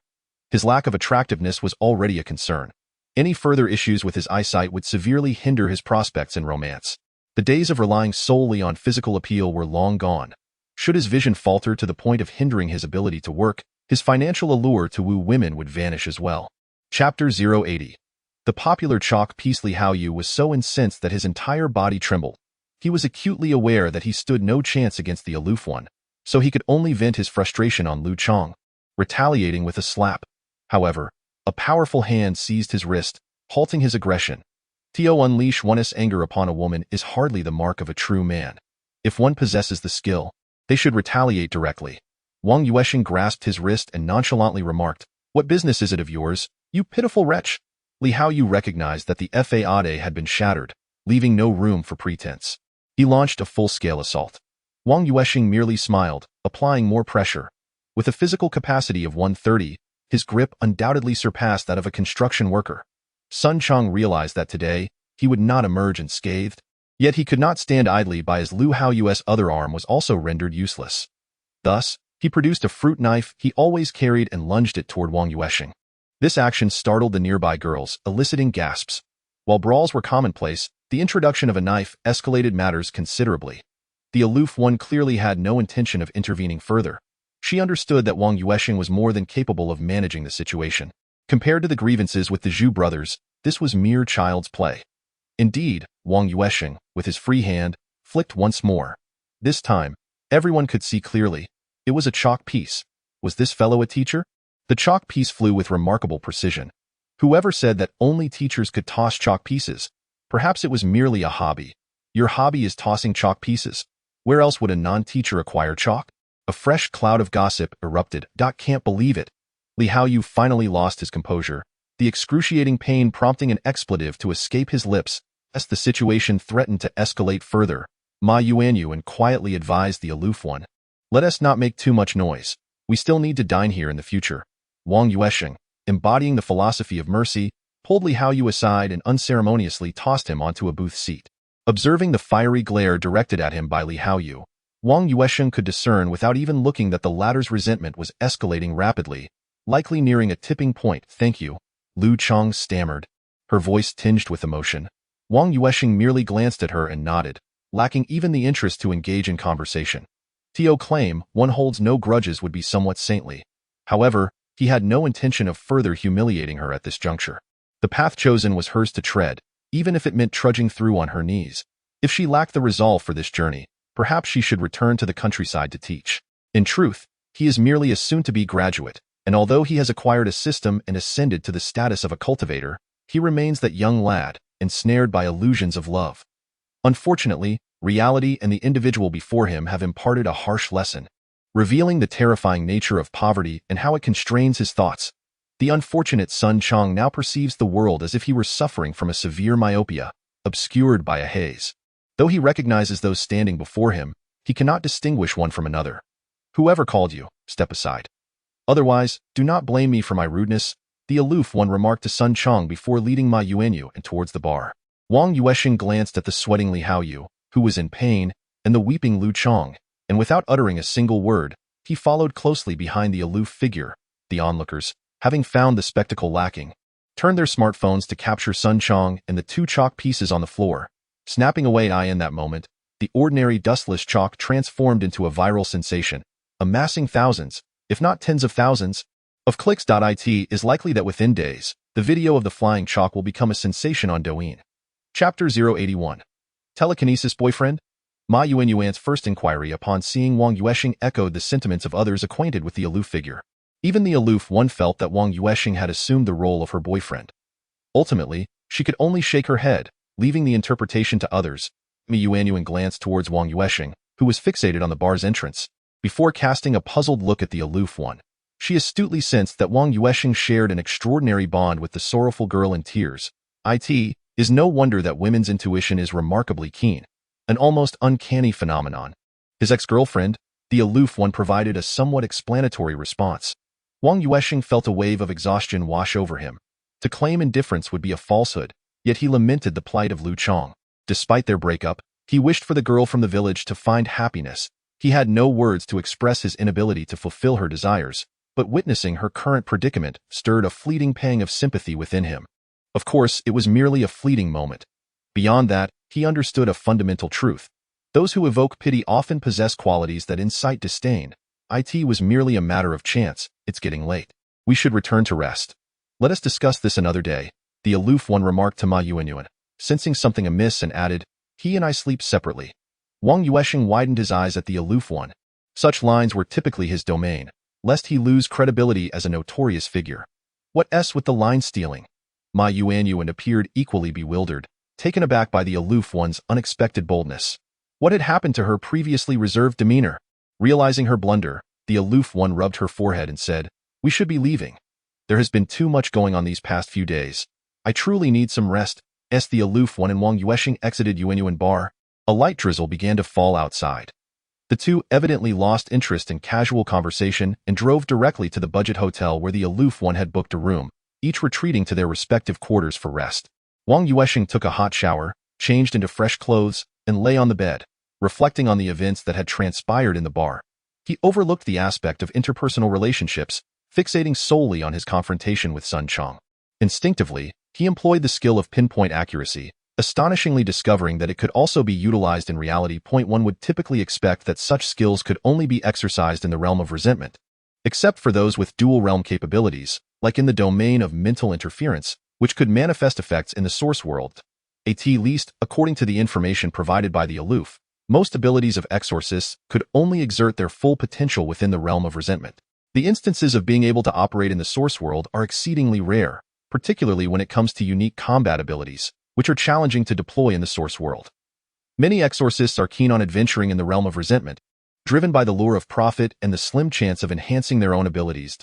His lack of attractiveness was already a concern. Any further issues with his eyesight would severely hinder his prospects in romance. The days of relying solely on physical appeal were long gone. Should his vision falter to the point of hindering his ability to work, his financial allure to woo women would vanish as well. Chapter 080. The popular chalk piece Li Haoyu was so incensed that his entire body trembled. He was acutely aware that he stood no chance against the aloof one, so he could only vent his frustration on Lu Chong, retaliating with a slap. However, a powerful hand seized his wrist, halting his aggression. To unleash one's anger upon a woman is hardly the mark of a true man. If one possesses the skill, they should retaliate directly. Wang Yuansheng grasped his wrist and nonchalantly remarked, "What business is it of yours, you pitiful wretch?" Li Haoyu recognized that the fade had been shattered, leaving no room for pretense. He launched a full-scale assault. Wang Yuansheng merely smiled, applying more pressure. With a physical capacity of 130, his grip undoubtedly surpassed that of a construction worker. Sun Chong realized that today, he would not emerge unscathed. Yet he could not stand idly by as Lu Haoyu's other arm was also rendered useless. Thus, he produced a fruit knife he always carried and lunged it toward Wang Yuansheng. This action startled the nearby girls, eliciting gasps. While brawls were commonplace, the introduction of a knife escalated matters considerably. The aloof one clearly had no intention of intervening further. She understood that Wang Yuansheng was more than capable of managing the situation. Compared to the grievances with the Zhu brothers, this was mere child's play. Indeed, Wang Yuansheng, with his free hand, flicked once more. This time, everyone could see clearly. It was a chalk piece. Was this fellow a teacher? The chalk piece flew with remarkable precision. Whoever said that only teachers could toss chalk pieces? Perhaps it was merely a hobby. Your hobby is tossing chalk pieces. Where else would a non-teacher acquire chalk? A fresh cloud of gossip erupted. Can't believe it. Li Haoyu finally lost his composure, the excruciating pain prompting an expletive to escape his lips. As the situation threatened to escalate further, Ma Yuan quietly advised the aloof one. Let us not make too much noise. We still need to dine here in the future. Wang Yuansheng, embodying the philosophy of mercy, pulled Li Haoyu aside and unceremoniously tossed him onto a booth seat. Observing the fiery glare directed at him by Li Haoyu, Wang Yuansheng could discern without even looking that the latter's resentment was escalating rapidly, likely nearing a tipping point. "Thank you," Lu Chong stammered, her voice tinged with emotion. Wang Yuansheng merely glanced at her and nodded, lacking even the interest to engage in conversation. To claim one holds no grudges would be somewhat saintly. However, he had no intention of further humiliating her at this juncture. The path chosen was hers to tread, even if it meant trudging through on her knees. If she lacked the resolve for this journey, perhaps she should return to the countryside to teach. In truth, he is merely a soon-to-be graduate, and although he has acquired a system and ascended to the status of a cultivator, he remains that young lad, ensnared by illusions of love. Unfortunately, reality and the individual before him have imparted a harsh lesson, revealing the terrifying nature of poverty and how it constrains his thoughts. The unfortunate Sun Chong now perceives the world as if he were suffering from a severe myopia, obscured by a haze. Though he recognizes those standing before him, he cannot distinguish one from another. "Whoever called you, step aside. Otherwise, do not blame me for my rudeness," the aloof one remarked to Sun Chong before leading Ma Yuanyu and towards the bar. Wang Yuansheng glanced at the sweating Li Haoyu, who was in pain, and the weeping Lu Chong, and without uttering a single word, he followed closely behind the aloof figure. The onlookers, having found the spectacle lacking, turned their smartphones to capture Sun Chong and the two chalk pieces on the floor, snapping away. In that moment, the ordinary dustless chalk transformed into a viral sensation, amassing thousands, if not tens of thousands, of clicks. It is likely that within days, the video of the flying chalk will become a sensation on Douyin. Chapter 081. Telekinesis boyfriend? Ma Yuanyuan's first inquiry upon seeing Wang Yuansheng echoed the sentiments of others acquainted with the aloof figure. Even the aloof one felt that Wang Yuansheng had assumed the role of her boyfriend. Ultimately, she could only shake her head, leaving the interpretation to others. Ma Yuanyuan glanced towards Wang Yuansheng, who was fixated on the bar's entrance, before casting a puzzled look at the aloof one. She astutely sensed that Wang Yuansheng shared an extraordinary bond with the sorrowful girl in tears. It is no wonder that women's intuition is remarkably keen, an almost uncanny phenomenon. His ex-girlfriend, the aloof one, provided a somewhat explanatory response. Wang Yuansheng felt a wave of exhaustion wash over him. To claim indifference would be a falsehood, yet he lamented the plight of Lu Chong. Despite their breakup, he wished for the girl from the village to find happiness. He had no words to express his inability to fulfill her desires, but witnessing her current predicament stirred a fleeting pang of sympathy within him. Of course, it was merely a fleeting moment. Beyond that, he understood a fundamental truth. Those who evoke pity often possess qualities that incite disdain. It was merely a matter of chance. "It's getting late. We should return to rest. Let us discuss this another day," the aloof one remarked to Ma Yuanyuan, sensing something amiss, and added, "He and I sleep separately." Wang Yuansheng widened his eyes at the aloof one. Such lines were typically his domain, lest he lose credibility as a notorious figure. What's with the line stealing? Ma Yuanyuan appeared equally bewildered, taken aback by the aloof one's unexpected boldness. What had happened to her previously reserved demeanor? Realizing her blunder, the aloof one rubbed her forehead and said, "We should be leaving. There has been too much going on these past few days. I truly need some rest." The aloof one and Wang Yuansheng exited Yuanyuan bar. A light drizzle began to fall outside. The two evidently lost interest in casual conversation and drove directly to the budget hotel where the aloof one had booked a room, each retreating to their respective quarters for rest. Wang Yuansheng took a hot shower, changed into fresh clothes, and lay on the bed, reflecting on the events that had transpired in the bar. He overlooked the aspect of interpersonal relationships, fixating solely on his confrontation with Sun Chong. Instinctively, he employed the skill of pinpoint accuracy, astonishingly discovering that it could also be utilized in reality. One would typically expect that such skills could only be exercised in the realm of resentment, except for those with dual-realm capabilities, like in the domain of mental interference, which could manifest effects in the source world. At least, according to the information provided by the aloof, most abilities of exorcists could only exert their full potential within the realm of resentment. The instances of being able to operate in the source world are exceedingly rare, particularly when it comes to unique combat abilities, which are challenging to deploy in the source world. Many exorcists are keen on adventuring in the realm of resentment, driven by the lure of profit and the slim chance of enhancing their own abilities.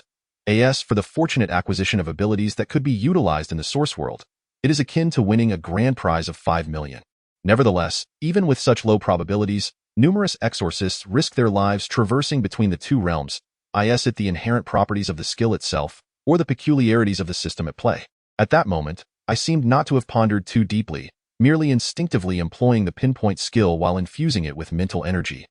For the fortunate acquisition of abilities that could be utilized in the source world, it is akin to winning a grand prize of 5 million. Nevertheless, even with such low probabilities, numerous exorcists risk their lives traversing between the two realms, the inherent properties of the skill itself, or the peculiarities of the system at play. At that moment, I seemed not to have pondered too deeply, merely instinctively employing the pinpoint skill while infusing it with mental energy.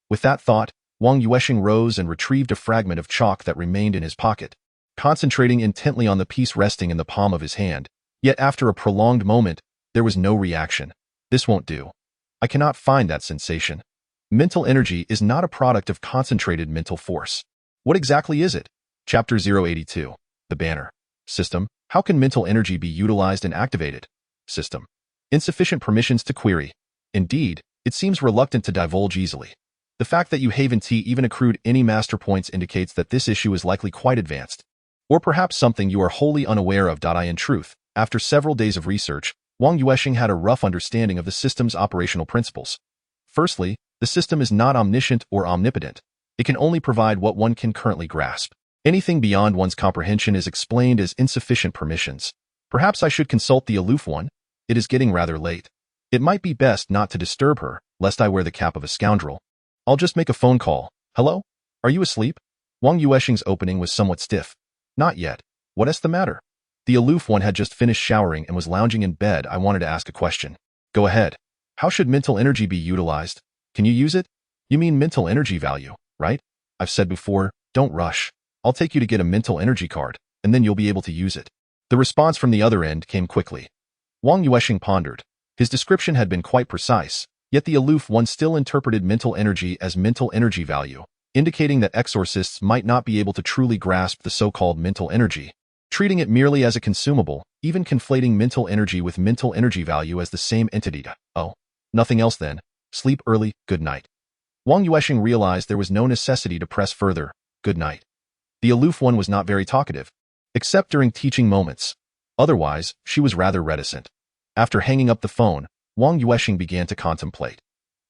With that thought, Wang Yuansheng rose and retrieved a fragment of chalk that remained in his pocket, concentrating intently on the piece resting in the palm of his hand. Yet after a prolonged moment, there was no reaction. This won't do. I cannot find that sensation. Mental energy is not a product of concentrated mental force. What exactly is it? Chapter 082. The banner. System. How can mental energy be utilized and activated? System. Insufficient permissions to query. Indeed, it seems reluctant to divulge easily. The fact that you haven't even accrued any master points indicates that this issue is likely quite advanced. Or perhaps something you are wholly unaware of. In truth, after several days of research, Wang Yuansheng had a rough understanding of the system's operational principles. Firstly, the system is not omniscient or omnipotent. It can only provide what one can currently grasp. Anything beyond one's comprehension is explained as insufficient permissions. Perhaps I should consult the aloof one. It is getting rather late. It might be best not to disturb her, lest I wear the cap of a scoundrel. I'll just make a phone call. Hello? Are you asleep? Wang Yuansheng's opening was somewhat stiff. Not yet. What is the matter? The aloof one had just finished showering and was lounging in bed. I wanted to ask a question. Go ahead. How should mental energy be utilized? Can you use it? You mean mental energy value, right? I've said before, don't rush. I'll take you to get a mental energy card, and then you'll be able to use it. The response from the other end came quickly. Wang Yuansheng pondered. His description had been quite precise, yet the aloof one still interpreted mental energy as mental energy value, indicating that exorcists might not be able to truly grasp the so-called mental energy, treating it merely as a consumable, even conflating mental energy with mental energy value as the same entity. Oh, nothing else then. Sleep early, good night. Wang Yuansheng realized there was no necessity to press further. Good night. The aloof one was not very talkative, except during teaching moments. Otherwise, she was rather reticent. After hanging up the phone, Wang Yuansheng began to contemplate.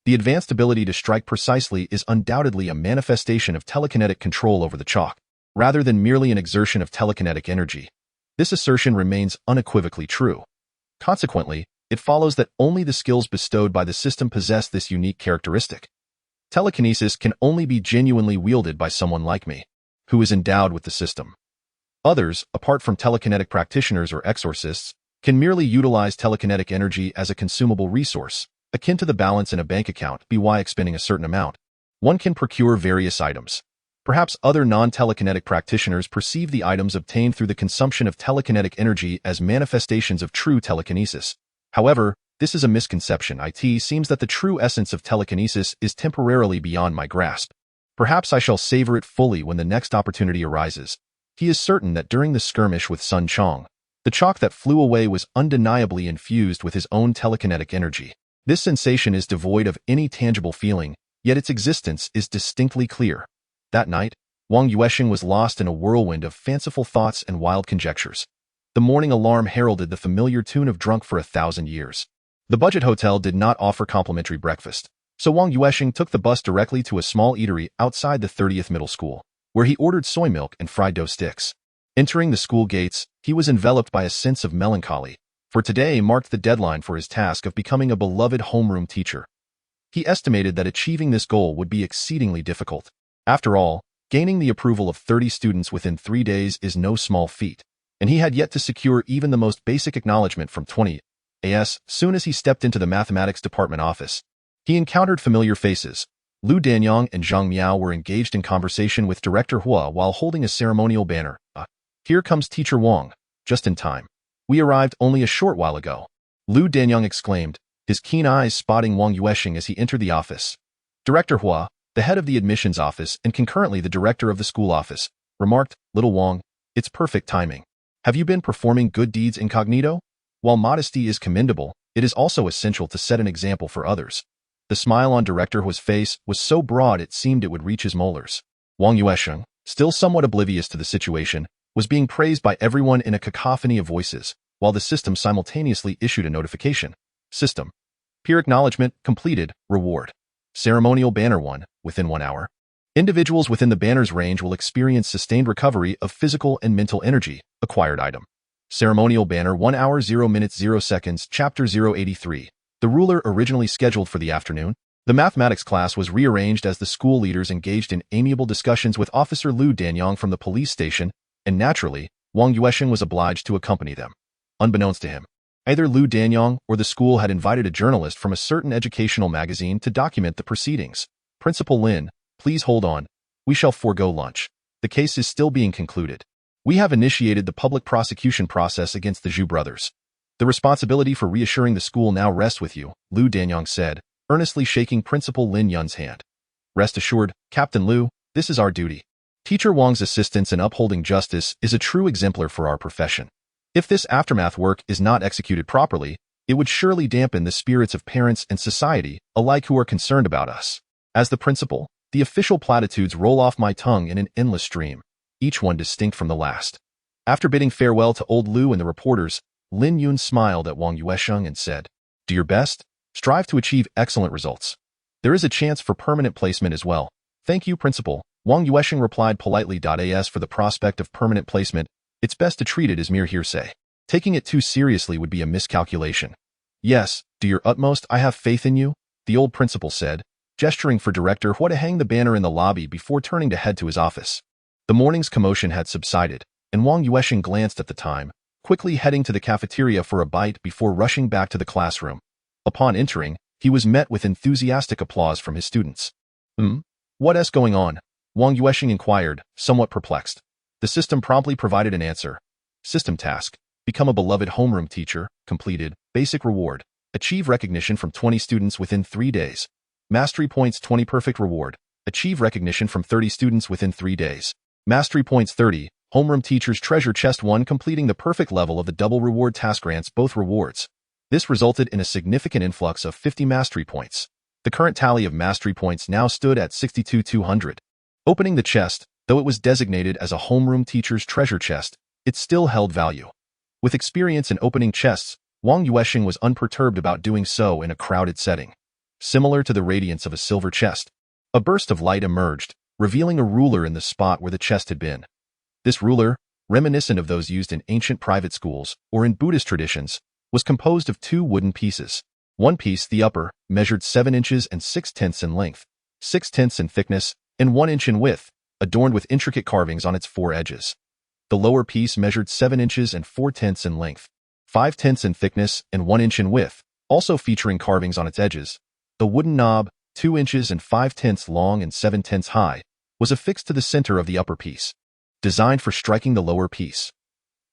The advanced ability to strike precisely is undoubtedly a manifestation of telekinetic control over the chalk, rather than merely an exertion of telekinetic energy. This assertion remains unequivocally true. Consequently, it follows that only the skills bestowed by the system possess this unique characteristic. Telekinesis can only be genuinely wielded by someone like me, who is endowed with the system. Others, apart from telekinetic practitioners or exorcists, can merely utilize telekinetic energy as a consumable resource, akin to the balance in a bank account by expending a certain amount. One can procure various items. Perhaps other non-telekinetic practitioners perceive the items obtained through the consumption of telekinetic energy as manifestations of true telekinesis. However, this is a misconception. It seems that the true essence of telekinesis is temporarily beyond my grasp. Perhaps I shall savor it fully when the next opportunity arises. He is certain that during the skirmish with Sun Chong, the chalk that flew away was undeniably infused with his own telekinetic energy. This sensation is devoid of any tangible feeling, yet its existence is distinctly clear. That night, Wang Yuansheng was lost in a whirlwind of fanciful thoughts and wild conjectures. The morning alarm heralded the familiar tune of Drunk for 1,000 Years. The budget hotel did not offer complimentary breakfast, so Wang Yuansheng took the bus directly to a small eatery outside the 30th Middle School, where he ordered soy milk and fried dough sticks. Entering the school gates, he was enveloped by a sense of melancholy, for today marked the deadline for his task of becoming a beloved homeroom teacher. He estimated that achieving this goal would be exceedingly difficult. After all, gaining the approval of 30 students within 3 days is no small feat, and he had yet to secure even the most basic acknowledgement from 20. Soon as he stepped into the mathematics department office, he encountered familiar faces. Lu Danyang and Zhang Miao were engaged in conversation with Director Hua while holding a ceremonial banner. Here comes Teacher Wang, just in time. We arrived only a short while ago. Lu Danyang exclaimed, his keen eyes spotting Wang Yuansheng as he entered the office. Director Hua, the head of the admissions office and concurrently the director of the school office, remarked, Little Wang, it's perfect timing. Have you been performing good deeds incognito? While modesty is commendable, it is also essential to set an example for others. The smile on Director Hua's face was so broad it seemed it would reach his molars. Wang Yuansheng, still somewhat oblivious to the situation, was being praised by everyone in a cacophony of voices, while the system simultaneously issued a notification. System. Peer acknowledgement completed, reward. Ceremonial banner 1, within 1 hour. Individuals within the banner's range will experience sustained recovery of physical and mental energy, acquired item. Ceremonial banner 1 hour 0 minutes 0 seconds, chapter 083. The ruler originally scheduled for the afternoon, the mathematics class was rearranged as the school leaders engaged in amiable discussions with Officer Lu Danyang from the police station, and naturally, Wang Yuansheng was obliged to accompany them. unbeknownst to him. Either Lu Danyang or the school had invited a journalist from a certain educational magazine to document the proceedings. Principal Lin, please hold on. We shall forego lunch. The case is still being concluded. We have initiated the public prosecution process against the Zhu brothers. The responsibility for reassuring the school now rests with you, Lu Danyang said, earnestly shaking Principal Lin Yun's hand. Rest assured, Captain Lu, this is our duty. Teacher Wang's assistance in upholding justice is a true exemplar for our profession. If this aftermath work is not executed properly, it would surely dampen the spirits of parents and society alike who are concerned about us. As the principal, the official platitudes roll off my tongue in an endless stream, each one distinct from the last. After bidding farewell to old Lu and the reporters, Lin Yun smiled at Wang Yuansheng and said, "Do your best. Strive to achieve excellent results. There is a chance for permanent placement as well." "Thank you, Principal," Wang Yuansheng replied politely. As for the prospect of permanent placement, it's best to treat it as mere hearsay. Taking it too seriously would be a miscalculation. "Yes, do your utmost. I have faith in you," the old principal said, gesturing for Director Hua to hang the banner in the lobby before turning to head to his office. The morning's commotion had subsided, and Wang Yuansheng glanced at the time, quickly heading to the cafeteria for a bite before rushing back to the classroom. Upon entering, he was met with enthusiastic applause from his students. What's going on?" Wang Yuansheng inquired, somewhat perplexed. The system promptly provided an answer. System task: become a beloved homeroom teacher, completed, basic reward, achieve recognition from 20 students within 3 days. Mastery points 20 perfect reward, achieve recognition from 30 students within 3 days. Mastery points 30, homeroom teacher's treasure chest 1 completing the perfect level of the double reward task grants both rewards. This resulted in a significant influx of 50 mastery points. The current tally of mastery points now stood at 62,200. Opening the chest, though it was designated as a homeroom teacher's treasure chest, it still held value. With experience in opening chests, Wang Yuansheng was unperturbed about doing so in a crowded setting. Similar to the radiance of a silver chest, a burst of light emerged, revealing a ruler in the spot where the chest had been. This ruler, reminiscent of those used in ancient private schools or in Buddhist traditions, was composed of 2 wooden pieces. One piece, the upper, measured 7 inches and 6/10 in length, 6/10 in thickness, and 1 inch in width, adorned with intricate carvings on its 4 edges. The lower piece measured 7 inches and 4/10 in length, 5/10 in thickness, and 1 inch in width, also featuring carvings on its edges. The wooden knob, 2 inches and 5/10 long and 7/10 high, was affixed to the center of the upper piece, designed for striking the lower piece.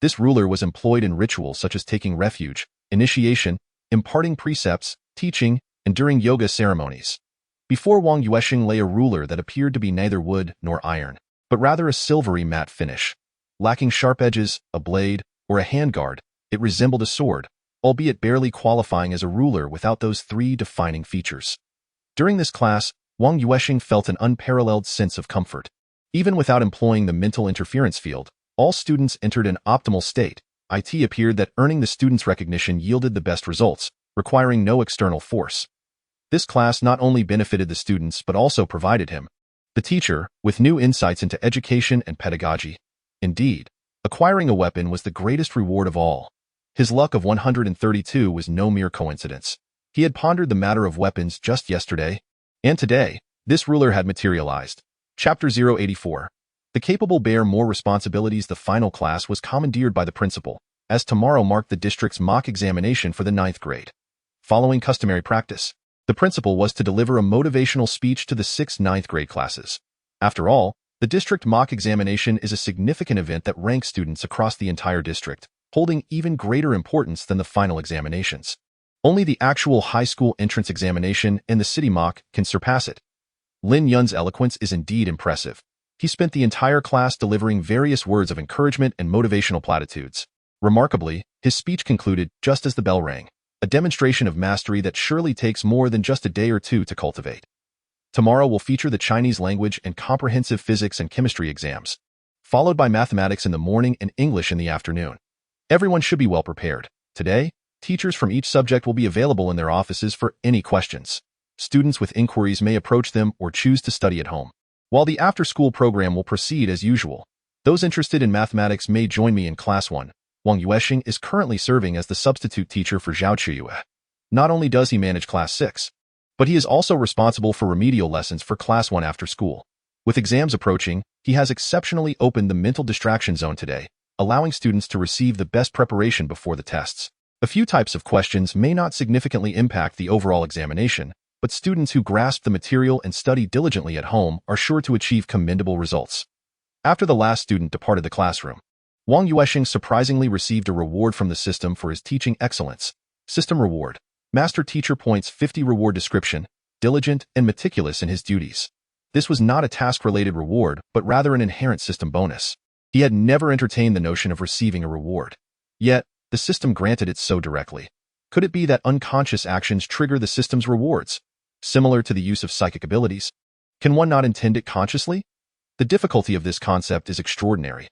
This ruler was employed in rituals such as taking refuge, initiation, imparting precepts, teaching, and during yoga ceremonies. Before Wang Yuansheng lay a ruler that appeared to be neither wood nor iron, but rather a silvery matte finish. Lacking sharp edges, a blade, or a handguard, it resembled a sword, albeit barely qualifying as a ruler without those 3 defining features. During this class, Wang Yuansheng felt an unparalleled sense of comfort. Even without employing the mental interference field, all students entered an optimal state. It appeared that earning the students' recognition yielded the best results, requiring no external force. This class not only benefited the students but also provided him, the teacher, with new insights into education and pedagogy. Indeed, acquiring a weapon was the greatest reward of all. His luck of 132 was no mere coincidence. He had pondered the matter of weapons just yesterday, and today, this ruler had materialized. Chapter 084. The capable bear more responsibilities. The final class was commandeered by the principal, as tomorrow marked the district's mock examination for the 9th grade. Following customary practice, the principal was to deliver a motivational speech to the 6th 9th grade classes. After all, the district mock examination is a significant event that ranks students across the entire district, holding even greater importance than the final examinations. Only the actual high school entrance examination and the city mock can surpass it. Lin Yun's eloquence is indeed impressive. He spent the entire class delivering various words of encouragement and motivational platitudes. Remarkably, his speech concluded just as the bell rang, a demonstration of mastery that surely takes more than just a day or 2 to cultivate. Tomorrow will feature the Chinese language and comprehensive physics and chemistry exams, followed by mathematics in the morning and English in the afternoon. Everyone should be well prepared. Today, teachers from each subject will be available in their offices for any questions. Students with inquiries may approach them or choose to study at home. While the after-school program will proceed as usual, those interested in mathematics may join me in Class 1. Wang Yuansheng is currently serving as the substitute teacher for Zhao Qiyue. Not only does he manage Class 6, but he is also responsible for remedial lessons for Class 1 after school. With exams approaching, he has exceptionally opened the mental distraction zone today, allowing students to receive the best preparation before the tests. A few types of questions may not significantly impact the overall examination, but students who grasp the material and study diligently at home are sure to achieve commendable results. After the last student departed the classroom, Wang Yuansheng surprisingly received a reward from the system for his teaching excellence. System reward. Master teacher points 50 reward description, diligent and meticulous in his duties. This was not a task-related reward, but rather an inherent system bonus. He had never entertained the notion of receiving a reward. Yet, the system granted it so directly. Could it be that unconscious actions trigger the system's rewards? Similar to the use of psychic abilities? Can one not intend it consciously? The difficulty of this concept is extraordinary.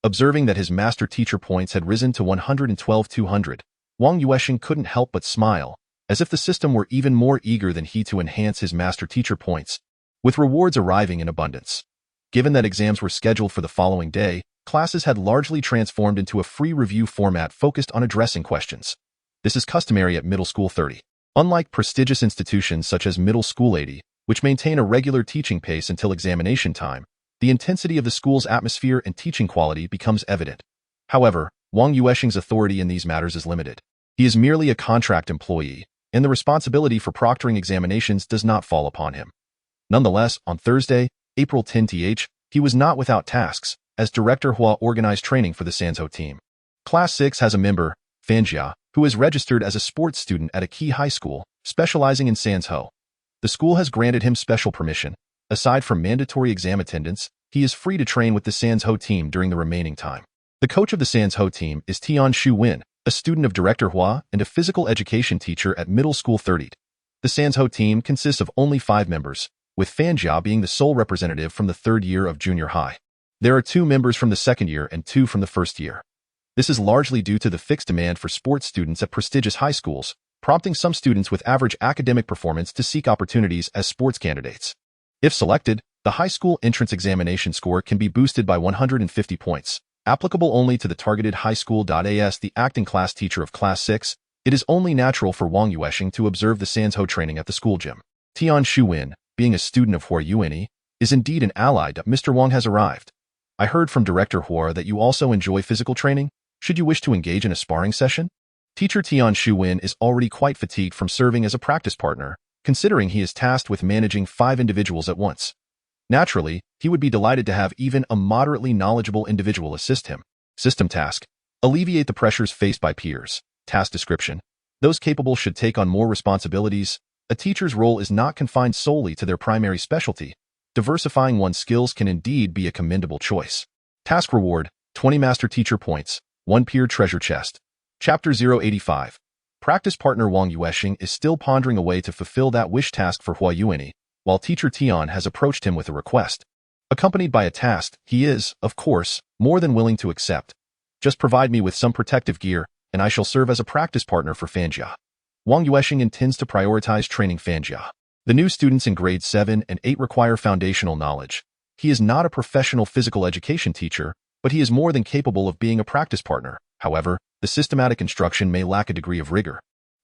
Observing that his master teacher points had risen to 112,200, Wang Yuansheng couldn't help but smile, as if the system were even more eager than he to enhance his master teacher points, with rewards arriving in abundance. Given that exams were scheduled for the following day, classes had largely transformed into a free review format focused on addressing questions. This is customary at Middle School 30. Unlike prestigious institutions such as Middle School 80, which maintain a regular teaching pace until examination time, the intensity of the school's atmosphere and teaching quality becomes evident. However, Wang Yuansheng's authority in these matters is limited. He is merely a contract employee, and the responsibility for proctoring examinations does not fall upon him. Nonetheless, on Thursday, April 10th, he was not without tasks, as Director Hua organized training for the Sanzhou team. Class 6 has a member, Fanjia, who is registered as a sports student at a key high school, specializing in Sanzhou. The school has granted him special permission. Aside from mandatory exam attendance, he is free to train with the Sanzhou team during the remaining time. The coach of the Sanzhou team is Tian Shu-Wen, a student of Director Hua and a physical education teacher at Middle School 30. The Sanzhou team consists of only 5 members, with Fanjia being the sole representative from the 3rd year of junior high. There are 2 members from the 2nd year and 2 from the 1st year. This is largely due to the fixed demand for sports students at prestigious high schools, prompting some students with average academic performance to seek opportunities as sports candidates. If selected, the high school entrance examination score can be boosted by 150 points. Applicable only to the targeted high school. As the acting class teacher of Class 6, it is only natural for Wang Yuansheng to observe the Sanzhou training at the school gym. Tian Shu-Wen, being a student of Hua Yuani, is indeed an ally. Mr. Wang has arrived. I heard from Director Hua that you also enjoy physical training. Should you wish to engage in a sparring session? Teacher Tian Shu-Wen is already quite fatigued from serving as a practice partner, considering he is tasked with managing 5 individuals at once. Naturally, he would be delighted to have even a moderately knowledgeable individual assist him. System task. Alleviate the pressures faced by peers. Task description. Those capable should take on more responsibilities. A teacher's role is not confined solely to their primary specialty. Diversifying one's skills can indeed be a commendable choice. Task reward, 20 master teacher points, 1 peer treasure chest. Chapter 085. Practice partner Wang Yuansheng is still pondering a way to fulfill that wish task for Hua Yuani, while teacher Tian has approached him with a request. Accompanied by a task, he is, of course, more than willing to accept. Just provide me with some protective gear, and I shall serve as a practice partner for Fanjia. Wang Yuansheng intends to prioritize training Fanjia. The new students in grades 7 and 8 require foundational knowledge. He is not a professional physical education teacher, but he is more than capable of being a practice partner. However, the systematic instruction may lack a degree of rigor.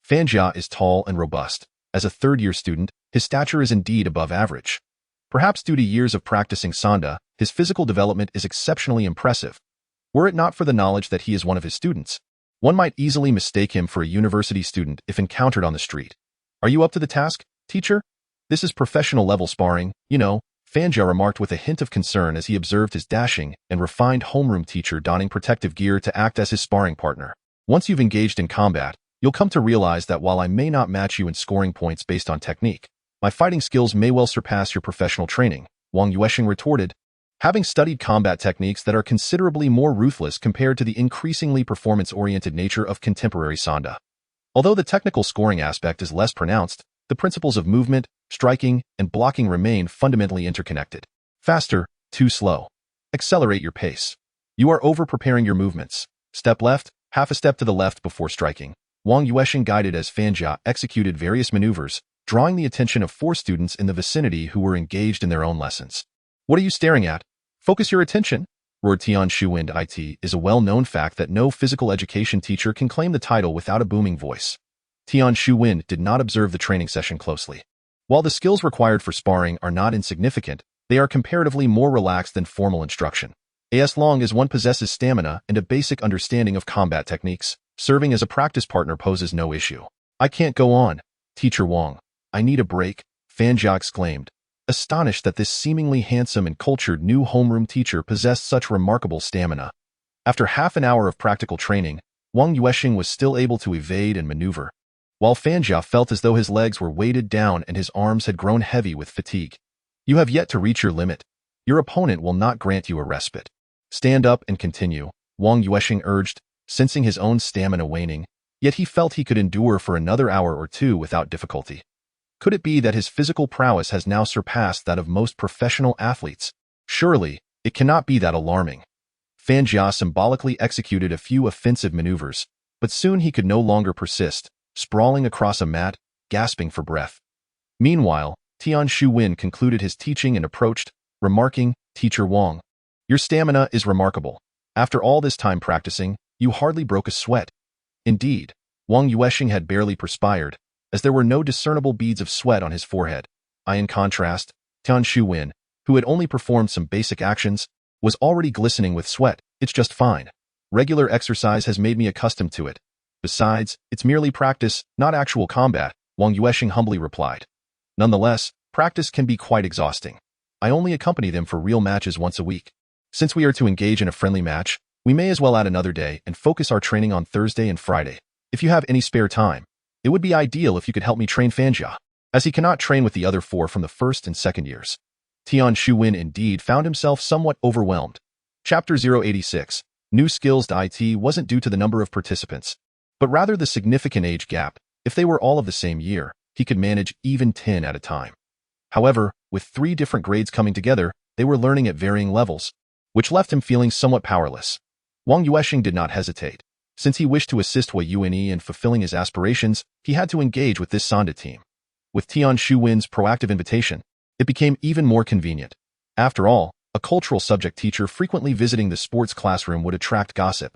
Fanjia is tall and robust. As a 3rd-year student, his stature is indeed above average. Perhaps due to years of practicing Sanda, his physical development is exceptionally impressive. Were it not for the knowledge that he is one of his students, one might easily mistake him for a university student if encountered on the street. Are you up to the task, teacher? This is professional-level sparring, you know, Fanjia remarked with a hint of concern as he observed his dashing and refined homeroom teacher donning protective gear to act as his sparring partner. Once you've engaged in combat, you'll come to realize that while I may not match you in scoring points based on technique, my fighting skills may well surpass your professional training, Wang Yuansheng retorted. Having studied combat techniques that are considerably more ruthless compared to the increasingly performance-oriented nature of contemporary Sanda. Although the technical scoring aspect is less pronounced, the principles of movement, striking, and blocking remain fundamentally interconnected. Faster, too slow. Accelerate your pace. You are over-preparing your movements. Step left, half a step to the left before striking. Wang Yuansheng guided as Fanjia executed various maneuvers, drawing the attention of 4 students in the vicinity who were engaged in their own lessons. What are you staring at? Focus your attention, roared Tian Shu-Wen. It is a well-known fact that no physical education teacher can claim the title without a booming voice. Tian Shu-Wen did not observe the training session closely. While the skills required for sparring are not insignificant, they are comparatively more relaxed than formal instruction. As long as one possesses stamina and a basic understanding of combat techniques, serving as a practice partner poses no issue. I can't go on, Teacher Wang. I need a break, Fan Jia exclaimed, astonished that this seemingly handsome and cultured new homeroom teacher possessed such remarkable stamina. After half an hour of practical training, Wang Yuansheng was still able to evade and maneuver, while Fan Jia felt as though his legs were weighted down and his arms had grown heavy with fatigue. You have yet to reach your limit. Your opponent will not grant you a respite. Stand up and continue, Wang Yuansheng urged, sensing his own stamina waning, yet he felt he could endure for another hour or two without difficulty. Could it be that his physical prowess has now surpassed that of most professional athletes? Surely, it cannot be that alarming. Fan Jia symbolically executed a few offensive maneuvers, but soon he could no longer persist, sprawling across a mat, gasping for breath. Meanwhile, Tian Shuwen concluded his teaching and approached, remarking, Teacher Wang, your stamina is remarkable. After all this time practicing, you hardly broke a sweat. Indeed, Wang Yuansheng had barely perspired, as there were no discernible beads of sweat on his forehead. In contrast, Tian Shuwen, who had only performed some basic actions, was already glistening with sweat. It's just fine. Regular exercise has made me accustomed to it. Besides, it's merely practice, not actual combat, Wang Yuansheng humbly replied. Nonetheless, practice can be quite exhausting. I only accompany them for real matches once a week. Since we are to engage in a friendly match, we may as well add another day and focus our training on Thursday and Friday. If you have any spare time, it would be ideal if you could help me train Fan Jia, as he cannot train with the other 4 from the first and second years. Tian Shuwen indeed found himself somewhat overwhelmed. Chapter 086, New Skills. IT wasn't due to the number of participants, but rather the significant age gap. If they were all of the same year, he could manage even 10 at a time. However, with 3 different grades coming together, they were learning at varying levels, which left him feeling somewhat powerless. Wang Yuansheng did not hesitate. Since he wished to assist Wei Yuanyi in fulfilling his aspirations, he had to engage with this Sonda team. With Tian Shuwen's proactive invitation, it became even more convenient. After all, a cultural subject teacher frequently visiting the sports classroom would attract gossip.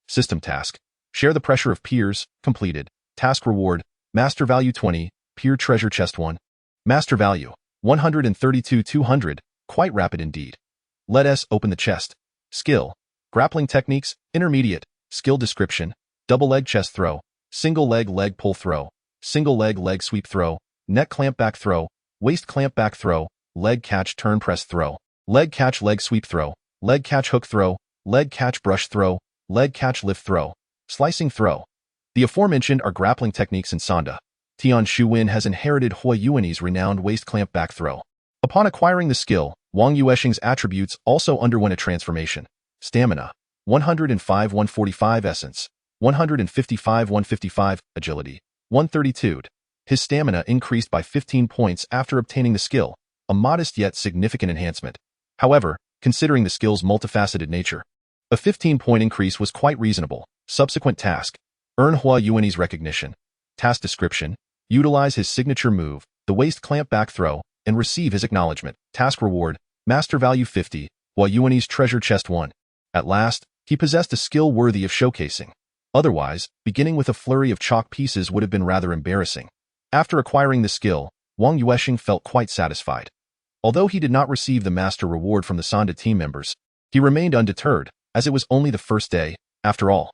System task. Share the pressure of peers. Completed. Task reward. Master value 20. Peer treasure chest 1. Master value 132,200. Quite rapid indeed. Let us open the chest. Skill. Grappling techniques. Intermediate. Skill description. Double leg chest throw. Single leg leg pull throw. Single leg leg sweep throw. Neck clamp back throw. Waist clamp back throw. Leg catch turn press throw. Leg catch leg sweep throw. Leg catch hook throw. Leg catch brush throw. Leg catch lift throw. Slicing throw. The aforementioned are grappling techniques in Sonda. Tian Shuwen has inherited Wei Yuanyi's renowned waist clamp back throw. Upon acquiring the skill, Wang Yuansheng's attributes also underwent a transformation. Stamina, 105-145 essence, 155-155 agility, 132. His stamina increased by 15 points after obtaining the skill, a modest yet significant enhancement. However, considering the skill's multifaceted nature, a 15-point increase was quite reasonable. Subsequent task. Earn Wei Yuanyi's recognition. Task description. Utilize his signature move, the waist clamp back throw, and receive his acknowledgement. Task reward. Master value 50. Wei Yuanyi's treasure chest 1. At last, he possessed a skill worthy of showcasing. Otherwise, beginning with a flurry of chalk pieces would have been rather embarrassing. After acquiring the skill, Wang Yuansheng felt quite satisfied. Although he did not receive the master reward from the Sonda team members, he remained undeterred, as it was only the first day, after all.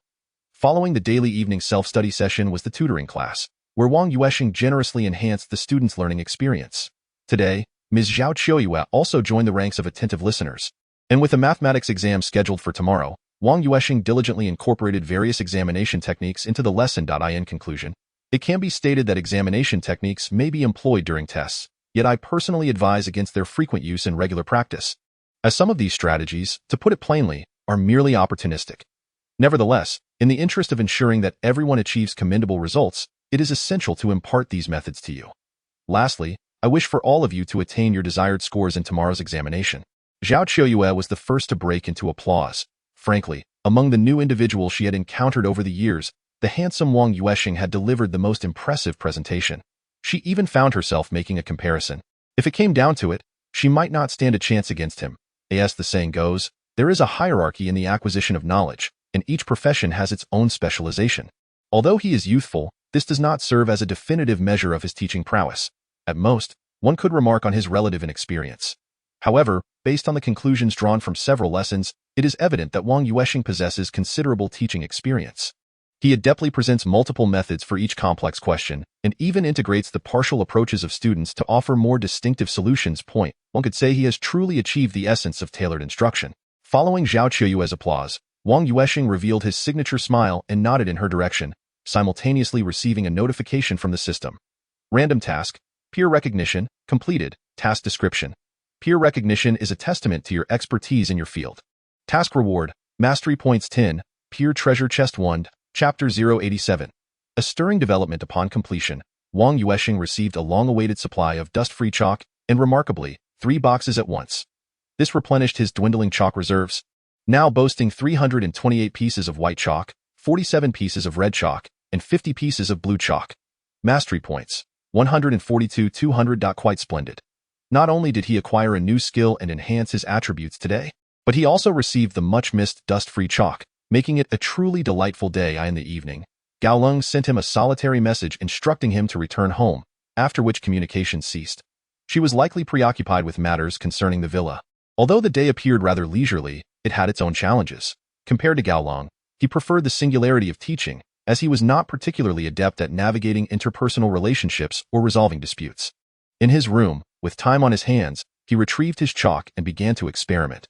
Following the daily evening self-study session was the tutoring class, where Wang Yuansheng generously enhanced the students' learning experience. Today, Ms. Zhao Qiuyue also joined the ranks of attentive listeners. And with a mathematics exam scheduled for tomorrow, Wang Yuansheng diligently incorporated various examination techniques into the lesson. In conclusion, it can be stated that examination techniques may be employed during tests, yet I personally advise against their frequent use in regular practice, as some of these strategies, to put it plainly, are merely opportunistic. Nevertheless, in the interest of ensuring that everyone achieves commendable results, it is essential to impart these methods to you. Lastly, I wish for all of you to attain your desired scores in tomorrow's examination. Zhao Qiuyue was the first to break into applause. Frankly, among the new individuals she had encountered over the years, the handsome Wang Yuansheng had delivered the most impressive presentation. She even found herself making a comparison. If it came down to it, she might not stand a chance against him. As the saying goes, there is a hierarchy in the acquisition of knowledge, and each profession has its own specialization. Although he is youthful, this does not serve as a definitive measure of his teaching prowess. At most, one could remark on his relative inexperience. However, Based on the conclusions drawn from several lessons, it is evident that Wang Yuansheng possesses considerable teaching experience. He adeptly presents multiple methods for each complex question, and even integrates the partial approaches of students to offer more distinctive solutions. One could say he has truly achieved the essence of tailored instruction. Following Zhao Qiuyue's applause, Wang Yuansheng revealed his signature smile and nodded in her direction, simultaneously receiving a notification from the system. Random task, peer recognition, completed, task description. Peer recognition is a testament to your expertise in your field. Task reward, mastery points 10, peer treasure chest 1, chapter 087. A stirring development upon completion, Wang Yuansheng received a long-awaited supply of dust-free chalk, and remarkably, 3 boxes at once. This replenished his dwindling chalk reserves, now boasting 328 pieces of white chalk, 47 pieces of red chalk, and 50 pieces of blue chalk. Mastery points, 142,200. Quite splendid. Not only did he acquire a new skill and enhance his attributes today, but he also received the much-missed dust-free chalk, making it a truly delightful day. In the evening, Gao Leng sent him a solitary message instructing him to return home, after which communication ceased. She was likely preoccupied with matters concerning the villa. Although the day appeared rather leisurely, it had its own challenges. Compared to Gao Leng, he preferred the singularity of teaching, as he was not particularly adept at navigating interpersonal relationships or resolving disputes. In his room, with time on his hands, he retrieved his chalk and began to experiment.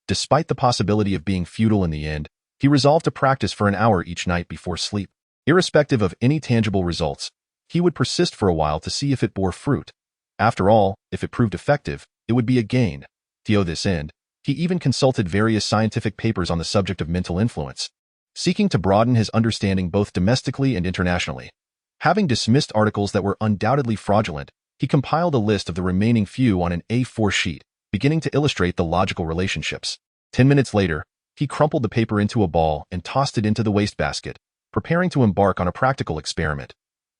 Despite the possibility of being futile in the end, he resolved to practice for an hour each night before sleep. Irrespective of any tangible results, he would persist for a while to see if it bore fruit. After all, if it proved effective, it would be a gain. To this end, he even consulted various scientific papers on the subject of mental influence, seeking to broaden his understanding both domestically and internationally. Having dismissed articles that were undoubtedly fraudulent, he compiled a list of the remaining few on an A4 sheet, beginning to illustrate the logical relationships. 10 minutes later, he crumpled the paper into a ball and tossed it into the wastebasket, preparing to embark on a practical experiment.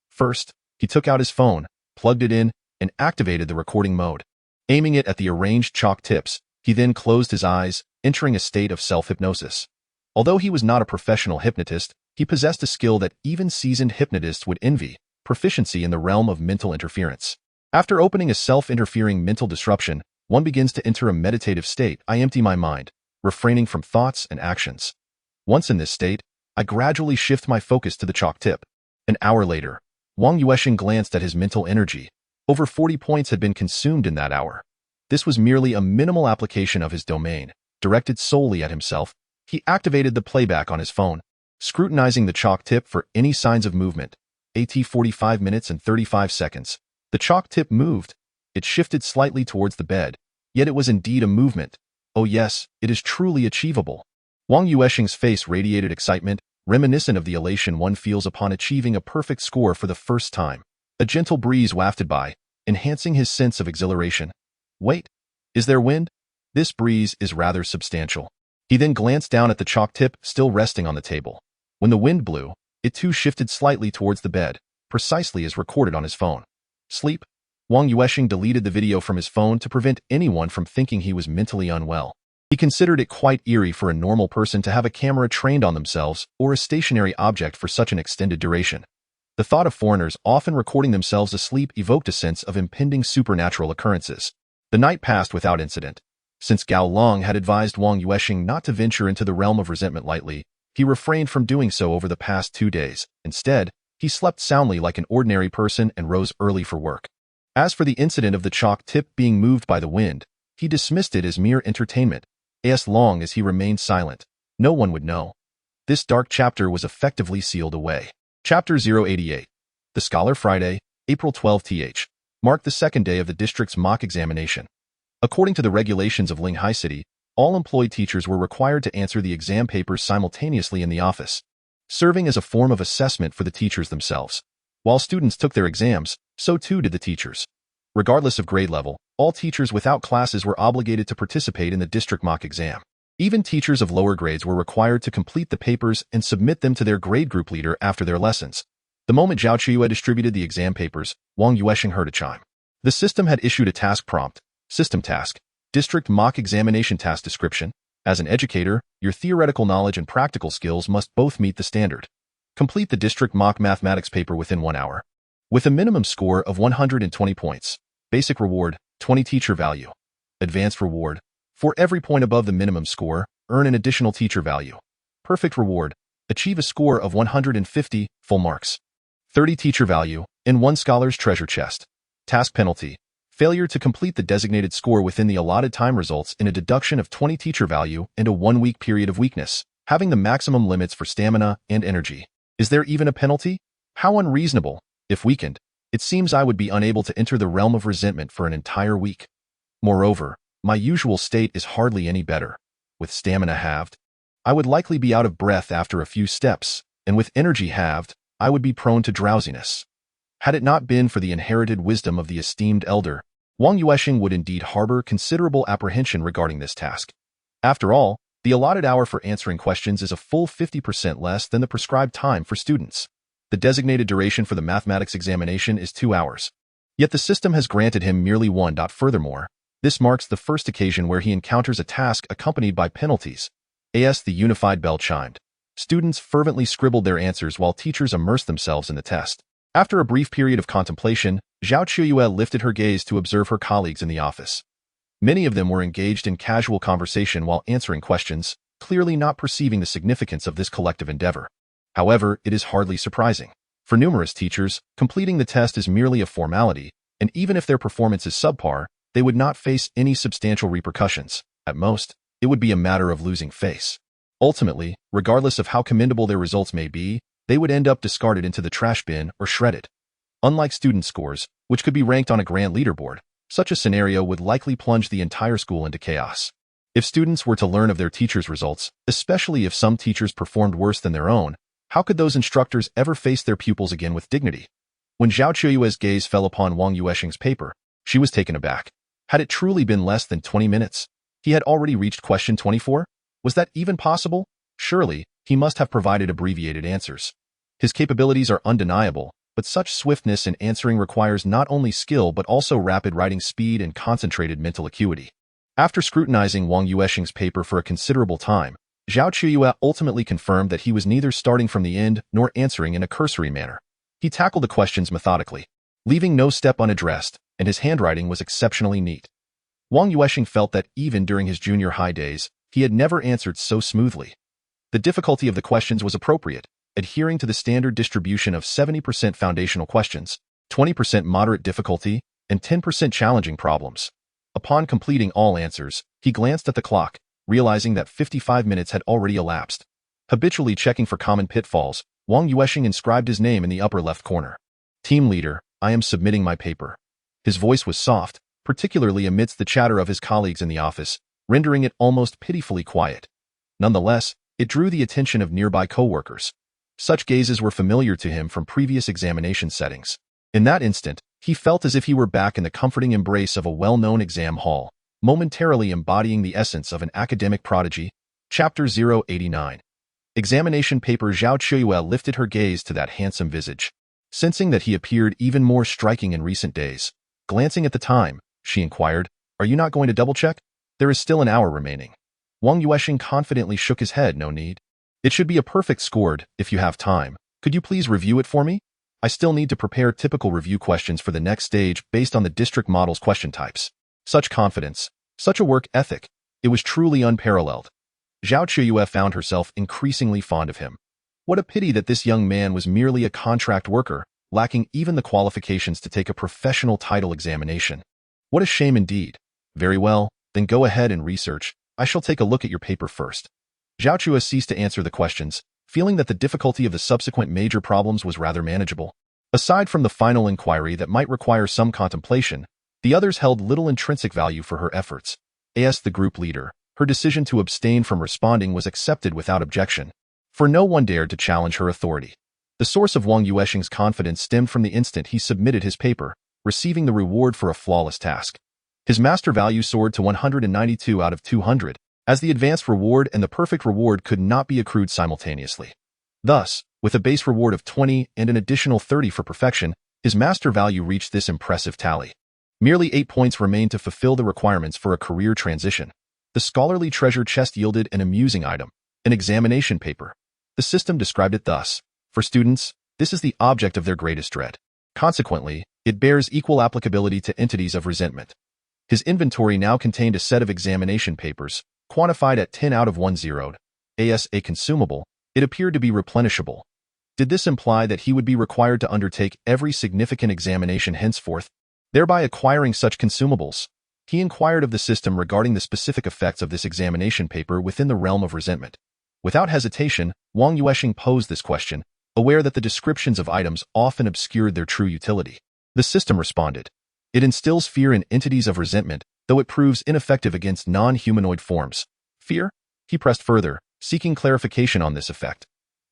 First, he took out his phone, plugged it in, and activated the recording mode. Aiming it at the arranged chalk tips, he then closed his eyes, entering a state of self-hypnosis. Although he was not a professional hypnotist, he possessed a skill that even seasoned hypnotists would envy: proficiency in the realm of mental interference. After opening a self-interfering mental disruption, one begins to enter a meditative state. I empty my mind, refraining from thoughts and actions. Once in this state, I gradually shift my focus to the chalk tip. An hour later, Wang Yuansheng glanced at his mental energy. Over 40 points had been consumed in that hour. This was merely a minimal application of his domain, directed solely at himself. He activated the playback on his phone, scrutinizing the chalk tip for any signs of movement. At 45 minutes and 35 seconds. The chalk tip moved. It shifted slightly towards the bed. Yet it was indeed a movement. Oh yes, it is truly achievable. Wang Yuansheng's face radiated excitement, reminiscent of the elation one feels upon achieving a perfect score for the first time. A gentle breeze wafted by, enhancing his sense of exhilaration. Wait, is there wind? This breeze is rather substantial. He then glanced down at the chalk tip still resting on the table. When the wind blew, it too shifted slightly towards the bed, precisely as recorded on his phone. Sleep? Wang Yuansheng deleted the video from his phone to prevent anyone from thinking he was mentally unwell. He considered it quite eerie for a normal person to have a camera trained on themselves or a stationary object for such an extended duration. The thought of foreigners often recording themselves asleep evoked a sense of impending supernatural occurrences. The night passed without incident. Since Gao Leng had advised Wang Yuansheng not to venture into the realm of resentment lightly, he refrained from doing so over the past 2 days. Instead, he slept soundly like an ordinary person and rose early for work. As for the incident of the chalk tip being moved by the wind, he dismissed it as mere entertainment. As long as he remained silent, no one would know. This dark chapter was effectively sealed away. Chapter 088. The Scholar Friday, April 12th, marked the second day of the district's mock examination. According to the regulations of Linghai City, all employed teachers were required to answer the exam papers simultaneously in the office, serving as a form of assessment for the teachers themselves. While students took their exams, so too did the teachers. Regardless of grade level, all teachers without classes were obligated to participate in the district mock exam. Even teachers of lower grades were required to complete the papers and submit them to their grade group leader after their lessons. The moment Zhao Qiuyue distributed the exam papers, Wang Yuansheng heard a chime. The system had issued a task prompt. System task. District mock examination task description. As an educator, your theoretical knowledge and practical skills must both meet the standard. Complete the district mock mathematics paper within 1 hour. With a minimum score of 120 points. Basic reward, 20 teacher value. Advanced reward, For every point above the minimum score, earn an additional teacher value. Perfect reward. Achieve a score of 150, full marks. 30 teacher value, in 1 scholar's treasure chest. Task penalty. Failure to complete the designated score within the allotted time results in a deduction of 20 teacher value and a 1-week period of weakness, having the maximum limits for stamina and energy. Is there even a penalty? How unreasonable. If weakened, it seems I would be unable to enter the realm of resentment for an entire week. Moreover, my usual state is hardly any better. With stamina halved, I would likely be out of breath after a few steps, and with energy halved, I would be prone to drowsiness. Had it not been for the inherited wisdom of the esteemed elder, Wang Yuansheng would indeed harbor considerable apprehension regarding this task. After all, the allotted hour for answering questions is a full 50% less than the prescribed time for students. The designated duration for the mathematics examination is 2 hours. Yet the system has granted him merely 1. Furthermore, this marks the first occasion where he encounters a task accompanied by penalties. As the unified bell chimed, students fervently scribbled their answers while teachers immersed themselves in the test. After a brief period of contemplation, Zhao Chuyue lifted her gaze to observe her colleagues in the office. Many of them were engaged in casual conversation while answering questions, clearly not perceiving the significance of this collective endeavor. However, it is hardly surprising. For numerous teachers, completing the test is merely a formality, and even if their performance is subpar, they would not face any substantial repercussions. At most, it would be a matter of losing face. Ultimately, regardless of how commendable their results may be, they would end up discarded into the trash bin or shredded. Unlike student scores, which could be ranked on a grand leaderboard, such a scenario would likely plunge the entire school into chaos. If students were to learn of their teachers' results, especially if some teachers performed worse than their own, how could those instructors ever face their pupils again with dignity? When Zhao Chuyue's gaze fell upon Wang Yuansheng's paper, she was taken aback. Had it truly been less than 20 minutes? He had already reached question 24? Was that even possible? Surely, he must have provided abbreviated answers. His capabilities are undeniable, but such swiftness in answering requires not only skill but also rapid writing speed and concentrated mental acuity. After scrutinizing Wang Yuansheng's paper for a considerable time, Zhao Chuyue ultimately confirmed that he was neither starting from the end nor answering in a cursory manner. He tackled the questions methodically, leaving no step unaddressed, and his handwriting was exceptionally neat. Wang Yuansheng felt that even during his junior high days, he had never answered so smoothly. The difficulty of the questions was appropriate, adhering to the standard distribution of 70% foundational questions, 20% moderate difficulty, and 10% challenging problems. Upon completing all answers, he glanced at the clock, realizing that 55 minutes had already elapsed. Habitually checking for common pitfalls, Wang Yuansheng inscribed his name in the upper left corner. Team leader, I am submitting my paper. His voice was soft, particularly amidst the chatter of his colleagues in the office, rendering it almost pitifully quiet. Nonetheless, it drew the attention of nearby co-workers. Such gazes were familiar to him from previous examination settings. In that instant, he felt as if he were back in the comforting embrace of a well-known exam hall, momentarily embodying the essence of an academic prodigy. Chapter 089. Examination paper. Zhao Chuyue lifted her gaze to that handsome visage, sensing that he appeared even more striking in recent days. Glancing at the time, she inquired, "Are you not going to double-check? There is still an hour remaining." Wang Yuansheng confidently shook his head. No need. It should be a perfect scored, if you have time. Could you please review it for me? I still need to prepare typical review questions for the next stage based on the district model's question types. Such confidence, such a work ethic. It was truly unparalleled. Zhao Chuyue found herself increasingly fond of him. What a pity that this young man was merely a contract worker, lacking even the qualifications to take a professional title examination. What a shame indeed. Very well, then go ahead and research. I shall take a look at your paper first. Zhao Chuyue ceased to answer the questions, feeling that the difficulty of the subsequent major problems was rather manageable. Aside from the final inquiry that might require some contemplation, the others held little intrinsic value for her efforts. As the group leader, her decision to abstain from responding was accepted without objection, for no one dared to challenge her authority. The source of Wang Yuansheng's confidence stemmed from the instant he submitted his paper, receiving the reward for a flawless task. His master value soared to 192 out of 200, as the advanced reward and the perfect reward could not be accrued simultaneously. Thus, with a base reward of 20 and an additional 30 for perfection, his master value reached this impressive tally. Merely 8 points remained to fulfill the requirements for a career transition. The scholarly treasure chest yielded an amusing item, an examination paper. The system described it thus: for students, this is the object of their greatest dread. Consequently, it bears equal applicability to entities of resentment. His inventory now contained a set of examination papers, quantified at 10 out of 10, as a consumable. It appeared to be replenishable. Did this imply that he would be required to undertake every significant examination henceforth, thereby acquiring such consumables? He inquired of the system regarding the specific effects of this examination paper within the realm of resentment. Without hesitation, Wang Yuansheng posed this question, aware that the descriptions of items often obscured their true utility. The system responded. It instills fear in entities of resentment, though it proves ineffective against non-humanoid forms. Fear? He pressed further, seeking clarification on this effect.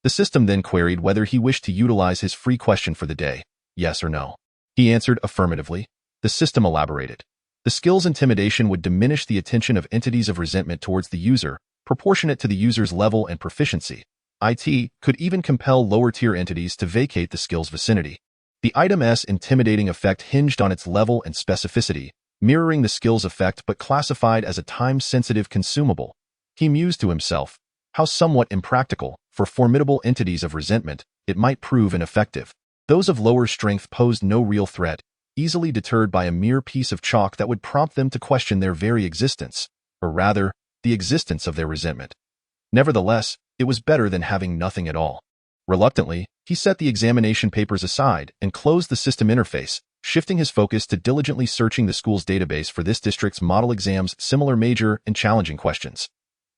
The system then queried whether he wished to utilize his free question for the day, yes or no. He answered affirmatively. The system elaborated. The skill's intimidation would diminish the attention of entities of resentment towards the user, proportionate to the user's level and proficiency. It could even compel lower-tier entities to vacate the skill's vicinity. The item's intimidating effect hinged on its level and specificity, mirroring the skill's effect but classified as a time-sensitive consumable. He mused to himself, how somewhat impractical, for formidable entities of resentment, it might prove ineffective. Those of lower strength posed no real threat, easily deterred by a mere piece of chalk that would prompt them to question their very existence, or rather, the existence of their resentment. Nevertheless, it was better than having nothing at all. Reluctantly, he set the examination papers aside and closed the system interface, shifting his focus to diligently searching the school's database for this district's model exams, similar major and challenging questions.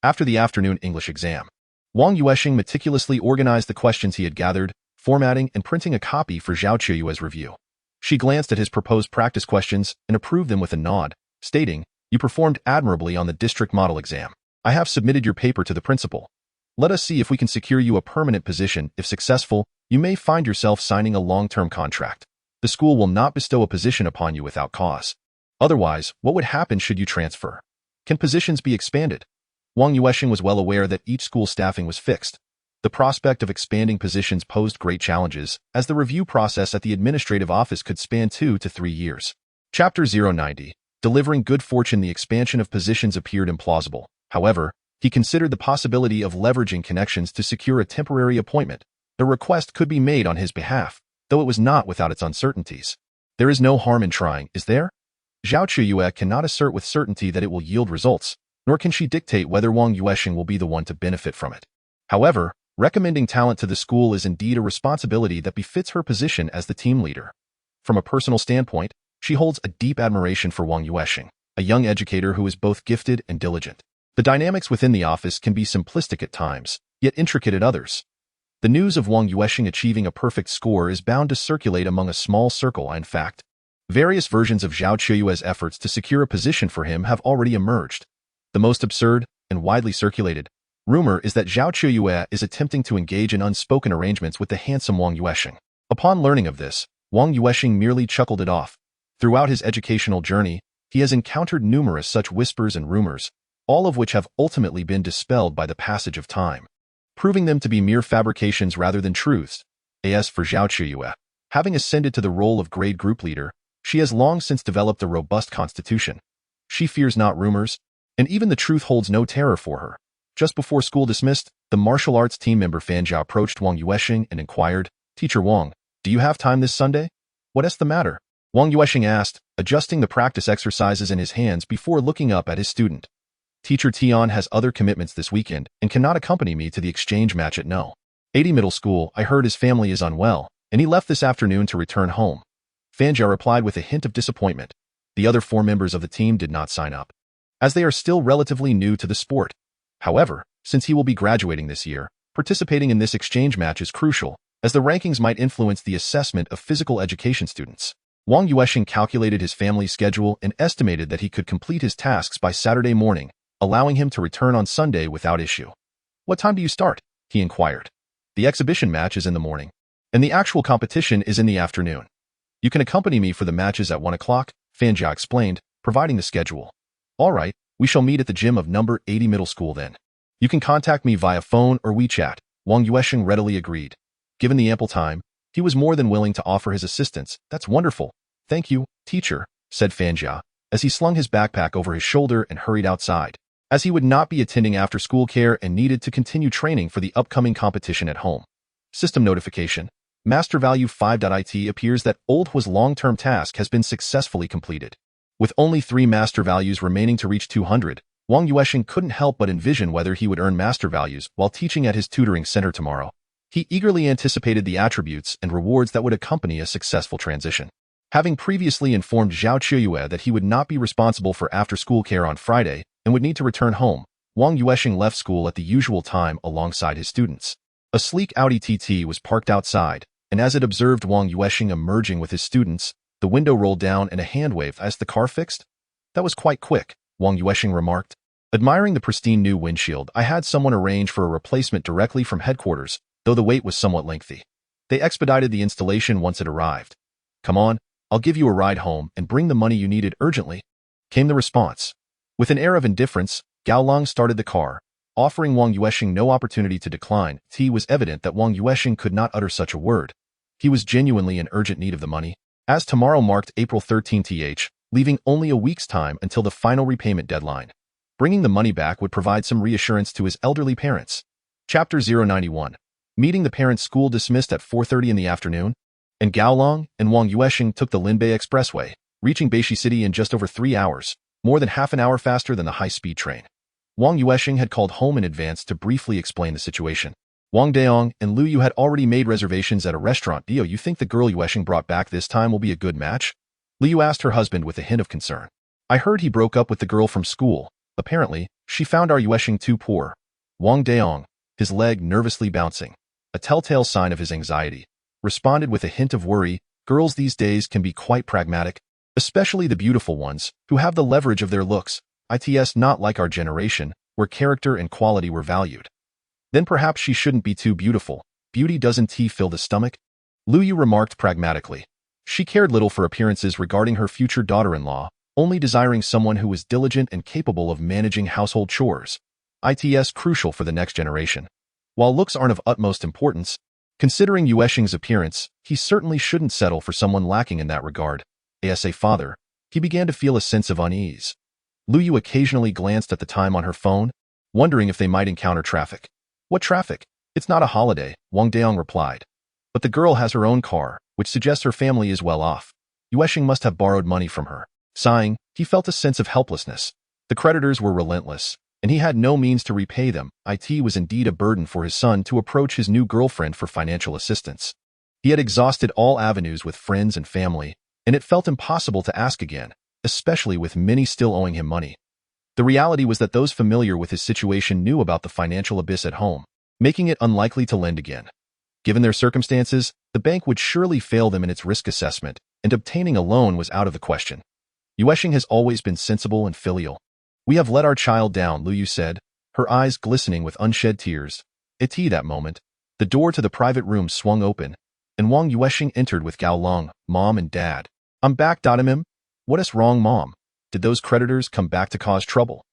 After the afternoon English exam, Wang Yuansheng meticulously organized the questions he had gathered, formatting and printing a copy for Zhao Qiuyue's review. She glanced at his proposed practice questions and approved them with a nod, stating, "You performed admirably on the district model exam. I have submitted your paper to the principal. Let us see if we can secure you a permanent position. If successful, you may find yourself signing a long-term contract. The school will not bestow a position upon you without cause. Otherwise, what would happen should you transfer? Can positions be expanded?" Wang Yuansheng was well aware that each school staffing was fixed. The prospect of expanding positions posed great challenges, as the review process at the administrative office could span 2 to 3 years. Chapter 090. Delivering good fortune. The expansion of positions appeared implausible. However, he considered the possibility of leveraging connections to secure a temporary appointment. The request could be made on his behalf, though it was not without its uncertainties. There is no harm in trying, is there? Zhao Qiuyue cannot assert with certainty that it will yield results, nor can she dictate whether Wang Yuansheng will be the one to benefit from it. However, recommending talent to the school is indeed a responsibility that befits her position as the team leader. From a personal standpoint, she holds a deep admiration for Wang Yuansheng, a young educator who is both gifted and diligent. The dynamics within the office can be simplistic at times, yet intricate at others. The news of Wang Yuansheng achieving a perfect score is bound to circulate among a small circle. In fact, various versions of Zhao Qiuyue's efforts to secure a position for him have already emerged. The most absurd and widely circulated rumor is that Zhao Qiuyue is attempting to engage in unspoken arrangements with the handsome Wang Yuansheng. Upon learning of this, Wang Yuansheng merely chuckled it off. Throughout his educational journey, he has encountered numerous such whispers and rumors, all of which have ultimately been dispelled by the passage of time, proving them to be mere fabrications rather than truths. As for Zhao Qiuyue, having ascended to the role of grade group leader, she has long since developed a robust constitution. She fears not rumors, and even the truth holds no terror for her. Just before school dismissed, the martial arts team member Fan Zhao approached Wang Yuansheng and inquired, "Teacher Wang, do you have time this Sunday?" "What's the matter?" Wang Yuansheng asked, adjusting the practice exercises in his hands before looking up at his student. "Teacher Tian has other commitments this weekend and cannot accompany me to the exchange match at No. 80 Middle School. I heard his family is unwell, and he left this afternoon to return home." Fan Zhao replied with a hint of disappointment. The other 4 members of the team did not sign up, as they are still relatively new to the sport. However, since he will be graduating this year, participating in this exchange match is crucial, as the rankings might influence the assessment of physical education students. Wang Yuansheng calculated his family's schedule and estimated that he could complete his tasks by Saturday morning, allowing him to return on Sunday without issue. "What time do you start?" he inquired. "The exhibition match is in the morning, and the actual competition is in the afternoon. You can accompany me for the matches at 1 o'clock, Fan Zhao explained, providing the schedule. "All right. We shall meet at the gym of number 80 Middle School then. You can contact me via phone or WeChat." Wang Yuansheng readily agreed. Given the ample time, he was more than willing to offer his assistance. "That's wonderful. Thank you, teacher," said Fan Zhao, as he slung his backpack over his shoulder and hurried outside, as he would not be attending after-school care and needed to continue training for the upcoming competition at home. System notification. Master value 5.it appears that Old Hua's long-term task has been successfully completed. With only 3 master values remaining to reach 200, Wang Yuansheng couldn't help but envision whether he would earn master values while teaching at his tutoring center tomorrow. He eagerly anticipated the attributes and rewards that would accompany a successful transition. Having previously informed Zhao Qiuyue that he would not be responsible for after-school care on Friday and would need to return home, Wang Yuansheng left school at the usual time alongside his students. A sleek Audi TT was parked outside, and as it observed Wang Yuansheng emerging with his students, the window rolled down and a hand waved as the car fixed. "That was quite quick," Wang Yuansheng remarked. Admiring the pristine new windshield, "I had someone arrange for a replacement directly from headquarters, though the wait was somewhat lengthy. They expedited the installation once it arrived. Come on, I'll give you a ride home and bring the money you needed urgently," came the response. With an air of indifference, Gao Long started the car, offering Wang Yuansheng no opportunity to decline. It was evident that Wang Yuansheng could not utter such a word. He was genuinely in urgent need of the money, as tomorrow marked April 13th, leaving only a week's time until the final repayment deadline. Bringing the money back would provide some reassurance to his elderly parents. Chapter 091. Meeting the parents' school dismissed at 4:30 in the afternoon, and Gao Long and Wang Yuansheng took the Linbei Expressway, reaching Beishi City in just over 3 hours, more than half an hour faster than the high-speed train. Wang Yuansheng had called home in advance to briefly explain the situation. Wang Daong and Lu Yu had already made reservations at a restaurant. "Dio, you think the girl Yuansheng brought back this time will be a good match?" Lu Yu asked her husband with a hint of concern. "I heard he broke up with the girl from school. Apparently, she found our Yuansheng too poor." Wang Daong, his leg nervously bouncing, a telltale sign of his anxiety, responded with a hint of worry. "Girls these days can be quite pragmatic, especially the beautiful ones, who have the leverage of their looks. It's not like our generation, where character and quality were valued." "Then perhaps she shouldn't be too beautiful. Beauty doesn't fill the stomach?" Lu Yu remarked pragmatically. She cared little for appearances regarding her future daughter-in-law, only desiring someone who was diligent and capable of managing household chores. It's crucial for the next generation. While looks aren't of utmost importance, considering Yuansheng's appearance, he certainly shouldn't settle for someone lacking in that regard. As a father, he began to feel a sense of unease. Lu Yu occasionally glanced at the time on her phone, wondering if they might encounter traffic. "What traffic? It's not a holiday," Wang Daong replied. "But the girl has her own car, which suggests her family is well off. Yuansheng must have borrowed money from her." Sighing, he felt a sense of helplessness. The creditors were relentless, and he had no means to repay them. It was indeed a burden for his son to approach his new girlfriend for financial assistance. He had exhausted all avenues with friends and family, and it felt impossible to ask again, especially with many still owing him money. The reality was that those familiar with his situation knew about the financial abyss at home, making it unlikely to lend again. Given their circumstances, the bank would surely fail them in its risk assessment, and obtaining a loan was out of the question. Yuansheng has always been sensible and filial. "We have let our child down," Lu Yu said, her eyes glistening with unshed tears. At that moment, the door to the private room swung open, and Wang Yuansheng entered with Gao Long, Mom and Dad. "I'm back, Mim. What's wrong, Mom? Did those creditors come back to cause trouble?"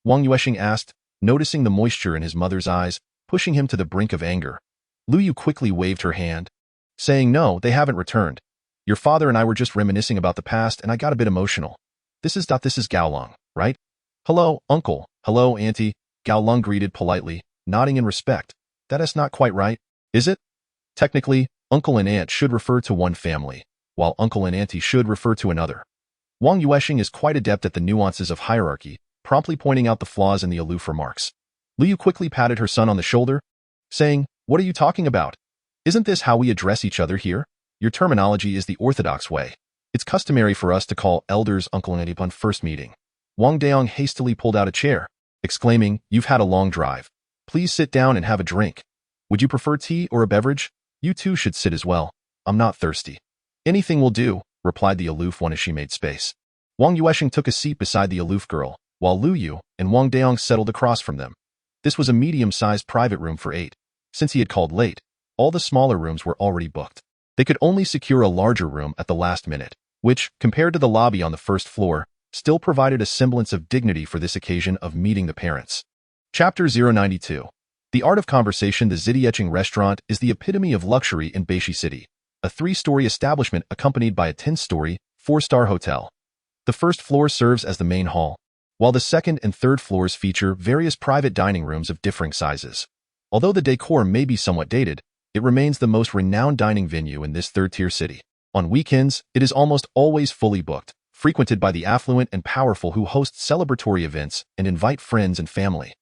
Wang Yuansheng asked, noticing the moisture in his mother's eyes, pushing him to the brink of anger. Lu Yu quickly waved her hand, saying, "No, they haven't returned. Your father and I were just reminiscing about the past and I got a bit emotional. This is Gao Long, right?" "Hello, Uncle. Hello, Auntie," Gao Long greeted politely, nodding in respect. "That is not quite right, is it? Technically, uncle and aunt should refer to one family, while uncle and auntie should refer to another." Wang Yuansheng is quite adept at the nuances of hierarchy, promptly pointing out the flaws in the aloof remarks. Lu Yu quickly patted her son on the shoulder, saying, "What are you talking about? Isn't this how we address each other here? Your terminology is the orthodox way. It's customary for us to call elders uncle and auntie upon first meeting." Wang Daong hastily pulled out a chair, exclaiming, "You've had a long drive. Please sit down and have a drink. Would you prefer tea or a beverage? You two should sit as well. I'm not thirsty." "Anything will do," replied the aloof one as she made space. Wang Yuansheng took a seat beside the aloof girl, while Lu Yu and Wang Daong settled across from them. This was a medium-sized private room for 8. Since he had called late, all the smaller rooms were already booked. They could only secure a larger room at the last minute, which, compared to the lobby on the first floor, still provided a semblance of dignity for this occasion of meeting the parents. Chapter 092. The Art of Conversation. The Zitiecheng restaurant is the epitome of luxury in Beishi City, a 3-story establishment accompanied by a 10-story, 4-star hotel. The first floor serves as the main hall, while the second and third floors feature various private dining rooms of differing sizes. Although the decor may be somewhat dated, it remains the most renowned dining venue in this third-tier city. On weekends, it is almost always fully booked, frequented by the affluent and powerful who host celebratory events and invite friends and family.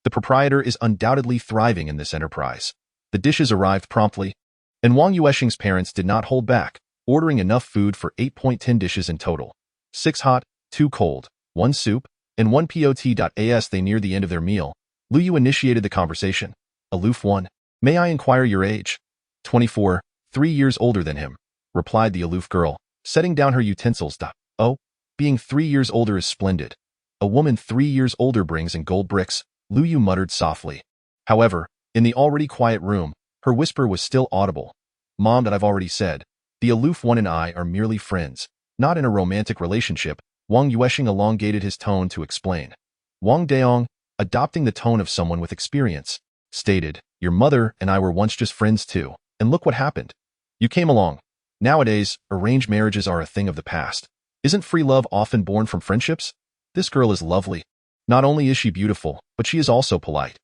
The proprietor is undoubtedly thriving in this enterprise. The dishes arrived promptly, and Wang Yuansheng's parents did not hold back, ordering enough food for 8.10 dishes in total. 6 hot, 2 cold, 1 soup, and 1 pot. As they neared the end of their meal, Lu Yu initiated the conversation. Aloof one. May I inquire your age? 24, 3 years older than him, replied the aloof girl, setting down her utensils. Oh, being 3 years older is splendid. A woman 3 years older brings in gold bricks, Lu Yu muttered softly. However, in the already quiet room, her whisper was still audible. Mom, that I've already said. The aloof one and I are merely friends, not in a romantic relationship. Wang Yuansheng elongated his tone to explain. Wang Daong, adopting the tone of someone with experience, stated, your mother and I were once just friends too, and look what happened. You came along. Nowadays, arranged marriages are a thing of the past. Isn't free love often born from friendships? This girl is lovely. Not only is she beautiful, but she is also polite.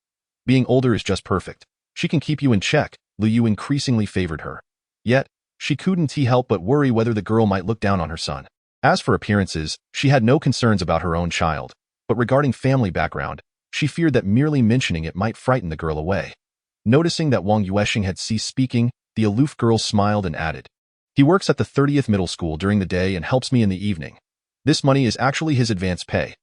Being older is just perfect. She can keep you in check. Lu Yu increasingly favored her. Yet, she couldn't help but worry whether the girl might look down on her son. As for appearances, she had no concerns about her own child, but regarding family background, she feared that merely mentioning it might frighten the girl away. Noticing that Wang Yuansheng had ceased speaking, the aloof girl smiled and added, he works at the 30th middle school during the day and helps me in the evening. This money is actually his advance pay.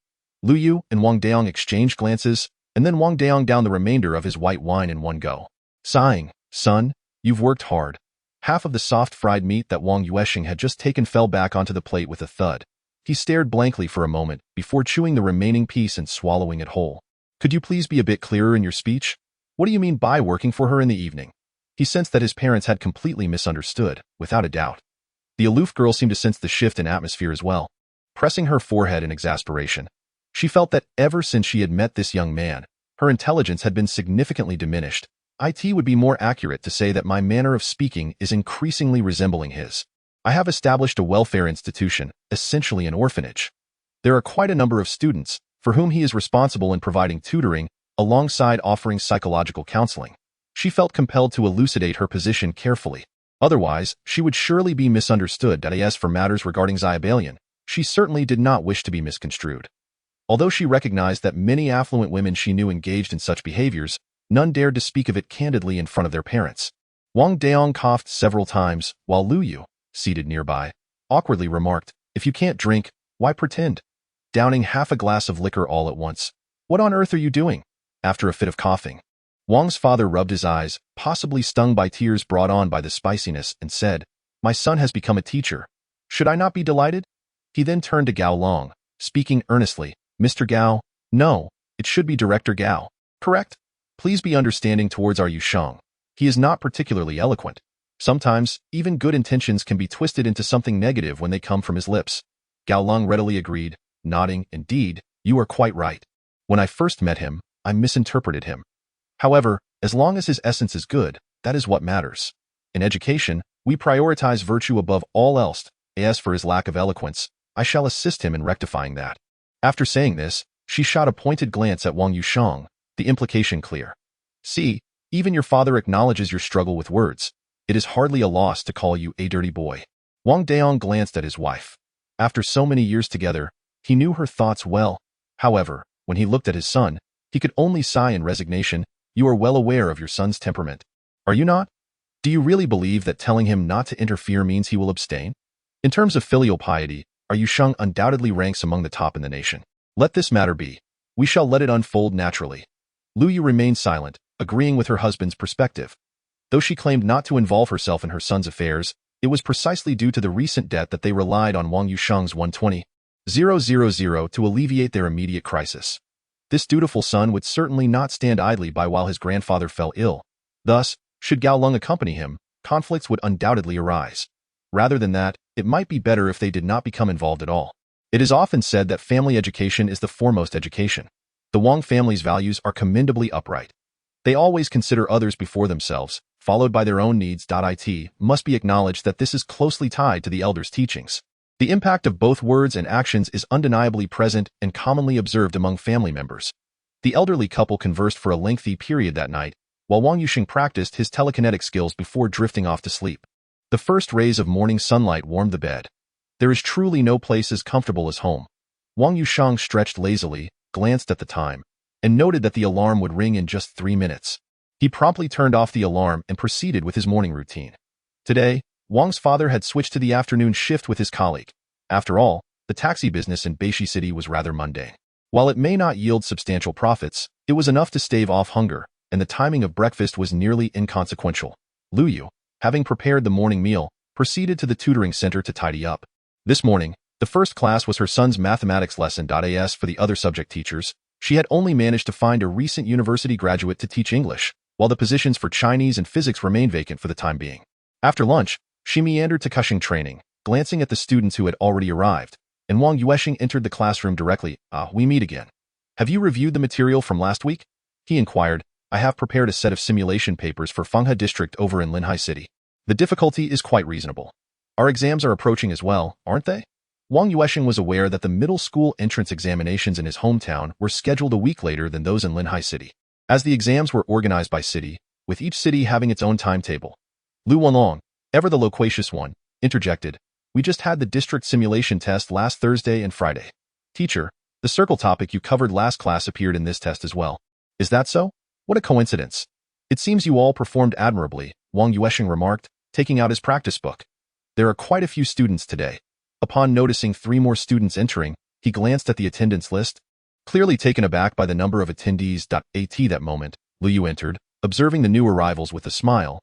Lu Yu and Wang Daong exchanged glances, and then Wang Daong downed the remainder of his white wine in one go. Sighing, son, you've worked hard. Half of the soft fried meat that Wang Yuansheng had just taken fell back onto the plate with a thud. He stared blankly for a moment before chewing the remaining piece and swallowing it whole. Could you please be a bit clearer in your speech? What do you mean by working for her in the evening? He sensed that his parents had completely misunderstood, without a doubt. The aloof girl seemed to sense the shift in atmosphere as well. Pressing her forehead in exasperation, she felt that ever since she had met this young man, her intelligence had been significantly diminished. It would be more accurate to say that my manner of speaking is increasingly resembling his. I have established a welfare institution, essentially an orphanage. There are quite a number of students, for whom he is responsible in providing tutoring, alongside offering psychological counseling. She felt compelled to elucidate her position carefully. Otherwise, she would surely be misunderstood. As for matters regarding Zyabalion, she certainly did not wish to be misconstrued. Although she recognized that many affluent women she knew engaged in such behaviors, none dared to speak of it candidly in front of their parents. Wang Daong coughed several times, while Lu Yu, seated nearby, awkwardly remarked, if you can't drink, why pretend? Downing half a glass of liquor all at once. What on earth are you doing? After a fit of coughing, Wang's father rubbed his eyes, possibly stung by tears brought on by the spiciness, and said, my son has become a teacher. Should I not be delighted? He then turned to Gao Long, speaking earnestly, Mr. Gao, no, it should be Director Gao. Correct? Please be understanding towards our Yusheng. He is not particularly eloquent. Sometimes, even good intentions can be twisted into something negative when they come from his lips. Gao Long readily agreed, nodding, indeed, you are quite right. When I first met him, I misinterpreted him. However, as long as his essence is good, that is what matters. In education, we prioritize virtue above all else. As for his lack of eloquence, I shall assist him in rectifying that. After saying this, she shot a pointed glance at Wang Yuansheng, the implication clear. See, even your father acknowledges your struggle with words. It is hardly a loss to call you a dirty boy. Wang Daong glanced at his wife. After so many years together, he knew her thoughts well. However, when he looked at his son, he could only sigh in resignation. You are well aware of your son's temperament. Are you not? Do you really believe that telling him not to interfere means he will abstain? In terms of filial piety, our Yusheng undoubtedly ranks among the top in the nation. Let this matter be. We shall let it unfold naturally. Lu Yu remained silent, agreeing with her husband's perspective. Though she claimed not to involve herself in her son's affairs, it was precisely due to the recent debt that they relied on Wang Yusheng's 120,000 to alleviate their immediate crisis. This dutiful son would certainly not stand idly by while his grandfather fell ill. Thus, should Gao Long accompany him, conflicts would undoubtedly arise. Rather than that, it might be better if they did not become involved at all. It is often said that family education is the foremost education. The Wang family's values are commendably upright. They always consider others before themselves, followed by their own needs. It must be acknowledged that this is closely tied to the elders' teachings. The impact of both words and actions is undeniably present and commonly observed among family members. The elderly couple conversed for a lengthy period that night, while Wang Yuansheng practiced his telekinetic skills before drifting off to sleep. The first rays of morning sunlight warmed the bed. There is truly no place as comfortable as home. Wang Yuansheng stretched lazily, glanced at the time, and noted that the alarm would ring in just 3 minutes. He promptly turned off the alarm and proceeded with his morning routine. Today, Wang's father had switched to the afternoon shift with his colleague. After all, the taxi business in Beishi City was rather mundane. While it may not yield substantial profits, it was enough to stave off hunger, and the timing of breakfast was nearly inconsequential. Lu Yu, having prepared the morning meal, proceeded to the tutoring center to tidy up. This morning, the first class was her son's mathematics lesson. As for the other subject teachers, she had only managed to find a recent university graduate to teach English, while the positions for Chinese and physics remained vacant for the time being. After lunch, she meandered to Cushing training, glancing at the students who had already arrived, and Wang Yuansheng entered the classroom directly. We meet again. Have you reviewed the material from last week? He inquired. I have prepared a set of simulation papers for Fenghe District over in Linhai City. The difficulty is quite reasonable. Our exams are approaching as well, aren't they? Wang Yuansheng was aware that the middle school entrance examinations in his hometown were scheduled a week later than those in Linhai City, as the exams were organized by city, with each city having its own timetable. Lu Wanlong, ever the loquacious one, interjected. We just had the district simulation test last Thursday and Friday. Teacher, the circle topic you covered last class appeared in this test as well. Is that so? What a coincidence. It seems you all performed admirably, Wang Yuansheng remarked, taking out his practice book. There are quite a few students today. Upon noticing 3 more students entering, he glanced at the attendance list. Clearly taken aback by the number of attendees. At that moment, Lu Yu entered, observing the new arrivals with a smile.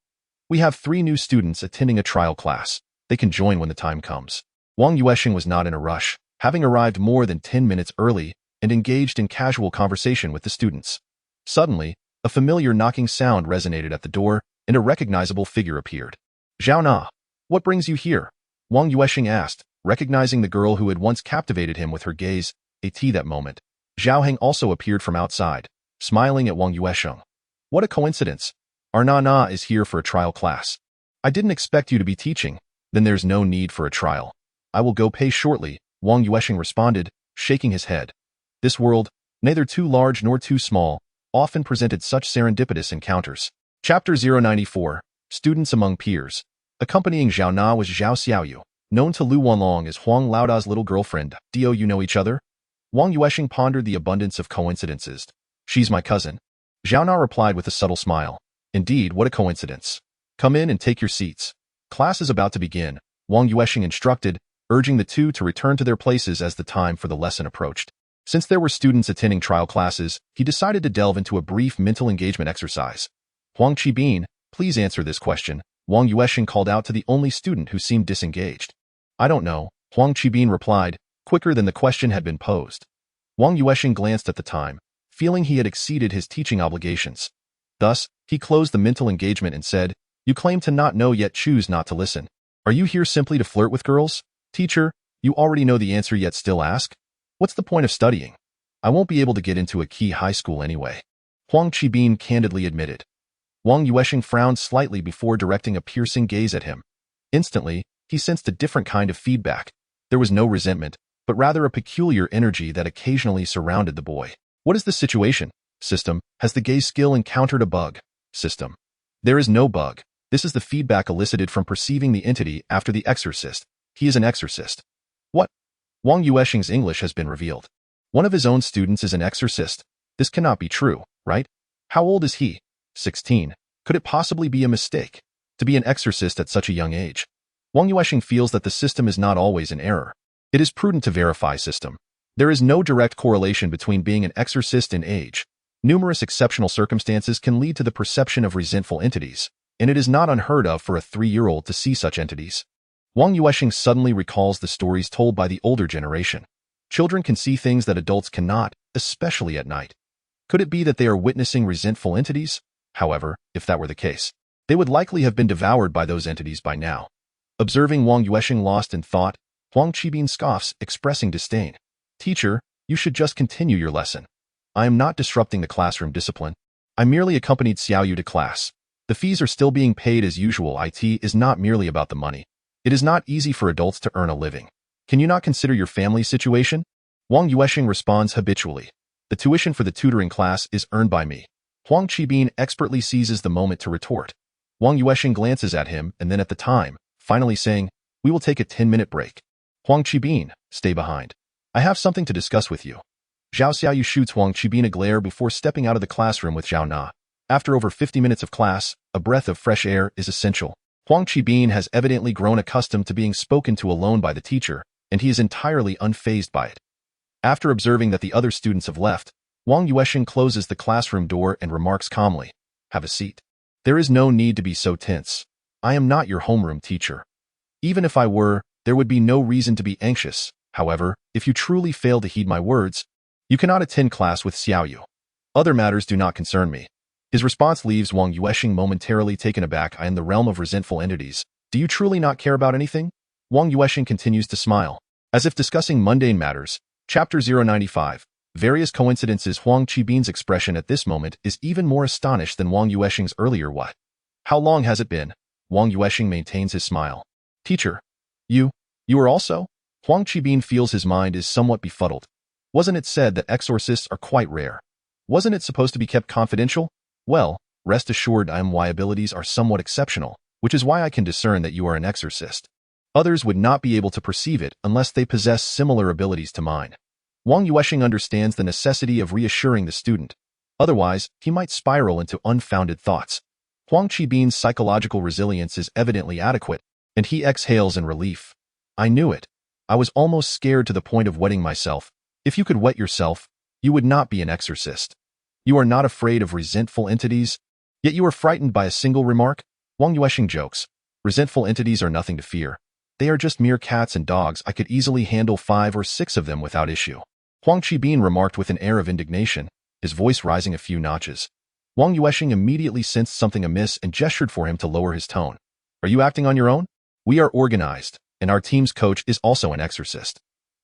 We have 3 new students attending a trial class. They can join when the time comes. Wang Yuansheng was not in a rush, having arrived more than 10 minutes early and engaged in casual conversation with the students. Suddenly, a familiar knocking sound resonated at the door, and a recognizable figure appeared. Zhao Na, what brings you here? Wang Yuansheng asked, recognizing the girl who had once captivated him with her gaze. At that moment, Zhao Heng also appeared from outside, smiling at Wang Yuansheng. What a coincidence. Our Na is here for a trial class. I didn't expect you to be teaching. Then there's no need for a trial. I will go pay shortly, Wang Yuansheng responded, shaking his head. This world, neither too large nor too small, often presented such serendipitous encounters. Chapter 094, Students Among Peers. Accompanying Zhao Na was Zhao Xiaoyu, known to Lu Wanlong as Huang Laoda's little girlfriend. Do you know each other? Wang Yuansheng pondered the abundance of coincidences. She's my cousin. Zhao Na replied with a subtle smile. Indeed, what a coincidence. Come in and take your seats. Class is about to begin, Wang Yuansheng instructed, urging the two to return to their places as the time for the lesson approached. Since there were students attending trial classes, he decided to delve into a brief mental engagement exercise. Huang Qibin, please answer this question, Wang Yuansheng called out to the only student who seemed disengaged. I don't know, Huang Qibin replied, quicker than the question had been posed. Wang Yuansheng glanced at the time, feeling he had exceeded his teaching obligations. Thus, he closed the mental engagement and said, You claim to not know yet choose not to listen. Are you here simply to flirt with girls? Teacher, you already know the answer yet still ask? What's the point of studying? I won't be able to get into a key high school anyway. Huang Qibin candidly admitted. Wang Yuansheng frowned slightly before directing a piercing gaze at him. Instantly, he sensed a different kind of feedback. There was no resentment, but rather a peculiar energy that occasionally surrounded the boy. What is the situation? System, has the gaze skill encountered a bug? System. There is no bug. This is the feedback elicited from perceiving the entity after the exorcist. He is an exorcist. What? Wang Yuansheng's English has been revealed. One of his own students is an exorcist. This cannot be true, right? How old is he? 16. Could it possibly be a mistake to be an exorcist at such a young age? Wang Yuansheng feels that the system is not always in error. It is prudent to verify system. There is no direct correlation between being an exorcist and age. Numerous exceptional circumstances can lead to the perception of resentful entities, and it is not unheard of for a 3-year-old to see such entities. Wang Yuansheng suddenly recalls the stories told by the older generation. Children can see things that adults cannot, especially at night. Could it be that they are witnessing resentful entities? However, if that were the case, they would likely have been devoured by those entities by now. Observing Wang Yuansheng lost in thought, Huang Qibin scoffs, expressing disdain. Teacher, you should just continue your lesson. I am not disrupting the classroom discipline. I merely accompanied Xiaoyu to class. The fees are still being paid as usual. IT is not merely about the money. It is not easy for adults to earn a living. Can you not consider your family situation? Wang Yuansheng responds habitually. The tuition for the tutoring class is earned by me. Huang Qibin expertly seizes the moment to retort. Wang Yuansheng glances at him and then at the time, finally saying, We will take a 10-minute break. Huang Qibin, stay behind. I have something to discuss with you. Zhao Xiaoyu shoots Huang Qibin a glare before stepping out of the classroom with Zhao Na. After over 50 minutes of class, a breath of fresh air is essential. Huang Qibin has evidently grown accustomed to being spoken to alone by the teacher, and he is entirely unfazed by it. After observing that the other students have left, Wang Yuansheng closes the classroom door and remarks calmly, "Have a seat. There is no need to be so tense. I am not your homeroom teacher. Even if I were, there would be no reason to be anxious. However, if you truly fail to heed my words, you cannot attend class with Xiaoyu. Other matters do not concern me." His response leaves Wang Yuansheng momentarily taken aback. "I am the realm of resentful entities. Do you truly not care about anything?" Wang Yuansheng continues to smile, as if discussing mundane matters. Chapter 095. Various coincidences. Huang Qibin's expression at this moment is even more astonished than Wang Yuansheng's earlier. "What? How long has it been?" Wang Yuansheng maintains his smile. "Teacher, you are also?" Huang Qibin feels his mind is somewhat befuddled. Wasn't it said that exorcists are quite rare? Wasn't it supposed to be kept confidential? Well, rest assured my abilities are somewhat exceptional, which is why I can discern that you are an exorcist. Others would not be able to perceive it unless they possess similar abilities to mine. Wang Yuansheng understands the necessity of reassuring the student. Otherwise, he might spiral into unfounded thoughts. Huang Qibin's psychological resilience is evidently adequate, and he exhales in relief. "I knew it. I was almost scared to the point of wetting myself. If you could wet yourself, you would not be an exorcist. You are not afraid of resentful entities, yet you are frightened by a single remark?" Wang Yuansheng jokes. "Resentful entities are nothing to fear. They are just mere cats and dogs. I could easily handle 5 or 6 of them without issue." Huang Qibin remarked with an air of indignation, his voice rising a few notches. Wang Yuansheng immediately sensed something amiss and gestured for him to lower his tone. "Are you acting on your own? We are organized, and our team's coach is also an exorcist.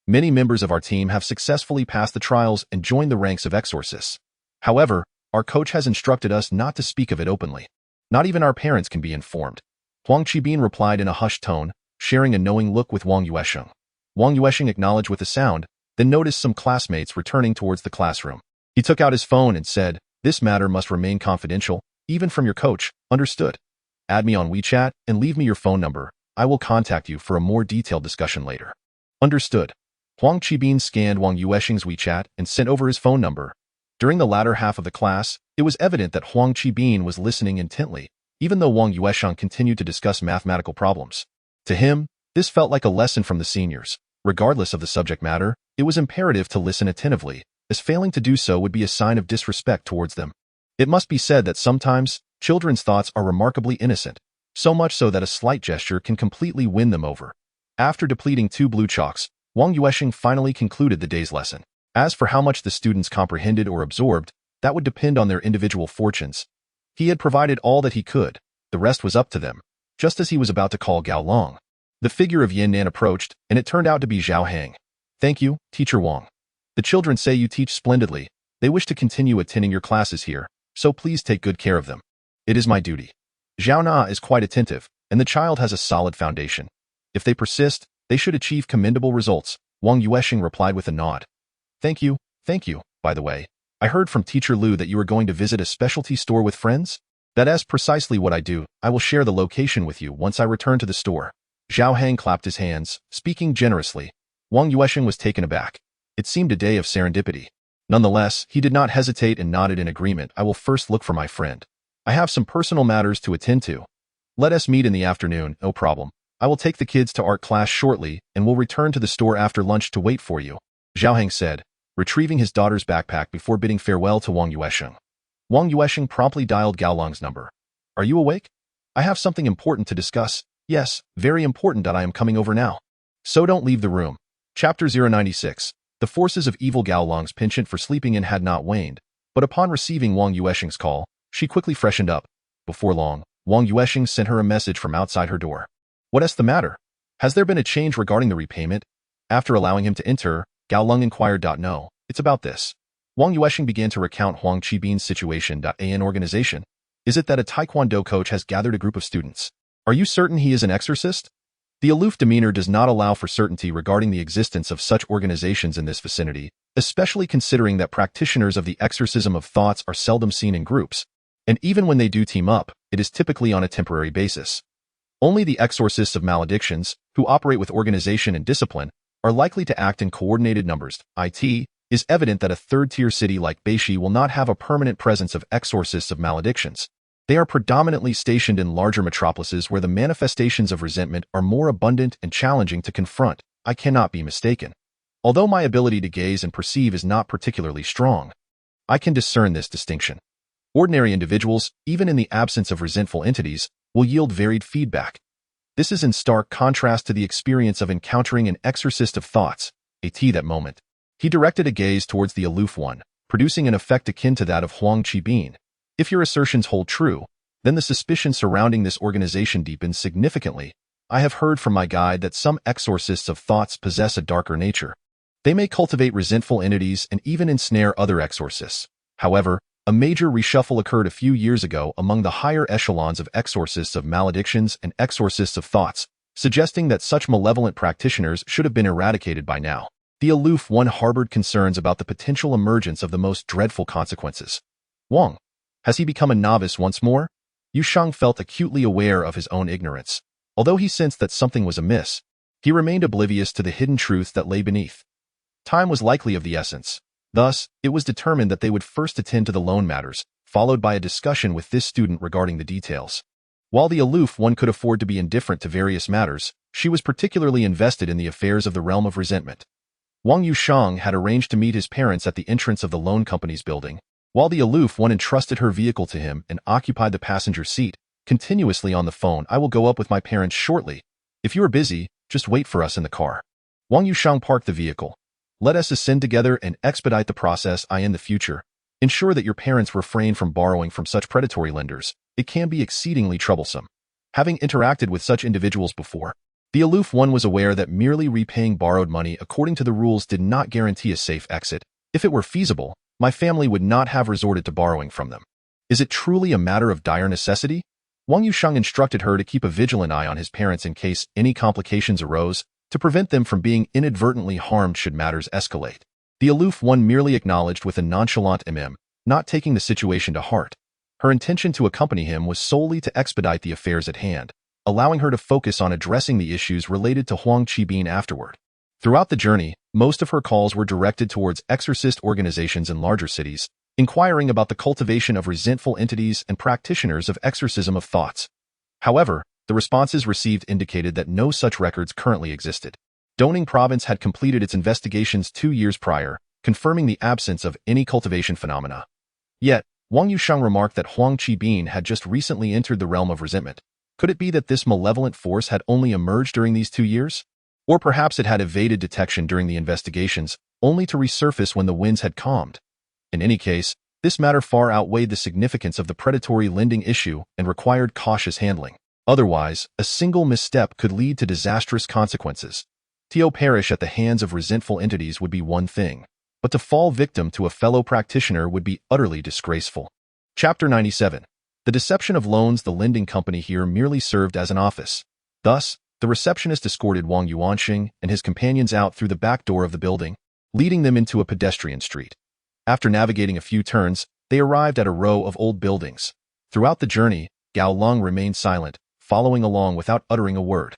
Many members of our team have successfully passed the trials and joined the ranks of exorcists. However, our coach has instructed us not to speak of it openly. Not even our parents can be informed." Huang Qibin replied in a hushed tone, sharing a knowing look with Wang Yuansheng. Wang Yuansheng acknowledged with a sound, then noticed some classmates returning towards the classroom. He took out his phone and said, "This matter must remain confidential, even from your coach, understood? Add me on WeChat and leave me your phone number. I will contact you for a more detailed discussion later." "Understood." Huang Qibin scanned Wang Yuansheng's WeChat and sent over his phone number. During the latter half of the class, it was evident that Huang Qibin was listening intently, even though Wang Yuansheng continued to discuss mathematical problems. To him, this felt like a lesson from the seniors. Regardless of the subject matter, it was imperative to listen attentively, as failing to do so would be a sign of disrespect towards them. It must be said that sometimes, children's thoughts are remarkably innocent, so much so that a slight gesture can completely win them over. After depleting 2 blue chalks, Wang Yuansheng finally concluded the day's lesson. As for how much the students comprehended or absorbed, that would depend on their individual fortunes. He had provided all that he could, the rest was up to them. Just as he was about to call Gao Long, the figure of Yan Nan approached, and it turned out to be Zhao Hang. "Thank you, Teacher Wang. The children say you teach splendidly. They wish to continue attending your classes here, so please take good care of them." "It is my duty." Zhao Na is quite attentive, and the child has a solid foundation. If they persist, they should achieve commendable results, Wang Yuansheng replied with a nod. Thank you. By the way, I heard from Teacher Lu that you are going to visit a specialty store with friends? That is precisely what I do. I will share the location with you once I return to the store." Zhao Hang clapped his hands, speaking generously. Wang Yuansheng was taken aback. It seemed a day of serendipity. Nonetheless, he did not hesitate and nodded in agreement. "I will first look for my friend. I have some personal matters to attend to. Let us meet in the afternoon, no problem. I will take the kids to art class shortly and will return to the store after lunch to wait for you," Zhao Hang said, retrieving his daughter's backpack before bidding farewell to Wang Yuansheng. Wang Yuansheng promptly dialed Gao Long's number. "Are you awake? I have something important to discuss." "Yes, very important. I am coming over now." "So don't leave the room." Chapter 096. The forces of evil. Gao Long's penchant for sleeping in had not waned, but upon receiving Wang Yuansheng's call, she quickly freshened up. Before long, Wang Yuansheng sent her a message from outside her door. "What is the matter? Has there been a change regarding the repayment?" After allowing him to enter, Gao Long inquired. "No, it's about this." Wang Yuansheng began to recount Huang Qibin's situation. An organization? Is it that a taekwondo coach has gathered a group of students? Are you certain he is an exorcist? The aloof demeanor does not allow for certainty regarding the existence of such organizations in this vicinity, especially considering that practitioners of the exorcism of thoughts are seldom seen in groups, and even when they do team up, it is typically on a temporary basis. Only the exorcists of maledictions, who operate with organization and discipline, are likely to act in coordinated numbers. It is evident that a third-tier city like Beixi will not have a permanent presence of exorcists of maledictions. They are predominantly stationed in larger metropolises where the manifestations of resentment are more abundant and challenging to confront. I cannot be mistaken. Although my ability to gaze and perceive is not particularly strong, I can discern this distinction. Ordinary individuals, even in the absence of resentful entities, will yield varied feedback. This is in stark contrast to the experience of encountering an exorcist of thoughts, that moment. He directed a gaze towards the aloof one, producing an effect akin to that of Huang Qibin. If your assertions hold true, then the suspicion surrounding this organization deepens significantly. I have heard from my guide that some exorcists of thoughts possess a darker nature. They may cultivate resentful entities and even ensnare other exorcists. However, a major reshuffle occurred a few years ago among the higher echelons of exorcists of maledictions and exorcists of thoughts, suggesting that such malevolent practitioners should have been eradicated by now. The aloof one harbored concerns about the potential emergence of the most dreadful consequences. Wang, has he become a novice once more? Yuansheng felt acutely aware of his own ignorance. Although he sensed that something was amiss, he remained oblivious to the hidden truths that lay beneath. Time was likely of the essence. Thus, it was determined that they would first attend to the loan matters, followed by a discussion with this student regarding the details. While the aloof one could afford to be indifferent to various matters, she was particularly invested in the affairs of the realm of resentment. Wang Yuansheng had arranged to meet his parents at the entrance of the loan company's building, while the aloof one entrusted her vehicle to him and occupied the passenger seat, continuously on the phone. I will go up with my parents shortly. If you are busy, just wait for us in the car. Wang Yuansheng parked the vehicle. Let us ascend together and expedite the process. In the future, ensure that your parents refrain from borrowing from such predatory lenders. It can be exceedingly troublesome. Having interacted with such individuals before, the aloof one was aware that merely repaying borrowed money according to the rules did not guarantee a safe exit. If it were feasible, my family would not have resorted to borrowing from them. Is it truly a matter of dire necessity? Wang Yuansheng instructed her to keep a vigilant eye on his parents in case any complications arose, to prevent them from being inadvertently harmed should matters escalate. The aloof one merely acknowledged with a nonchalant not taking the situation to heart. Her intention to accompany him was solely to expedite the affairs at hand, allowing her to focus on addressing the issues related to Huang Qibin afterward. Throughout the journey, most of her calls were directed towards exorcist organizations in larger cities, inquiring about the cultivation of resentful entities and practitioners of exorcism of thoughts. However, the responses received indicated that no such records currently existed. Dongning Province had completed its investigations 2 years prior, confirming the absence of any cultivation phenomena. Yet, Wang Yuansheng remarked that Huang Qibin had just recently entered the realm of resentment. Could it be that this malevolent force had only emerged during these 2 years? Or perhaps it had evaded detection during the investigations, only to resurface when the winds had calmed. In any case, this matter far outweighed the significance of the predatory lending issue and required cautious handling. Otherwise, a single misstep could lead to disastrous consequences. To perish at the hands of resentful entities would be one thing, but to fall victim to a fellow practitioner would be utterly disgraceful. Chapter 97. The deception of loans. The lending company here merely served as an office. Thus, the receptionist escorted Wang Yuansheng and his companions out through the back door of the building, leading them into a pedestrian street. After navigating a few turns, they arrived at a row of old buildings. Throughout the journey, Gao Long remained silent, following along without uttering a word.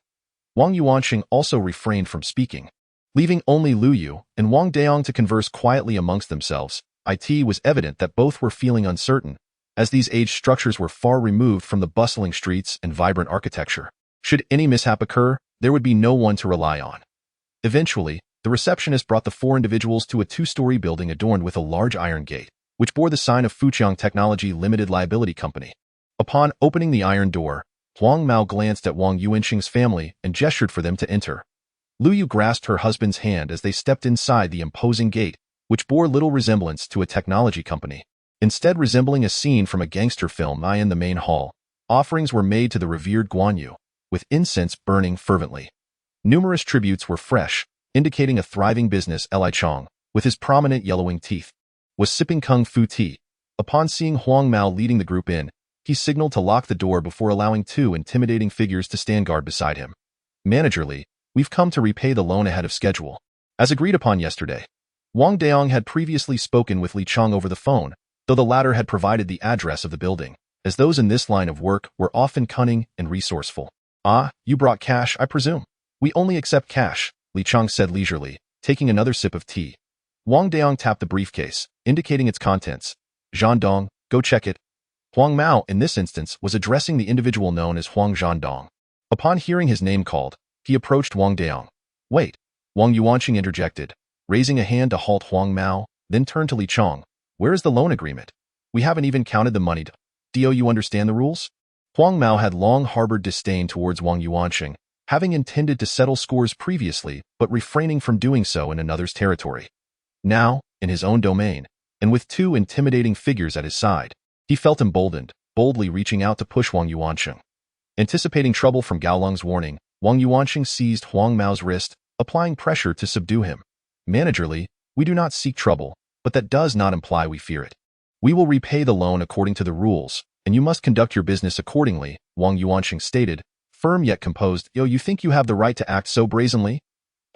Wang Yuansheng also refrained from speaking, leaving only Lu Yu and Wang Daong to converse quietly amongst themselves. It was evident that both were feeling uncertain, as these aged structures were far removed from the bustling streets and vibrant architecture. Should any mishap occur, there would be no one to rely on. Eventually, the receptionist brought the 4 individuals to a 2-story building adorned with a large iron gate, which bore the sign of Fujiang Technology Limited Liability Company. Upon opening the iron door, Huang Mao glanced at Wang Yuansheng's family and gestured for them to enter. Lu Yu grasped her husband's hand as they stepped inside the imposing gate, which bore little resemblance to a technology company, instead resembling a scene from a gangster film. In the main hall, offerings were made to the revered Guan Yu, with incense burning fervently. Numerous tributes were fresh, indicating a thriving business. Li Chong, with his prominent yellowing teeth, was sipping kung fu tea. Upon seeing Huang Mao leading the group in, he signaled to lock the door before allowing 2 intimidating figures to stand guard beside him. Managerly, we've come to repay the loan ahead of schedule, as agreed upon yesterday. Wang Daong had previously spoken with Li Chong over the phone, though the latter had provided the address of the building, as those in this line of work were often cunning and resourceful. Ah, you brought cash, I presume? We only accept cash. Li Chang said leisurely, taking another sip of tea. Wang Daong tapped the briefcase, indicating its contents. Zhandong, go check it. Huang Mao, in this instance, was addressing the individual known as Huang Zhandong. Upon hearing his name called, he approached Wang Daong. Wait, Wang Yuansheng interjected, raising a hand to halt Huang Mao, then turned to Li Chang. Where is the loan agreement? We haven't even counted the money. Do you understand the rules? Huang Mao had long harbored disdain towards Wang Yuansheng, having intended to settle scores previously but refraining from doing so in another's territory. Now, in his own domain, and with two intimidating figures at his side, he felt emboldened, boldly reaching out to push Wang Yuansheng. Anticipating trouble from Gao Lung's warning, Wang Yuansheng seized Huang Mao's wrist, applying pressure to subdue him. Managerly, we do not seek trouble, but that does not imply we fear it. We will repay the loan according to the rules, and you must conduct your business accordingly, Wang Yuansheng stated, firm yet composed. You think you have the right to act so brazenly?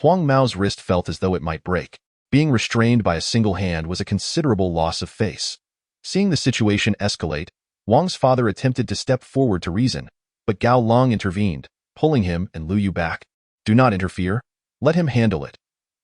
Huang Mao's wrist felt as though it might break. Being restrained by a single hand was a considerable loss of face. Seeing the situation escalate, Wang's father attempted to step forward to reason, but Gao Long intervened, pulling him and Lu Yu back. Do not interfere. Let him handle it.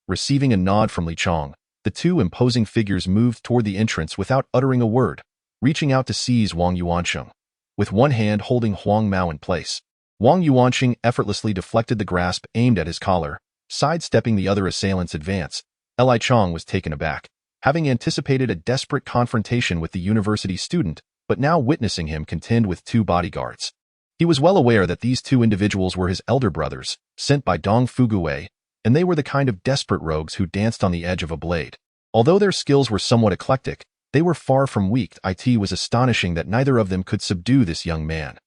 Receiving a nod from Li Chang, the two imposing figures moved toward the entrance without uttering a word, reaching out to seize Wang Yuansheng. With one hand holding Huang Mao in place, Wang Yuansheng effortlessly deflected the grasp aimed at his collar, sidestepping the other assailant's advance. Li Chang was taken aback, having anticipated a desperate confrontation with the university student, but now witnessing him contend with two bodyguards. He was well aware that these two individuals were his elder brothers, sent by Dong Fugui, and they were the kind of desperate rogues who danced on the edge of a blade. Although their skills were somewhat eclectic, they were far from weak. It was astonishing that neither of them could subdue this young man.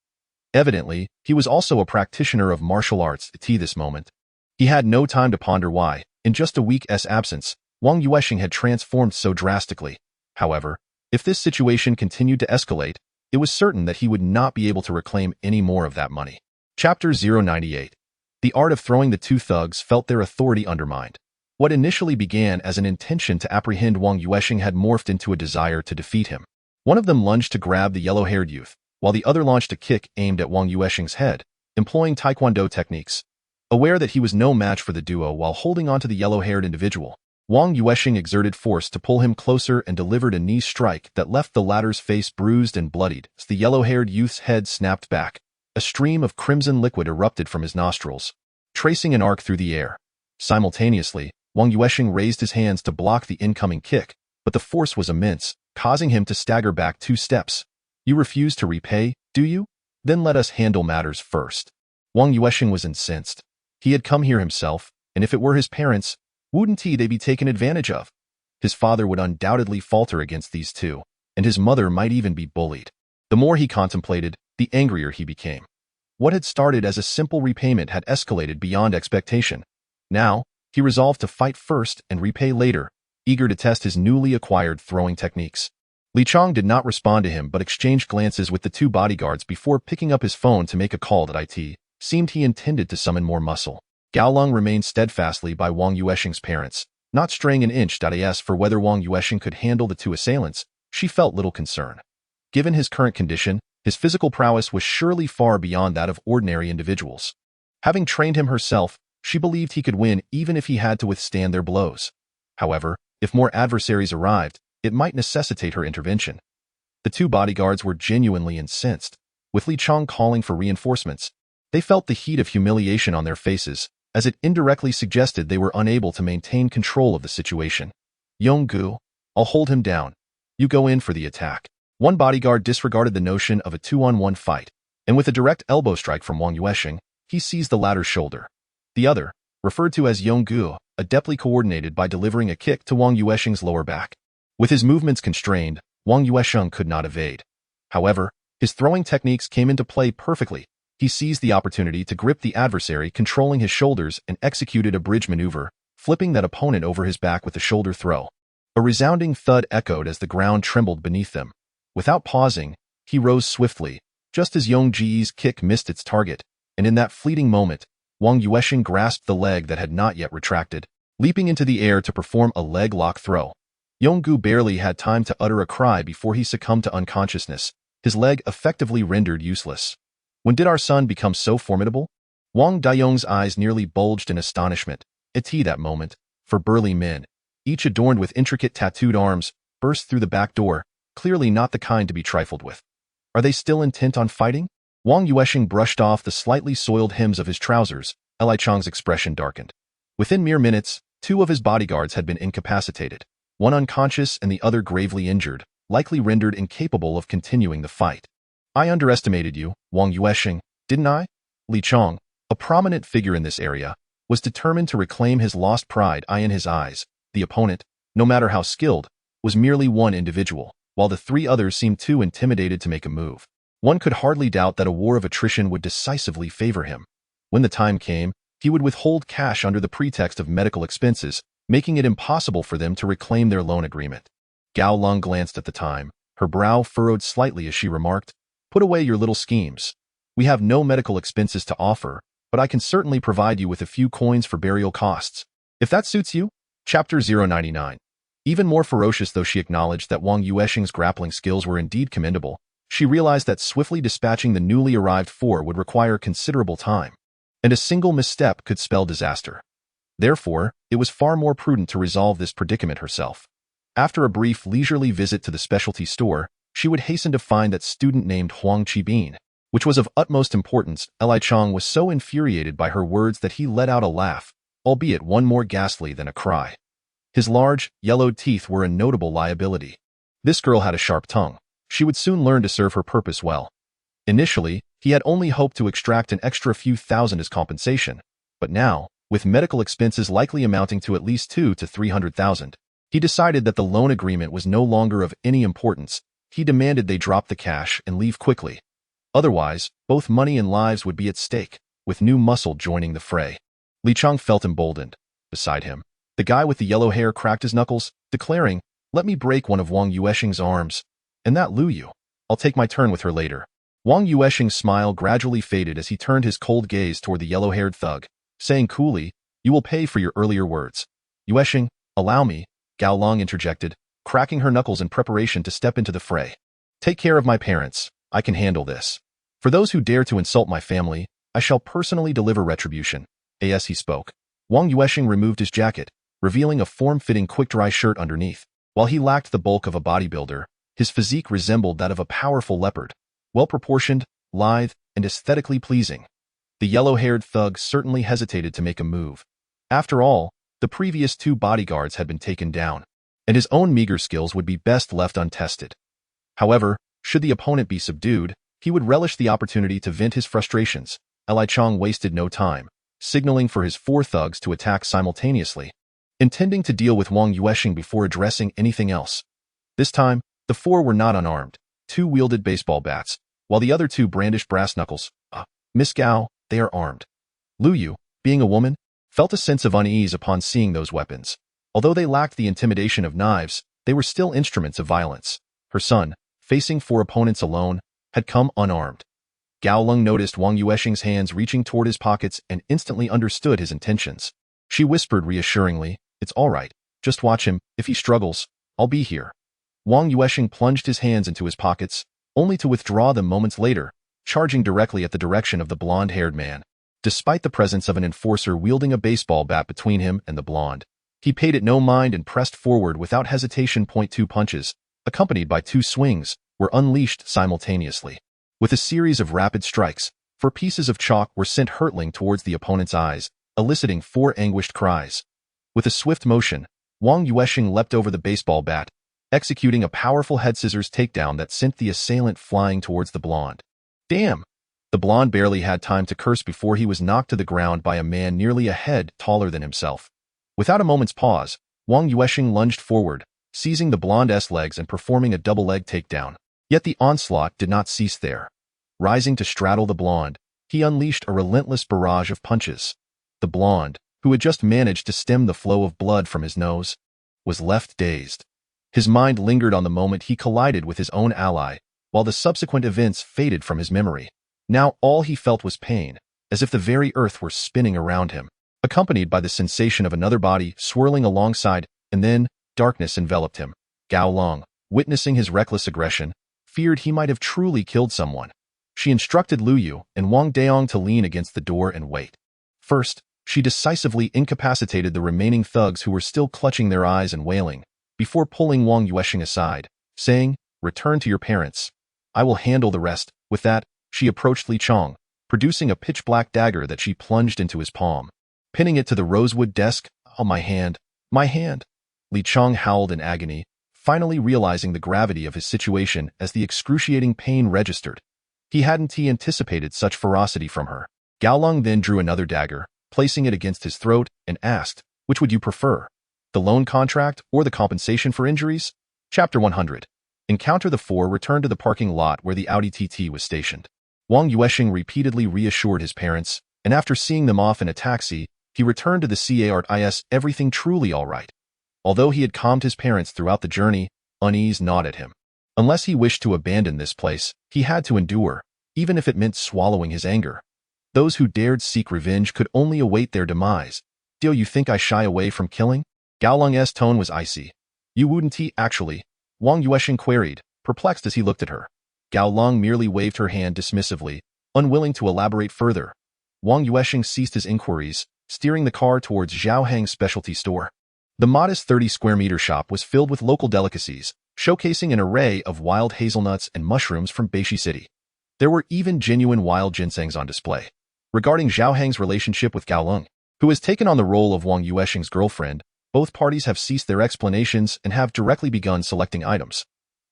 Evidently, he was also a practitioner of martial arts at this moment. He had no time to ponder why, in just a week's absence, Wang Yuansheng had transformed so drastically. However, if this situation continued to escalate, it was certain that he would not be able to reclaim any more of that money. Chapter 098. The art of throwing. The two thugs felt their authority undermined. What initially began as an intention to apprehend Wang Yuansheng had morphed into a desire to defeat him. One of them lunged to grab the yellow-haired youth, while the other launched a kick aimed at Wang Yuansheng's head, employing taekwondo techniques. Aware that he was no match for the duo while holding onto the yellow-haired individual, Wang Yuansheng exerted force to pull him closer and delivered a knee strike that left the latter's face bruised and bloodied as the yellow-haired youth's head snapped back. A stream of crimson liquid erupted from his nostrils, tracing an arc through the air. Simultaneously, Wang Yuansheng raised his hands to block the incoming kick, but the force was immense, causing him to stagger back 2 steps. You refuse to repay, do you? Then let us handle matters first. Wang Yuansheng was incensed. He had come here himself, and if it were his parents, wouldn't they be taken advantage of? His father would undoubtedly falter against these two, and his mother might even be bullied. The more he contemplated, the angrier he became. What had started as a simple repayment had escalated beyond expectation. Now, he resolved to fight first and repay later, eager to test his newly acquired throwing techniques. Li Chang did not respond to him but exchanged glances with the two bodyguards before picking up his phone to make a call that seemed he intended to summon more muscle. Gao Lung remained steadfastly by Wang Yuansheng's parents, not straying an inch. As for whether Wang Yuansheng could handle the two assailants, she felt little concern. Given his current condition, his physical prowess was surely far beyond that of ordinary individuals. Having trained him herself, she believed he could win even if he had to withstand their blows. However, if more adversaries arrived, it might necessitate her intervention. The two bodyguards were genuinely incensed. With Li Chang calling for reinforcements, they felt the heat of humiliation on their faces, as it indirectly suggested they were unable to maintain control of the situation. Yonggu, I'll hold him down. You go in for the attack. One bodyguard disregarded the notion of a 2-on-1 fight, and with a direct elbow strike from Wang Yuansheng, he seized the latter's shoulder. The other, referred to as Yonggu, adeptly coordinated by delivering a kick to Wang Yuansheng's lower back. With his movements constrained, Wang Yuansheng could not evade. However, his throwing techniques came into play perfectly. He seized the opportunity to grip the adversary controlling his shoulders and executed a bridge maneuver, flipping that opponent over his back with a shoulder throw. A resounding thud echoed as the ground trembled beneath them. Without pausing, he rose swiftly, just as Yongji's kick missed its target, and in that fleeting moment, Wang Yuansheng grasped the leg that had not yet retracted, leaping into the air to perform a leg lock throw. Yonggu barely had time to utter a cry before he succumbed to unconsciousness, his leg effectively rendered useless. When did our son become so formidable? Wang Dayong's eyes nearly bulged in astonishment, That moment, for burly men, each adorned with intricate tattooed arms, burst through the back door, clearly not the kind to be trifled with. Are they still intent on fighting? Wang Yuansheng brushed off the slightly soiled hems of his trousers. Li Chang's expression darkened. Within mere minutes, 2 of his bodyguards had been incapacitated, one unconscious and the other gravely injured, likely rendered incapable of continuing the fight. I underestimated you, Wang Yuansheng, didn't I? Li Chang, a prominent figure in this area, was determined to reclaim his lost pride. In his eyes, the opponent, no matter how skilled, was merely one individual, while the 3 others seemed too intimidated to make a move. One could hardly doubt that a war of attrition would decisively favor him. When the time came, he would withhold cash under the pretext of medical expenses, making it impossible for them to reclaim their loan agreement. Gao Lung glanced at the time, her brow furrowed slightly as she remarked, "Put away your little schemes. We have no medical expenses to offer, but I can certainly provide you with a few coins for burial costs. If that suits you." Chapter 099. Even more ferocious though she acknowledged that Wang Yuansheng's grappling skills were indeed commendable, she realized that swiftly dispatching the newly arrived 4 would require considerable time, and a single misstep could spell disaster. Therefore, it was far more prudent to resolve this predicament herself. After a brief leisurely visit to the specialty store, she would hasten to find that student named Huang Qibin, which was of utmost importance. Li Chang was so infuriated by her words that he let out a laugh, albeit one more ghastly than a cry. His large, yellowed teeth were a notable liability. This girl had a sharp tongue. She would soon learn to serve her purpose well. Initially, he had only hoped to extract an extra few thousand as compensation, but now, with medical expenses likely amounting to at least 200,000 to 300,000, he decided that the loan agreement was no longer of any importance. He demanded they drop the cash and leave quickly. Otherwise, both money and lives would be at stake, with new muscle joining the fray. Li Chang felt emboldened. Beside him, the guy with the yellow hair cracked his knuckles, declaring, "Let me break one of Wang Yuansheng's arms. And that Lu Yu. I'll take my turn with her later." Wang Yuansheng's smile gradually faded as he turned his cold gaze toward the yellow-haired thug, saying coolly, "You will pay for your earlier words." "Yuansheng, allow me," Gao Long interjected, cracking her knuckles in preparation to step into the fray. "Take care of my parents. I can handle this. For those who dare to insult my family, I shall personally deliver retribution." As he spoke, Wang Yuansheng removed his jacket, revealing a form-fitting quick-dry shirt underneath. While he lacked the bulk of a bodybuilder, his physique resembled that of a powerful leopard, well-proportioned, lithe, and aesthetically pleasing. The yellow-haired thug certainly hesitated to make a move. After all, the previous 2 bodyguards had been taken down, and his own meager skills would be best left untested. However, should the opponent be subdued, he would relish the opportunity to vent his frustrations. Li Chang wasted no time, signaling for his 4 thugs to attack simultaneously, intending to deal with Wang Yuansheng before addressing anything else. This time, the 4 were not unarmed. 2 wielded baseball bats, while the other 2 brandished brass knuckles. Miss Gao, they are armed." Lu Yu, being a woman, felt a sense of unease upon seeing those weapons. Although they lacked the intimidation of knives, they were still instruments of violence. Her son, facing 4 opponents alone, had come unarmed. Gao Lung noticed Wang Yuansheng's hands reaching toward his pockets and instantly understood his intentions. She whispered reassuringly, "It's all right. Just watch him. If he struggles, I'll be here." Wang Yuansheng plunged his hands into his pockets, only to withdraw them moments later, charging directly at the direction of the blonde-haired man. Despite the presence of an enforcer wielding a baseball bat between him and the blonde, he paid it no mind and pressed forward without hesitation. 2 punches, accompanied by 2 swings, were unleashed simultaneously. With a series of rapid strikes, 4 pieces of chalk were sent hurtling towards the opponent's eyes, eliciting 4 anguished cries. With a swift motion, Wang Yuansheng leapt over the baseball bat, executing a powerful head scissors takedown that sent the assailant flying towards the blonde. "Damn!" The blonde barely had time to curse before he was knocked to the ground by a man nearly a head taller than himself. Without a moment's pause, Wang Yuansheng lunged forward, seizing the blonde's legs and performing a double leg takedown. Yet the onslaught did not cease there. Rising to straddle the blonde, he unleashed a relentless barrage of punches. The blonde, who had just managed to stem the flow of blood from his nose, was left dazed. His mind lingered on the moment he collided with his own ally, while the subsequent events faded from his memory. Now all he felt was pain, as if the very earth were spinning around him, accompanied by the sensation of another body swirling alongside, and then darkness enveloped him. Gao Long, witnessing his reckless aggression, feared he might have truly killed someone. She instructed Lu Yu and Wang Daong to lean against the door and wait. First, She decisively incapacitated the remaining thugs who were still clutching their eyes and wailing, before pulling Wang Yuansheng aside, saying, "Return to your parents. I will handle the rest." With that, she approached Li Chong, producing a pitch-black dagger that she plunged into his palm, pinning it to the rosewood desk. "Oh, my hand! My hand!" Li Chong howled in agony, finally realizing the gravity of his situation as the excruciating pain registered. He hadn't anticipated such ferocity from her. Gao Long then drew another dagger, placing it against his throat, and asked, "Which would you prefer? The loan contract or the compensation for injuries?" Chapter 100. Encounter. The four returned to the parking lot where the Audi TT was stationed. Wang Yuansheng repeatedly reassured his parents, and after seeing them off in a taxi, he returned to the CARTIS. Everything truly all right. Although he had calmed his parents throughout the journey, unease gnawed at him. Unless he wished to abandon this place, he had to endure, even if it meant swallowing his anger. Those who dared seek revenge could only await their demise. "Do you think I shy away from killing?" Gao Long's tone was icy. "You wouldn't actually?" Wang Yuansheng queried, perplexed as he looked at her. Gao Long merely waved her hand dismissively, unwilling to elaborate further. Wang Yuansheng ceased his inquiries, steering the car towards Zhao Hang's specialty store. The modest 30-square-meter shop was filled with local delicacies, showcasing an array of wild hazelnuts and mushrooms from Beishi City. There were even genuine wild ginsengs on display. Regarding Zhao Hang's relationship with Gao Long, who has taken on the role of Wang Yuansheng's girlfriend, both parties have ceased their explanations and have directly begun selecting items.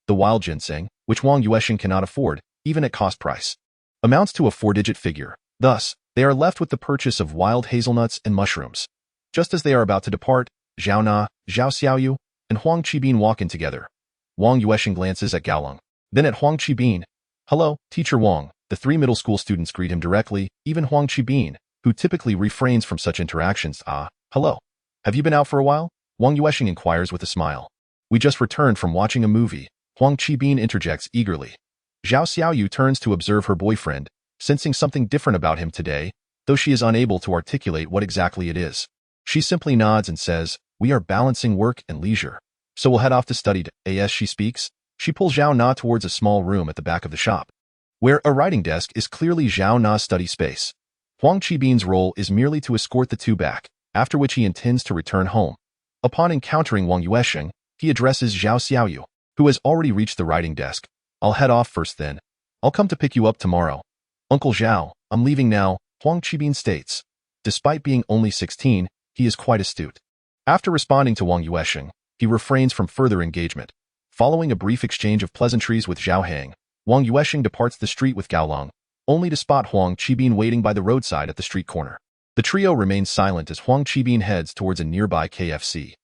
The wild ginseng, which Wang Yuansheng cannot afford, even at cost price, amounts to a 4-digit figure. Thus, they are left with the purchase of wild hazelnuts and mushrooms. Just as they are about to depart, Zhao Na, Zhao Xiaoyu, and Huang Qibin walk in together. Wang Yuansheng glances at Gao Long, then at Huang Qibin. "Hello, Teacher Wang." The 3 middle school students greet him directly, even Huang Qibin, who typically refrains from such interactions. "Ah, hello. Have you been out for a while?" Wang Yuansheng inquires with a smile. "We just returned from watching a movie," Huang Qibin interjects eagerly. Zhao Xiaoyu turns to observe her boyfriend, sensing something different about him today, though she is unable to articulate what exactly it is. She simply nods and says, "We are balancing work and leisure, so we'll head off to study." As she speaks, she pulls Zhao Na towards a small room at the back of the shop, where a writing desk is clearly Zhao Na's study space. Huang Qibin's role is merely to escort the two back, after which he intends to return home. Upon encountering Wang Yuansheng, he addresses Zhao Xiaoyu, who has already reached the writing desk. "I'll head off first then. I'll come to pick you up tomorrow." "Uncle Zhao, I'm leaving now," Huang Qibin states. Despite being only 16, he is quite astute. After responding to Wang Yuansheng, he refrains from further engagement. Following a brief exchange of pleasantries with Zhao Hang, Wang Yuansheng departs the street with Gao Long, only to spot Huang Qibin waiting by the roadside at the street corner. The trio remains silent as Huang Qibin heads towards a nearby KFC.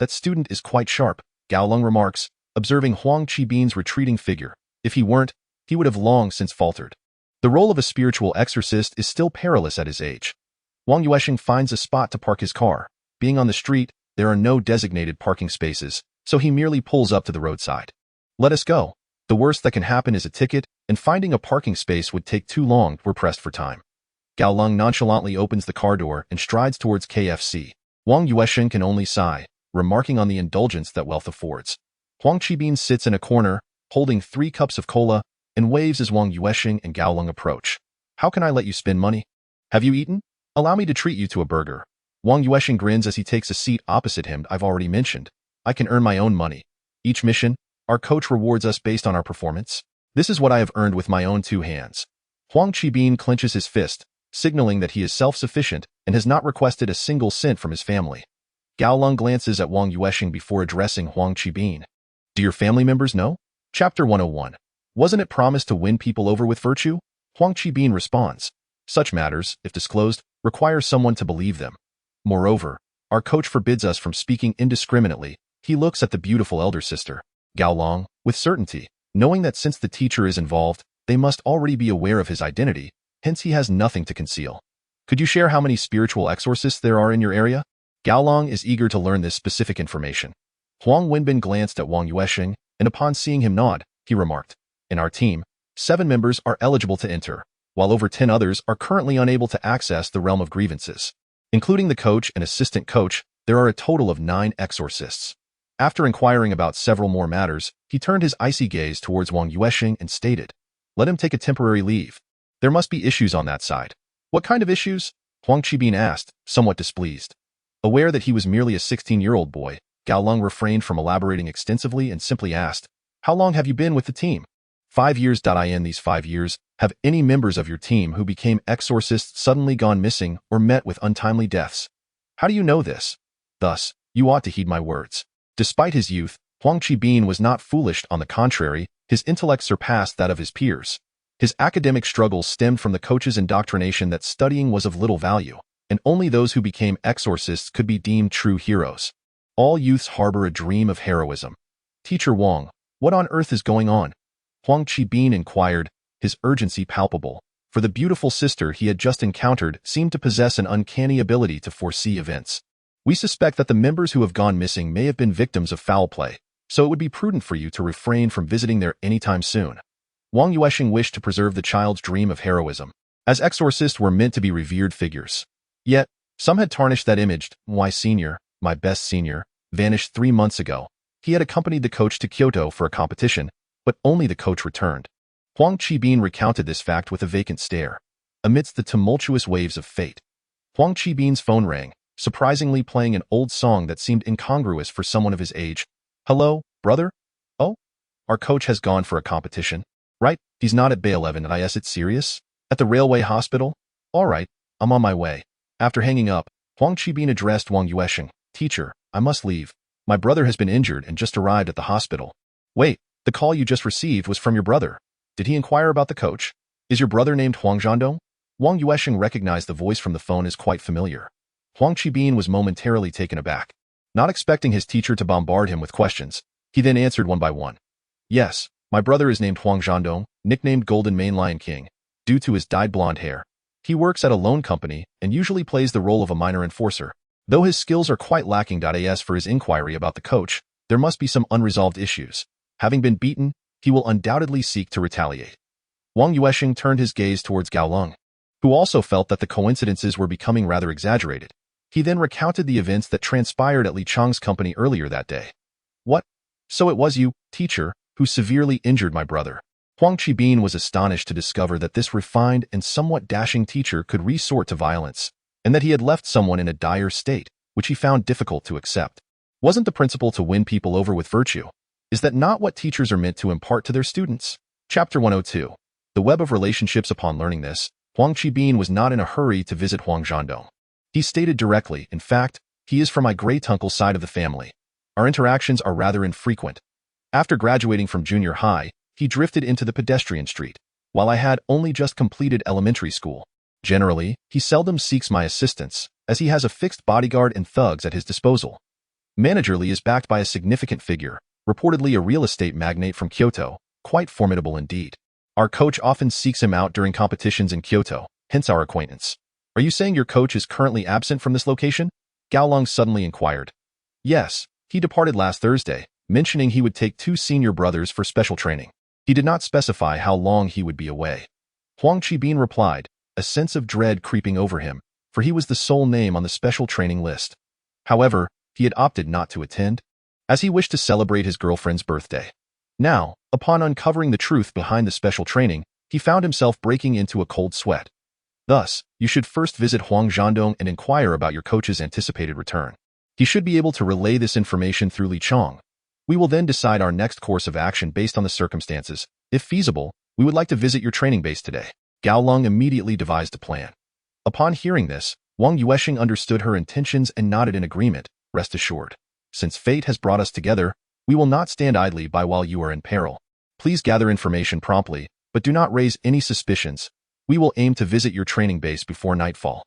"That student is quite sharp," Gao Long remarks, observing Huang Qibin's retreating figure. If he weren't, he would have long since faltered. The role of a spiritual exorcist is still perilous at his age. Wang Yuansheng finds a spot to park his car. Being on the street, there are no designated parking spaces, so he merely pulls up to the roadside. "Let us go. The worst that can happen is a ticket, and finding a parking space would take too long. We're pressed for time." Gao Long nonchalantly opens the car door and strides towards KFC. Wang Yuansheng can only sigh, remarking on the indulgence that wealth affords. Huang Qibin sits in a corner, holding 3 cups of cola, and waves as Wang Yuansheng and Gao Long approach. "How can I let you spend money? Have you eaten? Allow me to treat you to a burger." Wang Yuansheng grins as he takes a seat opposite him. "I've already mentioned, I can earn my own money. Each mission, our coach rewards us based on our performance. This is what I have earned with my own 2 hands." Huang Qibin clenches his fist, signaling that he is self-sufficient and has not requested a single cent from his family. Gao Long glances at Wang Yuansheng before addressing Huang Qibin. "Do your family members know?" Chapter 101. Wasn't it promised to win people over with virtue? Huang Qibin responds. "Such matters, if disclosed, require someone to believe them. Moreover, our coach forbids us from speaking indiscriminately." He looks at the beautiful elder sister, Gao Long, with certainty, knowing that since the teacher is involved, they must already be aware of his identity, hence he has nothing to conceal. "Could you share how many spiritual exorcists there are in your area?" Gao Long is eager to learn this specific information. Huang Wenbin glanced at Wang Yuansheng, and upon seeing him nod, he remarked, "In our team, 7 members are eligible to enter, while over 10 others are currently unable to access the realm of grievances. Including the coach and assistant coach, there are a total of 9 exorcists." After inquiring about several more matters, he turned his icy gaze towards Wang Yuansheng and stated, "Let him take a temporary leave. There must be issues on that side." "What kind of issues?" Huang Qibin asked, somewhat displeased. Aware that he was merely a 16-year-old boy, Gao Lung refrained from elaborating extensively and simply asked, how long have you been with the team? 5 years. In these 5 years, have any members of your team who became exorcists suddenly gone missing or met with untimely deaths? How do you know this? Thus, you ought to heed my words. Despite his youth, Huang Qibin was not foolish. On the contrary, his intellect surpassed that of his peers. His academic struggles stemmed from the coach's indoctrination that studying was of little value, and only those who became exorcists could be deemed true heroes. All youths harbor a dream of heroism. Teacher Wang, what on earth is going on? Huang Qibin inquired, his urgency palpable, for the beautiful sister he had just encountered seemed to possess an uncanny ability to foresee events. We suspect that the members who have gone missing may have been victims of foul play, so it would be prudent for you to refrain from visiting there anytime soon. Wang Yuansheng wished to preserve the child's dream of heroism, as exorcists were meant to be revered figures. Yet, some had tarnished that image. Why senior, my best senior, vanished 3 months ago. He had accompanied the coach to Kyoto for a competition, but only the coach returned. Huang Qibin recounted this fact with a vacant stare. Amidst the tumultuous waves of fate, Huang Qibin's phone rang, surprisingly playing an old song that seemed incongruous for someone of his age. Hello, brother? Oh? Our coach has gone for a competition. Right, he's not at Bay 11 is it serious? At the railway hospital? All right, I'm on my way. After hanging up, Huang Qibin addressed Wang Yuansheng. Teacher, I must leave. My brother has been injured and just arrived at the hospital. Wait, the call you just received was from your brother. Did he inquire about the coach? Is your brother named Huang Zhandong? Wang Yuansheng recognized the voice from the phone as quite familiar. Huang Qibin was momentarily taken aback. Not expecting his teacher to bombard him with questions, he then answered one by one. Yes, my brother is named Huang Zhandong, nicknamed Golden Mane Lion King, due to his dyed blonde hair. He works at a loan company and usually plays the role of a minor enforcer. Though his skills are quite lacking. As for his inquiry about the coach, there must be some unresolved issues. Having been beaten, he will undoubtedly seek to retaliate. Wang Yuansheng turned his gaze towards Gao Lung, who also felt that the coincidences were becoming rather exaggerated. He then recounted the events that transpired at Li Chang's company earlier that day. What? So it was you, teacher, who severely injured my brother. Huang Qibin was astonished to discover that this refined and somewhat dashing teacher could resort to violence, and that he had left someone in a dire state, which he found difficult to accept. Wasn't the principle to win people over with virtue? Is that not what teachers are meant to impart to their students? Chapter 102. The web of relationships. Upon learning this, Huang Qibin was not in a hurry to visit Huang Zhandong. He stated directly, in fact, he is from my great-uncle side of the family. Our interactions are rather infrequent. After graduating from junior high, he drifted into the pedestrian street, while I had only just completed elementary school. Generally, he seldom seeks my assistance, as he has a fixed bodyguard and thugs at his disposal. Manager Li is backed by a significant figure, reportedly a real estate magnate from Kyoto, quite formidable indeed. Our coach often seeks him out during competitions in Kyoto, hence our acquaintance. Are you saying your coach is currently absent from this location? Gao Lung suddenly inquired. Yes, he departed last Thursday, mentioning he would take 2 senior brothers for special training. He did not specify how long he would be away. Huang Qibin replied, a sense of dread creeping over him, for he was the sole name on the special training list. However, he had opted not to attend, as he wished to celebrate his girlfriend's birthday. Now, upon uncovering the truth behind the special training, he found himself breaking into a cold sweat. Thus, you should first visit Huang Zhandong and inquire about your coach's anticipated return. He should be able to relay this information through Li Chang. We will then decide our next course of action based on the circumstances. If feasible, we would like to visit your training base today. Gao Lung immediately devised a plan. Upon hearing this, Wang Yuansheng understood her intentions and nodded in agreement. Rest assured, since fate has brought us together, we will not stand idly by while you are in peril. Please gather information promptly, but do not raise any suspicions. We will aim to visit your training base before nightfall.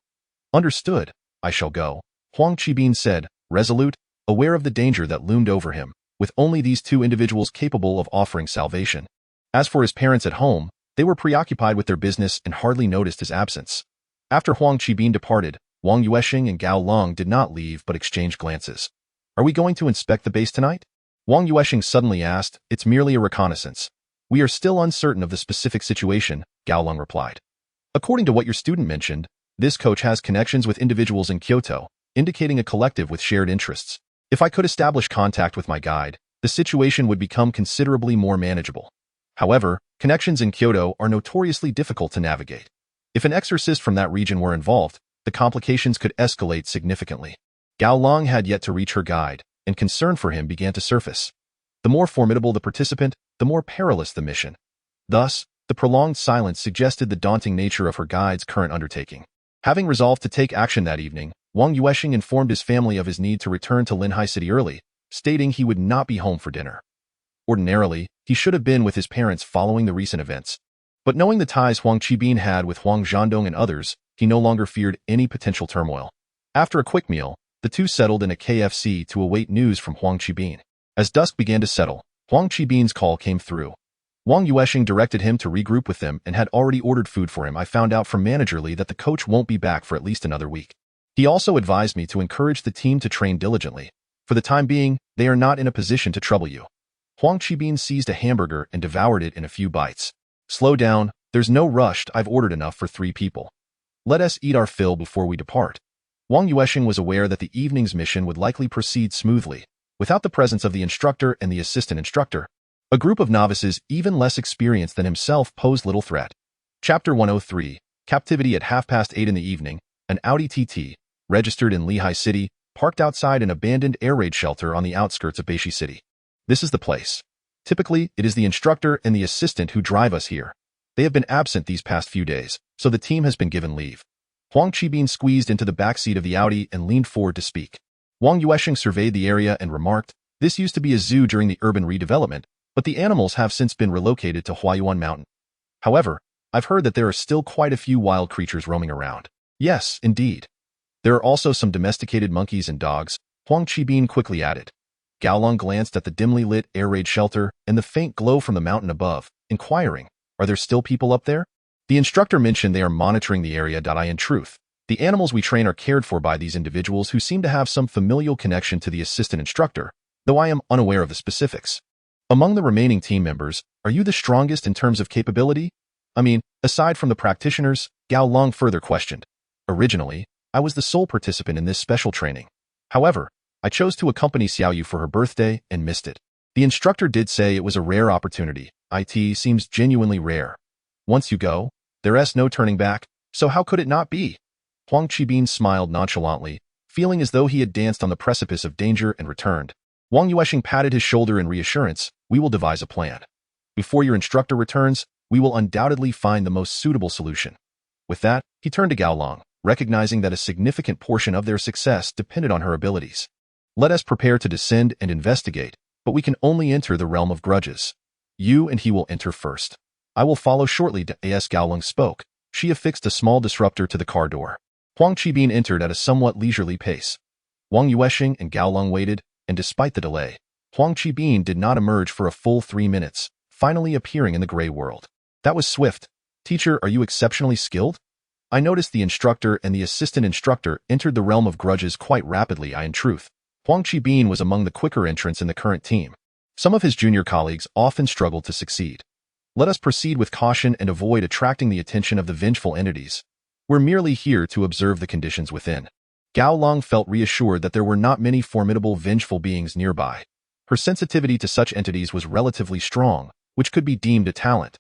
Understood, I shall go, Huang Qibin said, resolute, aware of the danger that loomed over him, with only these 2 individuals capable of offering salvation. As for his parents at home, they were preoccupied with their business and hardly noticed his absence. After Huang Qibin departed, Wang Yuansheng and Gao Lung did not leave but exchanged glances. Are we going to inspect the base tonight? Wang Yuansheng suddenly asked. It's merely a reconnaissance. We are still uncertain of the specific situation, Gao Lung replied. According to what your student mentioned, this coach has connections with individuals in Kyoto, indicating a collective with shared interests. If I could establish contact with my guide, the situation would become considerably more manageable. However, connections in Kyoto are notoriously difficult to navigate. If an exorcist from that region were involved, the complications could escalate significantly. Gao Long had yet to reach her guide, and concern for him began to surface. The more formidable the participant, the more perilous the mission. Thus, the prolonged silence suggested the daunting nature of her guide's current undertaking. Having resolved to take action that evening, Wang Yuansheng informed his family of his need to return to Linhai City early, stating he would not be home for dinner. Ordinarily, he should have been with his parents following the recent events. But knowing the ties Huang Qibin had with Huang Zhandong and others, he no longer feared any potential turmoil. After a quick meal, the two settled in a KFC to await news from Huang Qibin. As dusk began to settle, Huang Qibin's call came through. Wang Yuansheng directed him to regroup with them and had already ordered food for him. I found out from managerly that the coach won't be back for at least another week. He also advised me to encourage the team to train diligently. For the time being, they are not in a position to trouble you. Huang Qibin seized a hamburger and devoured it in a few bites. Slow down, there's no rush. I've ordered enough for 3 people. Let us eat our fill before we depart. Wang Yuansheng was aware that the evening's mission would likely proceed smoothly, without the presence of the instructor and the assistant instructor. A group of novices even less experienced than himself posed little threat. Chapter 103, Captivity. At 8:30 in the evening, an Audi TT, registered in Lehigh City, parked outside an abandoned air raid shelter on the outskirts of Beishi City. This is the place. Typically, it is the instructor and the assistant who drive us here. They have been absent these past few days, so the team has been given leave. Huang Qibin squeezed into the back seat of the Audi and leaned forward to speak. Wang Yuansheng surveyed the area and remarked, "This used to be a zoo during the urban redevelopment, but the animals have since been relocated to Huayuan Mountain. However, I've heard that there are still quite a few wild creatures roaming around." "Yes, indeed. There are also some domesticated monkeys and dogs," Huang Qibin quickly added. Gao Long glanced at the dimly lit air raid shelter and the faint glow from the mountain above, inquiring, "Are there still people up there?" The instructor mentioned they are monitoring the area. In truth, the animals we train are cared for by these individuals who seem to have some familial connection to the assistant instructor, though I am unaware of the specifics. Among the remaining team members, are you the strongest in terms of capability? I mean, aside from the practitioners, Gao Long further questioned. Originally, I was the sole participant in this special training. However, I chose to accompany Xiaoyu for her birthday and missed it. The instructor did say it was a rare opportunity. It seems genuinely rare. Once you go, there's no turning back, so how could it not be? Huang Qibin smiled nonchalantly, feeling as though he had danced on the precipice of danger and returned. Wang Yuansheng patted his shoulder in reassurance. "We will devise a plan. Before your instructor returns, we will undoubtedly find the most suitable solution." With that, he turned to Gao Long, recognizing that a significant portion of their success depended on her abilities. "Let us prepare to descend and investigate, but we can only enter the realm of grudges. You and he will enter first. I will follow shortly." As Gao Long spoke, she affixed a small disruptor to the car door. Huang Qibin entered at a somewhat leisurely pace. Wang Yuansheng and Gao Long waited, and despite the delay, Huang Qibin did not emerge for a full 3 minutes, finally appearing in the gray world. "That was swift. Teacher, are you exceptionally skilled?" "I noticed the instructor and the assistant instructor entered the realm of grudges quite rapidly." In truth, Huang Qibin was among the quicker entrants in the current team. Some of his junior colleagues often struggled to succeed. "Let us proceed with caution and avoid attracting the attention of the vengeful entities. We're merely here to observe the conditions within." Gao Long felt reassured that there were not many formidable vengeful beings nearby. Her sensitivity to such entities was relatively strong, which could be deemed a talent.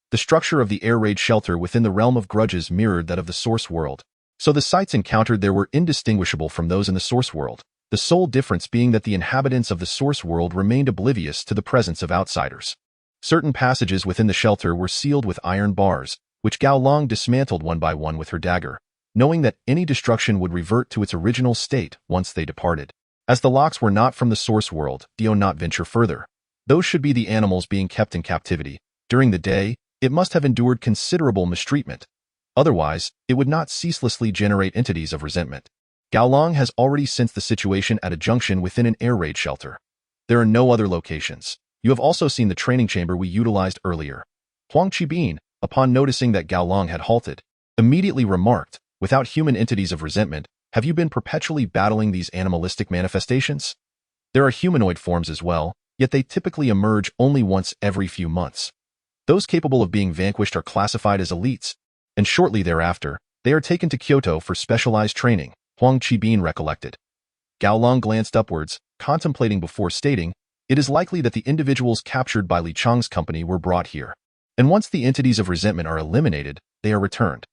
The structure of the air raid shelter within the realm of grudges mirrored that of the source world, so the sights encountered there were indistinguishable from those in the source world, the sole difference being that the inhabitants of the source world remained oblivious to the presence of outsiders. Certain passages within the shelter were sealed with iron bars, which Gao Long dismantled one by one with her dagger, knowing that any destruction would revert to its original state once they departed. As the locks were not from the source world, do not venture further. Those should be the animals being kept in captivity. During the day, it must have endured considerable mistreatment. Otherwise, it would not ceaselessly generate entities of resentment. Gao Long has already sensed the situation at a junction within an air raid shelter. There are no other locations. You have also seen the training chamber we utilized earlier. Huang Qibin, upon noticing that Gao Long had halted, immediately remarked, "Without human entities of resentment, have you been perpetually battling these animalistic manifestations? There are humanoid forms as well, yet they typically emerge only once every few months. Those capable of being vanquished are classified as elites, and shortly thereafter, they are taken to Kyoto for specialized training," Huang Qibin recollected. Gao Long glanced upwards, contemplating before stating, "It is likely that the individuals captured by Li Chang's company were brought here, and once the entities of resentment are eliminated, they are returned.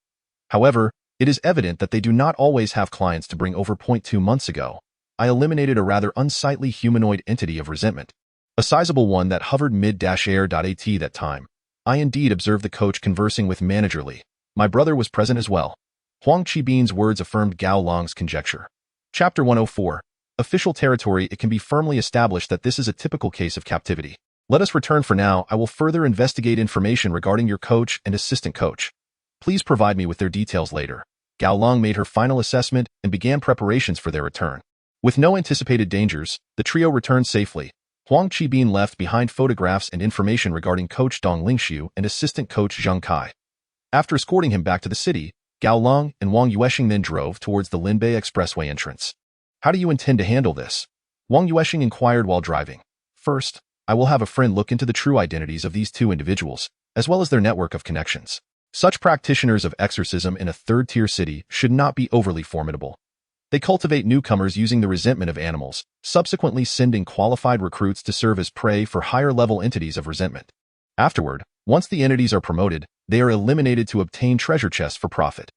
However, It is evident that they do not always have clients to bring over. 2 months ago, I eliminated a rather unsightly humanoid entity of resentment, a sizable one that hovered mid-air. At that time, I indeed observed the coach conversing with Manager Li. My brother was present as well. Huang Qibin's words affirmed Gao Long's conjecture. Chapter 104. Official territory. It can be firmly established that this is a typical case of captivity. Let us return for now. I will further investigate information regarding your coach and assistant coach. Please provide me with their details later. Gao Long made her final assessment and began preparations for their return. With no anticipated dangers, the trio returned safely. Huang Qibin left behind photographs and information regarding coach Dong Lingxiu and assistant coach Zheng Kai. After escorting him back to the city, Gao Long and Wang Yuansheng then drove towards the Linbei Expressway entrance. How do you intend to handle this? Wang Yuansheng inquired while driving. First, I will have a friend look into the true identities of these two individuals, as well as their network of connections. Such practitioners of exorcism in a third-tier city should not be overly formidable. They cultivate newcomers using the resentment of animals, subsequently sending qualified recruits to serve as prey for higher-level entities of resentment. Afterward, once the entities are promoted, they are eliminated to obtain treasure chests for profit.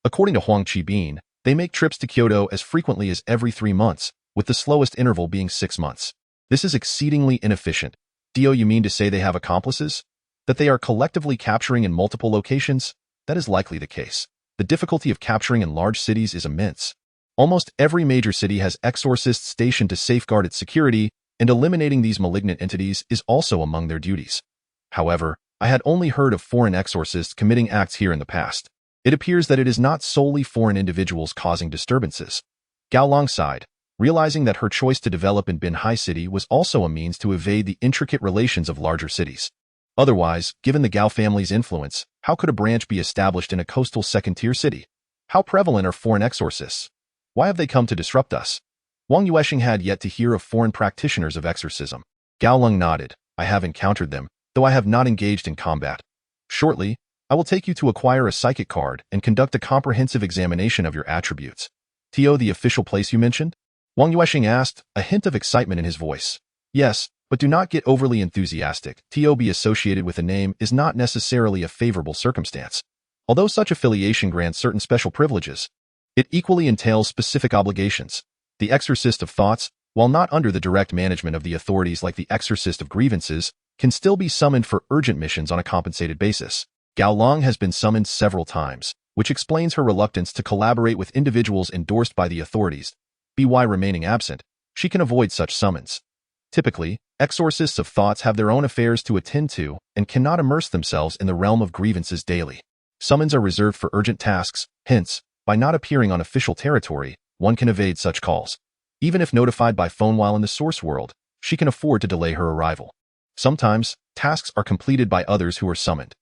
According to Huang Qibin, they make trips to Kyoto as frequently as every 3 months, with the slowest interval being 6 months. This is exceedingly inefficient. Do you mean to say they have accomplices? That they are collectively capturing in multiple locations? That is likely the case. The difficulty of capturing in large cities is immense. Almost every major city has exorcists stationed to safeguard its security, and eliminating these malignant entities is also among their duties. However, I had only heard of foreign exorcists committing acts here in the past. It appears that it is not solely foreign individuals causing disturbances. Gao Long sighed, realizing that her choice to develop in Binhai City was also a means to evade the intricate relations of larger cities. Otherwise, given the Gao family's influence, how could a branch be established in a coastal second-tier city? How prevalent are foreign exorcists? Why have they come to disrupt us? Wang Yuansheng had yet to hear of foreign practitioners of exorcism. Gao Long nodded. I have encountered them, though I have not engaged in combat. Shortly, I will take you to acquire a psychic card and conduct a comprehensive examination of your attributes. The official place you mentioned? Wang Yuansheng asked, a hint of excitement in his voice. Yes, but do not get overly enthusiastic. Be associated with a name is not necessarily a favorable circumstance. Although such affiliation grants certain special privileges, it equally entails specific obligations. The exorcist of thoughts, while not under the direct management of the authorities like the exorcist of grievances, can still be summoned for urgent missions on a compensated basis. Gao Long has been summoned several times, which explains her reluctance to collaborate with individuals endorsed by the authorities. By remaining absent, she can avoid such summons. Typically, exorcists of thoughts have their own affairs to attend to and cannot immerse themselves in the realm of grievances daily. Summons are reserved for urgent tasks, hence, by not appearing on official territory, one can evade such calls. Even if notified by phone while in the source world, she can afford to delay her arrival. Sometimes, tasks are completed by others who are summoned.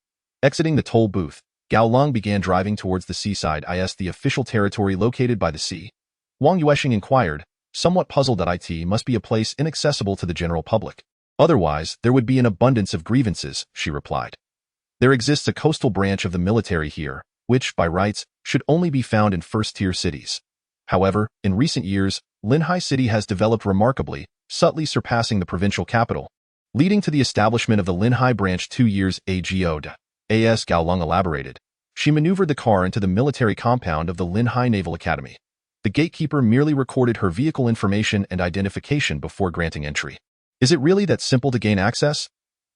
Exiting the toll booth, Gao Long began driving towards the seaside, the official territory located by the sea. Wang Yuansheng inquired, somewhat puzzled that it must be a place inaccessible to the general public. Otherwise, there would be an abundance of grievances, she replied. There exists a coastal branch of the military here, which, by rights, should only be found in first-tier cities. However, in recent years, Linhai City has developed remarkably, subtly surpassing the provincial capital, leading to the establishment of the Linhai branch 2 years ago. As Gao Long elaborated, she maneuvered the car into the military compound of the Linhai Naval Academy. The gatekeeper merely recorded her vehicle information and identification before granting entry. Is it really that simple to gain access?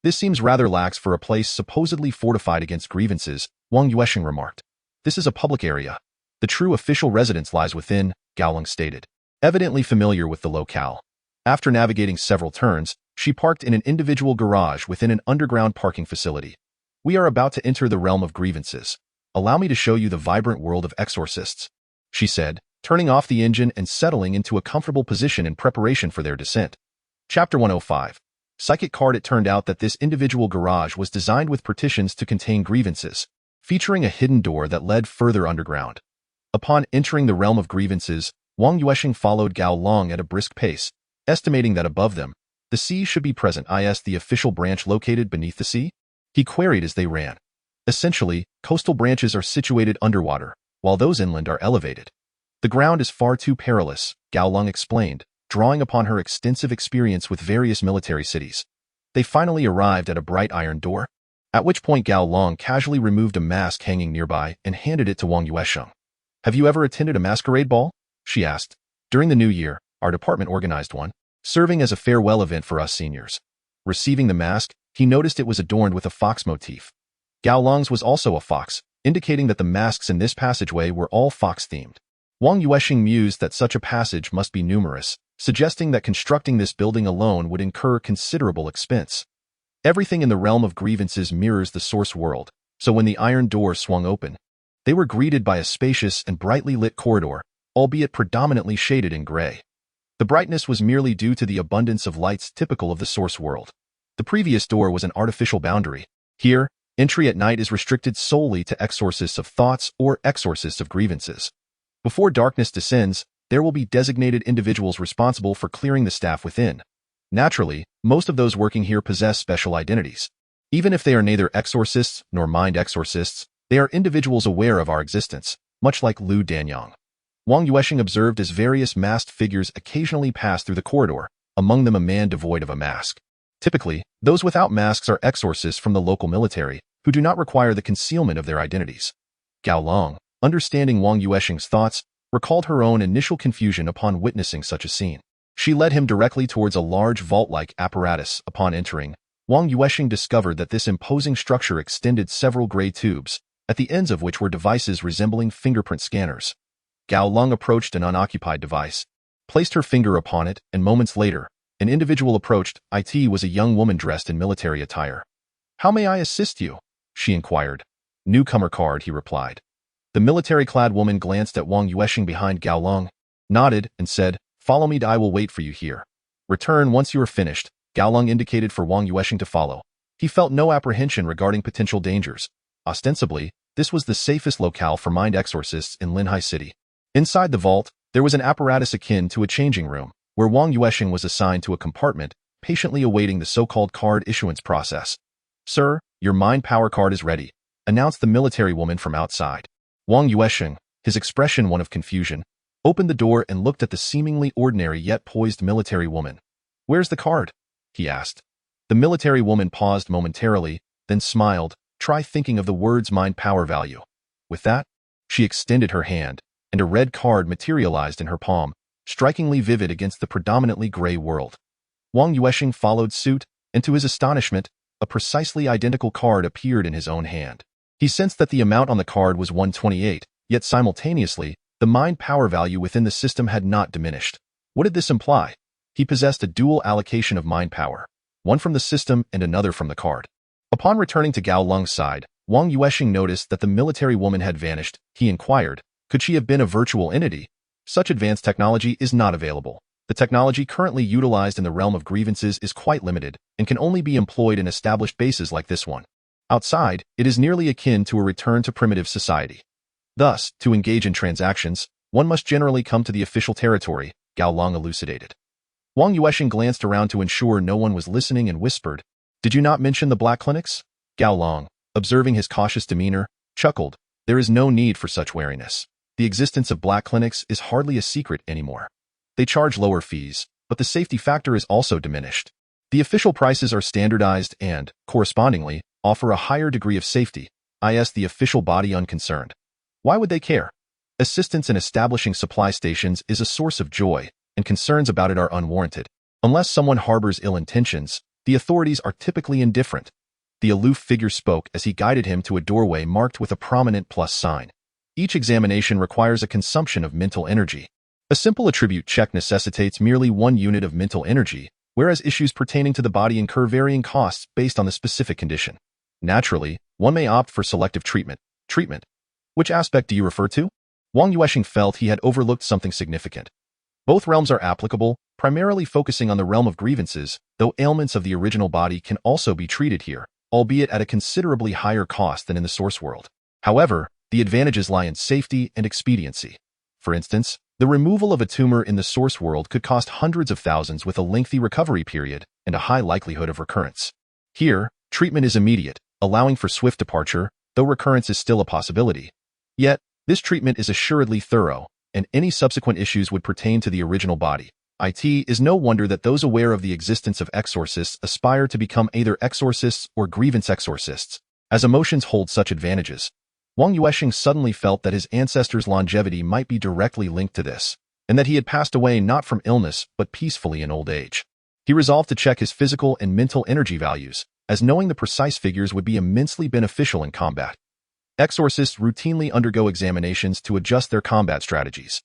This seems rather lax for a place supposedly fortified against grievances, Wang Yuansheng remarked. This is a public area. The true official residence lies within, Gao Long stated, evidently familiar with the locale. After navigating several turns, she parked in an individual garage within an underground parking facility. We are about to enter the realm of grievances. Allow me to show you the vibrant world of exorcists, she said, turning off the engine and settling into a comfortable position in preparation for their descent. Chapter 105. Psychic card. It turned out that this individual garage was designed with partitions to contain grievances, featuring a hidden door that led further underground. Upon entering the realm of grievances, Wang Yuansheng followed Gao Long at a brisk pace, estimating that above them, the sea should be present. The official branch located beneath the sea? He queried as they ran. Essentially, coastal branches are situated underwater, while those inland are elevated. The ground is far too perilous, Gao Long explained, drawing upon her extensive experience with various military cities. They finally arrived at a bright iron door, at which point Gao Long casually removed a mask hanging nearby and handed it to Wang Yuansheng. Have you ever attended a masquerade ball? She asked. During the new year, our department organized one, serving as a farewell event for us seniors. Receiving the mask, he noticed it was adorned with a fox motif. Gao Long's was also a fox, indicating that the masks in this passageway were all fox-themed. Wang Yuansheng mused that such a passage must be numerous, suggesting that constructing this building alone would incur considerable expense. Everything in the realm of grievances mirrors the source world, so when the iron door swung open, they were greeted by a spacious and brightly lit corridor, albeit predominantly shaded in gray. The brightness was merely due to the abundance of lights typical of the source world. The previous door was an artificial boundary. Here, entry at night is restricted solely to exorcists of thoughts or exorcists of grievances. Before darkness descends, there will be designated individuals responsible for clearing the staff within. Naturally, most of those working here possess special identities. Even if they are neither exorcists nor mind exorcists, they are individuals aware of our existence, much like Lu Danyang. Wang Yuansheng observed as various masked figures occasionally passed through the corridor, among them a man devoid of a mask. Typically, those without masks are exorcists from the local military, who do not require the concealment of their identities. Gao Long, understanding Wang Yuansheng's thoughts, recalled her own initial confusion upon witnessing such a scene. She led him directly towards a large vault-like apparatus. Upon entering, Wang Yuansheng discovered that this imposing structure extended several gray tubes, at the ends of which were devices resembling fingerprint scanners. Gao Long approached an unoccupied device, placed her finger upon it, and moments later, an individual approached. It was a young woman dressed in military attire. "How may I assist you?" she inquired. "Newcomer card," he replied. The military-clad woman glanced at Wang Yuansheng behind Gao Long, nodded, and said, "Follow me, I will wait for you here. Return once you are finished." Gao Long indicated for Wang Yuansheng to follow. He felt no apprehension regarding potential dangers. Ostensibly, this was the safest locale for mind exorcists in Linhai City. Inside the vault, there was an apparatus akin to a changing room, where Wang Yuansheng was assigned to a compartment, patiently awaiting the so-called card issuance process. "Sir, your mind power card is ready," announced the military woman from outside. Wang Yuansheng, his expression one of confusion, opened the door and looked at the seemingly ordinary yet poised military woman. "Where's the card?" he asked. The military woman paused momentarily, then smiled. "Try thinking of the words mind power value." With that, she extended her hand, and a red card materialized in her palm, strikingly vivid against the predominantly gray world. Wang Yuansheng followed suit, and to his astonishment, a precisely identical card appeared in his own hand. He sensed that the amount on the card was 128, yet simultaneously, the mind power value within the system had not diminished. What did this imply? He possessed a dual allocation of mind power, one from the system and another from the card. Upon returning to Gao Long's side, Wang Yuansheng noticed that the military woman had vanished. He inquired, could she have been a virtual entity? Such advanced technology is not available. The technology currently utilized in the realm of grievances is quite limited and can only be employed in established bases like this one. Outside, it is nearly akin to a return to primitive society. Thus, to engage in transactions, one must generally come to the official territory, Gao Long elucidated. Wang Yuansheng glanced around to ensure no one was listening and whispered, "Did you not mention the black clinics?" Gao Long, observing his cautious demeanor, chuckled. "There is no need for such wariness. The existence of black clinics is hardly a secret anymore. They charge lower fees, but the safety factor is also diminished. The official prices are standardized and, correspondingly, offer a higher degree of safety, i.e. the official body unconcerned. Why would they care? Assistance in establishing supply stations is a source of joy, and concerns about it are unwarranted. Unless someone harbors ill intentions, the authorities are typically indifferent." The aloof figure spoke as he guided him to a doorway marked with a prominent plus sign. Each examination requires a consumption of mental energy. A simple attribute check necessitates merely 1 unit of mental energy, whereas issues pertaining to the body incur varying costs based on the specific condition. Naturally, one may opt for selective treatment. Treatment? Which aspect do you refer to? Wang Yuansheng felt he had overlooked something significant. Both realms are applicable, primarily focusing on the realm of grievances, though ailments of the original body can also be treated here, albeit at a considerably higher cost than in the source world. However, the advantages lie in safety and expediency. For instance, the removal of a tumor in the source world could cost hundreds of thousands with a lengthy recovery period and a high likelihood of recurrence. Here, treatment is immediate, allowing for swift departure, though recurrence is still a possibility. Yet, this treatment is assuredly thorough, and any subsequent issues would pertain to the original body. It is no wonder that those aware of the existence of exorcists aspire to become either exorcists or grievance exorcists, as emotions hold such advantages. Wang Yuansheng suddenly felt that his ancestors' longevity might be directly linked to this, and that he had passed away not from illness but peacefully in old age. He resolved to check his physical and mental energy values, as knowing the precise figures would be immensely beneficial in combat. Exorcists routinely undergo examinations to adjust their combat strategies.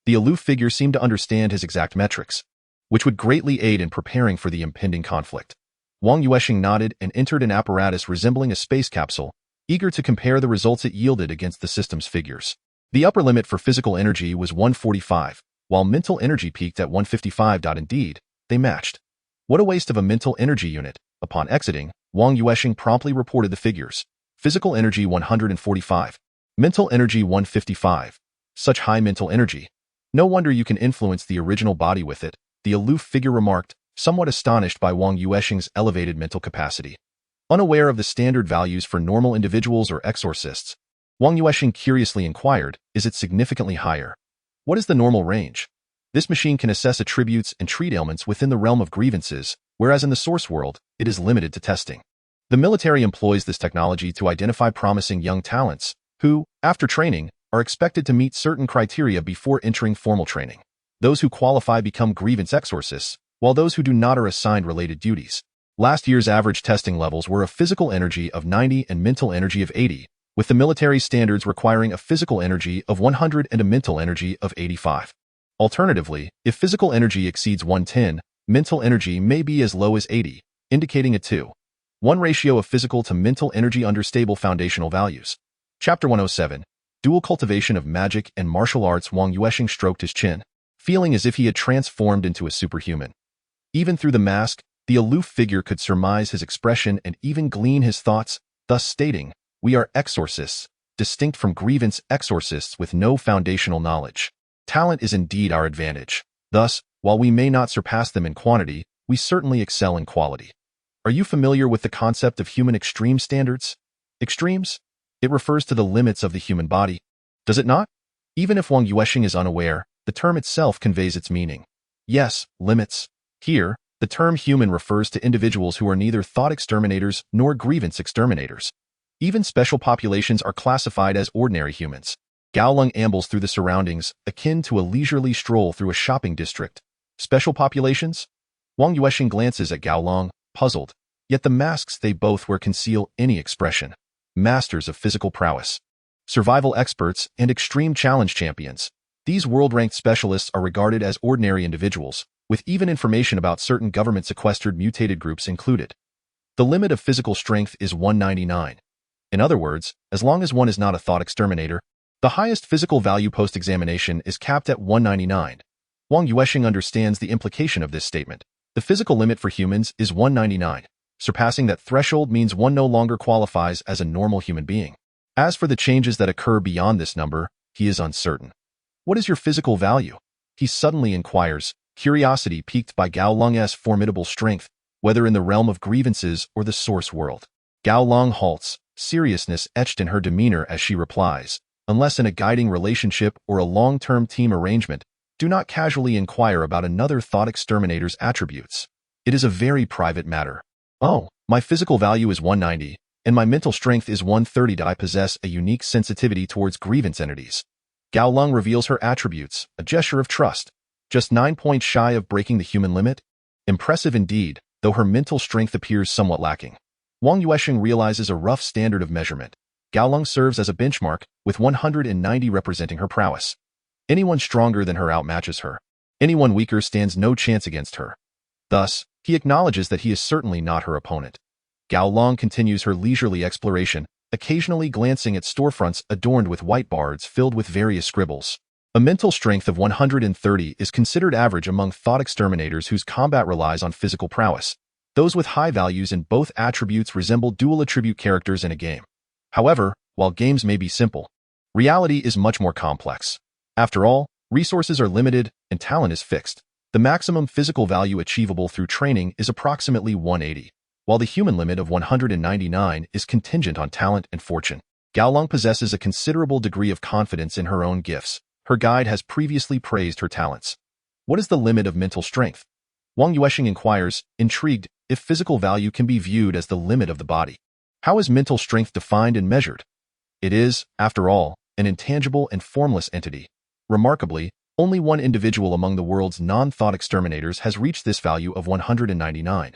The aloof figure seemed to understand his exact metrics, which would greatly aid in preparing for the impending conflict. Wang Yuansheng nodded and entered an apparatus resembling a space capsule, eager to compare the results it yielded against the system's figures. The upper limit for physical energy was 145, while mental energy peaked at 155. Indeed, they matched. What a waste of a mental energy unit. Upon exiting, Wang Yuansheng promptly reported the figures. Physical energy 145. Mental energy 155. Such high mental energy. No wonder you can influence the original body with it, the aloof figure remarked, somewhat astonished by Wang Yuansheng's elevated mental capacity. Unaware of the standard values for normal individuals or exorcists, Wang Yuansheng curiously inquired, is it significantly higher? What is the normal range? This machine can assess attributes and treat ailments within the realm of grievances, whereas in the source world, it is limited to testing. The military employs this technology to identify promising young talents, who, after training, are expected to meet certain criteria before entering formal training. Those who qualify become grievance exorcists, while those who do not are assigned related duties. Last year's average testing levels were a physical energy of 90 and mental energy of 80, with the military standards requiring a physical energy of 100 and a mental energy of 85. Alternatively, if physical energy exceeds 110, mental energy may be as low as 80, indicating a 2:1 ratio of physical to mental energy under stable foundational values. Chapter 107. Dual cultivation of magic and martial arts. Wang Yuansheng stroked his chin, feeling as if he had transformed into a superhuman. Even through the mask, the aloof figure could surmise his expression and even glean his thoughts, thus stating, "We are exorcists, distinct from grievance exorcists with no foundational knowledge. Talent is indeed our advantage. Thus, while we may not surpass them in quantity, we certainly excel in quality." Are you familiar with the concept of human extreme standards? Extremes? It refers to the limits of the human body. Does it not? Even if Wang Yuansheng is unaware, the term itself conveys its meaning. Yes, limits. Here, the term human refers to individuals who are neither thought exterminators nor grievance exterminators. Even special populations are classified as ordinary humans. Gaolong ambles through the surroundings, akin to a leisurely stroll through a shopping district. Special populations? Wang Yuansheng glances at Gaolong, puzzled. Yet the masks they both wear conceal any expression. Masters of physical prowess, survival experts, and extreme challenge champions. These world-ranked specialists are regarded as ordinary individuals, with even information about certain government-sequestered mutated groups included. The limit of physical strength is 199. In other words, as long as one is not a thought exterminator, the highest physical value post-examination is capped at 199. Wang Yuansheng understands the implication of this statement. The physical limit for humans is 199. Surpassing that threshold means one no longer qualifies as a normal human being. As for the changes that occur beyond this number, he is uncertain. What is your physical value? He suddenly inquires, curiosity piqued by Gao Long's formidable strength, whether in the realm of grievances or the source world. Gao Long halts, seriousness etched in her demeanor as she replies, unless in a guiding relationship or a long-term team arrangement, do not casually inquire about another thought exterminator's attributes. It is a very private matter. Oh, my physical value is 190, and my mental strength is 130. I possess a unique sensitivity towards grievance entities. Gao Long reveals her attributes, a gesture of trust. Just 9 points shy of breaking the human limit? Impressive indeed, though her mental strength appears somewhat lacking. Wang Yuansheng realizes a rough standard of measurement. Gao Long serves as a benchmark, with 190 representing her prowess. Anyone stronger than her outmatches her. Anyone weaker stands no chance against her. Thus, he acknowledges that he is certainly not her opponent. Gao Long continues her leisurely exploration, occasionally glancing at storefronts adorned with whiteboards filled with various scribbles. A mental strength of 130 is considered average among thought exterminators whose combat relies on physical prowess. Those with high values in both attributes resemble dual attribute characters in a game. However, while games may be simple, reality is much more complex. After all, resources are limited and talent is fixed. The maximum physical value achievable through training is approximately 180, while the human limit of 199 is contingent on talent and fortune. Gao Long possesses a considerable degree of confidence in her own gifts. Her guide has previously praised her talents. What is the limit of mental strength? Wang Yuansheng inquires, intrigued, if physical value can be viewed as the limit of the body. How is mental strength defined and measured? It is, after all, an intangible and formless entity. Remarkably, only one individual among the world's non-thought exterminators has reached this value of 199.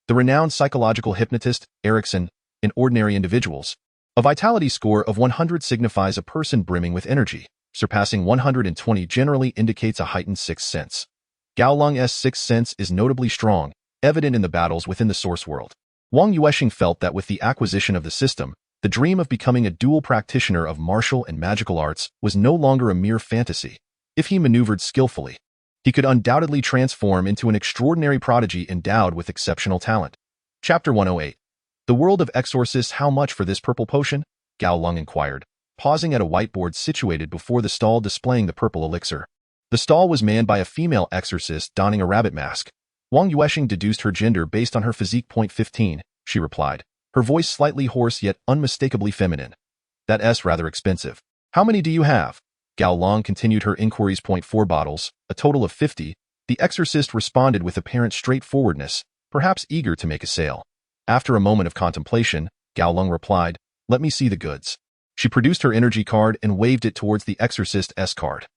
The renowned psychological hypnotist, Erickson, in ordinary individuals. A vitality score of 100 signifies a person brimming with energy. Surpassing 120 generally indicates a heightened sixth sense. Gao Long's sixth sense is notably strong, evident in the battles within the source world. Wang Yuansheng felt that with the acquisition of the system, the dream of becoming a dual practitioner of martial and magical arts was no longer a mere fantasy. If he maneuvered skillfully, he could undoubtedly transform into an extraordinary prodigy endowed with exceptional talent. Chapter 108. The world of exorcists. How much for this purple potion? Gao Long inquired, pausing at a whiteboard situated before the stall displaying the purple elixir. The stall was manned by a female exorcist donning a rabbit mask. Wang Yuansheng deduced her gender based on her physique. 15, she replied, her voice slightly hoarse yet unmistakably feminine. That's rather expensive. How many do you have? Gao Long continued her inquiries. 4 bottles, a total of 50. The exorcist responded with apparent straightforwardness, perhaps eager to make a sale. After a moment of contemplation, Gao Long replied, "Let me see the goods." She produced her energy card and waved it towards the exorcist's card.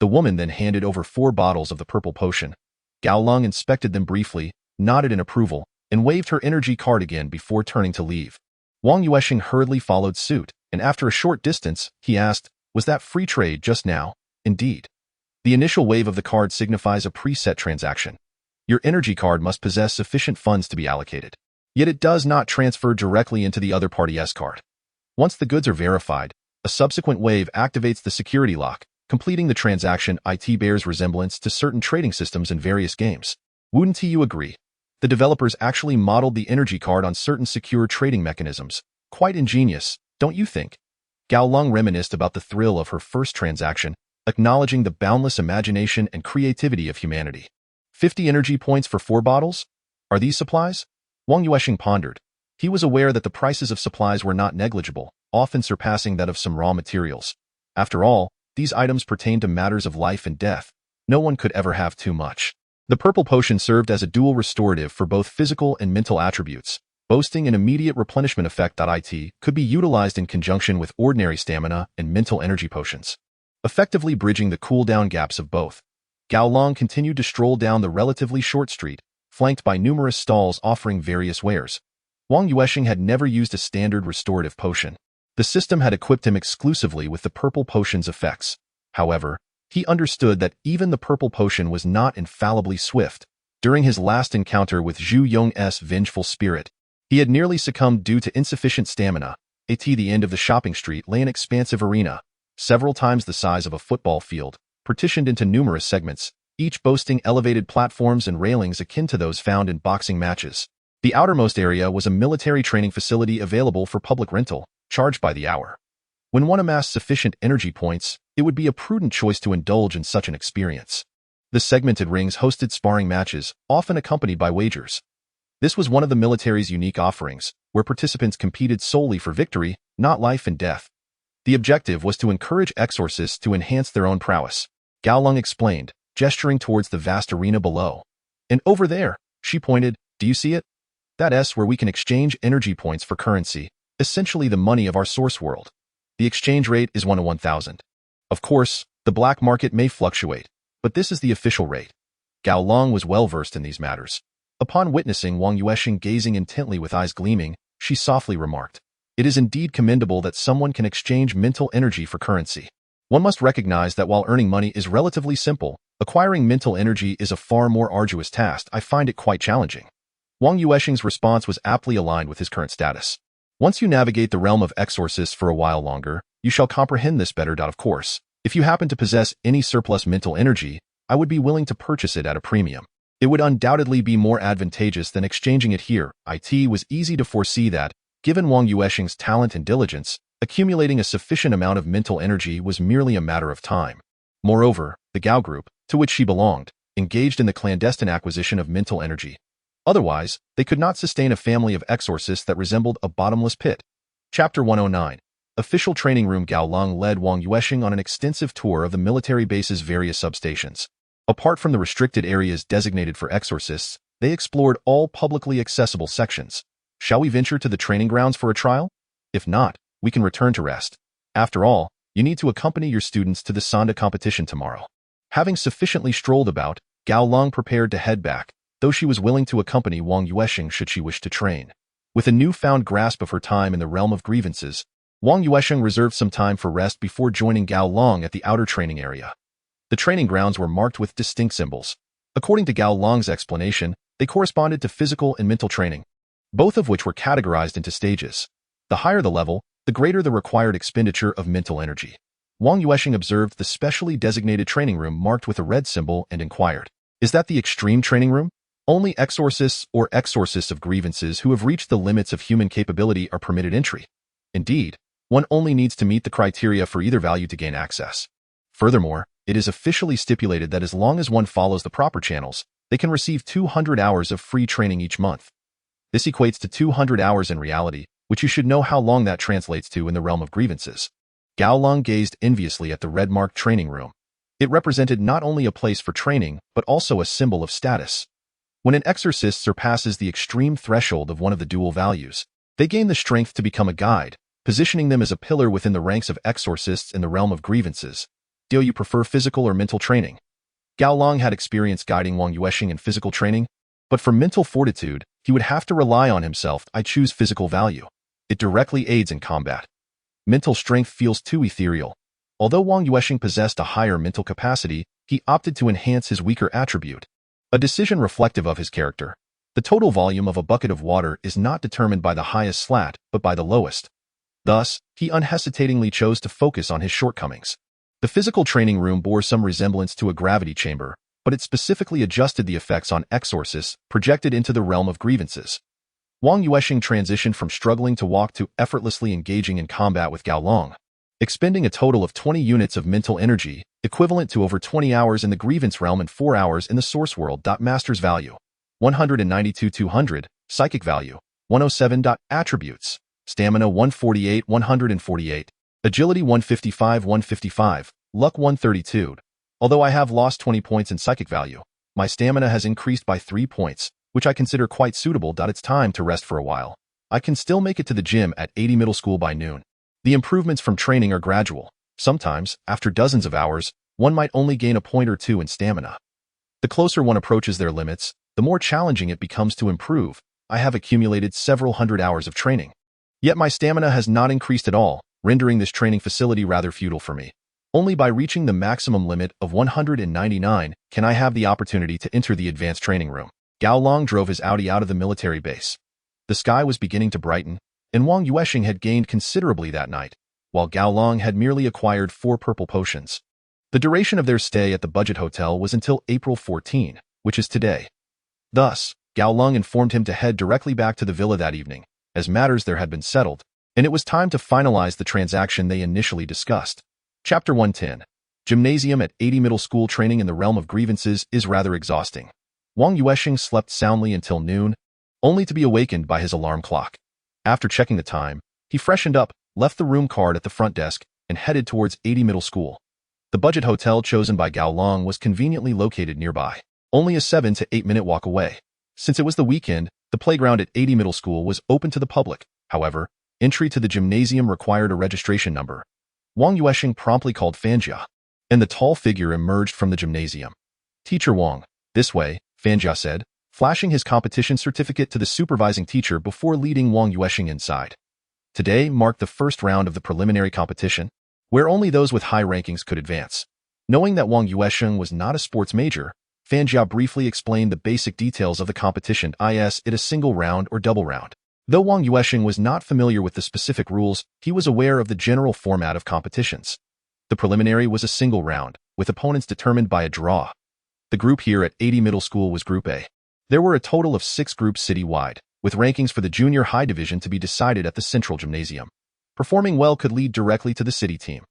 The woman then handed over 4 bottles of the purple potion. Gao Long inspected them briefly, nodded in approval, and waved her energy card again before turning to leave. Wang Yuansheng hurriedly followed suit, and after a short distance, he asked, "Was that free trade just now?" "Indeed." The initial wave of the card signifies a preset transaction. Your energy card must possess sufficient funds to be allocated. Yet it does not transfer directly into the other party's card. Once the goods are verified, a subsequent wave activates the security lock, completing the transaction. It bears resemblance to certain trading systems in various games. Wouldn't you agree? The developers actually modeled the energy card on certain secure trading mechanisms. Quite ingenious, don't you think? Gao Long reminisced about the thrill of her first transaction, acknowledging the boundless imagination and creativity of humanity. 50 energy points for 4 bottles? Are these supplies? Wang Yuansheng pondered. He was aware that the prices of supplies were not negligible, often surpassing that of some raw materials. After all, these items pertained to matters of life and death. No one could ever have too much. The purple potion served as a dual restorative for both physical and mental attributes, boasting an immediate replenishment effect. It could be utilized in conjunction with ordinary stamina and mental energy potions, effectively bridging the cooldown gaps of both. Gao Long continued to stroll down the relatively short street, flanked by numerous stalls offering various wares. Wang Yuansheng had never used a standard restorative potion. The system had equipped him exclusively with the purple potion's effects. However, he understood that even the purple potion was not infallibly swift. During his last encounter with Zhu Yong's vengeful spirit, he had nearly succumbed due to insufficient stamina. At the end of the shopping street lay an expansive arena, several times the size of a football field, partitioned into numerous segments, each boasting elevated platforms and railings akin to those found in boxing matches. The outermost area was a military training facility available for public rental, charged by the hour. When one amassed sufficient energy points, it would be a prudent choice to indulge in such an experience. The segmented rings hosted sparring matches, often accompanied by wagers. This was one of the military's unique offerings, where participants competed solely for victory, not life and death. The objective was to encourage exorcists to enhance their own prowess. Gao Long explained, gesturing towards the vast arena below. "And over there," she pointed, "do you see it? That's where we can exchange energy points for currency, essentially the money of our source world. The exchange rate is 1 to 1,000. Of course, the black market may fluctuate, but this is the official rate." Gao Long was well versed in these matters. Upon witnessing Wang Yuansheng gazing intently with eyes gleaming, she softly remarked, "It is indeed commendable that someone can exchange mental energy for currency. One must recognize that while earning money is relatively simple, acquiring mental energy is a far more arduous task. I find it quite challenging." Wang Yuansheng's response was aptly aligned with his current status. Once you navigate the realm of exorcists for a while longer, you shall comprehend this better. Of course, if you happen to possess any surplus mental energy, I would be willing to purchase it at a premium. It would undoubtedly be more advantageous than exchanging it here. It was easy to foresee that, given Wang Yuansheng's talent and diligence, accumulating a sufficient amount of mental energy was merely a matter of time. Moreover, the Gao group, to which she belonged, engaged in the clandestine acquisition of mental energy. Otherwise, they could not sustain a family of exorcists that resembled a bottomless pit. Chapter 109. Official Training Room. Gao Long led Wang Yuansheng on an extensive tour of the military base's various substations. Apart from the restricted areas designated for exorcists, they explored all publicly accessible sections. "Shall we venture to the training grounds for a trial? If not, we can return to rest." After all, you need to accompany your students to the Sanda competition tomorrow. Having sufficiently strolled about, Gao Long prepared to head back, though she was willing to accompany Wang Yuansheng should she wish to train. With a newfound grasp of her time in the realm of grievances, Wang Yuansheng reserved some time for rest before joining Gao Long at the outer training area. The training grounds were marked with distinct symbols. According to Gao Long's explanation, they corresponded to physical and mental training, both of which were categorized into stages. The higher the level, the greater the required expenditure of mental energy. Wang Yuansheng observed the specially designated training room marked with a red symbol and inquired, "Is that the extreme training room? Only exorcists or exorcists of grievances who have reached the limits of human capability are permitted entry. Indeed, one only needs to meet the criteria for either value to gain access. Furthermore, it is officially stipulated that as long as one follows the proper channels, they can receive 200 hours of free training each month. This equates to 200 hours in reality, which you should know how long that translates to in the realm of grievances." Gao Long gazed enviously at the red-marked training room. It represented not only a place for training, but also a symbol of status. When an exorcist surpasses the extreme threshold of one of the dual values, they gain the strength to become a guide, positioning them as a pillar within the ranks of exorcists in the realm of grievances. Do you prefer physical or mental training? Gao Long had experience guiding Wang Yuansheng in physical training, but for mental fortitude, he would have to rely on himself. "I choose physical value. It directly aids in combat. Mental strength feels too ethereal." Although Wang Yuansheng possessed a higher mental capacity, he opted to enhance his weaker attribute, a decision reflective of his character. The total volume of a bucket of water is not determined by the highest slat, but by the lowest. Thus, he unhesitatingly chose to focus on his shortcomings. The physical training room bore some resemblance to a gravity chamber, but it specifically adjusted the effects on exorcists projected into the realm of grievances. Wang Yuansheng transitioned from struggling to walk to effortlessly engaging in combat with Gao Long, expending a total of 20 units of mental energy, equivalent to over 20 hours in the grievance realm and 4 hours in the source world. Master's value, 192-200, psychic value, 107. Attributes, stamina 148, 148, agility 155, 155, luck 132. Although I have lost 20 points in psychic value, my stamina has increased by 3 points, which I consider quite suitable. It's time to rest for a while. I can still make it to the gym at 80 middle school by noon. The improvements from training are gradual. Sometimes, after dozens of hours, one might only gain a point or two in stamina. The closer one approaches their limits, the more challenging it becomes to improve. I have accumulated several hundred hours of training. Yet my stamina has not increased at all, rendering this training facility rather futile for me. Only by reaching the maximum limit of 199 can I have the opportunity to enter the advanced training room. Gao Long drove his Audi out of the military base. The sky was beginning to brighten, and Wang Yuansheng had gained considerably that night, while Gao Long had merely acquired 4 purple potions. The duration of their stay at the budget hotel was until April 14, which is today. Thus, Gao Long informed him to head directly back to the villa that evening, as matters there had been settled, and it was time to finalize the transaction they initially discussed. Chapter 110. Gymnasium at 80 middle school. Training in the realm of grievances is rather exhausting. Wang Yuansheng slept soundly until noon, only to be awakened by his alarm clock. After checking the time, he freshened up, left the room card at the front desk, and headed towards 80 middle school. The budget hotel chosen by Gao Long was conveniently located nearby, only a 7 to 8 minute walk away. Since it was the weekend, the playground at 80 middle school was open to the public. However, entry to the gymnasium required a registration number. Wang Yuansheng promptly called Fanjia, and the tall figure emerged from the gymnasium. "Teacher Wang, this way," Fanjia said, flashing his competition certificate to the supervising teacher before leading Wang Yuansheng inside. Today marked the first round of the preliminary competition, where only those with high rankings could advance. Knowing that Wang Yuansheng was not a sports major, Fanjia briefly explained the basic details of the competition, is it a single round or double round. Though Wang Yuansheng was not familiar with the specific rules, he was aware of the general format of competitions. The preliminary was a single round, with opponents determined by a draw. The group here at 80 middle school was Group A. There were a total of 6 groups citywide, with rankings for the junior high division to be decided at the central gymnasium. Performing well could lead directly to the city team.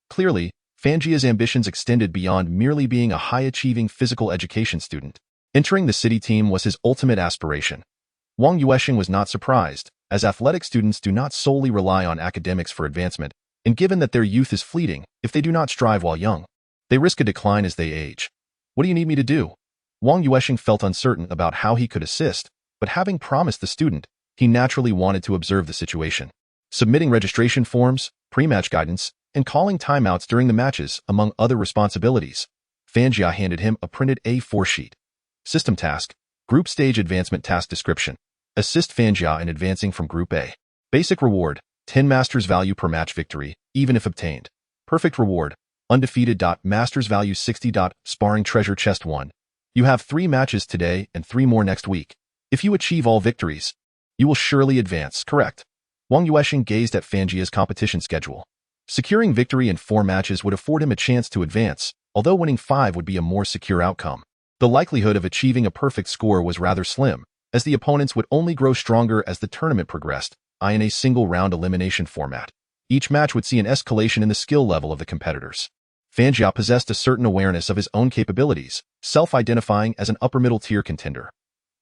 Clearly, Fanjia's ambitions extended beyond merely being a high-achieving physical education student. Entering the city team was his ultimate aspiration. Wang Yuansheng was not surprised, as athletic students do not solely rely on academics for advancement, and given that their youth is fleeting, if they do not strive while young, they risk a decline as they age. "What do you need me to do?" Wang Yuansheng felt uncertain about how he could assist, but having promised the student, he naturally wanted to observe the situation. Submitting registration forms, pre-match guidance, and calling timeouts during the matches, among other responsibilities. Fan Jia handed him a printed A4 sheet. System task, Group Stage Advancement Task Description. Assist Fan Jia in advancing from Group A. Basic reward, 10 Masters value per match victory, even if obtained. Perfect reward, undefeated. Masters value 60. Sparring treasure chest 1. You have 3 matches today and 3 more next week. If you achieve all victories, you will surely advance. Correct. Wang Yuansheng gazed at Fan Jia's competition schedule. Securing victory in 4 matches would afford him a chance to advance, although winning 5 would be a more secure outcome. The likelihood of achieving a perfect score was rather slim, as the opponents would only grow stronger as the tournament progressed, in a single-round elimination format. Each match would see an escalation in the skill level of the competitors. Fan Jia possessed a certain awareness of his own capabilities, self-identifying as an upper-middle-tier contender.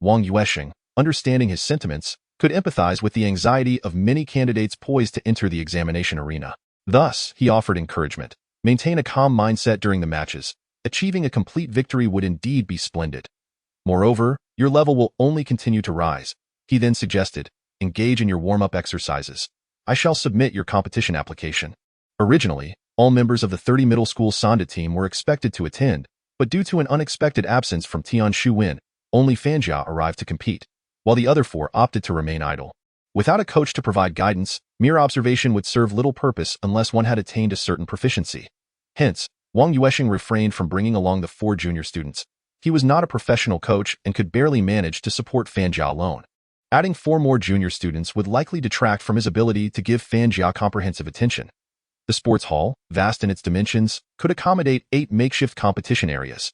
Wang Yuansheng, understanding his sentiments, could empathize with the anxiety of many candidates poised to enter the examination arena. Thus, he offered encouragement. Maintain a calm mindset during the matches. Achieving a complete victory would indeed be splendid. Moreover, your level will only continue to rise. He then suggested, engage in your warm-up exercises. I shall submit your competition application. Originally, all members of the 30 middle school Sanda team were expected to attend, but due to an unexpected absence from Tian Shuwen, only Fan Jia arrived to compete, while the other 4 opted to remain idle. Without a coach to provide guidance, mere observation would serve little purpose unless one had attained a certain proficiency. Hence, Wang Yuansheng refrained from bringing along the 4 junior students. He was not a professional coach and could barely manage to support Fan Jia alone. Adding 4 more junior students would likely detract from his ability to give Fan Jia comprehensive attention. The sports hall, vast in its dimensions, could accommodate 8 makeshift competition areas.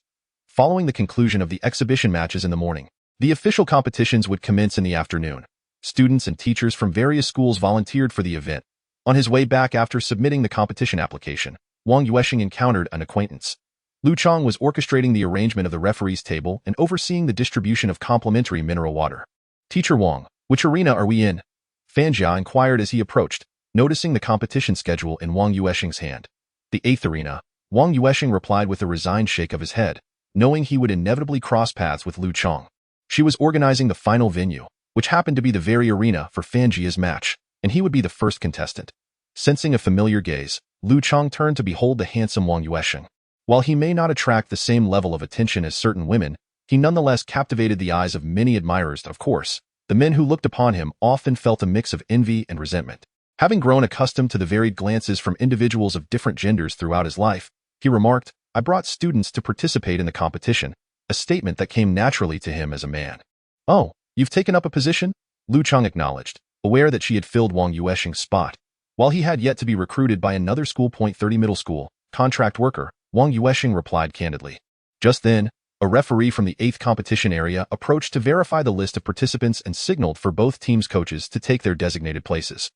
Following the conclusion of the exhibition matches in the morning, the official competitions would commence in the afternoon. Students and teachers from various schools volunteered for the event. On his way back after submitting the competition application, Wang Yuansheng encountered an acquaintance. Lu Chong was orchestrating the arrangement of the referee's table and overseeing the distribution of complimentary mineral water. Teacher Wang, which arena are we in? Fan Jia inquired as he approached, noticing the competition schedule in Wang Yuansheng's hand. The 8th arena, Wang Yuansheng replied with a resigned shake of his head, knowing he would inevitably cross paths with Lu Chong. She was organizing the final venue, which happened to be the very arena for Fan Jia's match, and he would be the first contestant. Sensing a familiar gaze, Lu Chong turned to behold the handsome Wang Yuansheng. While he may not attract the same level of attention as certain women, he nonetheless captivated the eyes of many admirers. Of course, the men who looked upon him often felt a mix of envy and resentment. Having grown accustomed to the varied glances from individuals of different genders throughout his life, he remarked, I brought students to participate in the competition, a statement that came naturally to him as a man. Oh, you've taken up a position? Lu Chong acknowledged, aware that she had filled Wang Yuansheng's spot. While he had yet to be recruited by another school. 30 middle school, contract worker, Wang Yuansheng replied candidly. Just then, a referee from the 8th competition area approached to verify the list of participants and signaled for both teams' coaches to take their designated places.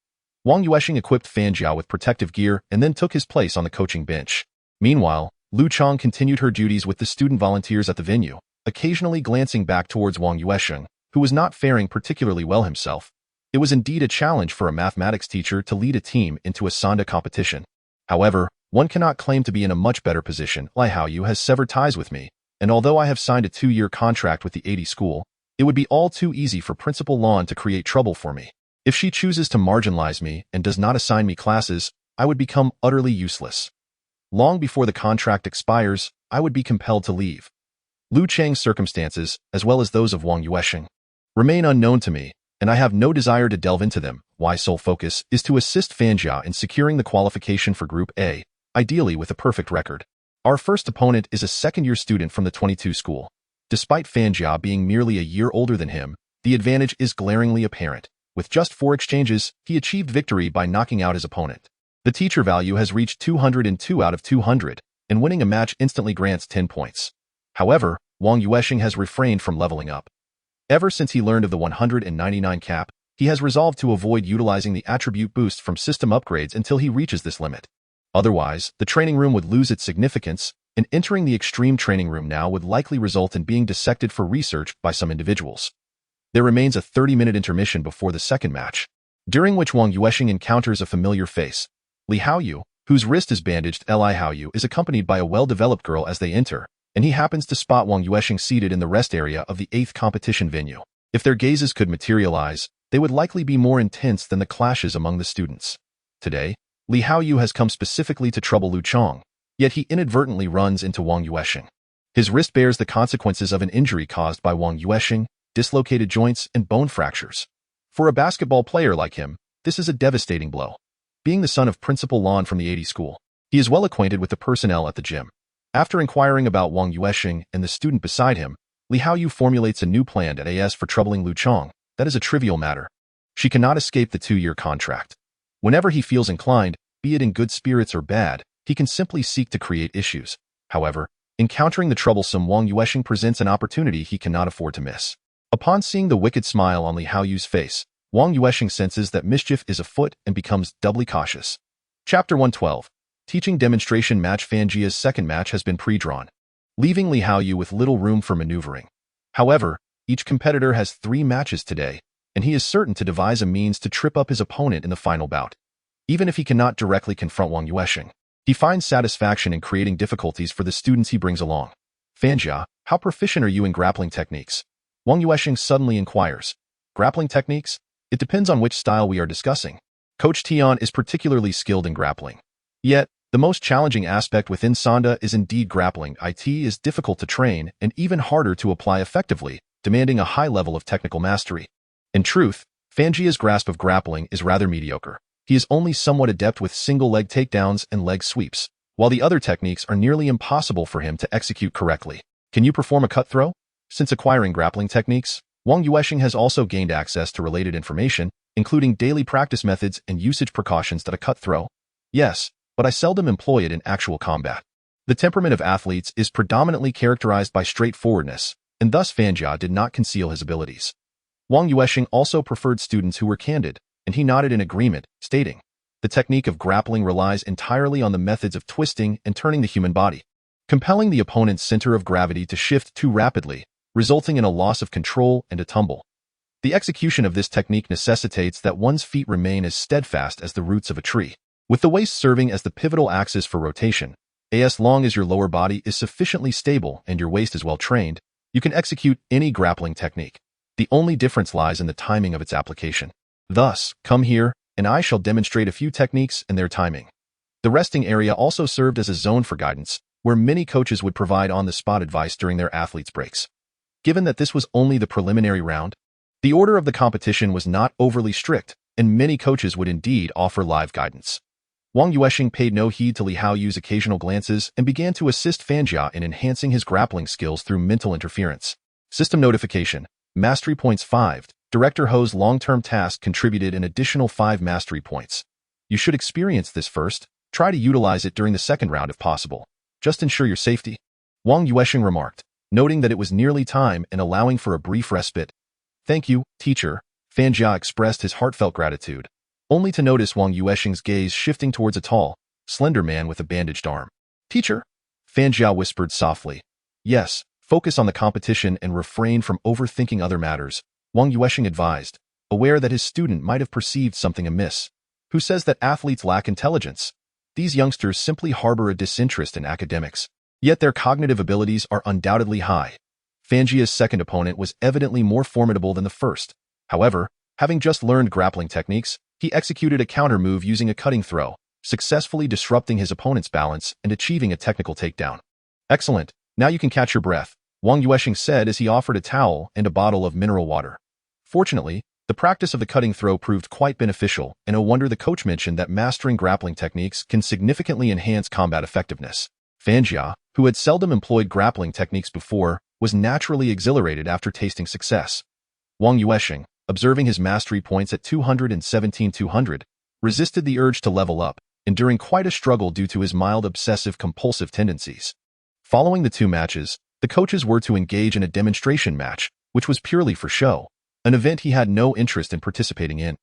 Wang Yuansheng equipped Fan Jia with protective gear and then took his place on the coaching bench. Meanwhile, Lu Chong continued her duties with the student volunteers at the venue, occasionally glancing back towards Wang Yuansheng, who was not faring particularly well himself. It was indeed a challenge for a mathematics teacher to lead a team into a Sanda competition. However, one cannot claim to be in a much better position. Lai Haoyu has severed ties with me, and although I have signed a 2-year contract with the 80 school, it would be all too easy for Principal Lon to create trouble for me. If she chooses to marginalize me and does not assign me classes, I would become utterly useless. Long before the contract expires, I would be compelled to leave. Lu Cheng's circumstances, as well as those of Wang Yuansheng, remain unknown to me, and I have no desire to delve into them. My sole focus is to assist Fan Jia in securing the qualification for Group A, ideally with a perfect record. Our first opponent is a second-year student from the 22 school. Despite Fan Jia being merely a year older than him, the advantage is glaringly apparent. With just 4 exchanges, he achieved victory by knocking out his opponent. The teacher value has reached 202 out of 200, and winning a match instantly grants 10 points. However, Wang Yuansheng has refrained from leveling up. Ever since he learned of the 199 cap, he has resolved to avoid utilizing the attribute boost from system upgrades until he reaches this limit. Otherwise, the training room would lose its significance, and entering the extreme training room now would likely result in being dissected for research by some individuals. There remains a 30-minute intermission before the second match, during which Wang Yuansheng encounters a familiar face. Li Haoyu, whose wrist is bandaged. Li Haoyu is accompanied by a well-developed girl as they enter, and he happens to spot Wang Yuansheng seated in the rest area of the 8th competition venue. If their gazes could materialize, they would likely be more intense than the clashes among the students. Today, Li Haoyu has come specifically to trouble Lu Chong, yet he inadvertently runs into Wang Yuansheng. His wrist bears the consequences of an injury caused by Wang Yuansheng, dislocated joints and bone fractures. For a basketball player like him, this is a devastating blow. Being the son of Principal Lan from the 80 school, he is well acquainted with the personnel at the gym. After inquiring about Wang Yuansheng and the student beside him, Li Haoyu formulates a new plan at AS for troubling Lu Chong. That is a trivial matter. She cannot escape the 2-year contract. Whenever he feels inclined, be it in good spirits or bad, he can simply seek to create issues. However, encountering the troublesome Wang Yuansheng presents an opportunity he cannot afford to miss. Upon seeing the wicked smile on Li Haoyu's face, Wang Yuansheng senses that mischief is afoot and becomes doubly cautious. Chapter 112. Teaching Demonstration Match. Fanjia's second match has been pre-drawn, leaving Li Haoyu with little room for maneuvering. However, each competitor has 3 matches today, and he is certain to devise a means to trip up his opponent in the final bout. Even if he cannot directly confront Wang Yuansheng, he finds satisfaction in creating difficulties for the students he brings along. Fanjia, how proficient are you in grappling techniques? Wang Yuansheng suddenly inquires. Grappling techniques? It depends on which style we are discussing. Coach Tian is particularly skilled in grappling. Yet, the most challenging aspect within Sanda is indeed grappling. It is difficult to train and even harder to apply effectively, demanding a high level of technical mastery. In truth, Fanjia's grasp of grappling is rather mediocre. He is only somewhat adept with single-leg takedowns and leg sweeps, while the other techniques are nearly impossible for him to execute correctly. Can you perform a cut throw? Since acquiring grappling techniques, Wang Yuansheng has also gained access to related information, including daily practice methods and usage precautions that a cut throw. Yes, but I seldom employ it in actual combat. The temperament of athletes is predominantly characterized by straightforwardness, and thus Fanjia did not conceal his abilities. Wang Yuansheng also preferred students who were candid, and he nodded in agreement, stating, the technique of grappling relies entirely on the methods of twisting and turning the human body, compelling the opponent's center of gravity to shift too rapidly, resulting in a loss of control and a tumble. The execution of this technique necessitates that one's feet remain as steadfast as the roots of a tree, with the waist serving as the pivotal axis for rotation. As long as your lower body is sufficiently stable and your waist is well trained, you can execute any grappling technique. The only difference lies in the timing of its application. Thus, come here, and I shall demonstrate a few techniques and their timing. The resting area also served as a zone for guidance, where many coaches would provide on-the-spot advice during their athletes' breaks. Given that this was only the preliminary round, the order of the competition was not overly strict, and many coaches would indeed offer live guidance. Wang Yuansheng paid no heed to Li Haoyu's occasional glances and began to assist Fanjia in enhancing his grappling skills through mental interference. System notification. Mastery points 5. Director Ho's long-term task contributed an additional 5 mastery points. You should experience this first. Try to utilize it during the second round if possible. Just ensure your safety. Wang Yuansheng remarked, noting that it was nearly time and allowing for a brief respite. Thank you, teacher. Fanjia expressed his heartfelt gratitude, only to notice Wang Yuansheng's gaze shifting towards a tall, slender man with a bandaged arm. Teacher? Fanjia whispered softly. Yes, focus on the competition and refrain from overthinking other matters, Wang Yuansheng advised, aware that his student might have perceived something amiss. Who says that athletes lack intelligence? These youngsters simply harbor a disinterest in academics, yet their cognitive abilities are undoubtedly high. Fanjia's second opponent was evidently more formidable than the first. However, having just learned grappling techniques, he executed a counter move using a cutting throw, successfully disrupting his opponent's balance and achieving a technical takedown. Excellent, now you can catch your breath, Wang Yuansheng said as he offered a towel and a bottle of mineral water. Fortunately, the practice of the cutting throw proved quite beneficial, and no wonder the coach mentioned that mastering grappling techniques can significantly enhance combat effectiveness. Fanjia, who had seldom employed grappling techniques before, was naturally exhilarated after tasting success. Wang Yuansheng, observing his mastery points at 217-200, resisted the urge to level up, enduring quite a struggle due to his mild obsessive-compulsive tendencies. Following the 2 matches, the coaches were to engage in a demonstration match, which was purely for show, an event he had no interest in participating in.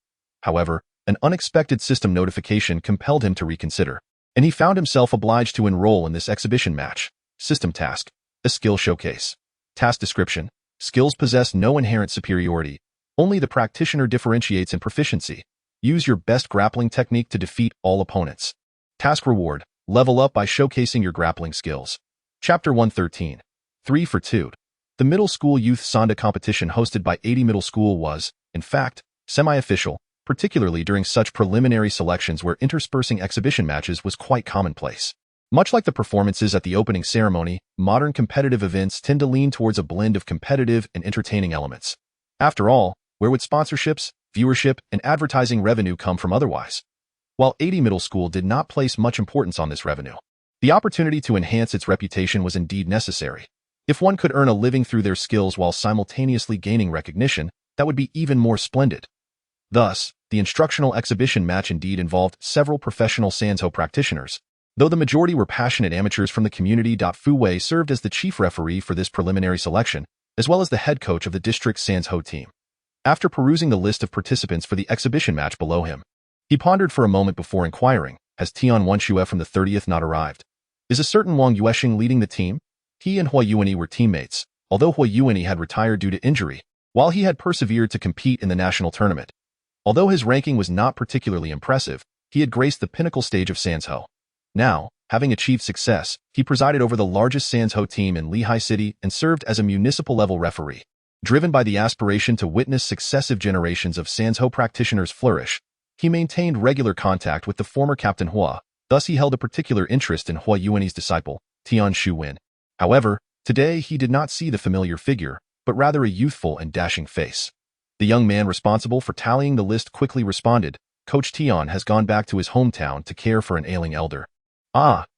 However, an unexpected system notification compelled him to reconsider, and he found himself obliged to enroll in this exhibition match. System task: a skill showcase. Task description: skills possess no inherent superiority. Only the practitioner differentiates in proficiency. Use your best grappling technique to defeat all opponents. Task reward: level up by showcasing your grappling skills. Chapter 113. 3 for 2. The middle school youth Sanda competition hosted by 80 Middle School was, in fact, semi-official, particularly during such preliminary selections where interspersing exhibition matches was quite commonplace. Much like the performances at the opening ceremony, modern competitive events tend to lean towards a blend of competitive and entertaining elements. After all, where would sponsorships, viewership, and advertising revenue come from otherwise? While 80 Middle School did not place much importance on this revenue, the opportunity to enhance its reputation was indeed necessary. If one could earn a living through their skills while simultaneously gaining recognition, that would be even more splendid. Thus, the instructional exhibition match indeed involved several professional Sanzhou practitioners, though the majority were passionate amateurs from the community. Fu Wei served as the chief referee for this preliminary selection, as well as the head coach of the district Sanzhou team. After perusing the list of participants for the exhibition match below him, he pondered for a moment before inquiring, has Tian Wenxue from the 30th not arrived? Is a certain Wang Yuansheng leading the team? He and Hua Yuani were teammates, although Hua Yuani had retired due to injury, while he had persevered to compete in the national tournament. Although his ranking was not particularly impressive, he had graced the pinnacle stage of Sanzhou. Now, having achieved success, he presided over the largest Sanzhou team in Lehigh City and served as a municipal-level referee. Driven by the aspiration to witness successive generations of Sanzhou practitioners flourish, he maintained regular contact with the former Captain Hua, thus he held a particular interest in Hua Yuani's disciple, Tian Shuwen. However, today he did not see the familiar figure, but rather a youthful and dashing face. The young man responsible for tallying the list quickly responded, Coach Tian has gone back to his hometown to care for an ailing elder.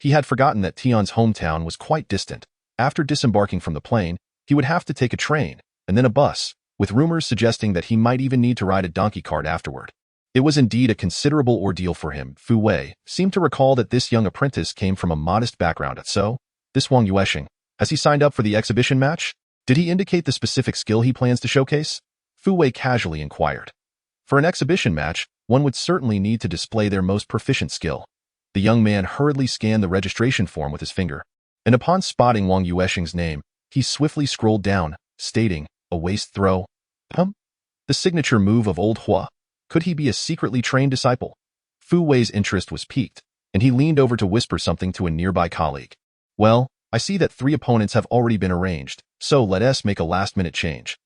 He had forgotten that Tian's hometown was quite distant. After disembarking from the plane, he would have to take a train, and then a bus, with rumors suggesting that he might even need to ride a donkey cart afterward. It was indeed a considerable ordeal for him. Fu Wei seemed to recall that this young apprentice came from a modest background. So, this Wang Yuansheng, has he signed up for the exhibition match? Did he indicate the specific skill he plans to showcase? Fu Wei casually inquired. For an exhibition match, one would certainly need to display their most proficient skill. The young man hurriedly scanned the registration form with his finger, and upon spotting Wang Yuansheng's name, he swiftly scrolled down, stating, a waist throw. The signature move of old Hua. Could he be a secretly trained disciple? Fu Wei's interest was piqued, and he leaned over to whisper something to a nearby colleague. Well, I see that 3 opponents have already been arranged, so let us make a last-minute change.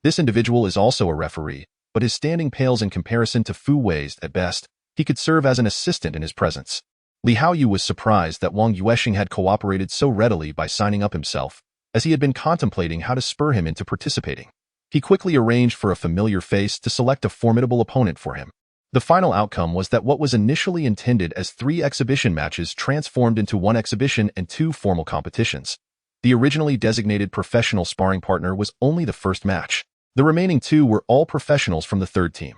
This individual is also a referee, but his standing pales in comparison to Fu Wei's at best. He could serve as an assistant in his presence. Li Haoyu was surprised that Wang Yuansheng had cooperated so readily by signing up himself, as he had been contemplating how to spur him into participating. He quickly arranged for a familiar face to select a formidable opponent for him. The final outcome was that what was initially intended as 3 exhibition matches transformed into 1 exhibition and 2 formal competitions. The originally designated professional sparring partner was only the first match. The remaining 2 were all professionals from the third team.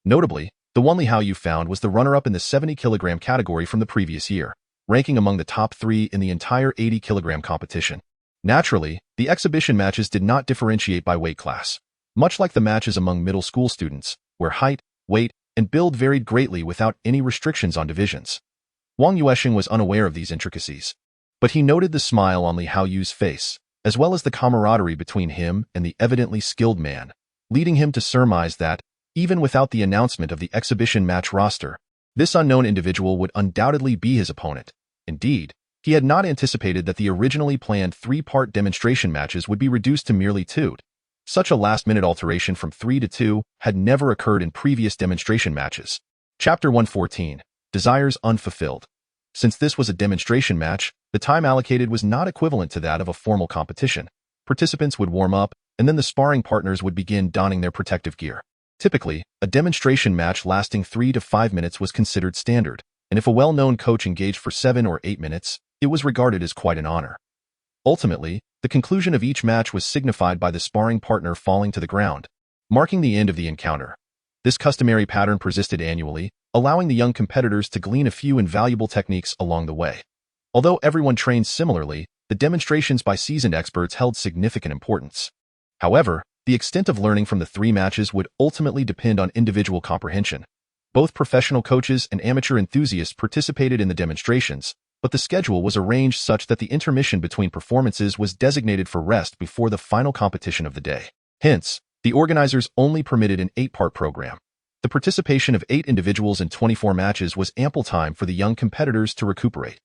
Notably, the one Li Haoyu found was the runner-up in the 70-kilogram category from the previous year, ranking among the top 3 in the entire 80-kilogram competition. Naturally, the exhibition matches did not differentiate by weight class, much like the matches among middle school students, where height, weight, and build varied greatly without any restrictions on divisions. Wang Yuansheng was unaware of these intricacies, but he noted the smile on Li Haoyu's face, as well as the camaraderie between him and the evidently skilled man, leading him to surmise that, even without the announcement of the exhibition match roster, this unknown individual would undoubtedly be his opponent. Indeed, he had not anticipated that the originally planned 3-part demonstration matches would be reduced to merely 2. Such a last-minute alteration from 3 to 2 had never occurred in previous demonstration matches. Chapter 114, Desires Unfulfilled. Since this was a demonstration match, the time allocated was not equivalent to that of a formal competition. Participants would warm up, and then the sparring partners would begin donning their protective gear. Typically, a demonstration match lasting 3 to 5 minutes was considered standard, and if a well-known coach engaged for 7 or 8 minutes, it was regarded as quite an honor. Ultimately, the conclusion of each match was signified by the sparring partner falling to the ground, marking the end of the encounter. This customary pattern persisted annually, allowing the young competitors to glean a few invaluable techniques along the way. Although everyone trained similarly, the demonstrations by seasoned experts held significant importance. However, the extent of learning from the 3 matches would ultimately depend on individual comprehension. Both professional coaches and amateur enthusiasts participated in the demonstrations, but the schedule was arranged such that the intermission between performances was designated for rest before the final competition of the day. Hence, the organizers only permitted an 8-part program. The participation of 8 individuals in 24 matches was ample time for the young competitors to recuperate.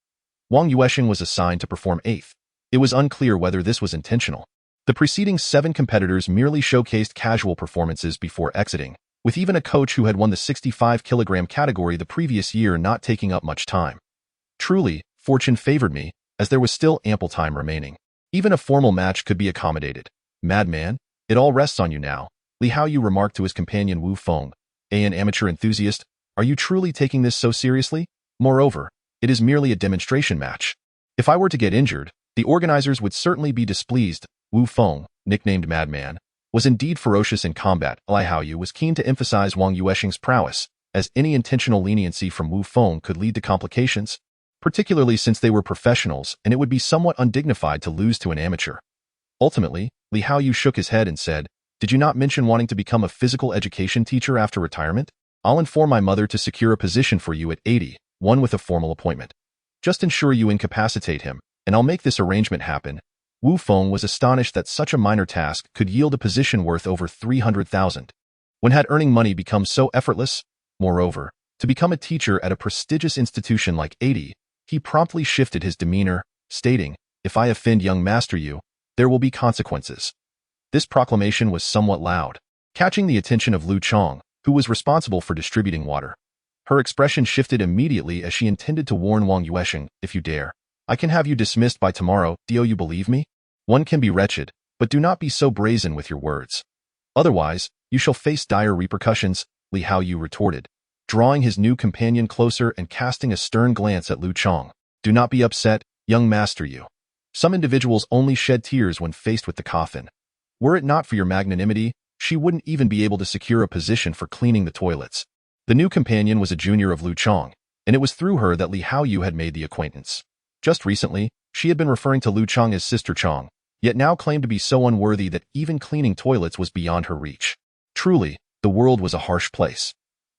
Wang Yuansheng was assigned to perform 8th. It was unclear whether this was intentional. The preceding 7 competitors merely showcased casual performances before exiting, with even a coach who had won the 65-kilogram category the previous year not taking up much time. Truly, fortune favored me, as there was still ample time remaining. Even a formal match could be accommodated. Madman, it all rests on you now, Li Haoyu remarked to his companion Wu Feng. An amateur enthusiast, are you truly taking this so seriously? Moreover, it is merely a demonstration match. If I were to get injured, the organizers would certainly be displeased. Wu Feng, nicknamed Madman, was indeed ferocious in combat. Li Haoyu was keen to emphasize Wang Yuansheng's prowess, as any intentional leniency from Wu Feng could lead to complications, particularly since they were professionals and it would be somewhat undignified to lose to an amateur. Ultimately, Li Haoyu shook his head and said, "Did you not mention wanting to become a physical education teacher after retirement? I'll inform my mother to secure a position for you at 80, one with a formal appointment. Just ensure you incapacitate him, and I'll make this arrangement happen." Wu Feng was astonished that such a minor task could yield a position worth over 300,000. When had earning money become so effortless? Moreover, to become a teacher at a prestigious institution like 80, he promptly shifted his demeanor, stating, "If I offend young Master Yu, there will be consequences." This proclamation was somewhat loud, catching the attention of Lu Chong, who was responsible for distributing water. Her expression shifted immediately as she intended to warn Wang Yuansheng, "If you dare, I can have you dismissed by tomorrow. Do you believe me? One can be wretched, but do not be so brazen with your words. Otherwise, you shall face dire repercussions," Li Haoyu retorted, drawing his new companion closer and casting a stern glance at Lu Chong. "Do not be upset, young Master Yu. Some individuals only shed tears when faced with the coffin. Were it not for your magnanimity, she wouldn't even be able to secure a position for cleaning the toilets." The new companion was a junior of Lu Chong, and it was through her that Li Haoyu had made the acquaintance. Just recently, she had been referring to Lu Chong as Sister Chong, yet now claimed to be so unworthy that even cleaning toilets was beyond her reach. Truly, the world was a harsh place.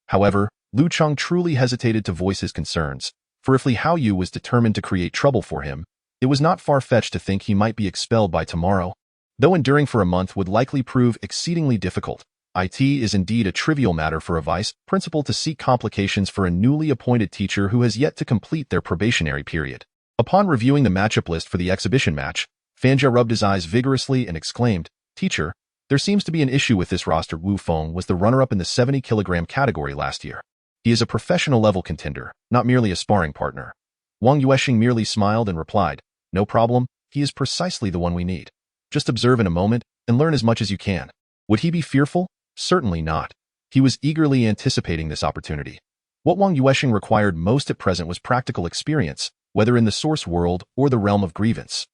However, Lu Chong truly hesitated to voice his concerns, for if Li Haoyu was determined to create trouble for him, it was not far-fetched to think he might be expelled by tomorrow. Though enduring for a month would likely prove exceedingly difficult, it is indeed a trivial matter for a vice principal to seek complications for a newly appointed teacher who has yet to complete their probationary period. Upon reviewing the matchup list for the exhibition match, Fanja rubbed his eyes vigorously and exclaimed, "Teacher, there seems to be an issue with this roster." Wu Feng was the runner-up in the 70-kilogram category last year. He is a professional-level contender, not merely a sparring partner. Wang Yuansheng merely smiled and replied, "No problem, he is precisely the one we need. Just observe in a moment and learn as much as you can." Would he be fearful? Certainly not. He was eagerly anticipating this opportunity. What Wang Yuansheng required most at present was practical experience, whether in the source world or the realm of grievance.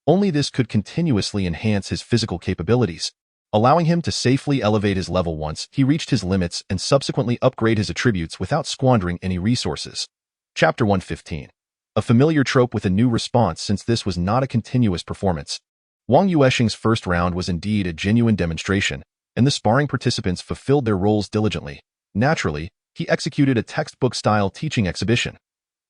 Only this could continuously enhance his physical capabilities, allowing him to safely elevate his level once he reached his limits and subsequently upgrade his attributes without squandering any resources. Chapter 115. A familiar trope with a new response since this was not a continuous performance. Wang Yuansheng's first round was indeed a genuine demonstration, and the sparring participants fulfilled their roles diligently. Naturally, he executed a textbook-style teaching exhibition.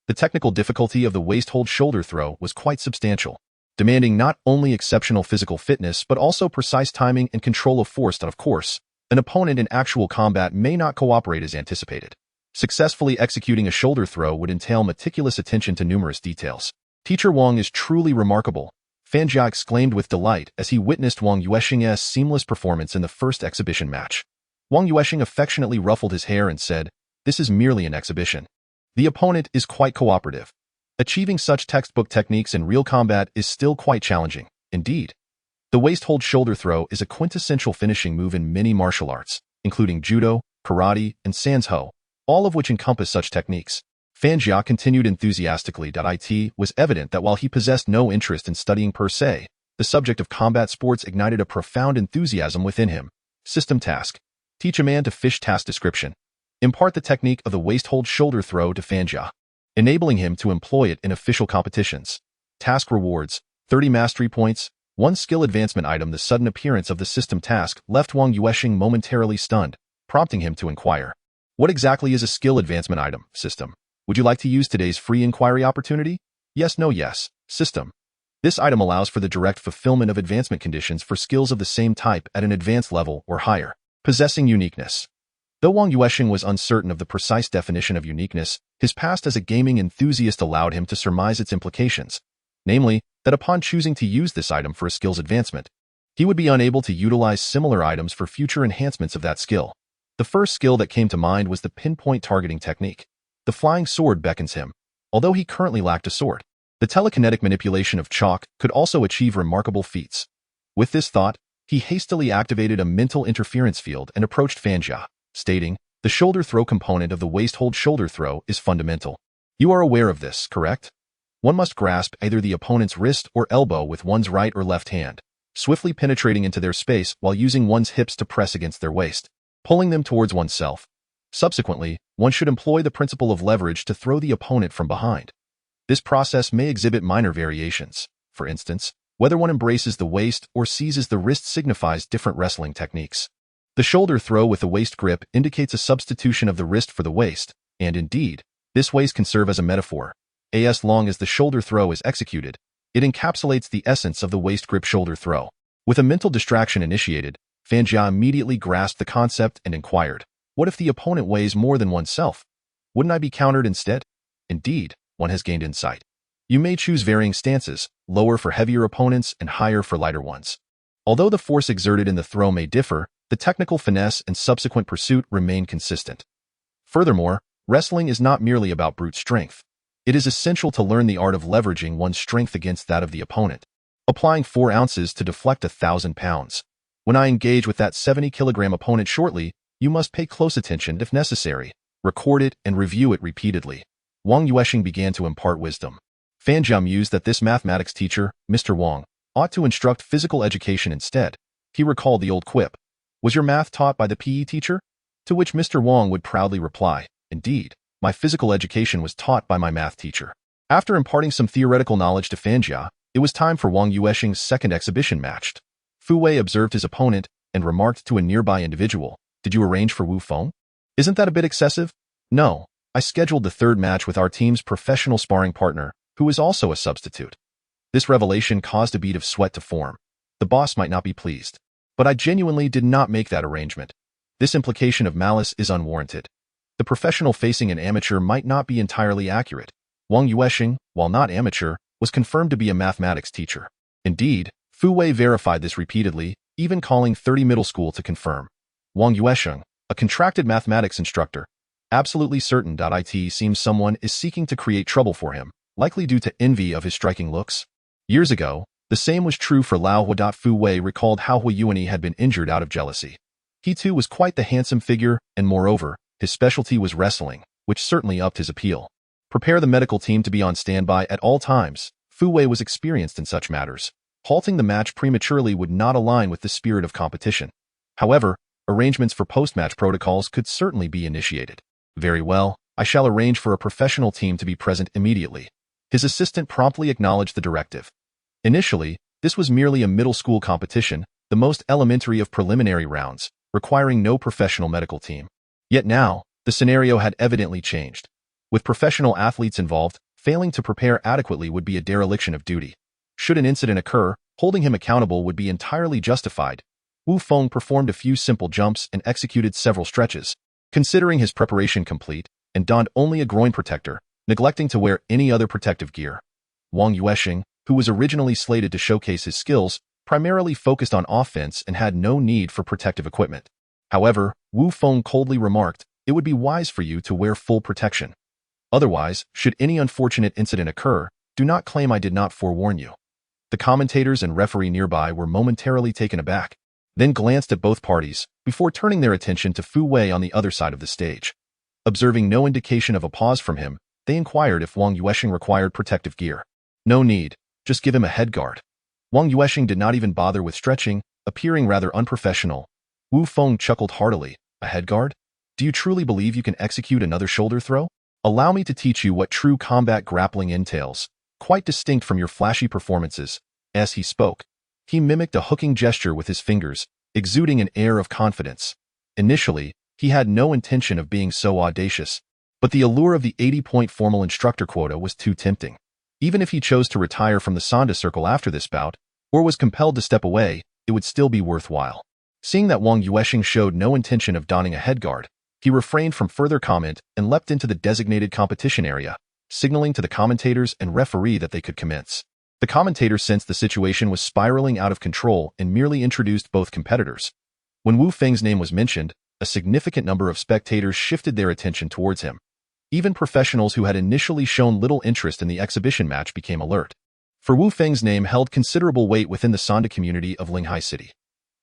The technical difficulty of the waist-hold shoulder throw was quite substantial, demanding not only exceptional physical fitness but also precise timing and control of force. And of course, an opponent in actual combat may not cooperate as anticipated. Successfully executing a shoulder throw would entail meticulous attention to numerous details. "Teacher Wang is truly remarkable," Fanja exclaimed with delight as he witnessed Wang Yuansheng's seamless performance in the first exhibition match. Wang Yuansheng affectionately ruffled his hair and said, "This is merely an exhibition. The opponent is quite cooperative. Achieving such textbook techniques in real combat is still quite challenging. Indeed, the waist-hold shoulder throw is a quintessential finishing move in many martial arts, including judo, karate, and sanzho, all of which encompass such techniques." Fanja continued enthusiastically. It was evident that while he possessed no interest in studying per se, the subject of combat sports ignited a profound enthusiasm within him. System task. Teach a man to fish. Task description. Impart the technique of the waist-hold shoulder throw to Fanja, enabling him to employ it in official competitions. Task rewards, 30 mastery points, 1 skill advancement item. The sudden appearance of the system task left Wang Yuansheng momentarily stunned, prompting him to inquire, "What exactly is a skill advancement item, system? Would you like to use today's free inquiry opportunity?" "Yes, no, yes, system. This item allows for the direct fulfillment of advancement conditions for skills of the same type at an advanced level or higher, possessing uniqueness." Though Wang Yuansheng was uncertain of the precise definition of uniqueness, his past as a gaming enthusiast allowed him to surmise its implications, namely, that upon choosing to use this item for a skill's advancement, he would be unable to utilize similar items for future enhancements of that skill. The first skill that came to mind was the pinpoint targeting technique. The flying sword beckons him, although he currently lacked a sword. The telekinetic manipulation of chalk could also achieve remarkable feats. With this thought, he hastily activated a mental interference field and approached Fan Jia, stating, "The shoulder throw component of the waist hold shoulder throw is fundamental. You are aware of this, correct? One must grasp either the opponent's wrist or elbow with one's right or left hand, swiftly penetrating into their space while using one's hips to press against their waist, pulling them towards oneself. Subsequently, one should employ the principle of leverage to throw the opponent from behind. This process may exhibit minor variations. For instance, whether one embraces the waist or seizes the wrist signifies different wrestling techniques. The shoulder throw with the waist grip indicates a substitution of the wrist for the waist, and indeed, this waist can serve as a metaphor. As long as the shoulder throw is executed, it encapsulates the essence of the waist grip shoulder throw. With a mental distraction initiated, Fan Jia immediately grasped the concept and inquired, "What if the opponent weighs more than oneself? Wouldn't I be countered instead?" Indeed, one has gained insight. You may choose varying stances, lower for heavier opponents and higher for lighter ones. Although the force exerted in the throw may differ, the technical finesse and subsequent pursuit remain consistent. Furthermore, wrestling is not merely about brute strength. It is essential to learn the art of leveraging one's strength against that of the opponent. Applying 4 ounces to deflect 1,000 pounds. When I engage with that 70-kilogram opponent shortly, you must pay close attention if necessary. Record it and review it repeatedly. Wang Yuansheng began to impart wisdom. Fan Jia mused that this mathematics teacher, Mr. Wang, ought to instruct physical education instead. He recalled the old quip, "Was your math taught by the PE teacher?" To which Mr. Wang would proudly reply, "Indeed, my physical education was taught by my math teacher." After imparting some theoretical knowledge to Fan Jia, it was time for Wang Yuansheng's second exhibition match. Fu Wei observed his opponent and remarked to a nearby individual, "Did you arrange for Wu Feng? Isn't that a bit excessive?" "No, I scheduled the third match with our team's professional sparring partner, who is also a substitute." This revelation caused a bead of sweat to form. The boss might not be pleased, but I genuinely did not make that arrangement. This implication of malice is unwarranted. The professional facing an amateur might not be entirely accurate. Wang Yuansheng, while not amateur, was confirmed to be a mathematics teacher. Indeed, Fu Wei verified this repeatedly, even calling 30 middle school to confirm. Wang Yuansheng, a contracted mathematics instructor, absolutely certain it seems someone is seeking to create trouble for him, likely due to envy of his striking looks. Years ago, the same was true for Lao Hua. Fu Wei recalled how Hu Yuani had been injured out of jealousy. He too was quite the handsome figure, and moreover, his specialty was wrestling, which certainly upped his appeal. Prepare the medical team to be on standby at all times. Fu Wei was experienced in such matters. Halting the match prematurely would not align with the spirit of competition. However, arrangements for post-match protocols could certainly be initiated. "Very well, I shall arrange for a professional team to be present immediately." His assistant promptly acknowledged the directive. Initially, this was merely a middle school competition, the most elementary of preliminary rounds, requiring no professional medical team. Yet now, the scenario had evidently changed. With professional athletes involved, failing to prepare adequately would be a dereliction of duty. Should an incident occur, holding him accountable would be entirely justified. Wu Feng performed a few simple jumps and executed several stretches. Considering his preparation complete, and donned only a groin protector, neglecting to wear any other protective gear. Wang Yuansheng, who was originally slated to showcase his skills, primarily focused on offense and had no need for protective equipment. However, Wu Feng coldly remarked, "It would be wise for you to wear full protection. Otherwise, should any unfortunate incident occur, do not claim I did not forewarn you." The commentators and referee nearby were momentarily taken aback, then glanced at both parties, before turning their attention to Fu Wei on the other side of the stage. Observing no indication of a pause from him, they inquired if Wang Yuansheng required protective gear. "No need, just give him a head guard." Wang Yuansheng did not even bother with stretching, appearing rather unprofessional. Wu Feng chuckled heartily. "A head guard? Do you truly believe you can execute another shoulder throw? Allow me to teach you what true combat grappling entails, quite distinct from your flashy performances." As he spoke, he mimicked a hooking gesture with his fingers, exuding an air of confidence. Initially, he had no intention of being so audacious, but the allure of the 80-point formal instructor quota was too tempting. Even if he chose to retire from the Sanda circle after this bout, or was compelled to step away, it would still be worthwhile. Seeing that Wang Yuansheng showed no intention of donning a headguard, he refrained from further comment and leapt into the designated competition area, signaling to the commentators and referee that they could commence. The commentators sensed the situation was spiraling out of control and merely introduced both competitors. When Wu Feng's name was mentioned, a significant number of spectators shifted their attention towards him. Even professionals who had initially shown little interest in the exhibition match became alert. For Wu Feng's name held considerable weight within the Sanda community of Linghai City.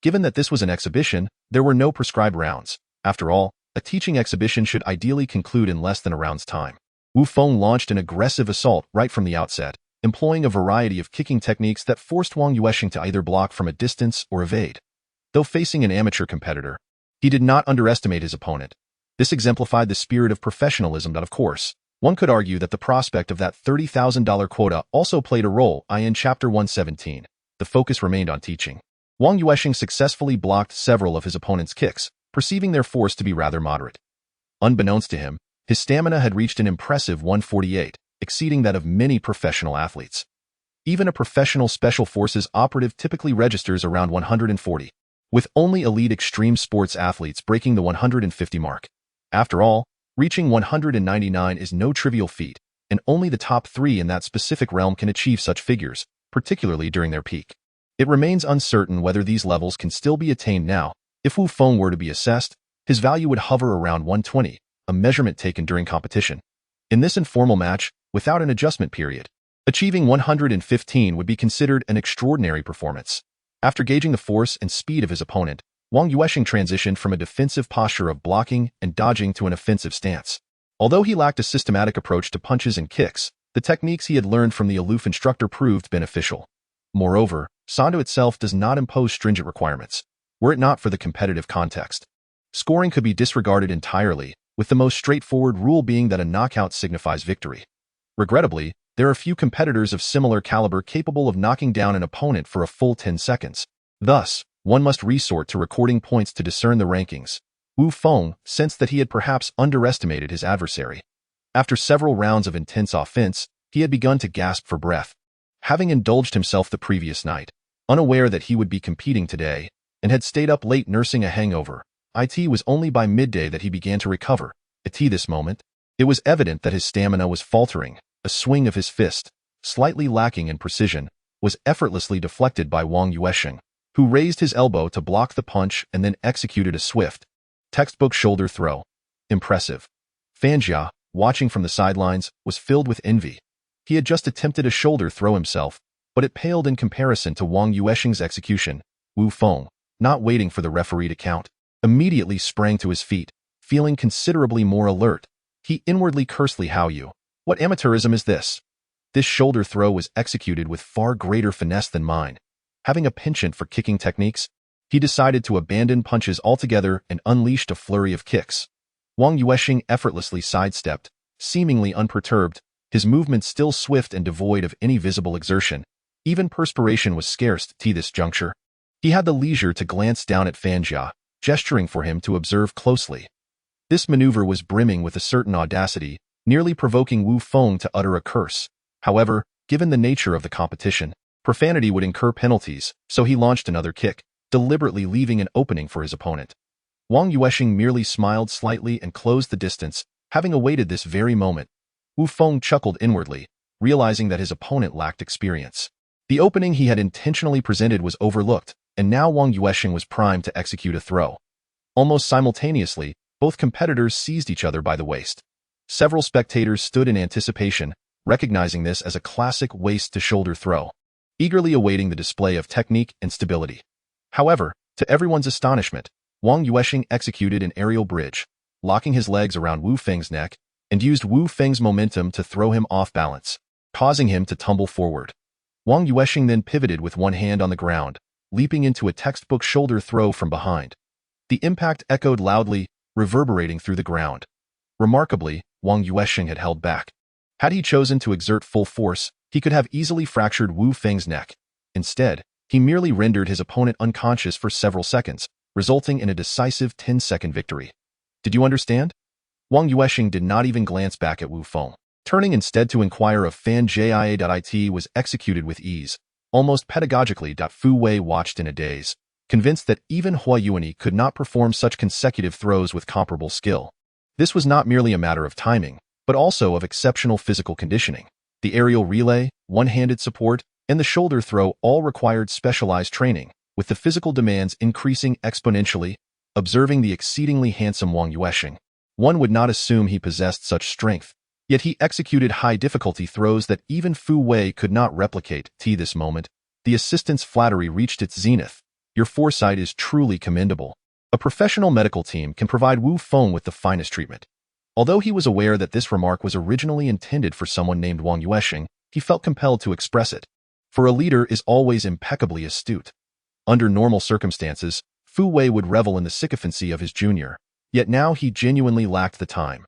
Given that this was an exhibition, there were no prescribed rounds. After all, a teaching exhibition should ideally conclude in less than a round's time. Wu Feng launched an aggressive assault right from the outset, employing a variety of kicking techniques that forced Wang Yuansheng to either block from a distance or evade. Though facing an amateur competitor, he did not underestimate his opponent. This exemplified the spirit of professionalism that, of course, one could argue that the prospect of that $30,000 quota also played a role. In Chapter 117, the focus remained on teaching. Wang Yuansheng successfully blocked several of his opponent's kicks, perceiving their force to be rather moderate. Unbeknownst to him, his stamina had reached an impressive 148, exceeding that of many professional athletes. Even a professional special forces operative typically registers around 140, with only elite extreme sports athletes breaking the 150 mark. After all, reaching 199 is no trivial feat, and only the top 3 in that specific realm can achieve such figures, particularly during their peak. It remains uncertain whether these levels can still be attained now. If Wu Feng were to be assessed, his value would hover around 120, a measurement taken during competition. In this informal match, without an adjustment period, achieving 115 would be considered an extraordinary performance. After gauging the force and speed of his opponent, Wang Yuansheng transitioned from a defensive posture of blocking and dodging to an offensive stance. Although he lacked a systematic approach to punches and kicks, the techniques he had learned from the aloof instructor proved beneficial. Moreover, Sando itself does not impose stringent requirements, were it not for the competitive context. Scoring could be disregarded entirely, with the most straightforward rule being that a knockout signifies victory. Regrettably, there are few competitors of similar caliber capable of knocking down an opponent for a full 10 seconds. Thus, one must resort to recording points to discern the rankings. Wu Feng sensed that he had perhaps underestimated his adversary. After several rounds of intense offense, he had begun to gasp for breath. Having indulged himself the previous night, unaware that he would be competing today, and had stayed up late nursing a hangover, it was only by midday that he began to recover. At this moment, it was evident that his stamina was faltering. A swing of his fist, slightly lacking in precision, was effortlessly deflected by Wang Yuansheng, who raised his elbow to block the punch and then executed a swift, textbook shoulder throw. Impressive. Fan Jia, watching from the sidelines, was filled with envy. He had just attempted a shoulder throw himself, but it paled in comparison to Wang Yuansheng's execution. Wu Feng, not waiting for the referee to count, immediately sprang to his feet, feeling considerably more alert. He inwardly cursed Li Haoyu. What amateurism is this? This shoulder throw was executed with far greater finesse than mine. Having a penchant for kicking techniques, he decided to abandon punches altogether and unleashed a flurry of kicks. Wang Yuansheng effortlessly sidestepped, seemingly unperturbed, his movements still swift and devoid of any visible exertion. Even perspiration was scarce at this juncture. He had the leisure to glance down at Fan Jia, gesturing for him to observe closely. This maneuver was brimming with a certain audacity, nearly provoking Wu Feng to utter a curse. However, given the nature of the competition, profanity would incur penalties, so he launched another kick, deliberately leaving an opening for his opponent. Wang Yuansheng merely smiled slightly and closed the distance, having awaited this very moment. Wu Feng chuckled inwardly, realizing that his opponent lacked experience. The opening he had intentionally presented was overlooked, and now Wang Yuansheng was primed to execute a throw. Almost simultaneously, both competitors seized each other by the waist. Several spectators stood in anticipation, recognizing this as a classic waist-to-shoulder throw, eagerly awaiting the display of technique and stability. However, to everyone's astonishment, Wang Yuansheng executed an aerial bridge, locking his legs around Wu Feng's neck, and used Wu Feng's momentum to throw him off balance, causing him to tumble forward. Wang Yuansheng then pivoted with one hand on the ground, leaping into a textbook shoulder throw from behind. The impact echoed loudly, reverberating through the ground. Remarkably, Wang Yuansheng had held back. Had he chosen to exert full force, he could have easily fractured Wu Feng's neck. Instead, he merely rendered his opponent unconscious for several seconds, resulting in a decisive 10-second victory. Did you understand? Wang Yuansheng did not even glance back at Wu Feng. Turning instead to inquire if Fan Jia was executed with ease, almost pedagogically. Fu Wei watched in a daze, convinced that even Hua Yuani could not perform such consecutive throws with comparable skill. This was not merely a matter of timing, but also of exceptional physical conditioning. The aerial relay, one-handed support, and the shoulder throw all required specialized training, with the physical demands increasing exponentially. observing the exceedingly handsome Wang Yuansheng. One would not assume he possessed such strength, yet he executed high-difficulty throws that even Fu Wei could not replicate. This moment, the assistant's flattery reached its zenith. Your foresight is truly commendable. A professional medical team can provide Wu Feng with the finest treatment. Although he was aware that this remark was originally intended for someone named Wang Yuansheng, he felt compelled to express it. For a leader is always impeccably astute. Under normal circumstances, Fu Wei would revel in the sycophancy of his junior, yet now he genuinely lacked the time.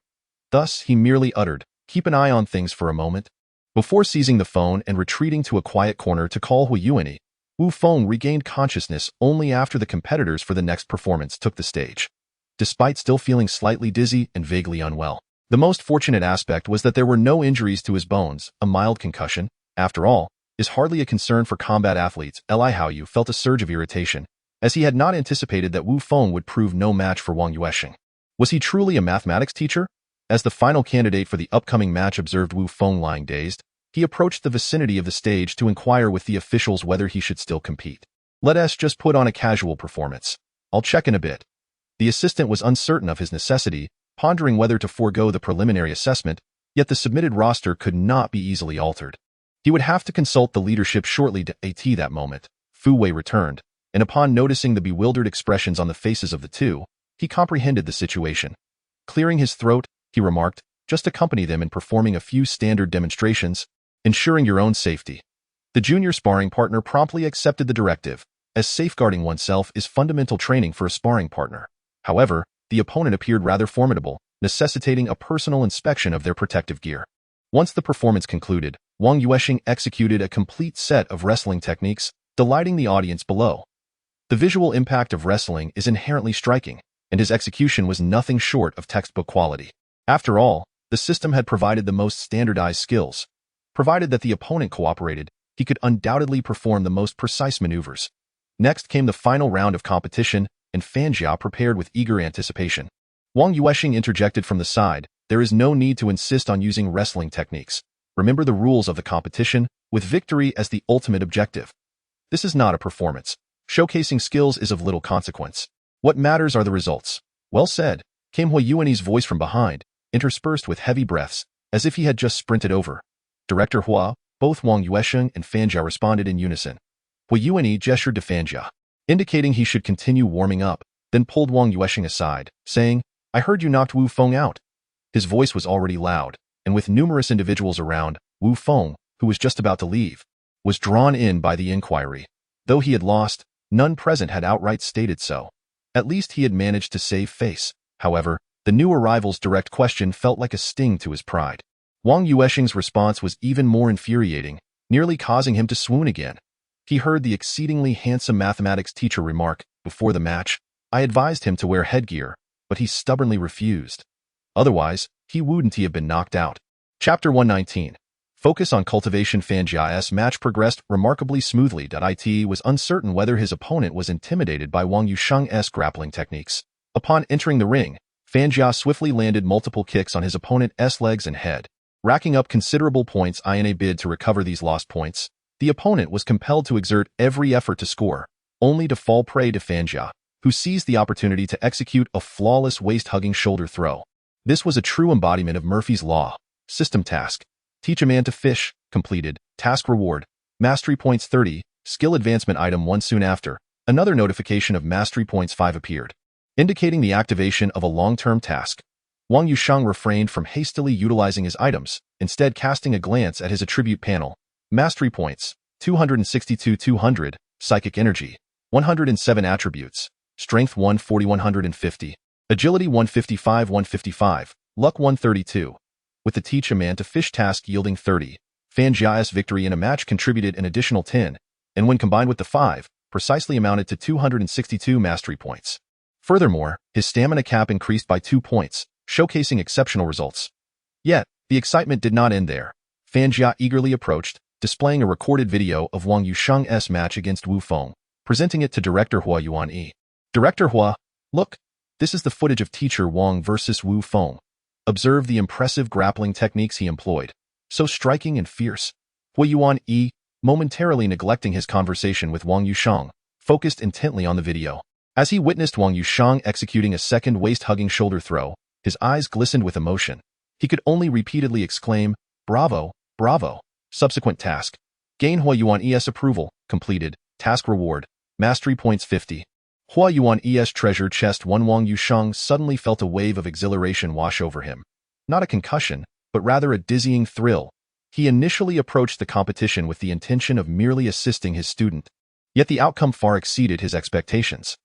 Thus, he merely uttered, "Keep an eye on things for a moment." Before seizing the phone and retreating to a quiet corner to call Hu Yuanyi, Wu Feng regained consciousness only after the competitors for the next performance took the stage. Despite still feeling slightly dizzy and vaguely unwell, the most fortunate aspect was that there were no injuries to his bones. A mild concussion, after all, is hardly a concern for combat athletes. Li Haoyu felt a surge of irritation, as he had not anticipated that Wu Feng would prove no match for Wang Yuansheng. Was he truly a mathematics teacher? As the final candidate for the upcoming match observed Wu Feng lying dazed, he approached the vicinity of the stage to inquire with the officials whether he should still compete. "Let us just put on a casual performance. I'll check in a bit." The assistant was uncertain of his necessity, pondering whether to forego the preliminary assessment, yet the submitted roster could not be easily altered. He would have to consult the leadership shortly. At that moment, Fu Wei returned, and upon noticing the bewildered expressions on the faces of the two, he comprehended the situation. Clearing his throat, he remarked, "Just accompany them in performing a few standard demonstrations, ensuring your own safety." The junior sparring partner promptly accepted the directive, as safeguarding oneself is fundamental training for a sparring partner. However, the opponent appeared rather formidable, necessitating a personal inspection of their protective gear. Once the performance concluded, Wang Yuansheng executed a complete set of wrestling techniques, delighting the audience below. The visual impact of wrestling is inherently striking, and his execution was nothing short of textbook quality. After all, the system had provided the most standardized skills. Provided that the opponent cooperated, he could undoubtedly perform the most precise maneuvers. Next came the final round of competition, and Fan Jia prepared with eager anticipation. Wang Yuansheng interjected from the side, "There is no need to insist on using wrestling techniques. Remember the rules of the competition, with victory as the ultimate objective. This is not a performance. Showcasing skills is of little consequence. What matters are the results." "Well said," came Hu Yuanyi's voice from behind, interspersed with heavy breaths, as if he had just sprinted over. "Director Hua." Both Wang Yuansheng and Fan Jia responded in unison. Hu Yuanyi gestured to Fan Jia, indicating he should continue warming up, then pulled Wang Yuansheng aside, saying, "I heard you knocked Wu Feng out." His voice was already loud, and with numerous individuals around, Wu Feng, who was just about to leave, was drawn in by the inquiry. Though he had lost, none present had outright stated so. At least he had managed to save face. However, the new arrival's direct question felt like a sting to his pride. Wang Yuansheng's response was even more infuriating, nearly causing him to swoon again. He heard the exceedingly handsome mathematics teacher remark, "Before the match, I advised him to wear headgear, but he stubbornly refused. Otherwise, he wouldn't have been knocked out." Chapter 119. Focus on cultivation. Fan Jia's match progressed remarkably smoothly. It was uncertain whether his opponent was intimidated by Wang Yuansheng's grappling techniques. Upon entering the ring, Fan Jia swiftly landed multiple kicks on his opponent's legs and head. Racking up considerable points in a bid to recover these lost points, the opponent was compelled to exert every effort to score, only to fall prey to Fan Jia, who seized the opportunity to execute a flawless waist-hugging shoulder throw. This was a true embodiment of Murphy's Law. System task. Teach a man to fish. Completed. Task reward. Mastery points 30. Skill advancement item 1. Soon after, another notification of mastery points 5 appeared, indicating the activation of a long-term task. Wang Yuansheng refrained from hastily utilizing his items, instead casting a glance at his attribute panel. Mastery points, 262 200, Psychic Energy, 107 Attributes, Strength 140 150, Agility 155 155, Luck 132. With the Teach a Man to Fish task yielding 30, Fan Jia's victory in a match contributed an additional 10, and when combined with the 5, precisely amounted to 262 mastery points. Furthermore, his stamina cap increased by 2 points, showcasing exceptional results. Yet, the excitement did not end there. Fan Jia eagerly approached, displaying a recorded video of Wang Yuansheng's match against Wu Feng, presenting it to Director Hua Yuanyi. "Director Hua, look, this is the footage of Teacher Wang versus Wu Feng. Observe the impressive grappling techniques he employed. So striking and fierce." Hua Yuanyi, momentarily neglecting his conversation with Wang Yuansheng, focused intently on the video. As he witnessed Wang Yuansheng executing a second waist-hugging shoulder throw, his eyes glistened with emotion. He could only repeatedly exclaim, "Bravo, bravo." Subsequent task. Gain Hua Yuan Es approval. Completed. Task reward. Mastery points 50. Hua Yuan Es treasure chest 1. Wang Yuansheng suddenly felt a wave of exhilaration wash over him. Not a concussion, but rather a dizzying thrill. He initially approached the competition with the intention of merely assisting his student, yet the outcome far exceeded his expectations.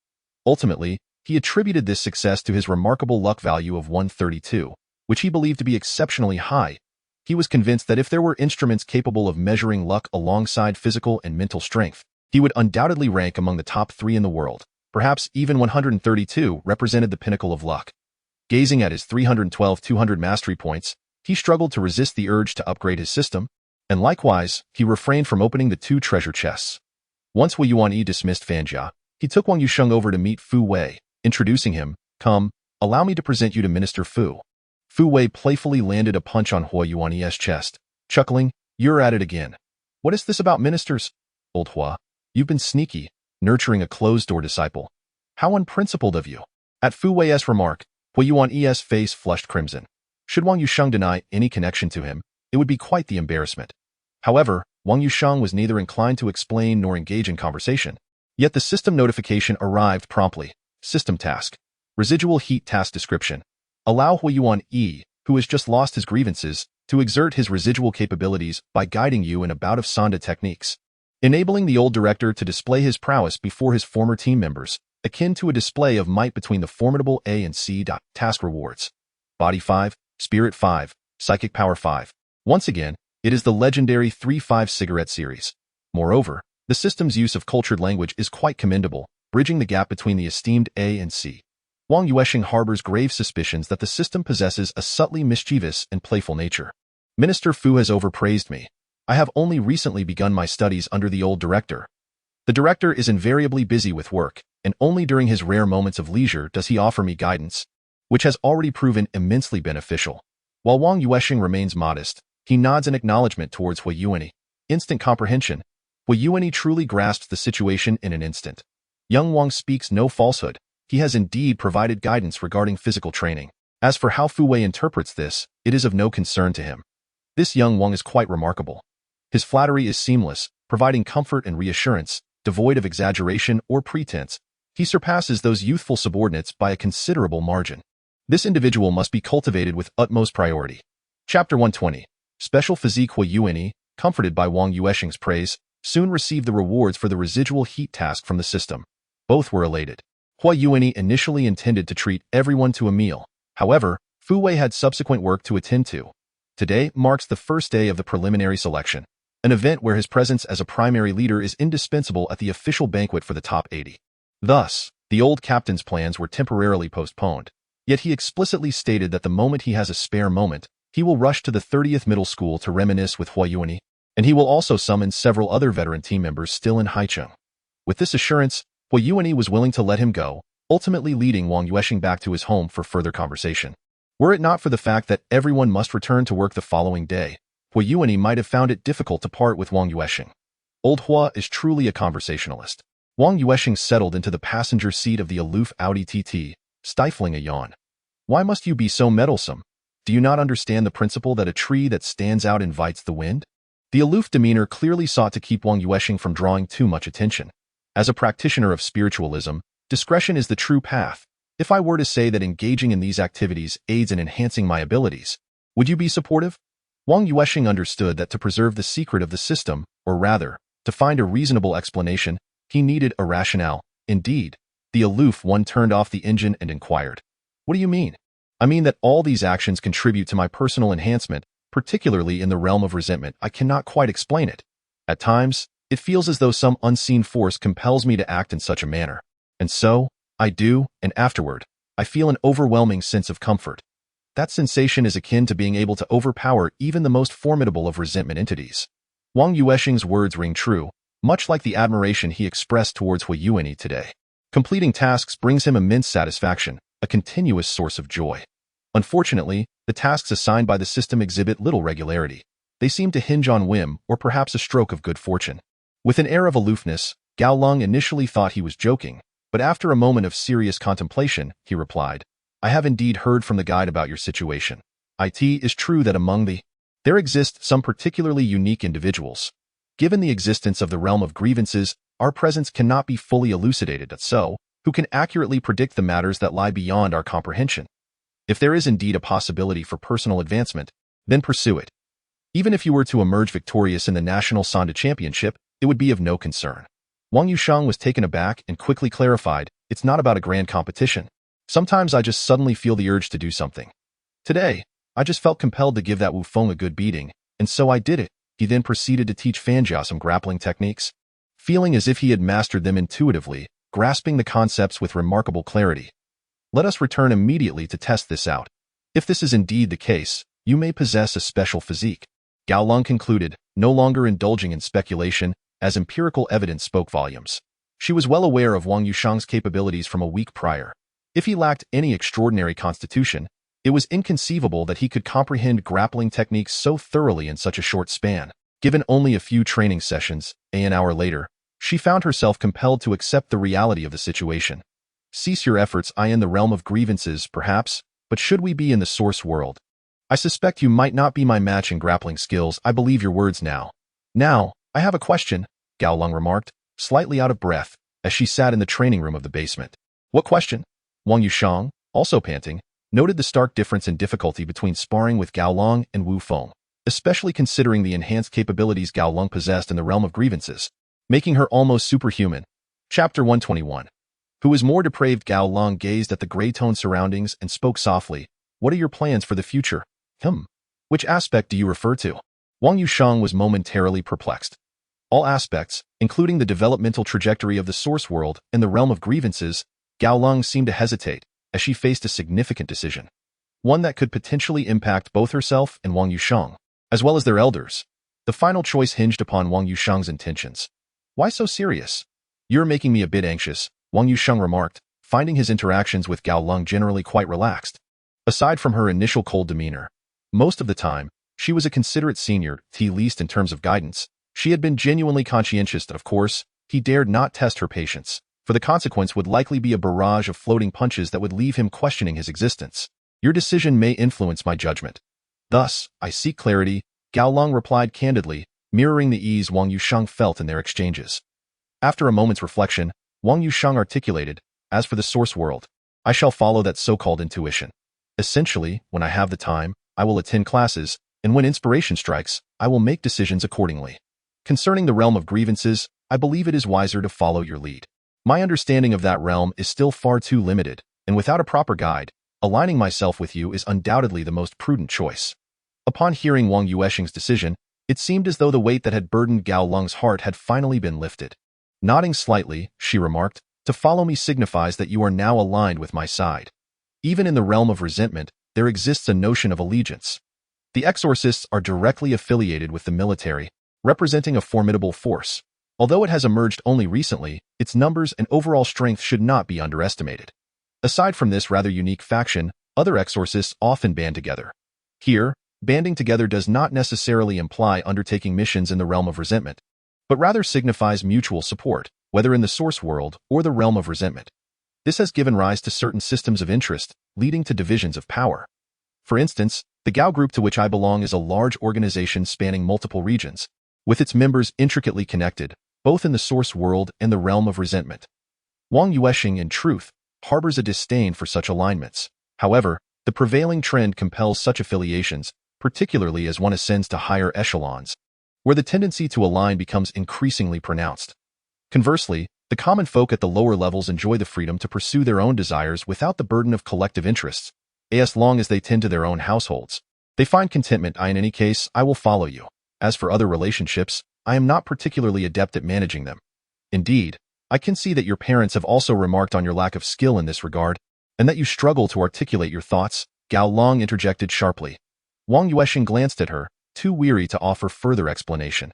Ultimately, he attributed this success to his remarkable luck value of 132, which he believed to be exceptionally high. He was convinced that if there were instruments capable of measuring luck alongside physical and mental strength, he would undoubtedly rank among the top 3 in the world. Perhaps even 132 represented the pinnacle of luck. Gazing at his 312-200 mastery points, he struggled to resist the urge to upgrade his system, and likewise, he refrained from opening the 2 treasure chests. Once Hua Yuan dismissed Fanjia, he took Wang Yuansheng over to meet Fu Wei, introducing him. "Come, allow me to present you to Minister Fu." Fu Wei playfully landed a punch on Hua Yuan's chest, chuckling, "You're at it again. What is this about ministers? Old Hua, you've been sneaky, nurturing a closed-door disciple. How unprincipled of you." At Fu Wei's remark, Hua Yuan's face flushed crimson. Should Wang Yuansheng deny any connection to him, it would be quite the embarrassment. However, Wang Yuansheng was neither inclined to explain nor engage in conversation. Yet the system notification arrived promptly. System task. Residual heat task description. Allow Hua Yuan, who has just lost his grievances, to exert his residual capabilities by guiding you in a bout of Sanda techniques, enabling the old director to display his prowess before his former team members, akin to a display of might between the formidable A and C. Task rewards. Body 5, Spirit 5, Psychic Power 5. Once again, it is the legendary 3-5 cigarette series. Moreover, the system's use of cultured language is quite commendable, bridging the gap between the esteemed A and C. Wang Yuansheng harbors grave suspicions that the system possesses a subtly mischievous and playful nature. Minister Fu has overpraised me. I have only recently begun my studies under the old director. The director is invariably busy with work, and only during his rare moments of leisure does he offer me guidance, which has already proven immensely beneficial. While Wang Yuansheng remains modest, he nods in acknowledgement towards Hua Yuan. Instant comprehension. Hua Yuan truly grasps the situation in an instant. Young Wang speaks no falsehood. He has indeed provided guidance regarding physical training. As for how Fu Wei interprets this, it is of no concern to him. This young Wang is quite remarkable. His flattery is seamless, providing comfort and reassurance, devoid of exaggeration or pretense. He surpasses those youthful subordinates by a considerable margin. This individual must be cultivated with utmost priority. Chapter 120. Special Physique. Hua Yuan, comforted by Wang Yuansheng's praise, soon received the rewards for the residual heat task from the system. Both were elated. Hua Yuan initially intended to treat everyone to a meal. However, Fu Wei had subsequent work to attend to. Today marks the first day of the preliminary selection, an event where his presence as a primary leader is indispensable at the official banquet for the top 80. Thus, the old captain's plans were temporarily postponed. Yet he explicitly stated that the moment he has a spare moment, he will rush to the 30th middle school to reminisce with Hua Yuan, and he will also summon several other veteran team members still in Haicheng. With this assurance, Hua Yuan was willing to let him go, ultimately leading Wang Yuansheng back to his home for further conversation. Were it not for the fact that everyone must return to work the following day, Hua Yuan might have found it difficult to part with Wang Yuansheng. Old Hua is truly a conversationalist. Wang Yuansheng settled into the passenger seat of the aloof Audi TT, stifling a yawn. "Why must you be so meddlesome? Do you not understand the principle that a tree that stands out invites the wind?" The aloof demeanor clearly sought to keep Wang Yuansheng from drawing too much attention. As a practitioner of spiritualism, discretion is the true path. If I were to say that engaging in these activities aids in enhancing my abilities, would you be supportive? Wang Yuansheng understood that to preserve the secret of the system, or rather, to find a reasonable explanation, he needed a rationale. Indeed, the aloof one turned off the engine and inquired, "What do you mean?" "I mean that all these actions contribute to my personal enhancement, particularly in the realm of resentment. I cannot quite explain it. At times, it feels as though some unseen force compels me to act in such a manner. And so, I do, and afterward, I feel an overwhelming sense of comfort. That sensation is akin to being able to overpower even the most formidable of resentment entities." Wang Yuansheng's words ring true, much like the admiration he expressed towards Hua Yuan today. Completing tasks brings him immense satisfaction, a continuous source of joy. Unfortunately, the tasks assigned by the system exhibit little regularity. They seem to hinge on whim or perhaps a stroke of good fortune. With an air of aloofness, Gao Lung initially thought he was joking, But after a moment of serious contemplation, he replied, I have indeed heard from the guide about your situation. It is true that there exist some particularly unique individuals. Given the existence of the realm of grievances, our presence cannot be fully elucidated, who can accurately predict the matters that lie beyond our comprehension. If there is indeed a possibility for personal advancement, then pursue it. Even if you were to emerge victorious in the National Sanda Championship, it would be of no concern. Wang Yuansheng was taken aback and quickly clarified, it's not about a grand competition. Sometimes I just suddenly feel the urge to do something. Today, I just felt compelled to give that Wu Feng a good beating, and so I did it. He then proceeded to teach Fanjia some grappling techniques, feeling as if he had mastered them intuitively, grasping the concepts with remarkable clarity. Let us return immediately to test this out. If this is indeed the case, you may possess a special physique. Gao Long concluded, no longer indulging in speculation, as empirical evidence spoke volumes. She was well aware of Wang Yuansheng's capabilities from a week prior. If he lacked any extraordinary constitution, it was inconceivable that he could comprehend grappling techniques so thoroughly in such a short span. Given only a few training sessions, an hour later, she found herself compelled to accept the reality of the situation. Cease your efforts, in the realm of grievances, perhaps, but should we be in the source world? I suspect you might not be my match in grappling skills. I believe your words now. Now, I have a question, Gao Long remarked, slightly out of breath, as she sat in the training room of the basement. What question? Wang Yuansheng, also panting, noted the stark difference in difficulty between sparring with Gao Long and Wu Feng, especially considering the enhanced capabilities Gao Long possessed in the realm of grievances, making her almost superhuman. Chapter 121. Who is more depraved? Gao Long gazed at the gray-toned surroundings and spoke softly. What are your plans for the future? Which aspect do you refer to? Wang Yuansheng was momentarily perplexed. All aspects, including the developmental trajectory of the source world and the realm of grievances, Gao Long seemed to hesitate, as she faced a significant decision. One that could potentially impact both herself and Wang Yuansheng, as well as their elders. The final choice hinged upon Wang Yuansheng's intentions. Why so serious? You're making me a bit anxious, Wang Yuansheng remarked, finding his interactions with Gao Long generally quite relaxed. Aside from her initial cold demeanor, most of the time, she was a considerate senior, at least in terms of guidance. She had been genuinely conscientious that, of course, he dared not test her patience, for the consequence would likely be a barrage of floating punches that would leave him questioning his existence. Your decision may influence my judgment. Thus, I seek clarity, Gao Long replied candidly, mirroring the ease Wang Yuansheng felt in their exchanges. After a moment's reflection, Wang Yuansheng articulated, as for the source world, I shall follow that so-called intuition. Essentially, when I have the time, I will attend classes, and when inspiration strikes, I will make decisions accordingly. Concerning the realm of grievances, I believe it is wiser to follow your lead. My understanding of that realm is still far too limited, and without a proper guide, aligning myself with you is undoubtedly the most prudent choice. Upon hearing Wang Yuansheng's decision, it seemed as though the weight that had burdened Gao Long's heart had finally been lifted. Nodding slightly, she remarked, to follow me signifies that you are now aligned with my side. Even in the realm of resentment, there exists a notion of allegiance. The exorcists are directly affiliated with the military, representing a formidable force. Although it has emerged only recently, its numbers and overall strength should not be underestimated. Aside from this rather unique faction, other exorcists often band together. Here, banding together does not necessarily imply undertaking missions in the realm of resentment, but rather signifies mutual support, whether in the source world or the realm of resentment. This has given rise to certain systems of interest, leading to divisions of power. For instance, the Gao group to which I belong is a large organization spanning multiple regions, with its members intricately connected, both in the source world and the realm of resentment. Wang Yuansheng, in truth, harbors a disdain for such alignments. However, the prevailing trend compels such affiliations, particularly as one ascends to higher echelons, where the tendency to align becomes increasingly pronounced. Conversely, the common folk at the lower levels enjoy the freedom to pursue their own desires without the burden of collective interests, as long as they tend to their own households. They find contentment. In any case, I will follow you. As for other relationships, I am not particularly adept at managing them. Indeed, I can see that your parents have also remarked on your lack of skill in this regard, and that you struggle to articulate your thoughts, Gao Long interjected sharply. Wang Yuansheng glanced at her, too weary to offer further explanation.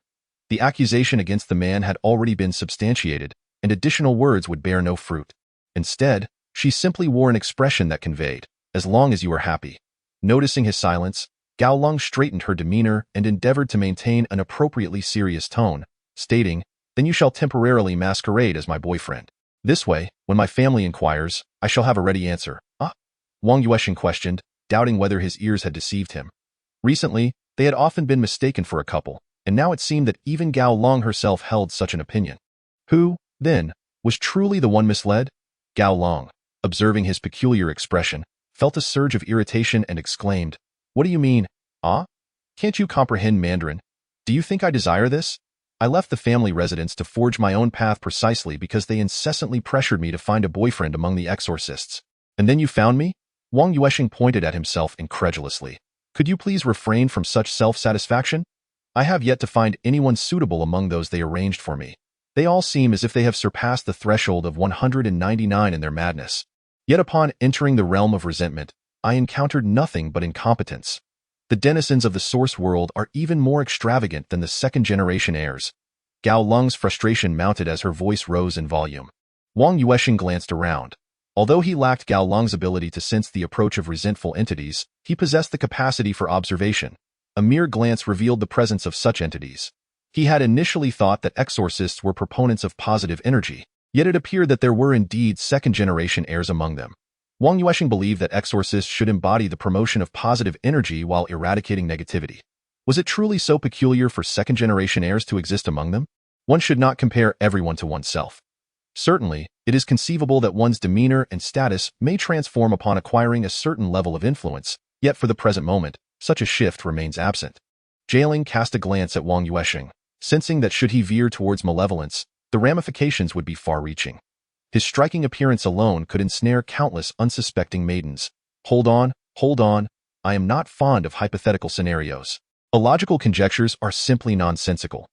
The accusation against the man had already been substantiated, and additional words would bear no fruit. Instead, she simply wore an expression that conveyed, as long as you are happy. Noticing his silence, Gao Long straightened her demeanor and endeavored to maintain an appropriately serious tone, stating, then you shall temporarily masquerade as my boyfriend. This way, when my family inquires, I shall have a ready answer. Ah? Wang Yuansheng questioned, doubting whether his ears had deceived him. Recently, they had often been mistaken for a couple, and now it seemed that even Gao Long herself held such an opinion. Who, then, was truly the one misled? Gao Long, observing his peculiar expression, felt a surge of irritation and exclaimed, "What do you mean? Ah? Can't you comprehend Mandarin? Do you think I desire this? I left the family residence to forge my own path precisely because they incessantly pressured me to find a boyfriend among the exorcists. And then you found me?" Wang Yuansheng pointed at himself incredulously. "Could you please refrain from such self-satisfaction? I have yet to find anyone suitable among those they arranged for me. They all seem as if they have surpassed the threshold of 199 in their madness. Yet upon entering the realm of resentment, I encountered nothing but incompetence. The denizens of the source world are even more extravagant than the second-generation heirs." Gao Lung's frustration mounted as her voice rose in volume. Wang Yuansheng glanced around. Although he lacked Gao Lung's ability to sense the approach of resentful entities, he possessed the capacity for observation. A mere glance revealed the presence of such entities. He had initially thought that exorcists were proponents of positive energy, yet it appeared that there were indeed second-generation heirs among them. Wang Yuansheng believed that exorcists should embody the promotion of positive energy while eradicating negativity. Was it truly so peculiar for second-generation heirs to exist among them? One should not compare everyone to oneself. Certainly, it is conceivable that one's demeanor and status may transform upon acquiring a certain level of influence, yet for the present moment, such a shift remains absent. Jialing cast a glance at Wang Yuansheng, sensing that should he veer towards malevolence, the ramifications would be far-reaching. His striking appearance alone could ensnare countless unsuspecting maidens. Hold on, I am not fond of hypothetical scenarios. Illogical conjectures are simply nonsensical.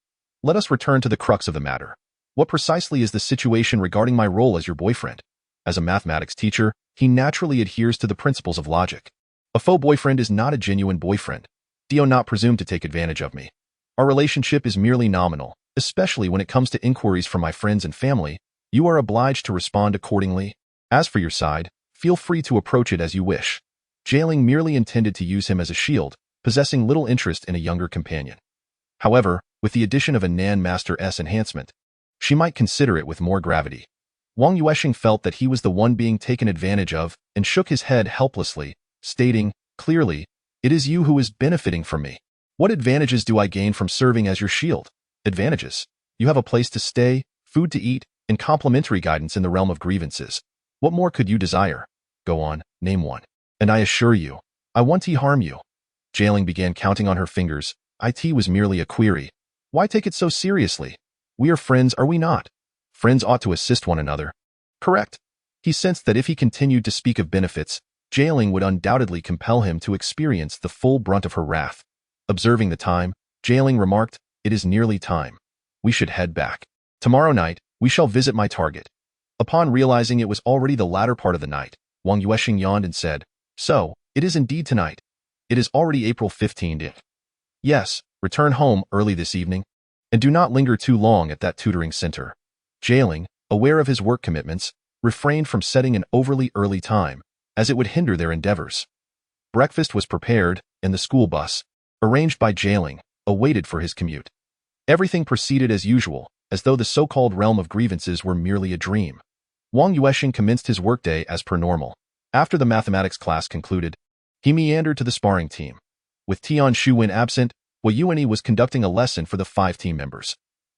Let us return to the crux of the matter. What precisely is the situation regarding my role as your boyfriend? As a mathematics teacher, he naturally adheres to the principles of logic. A faux boyfriend is not a genuine boyfriend. Do not presume to take advantage of me. Our relationship is merely nominal, especially when it comes to inquiries from my friends and family. You are obliged to respond accordingly. As for your side, feel free to approach it as you wish. Jialing merely intended to use him as a shield, possessing little interest in a younger companion. However, with the addition of a Nan Master S enhancement, she might consider it with more gravity. Wang Yuansheng felt that he was the one being taken advantage of and shook his head helplessly, stating, clearly, "It is you who is benefiting from me. What advantages do I gain from serving as your shield?" Advantages? You have a place to stay, food to eat, and complimentary guidance in the realm of grievances. What more could you desire? Go on, name one. And I assure you, I won't harm you. Jialing began counting on her fingers. It was merely a query. Why take it so seriously? We are friends, are we not? Friends ought to assist one another. Correct. He sensed that if he continued to speak of benefits, Jialing would undoubtedly compel him to experience the full brunt of her wrath. Observing the time, Jialing remarked, "It is nearly time. We should head back. Tomorrow night, we shall visit my target." Upon realizing it was already the latter part of the night, Wang Yuansheng yawned and said, "So, it is indeed tonight. It is already April 15th. Yes, return home early this evening, and do not linger too long at that tutoring center." Jialing, aware of his work commitments, refrained from setting an overly early time, as it would hinder their endeavors. Breakfast was prepared, and the school bus, arranged by Jialing, awaited for his commute. Everything proceeded as usual, as though the so-called realm of grievances were merely a dream. Wang Yuansheng commenced his workday as per normal. After the mathematics class concluded, he meandered to the sparring team. With Tian Shuwen absent, Wang Yuanyi was conducting a lesson for the 5 team members.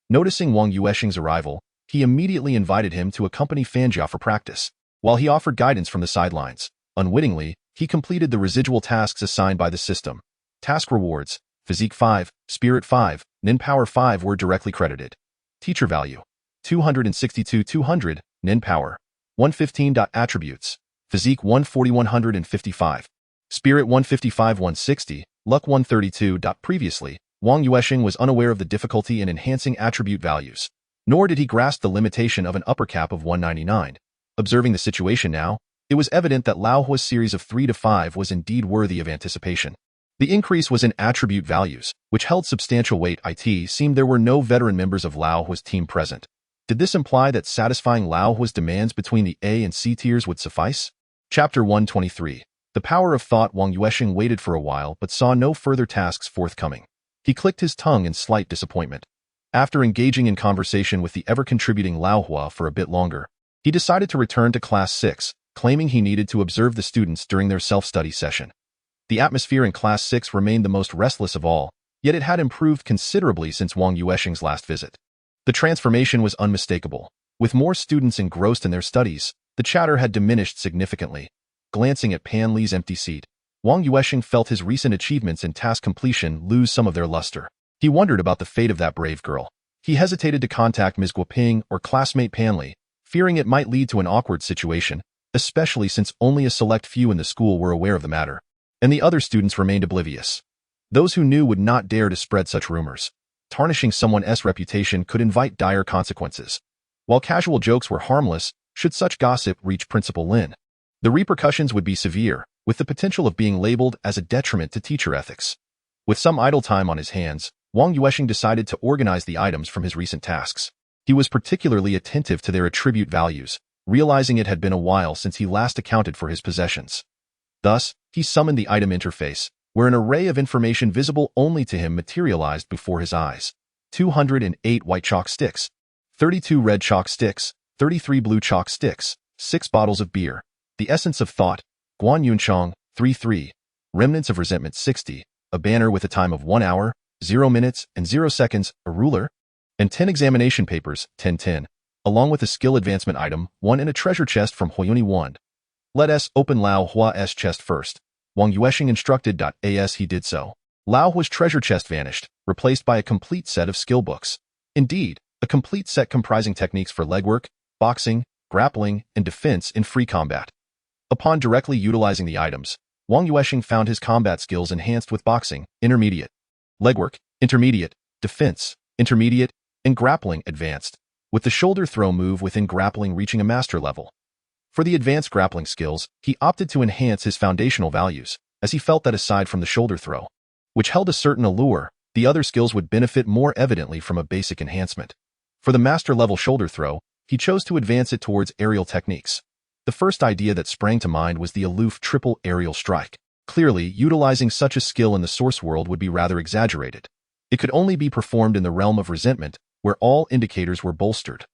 Noticing Wang Yuansheng's arrival, he immediately invited him to accompany Fanjia for practice. While he offered guidance from the sidelines, unwittingly, he completed the residual tasks assigned by the system. Task rewards, Physique 5, Spirit 5, Nin Power 5 were directly credited. Teacher value, 262-200, Nin Power, 115. Attributes, Physique 140-155, Spirit 155-160, Luck 132. Previously, Wang Yuansheng was unaware of the difficulty in enhancing attribute values, nor did he grasp the limitation of an upper cap of 199. Observing the situation now, it was evident that Lao Hua's series of 3 to 5 was indeed worthy of anticipation. The increase was in attribute values, which held substantial weight. It seemed there were no veteran members of Lao Hua's team present. Did this imply that satisfying Lao Hua's demands between the A and C tiers would suffice? Chapter 123. The Power of Thought. Wang Yuansheng waited for a while but saw no further tasks forthcoming. He clicked his tongue in slight disappointment. After engaging in conversation with the ever-contributing Lao Hua for a bit longer, He decided to return to Class 6, claiming he needed to observe the students during their self-study session. The atmosphere in Class 6 remained the most restless of all, yet it had improved considerably since Wang Yuansheng's last visit. The transformation was unmistakable. With more students engrossed in their studies, the chatter had diminished significantly. Glancing at Pan Li's empty seat, Wang Yuansheng felt his recent achievements in task completion lose some of their luster. He wondered about the fate of that brave girl. He hesitated to contact Ms. Guoping or classmate Pan Li, fearing it might lead to an awkward situation, especially since only a select few in the school were aware of the matter, and the other students remained oblivious. Those who knew would not dare to spread such rumors. Tarnishing someone's reputation could invite dire consequences. While casual jokes were harmless, should such gossip reach Principal Lin, the repercussions would be severe, with the potential of being labeled as a detriment to teacher ethics. With some idle time on his hands, Wang Yuansheng decided to organize the items from his recent tasks. He was particularly attentive to their attribute values, realizing it had been a while since he last accounted for his possessions. Thus, he summoned the item interface, where an array of information visible only to him materialized before his eyes. 208 white chalk sticks, 32 red chalk sticks, 33 blue chalk sticks, 6 bottles of beer, the essence of thought, Wang Yuansheng, 3-3, remnants of resentment 60, a banner with a time of 1 hour, 0 minutes, and 0 seconds, a ruler, and 10 examination papers, 10-10, along with a skill advancement item, 1 and a treasure chest from Huiyuni Wand. Let us open Lao Hua's chest first. Wang Yuansheng instructed. As he did so, Lao Hua's treasure chest vanished, replaced by a complete set of skill books. Indeed, a complete set comprising techniques for legwork, boxing, grappling, and defense in free combat. Upon directly utilizing the items, Wang Yuansheng found his combat skills enhanced with boxing, intermediate, legwork, intermediate, defense, intermediate, and grappling advanced, with the shoulder throw move within grappling reaching a master level. For the advanced grappling skills, he opted to enhance his foundational values, as he felt that aside from the shoulder throw, which held a certain allure, the other skills would benefit more evidently from a basic enhancement. For the master-level shoulder throw, he chose to advance it towards aerial techniques. The first idea that sprang to mind was the aloof triple aerial strike. Clearly, utilizing such a skill in the source world would be rather exaggerated. It could only be performed in the realm of resentment, where all indicators were bolstered.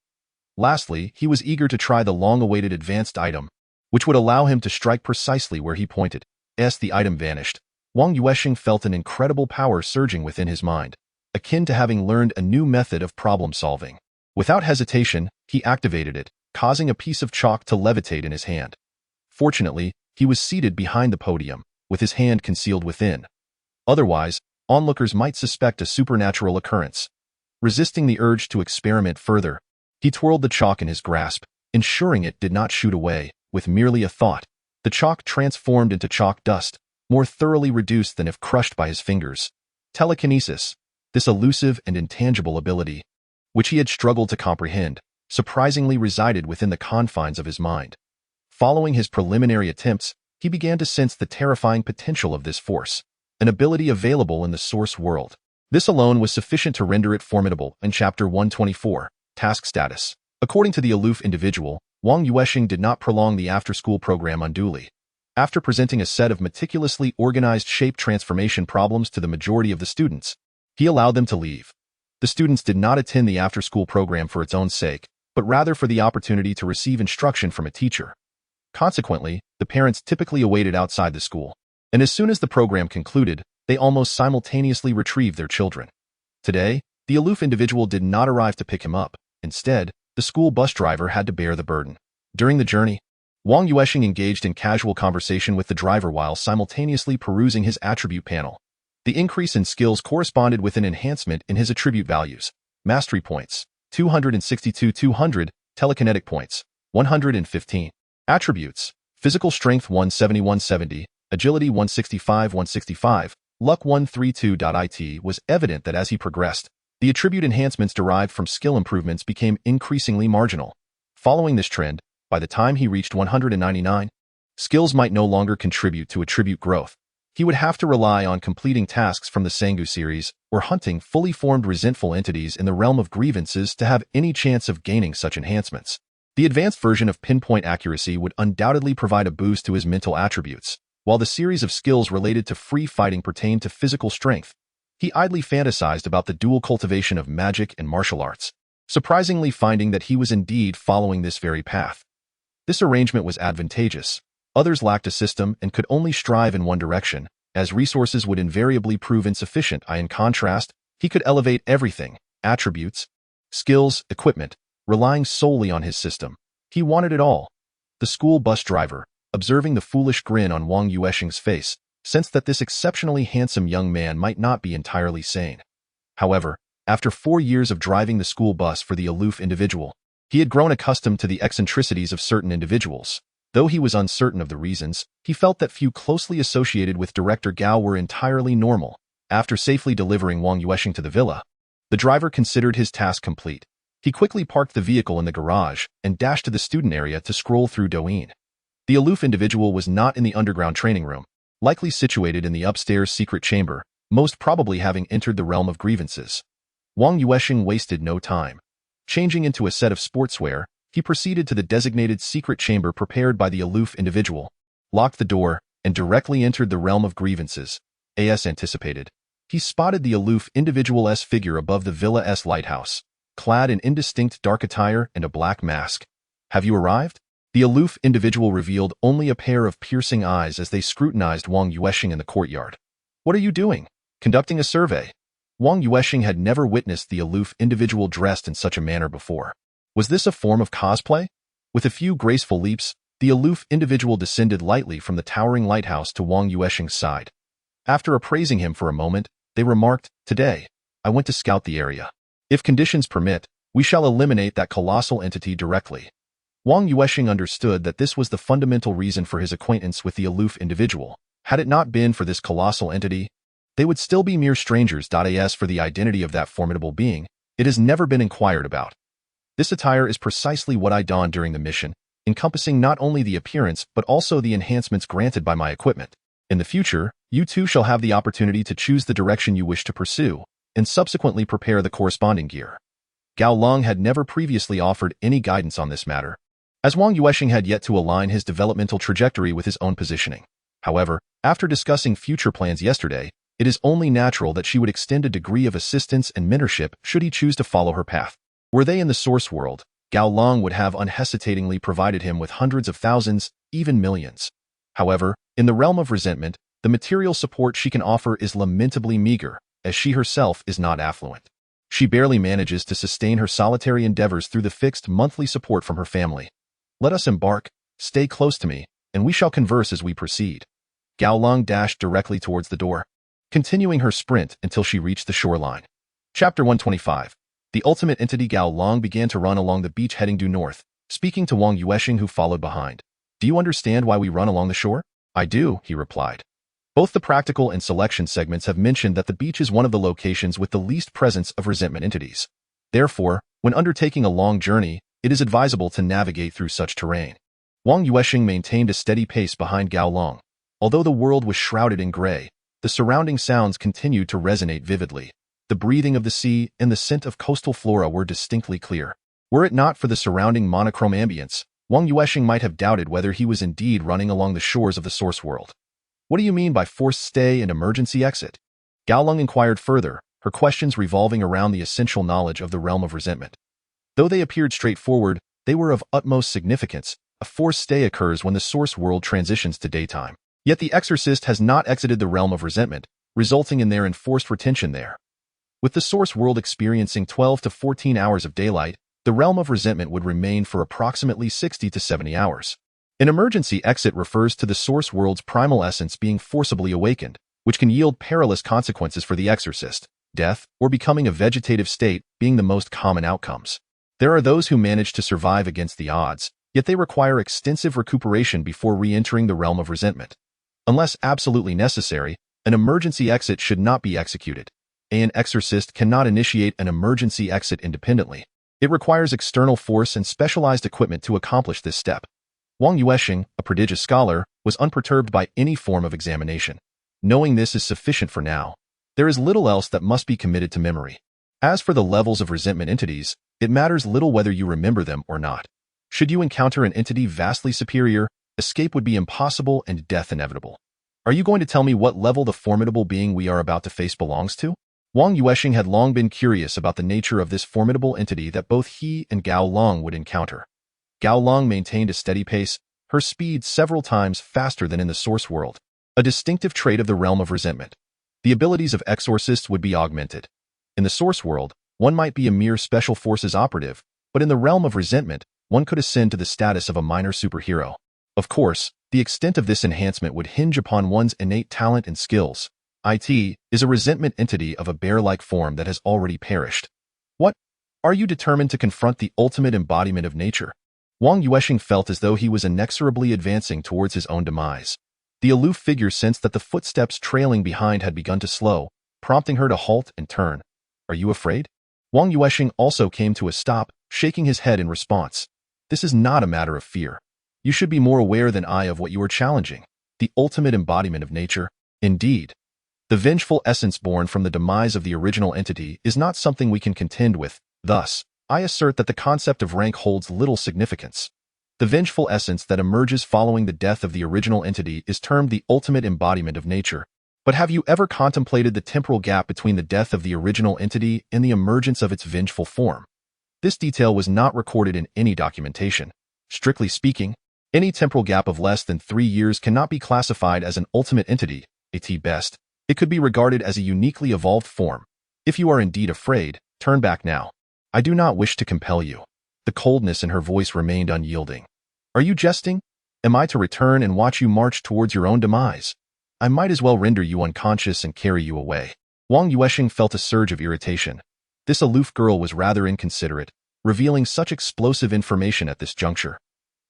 Lastly, he was eager to try the long-awaited advanced item, which would allow him to strike precisely where he pointed. As the item vanished, Wang Yuansheng felt an incredible power surging within his mind, akin to having learned a new method of problem-solving. Without hesitation, he activated it, causing a piece of chalk to levitate in his hand. Fortunately, he was seated behind the podium, with his hand concealed within. Otherwise, onlookers might suspect a supernatural occurrence. Resisting the urge to experiment further, he twirled the chalk in his grasp, ensuring it did not shoot away. With merely a thought, the chalk transformed into chalk dust, more thoroughly reduced than if crushed by his fingers. Telekinesis, this elusive and intangible ability, which he had struggled to comprehend, surprisingly resided within the confines of his mind. Following his preliminary attempts, he began to sense the terrifying potential of this force, an ability available in the source world. This alone was sufficient to render it formidable. In Chapter 124, Task Status. According to the aloof individual, Wang Yuansheng did not prolong the after-school program unduly. After presenting a set of meticulously organized shape transformation problems to the majority of the students, he allowed them to leave. The students did not attend the after-school program for its own sake, but rather for the opportunity to receive instruction from a teacher. Consequently, the parents typically awaited outside the school, and as soon as the program concluded, they almost simultaneously retrieved their children. Today, the aloof individual did not arrive to pick him up. Instead, the school bus driver had to bear the burden. During the journey, Wang Yuansheng engaged in casual conversation with the driver while simultaneously perusing his attribute panel. The increase in skills corresponded with an enhancement in his attribute values. Mastery points, 262 200, telekinetic points, 115. Attributes, physical strength 170 170, agility 165 165, luck 132. It was evident that as he progressed, the attribute enhancements derived from skill improvements became increasingly marginal. Following this trend, by the time he reached 199, skills might no longer contribute to attribute growth. He would have to rely on completing tasks from the Sangu series or hunting fully formed resentful entities in the realm of grievances to have any chance of gaining such enhancements. The advanced version of pinpoint accuracy would undoubtedly provide a boost to his mental attributes, while the series of skills related to free fighting pertained to physical strength. He idly fantasized about the dual cultivation of magic and martial arts. surprisingly finding that he was indeed following this very path. This arrangement was advantageous. Others lacked a system and could only strive in one direction, as resources would invariably prove insufficient. In contrast, he could elevate everything, attributes, skills, equipment, relying solely on his system. He wanted it all. The school bus driver, observing the foolish grin on Wang Yuansheng's face, sensed that this exceptionally handsome young man might not be entirely sane. However, after 4 years of driving the school bus for the aloof individual, he had grown accustomed to the eccentricities of certain individuals. Though he was uncertain of the reasons, he felt that few closely associated with Director Gao were entirely normal. After safely delivering Wang Yuansheng to the villa, the driver considered his task complete. He quickly parked the vehicle in the garage and dashed to the student area to scroll through Douyin. The aloof individual was not in the underground training room, likely situated in the upstairs secret chamber, most probably having entered the realm of grievances. Wang Yuansheng wasted no time. Changing into a set of sportswear, he proceeded to the designated secret chamber prepared by the aloof individual, locked the door, and directly entered the realm of grievances. As anticipated, he spotted the aloof individual's figure above the villa's lighthouse, clad in indistinct dark attire and a black mask. "Have you arrived?" The aloof individual revealed only a pair of piercing eyes as they scrutinized Wang Yuansheng in the courtyard. "What are you doing?" "Conducting a survey." Wang Yuansheng had never witnessed the aloof individual dressed in such a manner before. Was this a form of cosplay? With a few graceful leaps, the aloof individual descended lightly from the towering lighthouse to Wang Yuansheng's side. After appraising him for a moment, they remarked, "Today, I went to scout the area. If conditions permit, we shall eliminate that colossal entity directly." Wang Yuansheng understood that this was the fundamental reason for his acquaintance with the aloof individual. Had it not been for this colossal entity, they would still be mere strangers. As for the identity of that formidable being, it has never been inquired about. This attire is precisely what I donned during the mission, encompassing not only the appearance but also the enhancements granted by my equipment. In the future, you too shall have the opportunity to choose the direction you wish to pursue, and subsequently prepare the corresponding gear. Gao Long had never previously offered any guidance on this matter, as Wang Yuansheng had yet to align his developmental trajectory with his own positioning. However, after discussing future plans yesterday, it is only natural that she would extend a degree of assistance and mentorship should he choose to follow her path. Were they in the source world, Gao Long would have unhesitatingly provided him with hundreds of thousands, even millions. However, in the realm of resentment, the material support she can offer is lamentably meager, as she herself is not affluent. She barely manages to sustain her solitary endeavors through the fixed monthly support from her family. "Let us embark, stay close to me, and we shall converse as we proceed." Gao Long dashed directly towards the door, continuing her sprint until she reached the shoreline. Chapter 125. The ultimate entity. Gao Long began to run along the beach heading due north, speaking to Wang Yuansheng who followed behind. "Do you understand why we run along the shore?" "I do," he replied. Both the practical and selection segments have mentioned that the beach is one of the locations with the least presence of resentment entities. Therefore, when undertaking a long journey, it is advisable to navigate through such terrain. Wang Yuansheng maintained a steady pace behind Gao Long. Although the world was shrouded in gray, the surrounding sounds continued to resonate vividly. The breathing of the sea and the scent of coastal flora were distinctly clear. Were it not for the surrounding monochrome ambience, Wang Yuansheng might have doubted whether he was indeed running along the shores of the source world. "What do you mean by forced stay and emergency exit?" Gao Long inquired further, her questions revolving around the essential knowledge of the realm of resentment. Though they appeared straightforward, they were of utmost significance. A forced stay occurs when the source world transitions to daytime. Yet the exorcist has not exited the realm of resentment, resulting in their enforced retention there. With the source world experiencing 12 to 14 hours of daylight, the realm of resentment would remain for approximately 60 to 70 hours. An emergency exit refers to the source world's primal essence being forcibly awakened, which can yield perilous consequences for the exorcist, death, or becoming a vegetative state being the most common outcomes. There are those who manage to survive against the odds, yet they require extensive recuperation before re-entering the realm of resentment. Unless absolutely necessary, an emergency exit should not be executed. An exorcist cannot initiate an emergency exit independently. It requires external force and specialized equipment to accomplish this step. Wang Yuansheng, a prodigious scholar, was unperturbed by any form of examination. Knowing this is sufficient for now. There is little else that must be committed to memory. As for the levels of resentment entities, it matters little whether you remember them or not. Should you encounter an entity vastly superior, escape would be impossible and death inevitable. Are you going to tell me what level the formidable being we are about to face belongs to? Wang Yuansheng had long been curious about the nature of this formidable entity that both he and Gao Long would encounter. Gao Long maintained a steady pace, her speed several times faster than in the source world, a distinctive trait of the realm of resentment. The abilities of exorcists would be augmented. In the source world, one might be a mere special forces operative, but in the realm of resentment, one could ascend to the status of a minor superhero. Of course, the extent of this enhancement would hinge upon one's innate talent and skills. It is a resentment entity of a bear-like form that has already perished. What? Are you determined to confront the ultimate embodiment of nature? Wang Yuansheng felt as though he was inexorably advancing towards his own demise. The aloof figure sensed that the footsteps trailing behind had begun to slow, prompting her to halt and turn. Are you afraid? Wang Yuansheng also came to a stop, shaking his head in response. This is not a matter of fear. You should be more aware than I of what you are challenging, the ultimate embodiment of nature. Indeed, the vengeful essence born from the demise of the original entity is not something we can contend with. Thus, I assert that the concept of rank holds little significance. The vengeful essence that emerges following the death of the original entity is termed the ultimate embodiment of nature. But have you ever contemplated the temporal gap between the death of the original entity and the emergence of its vengeful form? This detail was not recorded in any documentation. Strictly speaking, any temporal gap of less than 3 years cannot be classified as an ultimate entity. At best, it could be regarded as a uniquely evolved form. If you are indeed afraid, turn back now. I do not wish to compel you. The coldness in her voice remained unyielding. Are you jesting? Am I to return and watch you march towards your own demise? I might as well render you unconscious and carry you away. Wang Yuansheng felt a surge of irritation. This aloof girl was rather inconsiderate, revealing such explosive information at this juncture.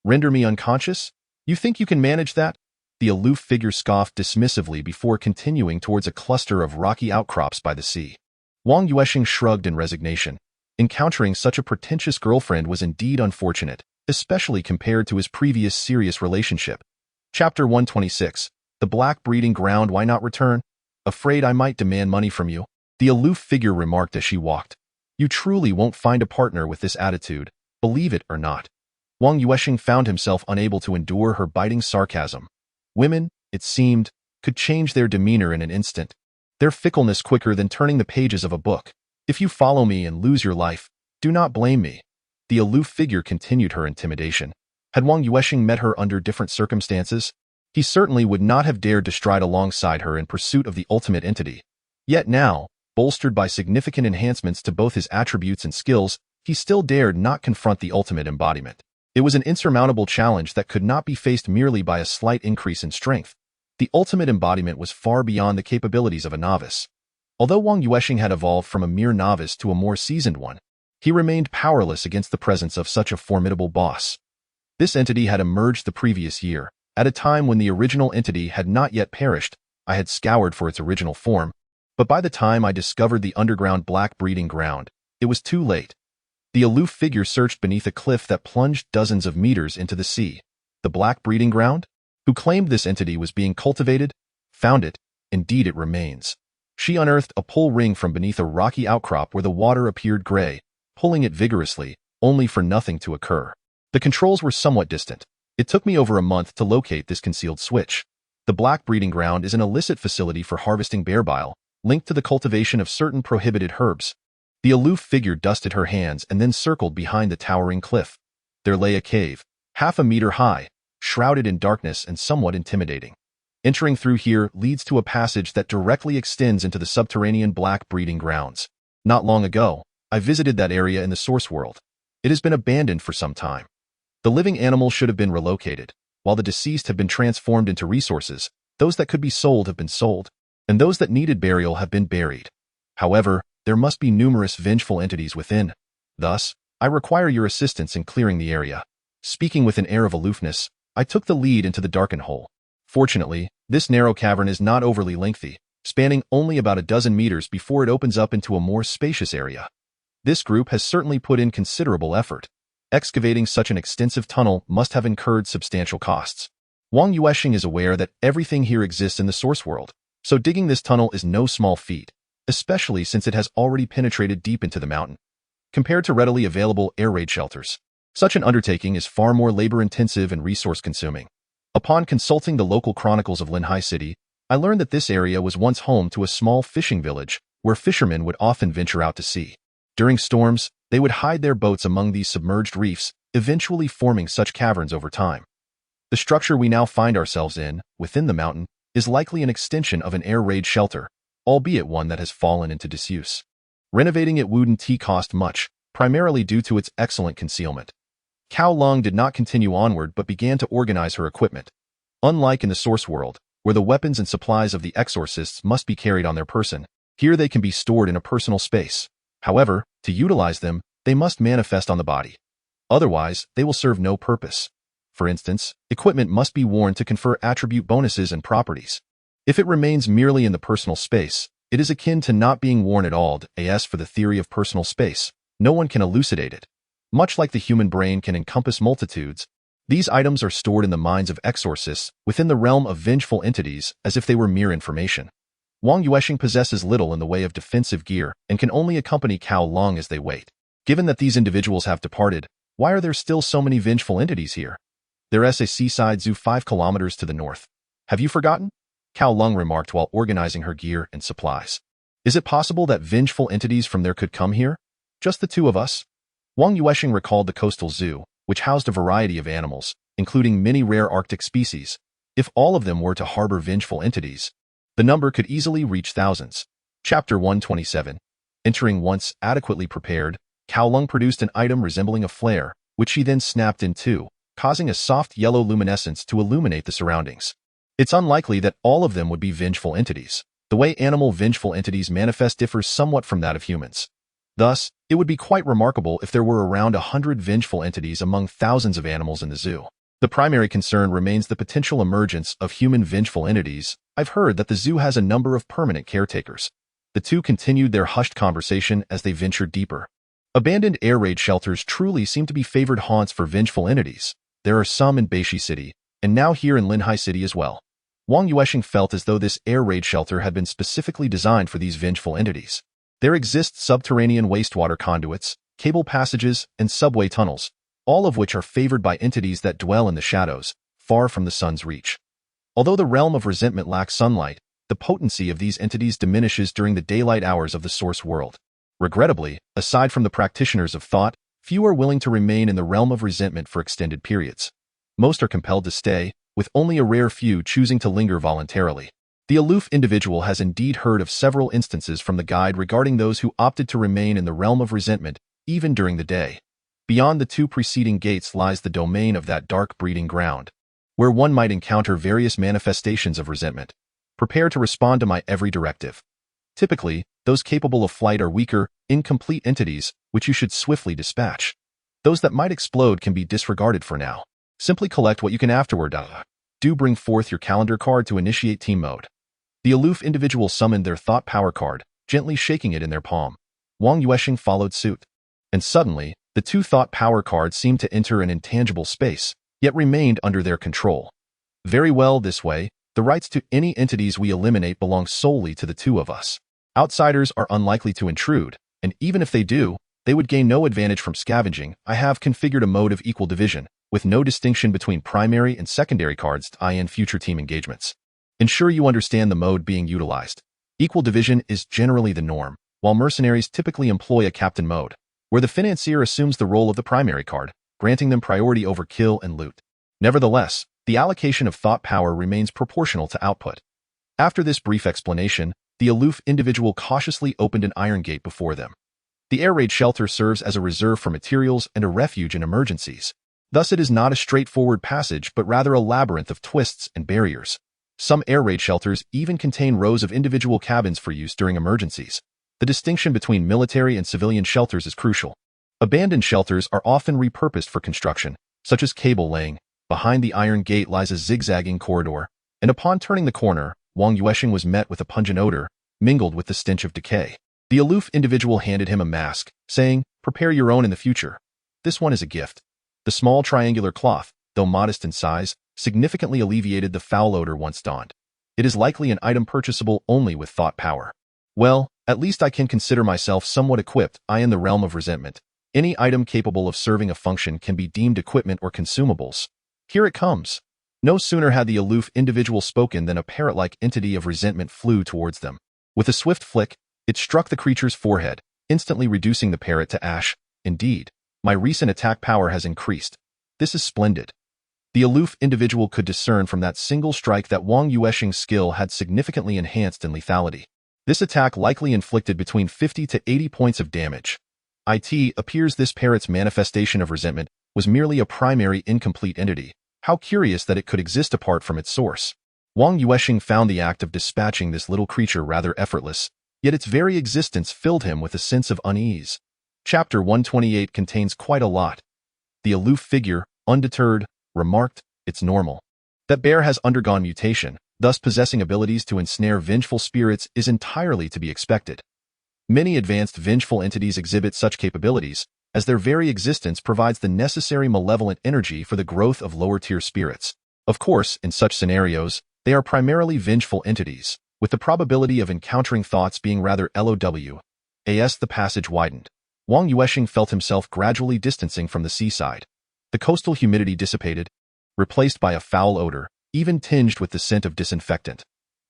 Render me unconscious? You think you can manage that? The aloof figure scoffed dismissively before continuing towards a cluster of rocky outcrops by the sea. Wang Yuansheng shrugged in resignation. Encountering such a pretentious girlfriend was indeed unfortunate, especially compared to his previous serious relationship. Chapter 126. The Black Breeding Ground. Why not return? Afraid I might demand money from you? The aloof figure remarked as she walked. You truly won't find a partner with this attitude, believe it or not. Wang Yuansheng found himself unable to endure her biting sarcasm. Women, it seemed, could change their demeanor in an instant, their fickleness quicker than turning the pages of a book. If you follow me and lose your life, do not blame me. The aloof figure continued her intimidation. Had Wang Yuansheng met her under different circumstances, he certainly would not have dared to stride alongside her in pursuit of the ultimate entity. Yet now, bolstered by significant enhancements to both his attributes and skills, he still dared not confront the ultimate embodiment. It was an insurmountable challenge that could not be faced merely by a slight increase in strength. The ultimate embodiment was far beyond the capabilities of a novice. Although Wang Yuansheng had evolved from a mere novice to a more seasoned one, he remained powerless against the presence of such a formidable boss. This entity had emerged the previous year, at a time when the original entity had not yet perished. I had scoured for its original form, but by the time I discovered the underground Black Breeding Ground, it was too late. The aloof figure searched beneath a cliff that plunged dozens of meters into the sea. The Black Breeding Ground? Who claimed this entity was being cultivated? Found it. Indeed, it remains. She unearthed a pull ring from beneath a rocky outcrop where the water appeared gray, pulling it vigorously, only for nothing to occur. The controls were somewhat distant. It took me over a month to locate this concealed switch. The Black Breeding Ground is an illicit facility for harvesting bear bile, linked to the cultivation of certain prohibited herbs. The aloof figure dusted her hands and then circled behind the towering cliff. There lay a cave, half a meter high, shrouded in darkness and somewhat intimidating. Entering through here leads to a passage that directly extends into the subterranean Black Breeding Grounds. Not long ago, I visited that area in the source world. It has been abandoned for some time. The living animals should have been relocated, while the deceased have been transformed into resources. Those that could be sold have been sold, and those that needed burial have been buried. However, there must be numerous vengeful entities within. Thus, I require your assistance in clearing the area. Speaking with an air of aloofness, I took the lead into the darkened hole. Fortunately, this narrow cavern is not overly lengthy, spanning only about a dozen meters before it opens up into a more spacious area. This group has certainly put in considerable effort. Excavating such an extensive tunnel must have incurred substantial costs. Wang Yuansheng is aware that everything here exists in the source world, so digging this tunnel is no small feat, especially since it has already penetrated deep into the mountain. Compared to readily available air raid shelters, such an undertaking is far more labor-intensive and resource-consuming. Upon consulting the local chronicles of Linhai City, I learned that this area was once home to a small fishing village where fishermen would often venture out to sea. During storms, they would hide their boats among these submerged reefs, eventually forming such caverns over time. The structure we now find ourselves in, within the mountain, is likely an extension of an air raid shelter, albeit one that has fallen into disuse. Renovating it wouldn't cost much, primarily due to its excellent concealment. Cao Long did not continue onward but began to organize her equipment. Unlike in the source world, where the weapons and supplies of the exorcists must be carried on their person, here they can be stored in a personal space. However, to utilize them, they must manifest on the body. Otherwise, they will serve no purpose. For instance, equipment must be worn to confer attribute bonuses and properties. If it remains merely in the personal space, it is akin to not being worn at all. As for the theory of personal space, no one can elucidate it. Much like the human brain can encompass multitudes, these items are stored in the minds of exorcists within the realm of vengeful entities as if they were mere information. Wang Yuansheng possesses little in the way of defensive gear and can only accompany Cao Long as they wait. Given that these individuals have departed, why are there still so many vengeful entities here? There is a seaside zoo 5 kilometers to the north. Have you forgotten? Cao Long remarked while organizing her gear and supplies. Is it possible that vengeful entities from there could come here? Just the two of us? Wang Yuansheng recalled the coastal zoo, which housed a variety of animals, including many rare Arctic species. If all of them were to harbor vengeful entities, the number could easily reach thousands. Chapter 127. Entering once adequately prepared, Cao Long produced an item resembling a flare, which she then snapped in two, causing a soft yellow luminescence to illuminate the surroundings. It's unlikely that all of them would be vengeful entities. The way animal vengeful entities manifest differs somewhat from that of humans. Thus, it would be quite remarkable if there were around 100 vengeful entities among thousands of animals in the zoo. The primary concern remains the potential emergence of human vengeful entities. I've heard that the zoo has a number of permanent caretakers. The two continued their hushed conversation as they ventured deeper. Abandoned air raid shelters truly seem to be favored haunts for vengeful entities. There are some in Beishi City, and now here in Linhai City as well. Wang Yuansheng felt as though this air raid shelter had been specifically designed for these vengeful entities. There exist subterranean wastewater conduits, cable passages, and subway tunnels, all of which are favored by entities that dwell in the shadows, far from the sun's reach. Although the realm of resentment lacks sunlight, the potency of these entities diminishes during the daylight hours of the source world. Regrettably, aside from the practitioners of thought, few are willing to remain in the realm of resentment for extended periods. Most are compelled to stay, with only a rare few choosing to linger voluntarily. The aloof individual has indeed heard of several instances from the guide regarding those who opted to remain in the realm of resentment, even during the day. Beyond the two preceding gates lies the domain of that dark breeding ground, where one might encounter various manifestations of resentment. Prepare to respond to my every directive. Typically, those capable of flight are weaker, incomplete entities, which you should swiftly dispatch. Those that might explode can be disregarded for now. Simply collect what you can afterward. Do bring forth your calendar card to initiate team mode. The aloof individual summoned their thought power card, gently shaking it in their palm. Wang Yuansheng followed suit. And suddenly, the two thought power cards seemed to enter an intangible space, yet remained under their control. Very well, this way, the rights to any entities we eliminate belong solely to the two of us. Outsiders are unlikely to intrude, and even if they do, they would gain no advantage from scavenging. I have configured a mode of equal division, with no distinction between primary and secondary cards in future team engagements. Ensure you understand the mode being utilized. Equal division is generally the norm, while mercenaries typically employ a captain mode, where the financier assumes the role of the primary card, granting them priority over kill and loot. Nevertheless, the allocation of thought power remains proportional to output. After this brief explanation, the aloof individual cautiously opened an iron gate before them. The air raid shelter serves as a reserve for materials and a refuge in emergencies. Thus it is not a straightforward passage but rather a labyrinth of twists and barriers. Some air raid shelters even contain rows of individual cabins for use during emergencies. The distinction between military and civilian shelters is crucial. Abandoned shelters are often repurposed for construction, such as cable laying. Behind the iron gate lies a zigzagging corridor, and upon turning the corner, Wang Yuansheng was met with a pungent odor, mingled with the stench of decay. The aloof individual handed him a mask, saying, "Prepare your own in the future. This one is a gift." The small triangular cloth, though modest in size, significantly alleviated the foul odor once donned. It is likely an item purchasable only with thought power. Well, at least I can consider myself somewhat equipped. In the realm of resentment, any item capable of serving a function can be deemed equipment or consumables. Here it comes. No sooner had the aloof individual spoken than a parrot-like entity of resentment flew towards them. With a swift flick, It struck the creature's forehead, instantly reducing the parrot to ash. Indeed, my recent attack power has increased. This is splendid. The aloof individual could discern from that single strike that Wang Yuansheng's skill had significantly enhanced in lethality. This attack likely inflicted between 50 to 80 points of damage. It appears this parrot's manifestation of resentment was merely a primary incomplete entity. How curious that it could exist apart from its source. Wang Yuansheng found the act of dispatching this little creature rather effortless, yet its very existence filled him with a sense of unease. Chapter 128 contains quite a lot. The aloof figure, undeterred, remarked, "It's normal. That bear has undergone mutation, thus possessing abilities to ensnare vengeful spirits is entirely to be expected. Many advanced vengeful entities exhibit such capabilities, as their very existence provides the necessary malevolent energy for the growth of lower-tier spirits. Of course, in such scenarios, they are primarily vengeful entities, with the probability of encountering thoughts being rather low. As the passage widened, Wang Yuansheng felt himself gradually distancing from the seaside. The coastal humidity dissipated, replaced by a foul odor, even tinged with the scent of disinfectant.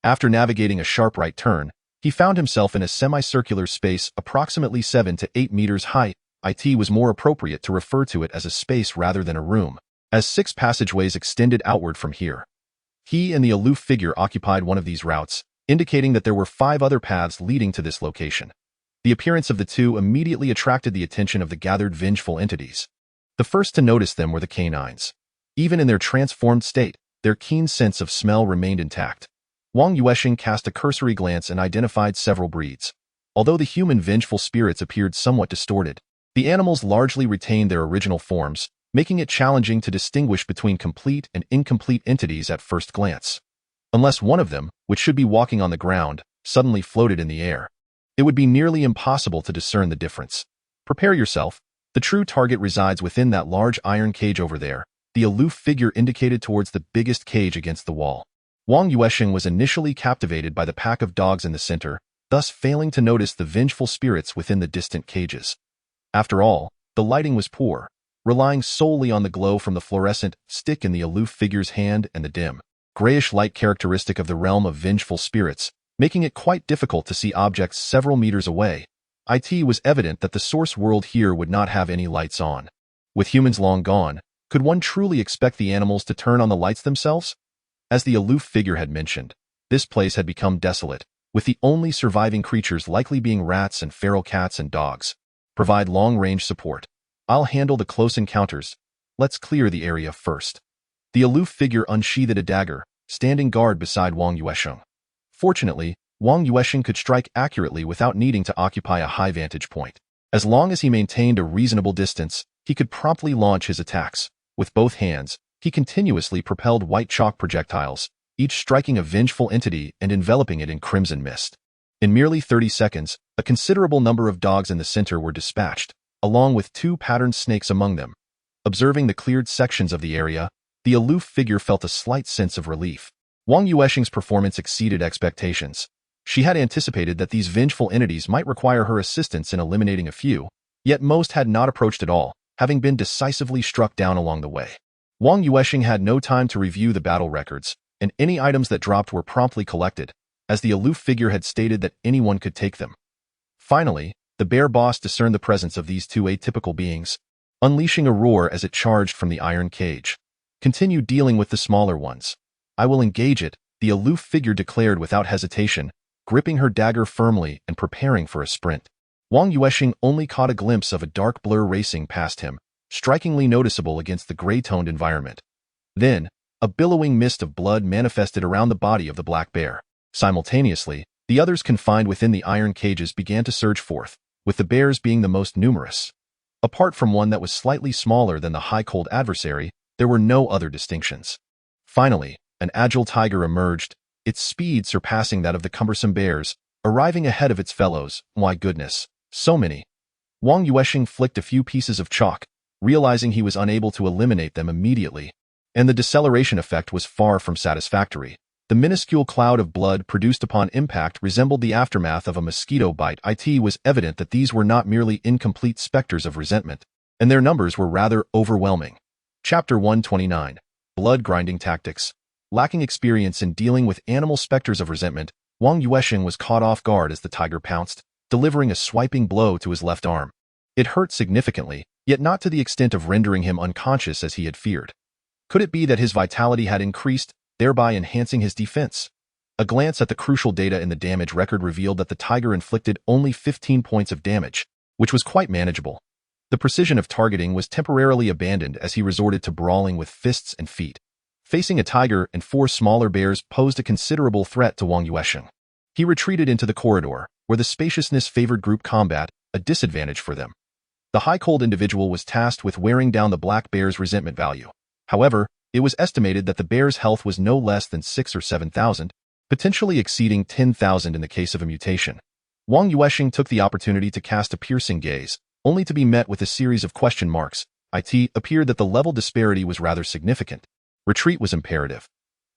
After navigating a sharp right turn, he found himself in a semicircular space approximately 7 to 8 meters high. It was more appropriate to refer to it as a space rather than a room, as 6 passageways extended outward from here. He and the aloof figure occupied one of these routes, indicating that there were 5 other paths leading to this location. The appearance of the two immediately attracted the attention of the gathered vengeful entities. The first to notice them were the canines. Even in their transformed state, their keen sense of smell remained intact. Wang Yuansheng cast a cursory glance and identified several breeds. Although the human vengeful spirits appeared somewhat distorted, the animals largely retained their original forms, making it challenging to distinguish between complete and incomplete entities at first glance. Unless one of them, which should be walking on the ground, suddenly floated in the air, it would be nearly impossible to discern the difference. Prepare yourself. The true target resides within that large iron cage over there. The aloof figure indicated towards the biggest cage against the wall. Wang Yuansheng was initially captivated by the pack of dogs in the center, thus failing to notice the vengeful spirits within the distant cages. After all, the lighting was poor, relying solely on the glow from the fluorescent stick in the aloof figure's hand and the dim, grayish light characteristic of the realm of vengeful spirits, making it quite difficult to see objects several meters away. It was evident that the source world here would not have any lights on. With humans long gone, could one truly expect the animals to turn on the lights themselves? As the aloof figure had mentioned, this place had become desolate, with the only surviving creatures likely being rats and feral cats and dogs. Provide long-range support. I'll handle the close encounters. Let's clear the area first. The aloof figure unsheathed a dagger, standing guard beside Wang Yuansheng. Fortunately, Wang Yuansheng could strike accurately without needing to occupy a high vantage point. As long as he maintained a reasonable distance, he could promptly launch his attacks. With both hands, he continuously propelled white chalk projectiles, each striking a vengeful entity and enveloping it in crimson mist. In merely 30 seconds, a considerable number of dogs in the center were dispatched, along with 2 patterned snakes among them. Observing the cleared sections of the area, the aloof figure felt a slight sense of relief. Wang Yuansheng's performance exceeded expectations. She had anticipated that these vengeful entities might require her assistance in eliminating a few, yet most had not approached at all, having been decisively struck down along the way. Wang Yuansheng had no time to review the battle records, and any items that dropped were promptly collected, as the aloof figure had stated that anyone could take them. Finally, the bear boss discerned the presence of these 2 atypical beings, unleashing a roar as it charged from the iron cage. Continue dealing with the smaller ones. I will engage it, the aloof figure declared without hesitation, gripping her dagger firmly and preparing for a sprint. Wang Yuansheng only caught a glimpse of a dark blur racing past him, strikingly noticeable against the gray-toned environment. Then, a billowing mist of blood manifested around the body of the black bear. Simultaneously, the others confined within the iron cages began to surge forth, with the bears being the most numerous. Apart from one that was slightly smaller than the high-cold adversary, there were no other distinctions. Finally, an agile tiger emerged, its speed surpassing that of the cumbersome bears, arriving ahead of its fellows. My goodness, so many. Wang Yuansheng flicked a few pieces of chalk, realizing he was unable to eliminate them immediately, and the deceleration effect was far from satisfactory. The minuscule cloud of blood produced upon impact resembled the aftermath of a mosquito bite. It was evident that these were not merely incomplete specters of resentment, and their numbers were rather overwhelming. Chapter 129. Blood-grinding tactics. Lacking experience in dealing with animal specters of resentment, Wang Yuansheng was caught off guard as the tiger pounced, delivering a swiping blow to his left arm. It hurt significantly, yet not to the extent of rendering him unconscious as he had feared. Could it be that his vitality had increased, thereby enhancing his defense? A glance at the crucial data in the damage record revealed that the tiger inflicted only 15 points of damage, which was quite manageable. The precision of targeting was temporarily abandoned as he resorted to brawling with fists and feet. Facing a tiger and 4 smaller bears posed a considerable threat to Wang Yuansheng. He retreated into the corridor, where the spaciousness favored group combat, a disadvantage for them. The high-cold individual was tasked with wearing down the black bear's resentment value. However, it was estimated that the bear's health was no less than 6,000 or 7,000, potentially exceeding 10,000 in the case of a mutation. Wang Yuansheng took the opportunity to cast a piercing gaze, only to be met with a series of question marks. It appeared that the level disparity was rather significant. Retreat was imperative.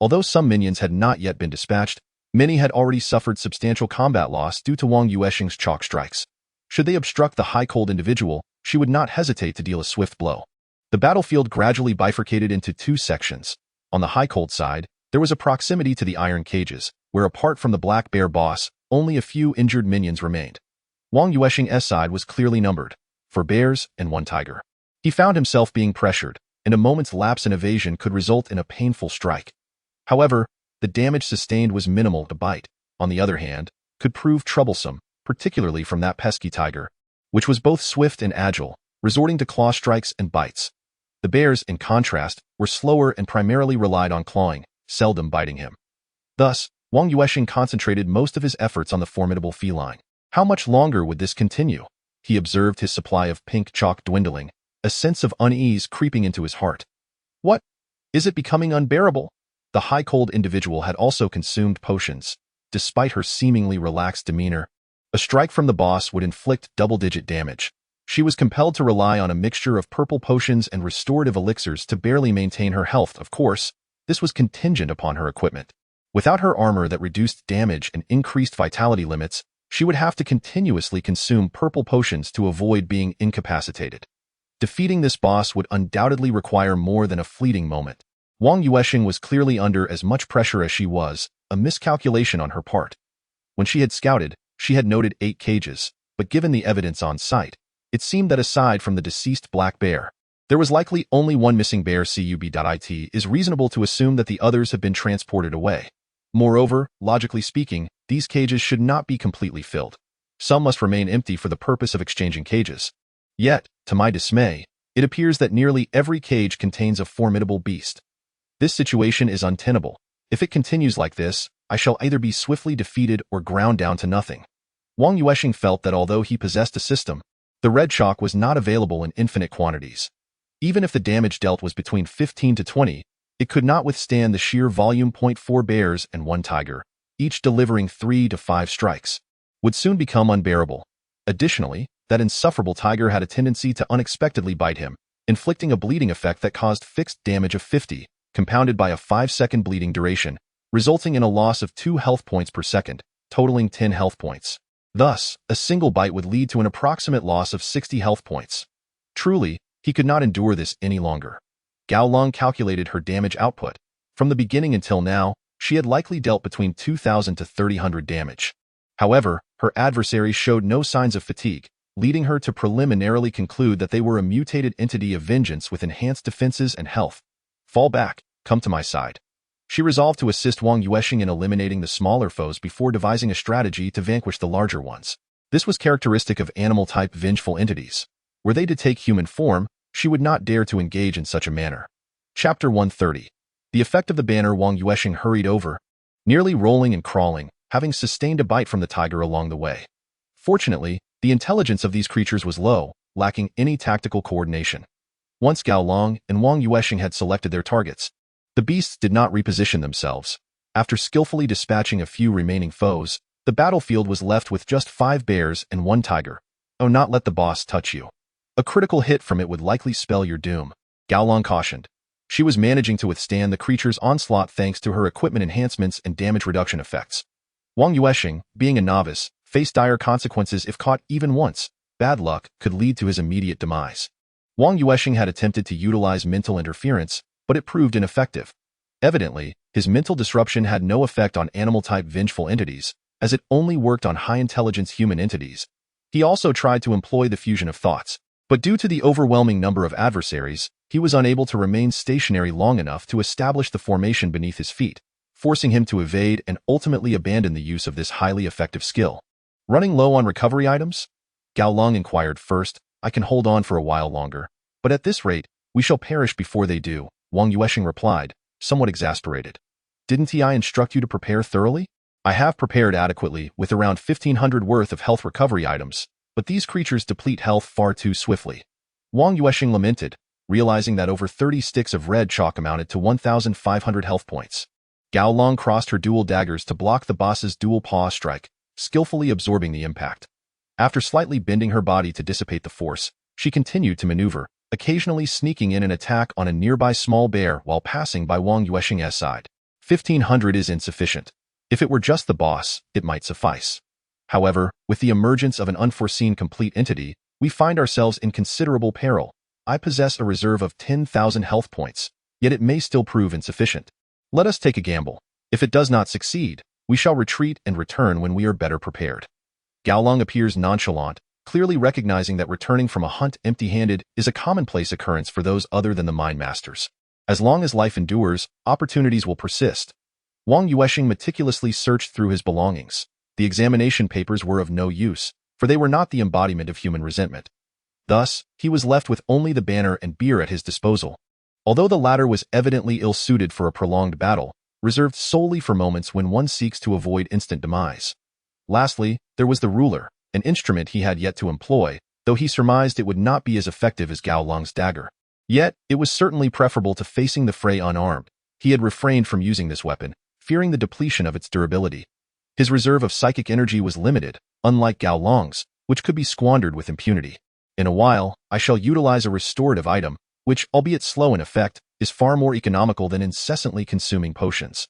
Although some minions had not yet been dispatched, many had already suffered substantial combat loss due to Wang Yuansheng's chalk strikes. Should they obstruct the high-cold individual, she would not hesitate to deal a swift blow. The battlefield gradually bifurcated into 2 sections. On the high-cold side, there was a proximity to the iron cages, where apart from the black bear boss, only a few injured minions remained. Wang Yuansheng's side was clearly numbered, 4 bears and 1 tiger. He found himself being pressured, and a moment's lapse in evasion could result in a painful strike. However, the damage sustained was minimal. The bite, on the other hand, could prove troublesome, particularly from that pesky tiger, which was both swift and agile, resorting to claw strikes and bites. The bears, in contrast, were slower and primarily relied on clawing, seldom biting him. Thus, Wang Yuansheng concentrated most of his efforts on the formidable feline. How much longer would this continue? He observed his supply of pink chalk dwindling, a sense of unease creeping into his heart. What? Is it becoming unbearable? The high-cold individual had also consumed potions. Despite her seemingly relaxed demeanor, a strike from the boss would inflict double-digit damage. She was compelled to rely on a mixture of purple potions and restorative elixirs to barely maintain her health. Of course, this was contingent upon her equipment. Without her armor that reduced damage and increased vitality limits, she would have to continuously consume purple potions to avoid being incapacitated. Defeating this boss would undoubtedly require more than a fleeting moment. Wang Yuansheng was clearly under as much pressure as she was, a miscalculation on her part. When she had scouted, she had noted 8 cages, but given the evidence on site, it seemed that aside from the deceased black bear, there was likely only 1 missing bear. It is reasonable to assume that the others have been transported away. Moreover, logically speaking, these cages should not be completely filled. Some must remain empty for the purpose of exchanging cages. Yet, to my dismay, it appears that nearly every cage contains a formidable beast. This situation is untenable. If it continues like this, I shall either be swiftly defeated or ground down to nothing. Wang Yuansheng felt that although he possessed a system, the red chalk was not available in infinite quantities. Even if the damage dealt was between 15 to 20, it could not withstand the sheer volume. 4 bears and 1 tiger, each delivering 3 to 5 strikes, would soon become unbearable. Additionally, that insufferable tiger had a tendency to unexpectedly bite him, inflicting a bleeding effect that caused fixed damage of 50, compounded by a 5-second bleeding duration, resulting in a loss of 2 health points per second, totaling 10 health points. Thus, a single bite would lead to an approximate loss of 60 health points. Truly, he could not endure this any longer. Gao Long calculated her damage output. From the beginning until now, she had likely dealt between 2,000 to 3,000 damage. However, her adversary showed no signs of fatigue, leading her to preliminarily conclude that they were a mutated entity of vengeance with enhanced defenses and health. Fall back, come to my side. She resolved to assist Wang Yuansheng in eliminating the smaller foes before devising a strategy to vanquish the larger ones. This was characteristic of animal-type vengeful entities. Were they to take human form, she would not dare to engage in such a manner. Chapter 130. The effect of the banner. Wang Yuansheng hurried over, nearly rolling and crawling, having sustained a bite from the tiger along the way. Fortunately, the intelligence of these creatures was low, lacking any tactical coordination. Once Gao Long and Wang Yuansheng had selected their targets, the beasts did not reposition themselves. After skillfully dispatching a few remaining foes, the battlefield was left with just 5 bears and 1 tiger. Oh, not let the boss touch you. A critical hit from it would likely spell your doom, Gao Long cautioned. She was managing to withstand the creature's onslaught thanks to her equipment enhancements and damage reduction effects. Wang Yuansheng, being a novice, faced dire consequences if caught even once. Bad luck could lead to his immediate demise. Wang Yuansheng had attempted to utilize mental interference, but it proved ineffective. Evidently, his mental disruption had no effect on animal-type vengeful entities, as it only worked on high-intelligence human entities. He also tried to employ the fusion of thoughts, but due to the overwhelming number of adversaries, he was unable to remain stationary long enough to establish the formation beneath his feet, forcing him to evade and ultimately abandon the use of this highly effective skill. Running low on recovery items? Gao Long inquired. First, I can hold on for a while longer, but at this rate, we shall perish before they do, Wang Yuansheng replied, somewhat exasperated. Didn't I instruct you to prepare thoroughly? I have prepared adequately with around 1,500 worth of health recovery items, but these creatures deplete health far too swiftly. Wang Yuansheng lamented, realizing that over 30 sticks of red chalk amounted to 1,500 health points. Gao Long crossed her dual daggers to block the boss's dual paw strike, skillfully absorbing the impact. After slightly bending her body to dissipate the force, she continued to maneuver, occasionally sneaking in an attack on a nearby small bear while passing by Wang Yuansheng's side. 1,500 is insufficient. If it were just the boss, it might suffice. However, with the emergence of an unforeseen complete entity, we find ourselves in considerable peril. I possess a reserve of 10,000 health points, yet it may still prove insufficient. Let us take a gamble. If it does not succeed, we shall retreat and return when we are better prepared. Gao Long appears nonchalant, clearly recognizing that returning from a hunt empty-handed is a commonplace occurrence for those other than the mind masters. As long as life endures, opportunities will persist. Wang Yuansheng meticulously searched through his belongings. The examination papers were of no use, for they were not the embodiment of human resentment. Thus, he was left with only the banner and beer at his disposal. Although the latter was evidently ill-suited for a prolonged battle, reserved solely for moments when one seeks to avoid instant demise. Lastly, there was the ruler, an instrument he had yet to employ, though he surmised it would not be as effective as Gao Long's dagger. Yet, it was certainly preferable to facing the fray unarmed. He had refrained from using this weapon, fearing the depletion of its durability. His reserve of psychic energy was limited, unlike Gao Long's, which could be squandered with impunity. In a while, I shall utilize a restorative item, which, albeit slow in effect, is far more economical than incessantly consuming potions.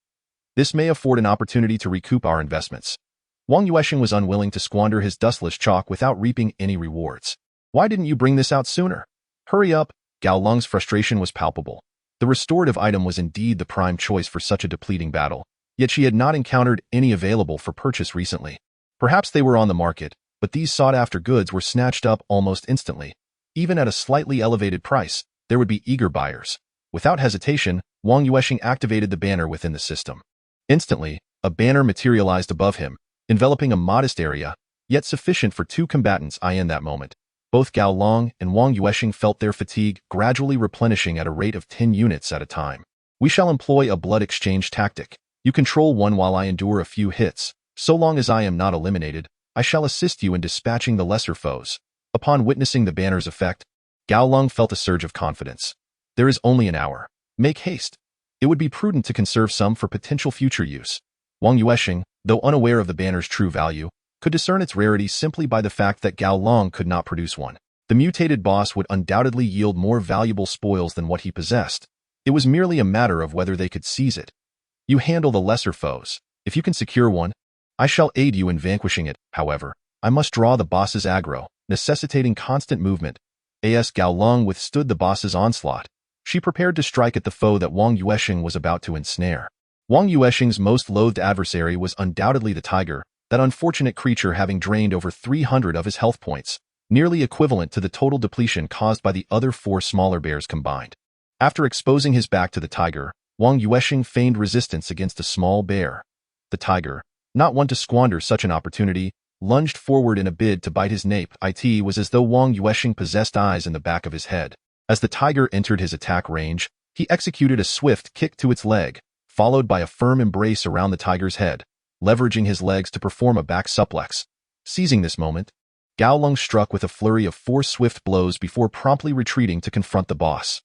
This may afford an opportunity to recoup our investments. Wang Yuansheng was unwilling to squander his dustless chalk without reaping any rewards. Why didn't you bring this out sooner? Hurry up! Gao Long's frustration was palpable. The restorative item was indeed the prime choice for such a depleting battle, yet she had not encountered any available for purchase recently. Perhaps they were on the market, but these sought-after goods were snatched up almost instantly. Even at a slightly elevated price, there would be eager buyers. Without hesitation, Wang Yuansheng activated the banner within the system. Instantly, a banner materialized above him, enveloping a modest area, yet sufficient for two combatants in that moment. Both Gao Long and Wang Yuansheng felt their fatigue gradually replenishing at a rate of 10 units at a time. We shall employ a blood exchange tactic. You control one while I endure a few hits. So long as I am not eliminated, I shall assist you in dispatching the lesser foes. Upon witnessing the banner's effect, Gao Long felt a surge of confidence. There is only an hour. Make haste. It would be prudent to conserve some for potential future use. Wang Yuansheng, though unaware of the banner's true value, could discern its rarity simply by the fact that Gao Long could not produce one. The mutated boss would undoubtedly yield more valuable spoils than what he possessed. It was merely a matter of whether they could seize it. You handle the lesser foes. If you can secure one, I shall aid you in vanquishing it. However, I must draw the boss's aggro, necessitating constant movement. As Gao Long withstood the boss's onslaught, she prepared to strike at the foe that Wang Yuansheng was about to ensnare. Wang Yuansheng's most loathed adversary was undoubtedly the tiger, that unfortunate creature having drained over 300 of his health points, nearly equivalent to the total depletion caused by the other 4 smaller bears combined. After exposing his back to the tiger, Wang Yuansheng feigned resistance against a small bear. The tiger, not one to squander such an opportunity, lunged forward in a bid to bite his nape. It was as though Wang Yuansheng possessed eyes in the back of his head. As the tiger entered his attack range, he executed a swift kick to its leg, followed by a firm embrace around the tiger's head, leveraging his legs to perform a back suplex. Seizing this moment, Gao Long struck with a flurry of 4 swift blows before promptly retreating to confront the boss.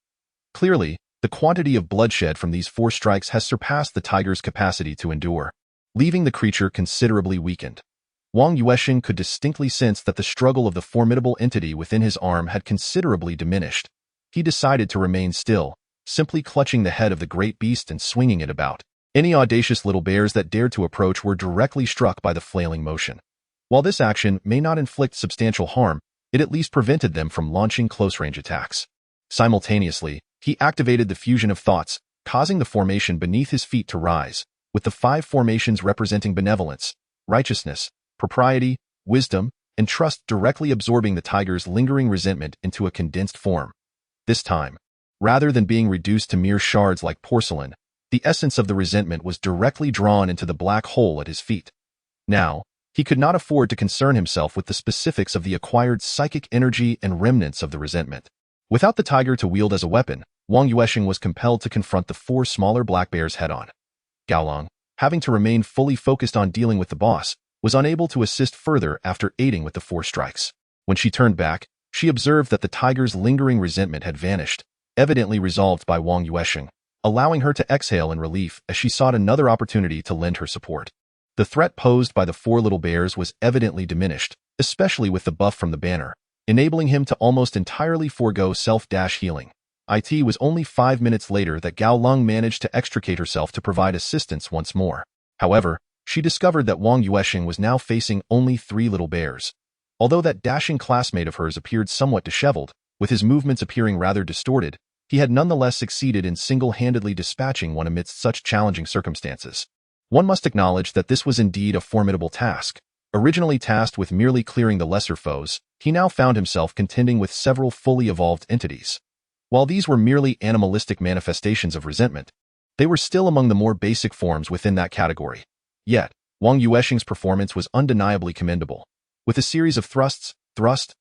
Clearly, the quantity of bloodshed from these 4 strikes has surpassed the tiger's capacity to endure, leaving the creature considerably weakened. Wang Yuansheng could distinctly sense that the struggle of the formidable entity within his arm had considerably diminished. He decided to remain still, simply clutching the head of the great beast and swinging it about. Any audacious little bears that dared to approach were directly struck by the flailing motion. While this action may not inflict substantial harm, it at least prevented them from launching close-range attacks. Simultaneously, he activated the fusion of thoughts, causing the formation beneath his feet to rise, with the 5 formations representing benevolence. righteousness, propriety, wisdom, and trust, directly absorbing the tiger's lingering resentment into a condensed form. This time, rather than being reduced to mere shards like porcelain, the essence of the resentment was directly drawn into the black hole at his feet. Now, he could not afford to concern himself with the specifics of the acquired psychic energy and remnants of the resentment. Without the tiger to wield as a weapon, Wang Yuansheng was compelled to confront the 4 smaller black bears head-on. Gaolong, having to remain fully focused on dealing with the boss, was unable to assist further after aiding with the 4 strikes. When she turned back, she observed that the tiger's lingering resentment had vanished, evidently resolved by Wang Yuansheng, allowing her to exhale in relief as she sought another opportunity to lend her support. The threat posed by the 4 little bears was evidently diminished, especially with the buff from the banner, enabling him to almost entirely forego self-healing. It was only 5 minutes later that Gaolong managed to extricate herself to provide assistance once more. However, she discovered that Wang Yuansheng was now facing only 3 little bears. Although that dashing classmate of hers appeared somewhat disheveled, with his movements appearing rather distorted, he had nonetheless succeeded in single-handedly dispatching one amidst such challenging circumstances. One must acknowledge that this was indeed a formidable task. Originally tasked with merely clearing the lesser foes, he now found himself contending with several fully evolved entities. While these were merely animalistic manifestations of resentment, they were still among the more basic forms within that category. Yet, Wang Yuansheng's performance was undeniably commendable. With a series of thrusts, thrust,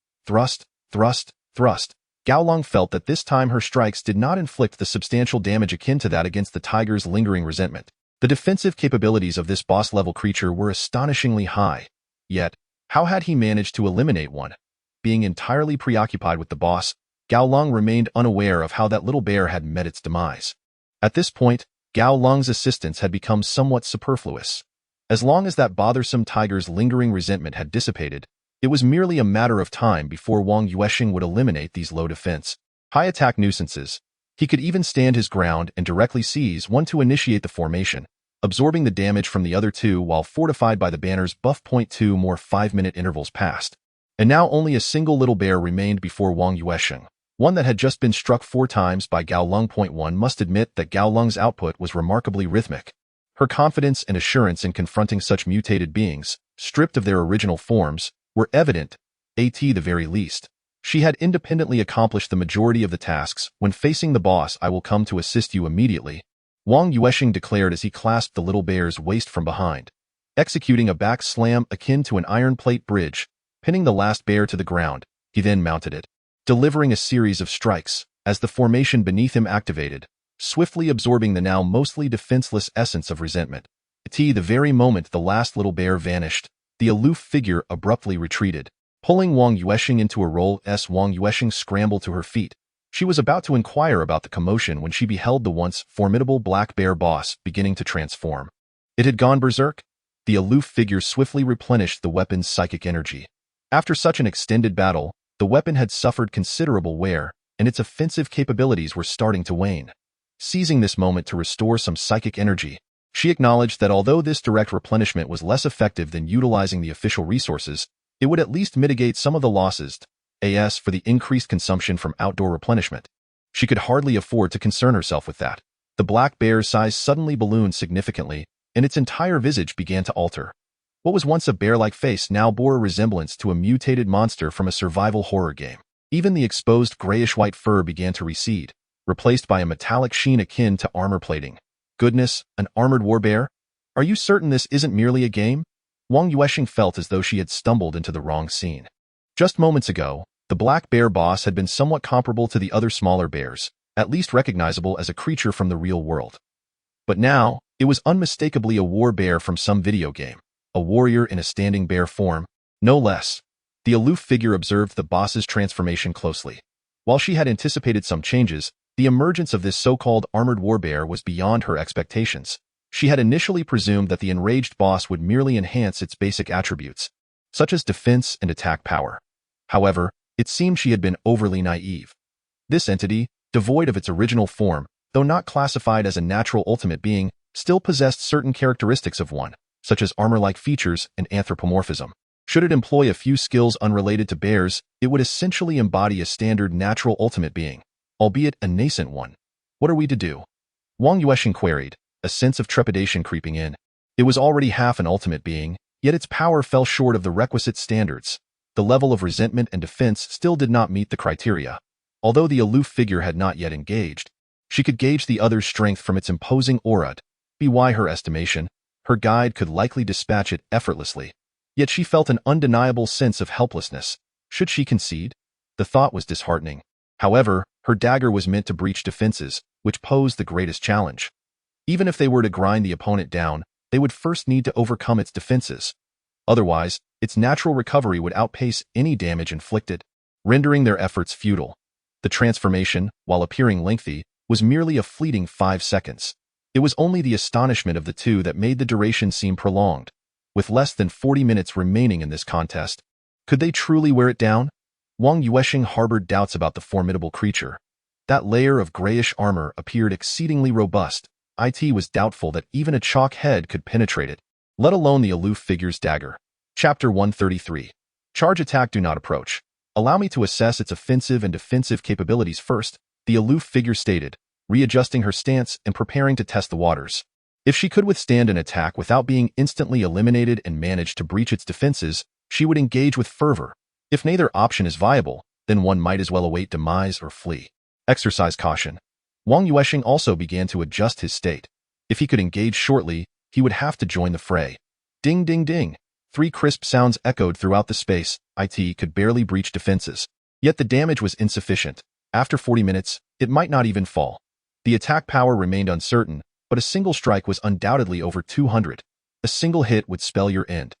Gaolong felt that this time her strikes did not inflict the substantial damage akin to that against the tiger's lingering resentment. The defensive capabilities of this boss-level creature were astonishingly high. Yet, how had he managed to eliminate one? Being entirely preoccupied with the boss, Gaolong remained unaware of how that little bear had met its demise. At this point, Gaolong's assistance had become somewhat superfluous. As long as that bothersome tiger's lingering resentment had dissipated, it was merely a matter of time before Wang Yuansheng would eliminate these low-defense, high-attack nuisances. He could even stand his ground and directly seize one to initiate the formation, absorbing the damage from the other 2 while fortified by the banner's buff. 2 more 5-minute intervals passed. And now only a single little bear remained before Wang Yuansheng, one that had just been struck 4 times by Gaolong. 1 must admit that Gaolong's output was remarkably rhythmic. Her confidence and assurance in confronting such mutated beings, stripped of their original forms, were evident, at the very least. She had independently accomplished the majority of the tasks. When facing the boss, I will come to assist you immediately, Wang Yuansheng declared as he clasped the little bear's waist from behind. Executing a back slam akin to an iron plate bridge, pinning the last bear to the ground, he then mounted it, delivering a series of strikes, as the formation beneath him activated, swiftly absorbing the now mostly defenseless essence of resentment. At the very moment the last little bear vanished, the aloof figure abruptly retreated, pulling Wang Yuansheng into a roll. Wang Yuansheng scrambled to her feet. She was about to inquire about the commotion when she beheld the once formidable black bear boss beginning to transform. It had gone berserk. The aloof figure swiftly replenished the weapon's psychic energy. After such an extended battle, the weapon had suffered considerable wear, and its offensive capabilities were starting to wane. Seizing this moment to restore some psychic energy, she acknowledged that although this direct replenishment was less effective than utilizing the official resources, it would at least mitigate some of the losses for the increased consumption from outdoor replenishment. She could hardly afford to concern herself with that. The black bear's size suddenly ballooned significantly, and its entire visage began to alter. What was once a bear-like face now bore a resemblance to a mutated monster from a survival horror game. Even the exposed grayish-white fur began to recede, replaced by a metallic sheen akin to armor plating. Goodness, an armored war bear? Are you certain this isn't merely a game? Wang Yuansheng felt as though she had stumbled into the wrong scene. Just moments ago, the black bear boss had been somewhat comparable to the other smaller bears, at least recognizable as a creature from the real world. But now, it was unmistakably a war bear from some video game, a warrior in a standing bear form, no less. The aloof figure observed the boss's transformation closely. While she had anticipated some changes, the emergence of this so-called armored war bear was beyond her expectations. She had initially presumed that the enraged boss would merely enhance its basic attributes, such as defense and attack power. However, it seemed she had been overly naive. This entity, devoid of its original form, though not classified as a natural ultimate being, still possessed certain characteristics of one, such as armor-like features and anthropomorphism. Should it employ a few skills unrelated to bears, it would essentially embody a standard natural ultimate being, albeit a nascent one. What are we to do? Wang Yuansheng queried, a sense of trepidation creeping in. It was already half an ultimate being, Yet its power fell short of the requisite standards. The level of resentment and defense still did not meet the criteria. Although the aloof figure had not yet engaged, she could gauge the other's strength from its imposing aura. By her estimation, her guide could likely dispatch it effortlessly. Yet she felt an undeniable sense of helplessness. Should she concede? The thought was disheartening. However, her dagger was meant to breach defenses, which posed the greatest challenge. Even if they were to grind the opponent down, they would first need to overcome its defenses. Otherwise, its natural recovery would outpace any damage inflicted, rendering their efforts futile. The transformation, while appearing lengthy, was merely a fleeting 5 seconds. It was only the astonishment of the two that made the duration seem prolonged. With less than 40 minutes remaining in this contest, could they truly wear it down? Wang Yuansheng harbored doubts about the formidable creature. That layer of grayish armor appeared exceedingly robust. It was doubtful that even a chalk head could penetrate it, let alone the aloof figure's dagger. Chapter 133. Charge attack. Do not approach. Allow me to assess its offensive and defensive capabilities first, the aloof figure stated, readjusting her stance and preparing to test the waters. If she could withstand an attack without being instantly eliminated and manage to breach its defenses, she would engage with fervor. If neither option is viable, then one might as well await demise or flee. Exercise caution. Wang Yuansheng also began to adjust his state. If he could engage shortly, he would have to join the fray. Ding ding ding. 3 crisp sounds echoed throughout the space. It could barely breach defenses. Yet the damage was insufficient. After 40 minutes, it might not even fall. The attack power remained uncertain, but a single strike was undoubtedly over 200. A single hit would spell your end.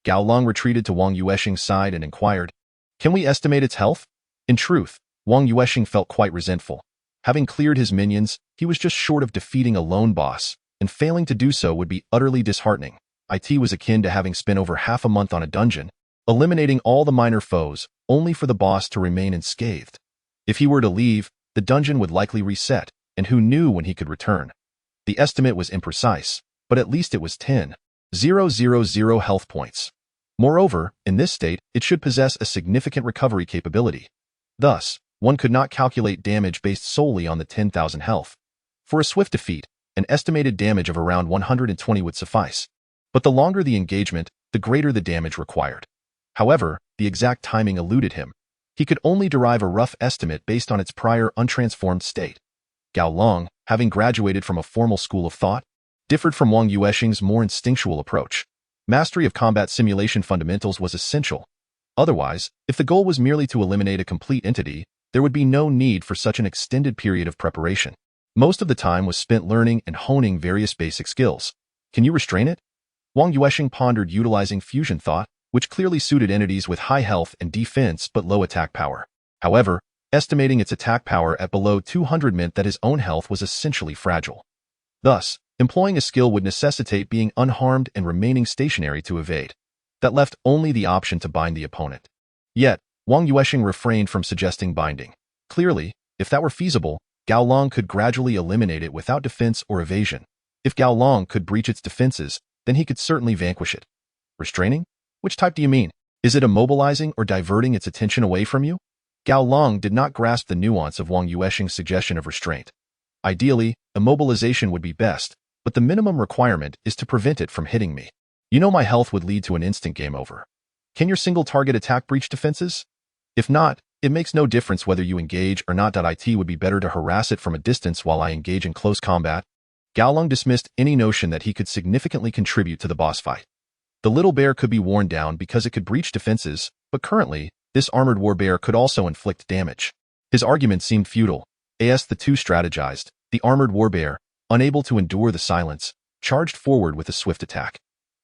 Gao Long retreated to Wang Yuansheng's side and inquired, "Can we estimate its health?" In truth, Wang Yuansheng felt quite resentful. Having cleared his minions, he was just short of defeating a lone boss, and failing to do so would be utterly disheartening. It was akin to having spent over half a month on a dungeon, eliminating all the minor foes, only for the boss to remain unscathed. If he were to leave, the dungeon would likely reset, and who knew when he could return. The estimate was imprecise, but at least it was 10,000 health points. Moreover, in this state, it should possess a significant recovery capability. Thus, one could not calculate damage based solely on the 10,000 health. For a swift defeat, an estimated damage of around 120 would suffice. But the longer the engagement, the greater the damage required. However, the exact timing eluded him. He could only derive a rough estimate based on its prior untransformed state. Gao Long, having graduated from a formal school of thought, differed from Wang Yuansheng's more instinctual approach. Mastery of combat simulation fundamentals was essential. Otherwise, if the goal was merely to eliminate a complete entity, there would be no need for such an extended period of preparation. Most of the time was spent learning and honing various basic skills. Can you restrain it? Wang Yuansheng pondered utilizing fusion thought, which clearly suited entities with high health and defense but low attack power. However, estimating its attack power at below 200 meant that his own health was essentially fragile. Thus, employing a skill would necessitate being unharmed and remaining stationary to evade. That left only the option to bind the opponent. Yet, Wang Yuansheng refrained from suggesting binding. Clearly, if that were feasible, Gao Long could gradually eliminate it without defense or evasion. If Gao Long could breach its defenses, then he could certainly vanquish it. Restraining? Which type do you mean? Is it immobilizing or diverting its attention away from you? Gao Long did not grasp the nuance of Wang Yuansheng's suggestion of restraint. Ideally, immobilization would be best, but the minimum requirement is to prevent it from hitting me. You know my health would lead to an instant game over. Can your single target attack breach defenses? If not, it makes no difference whether you engage or not. It would be better to harass it from a distance while I engage in close combat. Gao Long dismissed any notion that he could significantly contribute to the boss fight. The little bear could be worn down because it could breach defenses, but currently, this armored warbear could also inflict damage. His argument seemed futile. As the two strategized, the armored warbear, unable to endure the silence, charged forward with a swift attack.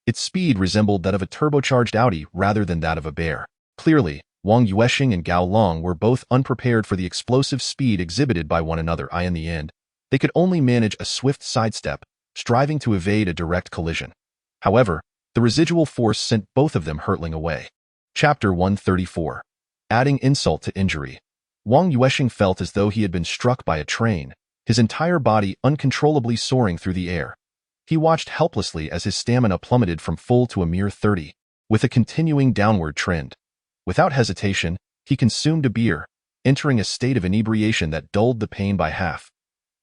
Its speed resembled that of a turbocharged Audi rather than that of a bear. Clearly, Wang Yuansheng and Gao Long were both unprepared for the explosive speed exhibited by one another. In the end, they could only manage a swift sidestep, striving to evade a direct collision. However, the residual force sent both of them hurtling away. Chapter 134. Adding insult to injury. Wang Yuansheng felt as though he had been struck by a train, his entire body uncontrollably soaring through the air. He watched helplessly as his stamina plummeted from full to a mere 30, with a continuing downward trend. Without hesitation, he consumed a beer, entering a state of inebriation that dulled the pain by half.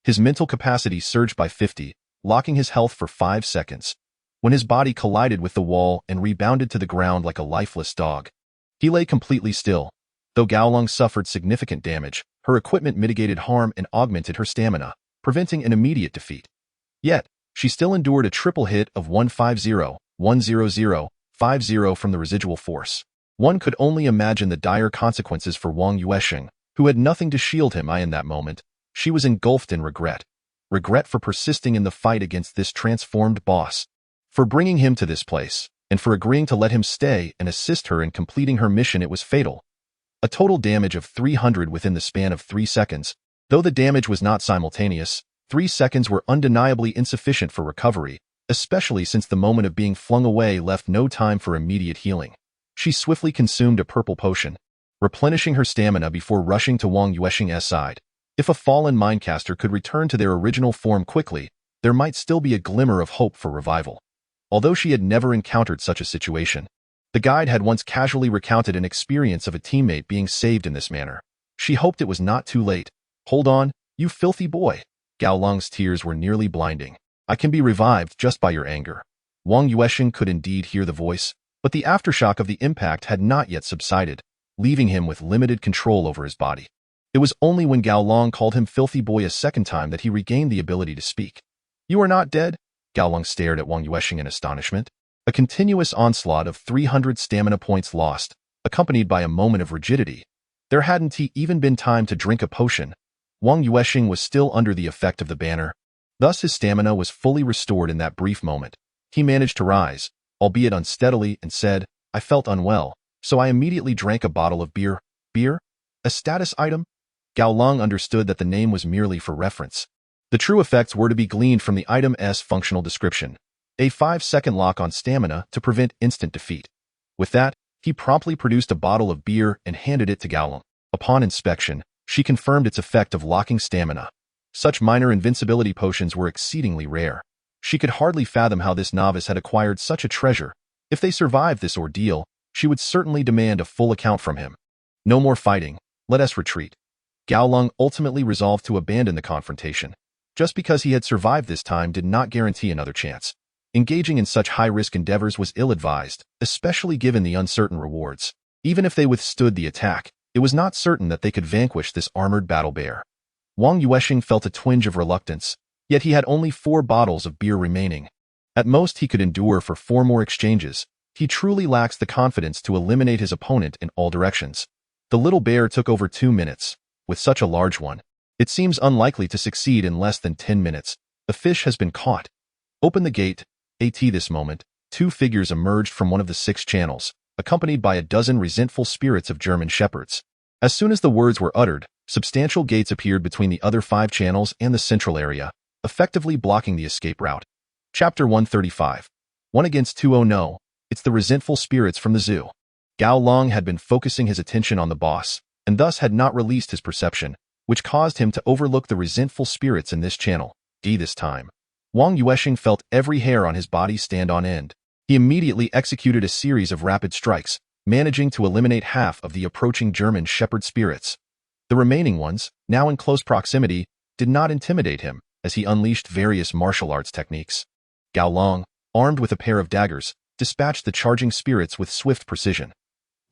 His mental capacity surged by 50, locking his health for 5 seconds. when his body collided with the wall and rebounded to the ground like a lifeless dog. He lay completely still. Though Gaolong suffered significant damage, her equipment mitigated harm and augmented her stamina, preventing an immediate defeat. Yet, she still endured a triple hit of 150, 100, 50 from the residual force. One could only imagine the dire consequences for Wang Yuansheng, who had nothing to shield him. In that moment, she was engulfed in regret. Regret for persisting in the fight against this transformed boss, for bringing him to this place, and for agreeing to let him stay and assist her in completing her mission. It was fatal. A total damage of 300 within the span of 3 seconds. Though the damage was not simultaneous, 3 seconds were undeniably insufficient for recovery, especially since the moment of being flung away left no time for immediate healing. She swiftly consumed a purple potion, replenishing her stamina before rushing to Wang Yuansheng's side. If a fallen minecaster could return to their original form quickly, there might still be a glimmer of hope for revival. Although she had never encountered such a situation, the guide had once casually recounted an experience of a teammate being saved in this manner. She hoped it was not too late. "Hold on, you filthy boy." Gaolong's tears were nearly blinding. "I can be revived just by your anger." Wang Yuansheng could indeed hear the voice, but the aftershock of the impact had not yet subsided, leaving him with limited control over his body. It was only when Gaolong called him filthy boy a second time that he regained the ability to speak. "You are not dead?" Gaolong stared at Wang Yuansheng in astonishment. A continuous onslaught of 300 stamina points lost, accompanied by a moment of rigidity. There hadn't even been time to drink a potion. Wang Yuansheng was still under the effect of the banner. Thus his stamina was fully restored in that brief moment. He managed to rise, albeit unsteadily, and said, "I felt unwell, so I immediately drank a bottle of beer." "Beer? A status item?" Gaolong understood that the name was merely for reference. The true effects were to be gleaned from the item's functional description. A 5-second lock on stamina to prevent instant defeat. With that, he promptly produced a bottle of beer and handed it to Gaolong. Upon inspection, she confirmed its effect of locking stamina. Such minor invincibility potions were exceedingly rare. She could hardly fathom how this novice had acquired such a treasure. If they survived this ordeal, she would certainly demand a full account from him. "No more fighting. Let us retreat." Gaolong ultimately resolved to abandon the confrontation. Just because he had survived this time did not guarantee another chance. Engaging in such high-risk endeavors was ill-advised, especially given the uncertain rewards. Even if they withstood the attack, it was not certain that they could vanquish this armored battle bear. Wang Yuansheng felt a twinge of reluctance, yet he had only 4 bottles of beer remaining. At most he could endure for 4 more exchanges. He truly lacks the confidence to eliminate his opponent in all directions. The little bear took over 2 minutes. With such a large one, it seems unlikely to succeed in less than 10 minutes. The fish has been caught. "Open the gate." At this moment, 2 figures emerged from one of the 6 channels, accompanied by a dozen resentful spirits of German shepherds. As soon as the words were uttered, substantial gates appeared between the other 5 channels and the central area, effectively blocking the escape route. Chapter 135. 1 against 2. Oh no, it's the resentful spirits from the zoo. Gaolong had been focusing his attention on the boss, and thus had not released his perception, which caused him to overlook the resentful spirits in this channel. This time, Wang Yuansheng felt every hair on his body stand on end. He immediately executed a series of rapid strikes, managing to eliminate half of the approaching German shepherd spirits. The remaining ones, now in close proximity, did not intimidate him, as he unleashed various martial arts techniques. Gaolong, armed with a pair of daggers, dispatched the charging spirits with swift precision.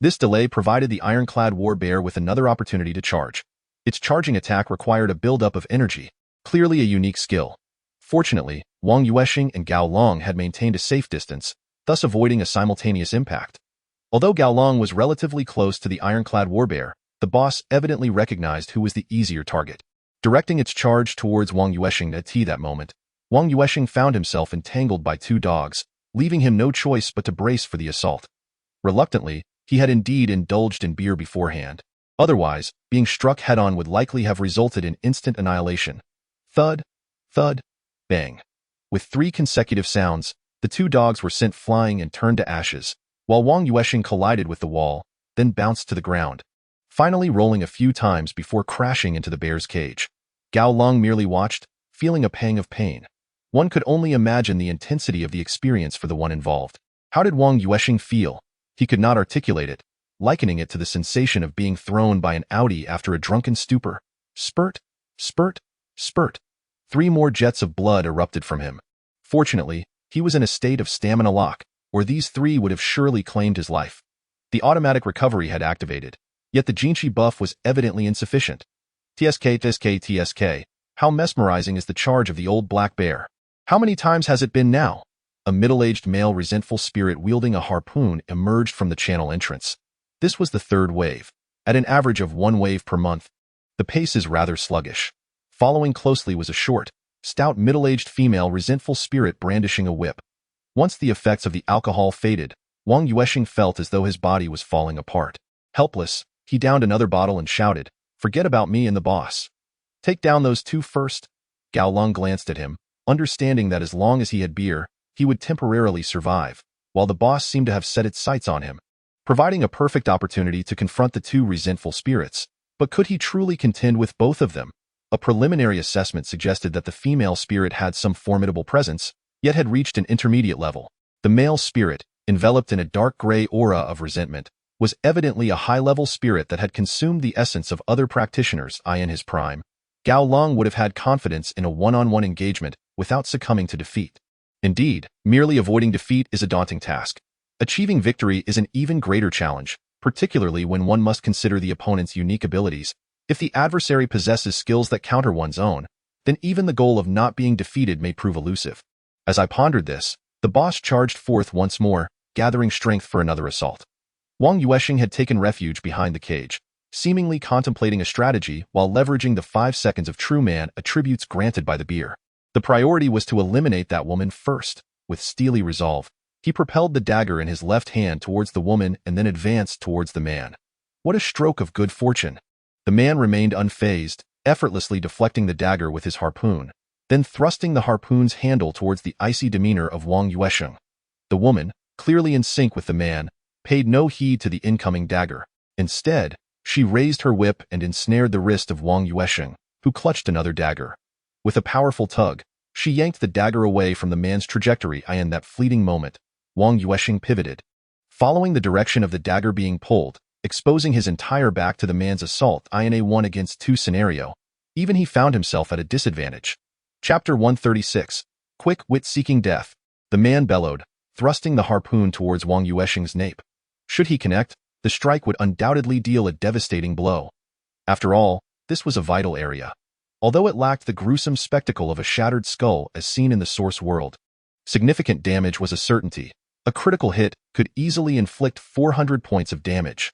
This delay provided the ironclad war bear with another opportunity to charge. Its charging attack required a buildup of energy, clearly a unique skill. Fortunately, Wang Yuansheng and Gaolong had maintained a safe distance, thus avoiding a simultaneous impact. Although Gaolong was relatively close to the ironclad warbear, the boss evidently recognized who was the easier target. Directing its charge towards Wang Yuansheng at that moment, Wang Yuansheng found himself entangled by 2 dogs, leaving him no choice but to brace for the assault. Reluctantly, he had indeed indulged in beer beforehand. Otherwise, being struck head-on would likely have resulted in instant annihilation. Thud, thud, bang. With 3 consecutive sounds, the 2 dogs were sent flying and turned to ashes, while Wang Yuansheng collided with the wall, then bounced to the ground, finally rolling a few times before crashing into the bear's cage. Gaolong merely watched, feeling a pang of pain. One could only imagine the intensity of the experience for the one involved. How did Wang Yuansheng feel? He could not articulate it, likening it to the sensation of being thrown by an Audi after a drunken stupor. Spurt, spurt, spurt. 3 more jets of blood erupted from him. Fortunately, He was in a state of stamina lock, or these three would have surely claimed his life. The automatic recovery had activated, yet the Jinchi buff was evidently insufficient. TSK. How mesmerizing is the charge of the old black bear? How many times has it been now? A middle-aged male resentful spirit wielding a harpoon emerged from the channel entrance. This was the third wave, at an average of 1 wave per month. The pace is rather sluggish. Following closely was a short, stout middle-aged female resentful spirit brandishing a whip. Once the effects of the alcohol faded, Wang Yuansheng felt as though his body was falling apart. Helpless, he downed another bottle and shouted, "Forget about me and the boss. Take down those two first." Gao Long glanced at him, understanding that as long as he had beer, he would temporarily survive, while the boss seemed to have set its sights on him, providing a perfect opportunity to confront the two resentful spirits. But could he truly contend with both of them? A preliminary assessment suggested that the female spirit had some formidable presence, yet had reached an intermediate level. The male spirit, enveloped in a dark gray aura of resentment, was evidently a high-level spirit that had consumed the essence of other practitioners in his prime. Gao Long would have had confidence in a one-on-one engagement without succumbing to defeat. Indeed, merely avoiding defeat is a daunting task. Achieving victory is an even greater challenge, particularly when one must consider the opponent's unique abilities. If the adversary possesses skills that counter one's own, then even the goal of not being defeated may prove elusive. As I pondered this, the boss charged forth once more, gathering strength for another assault. Wang Yuansheng had taken refuge behind the cage, seemingly contemplating a strategy while leveraging the 5 seconds of true man attributes granted by the beer. The priority was to eliminate that woman first. With steely resolve, he propelled the dagger in his left hand towards the woman and then advanced towards the man. What a stroke of good fortune! The man remained unfazed, effortlessly deflecting the dagger with his harpoon, then thrusting the harpoon's handle towards the icy demeanor of Wang Yuansheng. The woman, clearly in sync with the man, paid no heed to the incoming dagger. Instead, she raised her whip and ensnared the wrist of Wang Yuansheng, who clutched another dagger. With a powerful tug, she yanked the dagger away from the man's trajectory. In that fleeting moment, Wang Yuansheng pivoted, following the direction of the dagger being pulled, exposing his entire back to the man's assault in a 1-against-2 scenario. Even he found himself at a disadvantage. Chapter 136. Quick Wit Seeking Death. The man bellowed, thrusting the harpoon towards Wang Yuansheng's nape. Should he connect, the strike would undoubtedly deal a devastating blow. After all, this was a vital area. Although it lacked the gruesome spectacle of a shattered skull as seen in the source world, significant damage was a certainty. A critical hit could easily inflict 400 points of damage.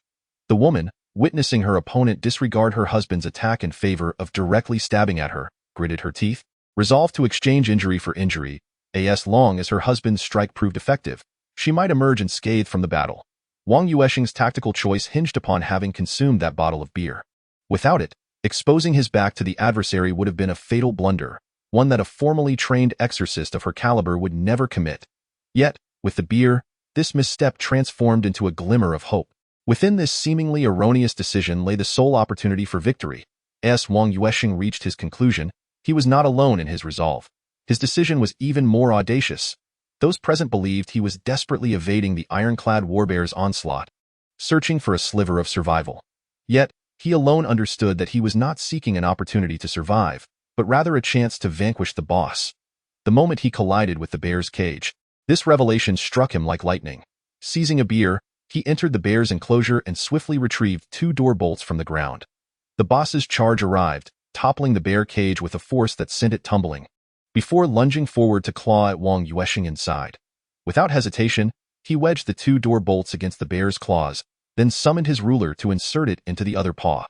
The woman, witnessing her opponent disregard her husband's attack in favor of directly stabbing at her, gritted her teeth, resolved to exchange injury for injury. As long as her husband's strike proved effective, she might emerge unscathed from the battle. Wang Yuansheng's tactical choice hinged upon having consumed that bottle of beer. Without it, exposing his back to the adversary would have been a fatal blunder, one that a formally trained exorcist of her caliber would never commit. Yet, with the beer, this misstep transformed into a glimmer of hope. Within this seemingly erroneous decision lay the sole opportunity for victory. As Wang Yuansheng reached his conclusion, he was not alone in his resolve. His decision was even more audacious. Those present believed he was desperately evading the ironclad warbear's onslaught, searching for a sliver of survival. Yet, he alone understood that he was not seeking an opportunity to survive, but rather a chance to vanquish the boss. The moment he collided with the bear's cage, this revelation struck him like lightning. Seizing a beer, he entered the bear's enclosure and swiftly retrieved 2 door bolts from the ground. The boss's charge arrived, toppling the bear cage with a force that sent it tumbling, before lunging forward to claw at Wang Yuansheng inside. Without hesitation, he wedged the 2 door bolts against the bear's claws, then summoned his ruler to insert it into the other paw.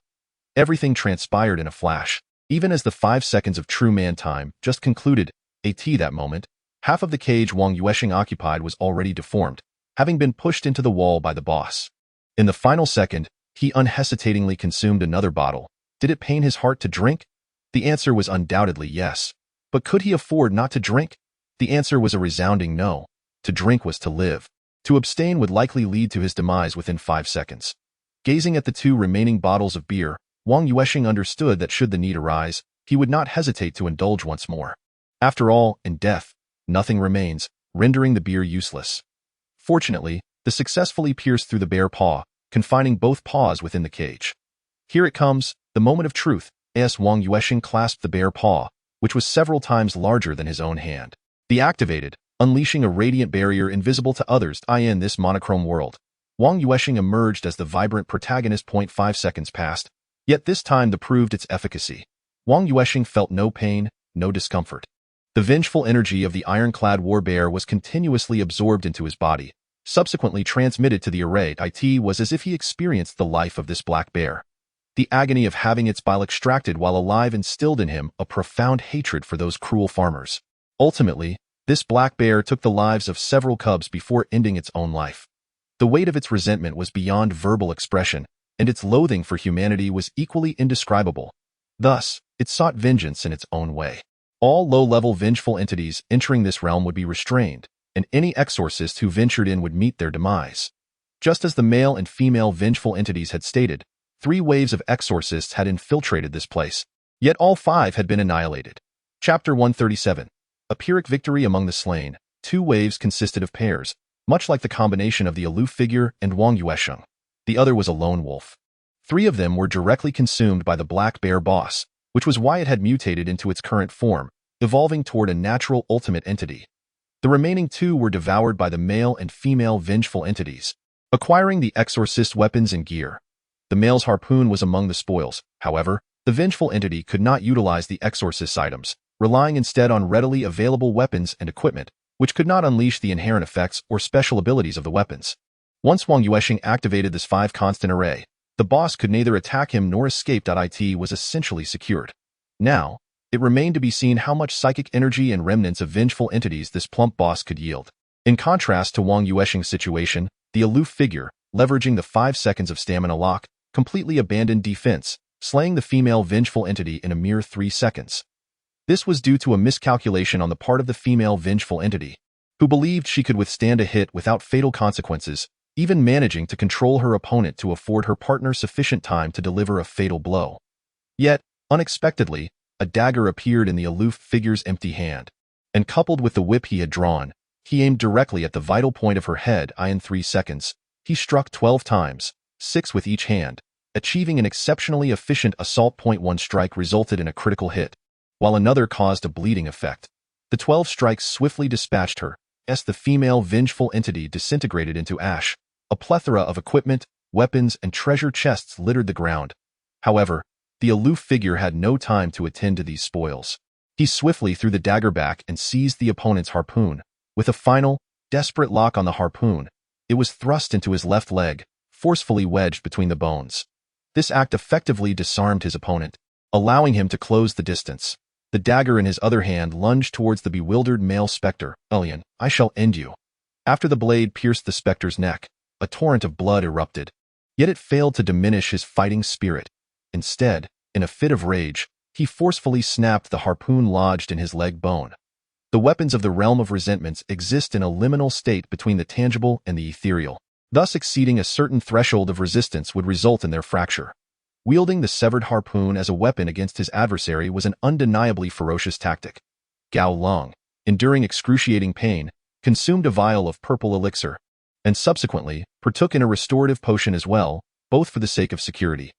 Everything transpired in a flash. Even as the 5 seconds of true man time just concluded, that moment, half of the cage Wang Yuansheng occupied was already deformed, having been pushed into the wall by the boss. In the final second, he unhesitatingly consumed another bottle. Did it pain his heart to drink? The answer was undoubtedly yes. But could he afford not to drink? The answer was a resounding no. To drink was to live. To abstain would likely lead to his demise within 5 seconds. Gazing at the 2 remaining bottles of beer, Wang Yuansheng understood that should the need arise, he would not hesitate to indulge once more. After all, in death, nothing remains, rendering the beer useless. Fortunately, the successfully pierced through the bare paw, confining both paws within the cage. Here it comes, the moment of truth. Wang Yuansheng clasped the bare paw, which was several times larger than his own hand. The activated, unleashing a radiant barrier invisible to others in this monochrome world. Wang Yuansheng emerged as the vibrant protagonist. 5 seconds passed, yet this time the proved its efficacy. Wang Yuansheng felt no pain, no discomfort. The vengeful energy of the ironclad war bear was continuously absorbed into his body, subsequently transmitted to the array. It was as if he experienced the life of this black bear. The agony of having its bile extracted while alive instilled in him a profound hatred for those cruel farmers. Ultimately, this black bear took the lives of several cubs before ending its own life. The weight of its resentment was beyond verbal expression, and its loathing for humanity was equally indescribable. Thus, it sought vengeance in its own way. All low-level vengeful entities entering this realm would be restrained, and any exorcist who ventured in would meet their demise. Just as the male and female vengeful entities had stated, 3 waves of exorcists had infiltrated this place, yet all 5 had been annihilated. Chapter 137. A Pyrrhic Victory Among the Slain. 2 waves consisted of pairs, much like the combination of the aloof figure and Wang Yuansheng. The other was a lone wolf. 3 of them were directly consumed by the black bear boss, which was why it had mutated into its current form, evolving toward a natural ultimate entity. The remaining 2 were devoured by the male and female vengeful entities, acquiring the exorcist weapons and gear. The male's harpoon was among the spoils. However, the vengeful entity could not utilize the exorcist's items, relying instead on readily available weapons and equipment, which could not unleash the inherent effects or special abilities of the weapons. Once Wang Yuansheng activated this 5 constant array, the boss could neither attack him nor escape. It was essentially secured. Now, it remained to be seen how much psychic energy and remnants of vengeful entities this plump boss could yield. In contrast to Wang Yuansheng's situation, the aloof figure, leveraging the 5 seconds of stamina lock, completely abandoned defense, slaying the female vengeful entity in a mere 3 seconds. This was due to a miscalculation on the part of the female vengeful entity, who believed she could withstand a hit without fatal consequences, even managing to control her opponent to afford her partner sufficient time to deliver a fatal blow. Yet, unexpectedly, a dagger appeared in the aloof figure's empty hand, and coupled with the whip he had drawn, he aimed directly at the vital point of her head. In 3 seconds, he struck 12 times, 6 with each hand, achieving an exceptionally efficient assault. 1 strike resulted in a critical hit, while another caused a bleeding effect. The 12 strikes swiftly dispatched her, as the female vengeful entity disintegrated into ash. A plethora of equipment, weapons, and treasure chests littered the ground. However, the aloof figure had no time to attend to these spoils. He swiftly threw the dagger back and seized the opponent's harpoon. With a final, desperate lock on the harpoon, it was thrust into his left leg, forcefully wedged between the bones. This act effectively disarmed his opponent, allowing him to close the distance. The dagger in his other hand lunged towards the bewildered male specter. Alien, I shall end you. After the blade pierced the specter's neck, a torrent of blood erupted. Yet it failed to diminish his fighting spirit. Instead, in a fit of rage, he forcefully snapped the harpoon lodged in his leg bone. The weapons of the realm of resentments exist in a liminal state between the tangible and the ethereal. Thus exceeding a certain threshold of resistance would result in their fracture. Wielding the severed harpoon as a weapon against his adversary was an undeniably ferocious tactic. Gao Long, enduring excruciating pain, consumed a vial of purple elixir, and subsequently partook in a restorative potion as well, both for the sake of security.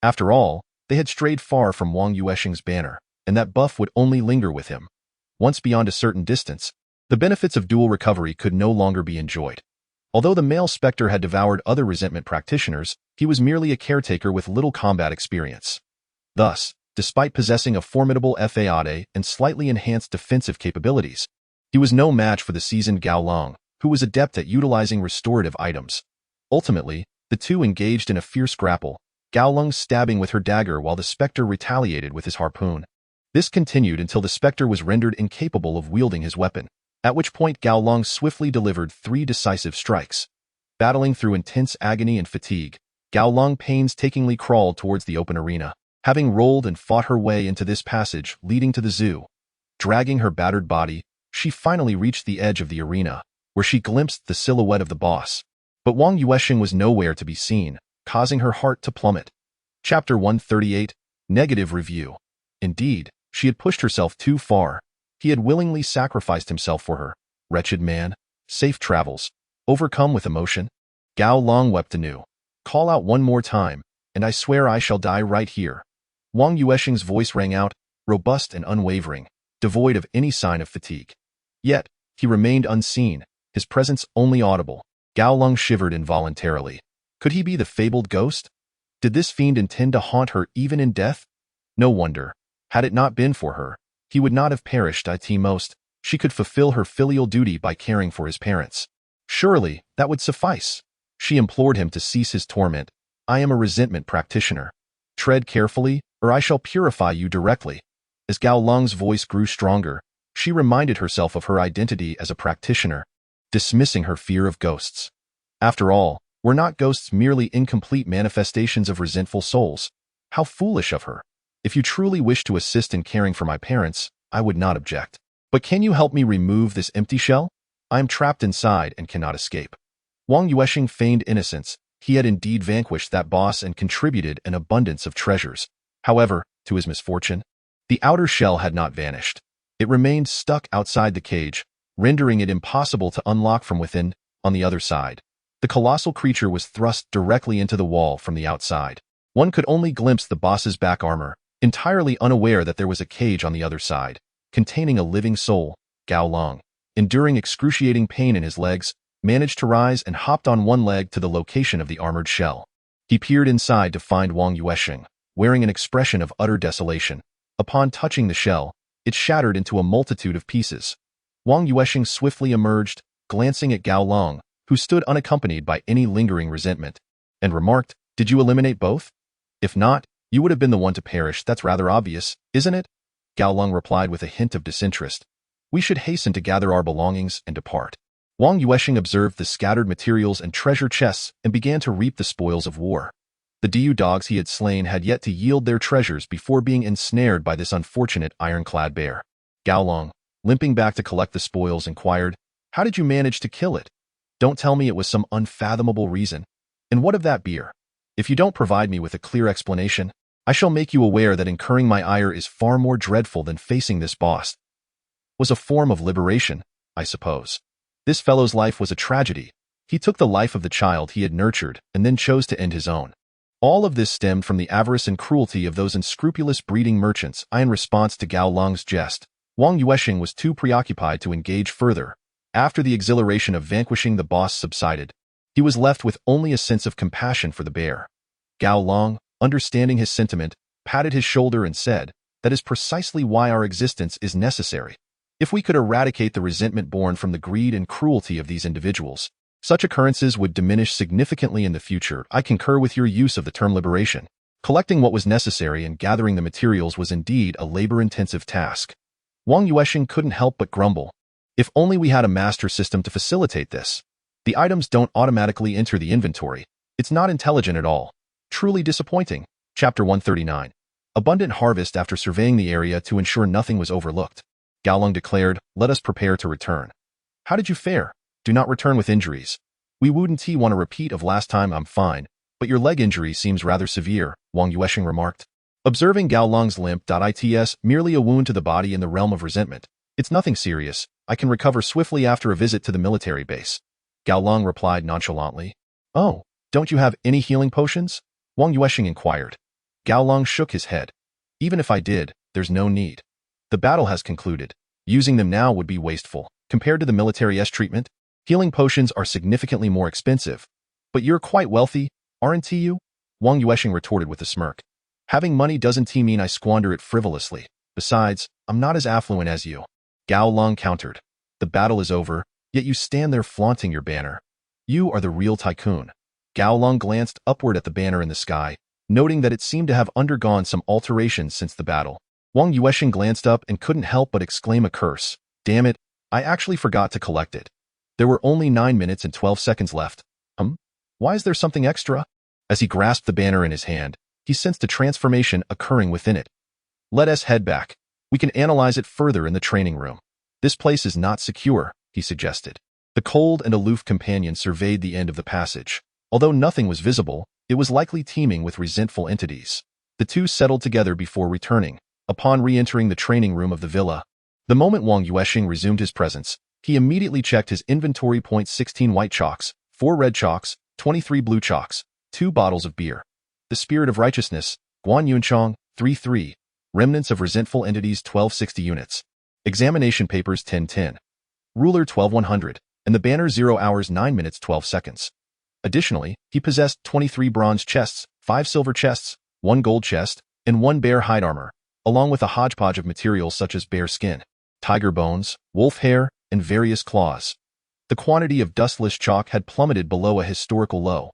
After all, they had strayed far from Wang Yuansheng's banner, and that buff would only linger with him. Once beyond a certain distance, the benefits of dual recovery could no longer be enjoyed. Although the male specter had devoured other resentment practitioners, he was merely a caretaker with little combat experience. Thus, despite possessing a formidable fade and slightly enhanced defensive capabilities, he was no match for the seasoned Gao Long, who was adept at utilizing restorative items. Ultimately, the two engaged in a fierce grapple, Gao Long stabbing with her dagger while the specter retaliated with his harpoon. This continued until the specter was rendered incapable of wielding his weapon, at which point Gao Long swiftly delivered 3 decisive strikes. Battling through intense agony and fatigue, Gao Long painstakingly crawled towards the open arena, having rolled and fought her way into this passage leading to the zoo. Dragging her battered body, she finally reached the edge of the arena, where she glimpsed the silhouette of the boss. But Wang Yuansheng was nowhere to be seen, causing her heart to plummet. Chapter 138. Negative Review. Indeed, she had pushed herself too far. He had willingly sacrificed himself for her. Wretched man. Safe travels. Overcome with emotion. Gao Long wept anew. Call out one more time, and I swear I shall die right here. Wang Yuansheng's voice rang out, robust and unwavering, devoid of any sign of fatigue. Yet, He remained unseen, his presence only audible. Gao Long shivered involuntarily. Could he be the fabled ghost? Did this fiend intend to haunt her even in death? No wonder. Had it not been for her, he would not have perished. At most, she could fulfill her filial duty by caring for his parents. Surely, that would suffice. She implored him to cease his torment. I am a resentment practitioner. Tread carefully, or I shall purify you directly. As Gao Long's voice grew stronger, she reminded herself of her identity as a practitioner, dismissing her fear of ghosts. After all, were not ghosts merely incomplete manifestations of resentful souls? How foolish of her. If you truly wish to assist in caring for my parents, I would not object. But can you help me remove this empty shell? I am trapped inside and cannot escape. Wang Yuansheng feigned innocence. He had indeed vanquished that boss and contributed an abundance of treasures. However, to his misfortune, the outer shell had not vanished. It remained stuck outside the cage, rendering it impossible to unlock from within. On the other side, the colossal creature was thrust directly into the wall from the outside. One could only glimpse the boss's back armor, entirely unaware that there was a cage on the other side, containing a living soul. Gao Long, enduring excruciating pain in his legs, managed to rise and hopped on one leg to the location of the armored shell. He peered inside to find Wang Yuansheng, wearing an expression of utter desolation. Upon touching the shell, it shattered into a multitude of pieces. Wang Yuansheng swiftly emerged, glancing at Gao Long, who stood unaccompanied by any lingering resentment, and remarked, "Did you eliminate both? If not, you would have been the one to perish. That's rather obvious, isn't it?" Gao Long replied with a hint of disinterest. "We should hasten to gather our belongings and depart." Wang Yuansheng observed the scattered materials and treasure chests and began to reap the spoils of war. The Diu dogs he had slain had yet to yield their treasures before being ensnared by this unfortunate ironclad bear. Gao Long, limping back to collect the spoils, inquired, "How did you manage to kill it? Don't tell me it was some unfathomable reason. And what of that beer? If you don't provide me with a clear explanation, I shall make you aware that incurring my ire is far more dreadful than facing this boss." Was a form of liberation, I suppose. This fellow's life was a tragedy. He took the life of the child he had nurtured and then chose to end his own. All of this stemmed from the avarice and cruelty of those unscrupulous breeding merchants. In response to Gao Long's jest, Wang Yuansheng was too preoccupied to engage further. After the exhilaration of vanquishing the boss subsided, he was left with only a sense of compassion for the bear. Gao Long, understanding his sentiment, patted his shoulder and said, "That is precisely why our existence is necessary. If we could eradicate the resentment born from the greed and cruelty of these individuals, such occurrences would diminish significantly in the future." I concur with your use of the term liberation. Collecting what was necessary and gathering the materials was indeed a labor-intensive task. Wang Yuansheng couldn't help but grumble. If only we had a master system to facilitate this. The items don't automatically enter the inventory. It's not intelligent at all. Truly disappointing. Chapter 139. Abundant harvest. After surveying the area to ensure nothing was overlooked, Gao Long declared, "Let us prepare to return." "How did you fare? Do not return with injuries. We wouldn't want a repeat of last time." "I'm fine, but your leg injury seems rather severe," Wang Yuansheng remarked. Observing Gao Long's limp, "It's merely a wound to the body in the realm of resentment. It's nothing serious. I can recover swiftly after a visit to the military base." Gao Long replied nonchalantly. "Oh, don't you have any healing potions?" Wang Yuansheng inquired. Gao Long shook his head. "Even if I did, there's no need. The battle has concluded. Using them now would be wasteful. Compared to the military's treatment, healing potions are significantly more expensive. But you're quite wealthy, aren't you?" Wang Yuansheng retorted with a smirk. "Having money doesn't mean I squander it frivolously. Besides, I'm not as affluent as you." Gao Long countered. "The battle is over, yet you stand there flaunting your banner. You are the real tycoon." Gao Long glanced upward at the banner in the sky, noting that it seemed to have undergone some alterations since the battle. Wang Yuansheng glanced up and couldn't help but exclaim a curse. "Damn it, I actually forgot to collect it." There were only 9 minutes and 12 seconds left. Why is there something extra? As he grasped the banner in his hand, he sensed a transformation occurring within it. "Let us head back. We can analyze it further in the training room." "This place is not secure," he suggested. The cold and aloof companion surveyed the end of the passage. Although nothing was visible, it was likely teeming with resentful entities. The two settled together before returning. Upon re-entering the training room of the villa, the moment Wang Yuansheng resumed his presence, he immediately checked his inventory. 16 white chalks, 4 red chalks, 23 blue chalks, 2 bottles of beer. The Spirit of Righteousness, Wang Yuansheng, 3-3. Remnants of resentful entities, 1260 units. Examination papers, 1010. ruler 12100, and the banner 0 hours 9 minutes 12 seconds. Additionally, he possessed 23 bronze chests, 5 silver chests, 1 gold chest, and 1 bear hide armor, along with a hodgepodge of materials such as bear skin, tiger bones, wolf hair, and various claws. The quantity of dustless chalk had plummeted below a historical low.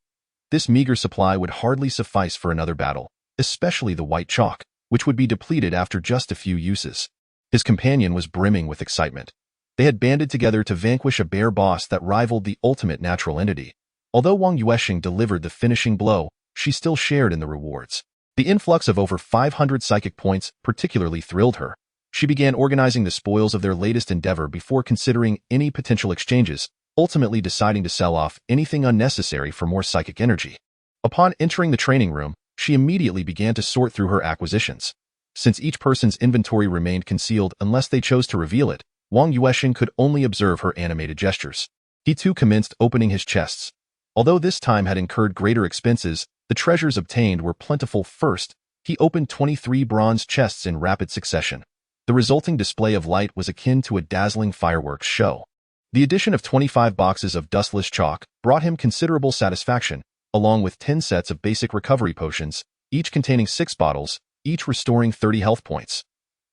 This meager supply would hardly suffice for another battle, especially the white chalk, which would be depleted after just a few uses. His companion was brimming with excitement. They had banded together to vanquish a bear boss that rivaled the ultimate natural entity. Although Wang Yuansheng delivered the finishing blow, she still shared in the rewards. The influx of over 500 psychic points particularly thrilled her. She began organizing the spoils of their latest endeavor before considering any potential exchanges, ultimately deciding to sell off anything unnecessary for more psychic energy. Upon entering the training room, she immediately began to sort through her acquisitions. Since each person's inventory remained concealed unless they chose to reveal it, Wang Yuansheng could only observe her animated gestures. He too commenced opening his chests. Although this time had incurred greater expenses, the treasures obtained were plentiful. First, he opened 23 bronze chests in rapid succession. The resulting display of light was akin to a dazzling fireworks show. The addition of 25 boxes of dustless chalk brought him considerable satisfaction, along with 10 sets of basic recovery potions, each containing 6 bottles, each restoring 30 health points.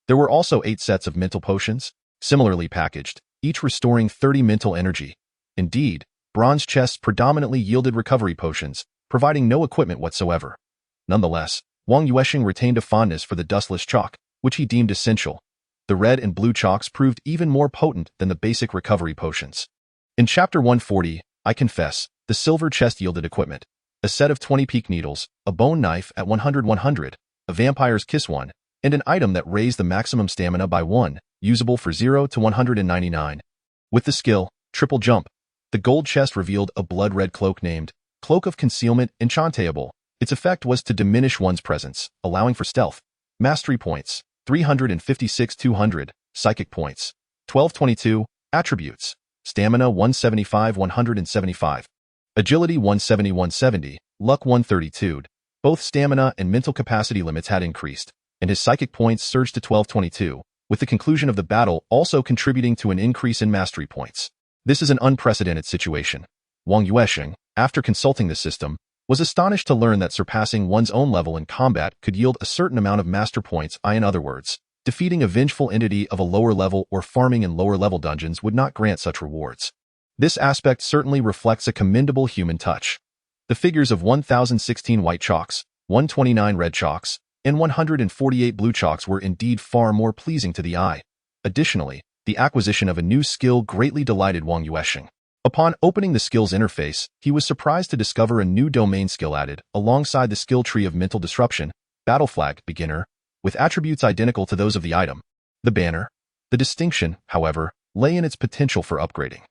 There were also 8 sets of mental potions, similarly packaged, each restoring 30 mental energy. Indeed, bronze chests predominantly yielded recovery potions, providing no equipment whatsoever. Nonetheless, Wang Yuansheng retained a fondness for the dustless chalk, which he deemed essential. The red and blue chalks proved even more potent than the basic recovery potions. In Chapter 140, I confess, the silver chest yielded equipment: a set of 20 peak needles, a bone knife at 100-100, a vampire's kiss 1, and an item that raised the maximum stamina by 1, usable for 0 to 199. With the skill, triple jump, the gold chest revealed a blood-red cloak named Cloak of Concealment Enchantable. Its effect was to diminish one's presence, allowing for stealth. Mastery points, 356-200, psychic points, 1222, attributes, stamina 175-175, agility 170-170, luck 132. Both stamina and mental capacity limits had increased, and his psychic points surged to 1222, with the conclusion of the battle also contributing to an increase in mastery points. This is an unprecedented situation. Wang Yuansheng, after consulting the system, was astonished to learn that surpassing one's own level in combat could yield a certain amount of master points. In other words, defeating a vengeful entity of a lower level or farming in lower level dungeons would not grant such rewards. This aspect certainly reflects a commendable human touch. The figures of 1,016 white chalks, 129 red chalks, and 148 blue chalks were indeed far more pleasing to the eye. Additionally, the acquisition of a new skill greatly delighted Wang Yuansheng. Upon opening the skills interface, he was surprised to discover a new domain skill added alongside the skill tree of mental disruption, battle flag, beginner, with attributes identical to those of the item, the banner. The distinction, however, lay in its potential for upgrading.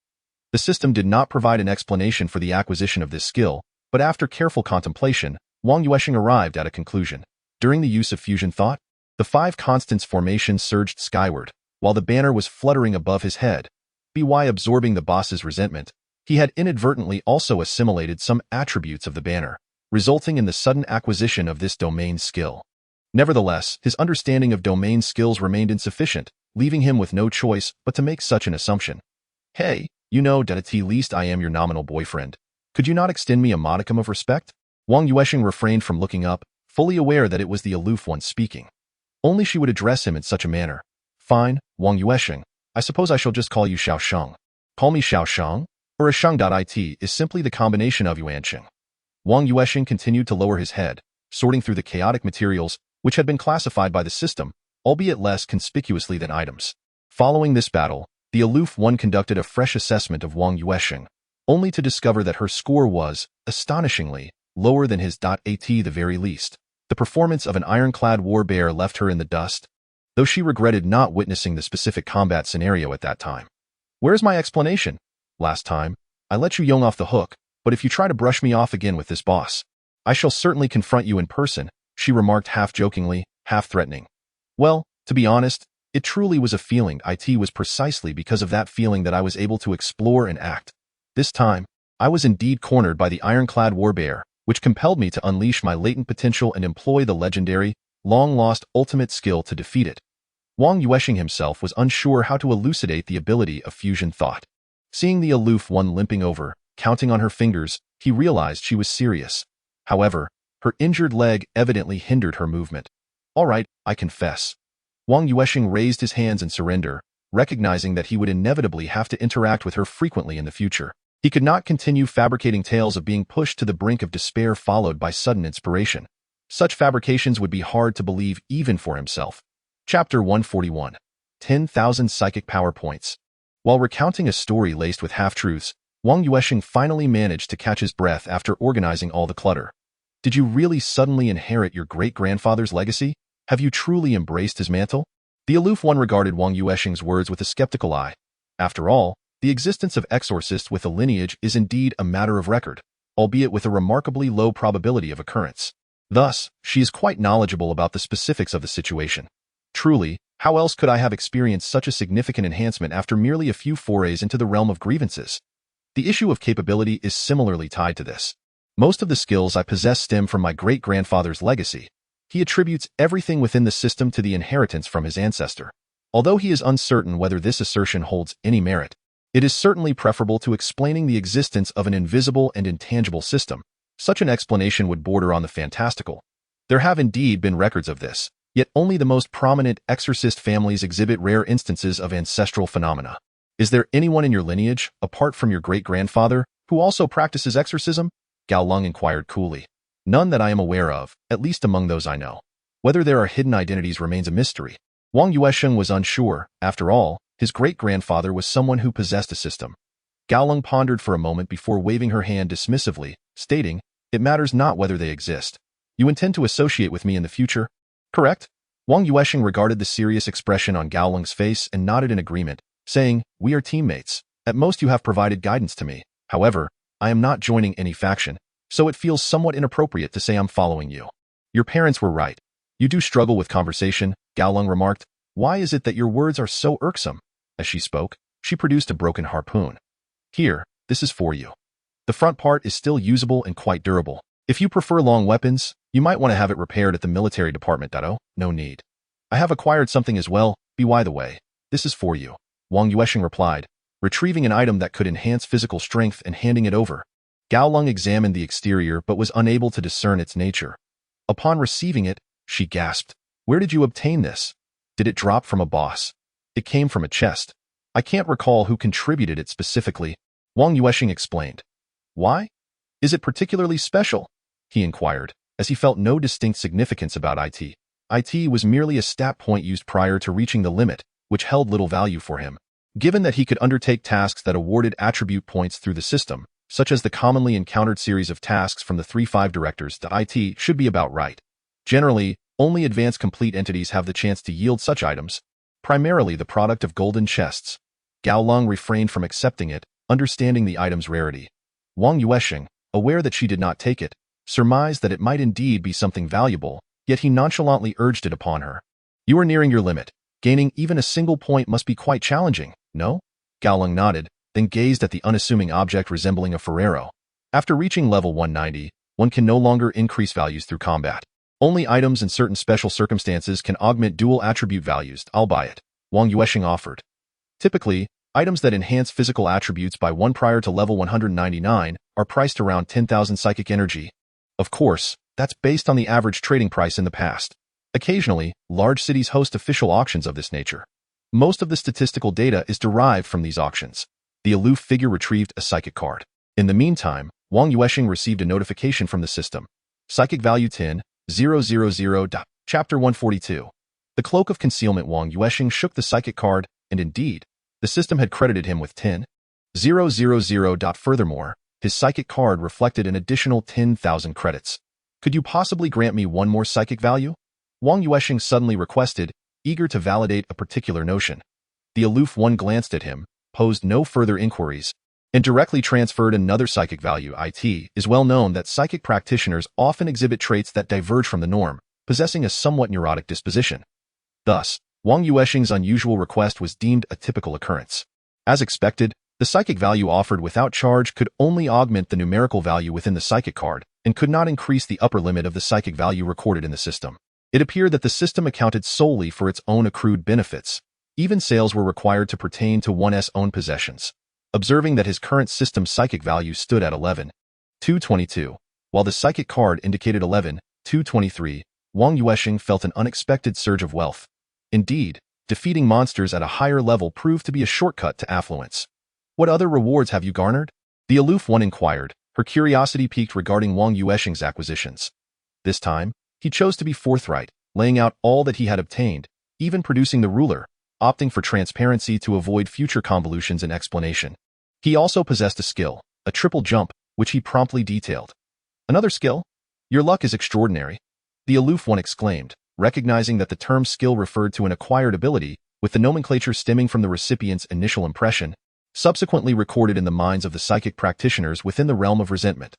The system did not provide an explanation for the acquisition of this skill, but after careful contemplation, Wang Yuansheng arrived at a conclusion. During the use of fusion thought, the 5 constants formation surged skyward, while the banner was fluttering above his head. By absorbing the boss's resentment, he had inadvertently also assimilated some attributes of the banner, resulting in the sudden acquisition of this domain skill. Nevertheless, his understanding of domain skills remained insufficient, leaving him with no choice but to make such an assumption. Hey, you know that at least I am your nominal boyfriend. Could you not extend me a modicum of respect? Wang Yuansheng refrained from looking up, fully aware that it was the aloof one speaking. Only she would address him in such a manner. Fine, Wang Yuansheng. I suppose I shall just call you Xiao Sheng. Call me Xiao Sheng, or a Sheng.it is simply the combination of Yuansheng. Wang Yuansheng continued to lower his head, sorting through the chaotic materials which had been classified by the system, albeit less conspicuously than items. Following this battle, the aloof one conducted a fresh assessment of Wang Yuansheng, only to discover that her score was, astonishingly, lower than his. At the very least. The performance of an ironclad war bear left her in the dust, though she regretted not witnessing the specific combat scenario at that time. Where's my explanation? Last time, I let you young off the hook, but if you try to brush me off again with this boss, I shall certainly confront you in person, she remarked half-jokingly, half-threatening. Well, to be honest, it truly was a feeling. It was precisely because of that feeling that I was able to explore and act. This time, I was indeed cornered by the ironclad war bear, which compelled me to unleash my latent potential and employ the legendary, long-lost ultimate skill to defeat it. Wang Yuansheng himself was unsure how to elucidate the ability of fusion thought. Seeing the aloof one limping over, counting on her fingers, he realized she was serious. However, her injured leg evidently hindered her movement. "All right, I confess." Wang Yuansheng raised his hands in surrender, recognizing that he would inevitably have to interact with her frequently in the future. He could not continue fabricating tales of being pushed to the brink of despair followed by sudden inspiration. Such fabrications would be hard to believe even for himself. Chapter 141. 10,000 Psychic Power Points. While recounting a story laced with half-truths, Wang Yuansheng finally managed to catch his breath after organizing all the clutter. Did you really suddenly inherit your great-grandfather's legacy? Have you truly embraced his mantle? The aloof one regarded Wang Yuansheng's words with a skeptical eye. After all, the existence of exorcists with a lineage is indeed a matter of record, albeit with a remarkably low probability of occurrence. Thus, she is quite knowledgeable about the specifics of the situation. Truly, how else could I have experienced such a significant enhancement after merely a few forays into the realm of grievances? The issue of capability is similarly tied to this. Most of the skills I possess stem from my great-grandfather's legacy. He attributes everything within the system to the inheritance from his ancestor. Although he is uncertain whether this assertion holds any merit, it is certainly preferable to explaining the existence of an invisible and intangible system. Such an explanation would border on the fantastical. There have indeed been records of this, yet only the most prominent exorcist families exhibit rare instances of ancestral phenomena. Is there anyone in your lineage, apart from your great-grandfather, who also practices exorcism? Gao Lung inquired coolly. None that I am aware of, at least among those I know. Whether there are hidden identities remains a mystery. Wang Yuansheng was unsure. After all, his great-grandfather was someone who possessed a system. Gao Lung pondered for a moment before waving her hand dismissively, stating, "It matters not whether they exist. You intend to associate with me in the future? Correct?" Wang Yuansheng regarded the serious expression on Gao Lung's face and nodded in agreement, saying, "We are teammates. At most you have provided guidance to me. However, I am not joining any faction, so it feels somewhat inappropriate to say I'm following you." "Your parents were right. You do struggle with conversation," Gao Lung remarked. "Why is it that your words are so irksome?" As she spoke, she produced a broken harpoon. "Here, this is for you. The front part is still usable and quite durable. If you prefer long weapons, you might want to have it repaired at the military department. Oh, no need. I have acquired something as well, by the way. This is for you," Wang Yuansheng replied, retrieving an item that could enhance physical strength and handing it over. Gao Lung examined the exterior but was unable to discern its nature. Upon receiving it, she gasped. "Where did you obtain this? Did it drop from a boss?" "It came from a chest. I can't recall who contributed it specifically," Wang Yuansheng explained. "Why? Is it particularly special?" he inquired, as he felt no distinct significance about it. It was merely a stat point used prior to reaching the limit, which held little value for him. Given that he could undertake tasks that awarded attribute points through the system, such as the commonly encountered series of tasks from the 3-5 directors, the IT should be about right. Generally, only advanced complete entities have the chance to yield such items, primarily the product of golden chests. Gao Lung refrained from accepting it, understanding the item's rarity. Wang Yuansheng, aware that she did not take it, surmised that it might indeed be something valuable, yet he nonchalantly urged it upon her. "You are nearing your limit. Gaining even a single point must be quite challenging, no?" Gao Lung nodded, then gazed at the unassuming object resembling a Ferrero. After reaching level 190, one can no longer increase values through combat. Only items in certain special circumstances can augment dual attribute values. "I'll buy it," Wang Yuansheng offered. Typically, items that enhance physical attributes by 1 prior to level 199 are priced around 10,000 psychic energy. Of course, that's based on the average trading price in the past. Occasionally, large cities host official auctions of this nature. Most of the statistical data is derived from these auctions. The aloof figure retrieved a psychic card. In the meantime, Wang Yuansheng received a notification from the system. Psychic value 10,000. Chapter 142. The Cloak of Concealment. Wang Yuansheng shook the psychic card, and indeed, the system had credited him with 10,000. Furthermore, his psychic card reflected an additional 10,000 credits. "Could you possibly grant me one more psychic value?" Wang Yuansheng suddenly requested, eager to validate a particular notion. The aloof one glanced at him, posed no further inquiries, and directly transferred another psychic value. It is well known that psychic practitioners often exhibit traits that diverge from the norm, possessing a somewhat neurotic disposition. Thus, Wang Yuansheng's unusual request was deemed a typical occurrence. As expected, the psychic value offered without charge could only augment the numerical value within the psychic card, and could not increase the upper limit of the psychic value recorded in the system. It appeared that the system accounted solely for its own accrued benefits. Even sales were required to pertain to one's own possessions. Observing that his current system's psychic value stood at 11,222, while the psychic card indicated 11,223, Wang Yuansheng felt an unexpected surge of wealth. Indeed, defeating monsters at a higher level proved to be a shortcut to affluence. What other rewards have you garnered? The aloof one inquired, her curiosity piqued regarding Wang Yuansheng's acquisitions. This time, he chose to be forthright, laying out all that he had obtained, even producing the ruler, opting for transparency to avoid future convolutions and explanation. He also possessed a skill, a triple jump, which he promptly detailed. Another skill? Your luck is extraordinary, the aloof one exclaimed, recognizing that the term skill referred to an acquired ability, with the nomenclature stemming from the recipient's initial impression, subsequently recorded in the minds of the psychic practitioners within the realm of resentment.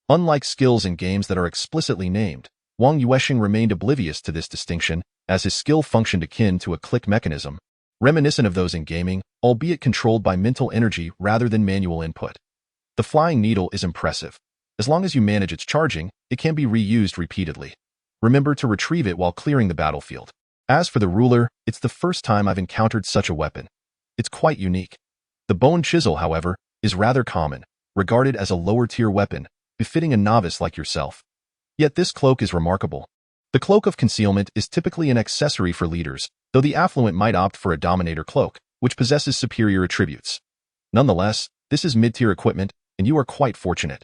Unlike skills in games that are explicitly named, Wang Yuansheng remained oblivious to this distinction, as his skill functioned akin to a click mechanism, reminiscent of those in gaming, albeit controlled by mental energy rather than manual input. The flying needle is impressive. As long as you manage its charging, it can be reused repeatedly. Remember to retrieve it while clearing the battlefield. As for the ruler, it's the first time I've encountered such a weapon. It's quite unique. The bone chisel, however, is rather common, regarded as a lower-tier weapon, befitting a novice like yourself. Yet this cloak is remarkable. The cloak of concealment is typically an accessory for leaders, though the affluent might opt for a dominator cloak, which possesses superior attributes. Nonetheless, this is mid-tier equipment, and you are quite fortunate.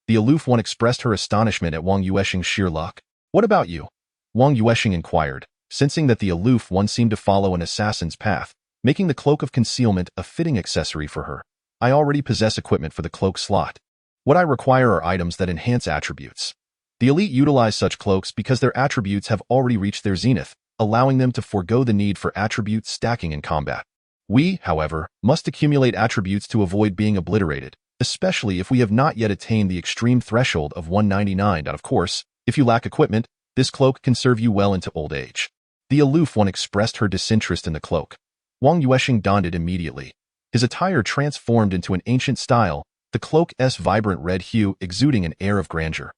The aloof one expressed her astonishment at Wang Yuansheng's sheer luck. What about you? Wang Yuansheng inquired, sensing that the aloof one seemed to follow an assassin's path, making the cloak of concealment a fitting accessory for her. I already possess equipment for the cloak slot. What I require are items that enhance attributes. The elite utilize such cloaks because their attributes have already reached their zenith, allowing them to forego the need for attribute stacking in combat. We, however, must accumulate attributes to avoid being obliterated, especially if we have not yet attained the extreme threshold of 199. Of course, if you lack equipment, this cloak can serve you well into old age. The aloof one expressed her disinterest in the cloak. Wang Yuansheng donned it immediately. His attire transformed into an ancient style, the cloak's vibrant red hue exuding an air of grandeur.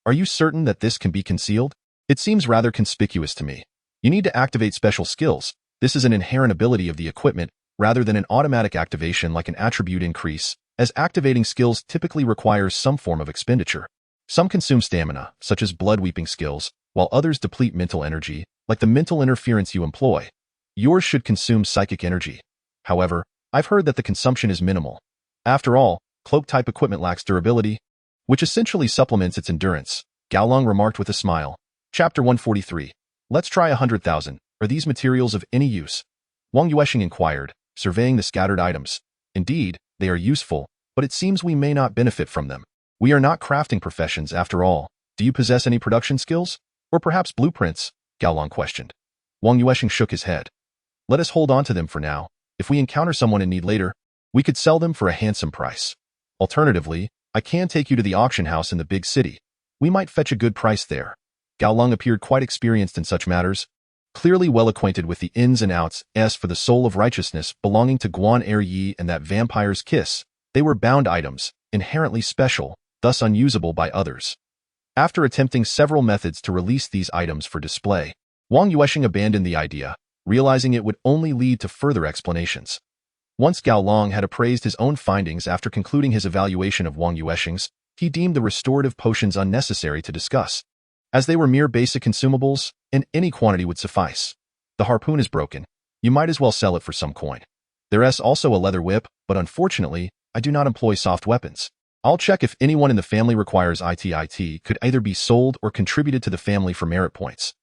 Are you certain that this can be concealed? It seems rather conspicuous to me. You need to activate special skills. This is an inherent ability of the equipment, rather than an automatic activation like an attribute increase, as activating skills typically requires some form of expenditure. Some consume stamina, such as blood-weeping skills, while others deplete mental energy, like the mental interference you employ. Yours should consume psychic energy. However, I've heard that the consumption is minimal. After all, cloak-type equipment lacks durability, which essentially supplements its endurance, Gaolong remarked with a smile. Chapter 143. Let's try 100,000. Are these materials of any use? Wang Yuansheng inquired, surveying the scattered items. Indeed, they are useful, but it seems we may not benefit from them. We are not crafting professions after all. Do you possess any production skills? Or perhaps blueprints? Gaolong questioned. Wang Yuansheng shook his head. Let us hold on to them for now. If we encounter someone in need later, we could sell them for a handsome price. Alternatively, I can take you to the auction house in the big city. We might fetch a good price there. Gaolong appeared quite experienced in such matters, clearly well acquainted with the ins and outs. As for the soul of righteousness belonging to Guan Er Yi and that vampire's kiss, they were bound items, inherently special, thus unusable by others. After attempting several methods to release these items for display, Wang Yuansheng abandoned the idea, realizing it would only lead to further explanations. Once Gaolong had appraised his own findings after concluding his evaluation of Wang Yuansheng's, he deemed the restorative potions unnecessary to discuss, as they were mere basic consumables, and any quantity would suffice. The harpoon is broken. You might as well sell it for some coin. There's also a leather whip, but unfortunately, I do not employ soft weapons. I'll check if anyone in the family requires it could either be sold or contributed to the family for merit points.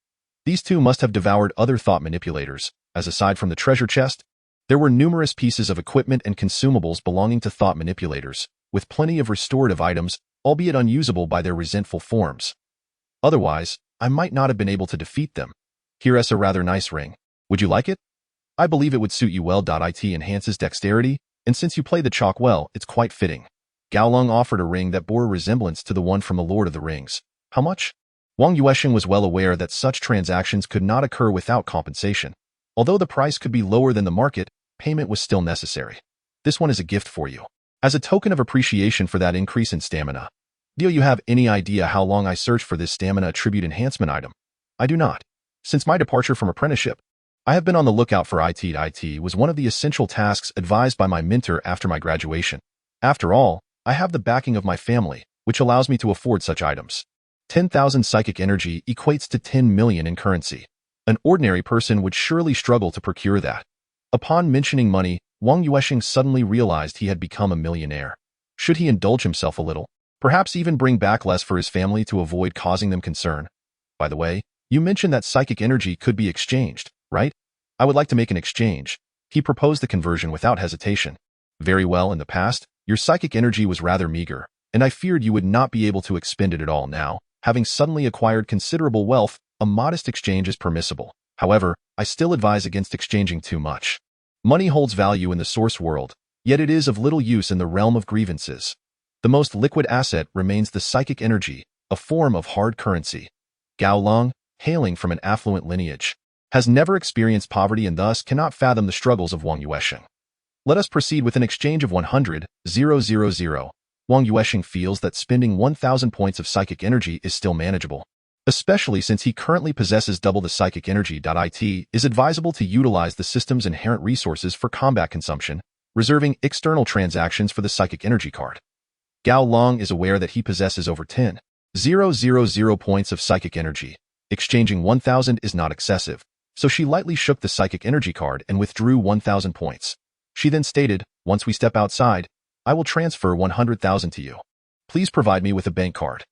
These two must have devoured other thought manipulators, as aside from the treasure chest, there were numerous pieces of equipment and consumables belonging to thought manipulators, with plenty of restorative items, albeit unusable by their resentful forms. Otherwise, I might not have been able to defeat them. Here's a rather nice ring. Would you like it? I believe it would suit you well. It enhances dexterity, and since you play the chalk well, it's quite fitting. Gaolong offered a ring that bore a resemblance to the one from the Lord of the Rings. How much? Wang Yuansheng was well aware that such transactions could not occur without compensation. Although the price could be lower than the market, payment was still necessary. This one is a gift for you, as a token of appreciation for that increase in stamina. Do you have any idea how long I searched for this stamina attribute enhancement item? I do not. Since my departure from apprenticeship, I have been on the lookout for IT. IT was one of the essential tasks advised by my mentor after my graduation. After all, I have the backing of my family, which allows me to afford such items. 10,000 psychic energy equates to 10 million in currency. An ordinary person would surely struggle to procure that. Upon mentioning money, Wang Yuansheng suddenly realized he had become a millionaire. Should he indulge himself a little? Perhaps even bring back less for his family to avoid causing them concern? By the way, you mentioned that psychic energy could be exchanged, right? I would like to make an exchange. He proposed the conversion without hesitation. Very well, in the past, your psychic energy was rather meager, and I feared you would not be able to expend it at all now. Having suddenly acquired considerable wealth, a modest exchange is permissible. However, I still advise against exchanging too much. Money holds value in the source world, yet it is of little use in the realm of grievances. The most liquid asset remains the psychic energy, a form of hard currency. Gao Long, hailing from an affluent lineage, has never experienced poverty and thus cannot fathom the struggles of Wang Yuansheng. Let us proceed with an exchange of 100,000. Wang Yuansheng feels that spending 1,000 points of psychic energy is still manageable. Especially since he currently possesses double the psychic energy. It is advisable to utilize the system's inherent resources for combat consumption, reserving external transactions for the psychic energy card. Gao Long is aware that he possesses over 10,000 points of psychic energy. Exchanging 1,000 is not excessive, so she lightly shook the psychic energy card and withdrew 1,000 points. She then stated, "Once we step outside, I will transfer 100,000 to you. Please provide me with a bank card."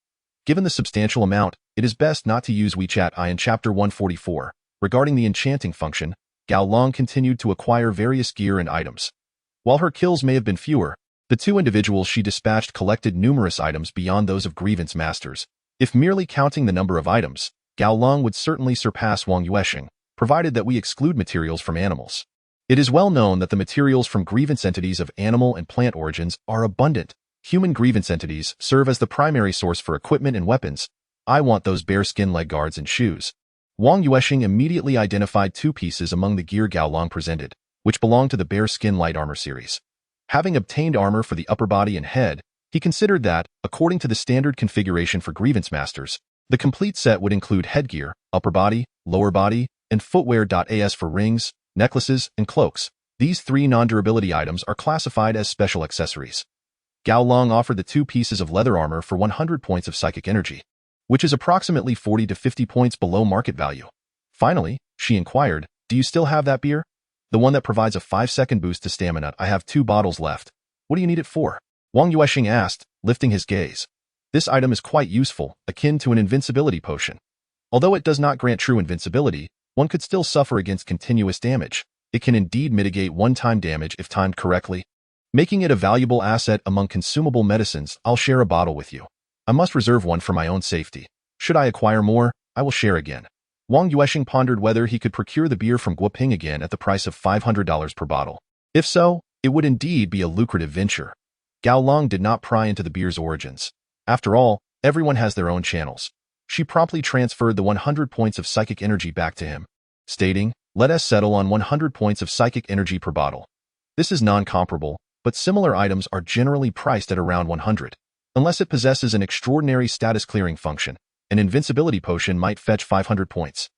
Given the substantial amount, it is best not to use WeChat. In Chapter 144, regarding the enchanting function, Gao Long continued to acquire various gear and items. While her kills may have been fewer, the two individuals she dispatched collected numerous items beyond those of grievance masters. If merely counting the number of items, Gao Long would certainly surpass Wang Yuansheng, provided that we exclude materials from animals. It is well known that the materials from grievance entities of animal and plant origins are abundant. Human grievance entities serve as the primary source for equipment and weapons. I want those bearskin leg guards and shoes. Wang Yuansheng immediately identified two pieces among the gear Gao Long presented, which belonged to the bearskin light armor series. Having obtained armor for the upper body and head, he considered that, according to the standard configuration for grievance masters, the complete set would include headgear, upper body, lower body, and footwear. As for rings, necklaces, and cloaks, these three non-durability items are classified as special accessories. Gao Long offered the two pieces of leather armor for 100 points of psychic energy, which is approximately 40 to 50 points below market value. Finally, she inquired, "Do you still have that beer? The one that provides a 5-second boost to stamina. I have 2 bottles left. What do you need it for?" Wang Yuansheng asked, lifting his gaze. This item is quite useful, akin to an invincibility potion. Although it does not grant true invincibility, one could still suffer against continuous damage. It can indeed mitigate one-time damage if timed correctly, making it a valuable asset among consumable medicines. I'll share a bottle with you. I must reserve one for my own safety. Should I acquire more, I will share again. Wang Yuansheng pondered whether he could procure the beer from Guoping again at the price of $500 per bottle. If so, it would indeed be a lucrative venture. Gao Long did not pry into the beer's origins. After all, everyone has their own channels. She promptly transferred the 100 points of psychic energy back to him, stating, "Let us settle on 100 points of psychic energy per bottle." This is non-comparable, but similar items are generally priced at around 100. Unless it possesses an extraordinary status-clearing function, an invincibility potion might fetch 500 points.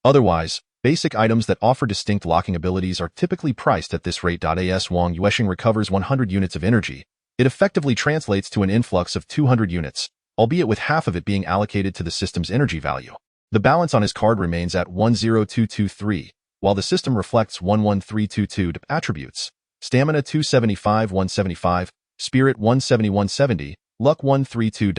Otherwise, basic items that offer distinct locking abilities are typically priced at this rate. As Wang Yuansheng recovers 100 units of energy, it effectively translates to an influx of 200 units, albeit with half of it being allocated to the system's energy value. The balance on his card remains at 10223, while the system reflects 11322 attributes: stamina 275 175, spirit 170 170, luck 132.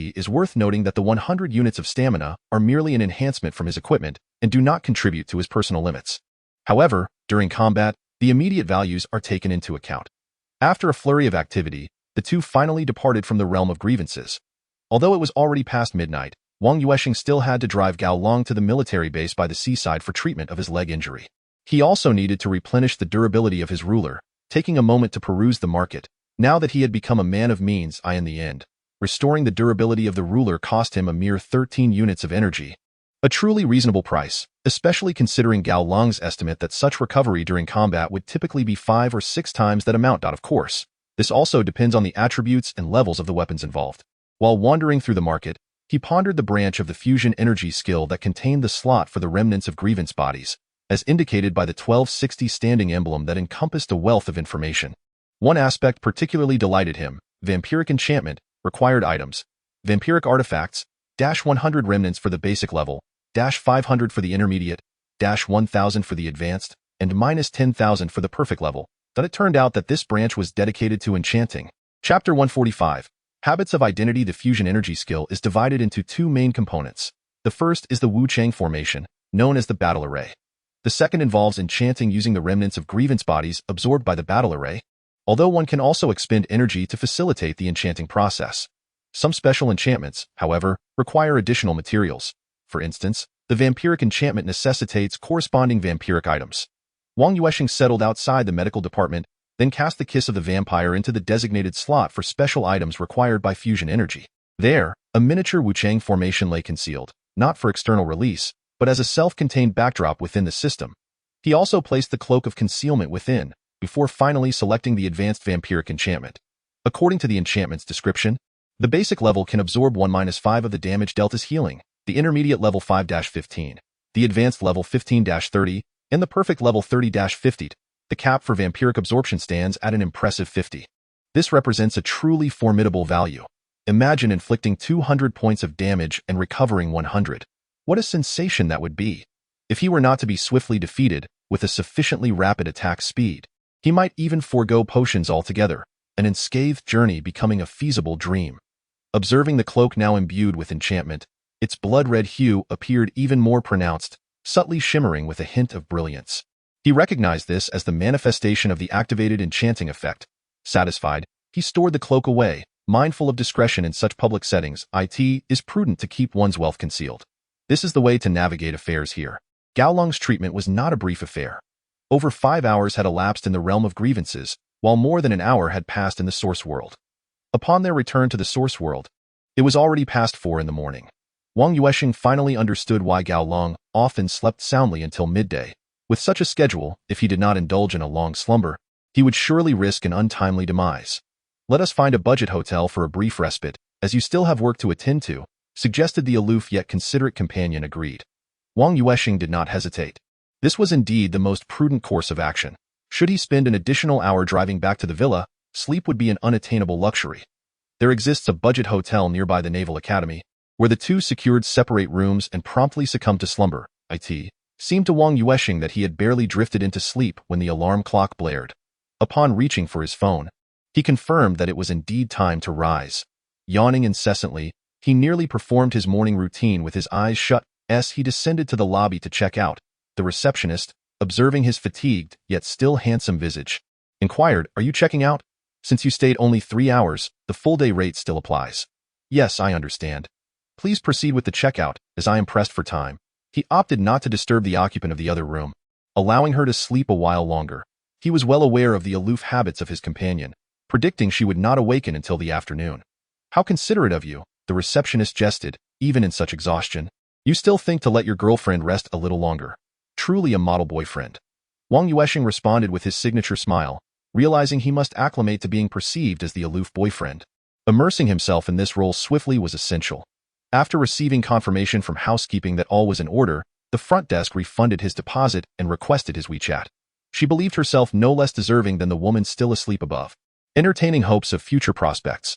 It is worth noting that the 100 units of stamina are merely an enhancement from his equipment and do not contribute to his personal limits. However, during combat, the immediate values are taken into account. After a flurry of activity, the two finally departed from the realm of grievances. Although it was already past midnight, Wang Yuansheng still had to drive Gao Long to the military base by the seaside for treatment of his leg injury. He also needed to replenish the durability of his ruler, taking a moment to peruse the market. Now that he had become a man of means, in the end, restoring the durability of the ruler cost him a mere 13 units of energy. A truly reasonable price, especially considering Gao Long's estimate that such recovery during combat would typically be 5 or 6 times that amount. Of course, this also depends on the attributes and levels of the weapons involved. While wandering through the market, He pondered the branch of the fusion energy skill that contained the slot for the remnants of grievance bodies, as indicated by the 1260 standing emblem that encompassed a wealth of information. One aspect particularly delighted him: vampiric enchantment, required items, vampiric artifacts, -100 remnants for the basic level, -500 for the intermediate, -1000 for the advanced, and -10,000 for the perfect level. But it turned out that this branch was dedicated to enchanting. Chapter 145. Habits of Identity. The fusion energy skill is divided into two main components. The first is the Wu Chang formation, known as the battle array. The second involves enchanting using the remnants of grievance bodies absorbed by the battle array, although one can also expend energy to facilitate the enchanting process. Some special enchantments, however, require additional materials. For instance, the vampiric enchantment necessitates corresponding vampiric items. Wang Yuansheng settled outside the medical department, then cast the kiss of the vampire into the designated slot for special items required by fusion energy. There, a miniature Wu Chang formation lay concealed, not for external release, but as a self-contained backdrop within the system. He also placed the cloak of concealment within, before finally selecting the advanced vampiric enchantment. According to the enchantment's description, the basic level can absorb 1-5 of the damage dealt as healing, the intermediate level 5-15, the advanced level 15-30, and the perfect level 30-50. The cap for vampiric absorption stands at an impressive 50. This represents a truly formidable value. Imagine inflicting 200 points of damage and recovering 100. What a sensation that would be! If he were not to be swiftly defeated with a sufficiently rapid attack speed, he might even forego potions altogether, an unscathed journey becoming a feasible dream. Observing the cloak now imbued with enchantment, its blood-red hue appeared even more pronounced, subtly shimmering with a hint of brilliance. He recognized this as the manifestation of the activated enchanting effect. Satisfied, he stored the cloak away, mindful of discretion in such public settings. It is prudent to keep one's wealth concealed. This is the way to navigate affairs here. Gaolong's treatment was not a brief affair. Over 5 hours had elapsed in the realm of grievances, while more than an hour had passed in the source world. Upon their return to the source world, it was already past 4 in the morning. Wang Yuansheng finally understood why Gaolong often slept soundly until midday. With such a schedule, if he did not indulge in a long slumber, he would surely risk an untimely demise. "Let us find a budget hotel for a brief respite, as you still have work to attend to," suggested the aloof yet considerate companion. Agreed. Wang Yuansheng did not hesitate. This was indeed the most prudent course of action. Should he spend an additional hour driving back to the villa, sleep would be an unattainable luxury. There exists a budget hotel nearby the Naval Academy, where the two secured separate rooms and promptly succumbed to slumber. It seemed to Wang Yuansheng that he had barely drifted into sleep when the alarm clock blared. Upon reaching for his phone, he confirmed that it was indeed time to rise. Yawning incessantly, he nearly performed his morning routine with his eyes shut. As he descended to the lobby to check out, the receptionist, observing his fatigued yet still handsome visage, inquired, "Are you checking out? Since you stayed only 3 hours, the full-day rate still applies." "Yes, I understand. Please proceed with the checkout, as I am pressed for time." He opted not to disturb the occupant of the other room, allowing her to sleep a while longer. He was well aware of the aloof habits of his companion, predicting she would not awaken until the afternoon. "How considerate of you," the receptionist jested, "even in such exhaustion. You still think to let your girlfriend rest a little longer. Truly a model boyfriend." Wang Yuansheng responded with his signature smile, realizing he must acclimate to being perceived as the aloof boyfriend. Immersing himself in this role swiftly was essential. After receiving confirmation from housekeeping that all was in order, the front desk refunded his deposit and requested his WeChat. She believed herself no less deserving than the woman still asleep above, entertaining hopes of future prospects.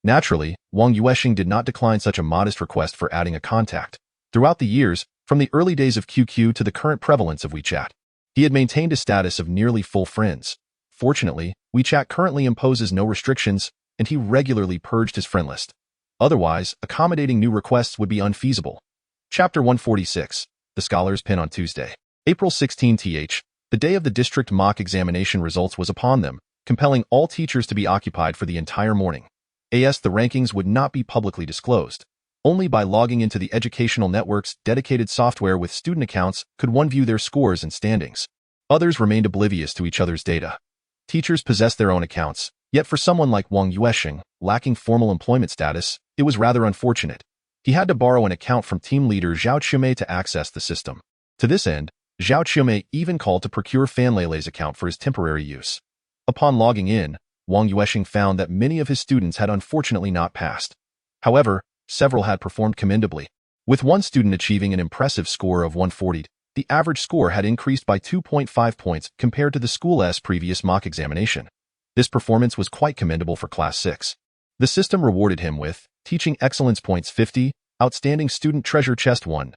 Naturally, Wang Yuansheng did not decline such a modest request for adding a contact. Throughout the years, from the early days of QQ to the current prevalence of WeChat, he had maintained a status of nearly full friends. Fortunately, WeChat currently imposes no restrictions, and he regularly purged his friend list. Otherwise, accommodating new requests would be unfeasible. Chapter 146. The Scholar's Pin. On Tuesday, April 16th, the day of the district mock examination results was upon them, compelling all teachers to be occupied for the entire morning. The rankings would not be publicly disclosed. Only by logging into the educational network's dedicated software with student accounts could one view their scores and standings. Others remained oblivious to each other's data. Teachers possessed their own accounts, yet for someone like Wang Yuansheng, lacking formal employment status, it was rather unfortunate. He had to borrow an account from team leader Zhao Qiumei to access the system. To this end, Zhao Qiumei even called to procure Fan Leilei's account for his temporary use. Upon logging in, Wang Yuansheng found that many of his students had unfortunately not passed. However, Several had performed commendably, with one student achieving an impressive score of 140. The average score had increased by 2.5 points compared to the school's previous mock examination. This performance was quite commendable for Class 6. The system rewarded him with Teaching Excellence Points 50, Outstanding Student Treasure Chest 1.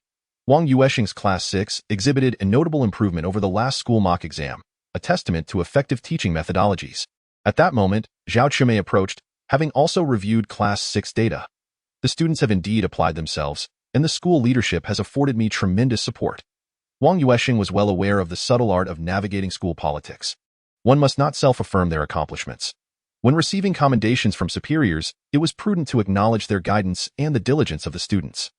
Wang Yuansheng's Class 6 exhibited a notable improvement over the last school mock exam, a testament to effective teaching methodologies. At that moment, Zhao Chimei approached, having also reviewed Class 6 data. The students have indeed applied themselves, and the school leadership has afforded me tremendous support. Wang Yuansheng was well aware of the subtle art of navigating school politics. One must not self-affirm their accomplishments. When receiving commendations from superiors, it was prudent to acknowledge their guidance and the diligence of the students.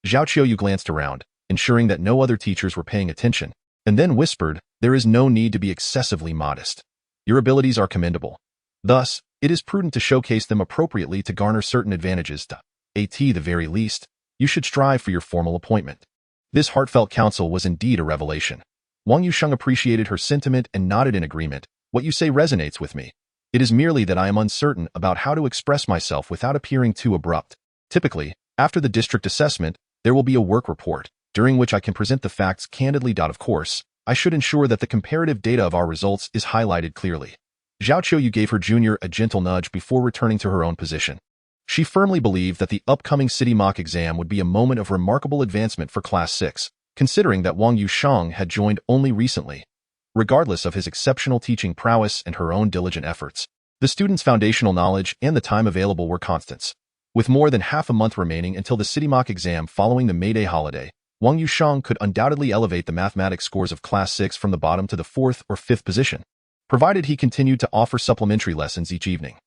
Zhao Qiuyu glanced around, ensuring that no other teachers were paying attention, and then whispered, "There is no need to be excessively modest. Your abilities are commendable. Thus, it is prudent to showcase them appropriately to garner certain advantages. At the very least, you should strive for your formal appointment." This heartfelt counsel was indeed a revelation. Wang Yuansheng appreciated her sentiment and nodded in agreement. "What you say resonates with me. It is merely that I am uncertain about how to express myself without appearing too abrupt. Typically, after the district assessment, there will be a work report, during which I can present the facts candidly. Of course, I should ensure that the comparative data of our results is highlighted clearly." Zhao Qiuyu gave her junior a gentle nudge before returning to her own position. She firmly believed that the upcoming city mock exam would be a moment of remarkable advancement for Class 6, considering that Wang Yuansheng had joined only recently. Regardless of his exceptional teaching prowess and her own diligent efforts, the student's foundational knowledge and the time available were constants. With more than half a month remaining until the city mock exam following the May Day holiday, Wang Yuansheng could undoubtedly elevate the mathematics scores of Class 6 from the bottom to the 4th or 5th position, provided he continued to offer supplementary lessons each evening.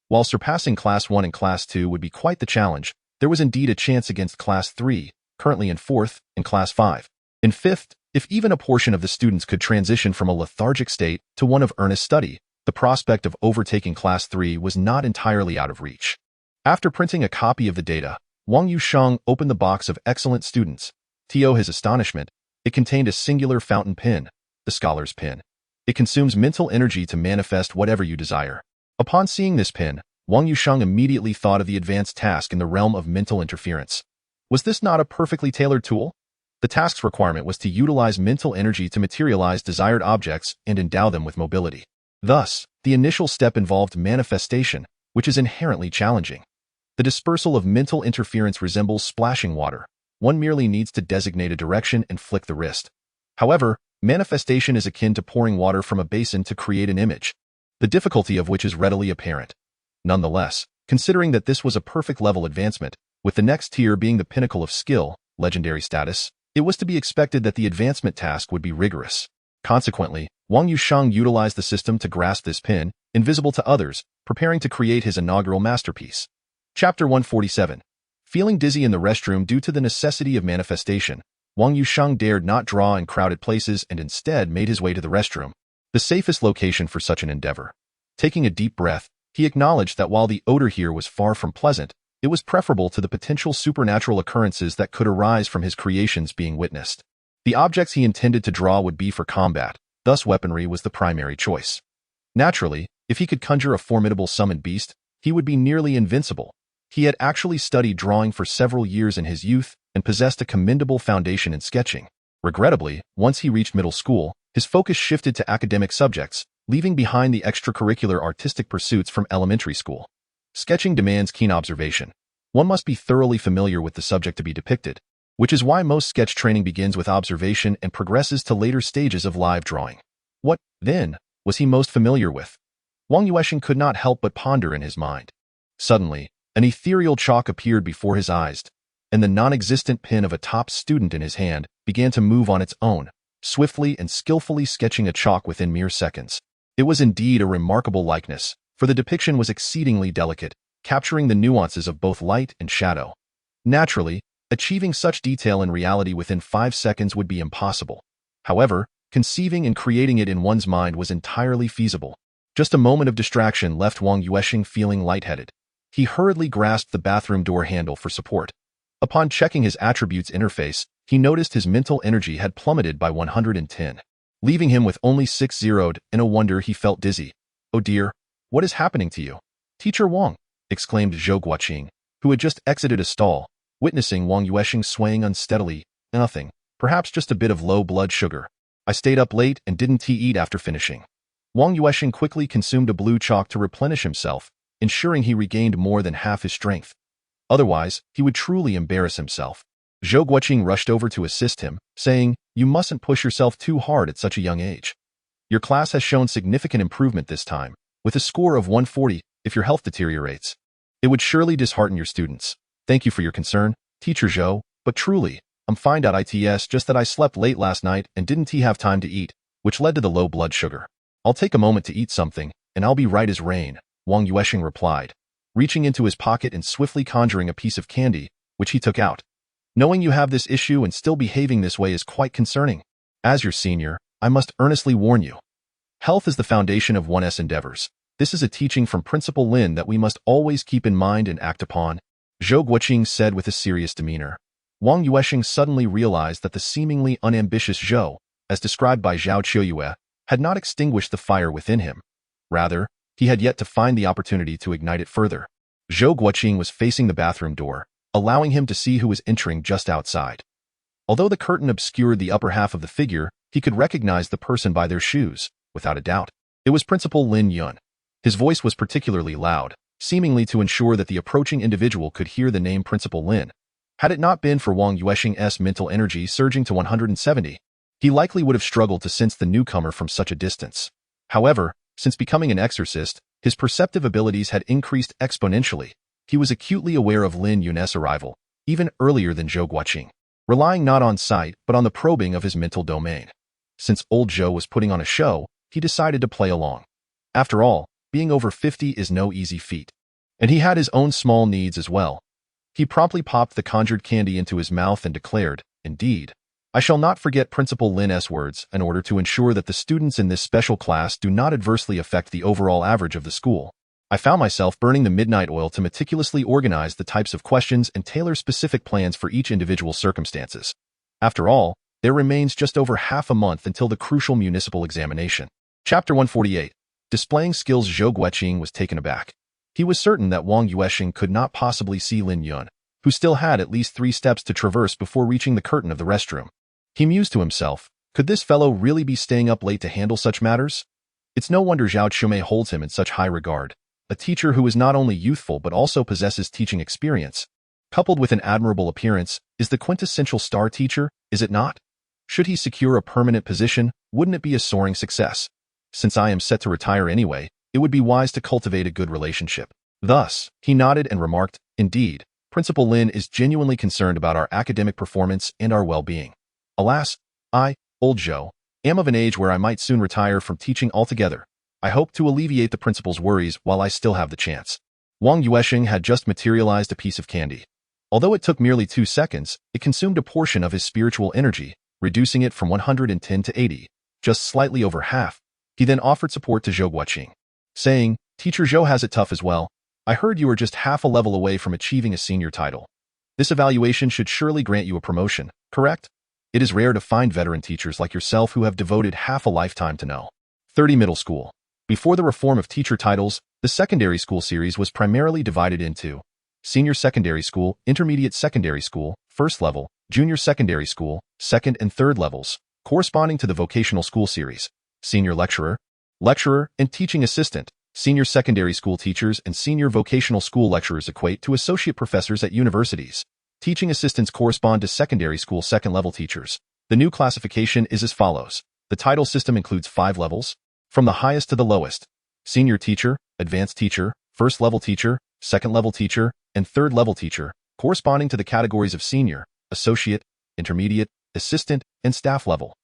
While surpassing Class 1 and Class 2 would be quite the challenge, there was indeed a chance against Class 3, currently in 4th, and Class 5. In 5th, if even a portion of the students could transition from a lethargic state to one of earnest study, the prospect of overtaking Class 3 was not entirely out of reach. After printing a copy of the data, Wang Yuansheng opened the box of excellent students. To his astonishment, it contained a singular fountain pen, the scholar's pen. It consumes mental energy to manifest whatever you desire. Upon seeing this pen, Wang Yuansheng immediately thought of the advanced task in the realm of mental interference. Was this not a perfectly tailored tool? The task's requirement was to utilize mental energy to materialize desired objects and endow them with mobility. Thus, the initial step involved manifestation, which is inherently challenging. The dispersal of mental interference resembles splashing water. One merely needs to designate a direction and flick the wrist. However, manifestation is akin to pouring water from a basin to create an image, the difficulty of which is readily apparent. Nonetheless, considering that this was a perfect level advancement, with the next tier being the pinnacle of skill, legendary status, it was to be expected that the advancement task would be rigorous. Consequently, Wang Yuansheng utilized the system to grasp this pen, invisible to others, preparing to create his inaugural masterpiece. Chapter 147. Feeling dizzy in the restroom due to the necessity of manifestation, Wang Yuansheng dared not draw in crowded places and instead made his way to the restroom, the safest location for such an endeavor. Taking a deep breath, he acknowledged that while the odor here was far from pleasant, it was preferable to the potential supernatural occurrences that could arise from his creations being witnessed. The objects he intended to draw would be for combat, thus weaponry was the primary choice. Naturally, if he could conjure a formidable summoned beast, he would be nearly invincible. He had actually studied drawing for several years in his youth and possessed a commendable foundation in sketching. Regrettably, once he reached middle school, his focus shifted to academic subjects, leaving behind the extracurricular artistic pursuits from elementary school. Sketching demands keen observation. One must be thoroughly familiar with the subject to be depicted, which is why most sketch training begins with observation and progresses to later stages of live drawing. What, then, was he most familiar with? Wang Yuansheng could not help but ponder in his mind. Suddenly, an ethereal chalk appeared before his eyes, and the non-existent pen of a top student in his hand began to move on its own, swiftly and skillfully sketching a chalk within mere seconds. It was indeed a remarkable likeness, for the depiction was exceedingly delicate, capturing the nuances of both light and shadow. Naturally, achieving such detail in reality within 5 seconds would be impossible. However, conceiving and creating it in one's mind was entirely feasible. Just a moment of distraction left Wang Yuansheng feeling lightheaded. He hurriedly grasped the bathroom door handle for support. Upon checking his attributes interface, he noticed his mental energy had plummeted by 110, leaving him with only 6 zeroed, and a wonder he felt dizzy. "Oh dear, what is happening to you?" "Teacher Wang," exclaimed Zhou Guoqing. who had just exited a stall, witnessing Wang Yuansheng swaying unsteadily. Nothing. Perhaps just a bit of low blood sugar. I stayed up late and didn't eat after finishing. Wang Yuansheng quickly consumed a blue chalk to replenish himself, ensuring he regained more than half his strength. Otherwise, he would truly embarrass himself. Zhou Guoqing rushed over to assist him, saying, "You mustn't push yourself too hard at such a young age. Your class has shown significant improvement this time, with a score of 140. If your health deteriorates, it would surely dishearten your students. Thank you for your concern, Teacher Zhou, but truly, I'm fine. It's just that I slept late last night and didn't have time to eat, which led to the low blood sugar. I'll take a moment to eat something, and I'll be right as rain," Wang Yuansheng replied, reaching into his pocket and swiftly conjuring a piece of candy, which he took out. "Knowing you have this issue and still behaving this way is quite concerning. As your senior, I must earnestly warn you. Health is the foundation of one's endeavors. This is a teaching from Principal Lin that we must always keep in mind and act upon," Zhou Guoqing said with a serious demeanor. Wang Yuansheng suddenly realized that the seemingly unambitious Zhou, as described by Zhao Qiuyue, had not extinguished the fire within him. Rather, he had yet to find the opportunity to ignite it further. Zhou Guoqing was facing the bathroom door, allowing him to see who was entering just outside. Although the curtain obscured the upper half of the figure, he could recognize the person by their shoes, without a doubt. It was Principal Lin Yun. His voice was particularly loud, seemingly to ensure that the approaching individual could hear the name Principal Lin. Had it not been for Wang Yuansheng's mental energy surging to 170, he likely would have struggled to sense the newcomer from such a distance. However, since becoming an exorcist, his perceptive abilities had increased exponentially. He was acutely aware of Lin Yun's arrival, even earlier than Zhou Guoqing, relying not on sight but on the probing of his mental domain. Since old Zhou was putting on a show, he decided to play along. After all, being over 50 is no easy feat. And he had his own small needs as well. He promptly popped the conjured candy into his mouth and declared, "Indeed, I shall not forget Principal Lin's words in order to ensure that the students in this special class do not adversely affect the overall average of the school. I found myself burning the midnight oil to meticulously organize the types of questions and tailor specific plans for each individual circumstances. After all, there remains just over half a month until the crucial municipal examination." Chapter 148. Displaying skills. Zhou Guoqing was taken aback. He was certain that Wang Yuansheng could not possibly see Lin Yun, who still had at least 3 steps to traverse before reaching the curtain of the restroom. He mused to himself, could this fellow really be staying up late to handle such matters? It's no wonder Zhao Qiumei holds him in such high regard. A teacher who is not only youthful but also possesses teaching experience, coupled with an admirable appearance, is the quintessential star teacher, is it not? Should he secure a permanent position, wouldn't it be a soaring success? Since I am set to retire anyway, it would be wise to cultivate a good relationship. Thus, he nodded and remarked, "Indeed, Principal Lin is genuinely concerned about our academic performance and our well-being. Alas, I, old Zhou, am of an age where I might soon retire from teaching altogether. I hope to alleviate the principal's worries while I still have the chance." Wang Yuansheng had just materialized a piece of candy. Although it took merely 2 seconds, it consumed a portion of his spiritual energy, reducing it from 110 to 80, just slightly over half. He then offered support to Zhou Guoqing, saying, "Teacher Zhou has it tough as well. I heard you are just half a level away from achieving a senior title. This evaluation should surely grant you a promotion, correct? It is rare to find veteran teachers like yourself who have devoted half a lifetime to know." 30 Middle School. Before the reform of teacher titles, the secondary school series was primarily divided into senior secondary school, intermediate secondary school, first level, junior secondary school, second and third levels, corresponding to the vocational school series. Senior lecturer, and teaching assistant. Senior secondary school teachers and senior vocational school lecturers equate to associate professors at universities. Teaching assistants correspond to secondary school second-level teachers. The new classification is as follows. The title system includes 5 levels, from the highest to the lowest: senior teacher, advanced teacher, first-level teacher, second-level teacher, and third-level teacher, corresponding to the categories of senior, associate, intermediate, assistant, and staff level.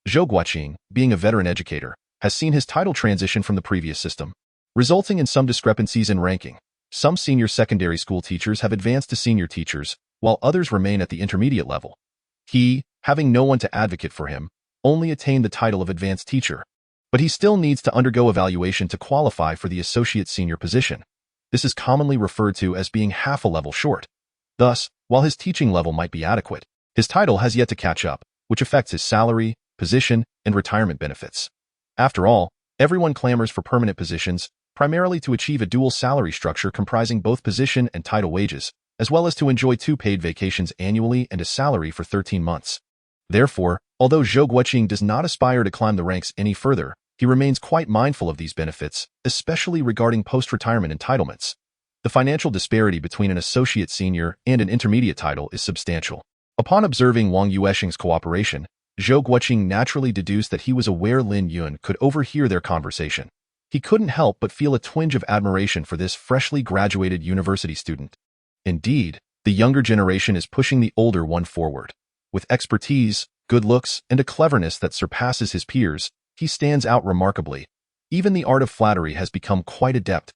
Zhou Guoqing, being a veteran educator, has seen his title transition from the previous system, resulting in some discrepancies in ranking. Some senior secondary school teachers have advanced to senior teachers, while others remain at the intermediate level. He, having no one to advocate for him, only attained the title of advanced teacher. But he still needs to undergo evaluation to qualify for the associate senior position. This is commonly referred to as being half a level short. Thus, while his teaching level might be adequate, his title has yet to catch up, which affects his salary, position, and retirement benefits. After all, everyone clamors for permanent positions, primarily to achieve a dual salary structure comprising both position and title wages, as well as to enjoy 2 paid vacations annually and a salary for 13 months. Therefore, although Zhou Guoqing does not aspire to climb the ranks any further, he remains quite mindful of these benefits, especially regarding post-retirement entitlements. The financial disparity between an associate senior and an intermediate title is substantial. Upon observing Wang Yuansheng's cooperation, Zhou Guoqing naturally deduced that he was aware Lin Yuan could overhear their conversation. He couldn't help but feel a twinge of admiration for this freshly graduated university student. Indeed, the younger generation is pushing the older one forward. With expertise, good looks, and a cleverness that surpasses his peers, he stands out remarkably. Even the art of flattery has become quite adept.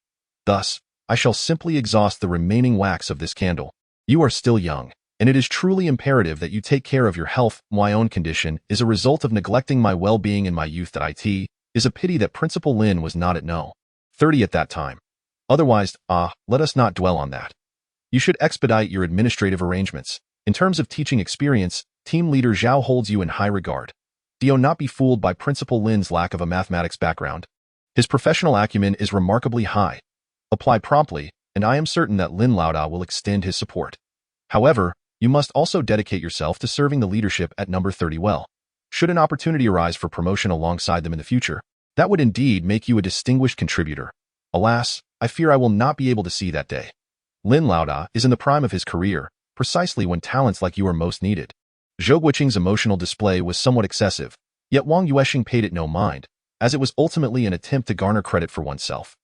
Thus, I shall simply exhaust the remaining wax of this candle. You are still young, and it is truly imperative that you take care of your health. My own condition is a result of neglecting my well-being in my youth. It is a pity that Principal Lin was not at No. 30 at that time. Otherwise, let us not dwell on that. You should expedite your administrative arrangements. In terms of teaching experience, Team Leader Zhao holds you in high regard. Do not be fooled by Principal Lin's lack of a mathematics background. His professional acumen is remarkably high. Apply promptly, and I am certain that Lin Laoda will extend his support. However, you must also dedicate yourself to serving the leadership at number 30 well. Should an opportunity arise for promotion alongside them in the future, that would indeed make you a distinguished contributor. Alas, I fear I will not be able to see that day. Lin Laoda is in the prime of his career, precisely when talents like you are most needed. Zhou Guoqing's emotional display was somewhat excessive, yet Wang Yuansheng paid it no mind, as it was ultimately an attempt to garner credit for oneself.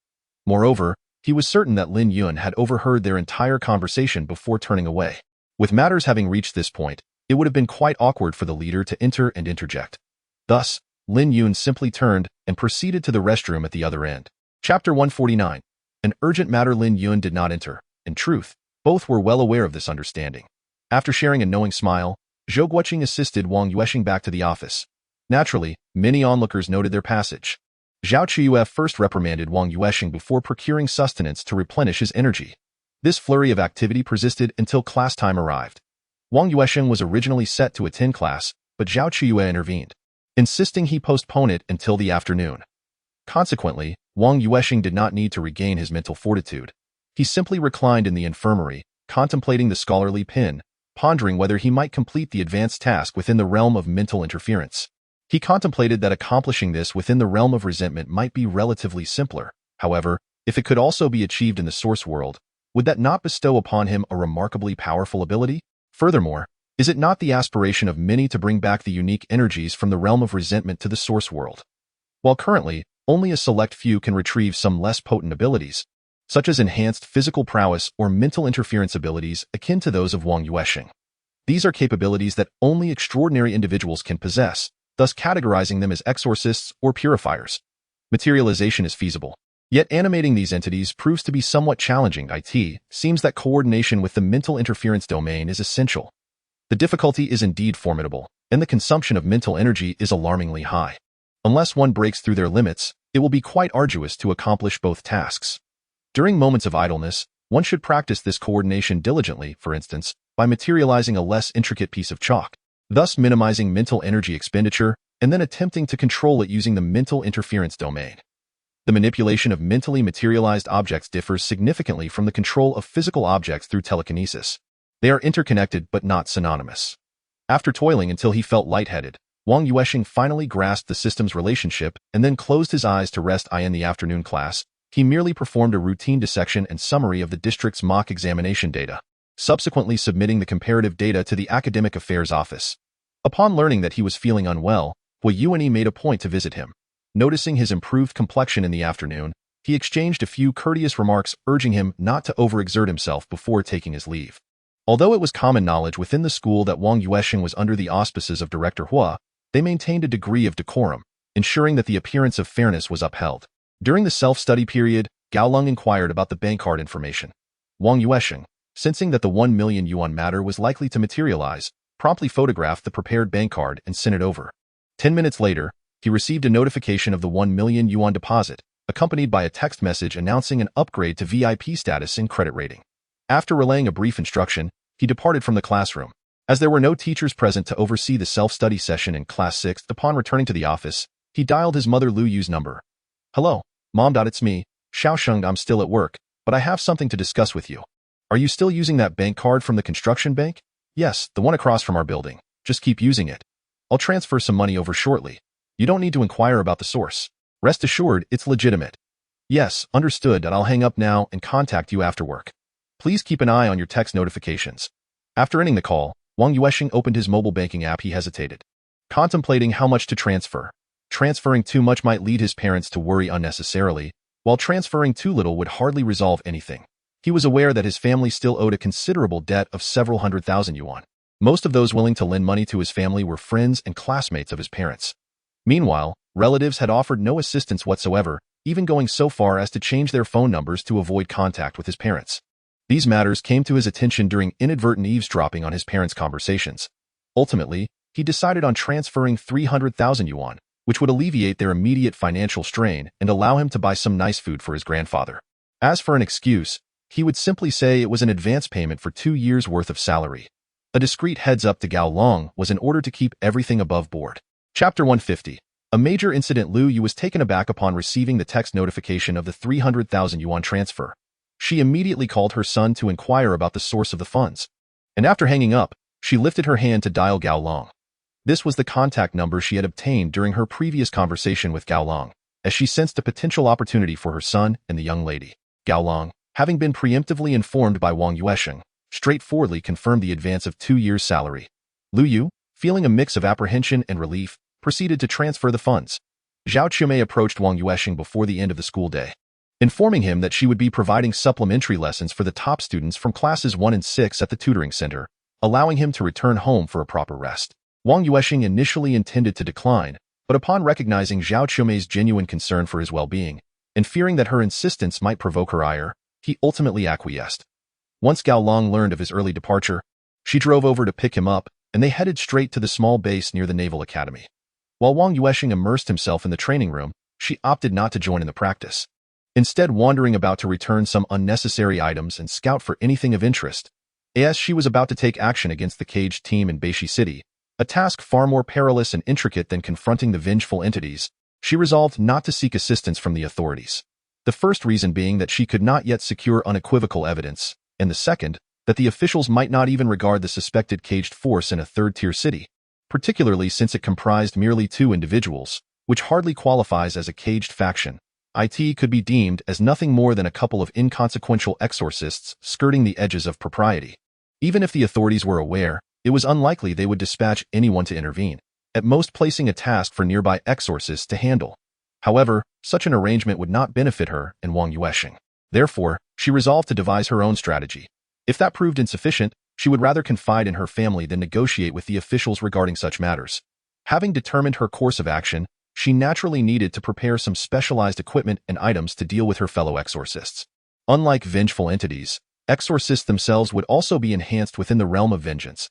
Moreover, he was certain that Lin Yuan had overheard their entire conversation before turning away. With matters having reached this point, it would have been quite awkward for the leader to enter and interject. Thus, Lin Yuan simply turned and proceeded to the restroom at the other end. Chapter 149. An urgent matter. Lin Yuan did not enter. In truth, both were well aware of this understanding. After sharing a knowing smile, Zhou Guoqing assisted Wang Yuansheng back to the office. Naturally, many onlookers noted their passage. Zhao Qiuyue first reprimanded Wang Yuansheng before procuring sustenance to replenish his energy. This flurry of activity persisted until class time arrived. Wang Yuansheng was originally set to attend class, but Zhao Qiuyue intervened, insisting he postpone it until the afternoon. Consequently, Wang Yuansheng did not need to regain his mental fortitude. He simply reclined in the infirmary, contemplating the scholarly pen, pondering whether he might complete the advanced task within the realm of mental interference. He contemplated that accomplishing this within the realm of resentment might be relatively simpler. However, if it could also be achieved in the source world, would that not bestow upon him a remarkably powerful ability? Furthermore, is it not the aspiration of many to bring back the unique energies from the realm of resentment to the source world? While currently, only a select few can retrieve some less potent abilities, such as enhanced physical prowess or mental interference abilities akin to those of Wang Yuansheng. These are capabilities that only extraordinary individuals can possess, thus categorizing them as exorcists or purifiers. Materialization is feasible. Yet animating these entities proves to be somewhat challenging. It seems that coordination with the mental interference domain is essential. The difficulty is indeed formidable, and the consumption of mental energy is alarmingly high. Unless one breaks through their limits, it will be quite arduous to accomplish both tasks. During moments of idleness, one should practice this coordination diligently, for instance, by materializing a less intricate piece of chalk, thus minimizing mental energy expenditure, and then attempting to control it using the mental interference domain. The manipulation of mentally materialized objects differs significantly from the control of physical objects through telekinesis. They are interconnected but not synonymous. After toiling until he felt lightheaded, Wang Yuansheng finally grasped the system's relationship and then closed his eyes to rest. In the afternoon class, he merely performed a routine dissection and summary of the district's mock examination data, subsequently submitting the comparative data to the Academic Affairs Office. Upon learning that he was feeling unwell, Wang Yuanyi made a point to visit him. Noticing his improved complexion in the afternoon, he exchanged a few courteous remarks urging him not to overexert himself before taking his leave. Although it was common knowledge within the school that Wang Yuansheng was under the auspices of Director Hua, they maintained a degree of decorum, ensuring that the appearance of fairness was upheld. During the self-study period, Gao Lung inquired about the bank card information. Wang Yuansheng, sensing that the 1 million yuan matter was likely to materialize, promptly photographed the prepared bank card and sent it over. 10 minutes later, he received a notification of the 1 million yuan deposit, accompanied by a text message announcing an upgrade to VIP status in credit rating. After relaying a brief instruction, he departed from the classroom. As there were no teachers present to oversee the self-study session in Class 6, upon returning to the office, he dialed his mother Lu Yu's number. "Hello, Mom. It's me, Xiaosheng. I'm still at work, but I have something to discuss with you." Are you still using that bank card from the construction bank? Yes, the one across from our building. Just keep using it. I'll transfer some money over shortly. You don't need to inquire about the source. Rest assured, it's legitimate. Yes, understood, and I'll hang up now and contact you after work. Please keep an eye on your text notifications. After ending the call, Wang Yuansheng opened his mobile banking app. He hesitated, contemplating how much to transfer. Transferring too much might lead his parents to worry unnecessarily, while transferring too little would hardly resolve anything. He was aware that his family still owed a considerable debt of several 100,000 yuan. Most of those willing to lend money to his family were friends and classmates of his parents. Meanwhile, relatives had offered no assistance whatsoever, even going so far as to change their phone numbers to avoid contact with his parents. These matters came to his attention during inadvertent eavesdropping on his parents' conversations. Ultimately, he decided on transferring 300,000 yuan, which would alleviate their immediate financial strain and allow him to buy some nice food for his grandfather. As for an excuse, he would simply say it was an advance payment for 2 years' worth of salary. A discreet heads-up to Gao Long was in order to keep everything above board. Chapter 150. A major incident. Lu Yu was taken aback upon receiving the text notification of the 300,000 yuan transfer. She immediately called her son to inquire about the source of the funds. And after hanging up, she lifted her hand to dial Gao Long. This was the contact number she had obtained during her previous conversation with Gao Long, as she sensed a potential opportunity for her son and the young lady. Gao Long, having been preemptively informed by Wang Yuansheng, straightforwardly confirmed the advance of 2 years' salary. Lu Yu, feeling a mix of apprehension and relief, proceeded to transfer the funds. Zhao Qiumei approached Wang Yuansheng before the end of the school day, informing him that she would be providing supplementary lessons for the top students from classes 1 and 6 at the tutoring center, allowing him to return home for a proper rest. Wang Yuansheng initially intended to decline, but upon recognizing Zhao Qiumei's genuine concern for his well-being, and fearing that her insistence might provoke her ire, he ultimately acquiesced. Once Gao Long learned of his early departure, she drove over to pick him up, and they headed straight to the small base near the Naval Academy. While Wang Yuansheng immersed himself in the training room, she opted not to join in the practice, instead wandering about to return some unnecessary items and scout for anything of interest. As she was about to take action against the caged team in Beishi City, a task far more perilous and intricate than confronting the vengeful entities, she resolved not to seek assistance from the authorities. The first reason being that she could not yet secure unequivocal evidence, and the second, that the officials might not even regard the suspected caged force in a third-tier city, particularly since it comprised merely 2 individuals, which hardly qualifies as a caged faction. It could be deemed as nothing more than a couple of inconsequential exorcists skirting the edges of propriety. Even if the authorities were aware, it was unlikely they would dispatch anyone to intervene, at most placing a task for nearby exorcists to handle. However, such an arrangement would not benefit her and Wang Yuansheng. Therefore, she resolved to devise her own strategy. If that proved insufficient, she would rather confide in her family than negotiate with the officials regarding such matters. Having determined her course of action, she naturally needed to prepare some specialized equipment and items to deal with her fellow exorcists. Unlike vengeful entities, exorcists themselves would also be enhanced within the realm of vengeance.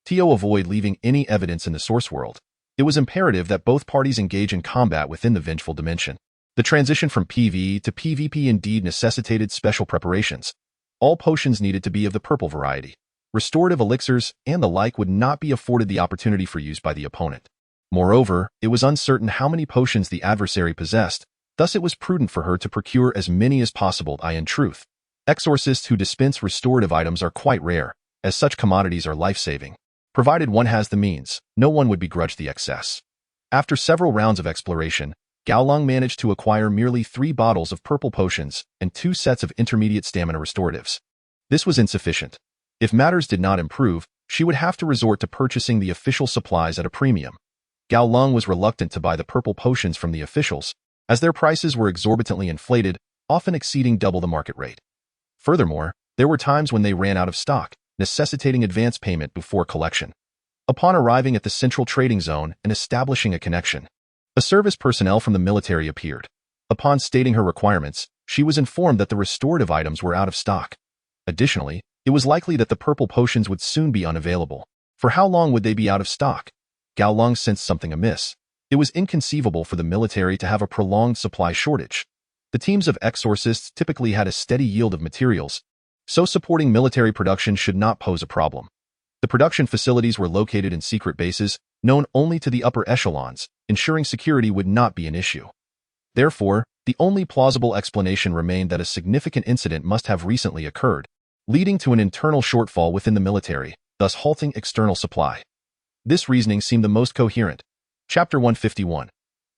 To avoid leaving any evidence in the source world, it was imperative that both parties engage in combat within the vengeful dimension. The transition from PvE to PvP indeed necessitated special preparations. All potions needed to be of the purple variety. Restorative elixirs and the like would not be afforded the opportunity for use by the opponent. Moreover, it was uncertain how many potions the adversary possessed, thus it was prudent for her to procure as many as possible. In truth, exorcists who dispense restorative items are quite rare, as such commodities are life-saving. Provided one has the means, no one would begrudge the excess. After several rounds of exploration, Gao Long managed to acquire merely 3 bottles of purple potions and 2 sets of intermediate stamina restoratives. This was insufficient. If matters did not improve, she would have to resort to purchasing the official supplies at a premium. Gao Long was reluctant to buy the purple potions from the officials, as their prices were exorbitantly inflated, often exceeding double the market rate. Furthermore, there were times when they ran out of stock, necessitating advance payment before collection. Upon arriving at the central trading zone and establishing a connection, a service personnel from the military appeared. Upon stating her requirements, she was informed that the restorative items were out of stock. Additionally, it was likely that the purple potions would soon be unavailable. For how long would they be out of stock? Gao Long sensed something amiss. It was inconceivable for the military to have a prolonged supply shortage. The teams of exorcists typically had a steady yield of materials, so supporting military production should not pose a problem. The production facilities were located in secret bases, known only to the upper echelons, ensuring security would not be an issue. Therefore, the only plausible explanation remained that a significant incident must have recently occurred. leading to an internal shortfall within the military, thus halting external supply. This reasoning seemed the most coherent. Chapter 151.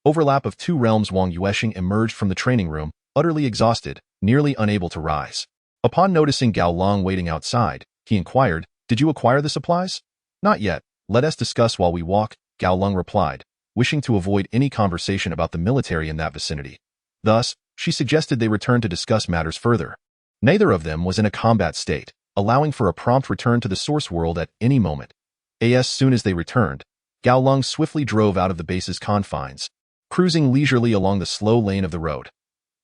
Overlap of two realms. Wang Yuansheng emerged from the training room, utterly exhausted, nearly unable to rise. Upon noticing Gao Long waiting outside, he inquired, "Did you acquire the supplies?" "Not yet. Let us discuss while we walk," Gao Long replied, wishing to avoid any conversation about the military in that vicinity. Thus, she suggested they return to discuss matters further. Neither of them was in a combat state, allowing for a prompt return to the source world at any moment. As soon as they returned, Gao Long swiftly drove out of the base's confines, cruising leisurely along the slow lane of the road.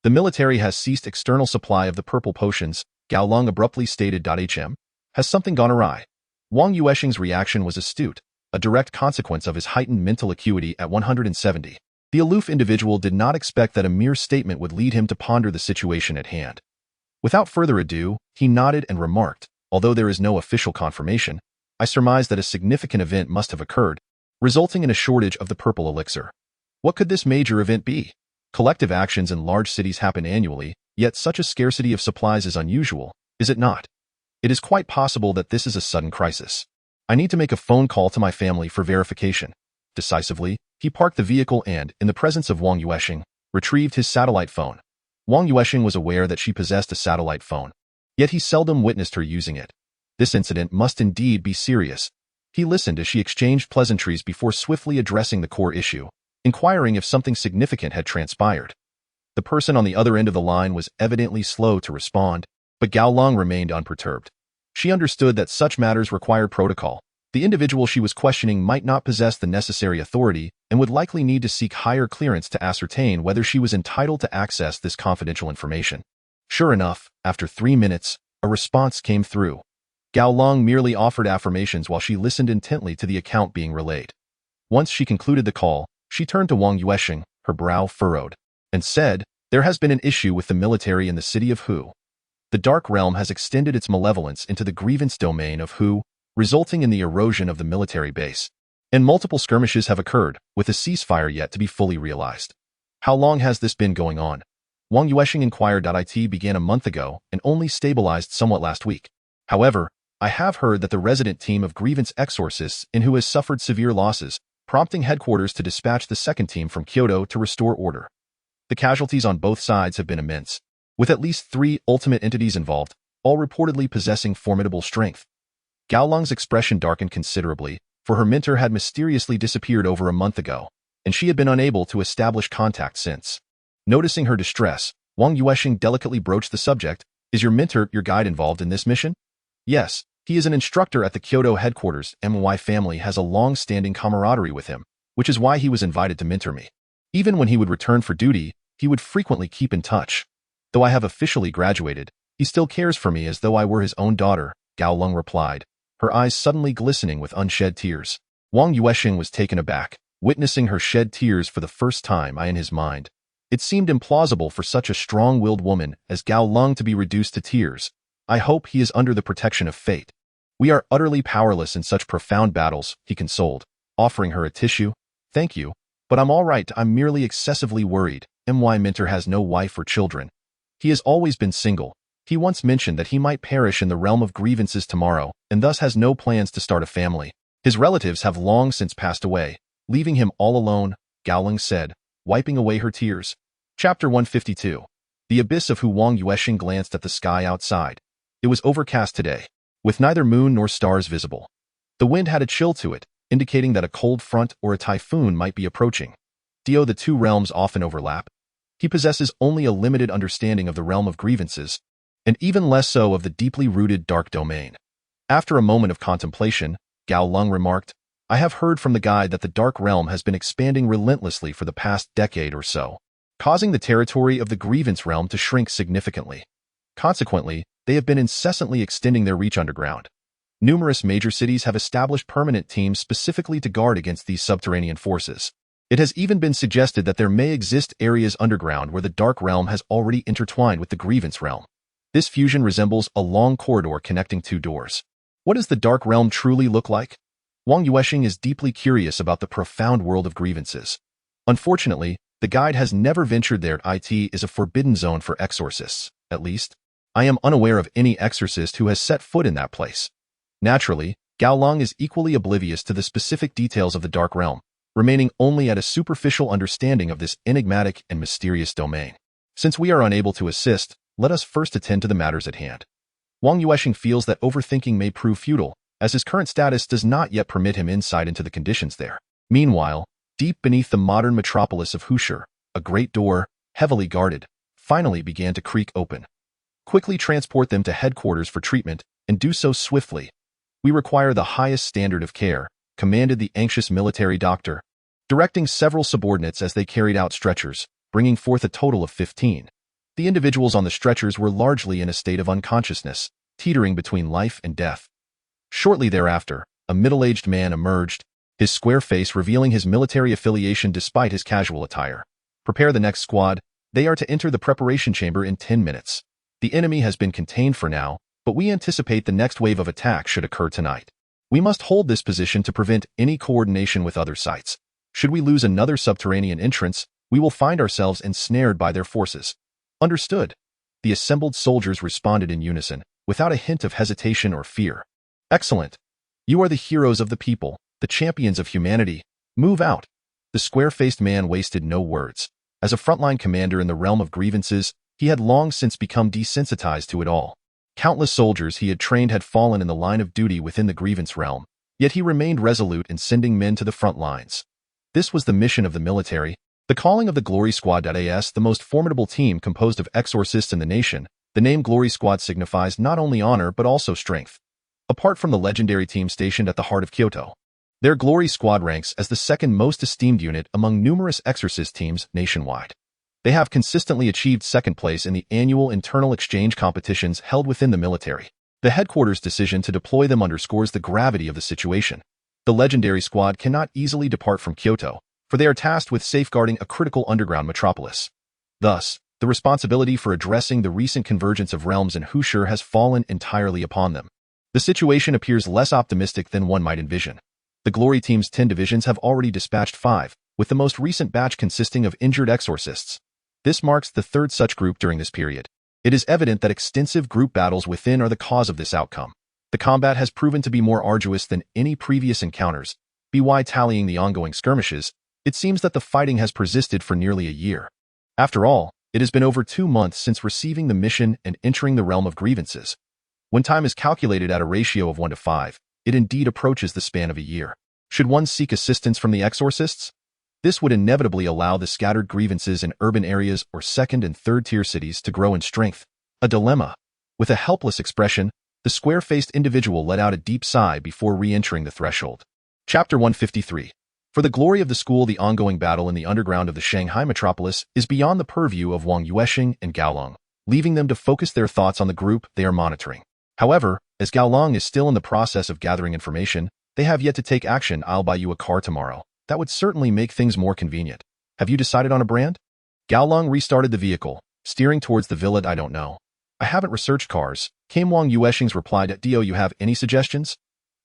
"The military has ceased external supply of the purple potions," Gao Long abruptly stated. Has something gone awry? Wang Yuansheng's reaction was astute, a direct consequence of his heightened mental acuity at 170. The aloof individual did not expect that a mere statement would lead him to ponder the situation at hand. Without further ado, he nodded and remarked, "Although there is no official confirmation, I surmise that a significant event must have occurred, resulting in a shortage of the purple elixir. What could this major event be? Collective actions in large cities happen annually, yet such a scarcity of supplies is unusual, is it not? It is quite possible that this is a sudden crisis. I need to make a phone call to my family for verification." Decisively, he parked the vehicle and, in the presence of Wang Yuansheng, retrieved his satellite phone. Wang Yuansheng was aware that she possessed a satellite phone, yet he seldom witnessed her using it. This incident must indeed be serious. He listened as she exchanged pleasantries before swiftly addressing the core issue, inquiring if something significant had transpired. The person on the other end of the line was evidently slow to respond, but Gao Long remained unperturbed. She understood that such matters required protocol. The individual she was questioning might not possess the necessary authority and would likely need to seek higher clearance to ascertain whether she was entitled to access this confidential information. Sure enough, after 3 minutes, a response came through. Gao Long merely offered affirmations while she listened intently to the account being relayed. Once she concluded the call, she turned to Wang Yuansheng, her brow furrowed, and said, "There has been an issue with the military in the city of Hu. The Dark Realm has extended its malevolence into the grievance domain of Hu, resulting in the erosion of the military base. And multiple skirmishes have occurred, with a ceasefire yet to be fully realized." "How long has this been going on?" Wang Yuansheng inquired. "It began a month ago and only stabilized somewhat last week. However, I have heard that the resident team of grievance exorcists in Hu has suffered severe losses, prompting headquarters to dispatch the second team from Kyoto to restore order. The casualties on both sides have been immense, with at least 3 ultimate entities involved, all reportedly possessing formidable strength." Gao Long's expression darkened considerably, for her mentor had mysteriously disappeared over a month ago, and she had been unable to establish contact since. Noticing her distress, Wang Yuansheng delicately broached the subject. "Is your mentor, your guide, involved in this mission?" "Yes, he is an instructor at the Kyoto headquarters. My family has a long-standing camaraderie with him, which is why he was invited to mentor me. Even when he would return for duty, he would frequently keep in touch. Though I have officially graduated, he still cares for me as though I were his own daughter," Gao Long replied, her eyes suddenly glistening with unshed tears. Wang Yuansheng was taken aback, witnessing her shed tears for the first time in his mind. It seemed implausible for such a strong-willed woman as Gao Long to be reduced to tears. "I hope he is under the protection of fate. We are utterly powerless in such profound battles," he consoled, offering her a tissue. "Thank you, but I'm all right. I'm merely excessively worried. My mentor has no wife or children. He has always been single. He once mentioned that he might perish in the realm of grievances tomorrow, and thus has no plans to start a family. His relatives have long since passed away, leaving him all alone," Gao Long said, wiping away her tears. Chapter 152. The abyss of Hu. Wang Yuansheng glanced at the sky outside. It was overcast today, with neither moon nor stars visible. The wind had a chill to it, indicating that a cold front or a typhoon might be approaching. The two realms often overlap. He possesses only a limited understanding of the realm of grievances, and even less so of the deeply rooted dark domain. After a moment of contemplation, Gao Long remarked, "I have heard from the guide that the Dark Realm has been expanding relentlessly for the past decade or so, causing the territory of the Grievance Realm to shrink significantly. Consequently, they have been incessantly extending their reach underground. Numerous major cities have established permanent teams specifically to guard against these subterranean forces. It has even been suggested that there may exist areas underground where the Dark Realm has already intertwined with the Grievance Realm. This fusion resembles a long corridor connecting 2 doors. What does the Dark Realm truly look like?" Wang Yuansheng is deeply curious about the profound world of grievances. Unfortunately, the guide has never ventured there. It is a forbidden zone for exorcists, at least. I am unaware of any exorcist who has set foot in that place. Naturally, Gao Long is equally oblivious to the specific details of the Dark Realm, remaining only at a superficial understanding of this enigmatic and mysterious domain. Since we are unable to assist, let us first attend to the matters at hand. Wang Yuansheng feels that overthinking may prove futile, as his current status does not yet permit him insight into the conditions there. Meanwhile, deep beneath the modern metropolis of Hushi, a great door, heavily guarded, finally began to creak open. Quickly transport them to headquarters for treatment, and do so swiftly. We require the highest standard of care, commanded the anxious military doctor, directing several subordinates as they carried out stretchers, bringing forth a total of 15. The individuals on the stretchers were largely in a state of unconsciousness, teetering between life and death. Shortly thereafter, a middle-aged man emerged, his square face revealing his military affiliation despite his casual attire. Prepare the next squad. They are to enter the preparation chamber in 10 minutes. The enemy has been contained for now, but we anticipate the next wave of attack should occur tonight. We must hold this position to prevent any coordination with other sites. Should we lose another subterranean entrance, we will find ourselves ensnared by their forces. Understood. The assembled soldiers responded in unison, without a hint of hesitation or fear. Excellent. You are the heroes of the people, the champions of humanity. Move out. The square-faced man wasted no words. As a frontline commander in the realm of grievances, he had long since become desensitized to it all. Countless soldiers he had trained had fallen in the line of duty within the grievance realm, yet he remained resolute in sending men to the front lines. This was the mission of the military, the calling of the Glory Squad. As the most formidable team composed of exorcists in the nation, the name Glory Squad signifies not only honor but also strength. Apart from the legendary team stationed at the heart of Kyoto, their Glory Squad ranks as the second most esteemed unit among numerous exorcist teams nationwide. They have consistently achieved second place in the annual internal exchange competitions held within the military. The headquarters' decision to deploy them underscores the gravity of the situation. The legendary squad cannot easily depart from Kyoto, for they are tasked with safeguarding a critical underground metropolis. Thus, the responsibility for addressing the recent convergence of realms in Hushi has fallen entirely upon them. The situation appears less optimistic than one might envision. The Glory Team's 10 divisions have already dispatched 5, with the most recent batch consisting of injured exorcists. This marks the third such group during this period. It is evident that extensive group battles within are the cause of this outcome. The combat has proven to be more arduous than any previous encounters. By tallying the ongoing skirmishes, it seems that the fighting has persisted for nearly a year. After all, it has been over 2 months since receiving the mission and entering the realm of grievances. When time is calculated at a ratio of 1 to 5, it indeed approaches the span of a year. Should one seek assistance from the exorcists? This would inevitably allow the scattered grievances in urban areas or second- and third-tier cities to grow in strength. A dilemma. With a helpless expression, the square-faced individual let out a deep sigh before re-entering the threshold. Chapter 153. For the glory of the school, the ongoing battle in the underground of the Shanghai metropolis is beyond the purview of Wang Yuansheng and Gao Long, leaving them to focus their thoughts on the group they are monitoring. However, as Gao Long is still in the process of gathering information, they have yet to take action. I'll buy you a car tomorrow. That would certainly make things more convenient. Have you decided on a brand? Gao Long restarted the vehicle, steering towards the villa. I don't know. I haven't researched cars, came Wang Yuansheng's reply. Do you have any suggestions?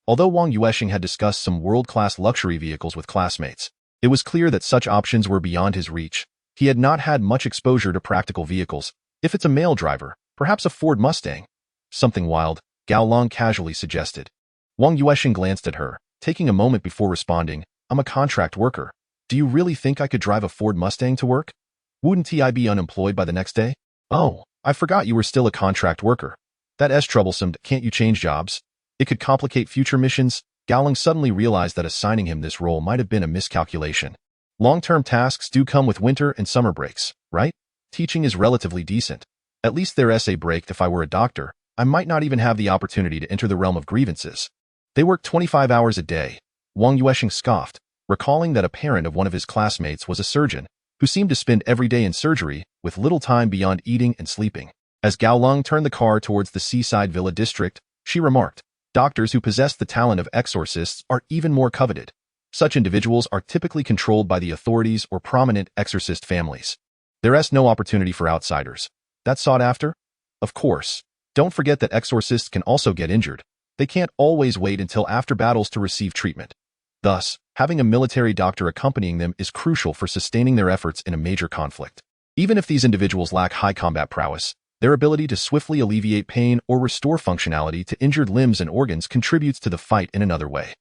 Although Wang Yuansheng had discussed some world-class luxury vehicles with classmates, it was clear that such options were beyond his reach. He had not had much exposure to practical vehicles. If it's a male driver, perhaps a Ford Mustang. Something wild, Gao Long casually suggested. Wang Yuansheng glanced at her, taking a moment before responding. I'm a contract worker. Do you really think I could drive a Ford Mustang to work? Wouldn't I be unemployed by the next day? Oh, I forgot you were still a contract worker. That's troublesome. Can't you change jobs? It could complicate future missions. Gao Long suddenly realized that assigning him this role might have been a miscalculation. Long-term tasks do come with winter and summer breaks, right? Teaching is relatively decent. At least there's a break. If I were a doctor, I might not even have the opportunity to enter the realm of grievances. They work 25 hours a day. Wang Yuansheng scoffed, recalling that a parent of one of his classmates was a surgeon, who seemed to spend every day in surgery, with little time beyond eating and sleeping. As Gao Long turned the car towards the seaside villa district, she remarked, doctors who possess the talent of exorcists are even more coveted. Such individuals are typically controlled by the authorities or prominent exorcist families. There's no opportunity for outsiders. That's sought after? Of course. Don't forget that exorcists can also get injured. They can't always wait until after battles to receive treatment. Thus, having a military doctor accompanying them is crucial for sustaining their efforts in a major conflict. Even if these individuals lack high combat prowess, Their ability to swiftly alleviate pain or restore functionality to injured limbs and organs contributes to the fight in another way.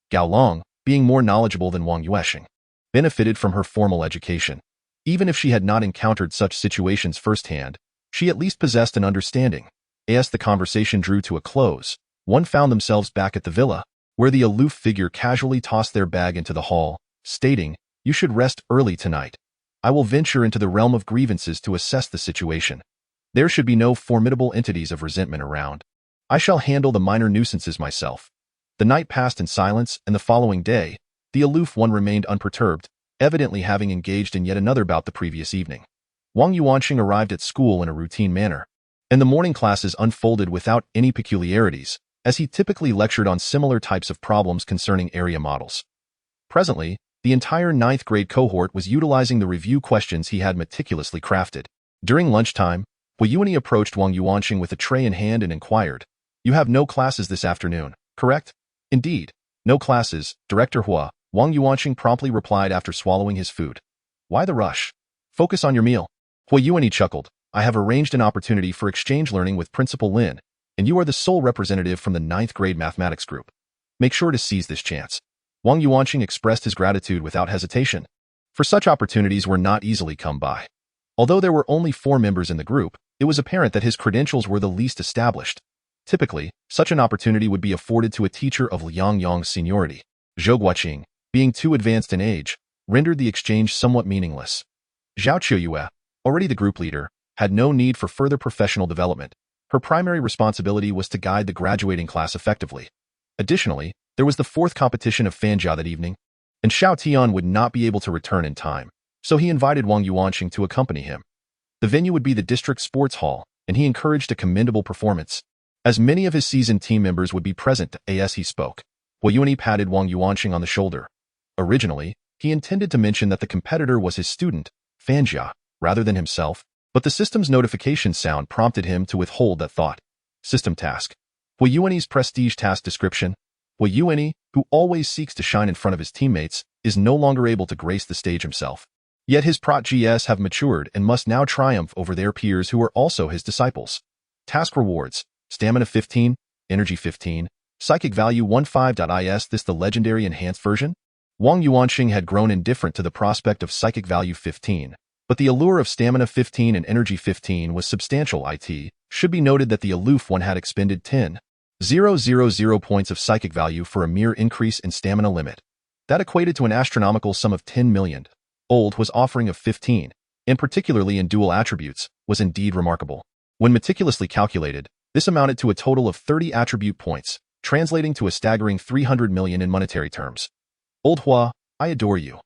Gao Long, being more knowledgeable than Wang Yuansheng, benefited from her formal education. Even if she had not encountered such situations firsthand, she at least possessed an understanding. As the conversation drew to a close, one found themselves back at the villa, where the aloof figure casually tossed their bag into the hall, stating, "You should rest early tonight. I will venture into the realm of grievances to assess the situation. There should be no formidable entities of resentment around. I shall handle the minor nuisances myself." The night passed in silence, and the following day, the aloof one remained unperturbed, evidently having engaged in yet another bout the previous evening. Wang Yuansheng arrived at school in a routine manner, and the morning classes unfolded without any peculiarities, as he typically lectured on similar types of problems concerning area models. Presently, the entire ninth grade cohort was utilizing the review questions he had meticulously crafted. During lunchtime, Wang Yuanyi approached Wang Yuansheng with a tray in hand and inquired, "You have no classes this afternoon, correct?" "Indeed, no classes, Director Hua," Wang Yuansheng promptly replied after swallowing his food. "Why the rush? Focus on your meal." Hua Yuanyi chuckled, "I have arranged an opportunity for exchange learning with Principal Lin, and you are the sole representative from the ninth grade mathematics group. Make sure to seize this chance." Wang Yuansheng expressed his gratitude without hesitation, for such opportunities were not easily come by. Although there were only 4 members in the group, it was apparent that his credentials were the least established. Typically, such an opportunity would be afforded to a teacher of Liang Yang's seniority. Zhou Guoqing, being too advanced in age, rendered the exchange somewhat meaningless. Zhao Qiuyue, already the group leader, had no need for further professional development. Her primary responsibility was to guide the graduating class effectively. Additionally, there was the 4th competition of Fanjia that evening, and Xiao Tian would not be able to return in time, so he invited Wang Yuansheng to accompany him. The venue would be the district sports hall, and he encouraged a commendable performance, as many of his seasoned team members would be present as he spoke. Hua Yuanyi patted Wang Yuansheng on the shoulder. Originally, he intended to mention that the competitor was his student, Fanjia, rather than himself, but the system's notification sound prompted him to withhold that thought. System task. Hua Yuanyi's prestige task description. Hua Yuanyi, who always seeks to shine in front of his teammates, is no longer able to grace the stage himself. Yet his prot-GS have matured and must now triumph over their peers who are also his disciples. Task rewards. Stamina 15, Energy 15, Psychic Value 15. This the legendary enhanced version? Wang Yuansheng had grown indifferent to the prospect of Psychic Value 15, but the allure of Stamina 15 and Energy 15 was substantial. It should be noted that the aloof one had expended 10,000 points of Psychic Value for a mere increase in stamina limit. That equated to an astronomical sum of 10 million. Old was offering of 15, and particularly in dual attributes, was indeed remarkable. When meticulously calculated, this amounted to a total of 30 attribute points, translating to a staggering 300 million in monetary terms. "Old Hua, I adore you."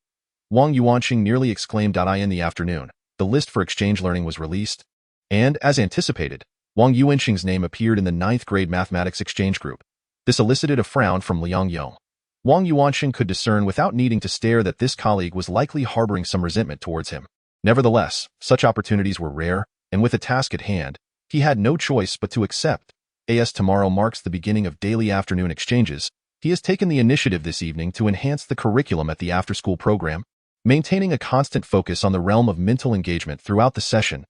Wang Yuansheng nearly exclaimed. In the afternoon, the list for exchange learning was released, and, as anticipated, Wang Yuansheng's name appeared in the 9th grade mathematics exchange group. This elicited a frown from Liang Yong. Wang Yuansheng could discern without needing to stare that this colleague was likely harboring some resentment towards him. Nevertheless, such opportunities were rare, and with a task at hand, he had no choice but to accept. As tomorrow marks the beginning of daily afternoon exchanges, he has taken the initiative this evening to enhance the curriculum at the after-school program, maintaining a constant focus on the realm of mental engagement throughout the session.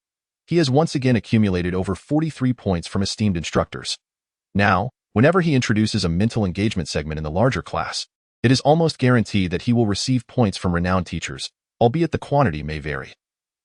He has once again accumulated over 43 points from esteemed instructors. Now, whenever he introduces a mental engagement segment in the larger class, it is almost guaranteed that he will receive points from renowned teachers, albeit the quantity may vary.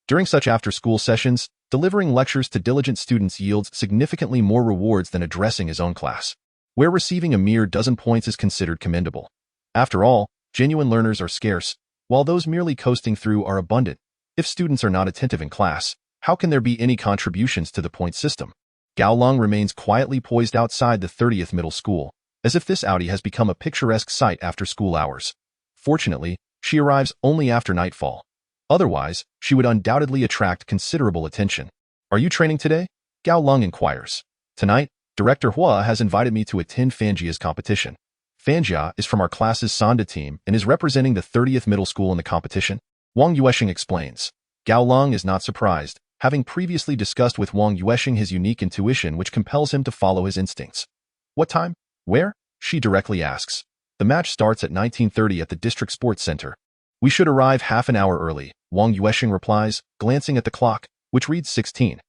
During such after-school sessions, delivering lectures to diligent students yields significantly more rewards than addressing his own class, where receiving a mere dozen points is considered commendable. After all, genuine learners are scarce, while those merely coasting through are abundant. If students are not attentive in class, how can there be any contributions to the point system? Gao Long remains quietly poised outside the 30th middle school, as if this outie has become a picturesque sight after school hours. Fortunately, she arrives only after nightfall. Otherwise, she would undoubtedly attract considerable attention. "Are you training today?" Gao Long inquires. "Tonight, Director Hua has invited me to attend Fanjia's competition." Fanjia is from our class's Sanda team and is representing the 30th middle school in the competition. Wang Yuansheng explains. Gao Long is not surprised, having previously discussed with Wang Yuansheng his unique intuition which compels him to follow his instincts. "What time? Where?" she directly asks. "The match starts at 19:30 at the District Sports Center." "We should arrive half an hour early," Wang Yuansheng replies, glancing at the clock, which reads 16:40.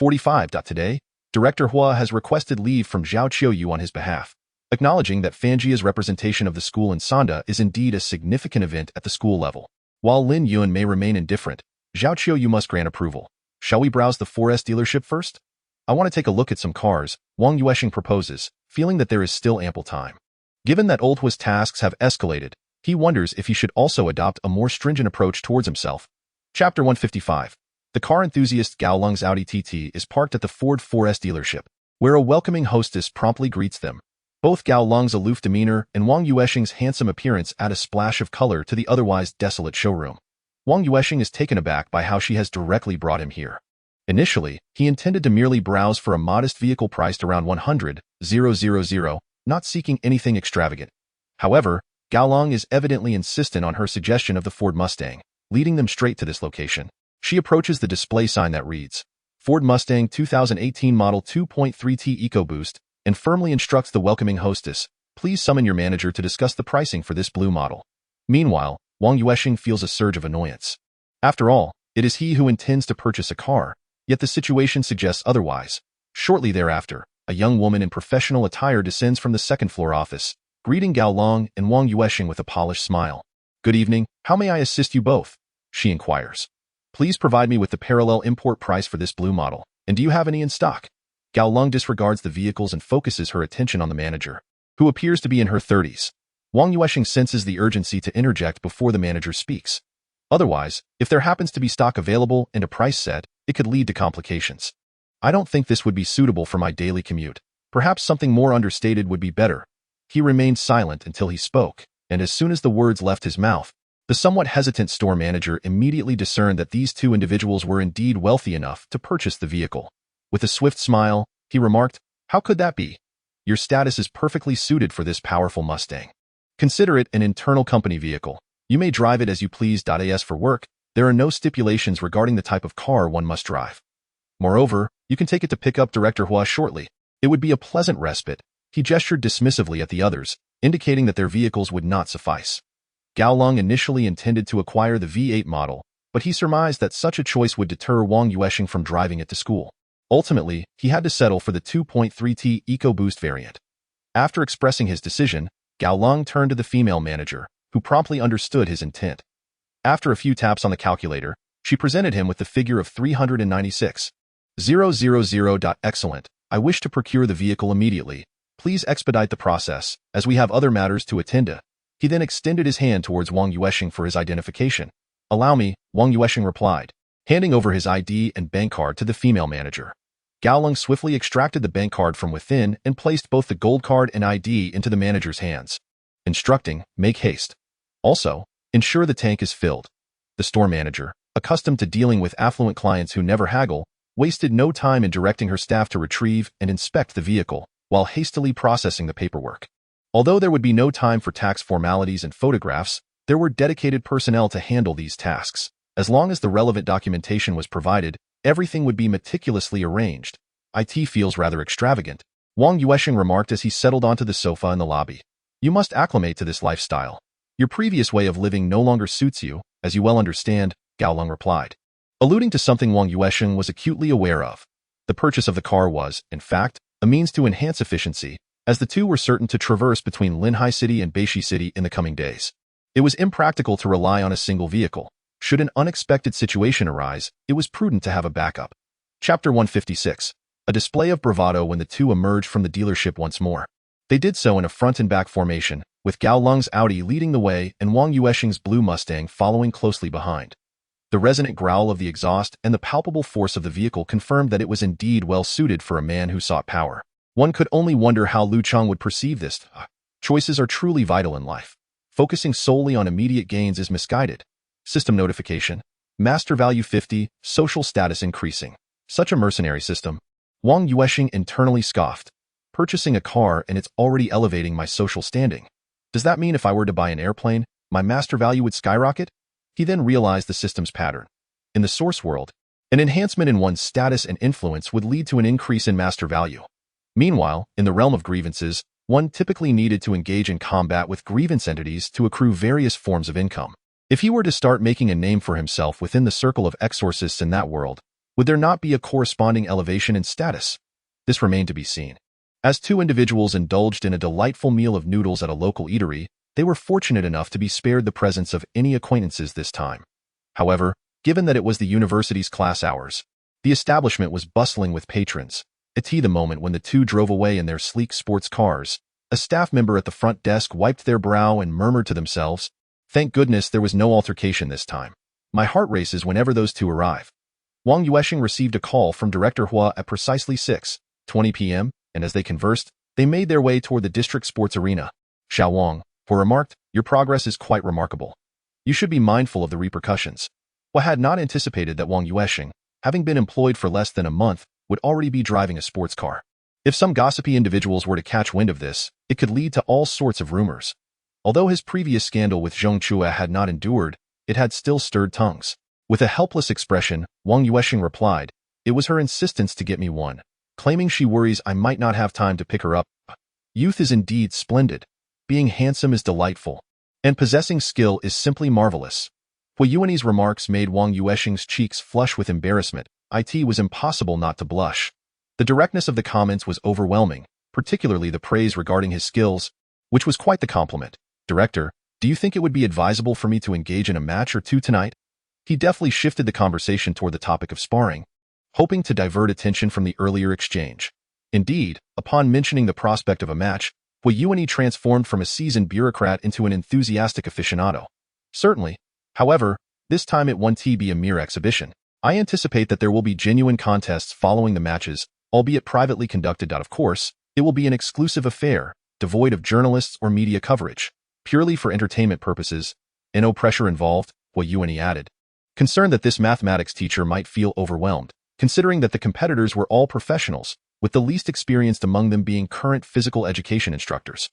45. Today, Director Hua has requested leave from Zhao Qiuyu on his behalf, acknowledging that Fanjia's representation of the school in Sanda is indeed a significant event at the school level. While Lin Yuan may remain indifferent, Zhao Qiuyu must grant approval. Shall we browse the 4S dealership first? I want to take a look at some cars, Wang Yuansheng proposes, feeling that there is still ample time. Given that old Hua's tasks have escalated, he wonders if he should also adopt a more stringent approach towards himself. Chapter 155. The car enthusiast Gao Long's Audi TT is parked at the Ford 4S dealership, where a welcoming hostess promptly greets them. Both Gao Long's aloof demeanor and Wang Yuansheng's handsome appearance add a splash of color to the otherwise desolate showroom. Wang Yuansheng is taken aback by how she has directly brought him here. Initially, he intended to merely browse for a modest vehicle priced around 100,000, not seeking anything extravagant. However, Gao Long is evidently insistent on her suggestion of the Ford Mustang, leading them straight to this location. She approaches the display sign that reads, Ford Mustang 2018 Model 2.3T EcoBoost, and firmly instructs the welcoming hostess, please summon your manager to discuss the pricing for this blue model. Meanwhile, Wang Yuansheng feels a surge of annoyance. After all, it is he who intends to purchase a car, yet the situation suggests otherwise. Shortly thereafter, a young woman in professional attire descends from the second-floor office, greeting Gao Long and Wang Yuansheng with a polished smile. Good evening, how may I assist you both? She inquires. Please provide me with the parallel import price for this blue model, and do you have any in stock? Gao Long disregards the vehicles and focuses her attention on the manager, who appears to be in her 30s. Wang Yuansheng senses the urgency to interject before the manager speaks. Otherwise, if there happens to be stock available and a price set, it could lead to complications. I don't think this would be suitable for my daily commute. Perhaps something more understated would be better. He remained silent until he spoke, and as soon as the words left his mouth, the somewhat hesitant store manager immediately discerned that these two individuals were indeed wealthy enough to purchase the vehicle. With a swift smile, he remarked, How could that be? Your status is perfectly suited for this powerful Mustang. Consider it an internal company vehicle. You may drive it as you please. As for work, there are no stipulations regarding the type of car one must drive. Moreover, you can take it to pick up Director Hua shortly. It would be a pleasant respite. He gestured dismissively at the others, indicating that their vehicles would not suffice. Gao Long initially intended to acquire the V8 model, but he surmised that such a choice would deter Wang Yuansheng from driving it to school. Ultimately, he had to settle for the 2.3T EcoBoost variant. After expressing his decision, Gao Long turned to the female manager, who promptly understood his intent. After a few taps on the calculator, she presented him with the figure of 396,000. Excellent. I wish to procure the vehicle immediately. Please expedite the process, as we have other matters to attend to. He then extended his hand towards Wang Yuansheng for his identification. Allow me, Wang Yuansheng replied, handing over his ID and bank card to the female manager. Gao Long swiftly extracted the bank card from within and placed both the gold card and ID into the manager's hands, instructing, make haste. Also, ensure the tank is filled. The store manager, accustomed to dealing with affluent clients who never haggle, wasted no time in directing her staff to retrieve and inspect the vehicle, while hastily processing the paperwork. Although there would be no time for tax formalities and photographs, there were dedicated personnel to handle these tasks. As long as the relevant documentation was provided, everything would be meticulously arranged. It feels rather extravagant, Wang Yuansheng remarked as he settled onto the sofa in the lobby. You must acclimate to this lifestyle. Your previous way of living no longer suits you, as you well understand, Gao Long replied, alluding to something Wang Yuansheng was acutely aware of. The purchase of the car was, in fact, a means to enhance efficiency, as the two were certain to traverse between Linhai City and Beishi City in the coming days. It was impractical to rely on a single vehicle. Should an unexpected situation arise, it was prudent to have a backup. Chapter 156. A display of bravado when the two emerged from the dealership once more. They did so in a front and back formation, with Gao Long's Audi leading the way and Wang Yuansheng's blue Mustang following closely behind. The resonant growl of the exhaust and the palpable force of the vehicle confirmed that it was indeed well suited for a man who sought power. One could only wonder how Lu Chang would perceive this. Choices are truly vital in life. Focusing solely on immediate gains is misguided. System notification. Master value 50, social status increasing. Such a mercenary system. Wang Yuansheng internally scoffed. Purchasing a car and it's already elevating my social standing. Does that mean if I were to buy an airplane, my master value would skyrocket? He then realized the system's pattern. In the source world, an enhancement in one's status and influence would lead to an increase in master value. Meanwhile, in the realm of grievances, one typically needed to engage in combat with grievance entities to accrue various forms of income. If he were to start making a name for himself within the circle of exorcists in that world, Would there not be a corresponding elevation in status? This remained to be seen. As two individuals indulged in a delightful meal of noodles at a local eatery, they were fortunate enough to be spared the presence of any acquaintances this time. However, given that it was the university's class hours, the establishment was bustling with patrons. At the moment when the two drove away in their sleek sports cars, a staff member at the front desk wiped their brow and murmured to themselves, "Thank goodness there was no altercation this time. My heart races whenever those two arrive." Wang Yuansheng received a call from Director Hua at precisely 6:20 p.m., and as they conversed, they made their way toward the district sports arena. "Xiao Wang," Hua remarked, "your progress is quite remarkable. You should be mindful of the repercussions." Hua had not anticipated that Wang Yuansheng, having been employed for less than a month, would already be driving a sports car. If some gossipy individuals were to catch wind of this, it could lead to all sorts of rumors. Although his previous scandal with Zheng Chua had not endured, it had still stirred tongues. With a helpless expression, Wang Yuansheng replied, "It was her insistence to get me one, claiming she worries I might not have time to pick her up. Youth is indeed splendid. Being handsome is delightful. And possessing skill is simply marvelous." Hua Yuanyi's remarks made Wang Yuansheng's cheeks flush with embarrassment. It was impossible not to blush. The directness of the comments was overwhelming, particularly the praise regarding his skills, which was quite the compliment. "Director, do you think it would be advisable for me to engage in a match or two tonight?" He deftly shifted the conversation toward the topic of sparring, hoping to divert attention from the earlier exchange. Indeed, upon mentioning the prospect of a match, Hua Yuanyi transformed from a seasoned bureaucrat into an enthusiastic aficionado. "Certainly. However, this time it won't be a mere exhibition. I anticipate that there will be genuine contests following the matches, albeit privately conducted. Of course, it will be an exclusive affair, devoid of journalists or media coverage, purely for entertainment purposes, and no pressure involved," Hua Yuanyi added, concerned that this mathematics teacher might feel overwhelmed, considering that the competitors were all professionals, with the least experienced among them being current physical education instructors.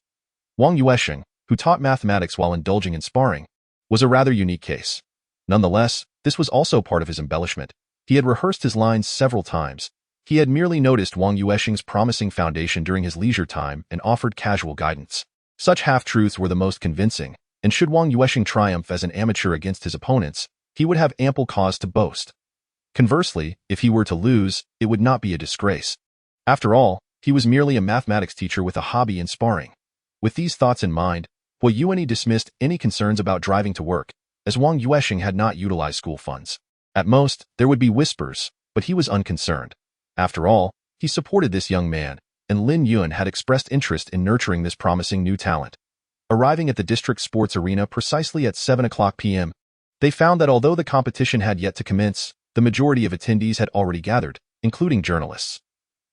Wang Yuansheng, who taught mathematics while indulging in sparring, was a rather unique case. Nonetheless, this was also part of his embellishment. He had rehearsed his lines several times. He had merely noticed Wang Yuansheng's promising foundation during his leisure time and offered casual guidance. Such half-truths were the most convincing, and should Wang Yuansheng triumph as an amateur against his opponents, he would have ample cause to boast. Conversely, if he were to lose, it would not be a disgrace. After all, he was merely a mathematics teacher with a hobby in sparring. With these thoughts in mind, Hua Yuanyi dismissed any concerns about driving to work, as Wang Yuansheng had not utilized school funds. At most, there would be whispers, but he was unconcerned. After all, he supported this young man, and Lin Yuan had expressed interest in nurturing this promising new talent. Arriving at the district sports arena precisely at 7:00 p.m., they found that although the competition had yet to commence, the majority of attendees had already gathered, including journalists.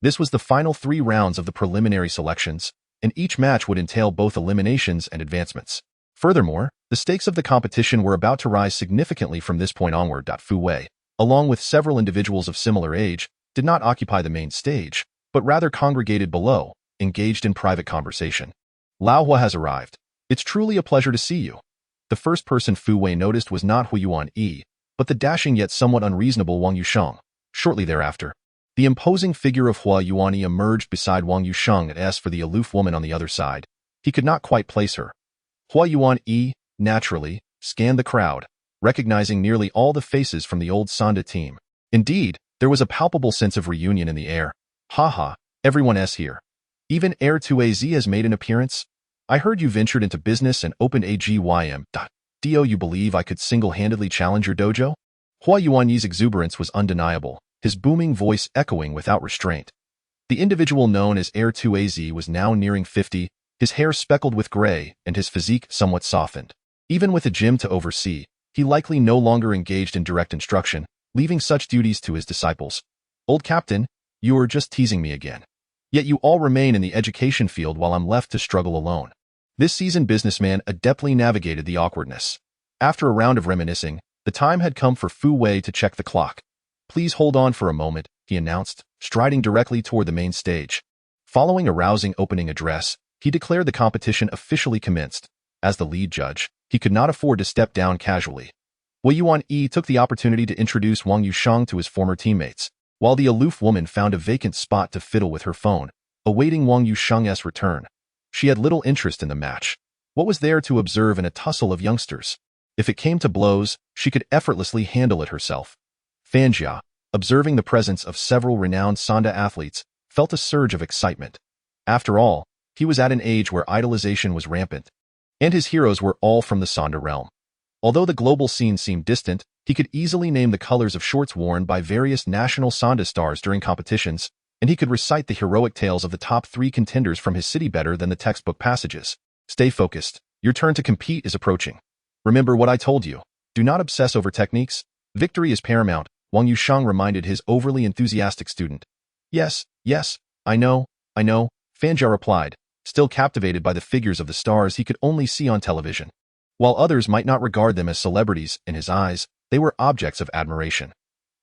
This was the final 3 rounds of the preliminary selections, and each match would entail both eliminations and advancements. Furthermore, the stakes of the competition were about to rise significantly from this point onward. Fu Wei, along with several individuals of similar age, did not occupy the main stage, but rather congregated below, engaged in private conversation. "Lao Hua has arrived. It's truly a pleasure to see you." The first person Fu Wei noticed was not Hua Yuanyi, but the dashing yet somewhat unreasonable Wang Yuansheng. Shortly thereafter, the imposing figure of Hua Yuanyi emerged beside Wang Yuansheng. As for the aloof woman on the other side, he could not quite place her. Hua Yuanyi, naturally, scanned the crowd, recognizing nearly all the faces from the old Sanda team. Indeed, there was a palpable sense of reunion in the air. "Haha, everyone's here. Even Heir to AZ has made an appearance. I heard you ventured into business and opened a GYM. Do you believe I could single-handedly challenge your dojo?" Hua Yuanyi's exuberance was undeniable, his booming voice echoing without restraint. The individual known as Heir to AZ was now nearing 50, his hair speckled with gray and his physique somewhat softened. Even with a gym to oversee, he likely no longer engaged in direct instruction, leaving such duties to his disciples. "Old Captain, you are just teasing me again. Yet you all remain in the education field while I'm left to struggle alone." This seasoned businessman adeptly navigated the awkwardness. After a round of reminiscing, the time had come for Fu Wei to check the clock. "Please hold on for a moment," he announced, striding directly toward the main stage. Following a rousing opening address, he declared the competition officially commenced. As the lead judge, he could not afford to step down casually. Hua Yuanyi took the opportunity to introduce Wang Yuansheng to his former teammates, while the aloof woman found a vacant spot to fiddle with her phone, awaiting Wang Yuansheng's return. She had little interest in the match. What was there to observe in a tussle of youngsters? If it came to blows, she could effortlessly handle it herself. Fanjia, observing the presence of several renowned Sanda athletes, felt a surge of excitement. After all, he was at an age where idolization was rampant, and his heroes were all from the Sanda realm. Although the global scene seemed distant, he could easily name the colors of shorts worn by various national Sanda stars during competitions, and he could recite the heroic tales of the top 3 contenders from his city better than the textbook passages. Stay focused. Your turn to compete is approaching. Remember what I told you. Do not obsess over techniques. Victory is paramount, Wang Yuansheng reminded his overly enthusiastic student. Yes, I know, Fanjia replied, still captivated by the figures of the stars he could only see on television. While others might not regard them as celebrities, in his eyes, they were objects of admiration.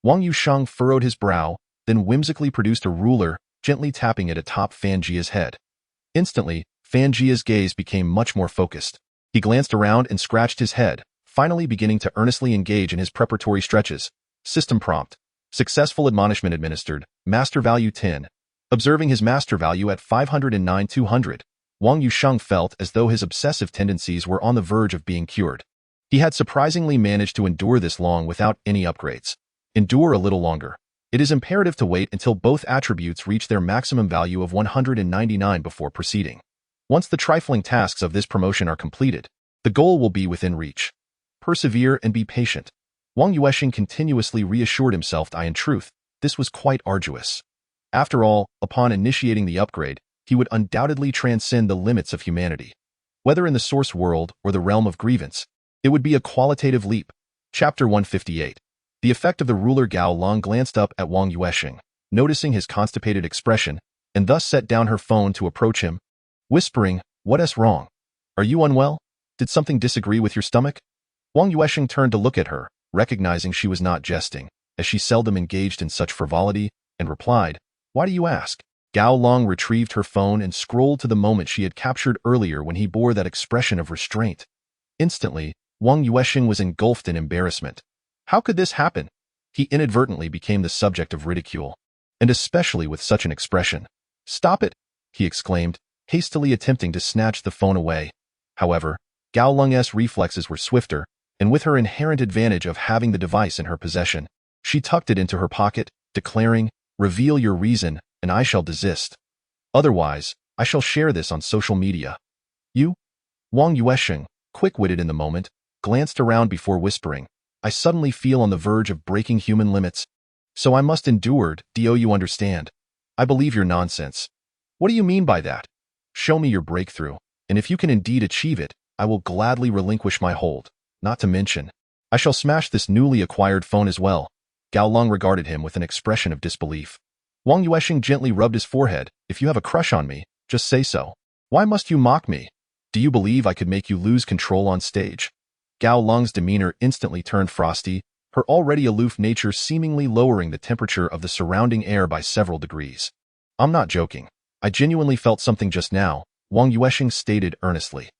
Wang Yuansheng furrowed his brow, then whimsically produced a ruler, gently tapping it atop Fanjia's head. Instantly, Fanjia's gaze became much more focused. He glanced around and scratched his head, finally beginning to earnestly engage in his preparatory stretches. System prompt. Successful admonishment administered. Master value 10. Observing his master value at 509,200, Wang Yuansheng felt as though his obsessive tendencies were on the verge of being cured. He had surprisingly managed to endure this long without any upgrades. Endure a little longer. It is imperative to wait until both attributes reach their maximum value of 199 before proceeding. Once the trifling tasks of this promotion are completed, the goal will be within reach. Persevere and be patient. Wang Yuansheng continuously reassured himself that in truth, this was quite arduous. After all, upon initiating the upgrade, he would undoubtedly transcend the limits of humanity. Whether in the source world or the realm of grievance, it would be a qualitative leap. Chapter 158. The effect of the ruler Gao Long glanced up at Wang Yuansheng, noticing his constipated expression, and thus set down her phone to approach him, whispering, "What's wrong? Are you unwell? Did something disagree with your stomach?" Wang Yuansheng turned to look at her, recognizing she was not jesting, as she seldom engaged in such frivolity, and replied, "Why do you ask?" Gao Long retrieved her phone and scrolled to the moment she had captured earlier when he bore that expression of restraint. Instantly, Wang Yuansheng was engulfed in embarrassment. How could this happen? He inadvertently became the subject of ridicule, and especially with such an expression. "Stop it!" he exclaimed, hastily attempting to snatch the phone away. However, Gao Long's reflexes were swifter, and with her inherent advantage of having the device in her possession, she tucked it into her pocket, declaring, "Reveal your reason, and I shall desist. Otherwise, I shall share this on social media." "You?" Wang Yuansheng, quick-witted in the moment, glanced around before whispering, "I suddenly feel on the verge of breaking human limits. So I must endure. Do you understand? I believe your nonsense." "What do you mean by that? Show me your breakthrough, and if you can indeed achieve it, I will gladly relinquish my hold. Not to mention, I shall smash this newly acquired phone as well." Gao Long regarded him with an expression of disbelief. Wang Yuansheng gently rubbed his forehead. "If you have a crush on me, just say so. Why must you mock me? Do you believe I could make you lose control on stage?" Gao Long's demeanor instantly turned frosty, her already aloof nature seemingly lowering the temperature of the surrounding air by several degrees. "I'm not joking. I genuinely felt something just now," Wang Yuansheng stated earnestly.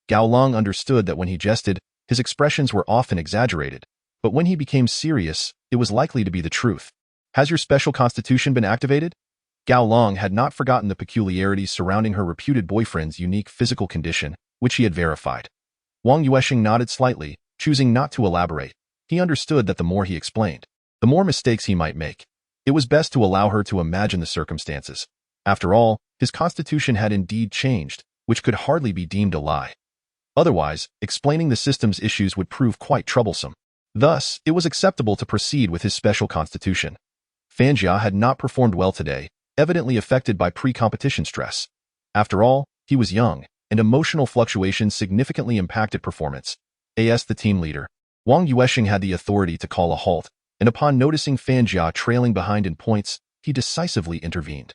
Gao Long understood that when he jested, his expressions were often exaggerated, but when he became serious, it was likely to be the truth. "Has your special constitution been activated?" Gao Long had not forgotten the peculiarities surrounding her reputed boyfriend's unique physical condition, which he had verified. Wang Yuansheng nodded slightly, choosing not to elaborate. He understood that the more he explained, the more mistakes he might make. It was best to allow her to imagine the circumstances. After all, his constitution had indeed changed, which could hardly be deemed a lie. Otherwise, explaining the system's issues would prove quite troublesome. Thus, it was acceptable to proceed with his special constitution. Fanjia had not performed well today, evidently affected by pre-competition stress. After all, he was young, and emotional fluctuations significantly impacted performance. As the team leader, Wang Yuansheng had the authority to call a halt, and upon noticing Fanjia trailing behind in points, he decisively intervened.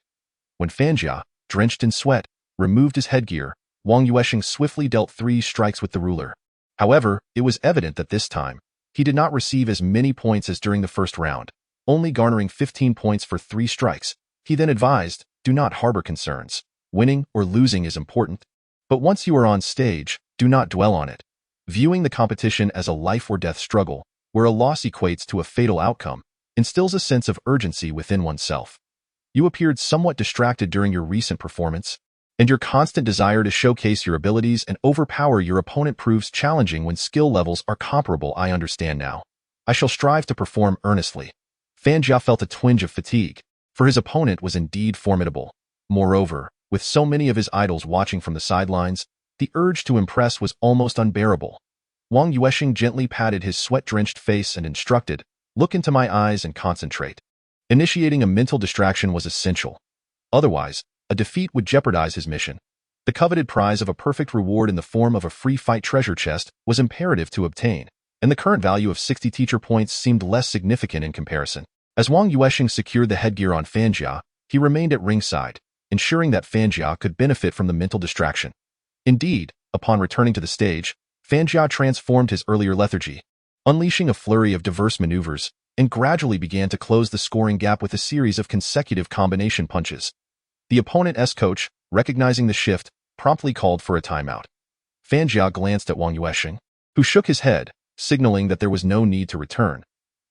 When Fanjia, drenched in sweat, removed his headgear, Wang Yuansheng swiftly dealt 3 strikes with the ruler. However, it was evident that this time, he did not receive as many points as during the first round, only garnering 15 points for 3 strikes. He then advised, "Do not harbor concerns. Winning or losing is important, but once you are on stage, do not dwell on it." Viewing the competition as a life-or-death struggle, where a loss equates to a fatal outcome, instills a sense of urgency within oneself. You appeared somewhat distracted during your recent performance, and your constant desire to showcase your abilities and overpower your opponent proves challenging when skill levels are comparable. I understand now. I shall strive to perform earnestly. Fan Jia felt a twinge of fatigue, for his opponent was indeed formidable. Moreover, with so many of his idols watching from the sidelines, the urge to impress was almost unbearable. Wang Yuansheng gently patted his sweat-drenched face and instructed, "Look into my eyes and concentrate." Initiating a mental distraction was essential. Otherwise, a defeat would jeopardize his mission. The coveted prize of a perfect reward in the form of a free fight treasure chest was imperative to obtain, and the current value of 60 teacher points seemed less significant in comparison. As Wang Yuansheng secured the headgear on Fan Jia, he remained at ringside, ensuring that Fan Jia could benefit from the mental distraction. Indeed, upon returning to the stage, Fan Jia transformed his earlier lethargy, unleashing a flurry of diverse maneuvers, and gradually began to close the scoring gap with a series of consecutive combination punches. The opponent's coach, recognizing the shift, promptly called for a timeout. Fan Jia glanced at Wang Yuansheng, who shook his head, signaling that there was no need to return.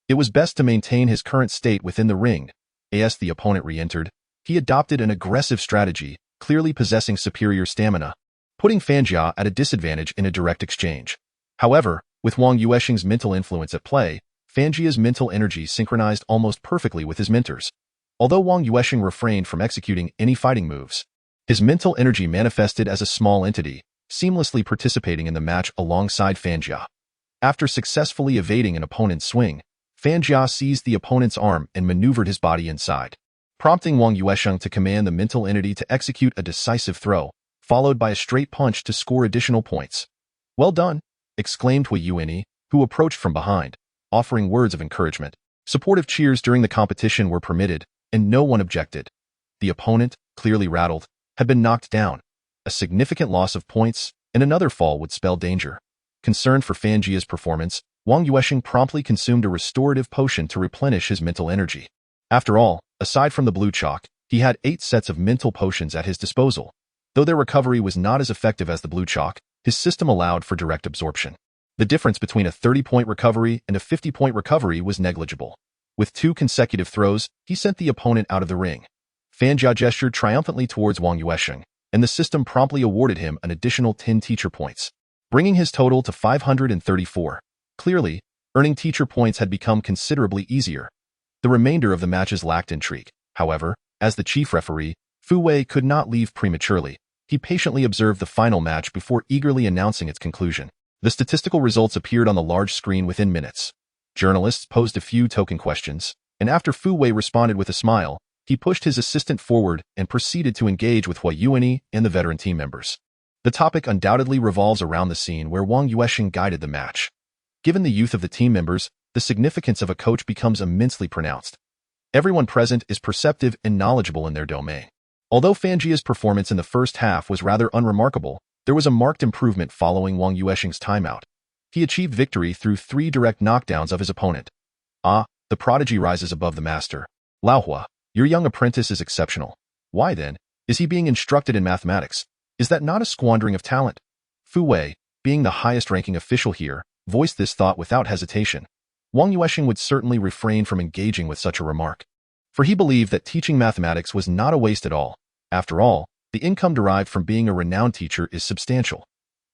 It was best to maintain his current state within the ring. As the opponent re-entered, he adopted an aggressive strategy, clearly possessing superior stamina, putting Fan Jia at a disadvantage in a direct exchange. However, with Wang Yuansheng's mental influence at play, Fan Jia's mental energy synchronized almost perfectly with his mentor's. Although Wang Yuansheng refrained from executing any fighting moves, his mental energy manifested as a small entity, seamlessly participating in the match alongside Fan Jia. After successfully evading an opponent's swing, Fan Jia seized the opponent's arm and maneuvered his body inside, prompting Wang Yuansheng to command the mental entity to execute a decisive throw, followed by a straight punch to score additional points. "Well done," exclaimed Wang Yuansheng, who approached from behind, offering words of encouragement. Supportive cheers during the competition were permitted, and no one objected. The opponent, clearly rattled, had been knocked down. A significant loss of points and another fall would spell danger. Concerned for Fan Jia's performance, Wang Yuansheng promptly consumed a restorative potion to replenish his mental energy. After all, aside from the blue chalk, he had 8 sets of mental potions at his disposal. Though their recovery was not as effective as the blue chalk, his system allowed for direct absorption. The difference between a 30-point recovery and a 50-point recovery was negligible. With 2 consecutive throws, he sent the opponent out of the ring. Fan Jia gestured triumphantly towards Wang Yuansheng, and the system promptly awarded him an additional 10 teacher points, bringing his total to 534. Clearly, earning teacher points had become considerably easier. The remainder of the matches lacked intrigue. However, as the chief referee, Fu Wei could not leave prematurely. He patiently observed the final match before eagerly announcing its conclusion. The statistical results appeared on the large screen within minutes. Journalists posed a few token questions, and after Fu Wei responded with a smile, he pushed his assistant forward and proceeded to engage with Wang Yuansheng and the veteran team members. The topic undoubtedly revolves around the scene where Wang Yuansheng guided the match. Given the youth of the team members, the significance of a coach becomes immensely pronounced. Everyone present is perceptive and knowledgeable in their domain. Although Fan Jia's performance in the first half was rather unremarkable, there was a marked improvement following Wang Yuansheng's timeout. He achieved victory through 3 direct knockdowns of his opponent. "Ah, the prodigy rises above the master. Lao Hua, your young apprentice is exceptional. Why then, is he being instructed in mathematics? Is that not a squandering of talent?" Fu Wei, being the highest-ranking official here, voiced this thought without hesitation. Wang Yuansheng would certainly refrain from engaging with such a remark, for he believed that teaching mathematics was not a waste at all. After all, the income derived from being a renowned teacher is substantial.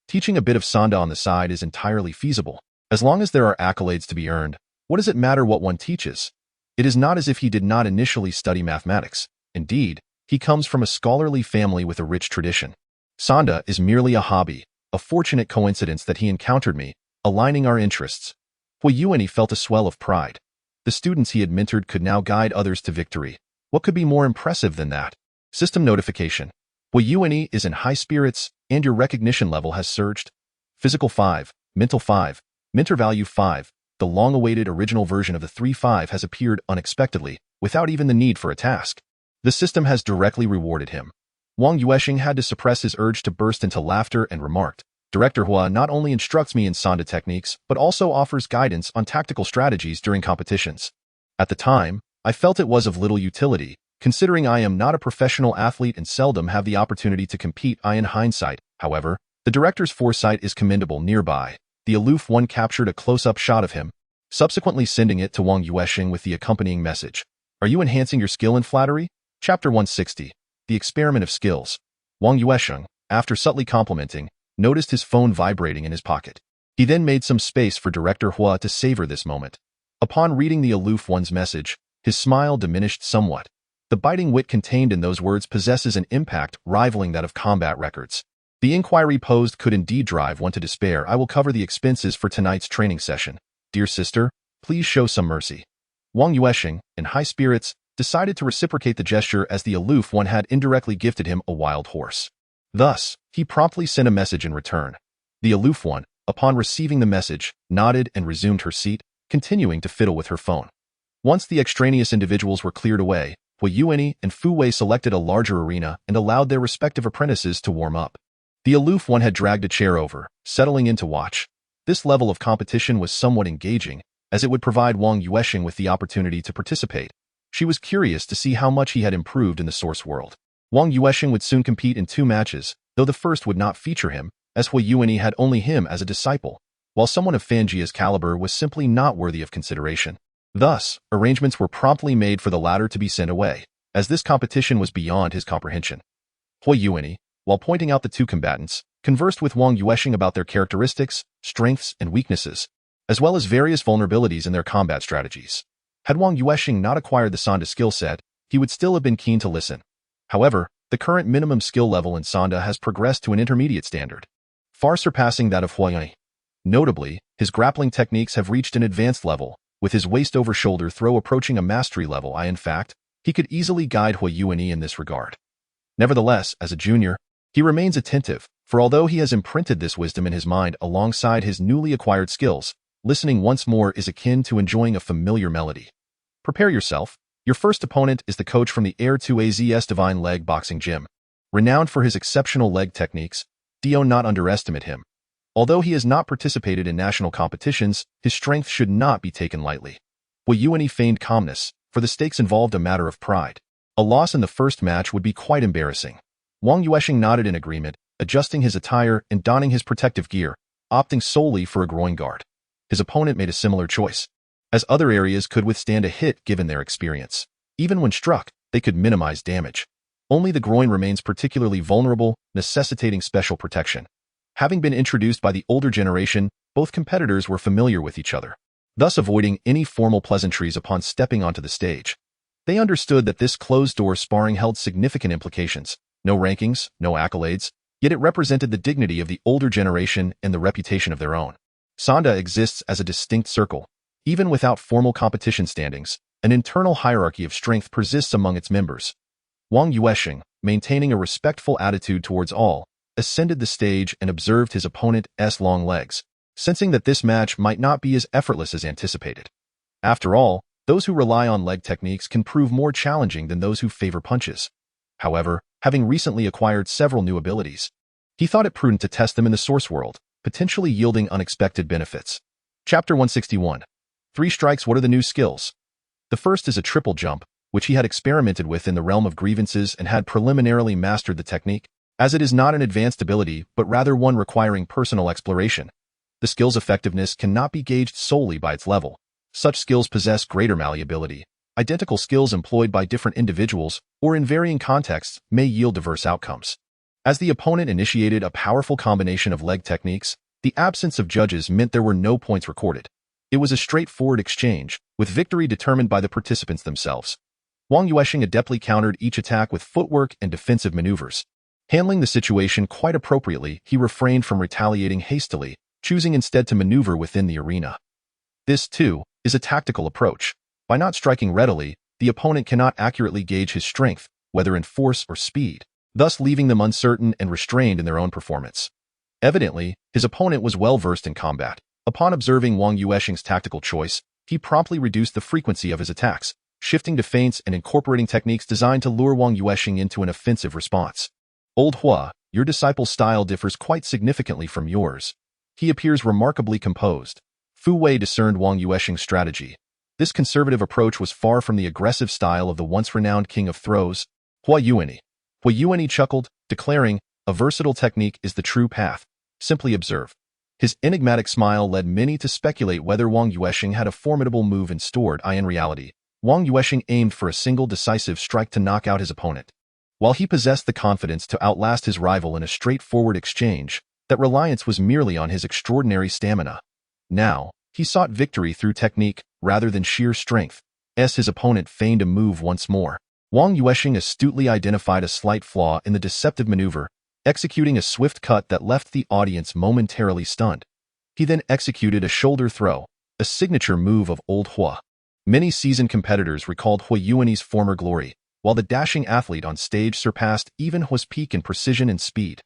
Teaching a bit of Sanda on the side is entirely feasible. As long as there are accolades to be earned, what does it matter what one teaches? It is not as if he did not initially study mathematics. Indeed, he comes from a scholarly family with a rich tradition. Sanda is merely a hobby, a fortunate coincidence that he encountered me, aligning our interests. Wang Yuansheng felt a swell of pride. The students he had mentored could now guide others to victory. What could be more impressive than that? System notification. Wang Yuansheng is in high spirits, and your recognition level has surged. Physical 5, mental 5, mentor value 5. The long-awaited original version of the 3-5 has appeared unexpectedly, without even the need for a task. The system has directly rewarded him. Wang Yuansheng had to suppress his urge to burst into laughter and remarked, "Director Hua not only instructs me in Sanda techniques, but also offers guidance on tactical strategies during competitions. At the time, I felt it was of little utility, considering I am not a professional athlete and seldom have the opportunity to compete. In hindsight, however, the director's foresight is commendable." Nearby, the aloof one captured a close-up shot of him, subsequently sending it to Wang Yuansheng with the accompanying message. "Are you enhancing your skill in flattery?" Chapter 160. The Experiment of Skills. Wang Yuansheng, after subtly complimenting, noticed his phone vibrating in his pocket. He then made some space for Director Hua to savor this moment. Upon reading the aloof one's message, His smile diminished somewhat. The biting wit contained in those words possesses an impact rivaling that of combat records. The inquiry posed could indeed drive one to despair. I will cover the expenses for tonight's training session. Dear sister, please show some mercy. Wang Yuansheng, in high spirits, decided to reciprocate the gesture as the aloof one had indirectly gifted him a wild horse. Thus, he promptly sent a message in return. The aloof one, upon receiving the message, nodded and resumed her seat, continuing to fiddle with her phone. Once the extraneous individuals were cleared away, Hui Yuani and Fu Wei selected a larger arena and allowed their respective apprentices to warm up. The aloof one had dragged a chair over, settling in to watch. This level of competition was somewhat engaging, as it would provide Wang Yuansheng with the opportunity to participate. She was curious to see how much he had improved in the source world. Wang Yuansheng would soon compete in 2 matches, though the first would not feature him, as Hui Yuani had only him as a disciple, while someone of Fanjia's caliber was simply not worthy of consideration. Thus, arrangements were promptly made for the latter to be sent away, as this competition was beyond his comprehension. Hui Yuani, while pointing out the 2 combatants, conversed with Wang Yuansheng about their characteristics, strengths, and weaknesses, as well as various vulnerabilities in their combat strategies. Had Wang Yuansheng not acquired the Sanda skill set, he would still have been keen to listen. However, the current minimum skill level in Sanda has progressed to an intermediate standard, far surpassing that of Hui Yuani. Notably, his grappling techniques have reached an advanced level, with his waist-over-shoulder throw approaching a mastery level. In fact, he could easily guide Hui Yuani in this regard. Nevertheless, as a junior, he remains attentive, for although he has imprinted this wisdom in his mind alongside his newly acquired skills, listening once more is akin to enjoying a familiar melody. Prepare yourself. Your first opponent is the coach from the Air 2AZ's Divine Leg Boxing Gym. Renowned for his exceptional leg techniques, do not underestimate him. Although he has not participated in national competitions, his strength should not be taken lightly. Hui Yuani feigned calmness, for the stakes involved a matter of pride. A loss in the first match would be quite embarrassing. Wang Yuansheng nodded in agreement, adjusting his attire and donning his protective gear, opting solely for a groin guard. His opponent made a similar choice, as other areas could withstand a hit given their experience. Even when struck, they could minimize damage. Only the groin remains particularly vulnerable, necessitating special protection. Having been introduced by the older generation, both competitors were familiar with each other, thus avoiding any formal pleasantries upon stepping onto the stage. They understood that this closed-door sparring held significant implications. No rankings, no accolades, yet it represented the dignity of the older generation and the reputation of their own. Sanda exists as a distinct circle. Even without formal competition standings, an internal hierarchy of strength persists among its members. Wang Yuansheng, maintaining a respectful attitude towards all, ascended the stage and observed his opponent's long legs, sensing that this match might not be as effortless as anticipated. After all, those who rely on leg techniques can prove more challenging than those who favor punches. However, having recently acquired several new abilities, he thought it prudent to test them in the source world, potentially yielding unexpected benefits. Chapter 161. 3 strikes. What are the new skills? The first is a triple jump, which he had experimented with in the realm of grievances and had preliminarily mastered the technique, as it is not an advanced ability but rather one requiring personal exploration. The skill's effectiveness cannot be gauged solely by its level. Such skills possess greater malleability. Identical skills employed by different individuals or in varying contexts may yield diverse outcomes. As the opponent initiated a powerful combination of leg techniques, the absence of judges meant there were no points recorded. It was a straightforward exchange, with victory determined by the participants themselves. Wang Yuansheng adeptly countered each attack with footwork and defensive maneuvers. Handling the situation quite appropriately, he refrained from retaliating hastily, choosing instead to maneuver within the arena. This, too, is a tactical approach. By not striking readily, the opponent cannot accurately gauge his strength, whether in force or speed, thus leaving them uncertain and restrained in their own performance. Evidently, his opponent was well versed in combat. Upon observing Wang Yuansheng's tactical choice, he promptly reduced the frequency of his attacks, shifting to feints and incorporating techniques designed to lure Wang Yuansheng into an offensive response. Old Hua, your disciple's style differs quite significantly from yours. He appears remarkably composed. Fu Wei discerned Wang Yuansheng's strategy. This conservative approach was far from the aggressive style of the once-renowned king of throws, Hui Yuani. Hui Yuani chuckled, declaring, a versatile technique is the true path. Simply observe. His enigmatic smile led many to speculate whether Wang Yuansheng had a formidable move in store. In reality, Wang Yuansheng aimed for a single decisive strike to knock out his opponent. While he possessed the confidence to outlast his rival in a straightforward exchange, that reliance was merely on his extraordinary stamina. Now, he sought victory through technique rather than sheer strength. As his opponent feigned a move once more. Wang Yuansheng astutely identified a slight flaw in the deceptive maneuver, executing a swift cut that left the audience momentarily stunned. He then executed a shoulder throw, a signature move of Old Hua. Many seasoned competitors recalled Hua Yuan's former glory, while the dashing athlete on stage surpassed even Hua's peak in precision and speed.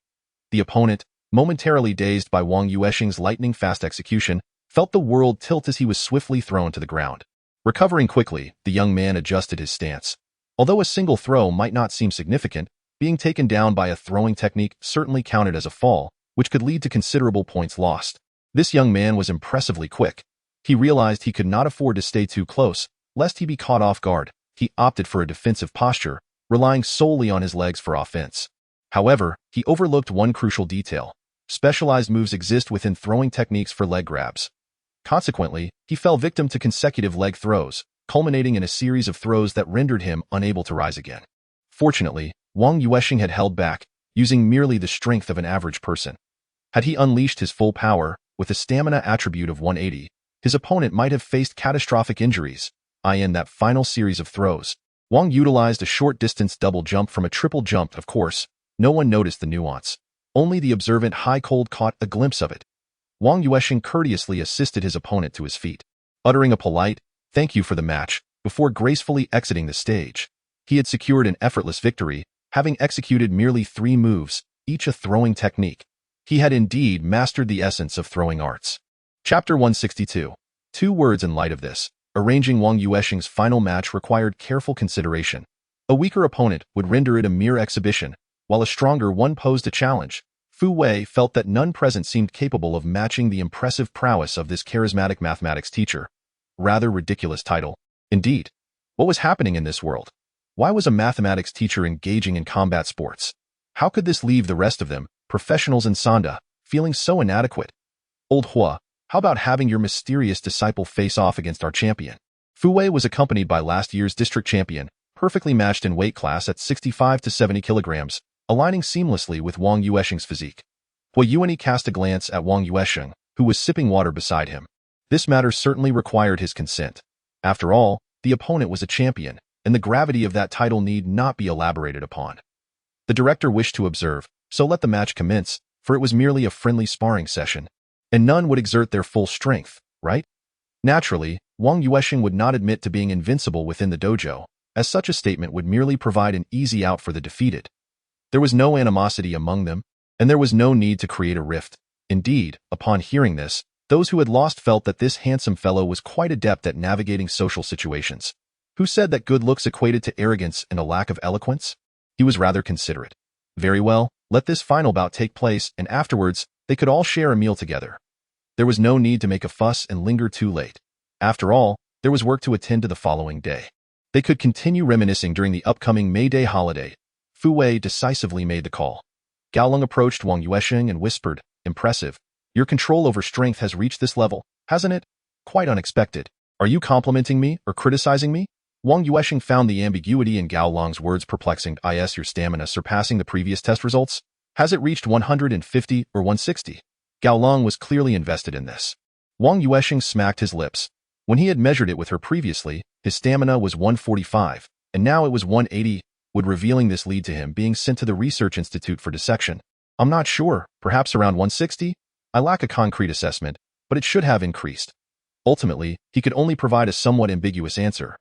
The opponent, momentarily dazed by Wang Yuansheng's lightning-fast execution, felt the world tilt as he was swiftly thrown to the ground. Recovering quickly, the young man adjusted his stance. Although a single throw might not seem significant, being taken down by a throwing technique certainly counted as a fall, which could lead to considerable points lost. This young man was impressively quick. He realized he could not afford to stay too close, lest he be caught off guard. He opted for a defensive posture, relying solely on his legs for offense. However, he overlooked one crucial detail. Specialized moves exist within throwing techniques for leg grabs. Consequently, he fell victim to consecutive leg throws, culminating in a series of throws that rendered him unable to rise again. Fortunately, Wang Yuansheng had held back, using merely the strength of an average person. Had he unleashed his full power, with a stamina attribute of 180, his opponent might have faced catastrophic injuries, in that final series of throws. Wang utilized a short-distance double jump from a triple jump, of course. No one noticed the nuance. Only the observant High Cold caught a glimpse of it. Wang Yuansheng courteously assisted his opponent to his feet, uttering a polite, "Thank you for the match," before gracefully exiting the stage. He had secured an effortless victory, having executed merely 3 moves, each a throwing technique. He had indeed mastered the essence of throwing arts. Chapter 162. 2 words in light of this. Arranging Wang Yuansheng's final match required careful consideration. A weaker opponent would render it a mere exhibition, while a stronger one posed a challenge. Fu Wei felt that none present seemed capable of matching the impressive prowess of this charismatic mathematics teacher. Rather ridiculous title. Indeed. What was happening in this world? Why was a mathematics teacher engaging in combat sports? How could this leave the rest of them, professionals in Sanda, feeling so inadequate? Old Hua, how about having your mysterious disciple face off against our champion? Fu Wei was accompanied by last year's district champion, perfectly matched in weight class at 65 to 70 kilograms, aligning seamlessly with Wang Yuansheng's physique. Hua Yuan cast a glance at Wang Yuansheng, who was sipping water beside him. This matter certainly required his consent. After all, the opponent was a champion, and the gravity of that title need not be elaborated upon. The director wished to observe, so let the match commence, for it was merely a friendly sparring session, and none would exert their full strength, right? Naturally, Wang Yuansheng would not admit to being invincible within the dojo, as such a statement would merely provide an easy out for the defeated. There was no animosity among them, and there was no need to create a rift. Indeed, upon hearing this, those who had lost felt that this handsome fellow was quite adept at navigating social situations. Who said that good looks equated to arrogance and a lack of eloquence? He was rather considerate. Very well, let this final bout take place, and afterwards, they could all share a meal together. There was no need to make a fuss and linger too late. After all, there was work to attend to the following day. They could continue reminiscing during the upcoming May Day holiday. Fu Wei decisively made the call. Gao Long approached Wang Yuansheng and whispered, "Impressive. Your control over strength has reached this level, hasn't it? Quite unexpected. Are you complimenting me or criticizing me?" Wang Yuansheng found the ambiguity in Gao Long's words perplexing. Is your stamina surpassing the previous test results? Has it reached 150 or 160? Gao Long was clearly invested in this. Wang Yuansheng smacked his lips. When he had measured it with her previously, his stamina was 145, and now it was 180. Would revealing this lead to him being sent to the Research Institute for dissection? I'm not sure, perhaps around 160? I lack a concrete assessment, but it should have increased. Ultimately, he could only provide a somewhat ambiguous answer.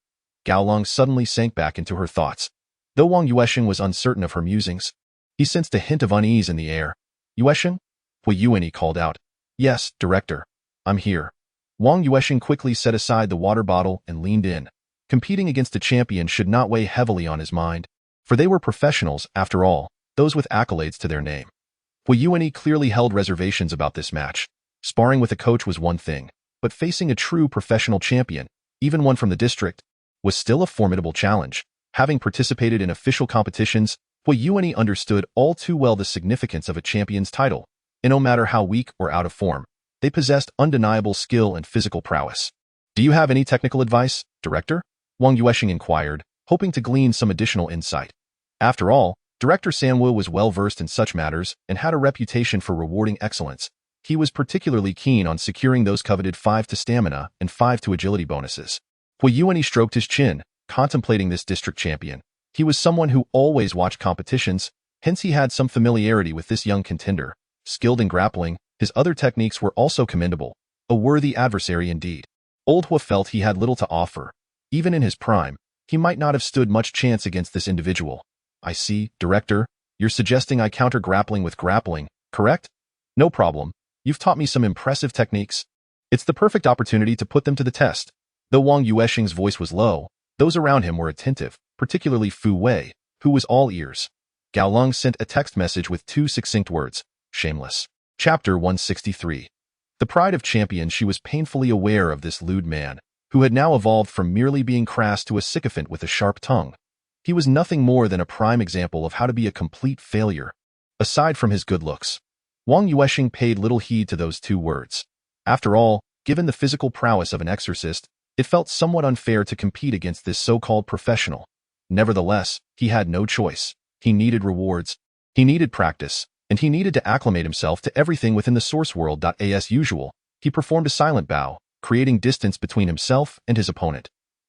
Gao Long suddenly sank back into her thoughts. Though Wang Yuansheng was uncertain of her musings, he sensed a hint of unease in the air. "Yuansheng?" Hua Yuan called out. "Yes, director. I'm here." Wang Yuansheng quickly set aside the water bottle and leaned in. Competing against a champion should not weigh heavily on his mind, for they were professionals, after all, those with accolades to their name. Hua Yuan clearly held reservations about this match. Sparring with a coach was one thing, but facing a true professional champion, even one from the district, was still a formidable challenge. Having participated in official competitions, Hua Yuan understood all too well the significance of a champion's title, and no matter how weak or out of form, they possessed undeniable skill and physical prowess. "Do you have any technical advice, director?" Wang Yuansheng inquired, hoping to glean some additional insight. After all, Director Sanwu was well-versed in such matters and had a reputation for rewarding excellence. He was particularly keen on securing those coveted 5 to stamina and 5 to agility bonuses. Wang Yuansheng stroked his chin, contemplating this district champion. He was someone who always watched competitions, hence he had some familiarity with this young contender. Skilled in grappling, his other techniques were also commendable. A worthy adversary indeed. Old Hua felt he had little to offer. Even in his prime, he might not have stood much chance against this individual. I see, Director. You're suggesting I counter grappling with grappling, correct? No problem. You've taught me some impressive techniques. It's the perfect opportunity to put them to the test. Though Wang Yuansheng's voice was low, those around him were attentive, particularly Fu Wei, who was all ears. Gao Lung sent a text message with 2 succinct words. Shameless. Chapter 163. The pride of champions. She was painfully aware of this lewd man, who had now evolved from merely being crass to a sycophant with a sharp tongue. He was nothing more than a prime example of how to be a complete failure. Aside from his good looks, Wang Yuansheng paid little heed to those 2 words. After all, given the physical prowess of an exorcist, it felt somewhat unfair to compete against this so-called professional. Nevertheless, he had no choice. He needed rewards, he needed practice, and he needed to acclimate himself to everything within the source world. As usual, he performed a silent bow, creating distance between himself and his opponent.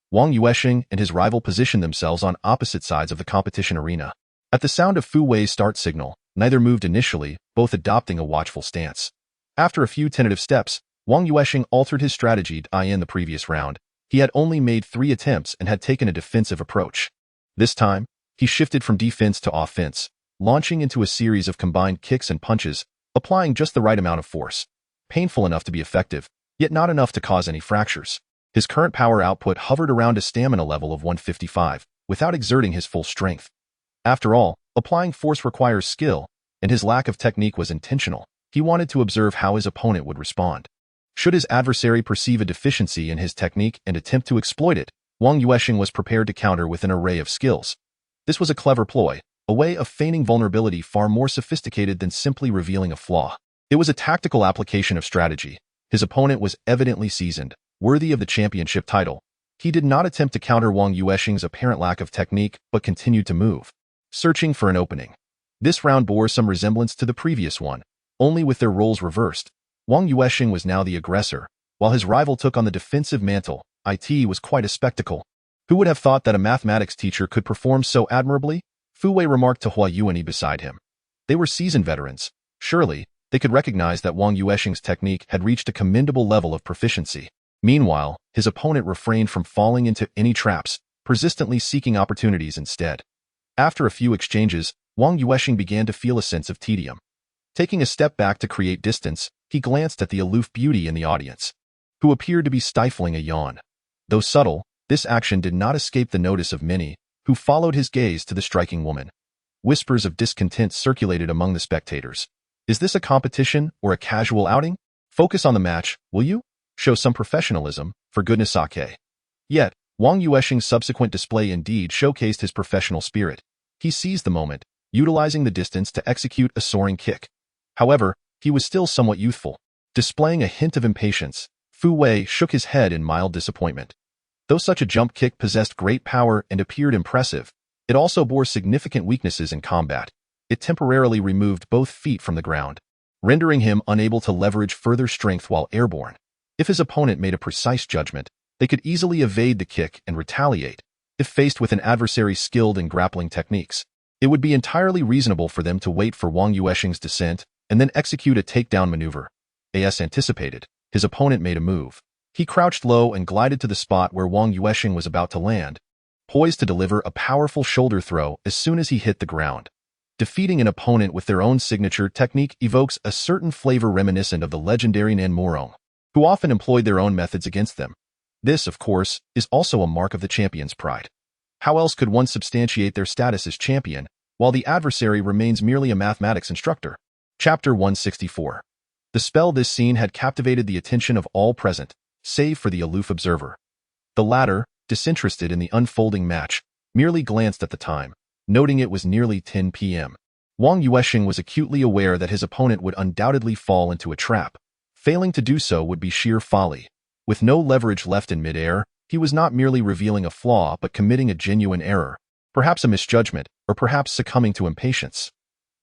Wang Yuansheng and his rival positioned themselves on opposite sides of the competition arena. At the sound of Fu Wei's start signal, neither moved initially, both adopting a watchful stance. After a few tentative steps, Wang Yuansheng altered his strategy. In the previous round, he had only made 3 attempts and had taken a defensive approach. This time, he shifted from defense to offense, launching into a series of combined kicks and punches, applying just the right amount of force. Painful enough to be effective, yet not enough to cause any fractures. His current power output hovered around a stamina level of 155, without exerting his full strength. After all, applying force requires skill, and his lack of technique was intentional. He wanted to observe how his opponent would respond. Should his adversary perceive a deficiency in his technique and attempt to exploit it, Wang Yuansheng was prepared to counter with an array of skills. This was a clever ploy, a way of feigning vulnerability far more sophisticated than simply revealing a flaw. It was a tactical application of strategy. His opponent was evidently seasoned, worthy of the championship title. He did not attempt to counter Wang Yuansheng's apparent lack of technique, but continued to move, searching for an opening. This round bore some resemblance to the previous one, only with their roles reversed. Wang Yuansheng was now the aggressor, while his rival took on the defensive mantle. It was quite a spectacle. Who would have thought that a mathematics teacher could perform so admirably? Fu Wei remarked to Hua Yuanyi beside him. They were seasoned veterans. Surely, they could recognize that Wang Yuansheng's technique had reached a commendable level of proficiency. Meanwhile, his opponent refrained from falling into any traps, persistently seeking opportunities instead. After a few exchanges, Wang Yuansheng began to feel a sense of tedium. Taking a step back to create distance, he glanced at the aloof beauty in the audience, who appeared to be stifling a yawn. Though subtle, this action did not escape the notice of many, who followed his gaze to the striking woman. Whispers of discontent circulated among the spectators. Is this a competition or a casual outing? Focus on the match, will you? Show some professionalism, for goodness sake. Yet, Wang Yuansheng's subsequent display indeed showcased his professional spirit. He seized the moment, utilizing the distance to execute a soaring kick. However, he was still somewhat youthful. Displaying a hint of impatience, Fu Wei shook his head in mild disappointment. Though such a jump kick possessed great power and appeared impressive, it also bore significant weaknesses in combat. It temporarily removed both feet from the ground, rendering him unable to leverage further strength while airborne. If his opponent made a precise judgment, they could easily evade the kick and retaliate. If faced with an adversary skilled in grappling techniques, it would be entirely reasonable for them to wait for Wang Yuansheng's descent and then execute a takedown maneuver. As anticipated, his opponent made a move. He crouched low and glided to the spot where Wang Yuansheng was about to land, poised to deliver a powerful shoulder throw as soon as he hit the ground. Defeating an opponent with their own signature technique evokes a certain flavor reminiscent of the legendary Nan Morong, who often employed their own methods against them. This, of course, is also a mark of the champion's pride. How else could one substantiate their status as champion, while the adversary remains merely a mathematics instructor? Chapter 164. The spell. This scene had captivated the attention of all present, save for the aloof observer. The latter, disinterested in the unfolding match, merely glanced at the time, noting it was nearly 10 p.m. Wang Yuansheng was acutely aware that his opponent would undoubtedly fall into a trap. Failing to do so would be sheer folly. With no leverage left in midair, he was not merely revealing a flaw but committing a genuine error, perhaps a misjudgment, or perhaps succumbing to impatience.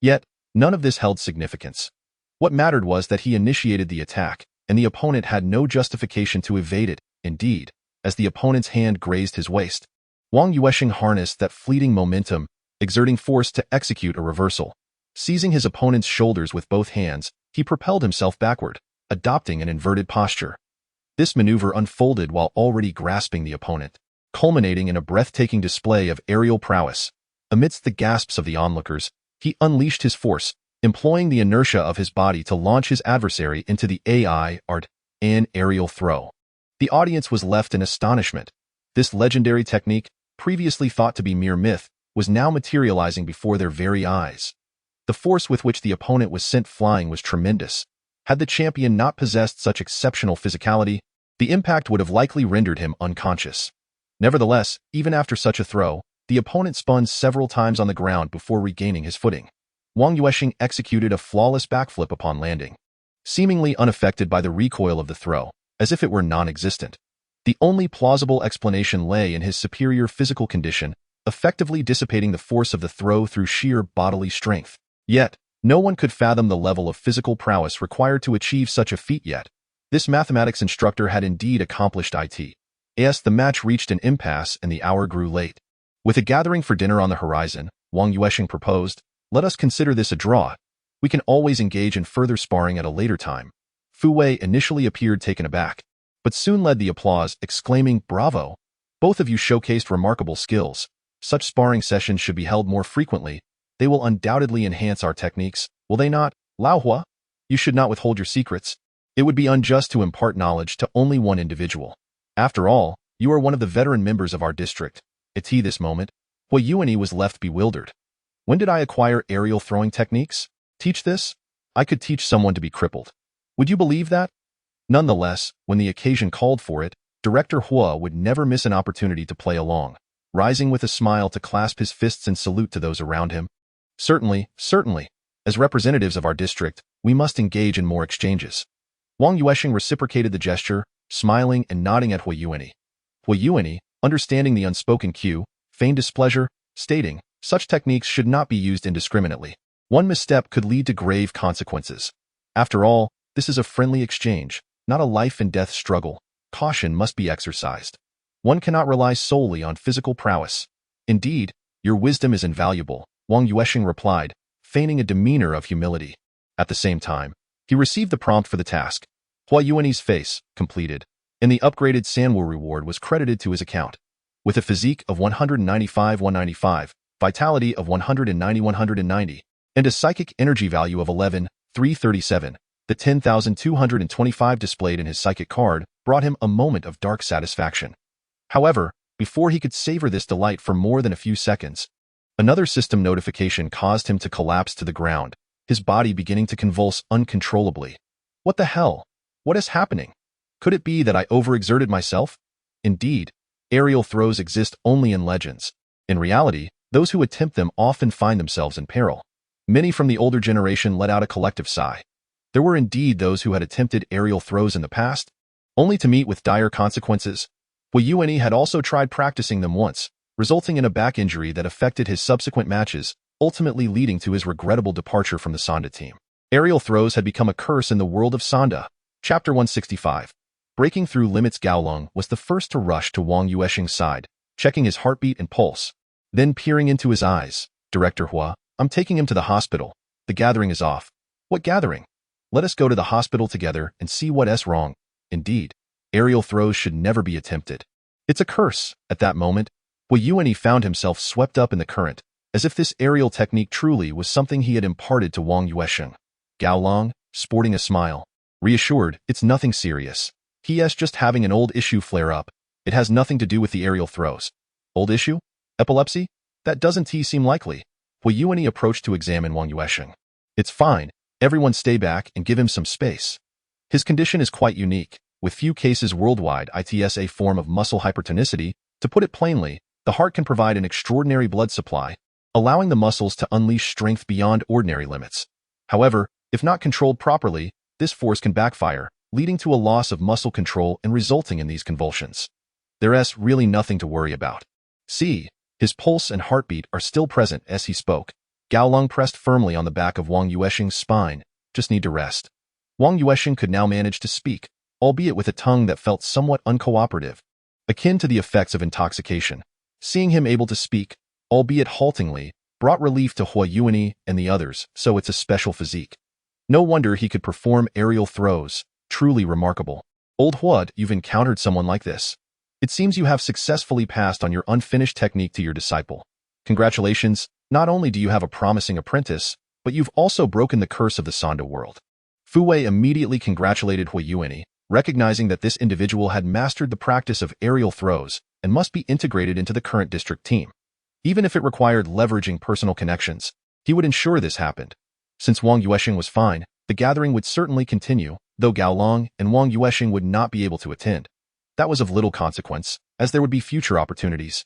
Yet, none of this held significance. What mattered was that he initiated the attack, and the opponent had no justification to evade it. Indeed, as the opponent's hand grazed his waist. Wang Yuansheng harnessed that fleeting momentum, exerting force to execute a reversal. Seizing his opponent's shoulders with both hands, he propelled himself backward, adopting an inverted posture. This maneuver unfolded while already grasping the opponent, culminating in a breathtaking display of aerial prowess. Amidst the gasps of the onlookers, he unleashed his force, employing the inertia of his body to launch his adversary into the an aerial throw. The audience was left in astonishment. This legendary technique, previously thought to be mere myth, was now materializing before their very eyes. The force with which the opponent was sent flying was tremendous. Had the champion not possessed such exceptional physicality, the impact would have likely rendered him unconscious. Nevertheless, even after such a throw, the opponent spun several times on the ground before regaining his footing. Wang Yuansheng executed a flawless backflip upon landing, seemingly unaffected by the recoil of the throw, as if it were non-existent. The only plausible explanation lay in his superior physical condition, effectively dissipating the force of the throw through sheer bodily strength. Yet, no one could fathom the level of physical prowess required to achieve such a feat yet. This mathematics instructor had indeed accomplished it. As the match reached an impasse and the hour grew late. With a gathering for dinner on the horizon, Wang Yuansheng proposed, "Let us consider this a draw. We can always engage in further sparring at a later time." Fu Wei initially appeared taken aback, but soon led the applause, exclaiming, "Bravo! Both of you showcased remarkable skills. Such sparring sessions should be held more frequently. They will undoubtedly enhance our techniques, will they not? Lao Hua, you should not withhold your secrets. It would be unjust to impart knowledge to only one individual. After all, you are one of the veteran members of our district." At this moment, Hua Yuani was left bewildered. When did I acquire aerial throwing techniques? Teach this? I could teach someone to be crippled. Would you believe that? Nonetheless, when the occasion called for it, Director Hua would never miss an opportunity to play along, rising with a smile to clasp his fists in salute to those around him. Certainly, certainly. As representatives of our district, we must engage in more exchanges. Wang Yuansheng reciprocated the gesture, smiling and nodding at Hua Yuani. Hua Yuani, understanding the unspoken cue, feigned displeasure, stating, "Such techniques should not be used indiscriminately. One misstep could lead to grave consequences. After all, this is a friendly exchange, not a life-and-death struggle. Caution must be exercised. One cannot rely solely on physical prowess." "Indeed, your wisdom is invaluable," Wang Yuansheng replied, feigning a demeanor of humility. At the same time, he received the prompt for the task. Hua Yuani's face, completed, and the upgraded Sanwu reward was credited to his account. With a physique of 195, vitality of 190, and a psychic energy value of 11,337, the 10,225 displayed in his psychic card brought him a moment of dark satisfaction. However, before he could savor this delight for more than a few seconds, another system notification caused him to collapse to the ground, his body beginning to convulse uncontrollably. What the hell? What is happening? Could it be that I overexerted myself? Indeed, aerial throws exist only in legends. In reality, those who attempt them often find themselves in peril. Many from the older generation let out a collective sigh. There were indeed those who had attempted aerial throws in the past, only to meet with dire consequences. Hua Yuani had also tried practicing them once, resulting in a back injury that affected his subsequent matches, ultimately leading to his regrettable departure from the Sanda team. Aerial throws had become a curse in the world of Sanda. Chapter 165. Breaking through limits. Gaolong was the first to rush to Wang Yuansheng's side, checking his heartbeat and pulse. Then peering into his eyes, "Director Hua, I'm taking him to the hospital. The gathering is off." "What gathering?" "Let us go to the hospital together and see what's wrong." Indeed, aerial throws should never be attempted. It's a curse. At that moment, Hua Yuani found himself swept up in the current, as if this aerial technique truly was something he had imparted to Wang Yuansheng. Gaolong, sporting a smile, reassured, "It's nothing serious. He's just having an old issue flare up. It has nothing to do with the aerial throws." "Old issue? Epilepsy? That doesn't seem likely." Hua Yuani approached to examine Wang Yuansheng. "It's fine. Everyone stay back and give him some space. His condition is quite unique, with few cases worldwide. It's a form of muscle hypertonicity. To put it plainly, the heart can provide an extraordinary blood supply, allowing the muscles to unleash strength beyond ordinary limits. However, if not controlled properly, this force can backfire, leading to a loss of muscle control and resulting in these convulsions. There's really nothing to worry about. See, his pulse and heartbeat are still present." As he spoke, Gaolong pressed firmly on the back of Wang Yuansheng's spine. "Just need to rest." Wang Yuansheng could now manage to speak, albeit with a tongue that felt somewhat uncooperative. akin to the effects of intoxication. Seeing him able to speak, albeit haltingly, brought relief to Hua Yuani and the others, so it's a special physique. No wonder he could perform aerial throws, truly remarkable. Old Huad, you've encountered someone like this. It seems you have successfully passed on your unfinished technique to your disciple. Congratulations, not only do you have a promising apprentice, but you've also broken the curse of the Sanda world. Fu Wei immediately congratulated Hua Yuani, recognizing that this individual had mastered the practice of aerial throws and must be integrated into the current district team. Even if it required leveraging personal connections, he would ensure this happened. Since Wang Yuansheng was fine, the gathering would certainly continue, though Gao Long and Wang Yuansheng would not be able to attend. That was of little consequence, as there would be future opportunities.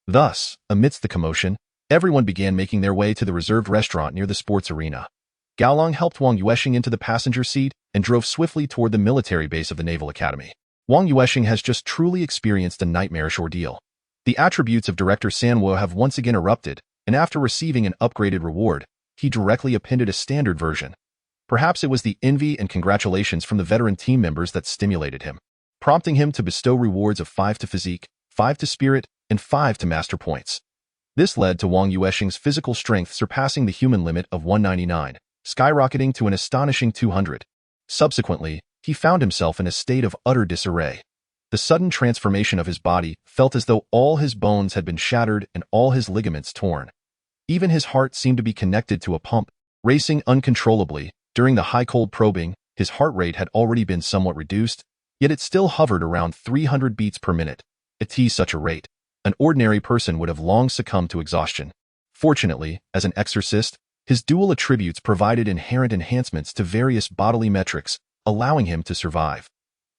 Thus, amidst the commotion, everyone began making their way to the reserved restaurant near the sports arena. Gao Long helped Wang Yuansheng into the passenger seat and drove swiftly toward the military base of the Naval Academy. Wang Yuansheng has just truly experienced a nightmarish ordeal. The attributes of Director Sanwo have once again erupted, and after receiving an upgraded reward, he directly appended a standard version. Perhaps it was the envy and congratulations from the veteran team members that stimulated him, prompting him to bestow rewards of 5 to physique, 5 to spirit, and 5 to master points. This led to Wang Yuansheng's physical strength surpassing the human limit of 199, skyrocketing to an astonishing 200. Subsequently, he found himself in a state of utter disarray. The sudden transformation of his body felt as though all his bones had been shattered and all his ligaments torn. Even his heart seemed to be connected to a pump, racing uncontrollably. During the high-cold probing, his heart rate had already been somewhat reduced, yet it still hovered around 300 beats per minute. At such a rate, an ordinary person would have long succumbed to exhaustion. Fortunately, as an exorcist, his dual attributes provided inherent enhancements to various bodily metrics, allowing him to survive.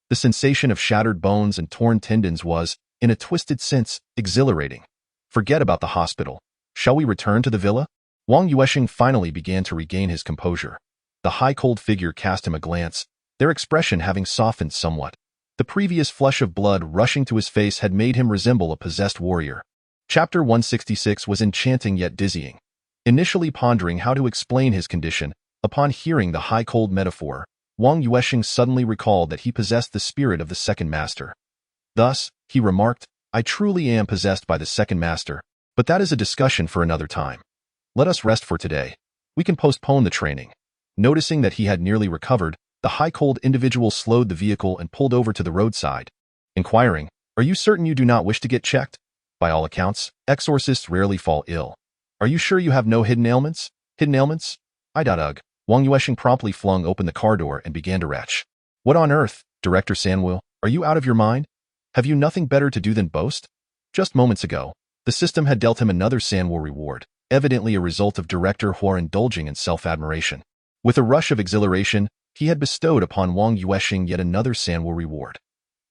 The sensation of shattered bones and torn tendons was, in a twisted sense, exhilarating. Forget about the hospital. Shall we return to the villa? Wang Yuansheng finally began to regain his composure. The high-cold figure cast him a glance, their expression having softened somewhat. The previous flush of blood rushing to his face had made him resemble a possessed warrior. Chapter 166 was enchanting yet dizzying. Initially pondering how to explain his condition, upon hearing the high-cold metaphor, Wang Yuansheng suddenly recalled that he possessed the spirit of the second master. Thus, he remarked, I truly am possessed by the second master, but that is a discussion for another time. Let us rest for today. We can postpone the training. Noticing that he had nearly recovered, the high-cold individual slowed the vehicle and pulled over to the roadside. Inquiring, are you certain you do not wish to get checked? By all accounts, exorcists rarely fall ill. Are you sure you have no hidden ailments? Hidden ailments? Ugh. Wang Yuansheng promptly flung open the car door and began to retch. What on earth, Director Sanwo, are you out of your mind? Have you nothing better to do than boast? Just moments ago, the system had dealt him another Sanwo reward, evidently a result of Director Hua indulging in self-admiration. With a rush of exhilaration, he had bestowed upon Wang Yuansheng yet another Sanwo reward.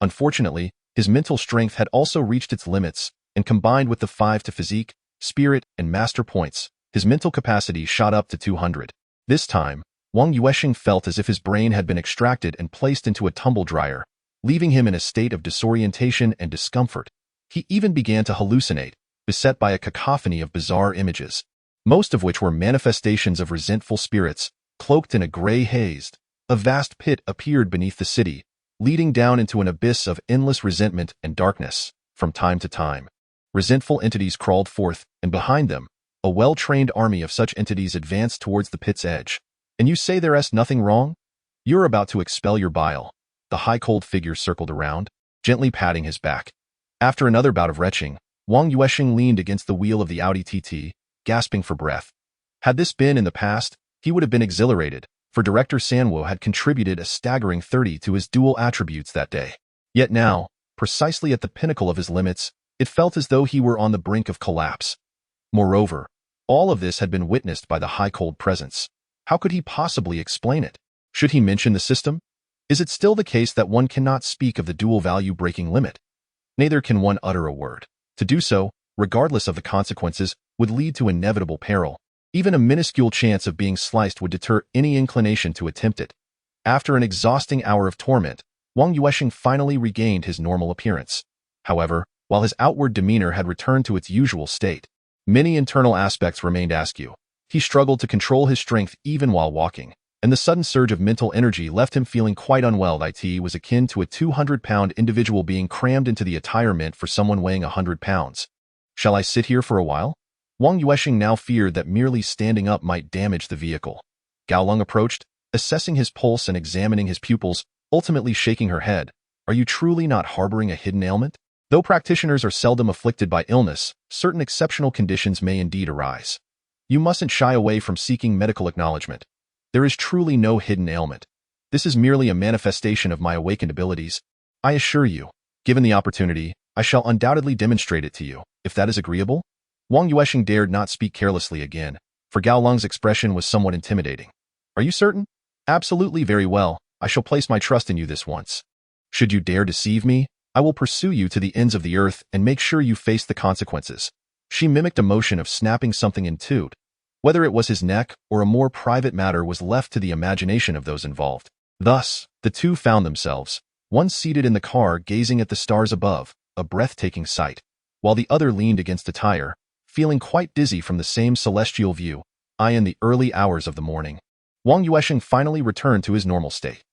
Unfortunately, his mental strength had also reached its limits, and combined with the 5 to physique, spirit, and master points, his mental capacity shot up to 200. This time, Wang Yuansheng felt as if his brain had been extracted and placed into a tumble dryer, leaving him in a state of disorientation and discomfort. He even began to hallucinate, beset by a cacophony of bizarre images, most of which were manifestations of resentful spirits, cloaked in a gray haze. A vast pit appeared beneath the city, leading down into an abyss of endless resentment and darkness. From time to time, resentful entities crawled forth, and behind them, a well-trained army of such entities advanced towards the pit's edge. And you say there's nothing wrong? You're about to expel your bile. The high-cold figure circled around, gently patting his back. After another bout of retching, Wang Yuansheng leaned against the wheel of the Audi TT, gasping for breath. Had this been in the past, he would have been exhilarated, for Director Sanwo had contributed a staggering 30 to his dual attributes that day. Yet now, precisely at the pinnacle of his limits, it felt as though he were on the brink of collapse. Moreover, all of this had been witnessed by the high-cold presence. How could he possibly explain it? Should he mention the system? Is it still the case that one cannot speak of the dual value breaking limit? Neither can one utter a word. To do so, regardless of the consequences, would lead to inevitable peril. Even a minuscule chance of being sliced would deter any inclination to attempt it. After an exhausting hour of torment, Wang Yuansheng finally regained his normal appearance. However, while his outward demeanor had returned to its usual state, many internal aspects remained askew. He struggled to control his strength even while walking. and the sudden surge of mental energy left him feeling quite unwell. It was akin to a 200-pound individual being crammed into the attire meant for someone weighing 100 pounds. Shall I sit here for a while? Wang Yuansheng now feared that merely standing up might damage the vehicle. Gao Long approached, assessing his pulse and examining his pupils, ultimately shaking her head. Are you truly not harboring a hidden ailment? Though practitioners are seldom afflicted by illness, certain exceptional conditions may indeed arise. You mustn't shy away from seeking medical acknowledgement. There is truly no hidden ailment. This is merely a manifestation of my awakened abilities. I assure you, given the opportunity, I shall undoubtedly demonstrate it to you, if that is agreeable. Wang Yuansheng dared not speak carelessly again, for Gao Long's expression was somewhat intimidating. Are you certain? Absolutely, very well. I shall place my trust in you this once. Should you dare deceive me, I will pursue you to the ends of the earth and make sure you face the consequences. She mimicked a motion of snapping something in two. Whether it was his neck or a more private matter was left to the imagination of those involved. Thus, the two found themselves, one seated in the car gazing at the stars above, a breathtaking sight, while the other leaned against a tire, feeling quite dizzy from the same celestial view, in the early hours of the morning. Wang Yuansheng finally returned to his normal state.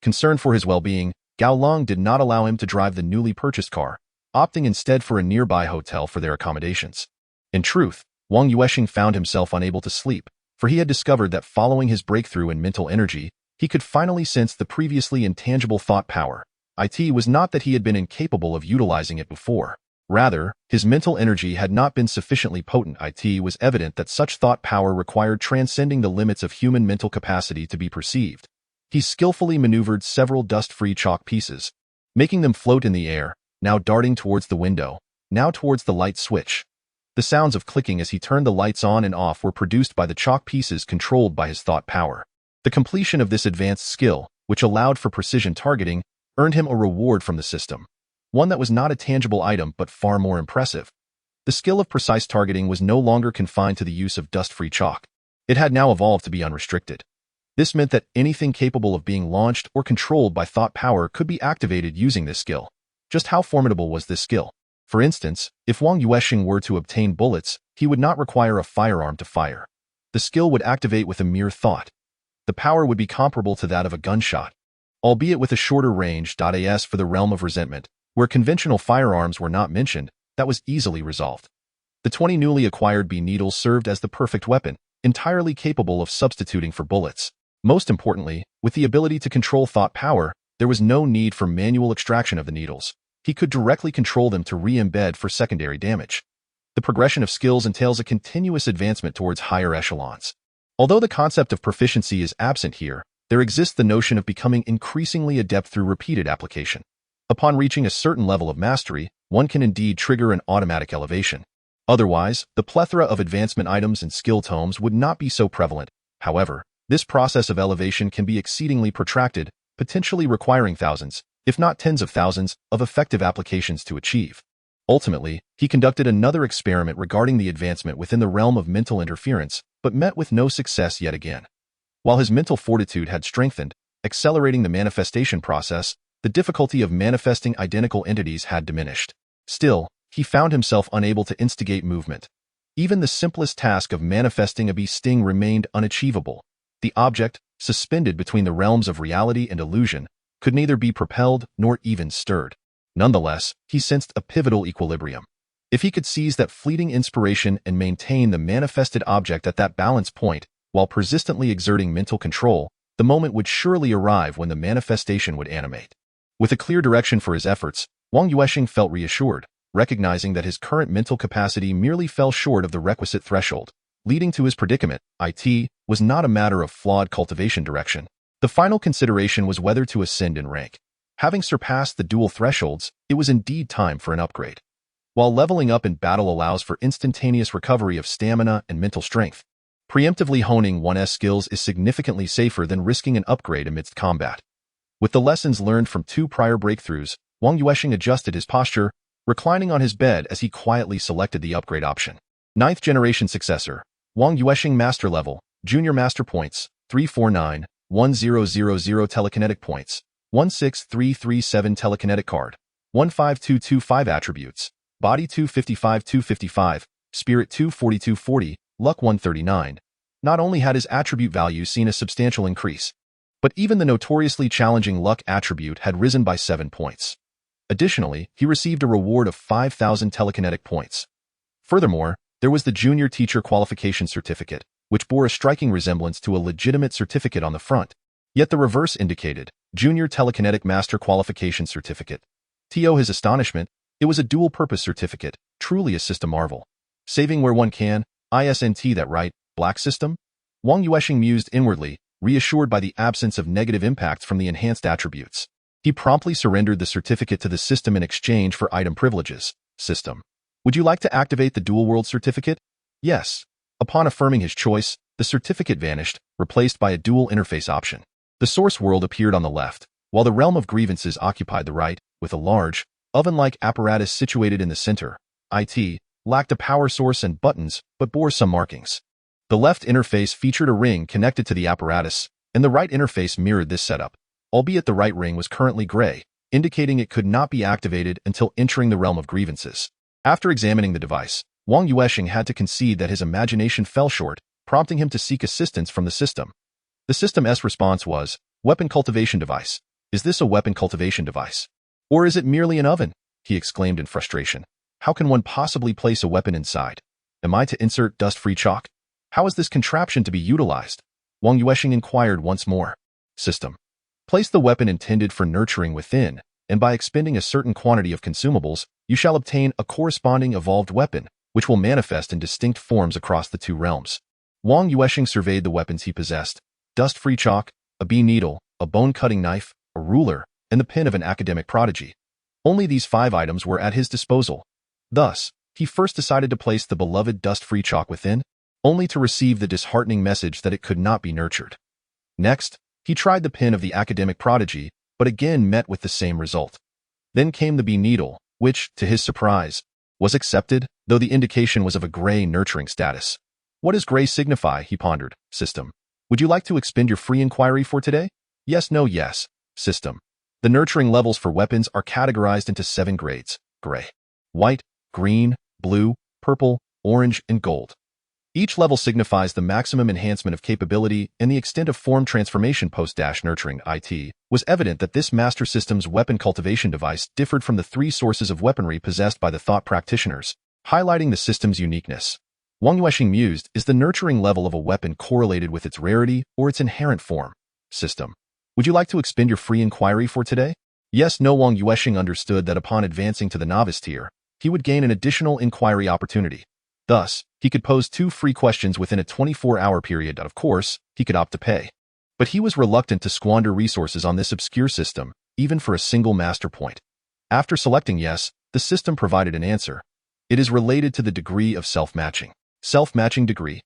Concerned for his well-being, Gao Long did not allow him to drive the newly purchased car, opting instead for a nearby hotel for their accommodations. In truth, Wang Yuansheng found himself unable to sleep, for he had discovered that following his breakthrough in mental energy, he could finally sense the previously intangible thought power. It was not that he had been incapable of utilizing it before. Rather, his mental energy had not been sufficiently potent. It was evident that such thought power required transcending the limits of human mental capacity to be perceived. He skillfully maneuvered several dust-free chalk pieces, making them float in the air, now darting towards the window, now towards the light switch. The sounds of clicking as he turned the lights on and off were produced by the chalk pieces controlled by his thought power. The completion of this advanced skill, which allowed for precision targeting, earned him a reward from the system. One that was not a tangible item but far more impressive. The skill of precise targeting was no longer confined to the use of dust-free chalk. It had now evolved to be unrestricted. This meant that anything capable of being launched or controlled by thought power could be activated using this skill. Just how formidable was this skill? For instance, if Wang Yuansheng were to obtain bullets, he would not require a firearm to fire. The skill would activate with a mere thought. The power would be comparable to that of a gunshot, albeit with a shorter range. As for the realm of resentment, where conventional firearms were not mentioned, that was easily resolved. The 20 newly acquired bee needles served as the perfect weapon, entirely capable of substituting for bullets. Most importantly, with the ability to control thought power, there was no need for manual extraction of the needles. He could directly control them to re-embed for secondary damage. The progression of skills entails a continuous advancement towards higher echelons. Although the concept of proficiency is absent here, there exists the notion of becoming increasingly adept through repeated application. Upon reaching a certain level of mastery, one can indeed trigger an automatic elevation. Otherwise, the plethora of advancement items and skill tomes would not be so prevalent. However, this process of elevation can be exceedingly protracted, potentially requiring thousands, if not tens of thousands, of effective applications to achieve. Ultimately, he conducted another experiment regarding the advancement within the realm of mental interference, but met with no success yet again. While his mental fortitude had strengthened, accelerating the manifestation process, the difficulty of manifesting identical entities had diminished. Still, he found himself unable to instigate movement. Even the simplest task of manifesting a bee sting remained unachievable. The object, suspended between the realms of reality and illusion, could neither be propelled nor even stirred. Nonetheless, he sensed a pivotal equilibrium. If he could seize that fleeting inspiration and maintain the manifested object at that balance point, while persistently exerting mental control, the moment would surely arrive when the manifestation would animate. With a clear direction for his efforts, Wang Yuansheng felt reassured, recognizing that his current mental capacity merely fell short of the requisite threshold. Leading to his predicament, it was not a matter of flawed cultivation direction. The final consideration was whether to ascend in rank. Having surpassed the dual thresholds, it was indeed time for an upgrade. While leveling up in battle allows for instantaneous recovery of stamina and mental strength, preemptively honing one's skills is significantly safer than risking an upgrade amidst combat. With the lessons learned from 2 prior breakthroughs, Wang Yuansheng adjusted his posture, reclining on his bed as he quietly selected the upgrade option. 9th generation successor, Wang Yuansheng Master Level, Junior Master Points, 349, 1000 Telekinetic Points, 16337 Telekinetic Card, 15225 Attributes, Body 255 255, Spirit 24240, Luck 139, Not only had his attribute value seen a substantial increase, but even the notoriously challenging luck attribute had risen by 7 points. Additionally, he received a reward of 5,000 telekinetic points. Furthermore, there was the Junior Teacher Qualification Certificate, which bore a striking resemblance to a legitimate certificate on the front. Yet the reverse indicated Junior Telekinetic Master Qualification Certificate. To his astonishment, it was a dual-purpose certificate, truly a system marvel. Saving where one can, isn't that right, Black System? Wang Yuansheng mused inwardly, reassured by the absence of negative impacts from the enhanced attributes. He promptly surrendered the certificate to the system in exchange for item privileges. System. Would you like to activate the Dual World Certificate? Yes. Upon affirming his choice, the certificate vanished, replaced by a dual interface option. The source world appeared on the left, while the realm of grievances occupied the right, with a large, oven-like apparatus situated in the center. It lacked a power source and buttons, but bore some markings. The left interface featured a ring connected to the apparatus, and the right interface mirrored this setup, albeit the right ring was currently gray, indicating it could not be activated until entering the realm of grievances. After examining the device, Wang Yuansheng had to concede that his imagination fell short, prompting him to seek assistance from the system. The system's response was, "Weapon cultivation device. Is this a weapon cultivation device? Or is it merely an oven?" he exclaimed in frustration. "How can one possibly place a weapon inside? Am I to insert dust-free chalk? How is this contraption to be utilized?" Wang Yuansheng inquired once more. System. Place the weapon intended for nurturing within, and by expending a certain quantity of consumables, you shall obtain a corresponding evolved weapon, which will manifest in distinct forms across the two realms. Wang Yuansheng surveyed the weapons he possessed: dust-free chalk, a bee needle, a bone-cutting knife, a ruler, and the pen of an academic prodigy. Only these 5 items were at his disposal. Thus, he first decided to place the beloved dust-free chalk within, only to receive the disheartening message that it could not be nurtured. Next, he tried the pen of the academic prodigy, but again met with the same result. Then came the bee needle, which, to his surprise, was accepted, though the indication was of a gray nurturing status. What does gray signify, he pondered. System. Would you like to expend your free inquiry for today? Yes, no, yes. System. The nurturing levels for weapons are categorized into 7 grades: gray, white, green, blue, purple, orange, and gold. Each level signifies the maximum enhancement of capability and the extent of form transformation. Post-nurturing it was evident that this master system's weapon cultivation device differed from the 3 sources of weaponry possessed by the thought practitioners, highlighting the system's uniqueness. Wang Yuansheng mused, is the nurturing level of a weapon correlated with its rarity or its inherent form? System. Would you like to expend your free inquiry for today? Yes, no. Wang Yuansheng understood that upon advancing to the novice tier, he would gain an additional inquiry opportunity. Thus, he could pose 2 free questions within a 24-hour period. Of course, he could opt to pay. But he was reluctant to squander resources on this obscure system, even for a single master point. After selecting yes, the system provided an answer. It is related to the degree of self-matching. Self-matching degree.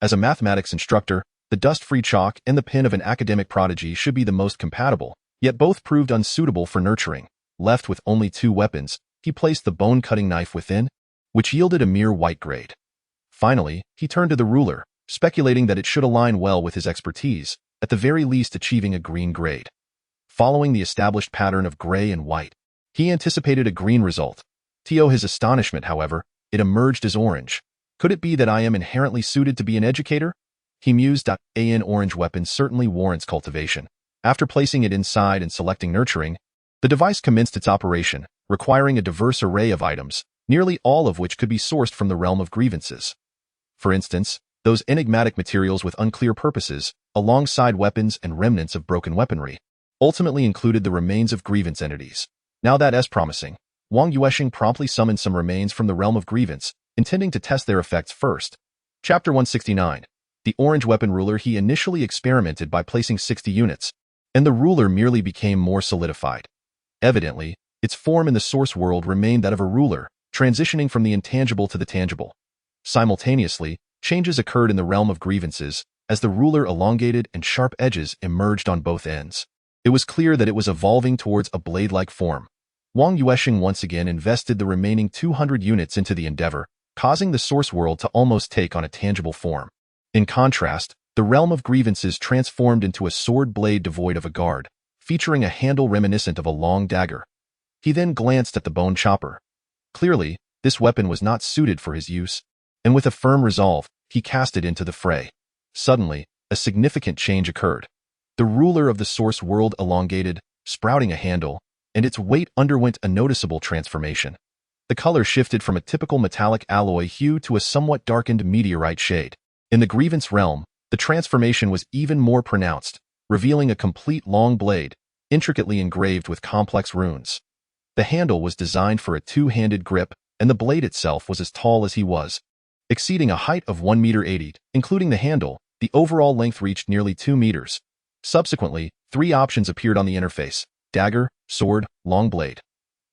As a mathematics instructor, the dust-free chalk and the pen of an academic prodigy should be the most compatible, yet both proved unsuitable for nurturing. Left with only 2 weapons, he placed the bone-cutting knife within, which yielded a mere white grade. Finally, he turned to the ruler, speculating that it should align well with his expertise, at the very least achieving a green grade. Following the established pattern of gray and white, he anticipated a green result. To his astonishment, however, it emerged as orange. Could it be that I am inherently suited to be an educator? He mused. An orange weapon certainly warrants cultivation. After placing it inside and selecting nurturing, the device commenced its operation, requiring a diverse array of items, nearly all of which could be sourced from the realm of grievances. For instance, those enigmatic materials with unclear purposes, alongside weapons and remnants of broken weaponry, ultimately included the remains of grievance entities. Now that's promising. Wang Yuansheng promptly summoned some remains from the realm of grievance, intending to test their effects first. Chapter 169. The orange weapon ruler. He initially experimented by placing 60 units, and the ruler merely became more solidified. Evidently, its form in the source world remained that of a ruler, transitioning from the intangible to the tangible. Simultaneously, changes occurred in the realm of grievances, as the ruler elongated and sharp edges emerged on both ends. It was clear that it was evolving towards a blade-like form. Wang Yuansheng once again invested the remaining 200 units into the endeavor, causing the source world to almost take on a tangible form. In contrast, the realm of grievances transformed into a sword blade devoid of a guard, featuring a handle reminiscent of a long dagger. He then glanced at the bone chopper. Clearly, this weapon was not suited for his use, and with a firm resolve, he cast it into the fray. Suddenly, a significant change occurred. The ruler of the source world elongated, sprouting a handle, and its weight underwent a noticeable transformation. The color shifted from a typical metallic alloy hue to a somewhat darkened meteorite shade. In the grievance realm, the transformation was even more pronounced, revealing a complete long blade, intricately engraved with complex runes. The handle was designed for a two-handed grip, and the blade itself was as tall as he was, exceeding a height of 1.80 meters. Including the handle, the overall length reached nearly 2 meters. Subsequently, 3 options appeared on the interface: dagger, sword, long blade.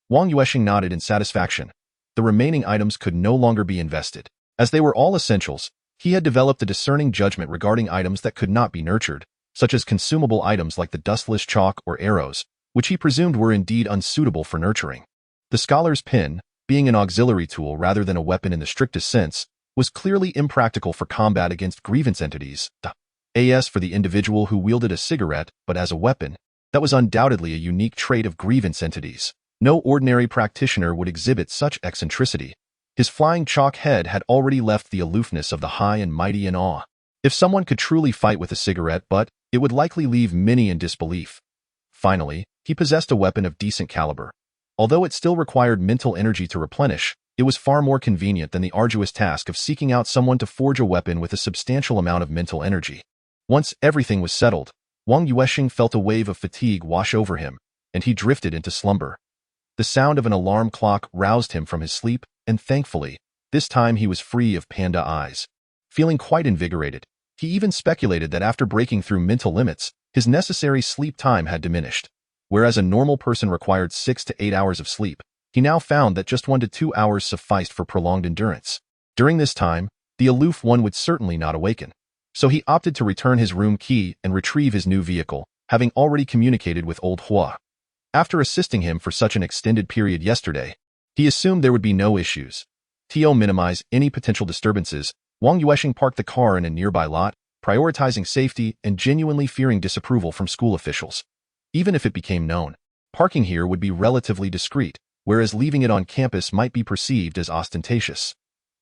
Wang Yuansheng nodded in satisfaction. The remaining items could no longer be invested. As they were all essentials, he had developed a discerning judgment regarding items that could not be nurtured, such as consumable items like the dustless chalk or arrows, which he presumed were indeed unsuitable for nurturing. The scholar's pin, being an auxiliary tool rather than a weapon in the strictest sense, was clearly impractical for combat against grievance entities. As for the individual who wielded a cigarette, but as a weapon, that was undoubtedly a unique trait of grievance entities. No ordinary practitioner would exhibit such eccentricity. His flying chalk head had already left the aloofness of the high and mighty in awe. If someone could truly fight with a cigarette, but it would likely leave many in disbelief. Finally, he possessed a weapon of decent caliber. Although it still required mental energy to replenish, it was far more convenient than the arduous task of seeking out someone to forge a weapon with a substantial amount of mental energy. Once everything was settled, Wang Yuansheng felt a wave of fatigue wash over him, and he drifted into slumber. The sound of an alarm clock roused him from his sleep, and thankfully, this time he was free of panda eyes. Feeling quite invigorated, he even speculated that after breaking through mental limits, his necessary sleep time had diminished. Whereas a normal person required 6 to 8 hours of sleep, he now found that just 1 to 2 hours sufficed for prolonged endurance. During this time, the aloof one would certainly not awaken. So he opted to return his room key and retrieve his new vehicle, having already communicated with old Hua. After assisting him for such an extended period yesterday, he assumed there would be no issues. To minimize any potential disturbances, Wang Yuansheng parked the car in a nearby lot, prioritizing safety and genuinely fearing disapproval from school officials. Even if it became known, parking here would be relatively discreet, whereas leaving it on campus might be perceived as ostentatious.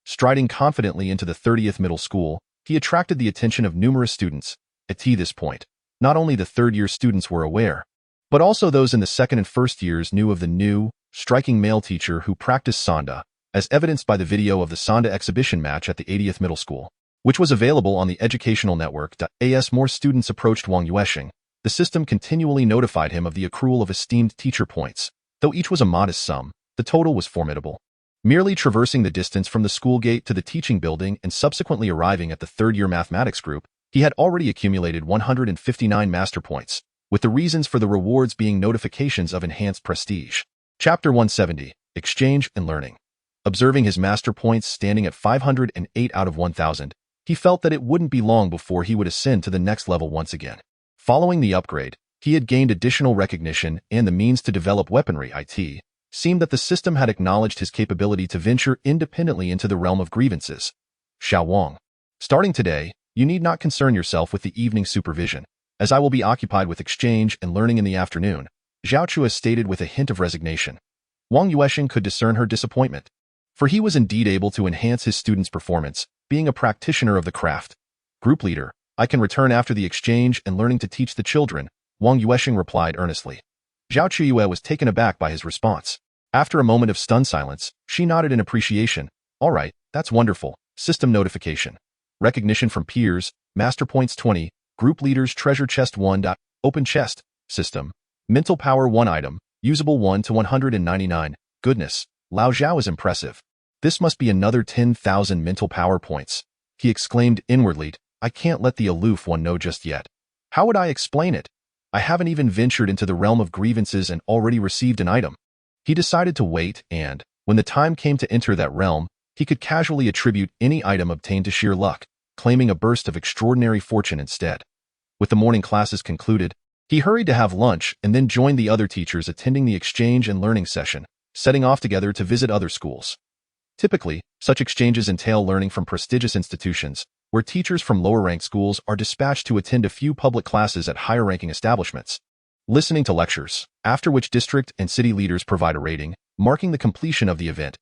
Striding confidently into the 30th middle school, he attracted the attention of numerous students. At this point, not only the third-year students were aware, but also those in the second and first years knew of the new, striking male teacher who practiced Sanda, as evidenced by the video of the Sanda exhibition match at the 80th middle school, which was available on the educational network. As more students approached Wang Yuansheng, the system continually notified him of the accrual of esteemed teacher points. Though each was a modest sum, the total was formidable. Merely traversing the distance from the school gate to the teaching building and subsequently arriving at the third-year mathematics group, he had already accumulated 159 master points, with the reasons for the rewards being notifications of enhanced prestige. Chapter 170, Exchange and Learning. Observing his master points standing at 508 out of 1,000, he felt that it wouldn't be long before he would ascend to the next level once again. Following the upgrade, he had gained additional recognition and the means to develop weaponry. It seemed that the system had acknowledged his capability to venture independently into the realm of grievances. Xiao Wang. Starting today, you need not concern yourself with the evening supervision, as I will be occupied with exchange and learning in the afternoon, Zhao Chua stated with a hint of resignation. Wang Yuansheng could discern her disappointment, for he was indeed able to enhance his students' performance, being a practitioner of the craft. Group leader, I can return after the exchange and learning to teach the children, Wang Yuansheng replied earnestly. Zhao Chua was taken aback by his response. After a moment of stunned silence, she nodded in appreciation. All right, that's wonderful. System notification. Recognition from peers, Master Points 20, Group Leaders Treasure Chest 1. Open Chest, System. Mental Power 1 item, usable 1 to 199. Goodness, Lao Zhao is impressive. This must be another 10,000 mental power points. He exclaimed inwardly, I can't let the aloof one know just yet. How would I explain it? I haven't even ventured into the realm of grievances and already received an item. He decided to wait and, when the time came to enter that realm, he could casually attribute any item obtained to sheer luck, claiming a burst of extraordinary fortune instead. With the morning classes concluded, he hurried to have lunch and then joined the other teachers attending the exchange and learning session, setting off together to visit other schools. Typically, such exchanges entail learning from prestigious institutions, where teachers from lower-ranked schools are dispatched to attend a few public classes at higher-ranking establishments, listening to lectures, after which district and city leaders provide a rating, marking the completion of the event.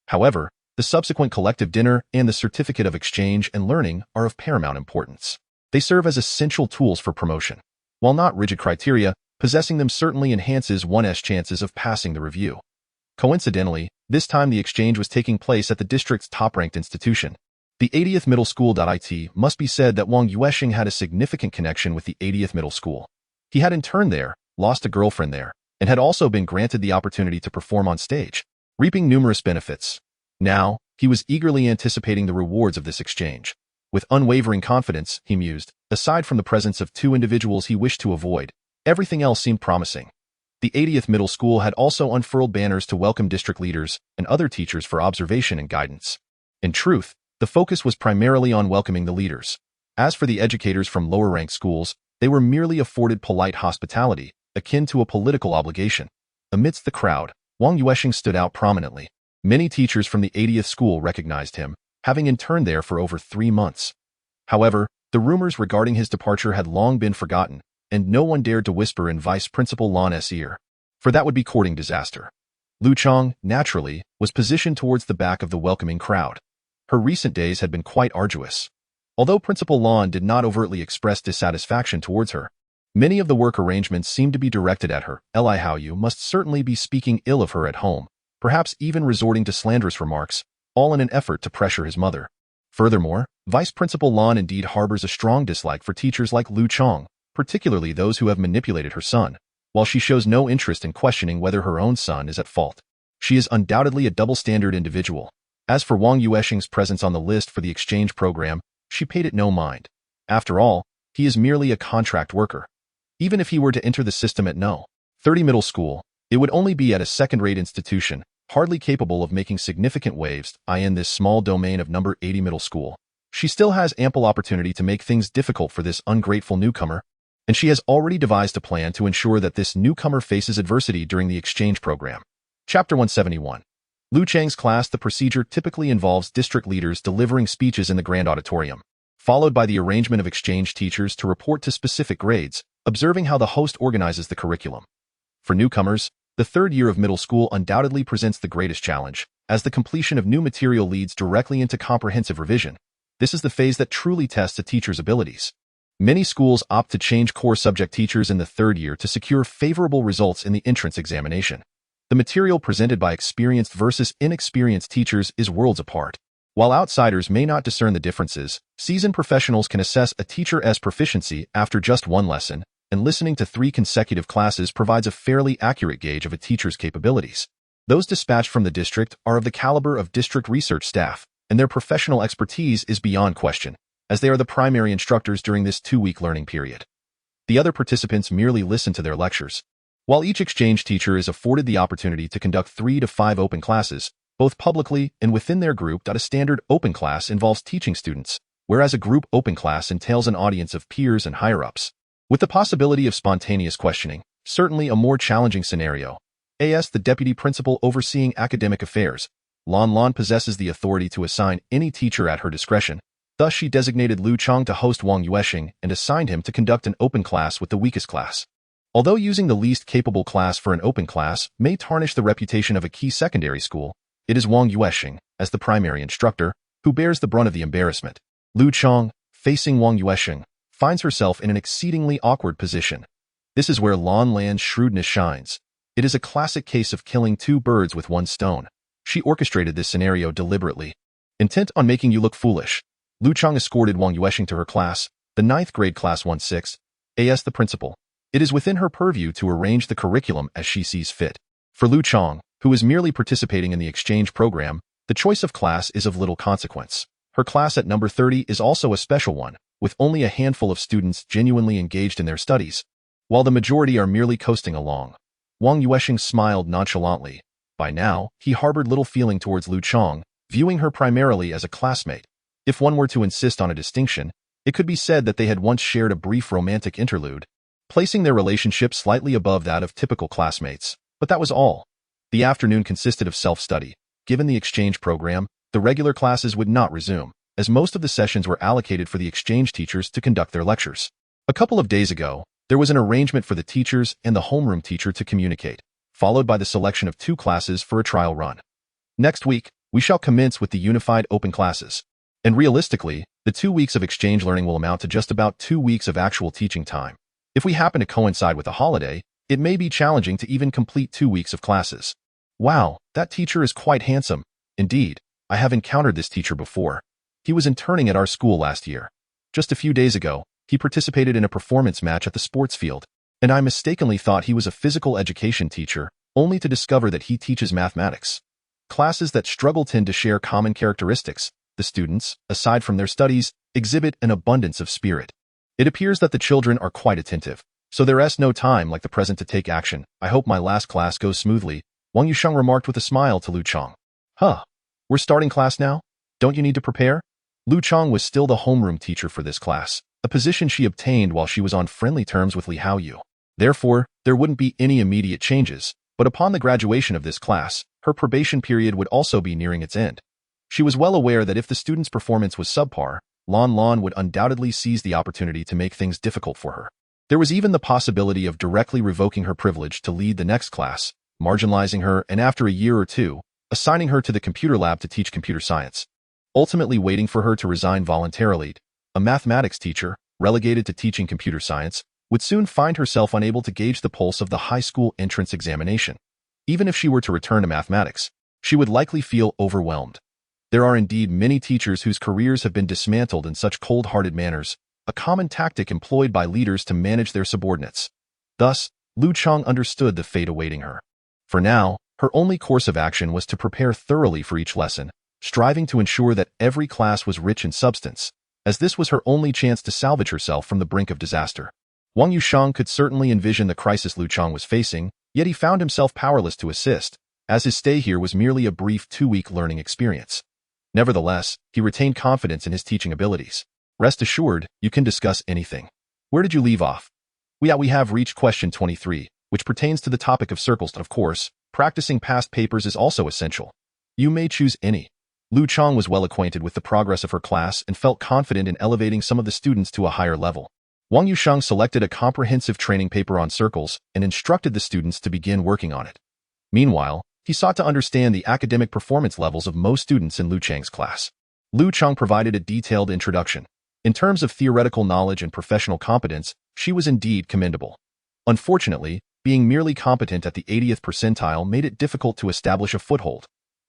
However, the subsequent collective dinner and the certificate of exchange and learning are of paramount importance. They serve as essential tools for promotion. While not rigid criteria, possessing them certainly enhances one's chances of passing the review. Coincidentally, this time the exchange was taking place at the district's top-ranked institution, the 80th Middle School. It must be said that Wang Yuansheng had a significant connection with the 80th Middle School. He had interned there, lost a girlfriend there, and had also been granted the opportunity to perform on stage, reaping numerous benefits. Now, he was eagerly anticipating the rewards of this exchange. With unwavering confidence, he mused, aside from the presence of two individuals he wished to avoid, everything else seemed promising. The 80th Middle School had also unfurled banners to welcome district leaders and other teachers for observation and guidance. In truth, the focus was primarily on welcoming the leaders. As for the educators from lower-ranked schools, they were merely afforded polite hospitality, akin to a political obligation. Amidst the crowd, Wang Yuansheng stood out prominently. Many teachers from the 80th school recognized him, having interned there for over 3 months. However, the rumors regarding his departure had long been forgotten, and no one dared to whisper in Vice Principal Lan's ear, for that would be courting disaster. Lu Chang, naturally, was positioned towards the back of the welcoming crowd. Her recent days had been quite arduous. Although Principal Lan did not overtly express dissatisfaction towards her, many of the work arrangements seemed to be directed at her. Li Haoyu must certainly be speaking ill of her at home, perhaps even resorting to slanderous remarks, all in an effort to pressure his mother. Furthermore, Vice Principal Lan indeed harbors a strong dislike for teachers like Lu Chang, particularly those who have manipulated her son, while she shows no interest in questioning whether her own son is at fault. She is undoubtedly a double-standard individual. As for Wang Yuansheng's presence on the list for the exchange program, she paid it no mind. After all, he is merely a contract worker. Even if he were to enter the system at No. 30 Middle School, it would only be at a second-rate institution, hardly capable of making significant waves in this small domain of number 80 Middle School. She still has ample opportunity to make things difficult for this ungrateful newcomer, and she has already devised a plan to ensure that this newcomer faces adversity during the exchange program. Chapter 171. Lu Chang's class. The procedure typically involves district leaders delivering speeches in the grand auditorium, followed by the arrangement of exchange teachers to report to specific grades, observing how the host organizes the curriculum. For newcomers, the third year of middle school undoubtedly presents the greatest challenge, as the completion of new material leads directly into comprehensive revision. This is the phase that truly tests a teacher's abilities. Many schools opt to change core subject teachers in the third year to secure favorable results in the entrance examination. The material presented by experienced versus inexperienced teachers is worlds apart. While outsiders may not discern the differences, seasoned professionals can assess a teacher's proficiency after just one lesson, and listening to 3 consecutive classes provides a fairly accurate gauge of a teacher's capabilities. Those dispatched from the district are of the caliber of district research staff, and their professional expertise is beyond question, as they are the primary instructors during this 2-week learning period. The other participants merely listen to their lectures. While each exchange teacher is afforded the opportunity to conduct 3 to 5 open classes, both publicly and within their group. A standard open class involves teaching students, whereas a group open class entails an audience of peers and higher-ups. With the possibility of spontaneous questioning, certainly a more challenging scenario. The deputy principal overseeing academic affairs, Lan possesses the authority to assign any teacher at her discretion. Thus, she designated Lu Chang to host Wang Yuansheng and assigned him to conduct an open class with the weakest class. Although using the least capable class for an open class may tarnish the reputation of a key secondary school, it is Wang Yuansheng, as the primary instructor, who bears the brunt of the embarrassment. Lu Chang, facing Wang Yuansheng, finds herself in an exceedingly awkward position. This is where Lan's shrewdness shines. It is a classic case of killing 2 birds with 1 stone. She orchestrated this scenario deliberately. Intent on making you look foolish, Lu Chang escorted Wang Yuansheng to her class, the 9th grade class 1-6, as the principal. It is within her purview to arrange the curriculum as she sees fit. For Lu Chang, who is merely participating in the exchange program, the choice of class is of little consequence. Her class at number 30 is also a special one, with only a handful of students genuinely engaged in their studies, while the majority are merely coasting along. Wang Yuansheng smiled nonchalantly. By now, he harbored little feeling towards Lu Chang, viewing her primarily as a classmate. If one were to insist on a distinction, it could be said that they had once shared a brief romantic interlude, placing their relationship slightly above that of typical classmates. But that was all. The afternoon consisted of self-study. Given the exchange program, the regular classes would not resume, as most of the sessions were allocated for the exchange teachers to conduct their lectures. A couple of days ago, there was an arrangement for the teachers and the homeroom teacher to communicate, followed by the selection of 2 classes for a trial run. Next week, we shall commence with the unified open classes. And realistically, the 2 weeks of exchange learning will amount to just about 2 weeks of actual teaching time. If we happen to coincide with a holiday, it may be challenging to even complete 2 weeks of classes. Wow, that teacher is quite handsome. Indeed, I have encountered this teacher before. He was interning at our school last year. Just a few days ago, he participated in a performance match at the sports field, and I mistakenly thought he was a physical education teacher, only to discover that he teaches mathematics. Classes that struggle tend to share common characteristics. The students, aside from their studies, exhibit an abundance of spirit. It appears that the children are quite attentive, so there is no time like the present to take action. I hope my last class goes smoothly, Wang Yuansheng remarked with a smile to Lu Chang. Huh, we're starting class now? Don't you need to prepare? Lu Chang was still the homeroom teacher for this class, a position she obtained while she was on friendly terms with Li Haoyu. Therefore, there wouldn't be any immediate changes, but upon the graduation of this class, her probation period would also be nearing its end. She was well aware that if the student's performance was subpar, Lan would undoubtedly seize the opportunity to make things difficult for her. There was even the possibility of directly revoking her privilege to lead the next class, marginalizing her, and after a year or two, assigning her to the computer lab to teach computer science. Ultimately waiting for her to resign voluntarily, a mathematics teacher, relegated to teaching computer science, would soon find herself unable to gauge the pulse of the high school entrance examination. Even if she were to return to mathematics, she would likely feel overwhelmed. There are indeed many teachers whose careers have been dismantled in such cold-hearted manners, a common tactic employed by leaders to manage their subordinates. Thus, Lu Chang understood the fate awaiting her. For now, her only course of action was to prepare thoroughly for each lesson, striving to ensure that every class was rich in substance, as this was her only chance to salvage herself from the brink of disaster. Wang Yuansheng could certainly envision the crisis Lu Chang was facing, yet he found himself powerless to assist, as his stay here was merely a brief 2-week learning experience. Nevertheless, he retained confidence in his teaching abilities. Rest assured, you can discuss anything. Where did you leave off? We have reached question 23, which pertains to the topic of circles. Of course, practicing past papers is also essential. You may choose any. Lu Chang was well acquainted with the progress of her class and felt confident in elevating some of the students to a higher level. Wang Yuansheng selected a comprehensive training paper on circles and instructed the students to begin working on it. Meanwhile, he sought to understand the academic performance levels of most students in Lu Chang's class. Lu Chang provided a detailed introduction. In terms of theoretical knowledge and professional competence, she was indeed commendable. Unfortunately, being merely competent at the 80th percentile made it difficult to establish a foothold.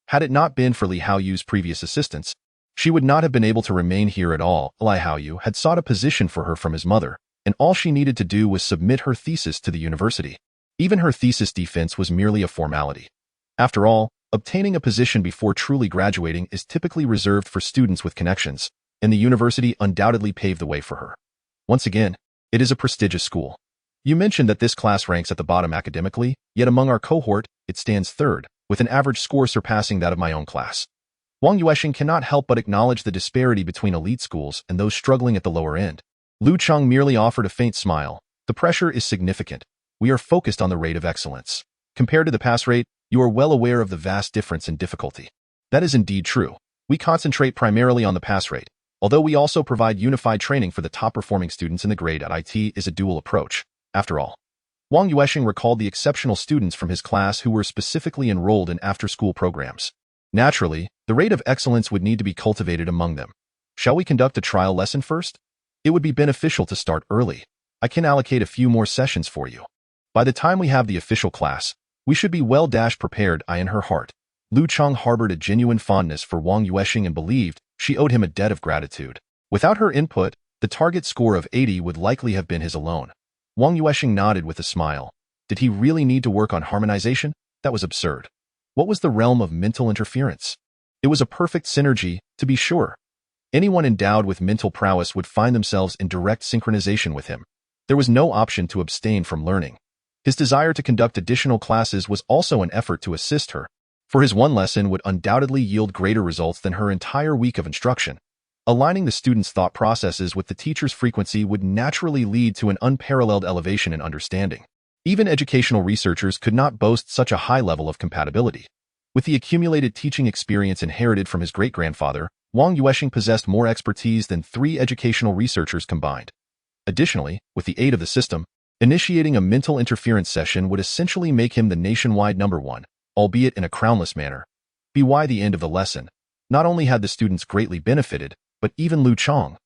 Had it not been for Li Haoyu's previous assistance, she would not have been able to remain here at all. Li Haoyu had sought a position for her from his mother, and all she needed to do was submit her thesis to the university. Even her thesis defense was merely a formality. After all, obtaining a position before truly graduating is typically reserved for students with connections, and the university undoubtedly paved the way for her. Once again, it is a prestigious school. You mentioned that this class ranks at the bottom academically, yet among our cohort, it stands third, with an average score surpassing that of my own class. Wang Yuansheng cannot help but acknowledge the disparity between elite schools and those struggling at the lower end. Lu Chang merely offered a faint smile. The pressure is significant. We are focused on the rate of excellence. Compared to the pass rate, you are well aware of the vast difference in difficulty. That is indeed true. We concentrate primarily on the pass rate, although we also provide unified training for the top-performing students in the grade. IT is a dual approach, after all. Wang Yuansheng recalled the exceptional students from his class who were specifically enrolled in after-school programs. Naturally, the rate of excellence would need to be cultivated among them. Shall we conduct a trial lesson first? It would be beneficial to start early. I can allocate a few more sessions for you. By the time we have the official class, we should be well-prepared. In her heart, Lu Chang harbored a genuine fondness for Wang Yuansheng and believed she owed him a debt of gratitude. Without her input, the target score of 80 would likely have been his alone. Wang Yuansheng nodded with a smile. Did he really need to work on harmonization? That was absurd. What was the realm of mental interference? It was a perfect synergy, to be sure. Anyone endowed with mental prowess would find themselves in direct synchronization with him. There was no option to abstain from learning. His desire to conduct additional classes was also an effort to assist her, for his one lesson would undoubtedly yield greater results than her entire week of instruction. Aligning the students' thought processes with the teacher's frequency would naturally lead to an unparalleled elevation in understanding. Even educational researchers could not boast such a high level of compatibility. With the accumulated teaching experience inherited from his great-grandfather, Wang Yuansheng possessed more expertise than 3 educational researchers combined. Additionally, with the aid of the system, initiating a mental interference session would essentially make him the nationwide #1, albeit in a crownless manner. By the end of the lesson, not only had the students greatly benefited, but even Lu Chang,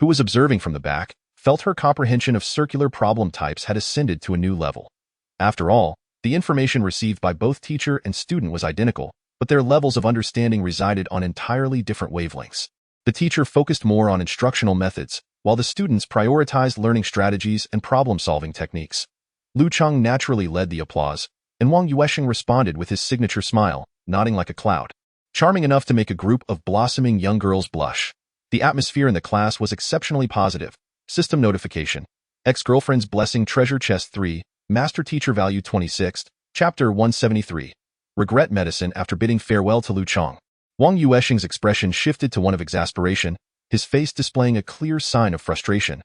who was observing from the back, felt her comprehension of circular problem types had ascended to a new level. After all, the information received by both teacher and student was identical, but their levels of understanding resided on entirely different wavelengths. The teacher focused more on instructional methods, while the students prioritized learning strategies and problem-solving techniques. Lu Chang naturally led the applause, and Wang Yuansheng responded with his signature smile, nodding like a cloud. Charming enough to make a group of blossoming young girls blush. The atmosphere in the class was exceptionally positive. System notification. Ex-girlfriend's blessing treasure chest 3, master teacher value 26, chapter 173. Regret medicine after bidding farewell to Lu Chang. Wang Yuansheng's expression shifted to one of exasperation, his face displaying a clear sign of frustration.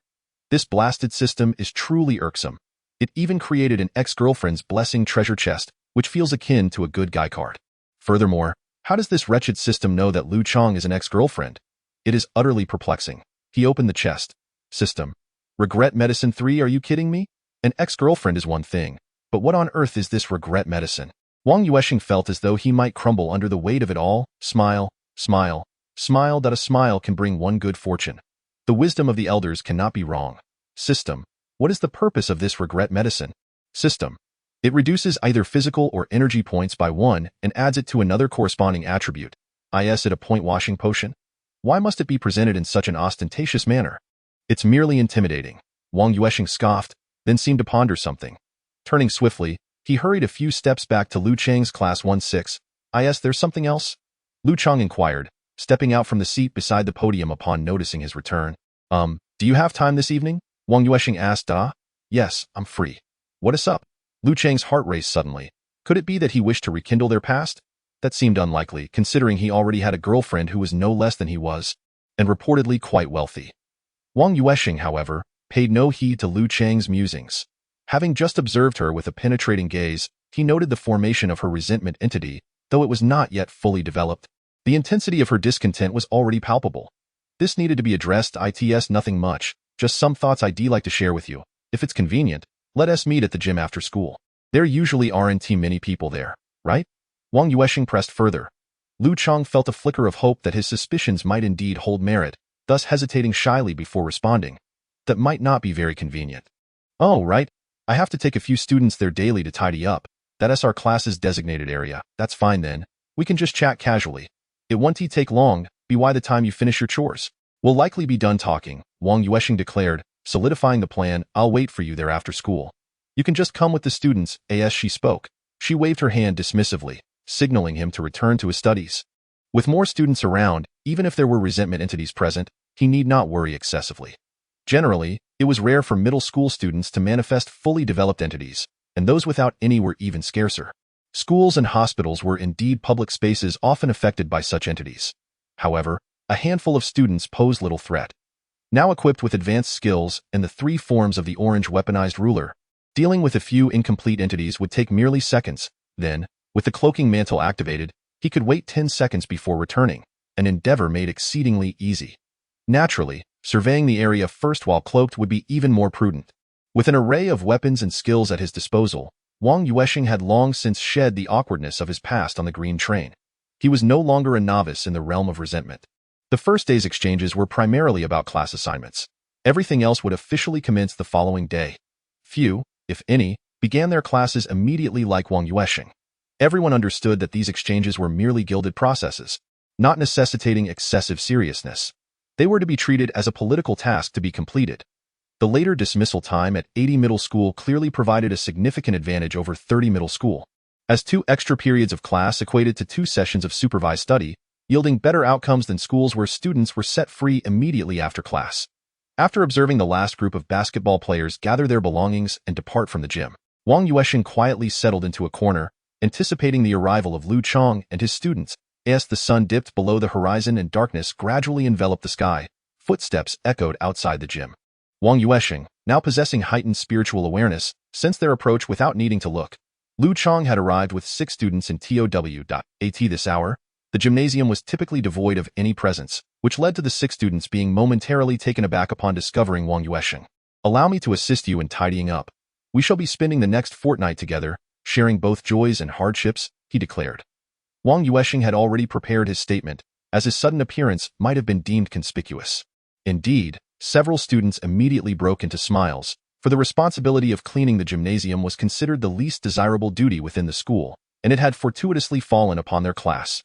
This blasted system is truly irksome. It even created an ex-girlfriend's blessing treasure chest, which feels akin to a good guy card. Furthermore, how does this wretched system know that Lu Chang is an ex-girlfriend? It is utterly perplexing. He opened the chest. System. Regret medicine 3, are you kidding me? An ex-girlfriend is one thing, but what on earth is this regret medicine? Wang Yuansheng felt as though he might crumble under the weight of it all. Smile, smile, smile that a smile can bring one good fortune. The wisdom of the elders cannot be wrong. System. What is the purpose of this regret medicine? System. It reduces either physical or energy points by 1 and adds it to another corresponding attribute. Is it a point-washing potion? Why must it be presented in such an ostentatious manner? It's merely intimidating. Wang Yuansheng scoffed, then seemed to ponder something. Turning swiftly, he hurried a few steps back to Lu Chang's class 1-6. There's something else? Lu Chang inquired, stepping out from the seat beside the podium upon noticing his return. Do you have time this evening? Wang Yuansheng asked. Yes, I'm free. What is up? Lu Chang's heart raced suddenly. Could it be that he wished to rekindle their past? That seemed unlikely, considering he already had a girlfriend who was no less than he was, and reportedly quite wealthy. Wang Yuansheng, however, paid no heed to Lu Chang's musings. Having just observed her with a penetrating gaze, he noted the formation of her resentment entity, though it was not yet fully developed. The intensity of her discontent was already palpable. This needed to be addressed. It's nothing much, just some thoughts I'd like to share with you. If it's convenient, let us meet at the gym after school. There usually aren't many people there, right? Wang Yuansheng pressed further. Lu Chang felt a flicker of hope that his suspicions might indeed hold merit, thus hesitating shyly before responding. That might not be very convenient. Oh, right. I have to take a few students there daily to tidy up. That's our class's designated area. That's fine then. We can just chat casually. It won't take long, by the time you finish your chores. We'll likely be done talking, Wang Yuansheng declared, solidifying the plan. I'll wait for you there after school. You can just come with the students, as she spoke. She waved her hand dismissively, signaling him to return to his studies. With more students around, even if there were resentment entities present, he need not worry excessively. Generally, it was rare for middle school students to manifest fully developed entities, and those without any were even scarcer. Schools and hospitals were indeed public spaces often affected by such entities. However, a handful of students posed little threat. Now equipped with advanced skills and the 3 forms of the orange weaponized ruler, dealing with a few incomplete entities would take merely seconds. Then, with the cloaking mantle activated, he could wait 10 seconds before returning, an endeavor made exceedingly easy. Naturally, surveying the area first while cloaked would be even more prudent. With an array of weapons and skills at his disposal, Wang Yuansheng had long since shed the awkwardness of his past on the green train. He was no longer a novice in the realm of resentment. The first day's exchanges were primarily about class assignments. Everything else would officially commence the following day. Few, if any, began their classes immediately like Wang Yuansheng. Everyone understood that these exchanges were merely gilded processes, not necessitating excessive seriousness. They were to be treated as a political task to be completed. The later dismissal time at 80 middle school clearly provided a significant advantage over 30 middle school, as 2 extra periods of class equated to 2 sessions of supervised study, yielding better outcomes than schools where students were set free immediately after class. After observing the last group of basketball players gather their belongings and depart from the gym, Wang Yuansheng quietly settled into a corner, anticipating the arrival of Lu Chang and his students. As the sun dipped below the horizon and darkness gradually enveloped the sky, footsteps echoed outside the gym. Wang Yuansheng, now possessing heightened spiritual awareness, sensed their approach without needing to look. Lu Chang had arrived with 6 students in TOW.AT this hour. The gymnasium was typically devoid of any presence, which led to the 6 students being momentarily taken aback upon discovering Wang Yuansheng. Allow me to assist you in tidying up. We shall be spending the next fortnight together, sharing both joys and hardships, he declared. Wang Yuansheng had already prepared his statement, as his sudden appearance might have been deemed conspicuous. Indeed, several students immediately broke into smiles, for the responsibility of cleaning the gymnasium was considered the least desirable duty within the school, and it had fortuitously fallen upon their class.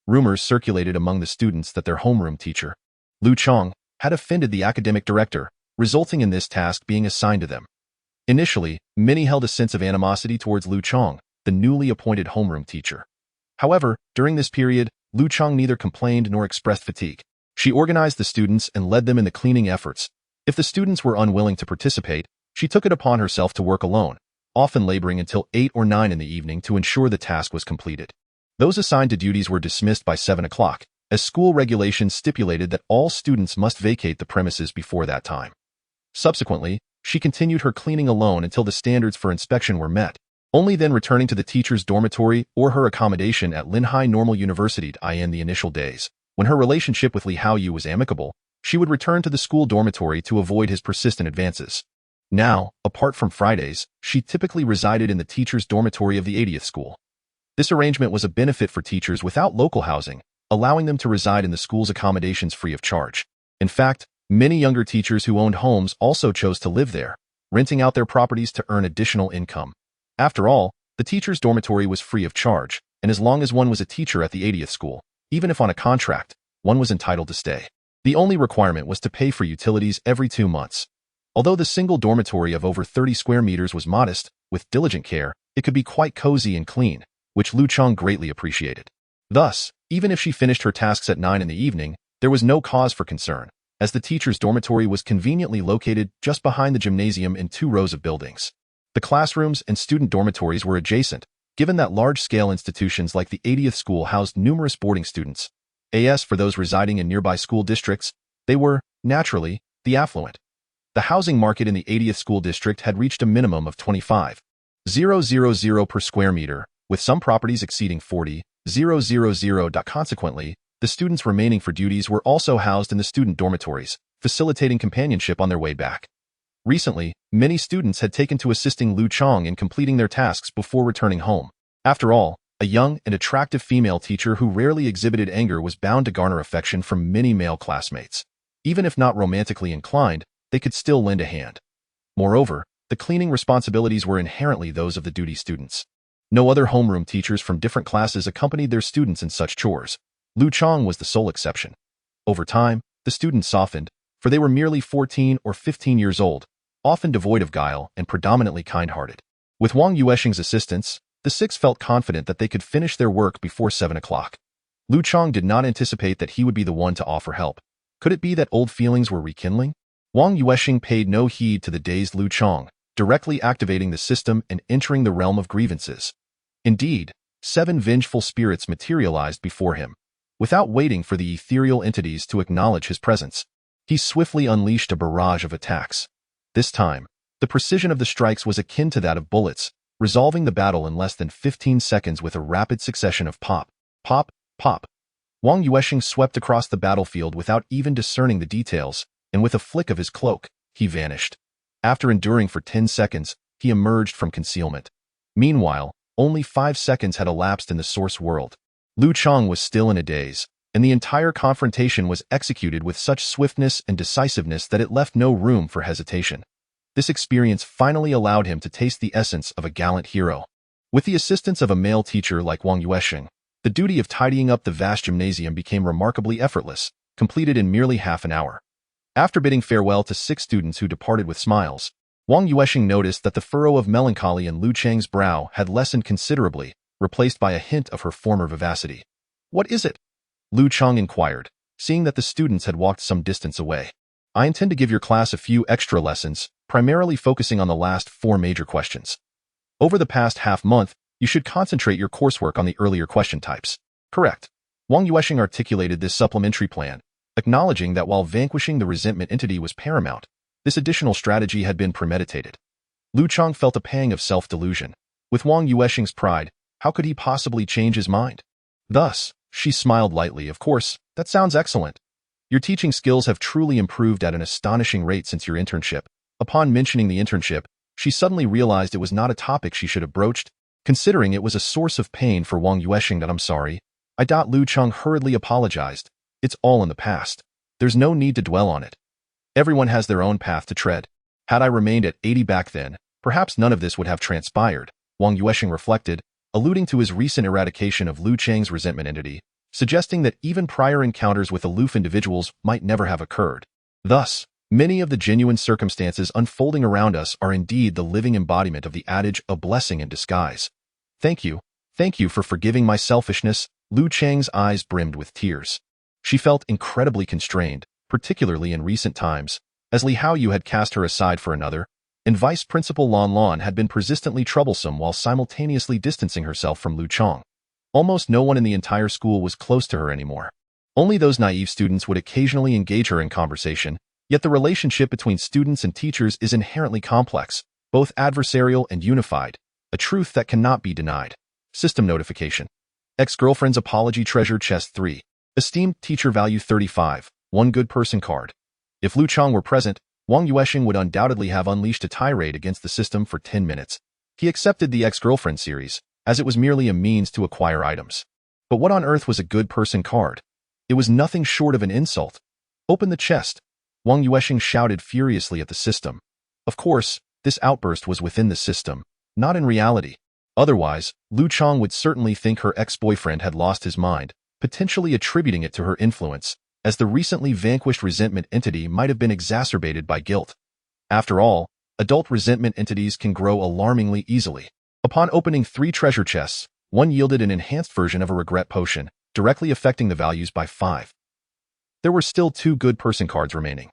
Rumors circulated among the students that their homeroom teacher, Lu Chong, had offended the academic director, resulting in this task being assigned to them. Initially, many held a sense of animosity towards Lu Chong, the newly appointed homeroom teacher. However, during this period, Lu Chong neither complained nor expressed fatigue. She organized the students and led them in the cleaning efforts. If the students were unwilling to participate, she took it upon herself to work alone, often laboring until 8 or 9 in the evening to ensure the task was completed. Those assigned to duties were dismissed by 7 o'clock, as school regulations stipulated that all students must vacate the premises before that time. Subsequently, she continued her cleaning alone until the standards for inspection were met, only then returning to the teacher's dormitory or her accommodation at Linhai Normal University. In the initial days, when her relationship with Li Haoyu was amicable, she would return to the school dormitory to avoid his persistent advances. Now, apart from Fridays, she typically resided in the teacher's dormitory of the 80th school. This arrangement was a benefit for teachers without local housing, allowing them to reside in the school's accommodations free of charge. In fact, many younger teachers who owned homes also chose to live there, renting out their properties to earn additional income. After all, the teacher's dormitory was free of charge, and as long as one was a teacher at the 80th school, even if on a contract, one was entitled to stay. The only requirement was to pay for utilities every 2 months. Although the single dormitory of over 30 square meters was modest, with diligent care, it could be quite cozy and clean, which Lu Chong greatly appreciated. Thus, even if she finished her tasks at 9 in the evening, there was no cause for concern, as the teacher's dormitory was conveniently located just behind the gymnasium in 2 rows of buildings. The classrooms and student dormitories were adjacent, given that large-scale institutions like the 80th school housed numerous boarding students. As for those residing in nearby school districts, they were, naturally, the affluent. The housing market in the 80th school district had reached a minimum of 25,000 per square meter, with some properties exceeding 40,000. Consequently, the students remaining for duties were also housed in the student dormitories, facilitating companionship on their way back. Recently, many students had taken to assisting Lu Chong in completing their tasks before returning home. After all, a young and attractive female teacher who rarely exhibited anger was bound to garner affection from many male classmates. Even if not romantically inclined, they could still lend a hand. Moreover, the cleaning responsibilities were inherently those of the duty students. No other homeroom teachers from different classes accompanied their students in such chores. Lu Chong was the sole exception. Over time, the students softened, for they were merely 14 or 15 years old, often devoid of guile and predominantly kind-hearted. With Wang Yuansheng's assistance, the 6 felt confident that they could finish their work before 7 o'clock. Lu Chong did not anticipate that he would be the one to offer help. Could it be that old feelings were rekindling? Wang Yuansheng paid no heed to the dazed Lu Chong, directly activating the system and entering the realm of grievances. Indeed, 7 vengeful spirits materialized before him. Without waiting for the ethereal entities to acknowledge his presence, he swiftly unleashed a barrage of attacks. This time, the precision of the strikes was akin to that of bullets, resolving the battle in less than 15 seconds with a rapid succession of pop, pop, pop. Wang Yuansheng swept across the battlefield without even discerning the details, and with a flick of his cloak, he vanished. After enduring for 10 seconds, he emerged from concealment. Meanwhile, only 5 seconds had elapsed in the source world. Lu Chong was still in a daze, and the entire confrontation was executed with such swiftness and decisiveness that it left no room for hesitation. This experience finally allowed him to taste the essence of a gallant hero. With the assistance of a male teacher like Wang Yuansheng, the duty of tidying up the vast gymnasium became remarkably effortless, completed in merely half an hour. After bidding farewell to 6 students who departed with smiles, Wang Yuansheng noticed that the furrow of melancholy in Lu Chang's brow had lessened considerably, replaced by a hint of her former vivacity. "What is it?" Lu Chang inquired, seeing that the students had walked some distance away. "I intend to give your class a few extra lessons, primarily focusing on the last 4 major questions. Over the past half-month, you should concentrate your coursework on the earlier question types." "Correct." Wang Yuansheng articulated this supplementary plan, acknowledging that while vanquishing the resentment entity was paramount, this additional strategy had been premeditated. Lu Chang felt a pang of self-delusion. With Wang Yuansheng's pride, how could he possibly change his mind? Thus, she smiled lightly. "Of course, that sounds excellent. Your teaching skills have truly improved at an astonishing rate since your internship." Upon mentioning the internship, she suddenly realized it was not a topic she should have broached, considering it was a source of pain for Wang Yuansheng. "I'm sorry, Lu Cheng hurriedly apologized. It's all in the past. There's no need to dwell on it. Everyone has their own path to tread. Had I remained at 80 back then, perhaps none of this would have transpired, Wang Yuansheng reflected, alluding to his recent eradication of Lu Cheng's resentment entity, suggesting that even prior encounters with aloof individuals might never have occurred. Thus, many of the genuine circumstances unfolding around us are indeed the living embodiment of the adage, a blessing in disguise. Thank you for forgiving my selfishness. Lu Cheng's eyes brimmed with tears. She felt incredibly constrained, particularly in recent times, as Li Haoyu had cast her aside for another, and Vice Principal Lan Lan had been persistently troublesome while simultaneously distancing herself from Lu Cheng. Almost no one in the entire school was close to her anymore. Only those naive students would occasionally engage her in conversation, yet the relationship between students and teachers is inherently complex, both adversarial and unified, a truth that cannot be denied. System notification. Ex-girlfriend's apology treasure chest 3. Esteemed teacher value 35, one good person card. If Lu Cheng were present, Wang Yuansheng would undoubtedly have unleashed a tirade against the system for 10 minutes. He accepted the ex-girlfriend series, as it was merely a means to acquire items. But what on earth was a good person card? It was nothing short of an insult. Open the chest. Wang Yuansheng shouted furiously at the system. Of course, this outburst was within the system, not in reality. Otherwise, Lu Cheng would certainly think her ex-boyfriend had lost his mind, potentially attributing it to her influence, as the recently vanquished resentment entity might have been exacerbated by guilt. After all, adult resentment entities can grow alarmingly easily. Upon opening 3 treasure chests, one yielded an enhanced version of a regret potion, directly affecting the values by 5. There were still 2 good person cards remaining.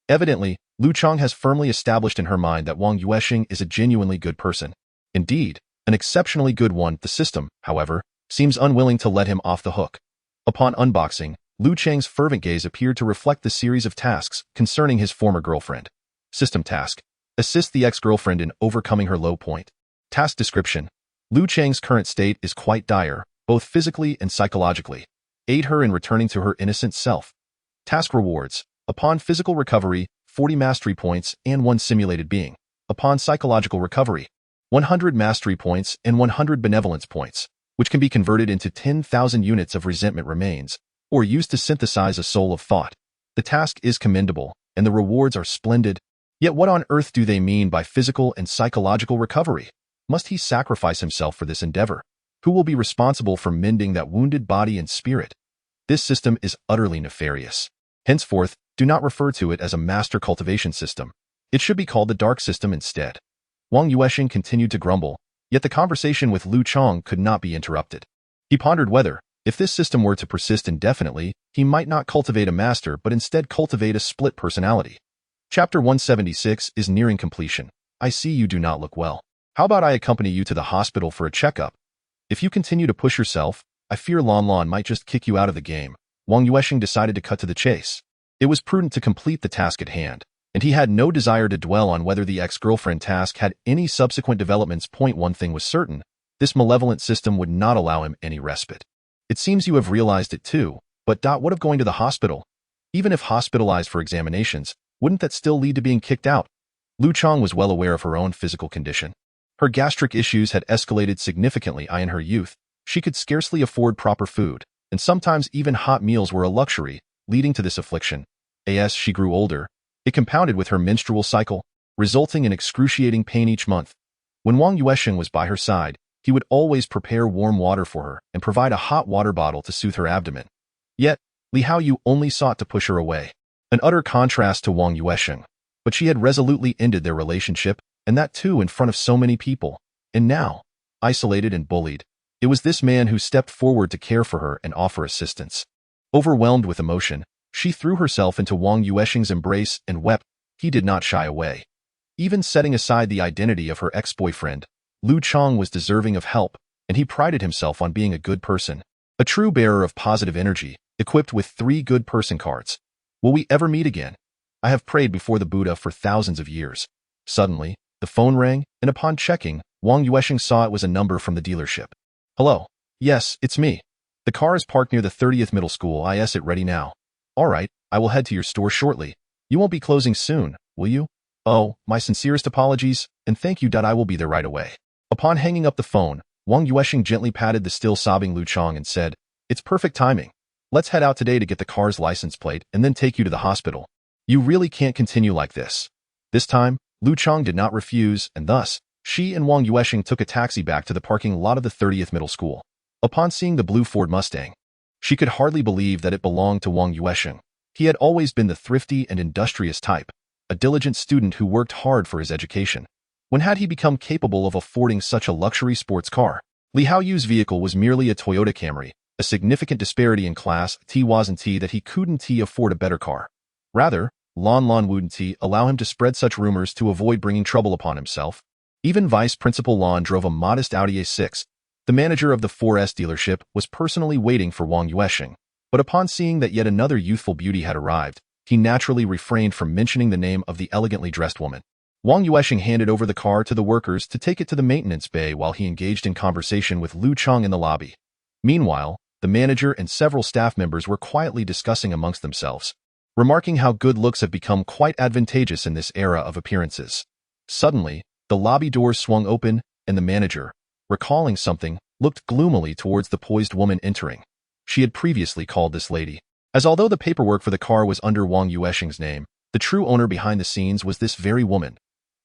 Evidently, Lu Cheng has firmly established in her mind that Wang Yuansheng is a genuinely good person. Indeed, an exceptionally good one. The system, however, seems unwilling to let him off the hook. Upon unboxing, Lu Cheng's fervent gaze appeared to reflect the series of tasks concerning his former girlfriend. System task. Assist the ex-girlfriend in overcoming her low point. Task description. Lu Cheng's current state is quite dire, both physically and psychologically. Aid her in returning to her innocent self. Task rewards. Upon physical recovery, 40 mastery points and 1 simulated being. Upon psychological recovery, 100 mastery points and 100 benevolence points, which can be converted into 10,000 units of resentment remains, or used to synthesize a soul of thought. The task is commendable, and the rewards are splendid. Yet what on earth do they mean by physical and psychological recovery? Must he sacrifice himself for this endeavor? Who will be responsible for mending that wounded body and spirit? This system is utterly nefarious. Henceforth, do not refer to it as a master cultivation system. It should be called the dark system instead. Wang Yuansheng continued to grumble, yet the conversation with Lu Cheng could not be interrupted. He pondered whether, if this system were to persist indefinitely, he might not cultivate a master but instead cultivate a split personality. Chapter 176 is nearing completion. I see you do not look well. How about I accompany you to the hospital for a checkup? If you continue to push yourself, I fear Lan Lan might just kick you out of the game. Wang Yuansheng decided to cut to the chase. It was prudent to complete the task at hand, and he had no desire to dwell on whether the ex-girlfriend task had any subsequent developments. One thing was certain, this malevolent system would not allow him any respite. It seems you have realized it too, but what of going to the hospital? Even if hospitalized for examinations, wouldn't that still lead to being kicked out? Lu Cheng was well aware of her own physical condition. Her gastric issues had escalated significantly in her youth. She could scarcely afford proper food, and sometimes even hot meals were a luxury, leading to this affliction. As she grew older, it compounded with her menstrual cycle, resulting in excruciating pain each month. When Wang Yuansheng was by her side, he would always prepare warm water for her and provide a hot water bottle to soothe her abdomen. Yet, Li Haoyu only sought to push her away. An utter contrast to Wang Yuansheng. But she had resolutely ended their relationship, and that too in front of so many people. And now, isolated and bullied, it was this man who stepped forward to care for her and offer assistance. Overwhelmed with emotion, she threw herself into Wang Yuansheng's embrace and wept. He did not shy away. Even setting aside the identity of her ex-boyfriend, Lu Cheng was deserving of help, and he prided himself on being a good person, a true bearer of positive energy, equipped with 3 good person cards. Will we ever meet again? I have prayed before the Buddha for thousands of years. Suddenly, the phone rang, and upon checking, Wang Yuansheng saw it was a number from the dealership. Hello. Yes, it's me. The car is parked near the 30th middle school. Is it ready now? All right, I will head to your store shortly. You won't be closing soon, will you? Oh, my sincerest apologies, and thank you. I will be there right away. Upon hanging up the phone, Wang Yuansheng gently patted the still sobbing Lu Cheng and said, It's perfect timing. Let's head out today to get the car's license plate and then take you to the hospital. You really can't continue like this. This time, Lu Chang did not refuse, and thus, she and Wang Yuansheng took a taxi back to the parking lot of the 30th Middle School. Upon seeing the blue Ford Mustang, she could hardly believe that it belonged to Wang Yuansheng. He had always been the thrifty and industrious type, a diligent student who worked hard for his education. When had he become capable of affording such a luxury sports car? Li Haoyu's vehicle was merely a Toyota Camry, a significant disparity in class. T wasn't that he couldn't afford a better car. Rather, Lan wouldn't allow him to spread such rumors to avoid bringing trouble upon himself. Even Vice Principal Lan drove a modest Audi A6. The manager of the 4S dealership was personally waiting for Wang Yuansheng, but upon seeing that yet another youthful beauty had arrived, he naturally refrained from mentioning the name of the elegantly dressed woman. Wang Yuansheng handed over the car to the workers to take it to the maintenance bay while he engaged in conversation with Lu Chang in the lobby. Meanwhile, the manager and several staff members were quietly discussing amongst themselves, remarking how good looks have become quite advantageous in this era of appearances. Suddenly, the lobby doors swung open, and the manager, recalling something, looked gloomily towards the poised woman entering. She had previously called this lady, as although the paperwork for the car was under Wang Yuansheng's name, the true owner behind the scenes was this very woman.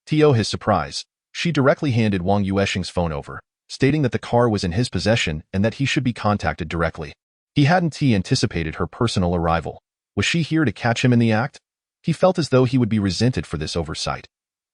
To his surprise, she directly handed Wang Yuansheng's phone over, stating that the car was in his possession and that he should be contacted directly. He hadn't anticipated her personal arrival. Was she here to catch him in the act? He felt as though he would be resented for this oversight.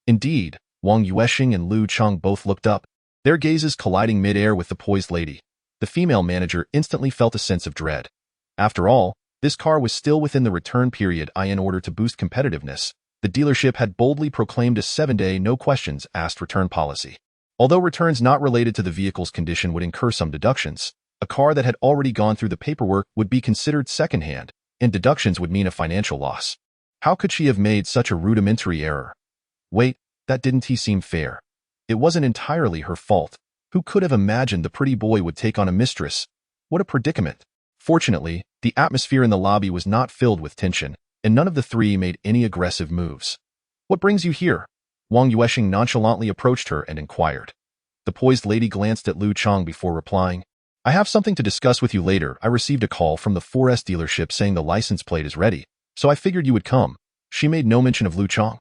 Indeed, Wang Yuansheng and Lu Chang both looked up, their gazes colliding mid-air with the poised lady. The female manager instantly felt a sense of dread. After all, this car was still within the return period. In order to boost competitiveness, the dealership had boldly proclaimed a 7-day no-questions-asked return policy. Although returns not related to the vehicle's condition would incur some deductions, a car that had already gone through the paperwork would be considered second-hand, and deductions would mean a financial loss. How could she have made such a rudimentary error? Wait, that didn't seem fair. It wasn't entirely her fault. Who could have imagined the pretty boy would take on a mistress? What a predicament. Fortunately, the atmosphere in the lobby was not filled with tension, and none of the three made any aggressive moves. What brings you here? Wang Yuansheng nonchalantly approached her and inquired. The poised lady glanced at Lu Chang before replying, I have something to discuss with you later. I received a call from the 4S dealership saying the license plate is ready, so I figured you would come. She made no mention of Lu Chang,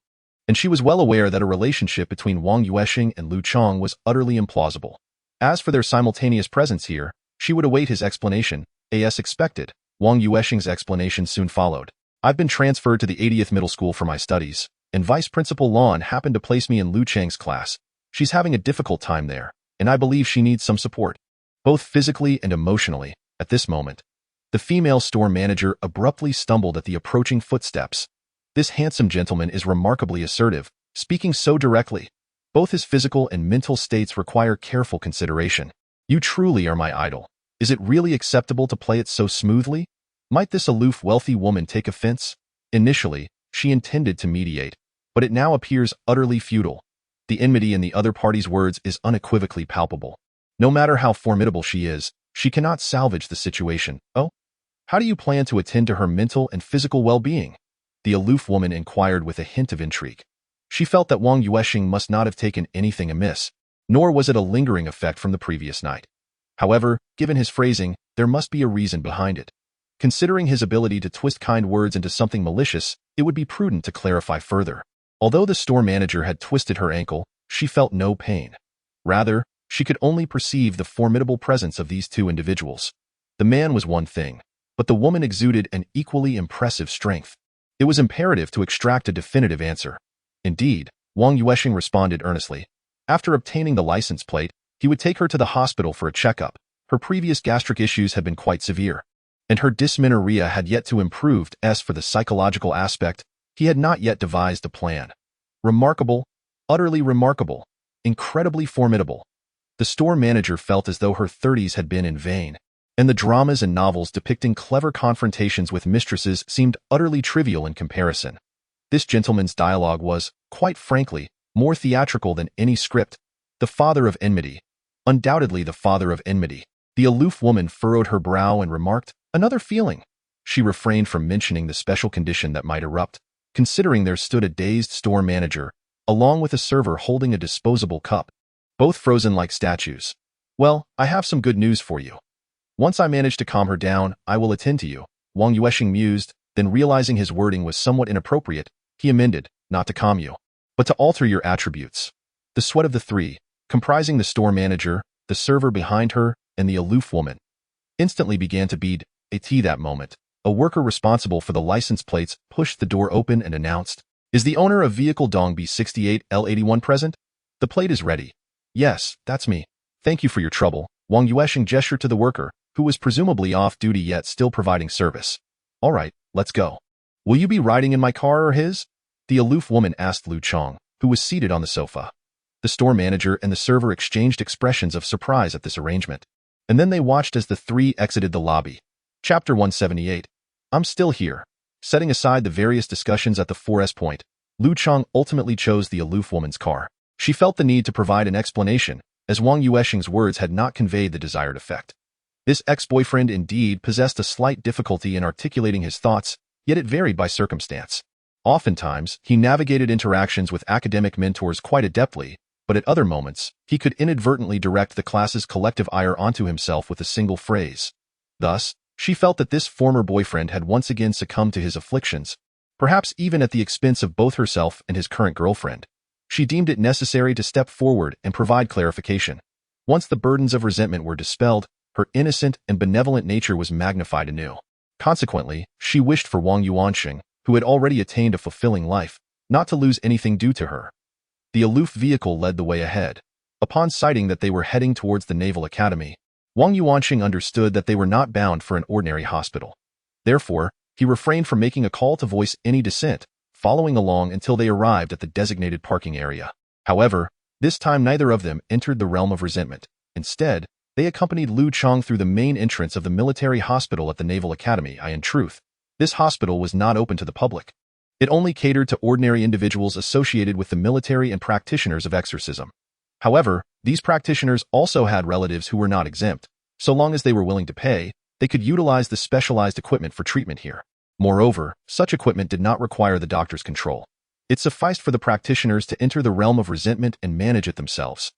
and she was well aware that a relationship between Wang Yuansheng and Lu Chang was utterly implausible. As for their simultaneous presence here, she would await his explanation. As expected, Wang Yuansheng's explanation soon followed. I've been transferred to the 80th Middle School for my studies, and Vice Principal Lan happened to place me in Lu Chang's class. She's having a difficult time there, and I believe she needs some support, both physically and emotionally. At this moment, the female store manager abruptly stumbled at the approaching footsteps. This handsome gentleman is remarkably assertive, speaking so directly. Both his physical and mental states require careful consideration. You truly are my idol. Is it really acceptable to play it so smoothly? Might this aloof, wealthy woman take offense? Initially, she intended to mediate, but it now appears utterly futile. The enmity in the other party's words is unequivocally palpable. No matter how formidable she is, she cannot salvage the situation. Oh? How do you plan to attend to her mental and physical well-being? The aloof woman inquired with a hint of intrigue. She felt that Wang Yuansheng must not have taken anything amiss, nor was it a lingering effect from the previous night. However, given his phrasing, there must be a reason behind it. Considering his ability to twist kind words into something malicious, it would be prudent to clarify further. Although the store manager had twisted her ankle, she felt no pain. Rather, she could only perceive the formidable presence of these two individuals. The man was one thing, but the woman exuded an equally impressive strength. It was imperative to extract a definitive answer. Indeed, Wang Yuansheng responded earnestly. After obtaining the license plate, he would take her to the hospital for a checkup. Her previous gastric issues had been quite severe, and her dysmenorrhea had yet to improve. As for the psychological aspect, he had not yet devised a plan. Remarkable, utterly remarkable, incredibly formidable. The store manager felt as though her 30s had been in vain, and the dramas and novels depicting clever confrontations with mistresses seemed utterly trivial in comparison. This gentleman's dialogue was, quite frankly, more theatrical than any script. The father of enmity. Undoubtedly the father of enmity. The aloof woman furrowed her brow and remarked, another feeling. She refrained from mentioning the special condition that might erupt, considering there stood a dazed store manager, along with a server holding a disposable cup, both frozen like statues. Well, I have some good news for you. Once I manage to calm her down, I will attend to you, Wang Yuansheng mused, then realizing his wording was somewhat inappropriate, he amended, not to calm you, but to alter your attributes. The sweat of the three, comprising the store manager, the server behind her, and the aloof woman, instantly began to bead. That moment, a worker responsible for the license plates pushed the door open and announced, "Is the owner of vehicle Dong B68L81 present? The plate is ready." "Yes, that's me. Thank you for your trouble," Wang Yuansheng gestured to the worker, who was presumably off duty yet still providing service. "All right, let's go." "Will you be riding in my car or his?" the aloof woman asked Lu Chong, who was seated on the sofa. The store manager and the server exchanged expressions of surprise at this arrangement, and then they watched as the three exited the lobby. Chapter 178. I'm still here. Setting aside the various discussions at the 4S point, Lu Chong ultimately chose the aloof woman's car. She felt the need to provide an explanation, as Wang Yuansheng's words had not conveyed the desired effect. This ex-boyfriend indeed possessed a slight difficulty in articulating his thoughts, yet it varied by circumstance. Oftentimes, he navigated interactions with academic mentors quite adeptly, but at other moments, he could inadvertently direct the class's collective ire onto himself with a single phrase. Thus, she felt that this former boyfriend had once again succumbed to his afflictions, perhaps even at the expense of both herself and his current girlfriend. She deemed it necessary to step forward and provide clarification. Once the burdens of resentment were dispelled, her innocent and benevolent nature was magnified anew. Consequently, she wished for Wang Yuansheng, who had already attained a fulfilling life, not to lose anything due to her. The aloof vehicle led the way ahead. Upon sighting that they were heading towards the Naval Academy, Wang Yuansheng understood that they were not bound for an ordinary hospital. Therefore, he refrained from making a call to voice any dissent, following along until they arrived at the designated parking area. However, this time neither of them entered the realm of resentment. Instead, they accompanied Lu Chong through the main entrance of the military hospital at the Naval Academy. In truth, this hospital was not open to the public. It only catered to ordinary individuals associated with the military and practitioners of exorcism. However, these practitioners also had relatives who were not exempt. So long as they were willing to pay, they could utilize the specialized equipment for treatment here. Moreover, such equipment did not require the doctor's control. It sufficed for the practitioners to enter the realm of resentment and manage it themselves.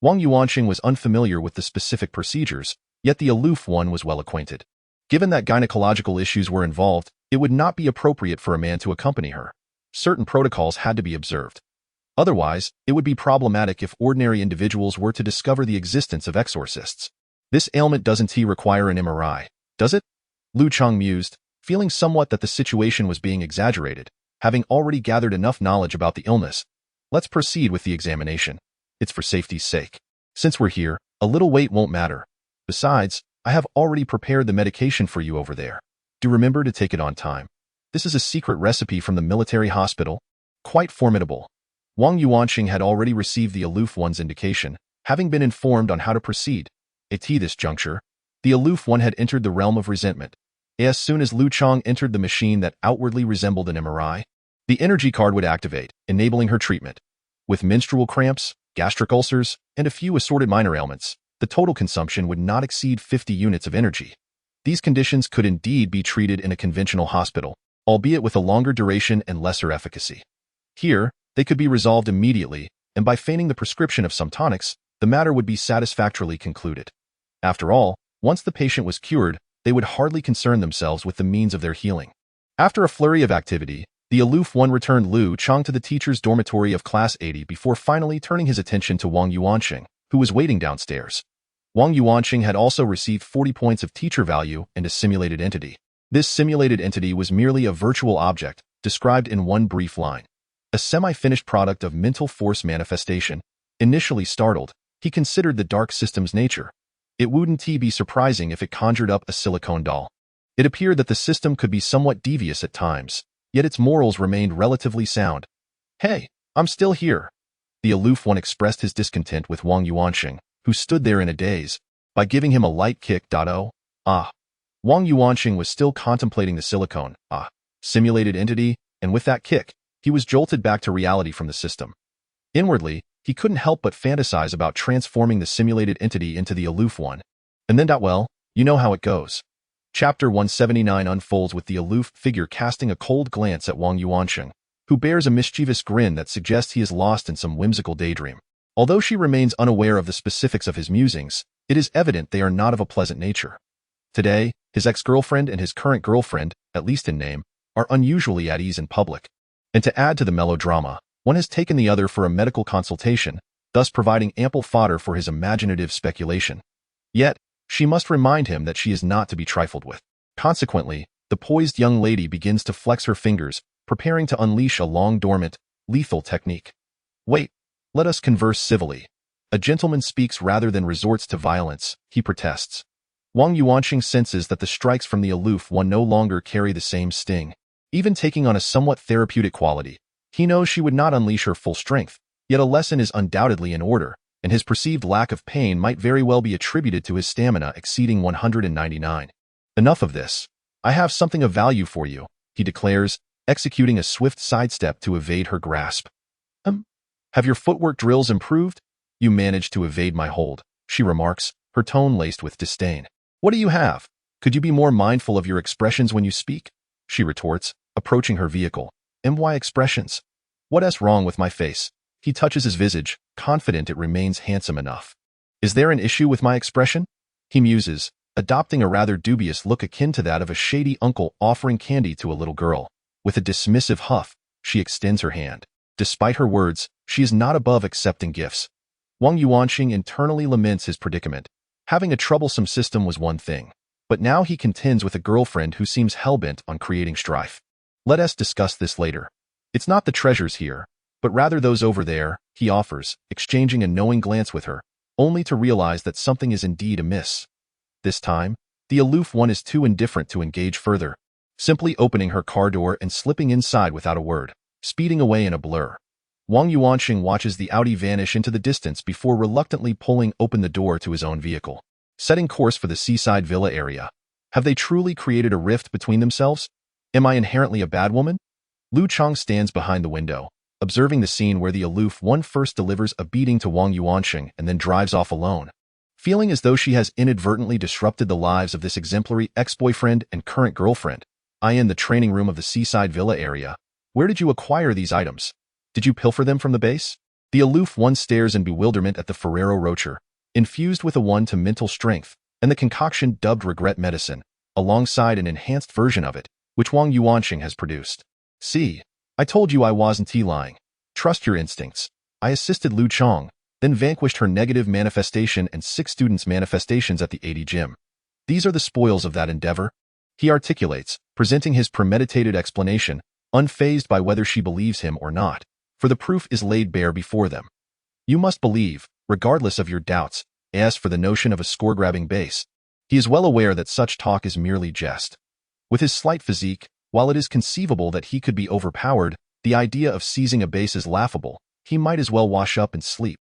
Wang Yuansheng was unfamiliar with the specific procedures, yet the aloof one was well acquainted. Given that gynecological issues were involved, it would not be appropriate for a man to accompany her. Certain protocols had to be observed. Otherwise, it would be problematic if ordinary individuals were to discover the existence of exorcists. This ailment doesn't require an MRI, does it? Lu Chong mused, feeling somewhat that the situation was being exaggerated, having already gathered enough knowledge about the illness. Let's proceed with the examination. It's for safety's sake. Since we're here, a little wait won't matter. Besides, I have already prepared the medication for you over there. Do remember to take it on time. This is a secret recipe from the military hospital. Quite formidable. Wang Yuansheng had already received the aloof one's indication, having been informed on how to proceed. At this juncture, the aloof one had entered the realm of resentment. As soon as Lu Chong entered the machine that outwardly resembled an MRI, the energy card would activate, enabling her treatment. With menstrual cramps, gastric ulcers, and a few assorted minor ailments, the total consumption would not exceed 50 units of energy. These conditions could indeed be treated in a conventional hospital, albeit with a longer duration and lesser efficacy. Here, they could be resolved immediately, and by feigning the prescription of some tonics, the matter would be satisfactorily concluded. After all, once the patient was cured, they would hardly concern themselves with the means of their healing. After a flurry of activity, the aloof one returned Lu Chong to the teacher's dormitory of Class 80 before finally turning his attention to Wang Yuansheng, who was waiting downstairs. Wang Yuansheng had also received 40 points of teacher value and a simulated entity. This simulated entity was merely a virtual object, described in one brief line. A semi-finished product of mental force manifestation. Initially startled, he considered the dark system's nature. It wouldn't be surprising if it conjured up a silicone doll. It appeared that the system could be somewhat devious at times, yet its morals remained relatively sound. Hey, I'm still here. The aloof one expressed his discontent with Wang Yuansheng, who stood there in a daze, by giving him a light kick. Wang Yuansheng was still contemplating the silicone, simulated entity, and with that kick, he was jolted back to reality from the system. Inwardly, he couldn't help but fantasize about transforming the simulated entity into the aloof one. And then, well, you know how it goes. Chapter 179 unfolds with the aloof figure casting a cold glance at Wang Yuansheng, who bears a mischievous grin that suggests he is lost in some whimsical daydream. Although she remains unaware of the specifics of his musings, it is evident they are not of a pleasant nature. Today, his ex-girlfriend and his current girlfriend, at least in name, are unusually at ease in public. And to add to the melodrama, one has taken the other for a medical consultation, thus providing ample fodder for his imaginative speculation. Yet, she must remind him that she is not to be trifled with. Consequently, the poised young lady begins to flex her fingers, preparing to unleash a long-dormant, lethal technique. Wait, let us converse civilly. A gentleman speaks rather than resorts to violence, he protests. Wang Yuansheng senses that the strikes from the aloof one no longer carry the same sting, even taking on a somewhat therapeutic quality. He knows she would not unleash her full strength, yet a lesson is undoubtedly in order, and his perceived lack of pain might very well be attributed to his stamina exceeding 199. Enough of this. I have something of value for you, he declares, executing a swift sidestep to evade her grasp. Have your footwork drills improved? You managed to evade my hold, she remarks, her tone laced with disdain. What do you have? Could you be more mindful of your expressions when you speak? She retorts, approaching her vehicle. My expressions? What's wrong with my face? He touches his visage, confident it remains handsome enough. Is there an issue with my expression? He muses, adopting a rather dubious look akin to that of a shady uncle offering candy to a little girl. With a dismissive huff, she extends her hand. Despite her words, she is not above accepting gifts. Wang Yuansheng internally laments his predicament. Having a troublesome system was one thing, but now he contends with a girlfriend who seems hell-bent on creating strife. Let us discuss this later. It's not the treasures here, but rather those over there, he offers, exchanging a knowing glance with her, only to realize that something is indeed amiss. This time, the aloof one is too indifferent to engage further, simply opening her car door and slipping inside without a word, speeding away in a blur. Wang Yuansheng watches the Audi vanish into the distance before reluctantly pulling open the door to his own vehicle, setting course for the seaside villa area. Have they truly created a rift between themselves? Am I inherently a bad woman? Lu Chang stands behind the window, observing the scene where the aloof one first delivers a beating to Wang Yuansheng and then drives off alone. Feeling as though she has inadvertently disrupted the lives of this exemplary ex-boyfriend and current girlfriend, I in the training room of the seaside villa area. Where did you acquire these items? Did you pilfer them from the base? The aloof one stares in bewilderment at the Ferrero Rocher, infused with a 1 to mental strength, and the concoction dubbed regret medicine, alongside an enhanced version of it, which Wang Yuansheng has produced. See, I told you I wasn't lying. Trust your instincts. I assisted Lu Chang, then vanquished her negative manifestation and 6 students' manifestations at the 80 gym. These are the spoils of that endeavor, he articulates, presenting his premeditated explanation, unfazed by whether she believes him or not, for the proof is laid bare before them. You must believe, regardless of your doubts. As for the notion of a score-grabbing base, he is well aware that such talk is merely jest. With his slight physique, while it is conceivable that he could be overpowered, the idea of seizing a base is laughable. He might as well wash up and sleep.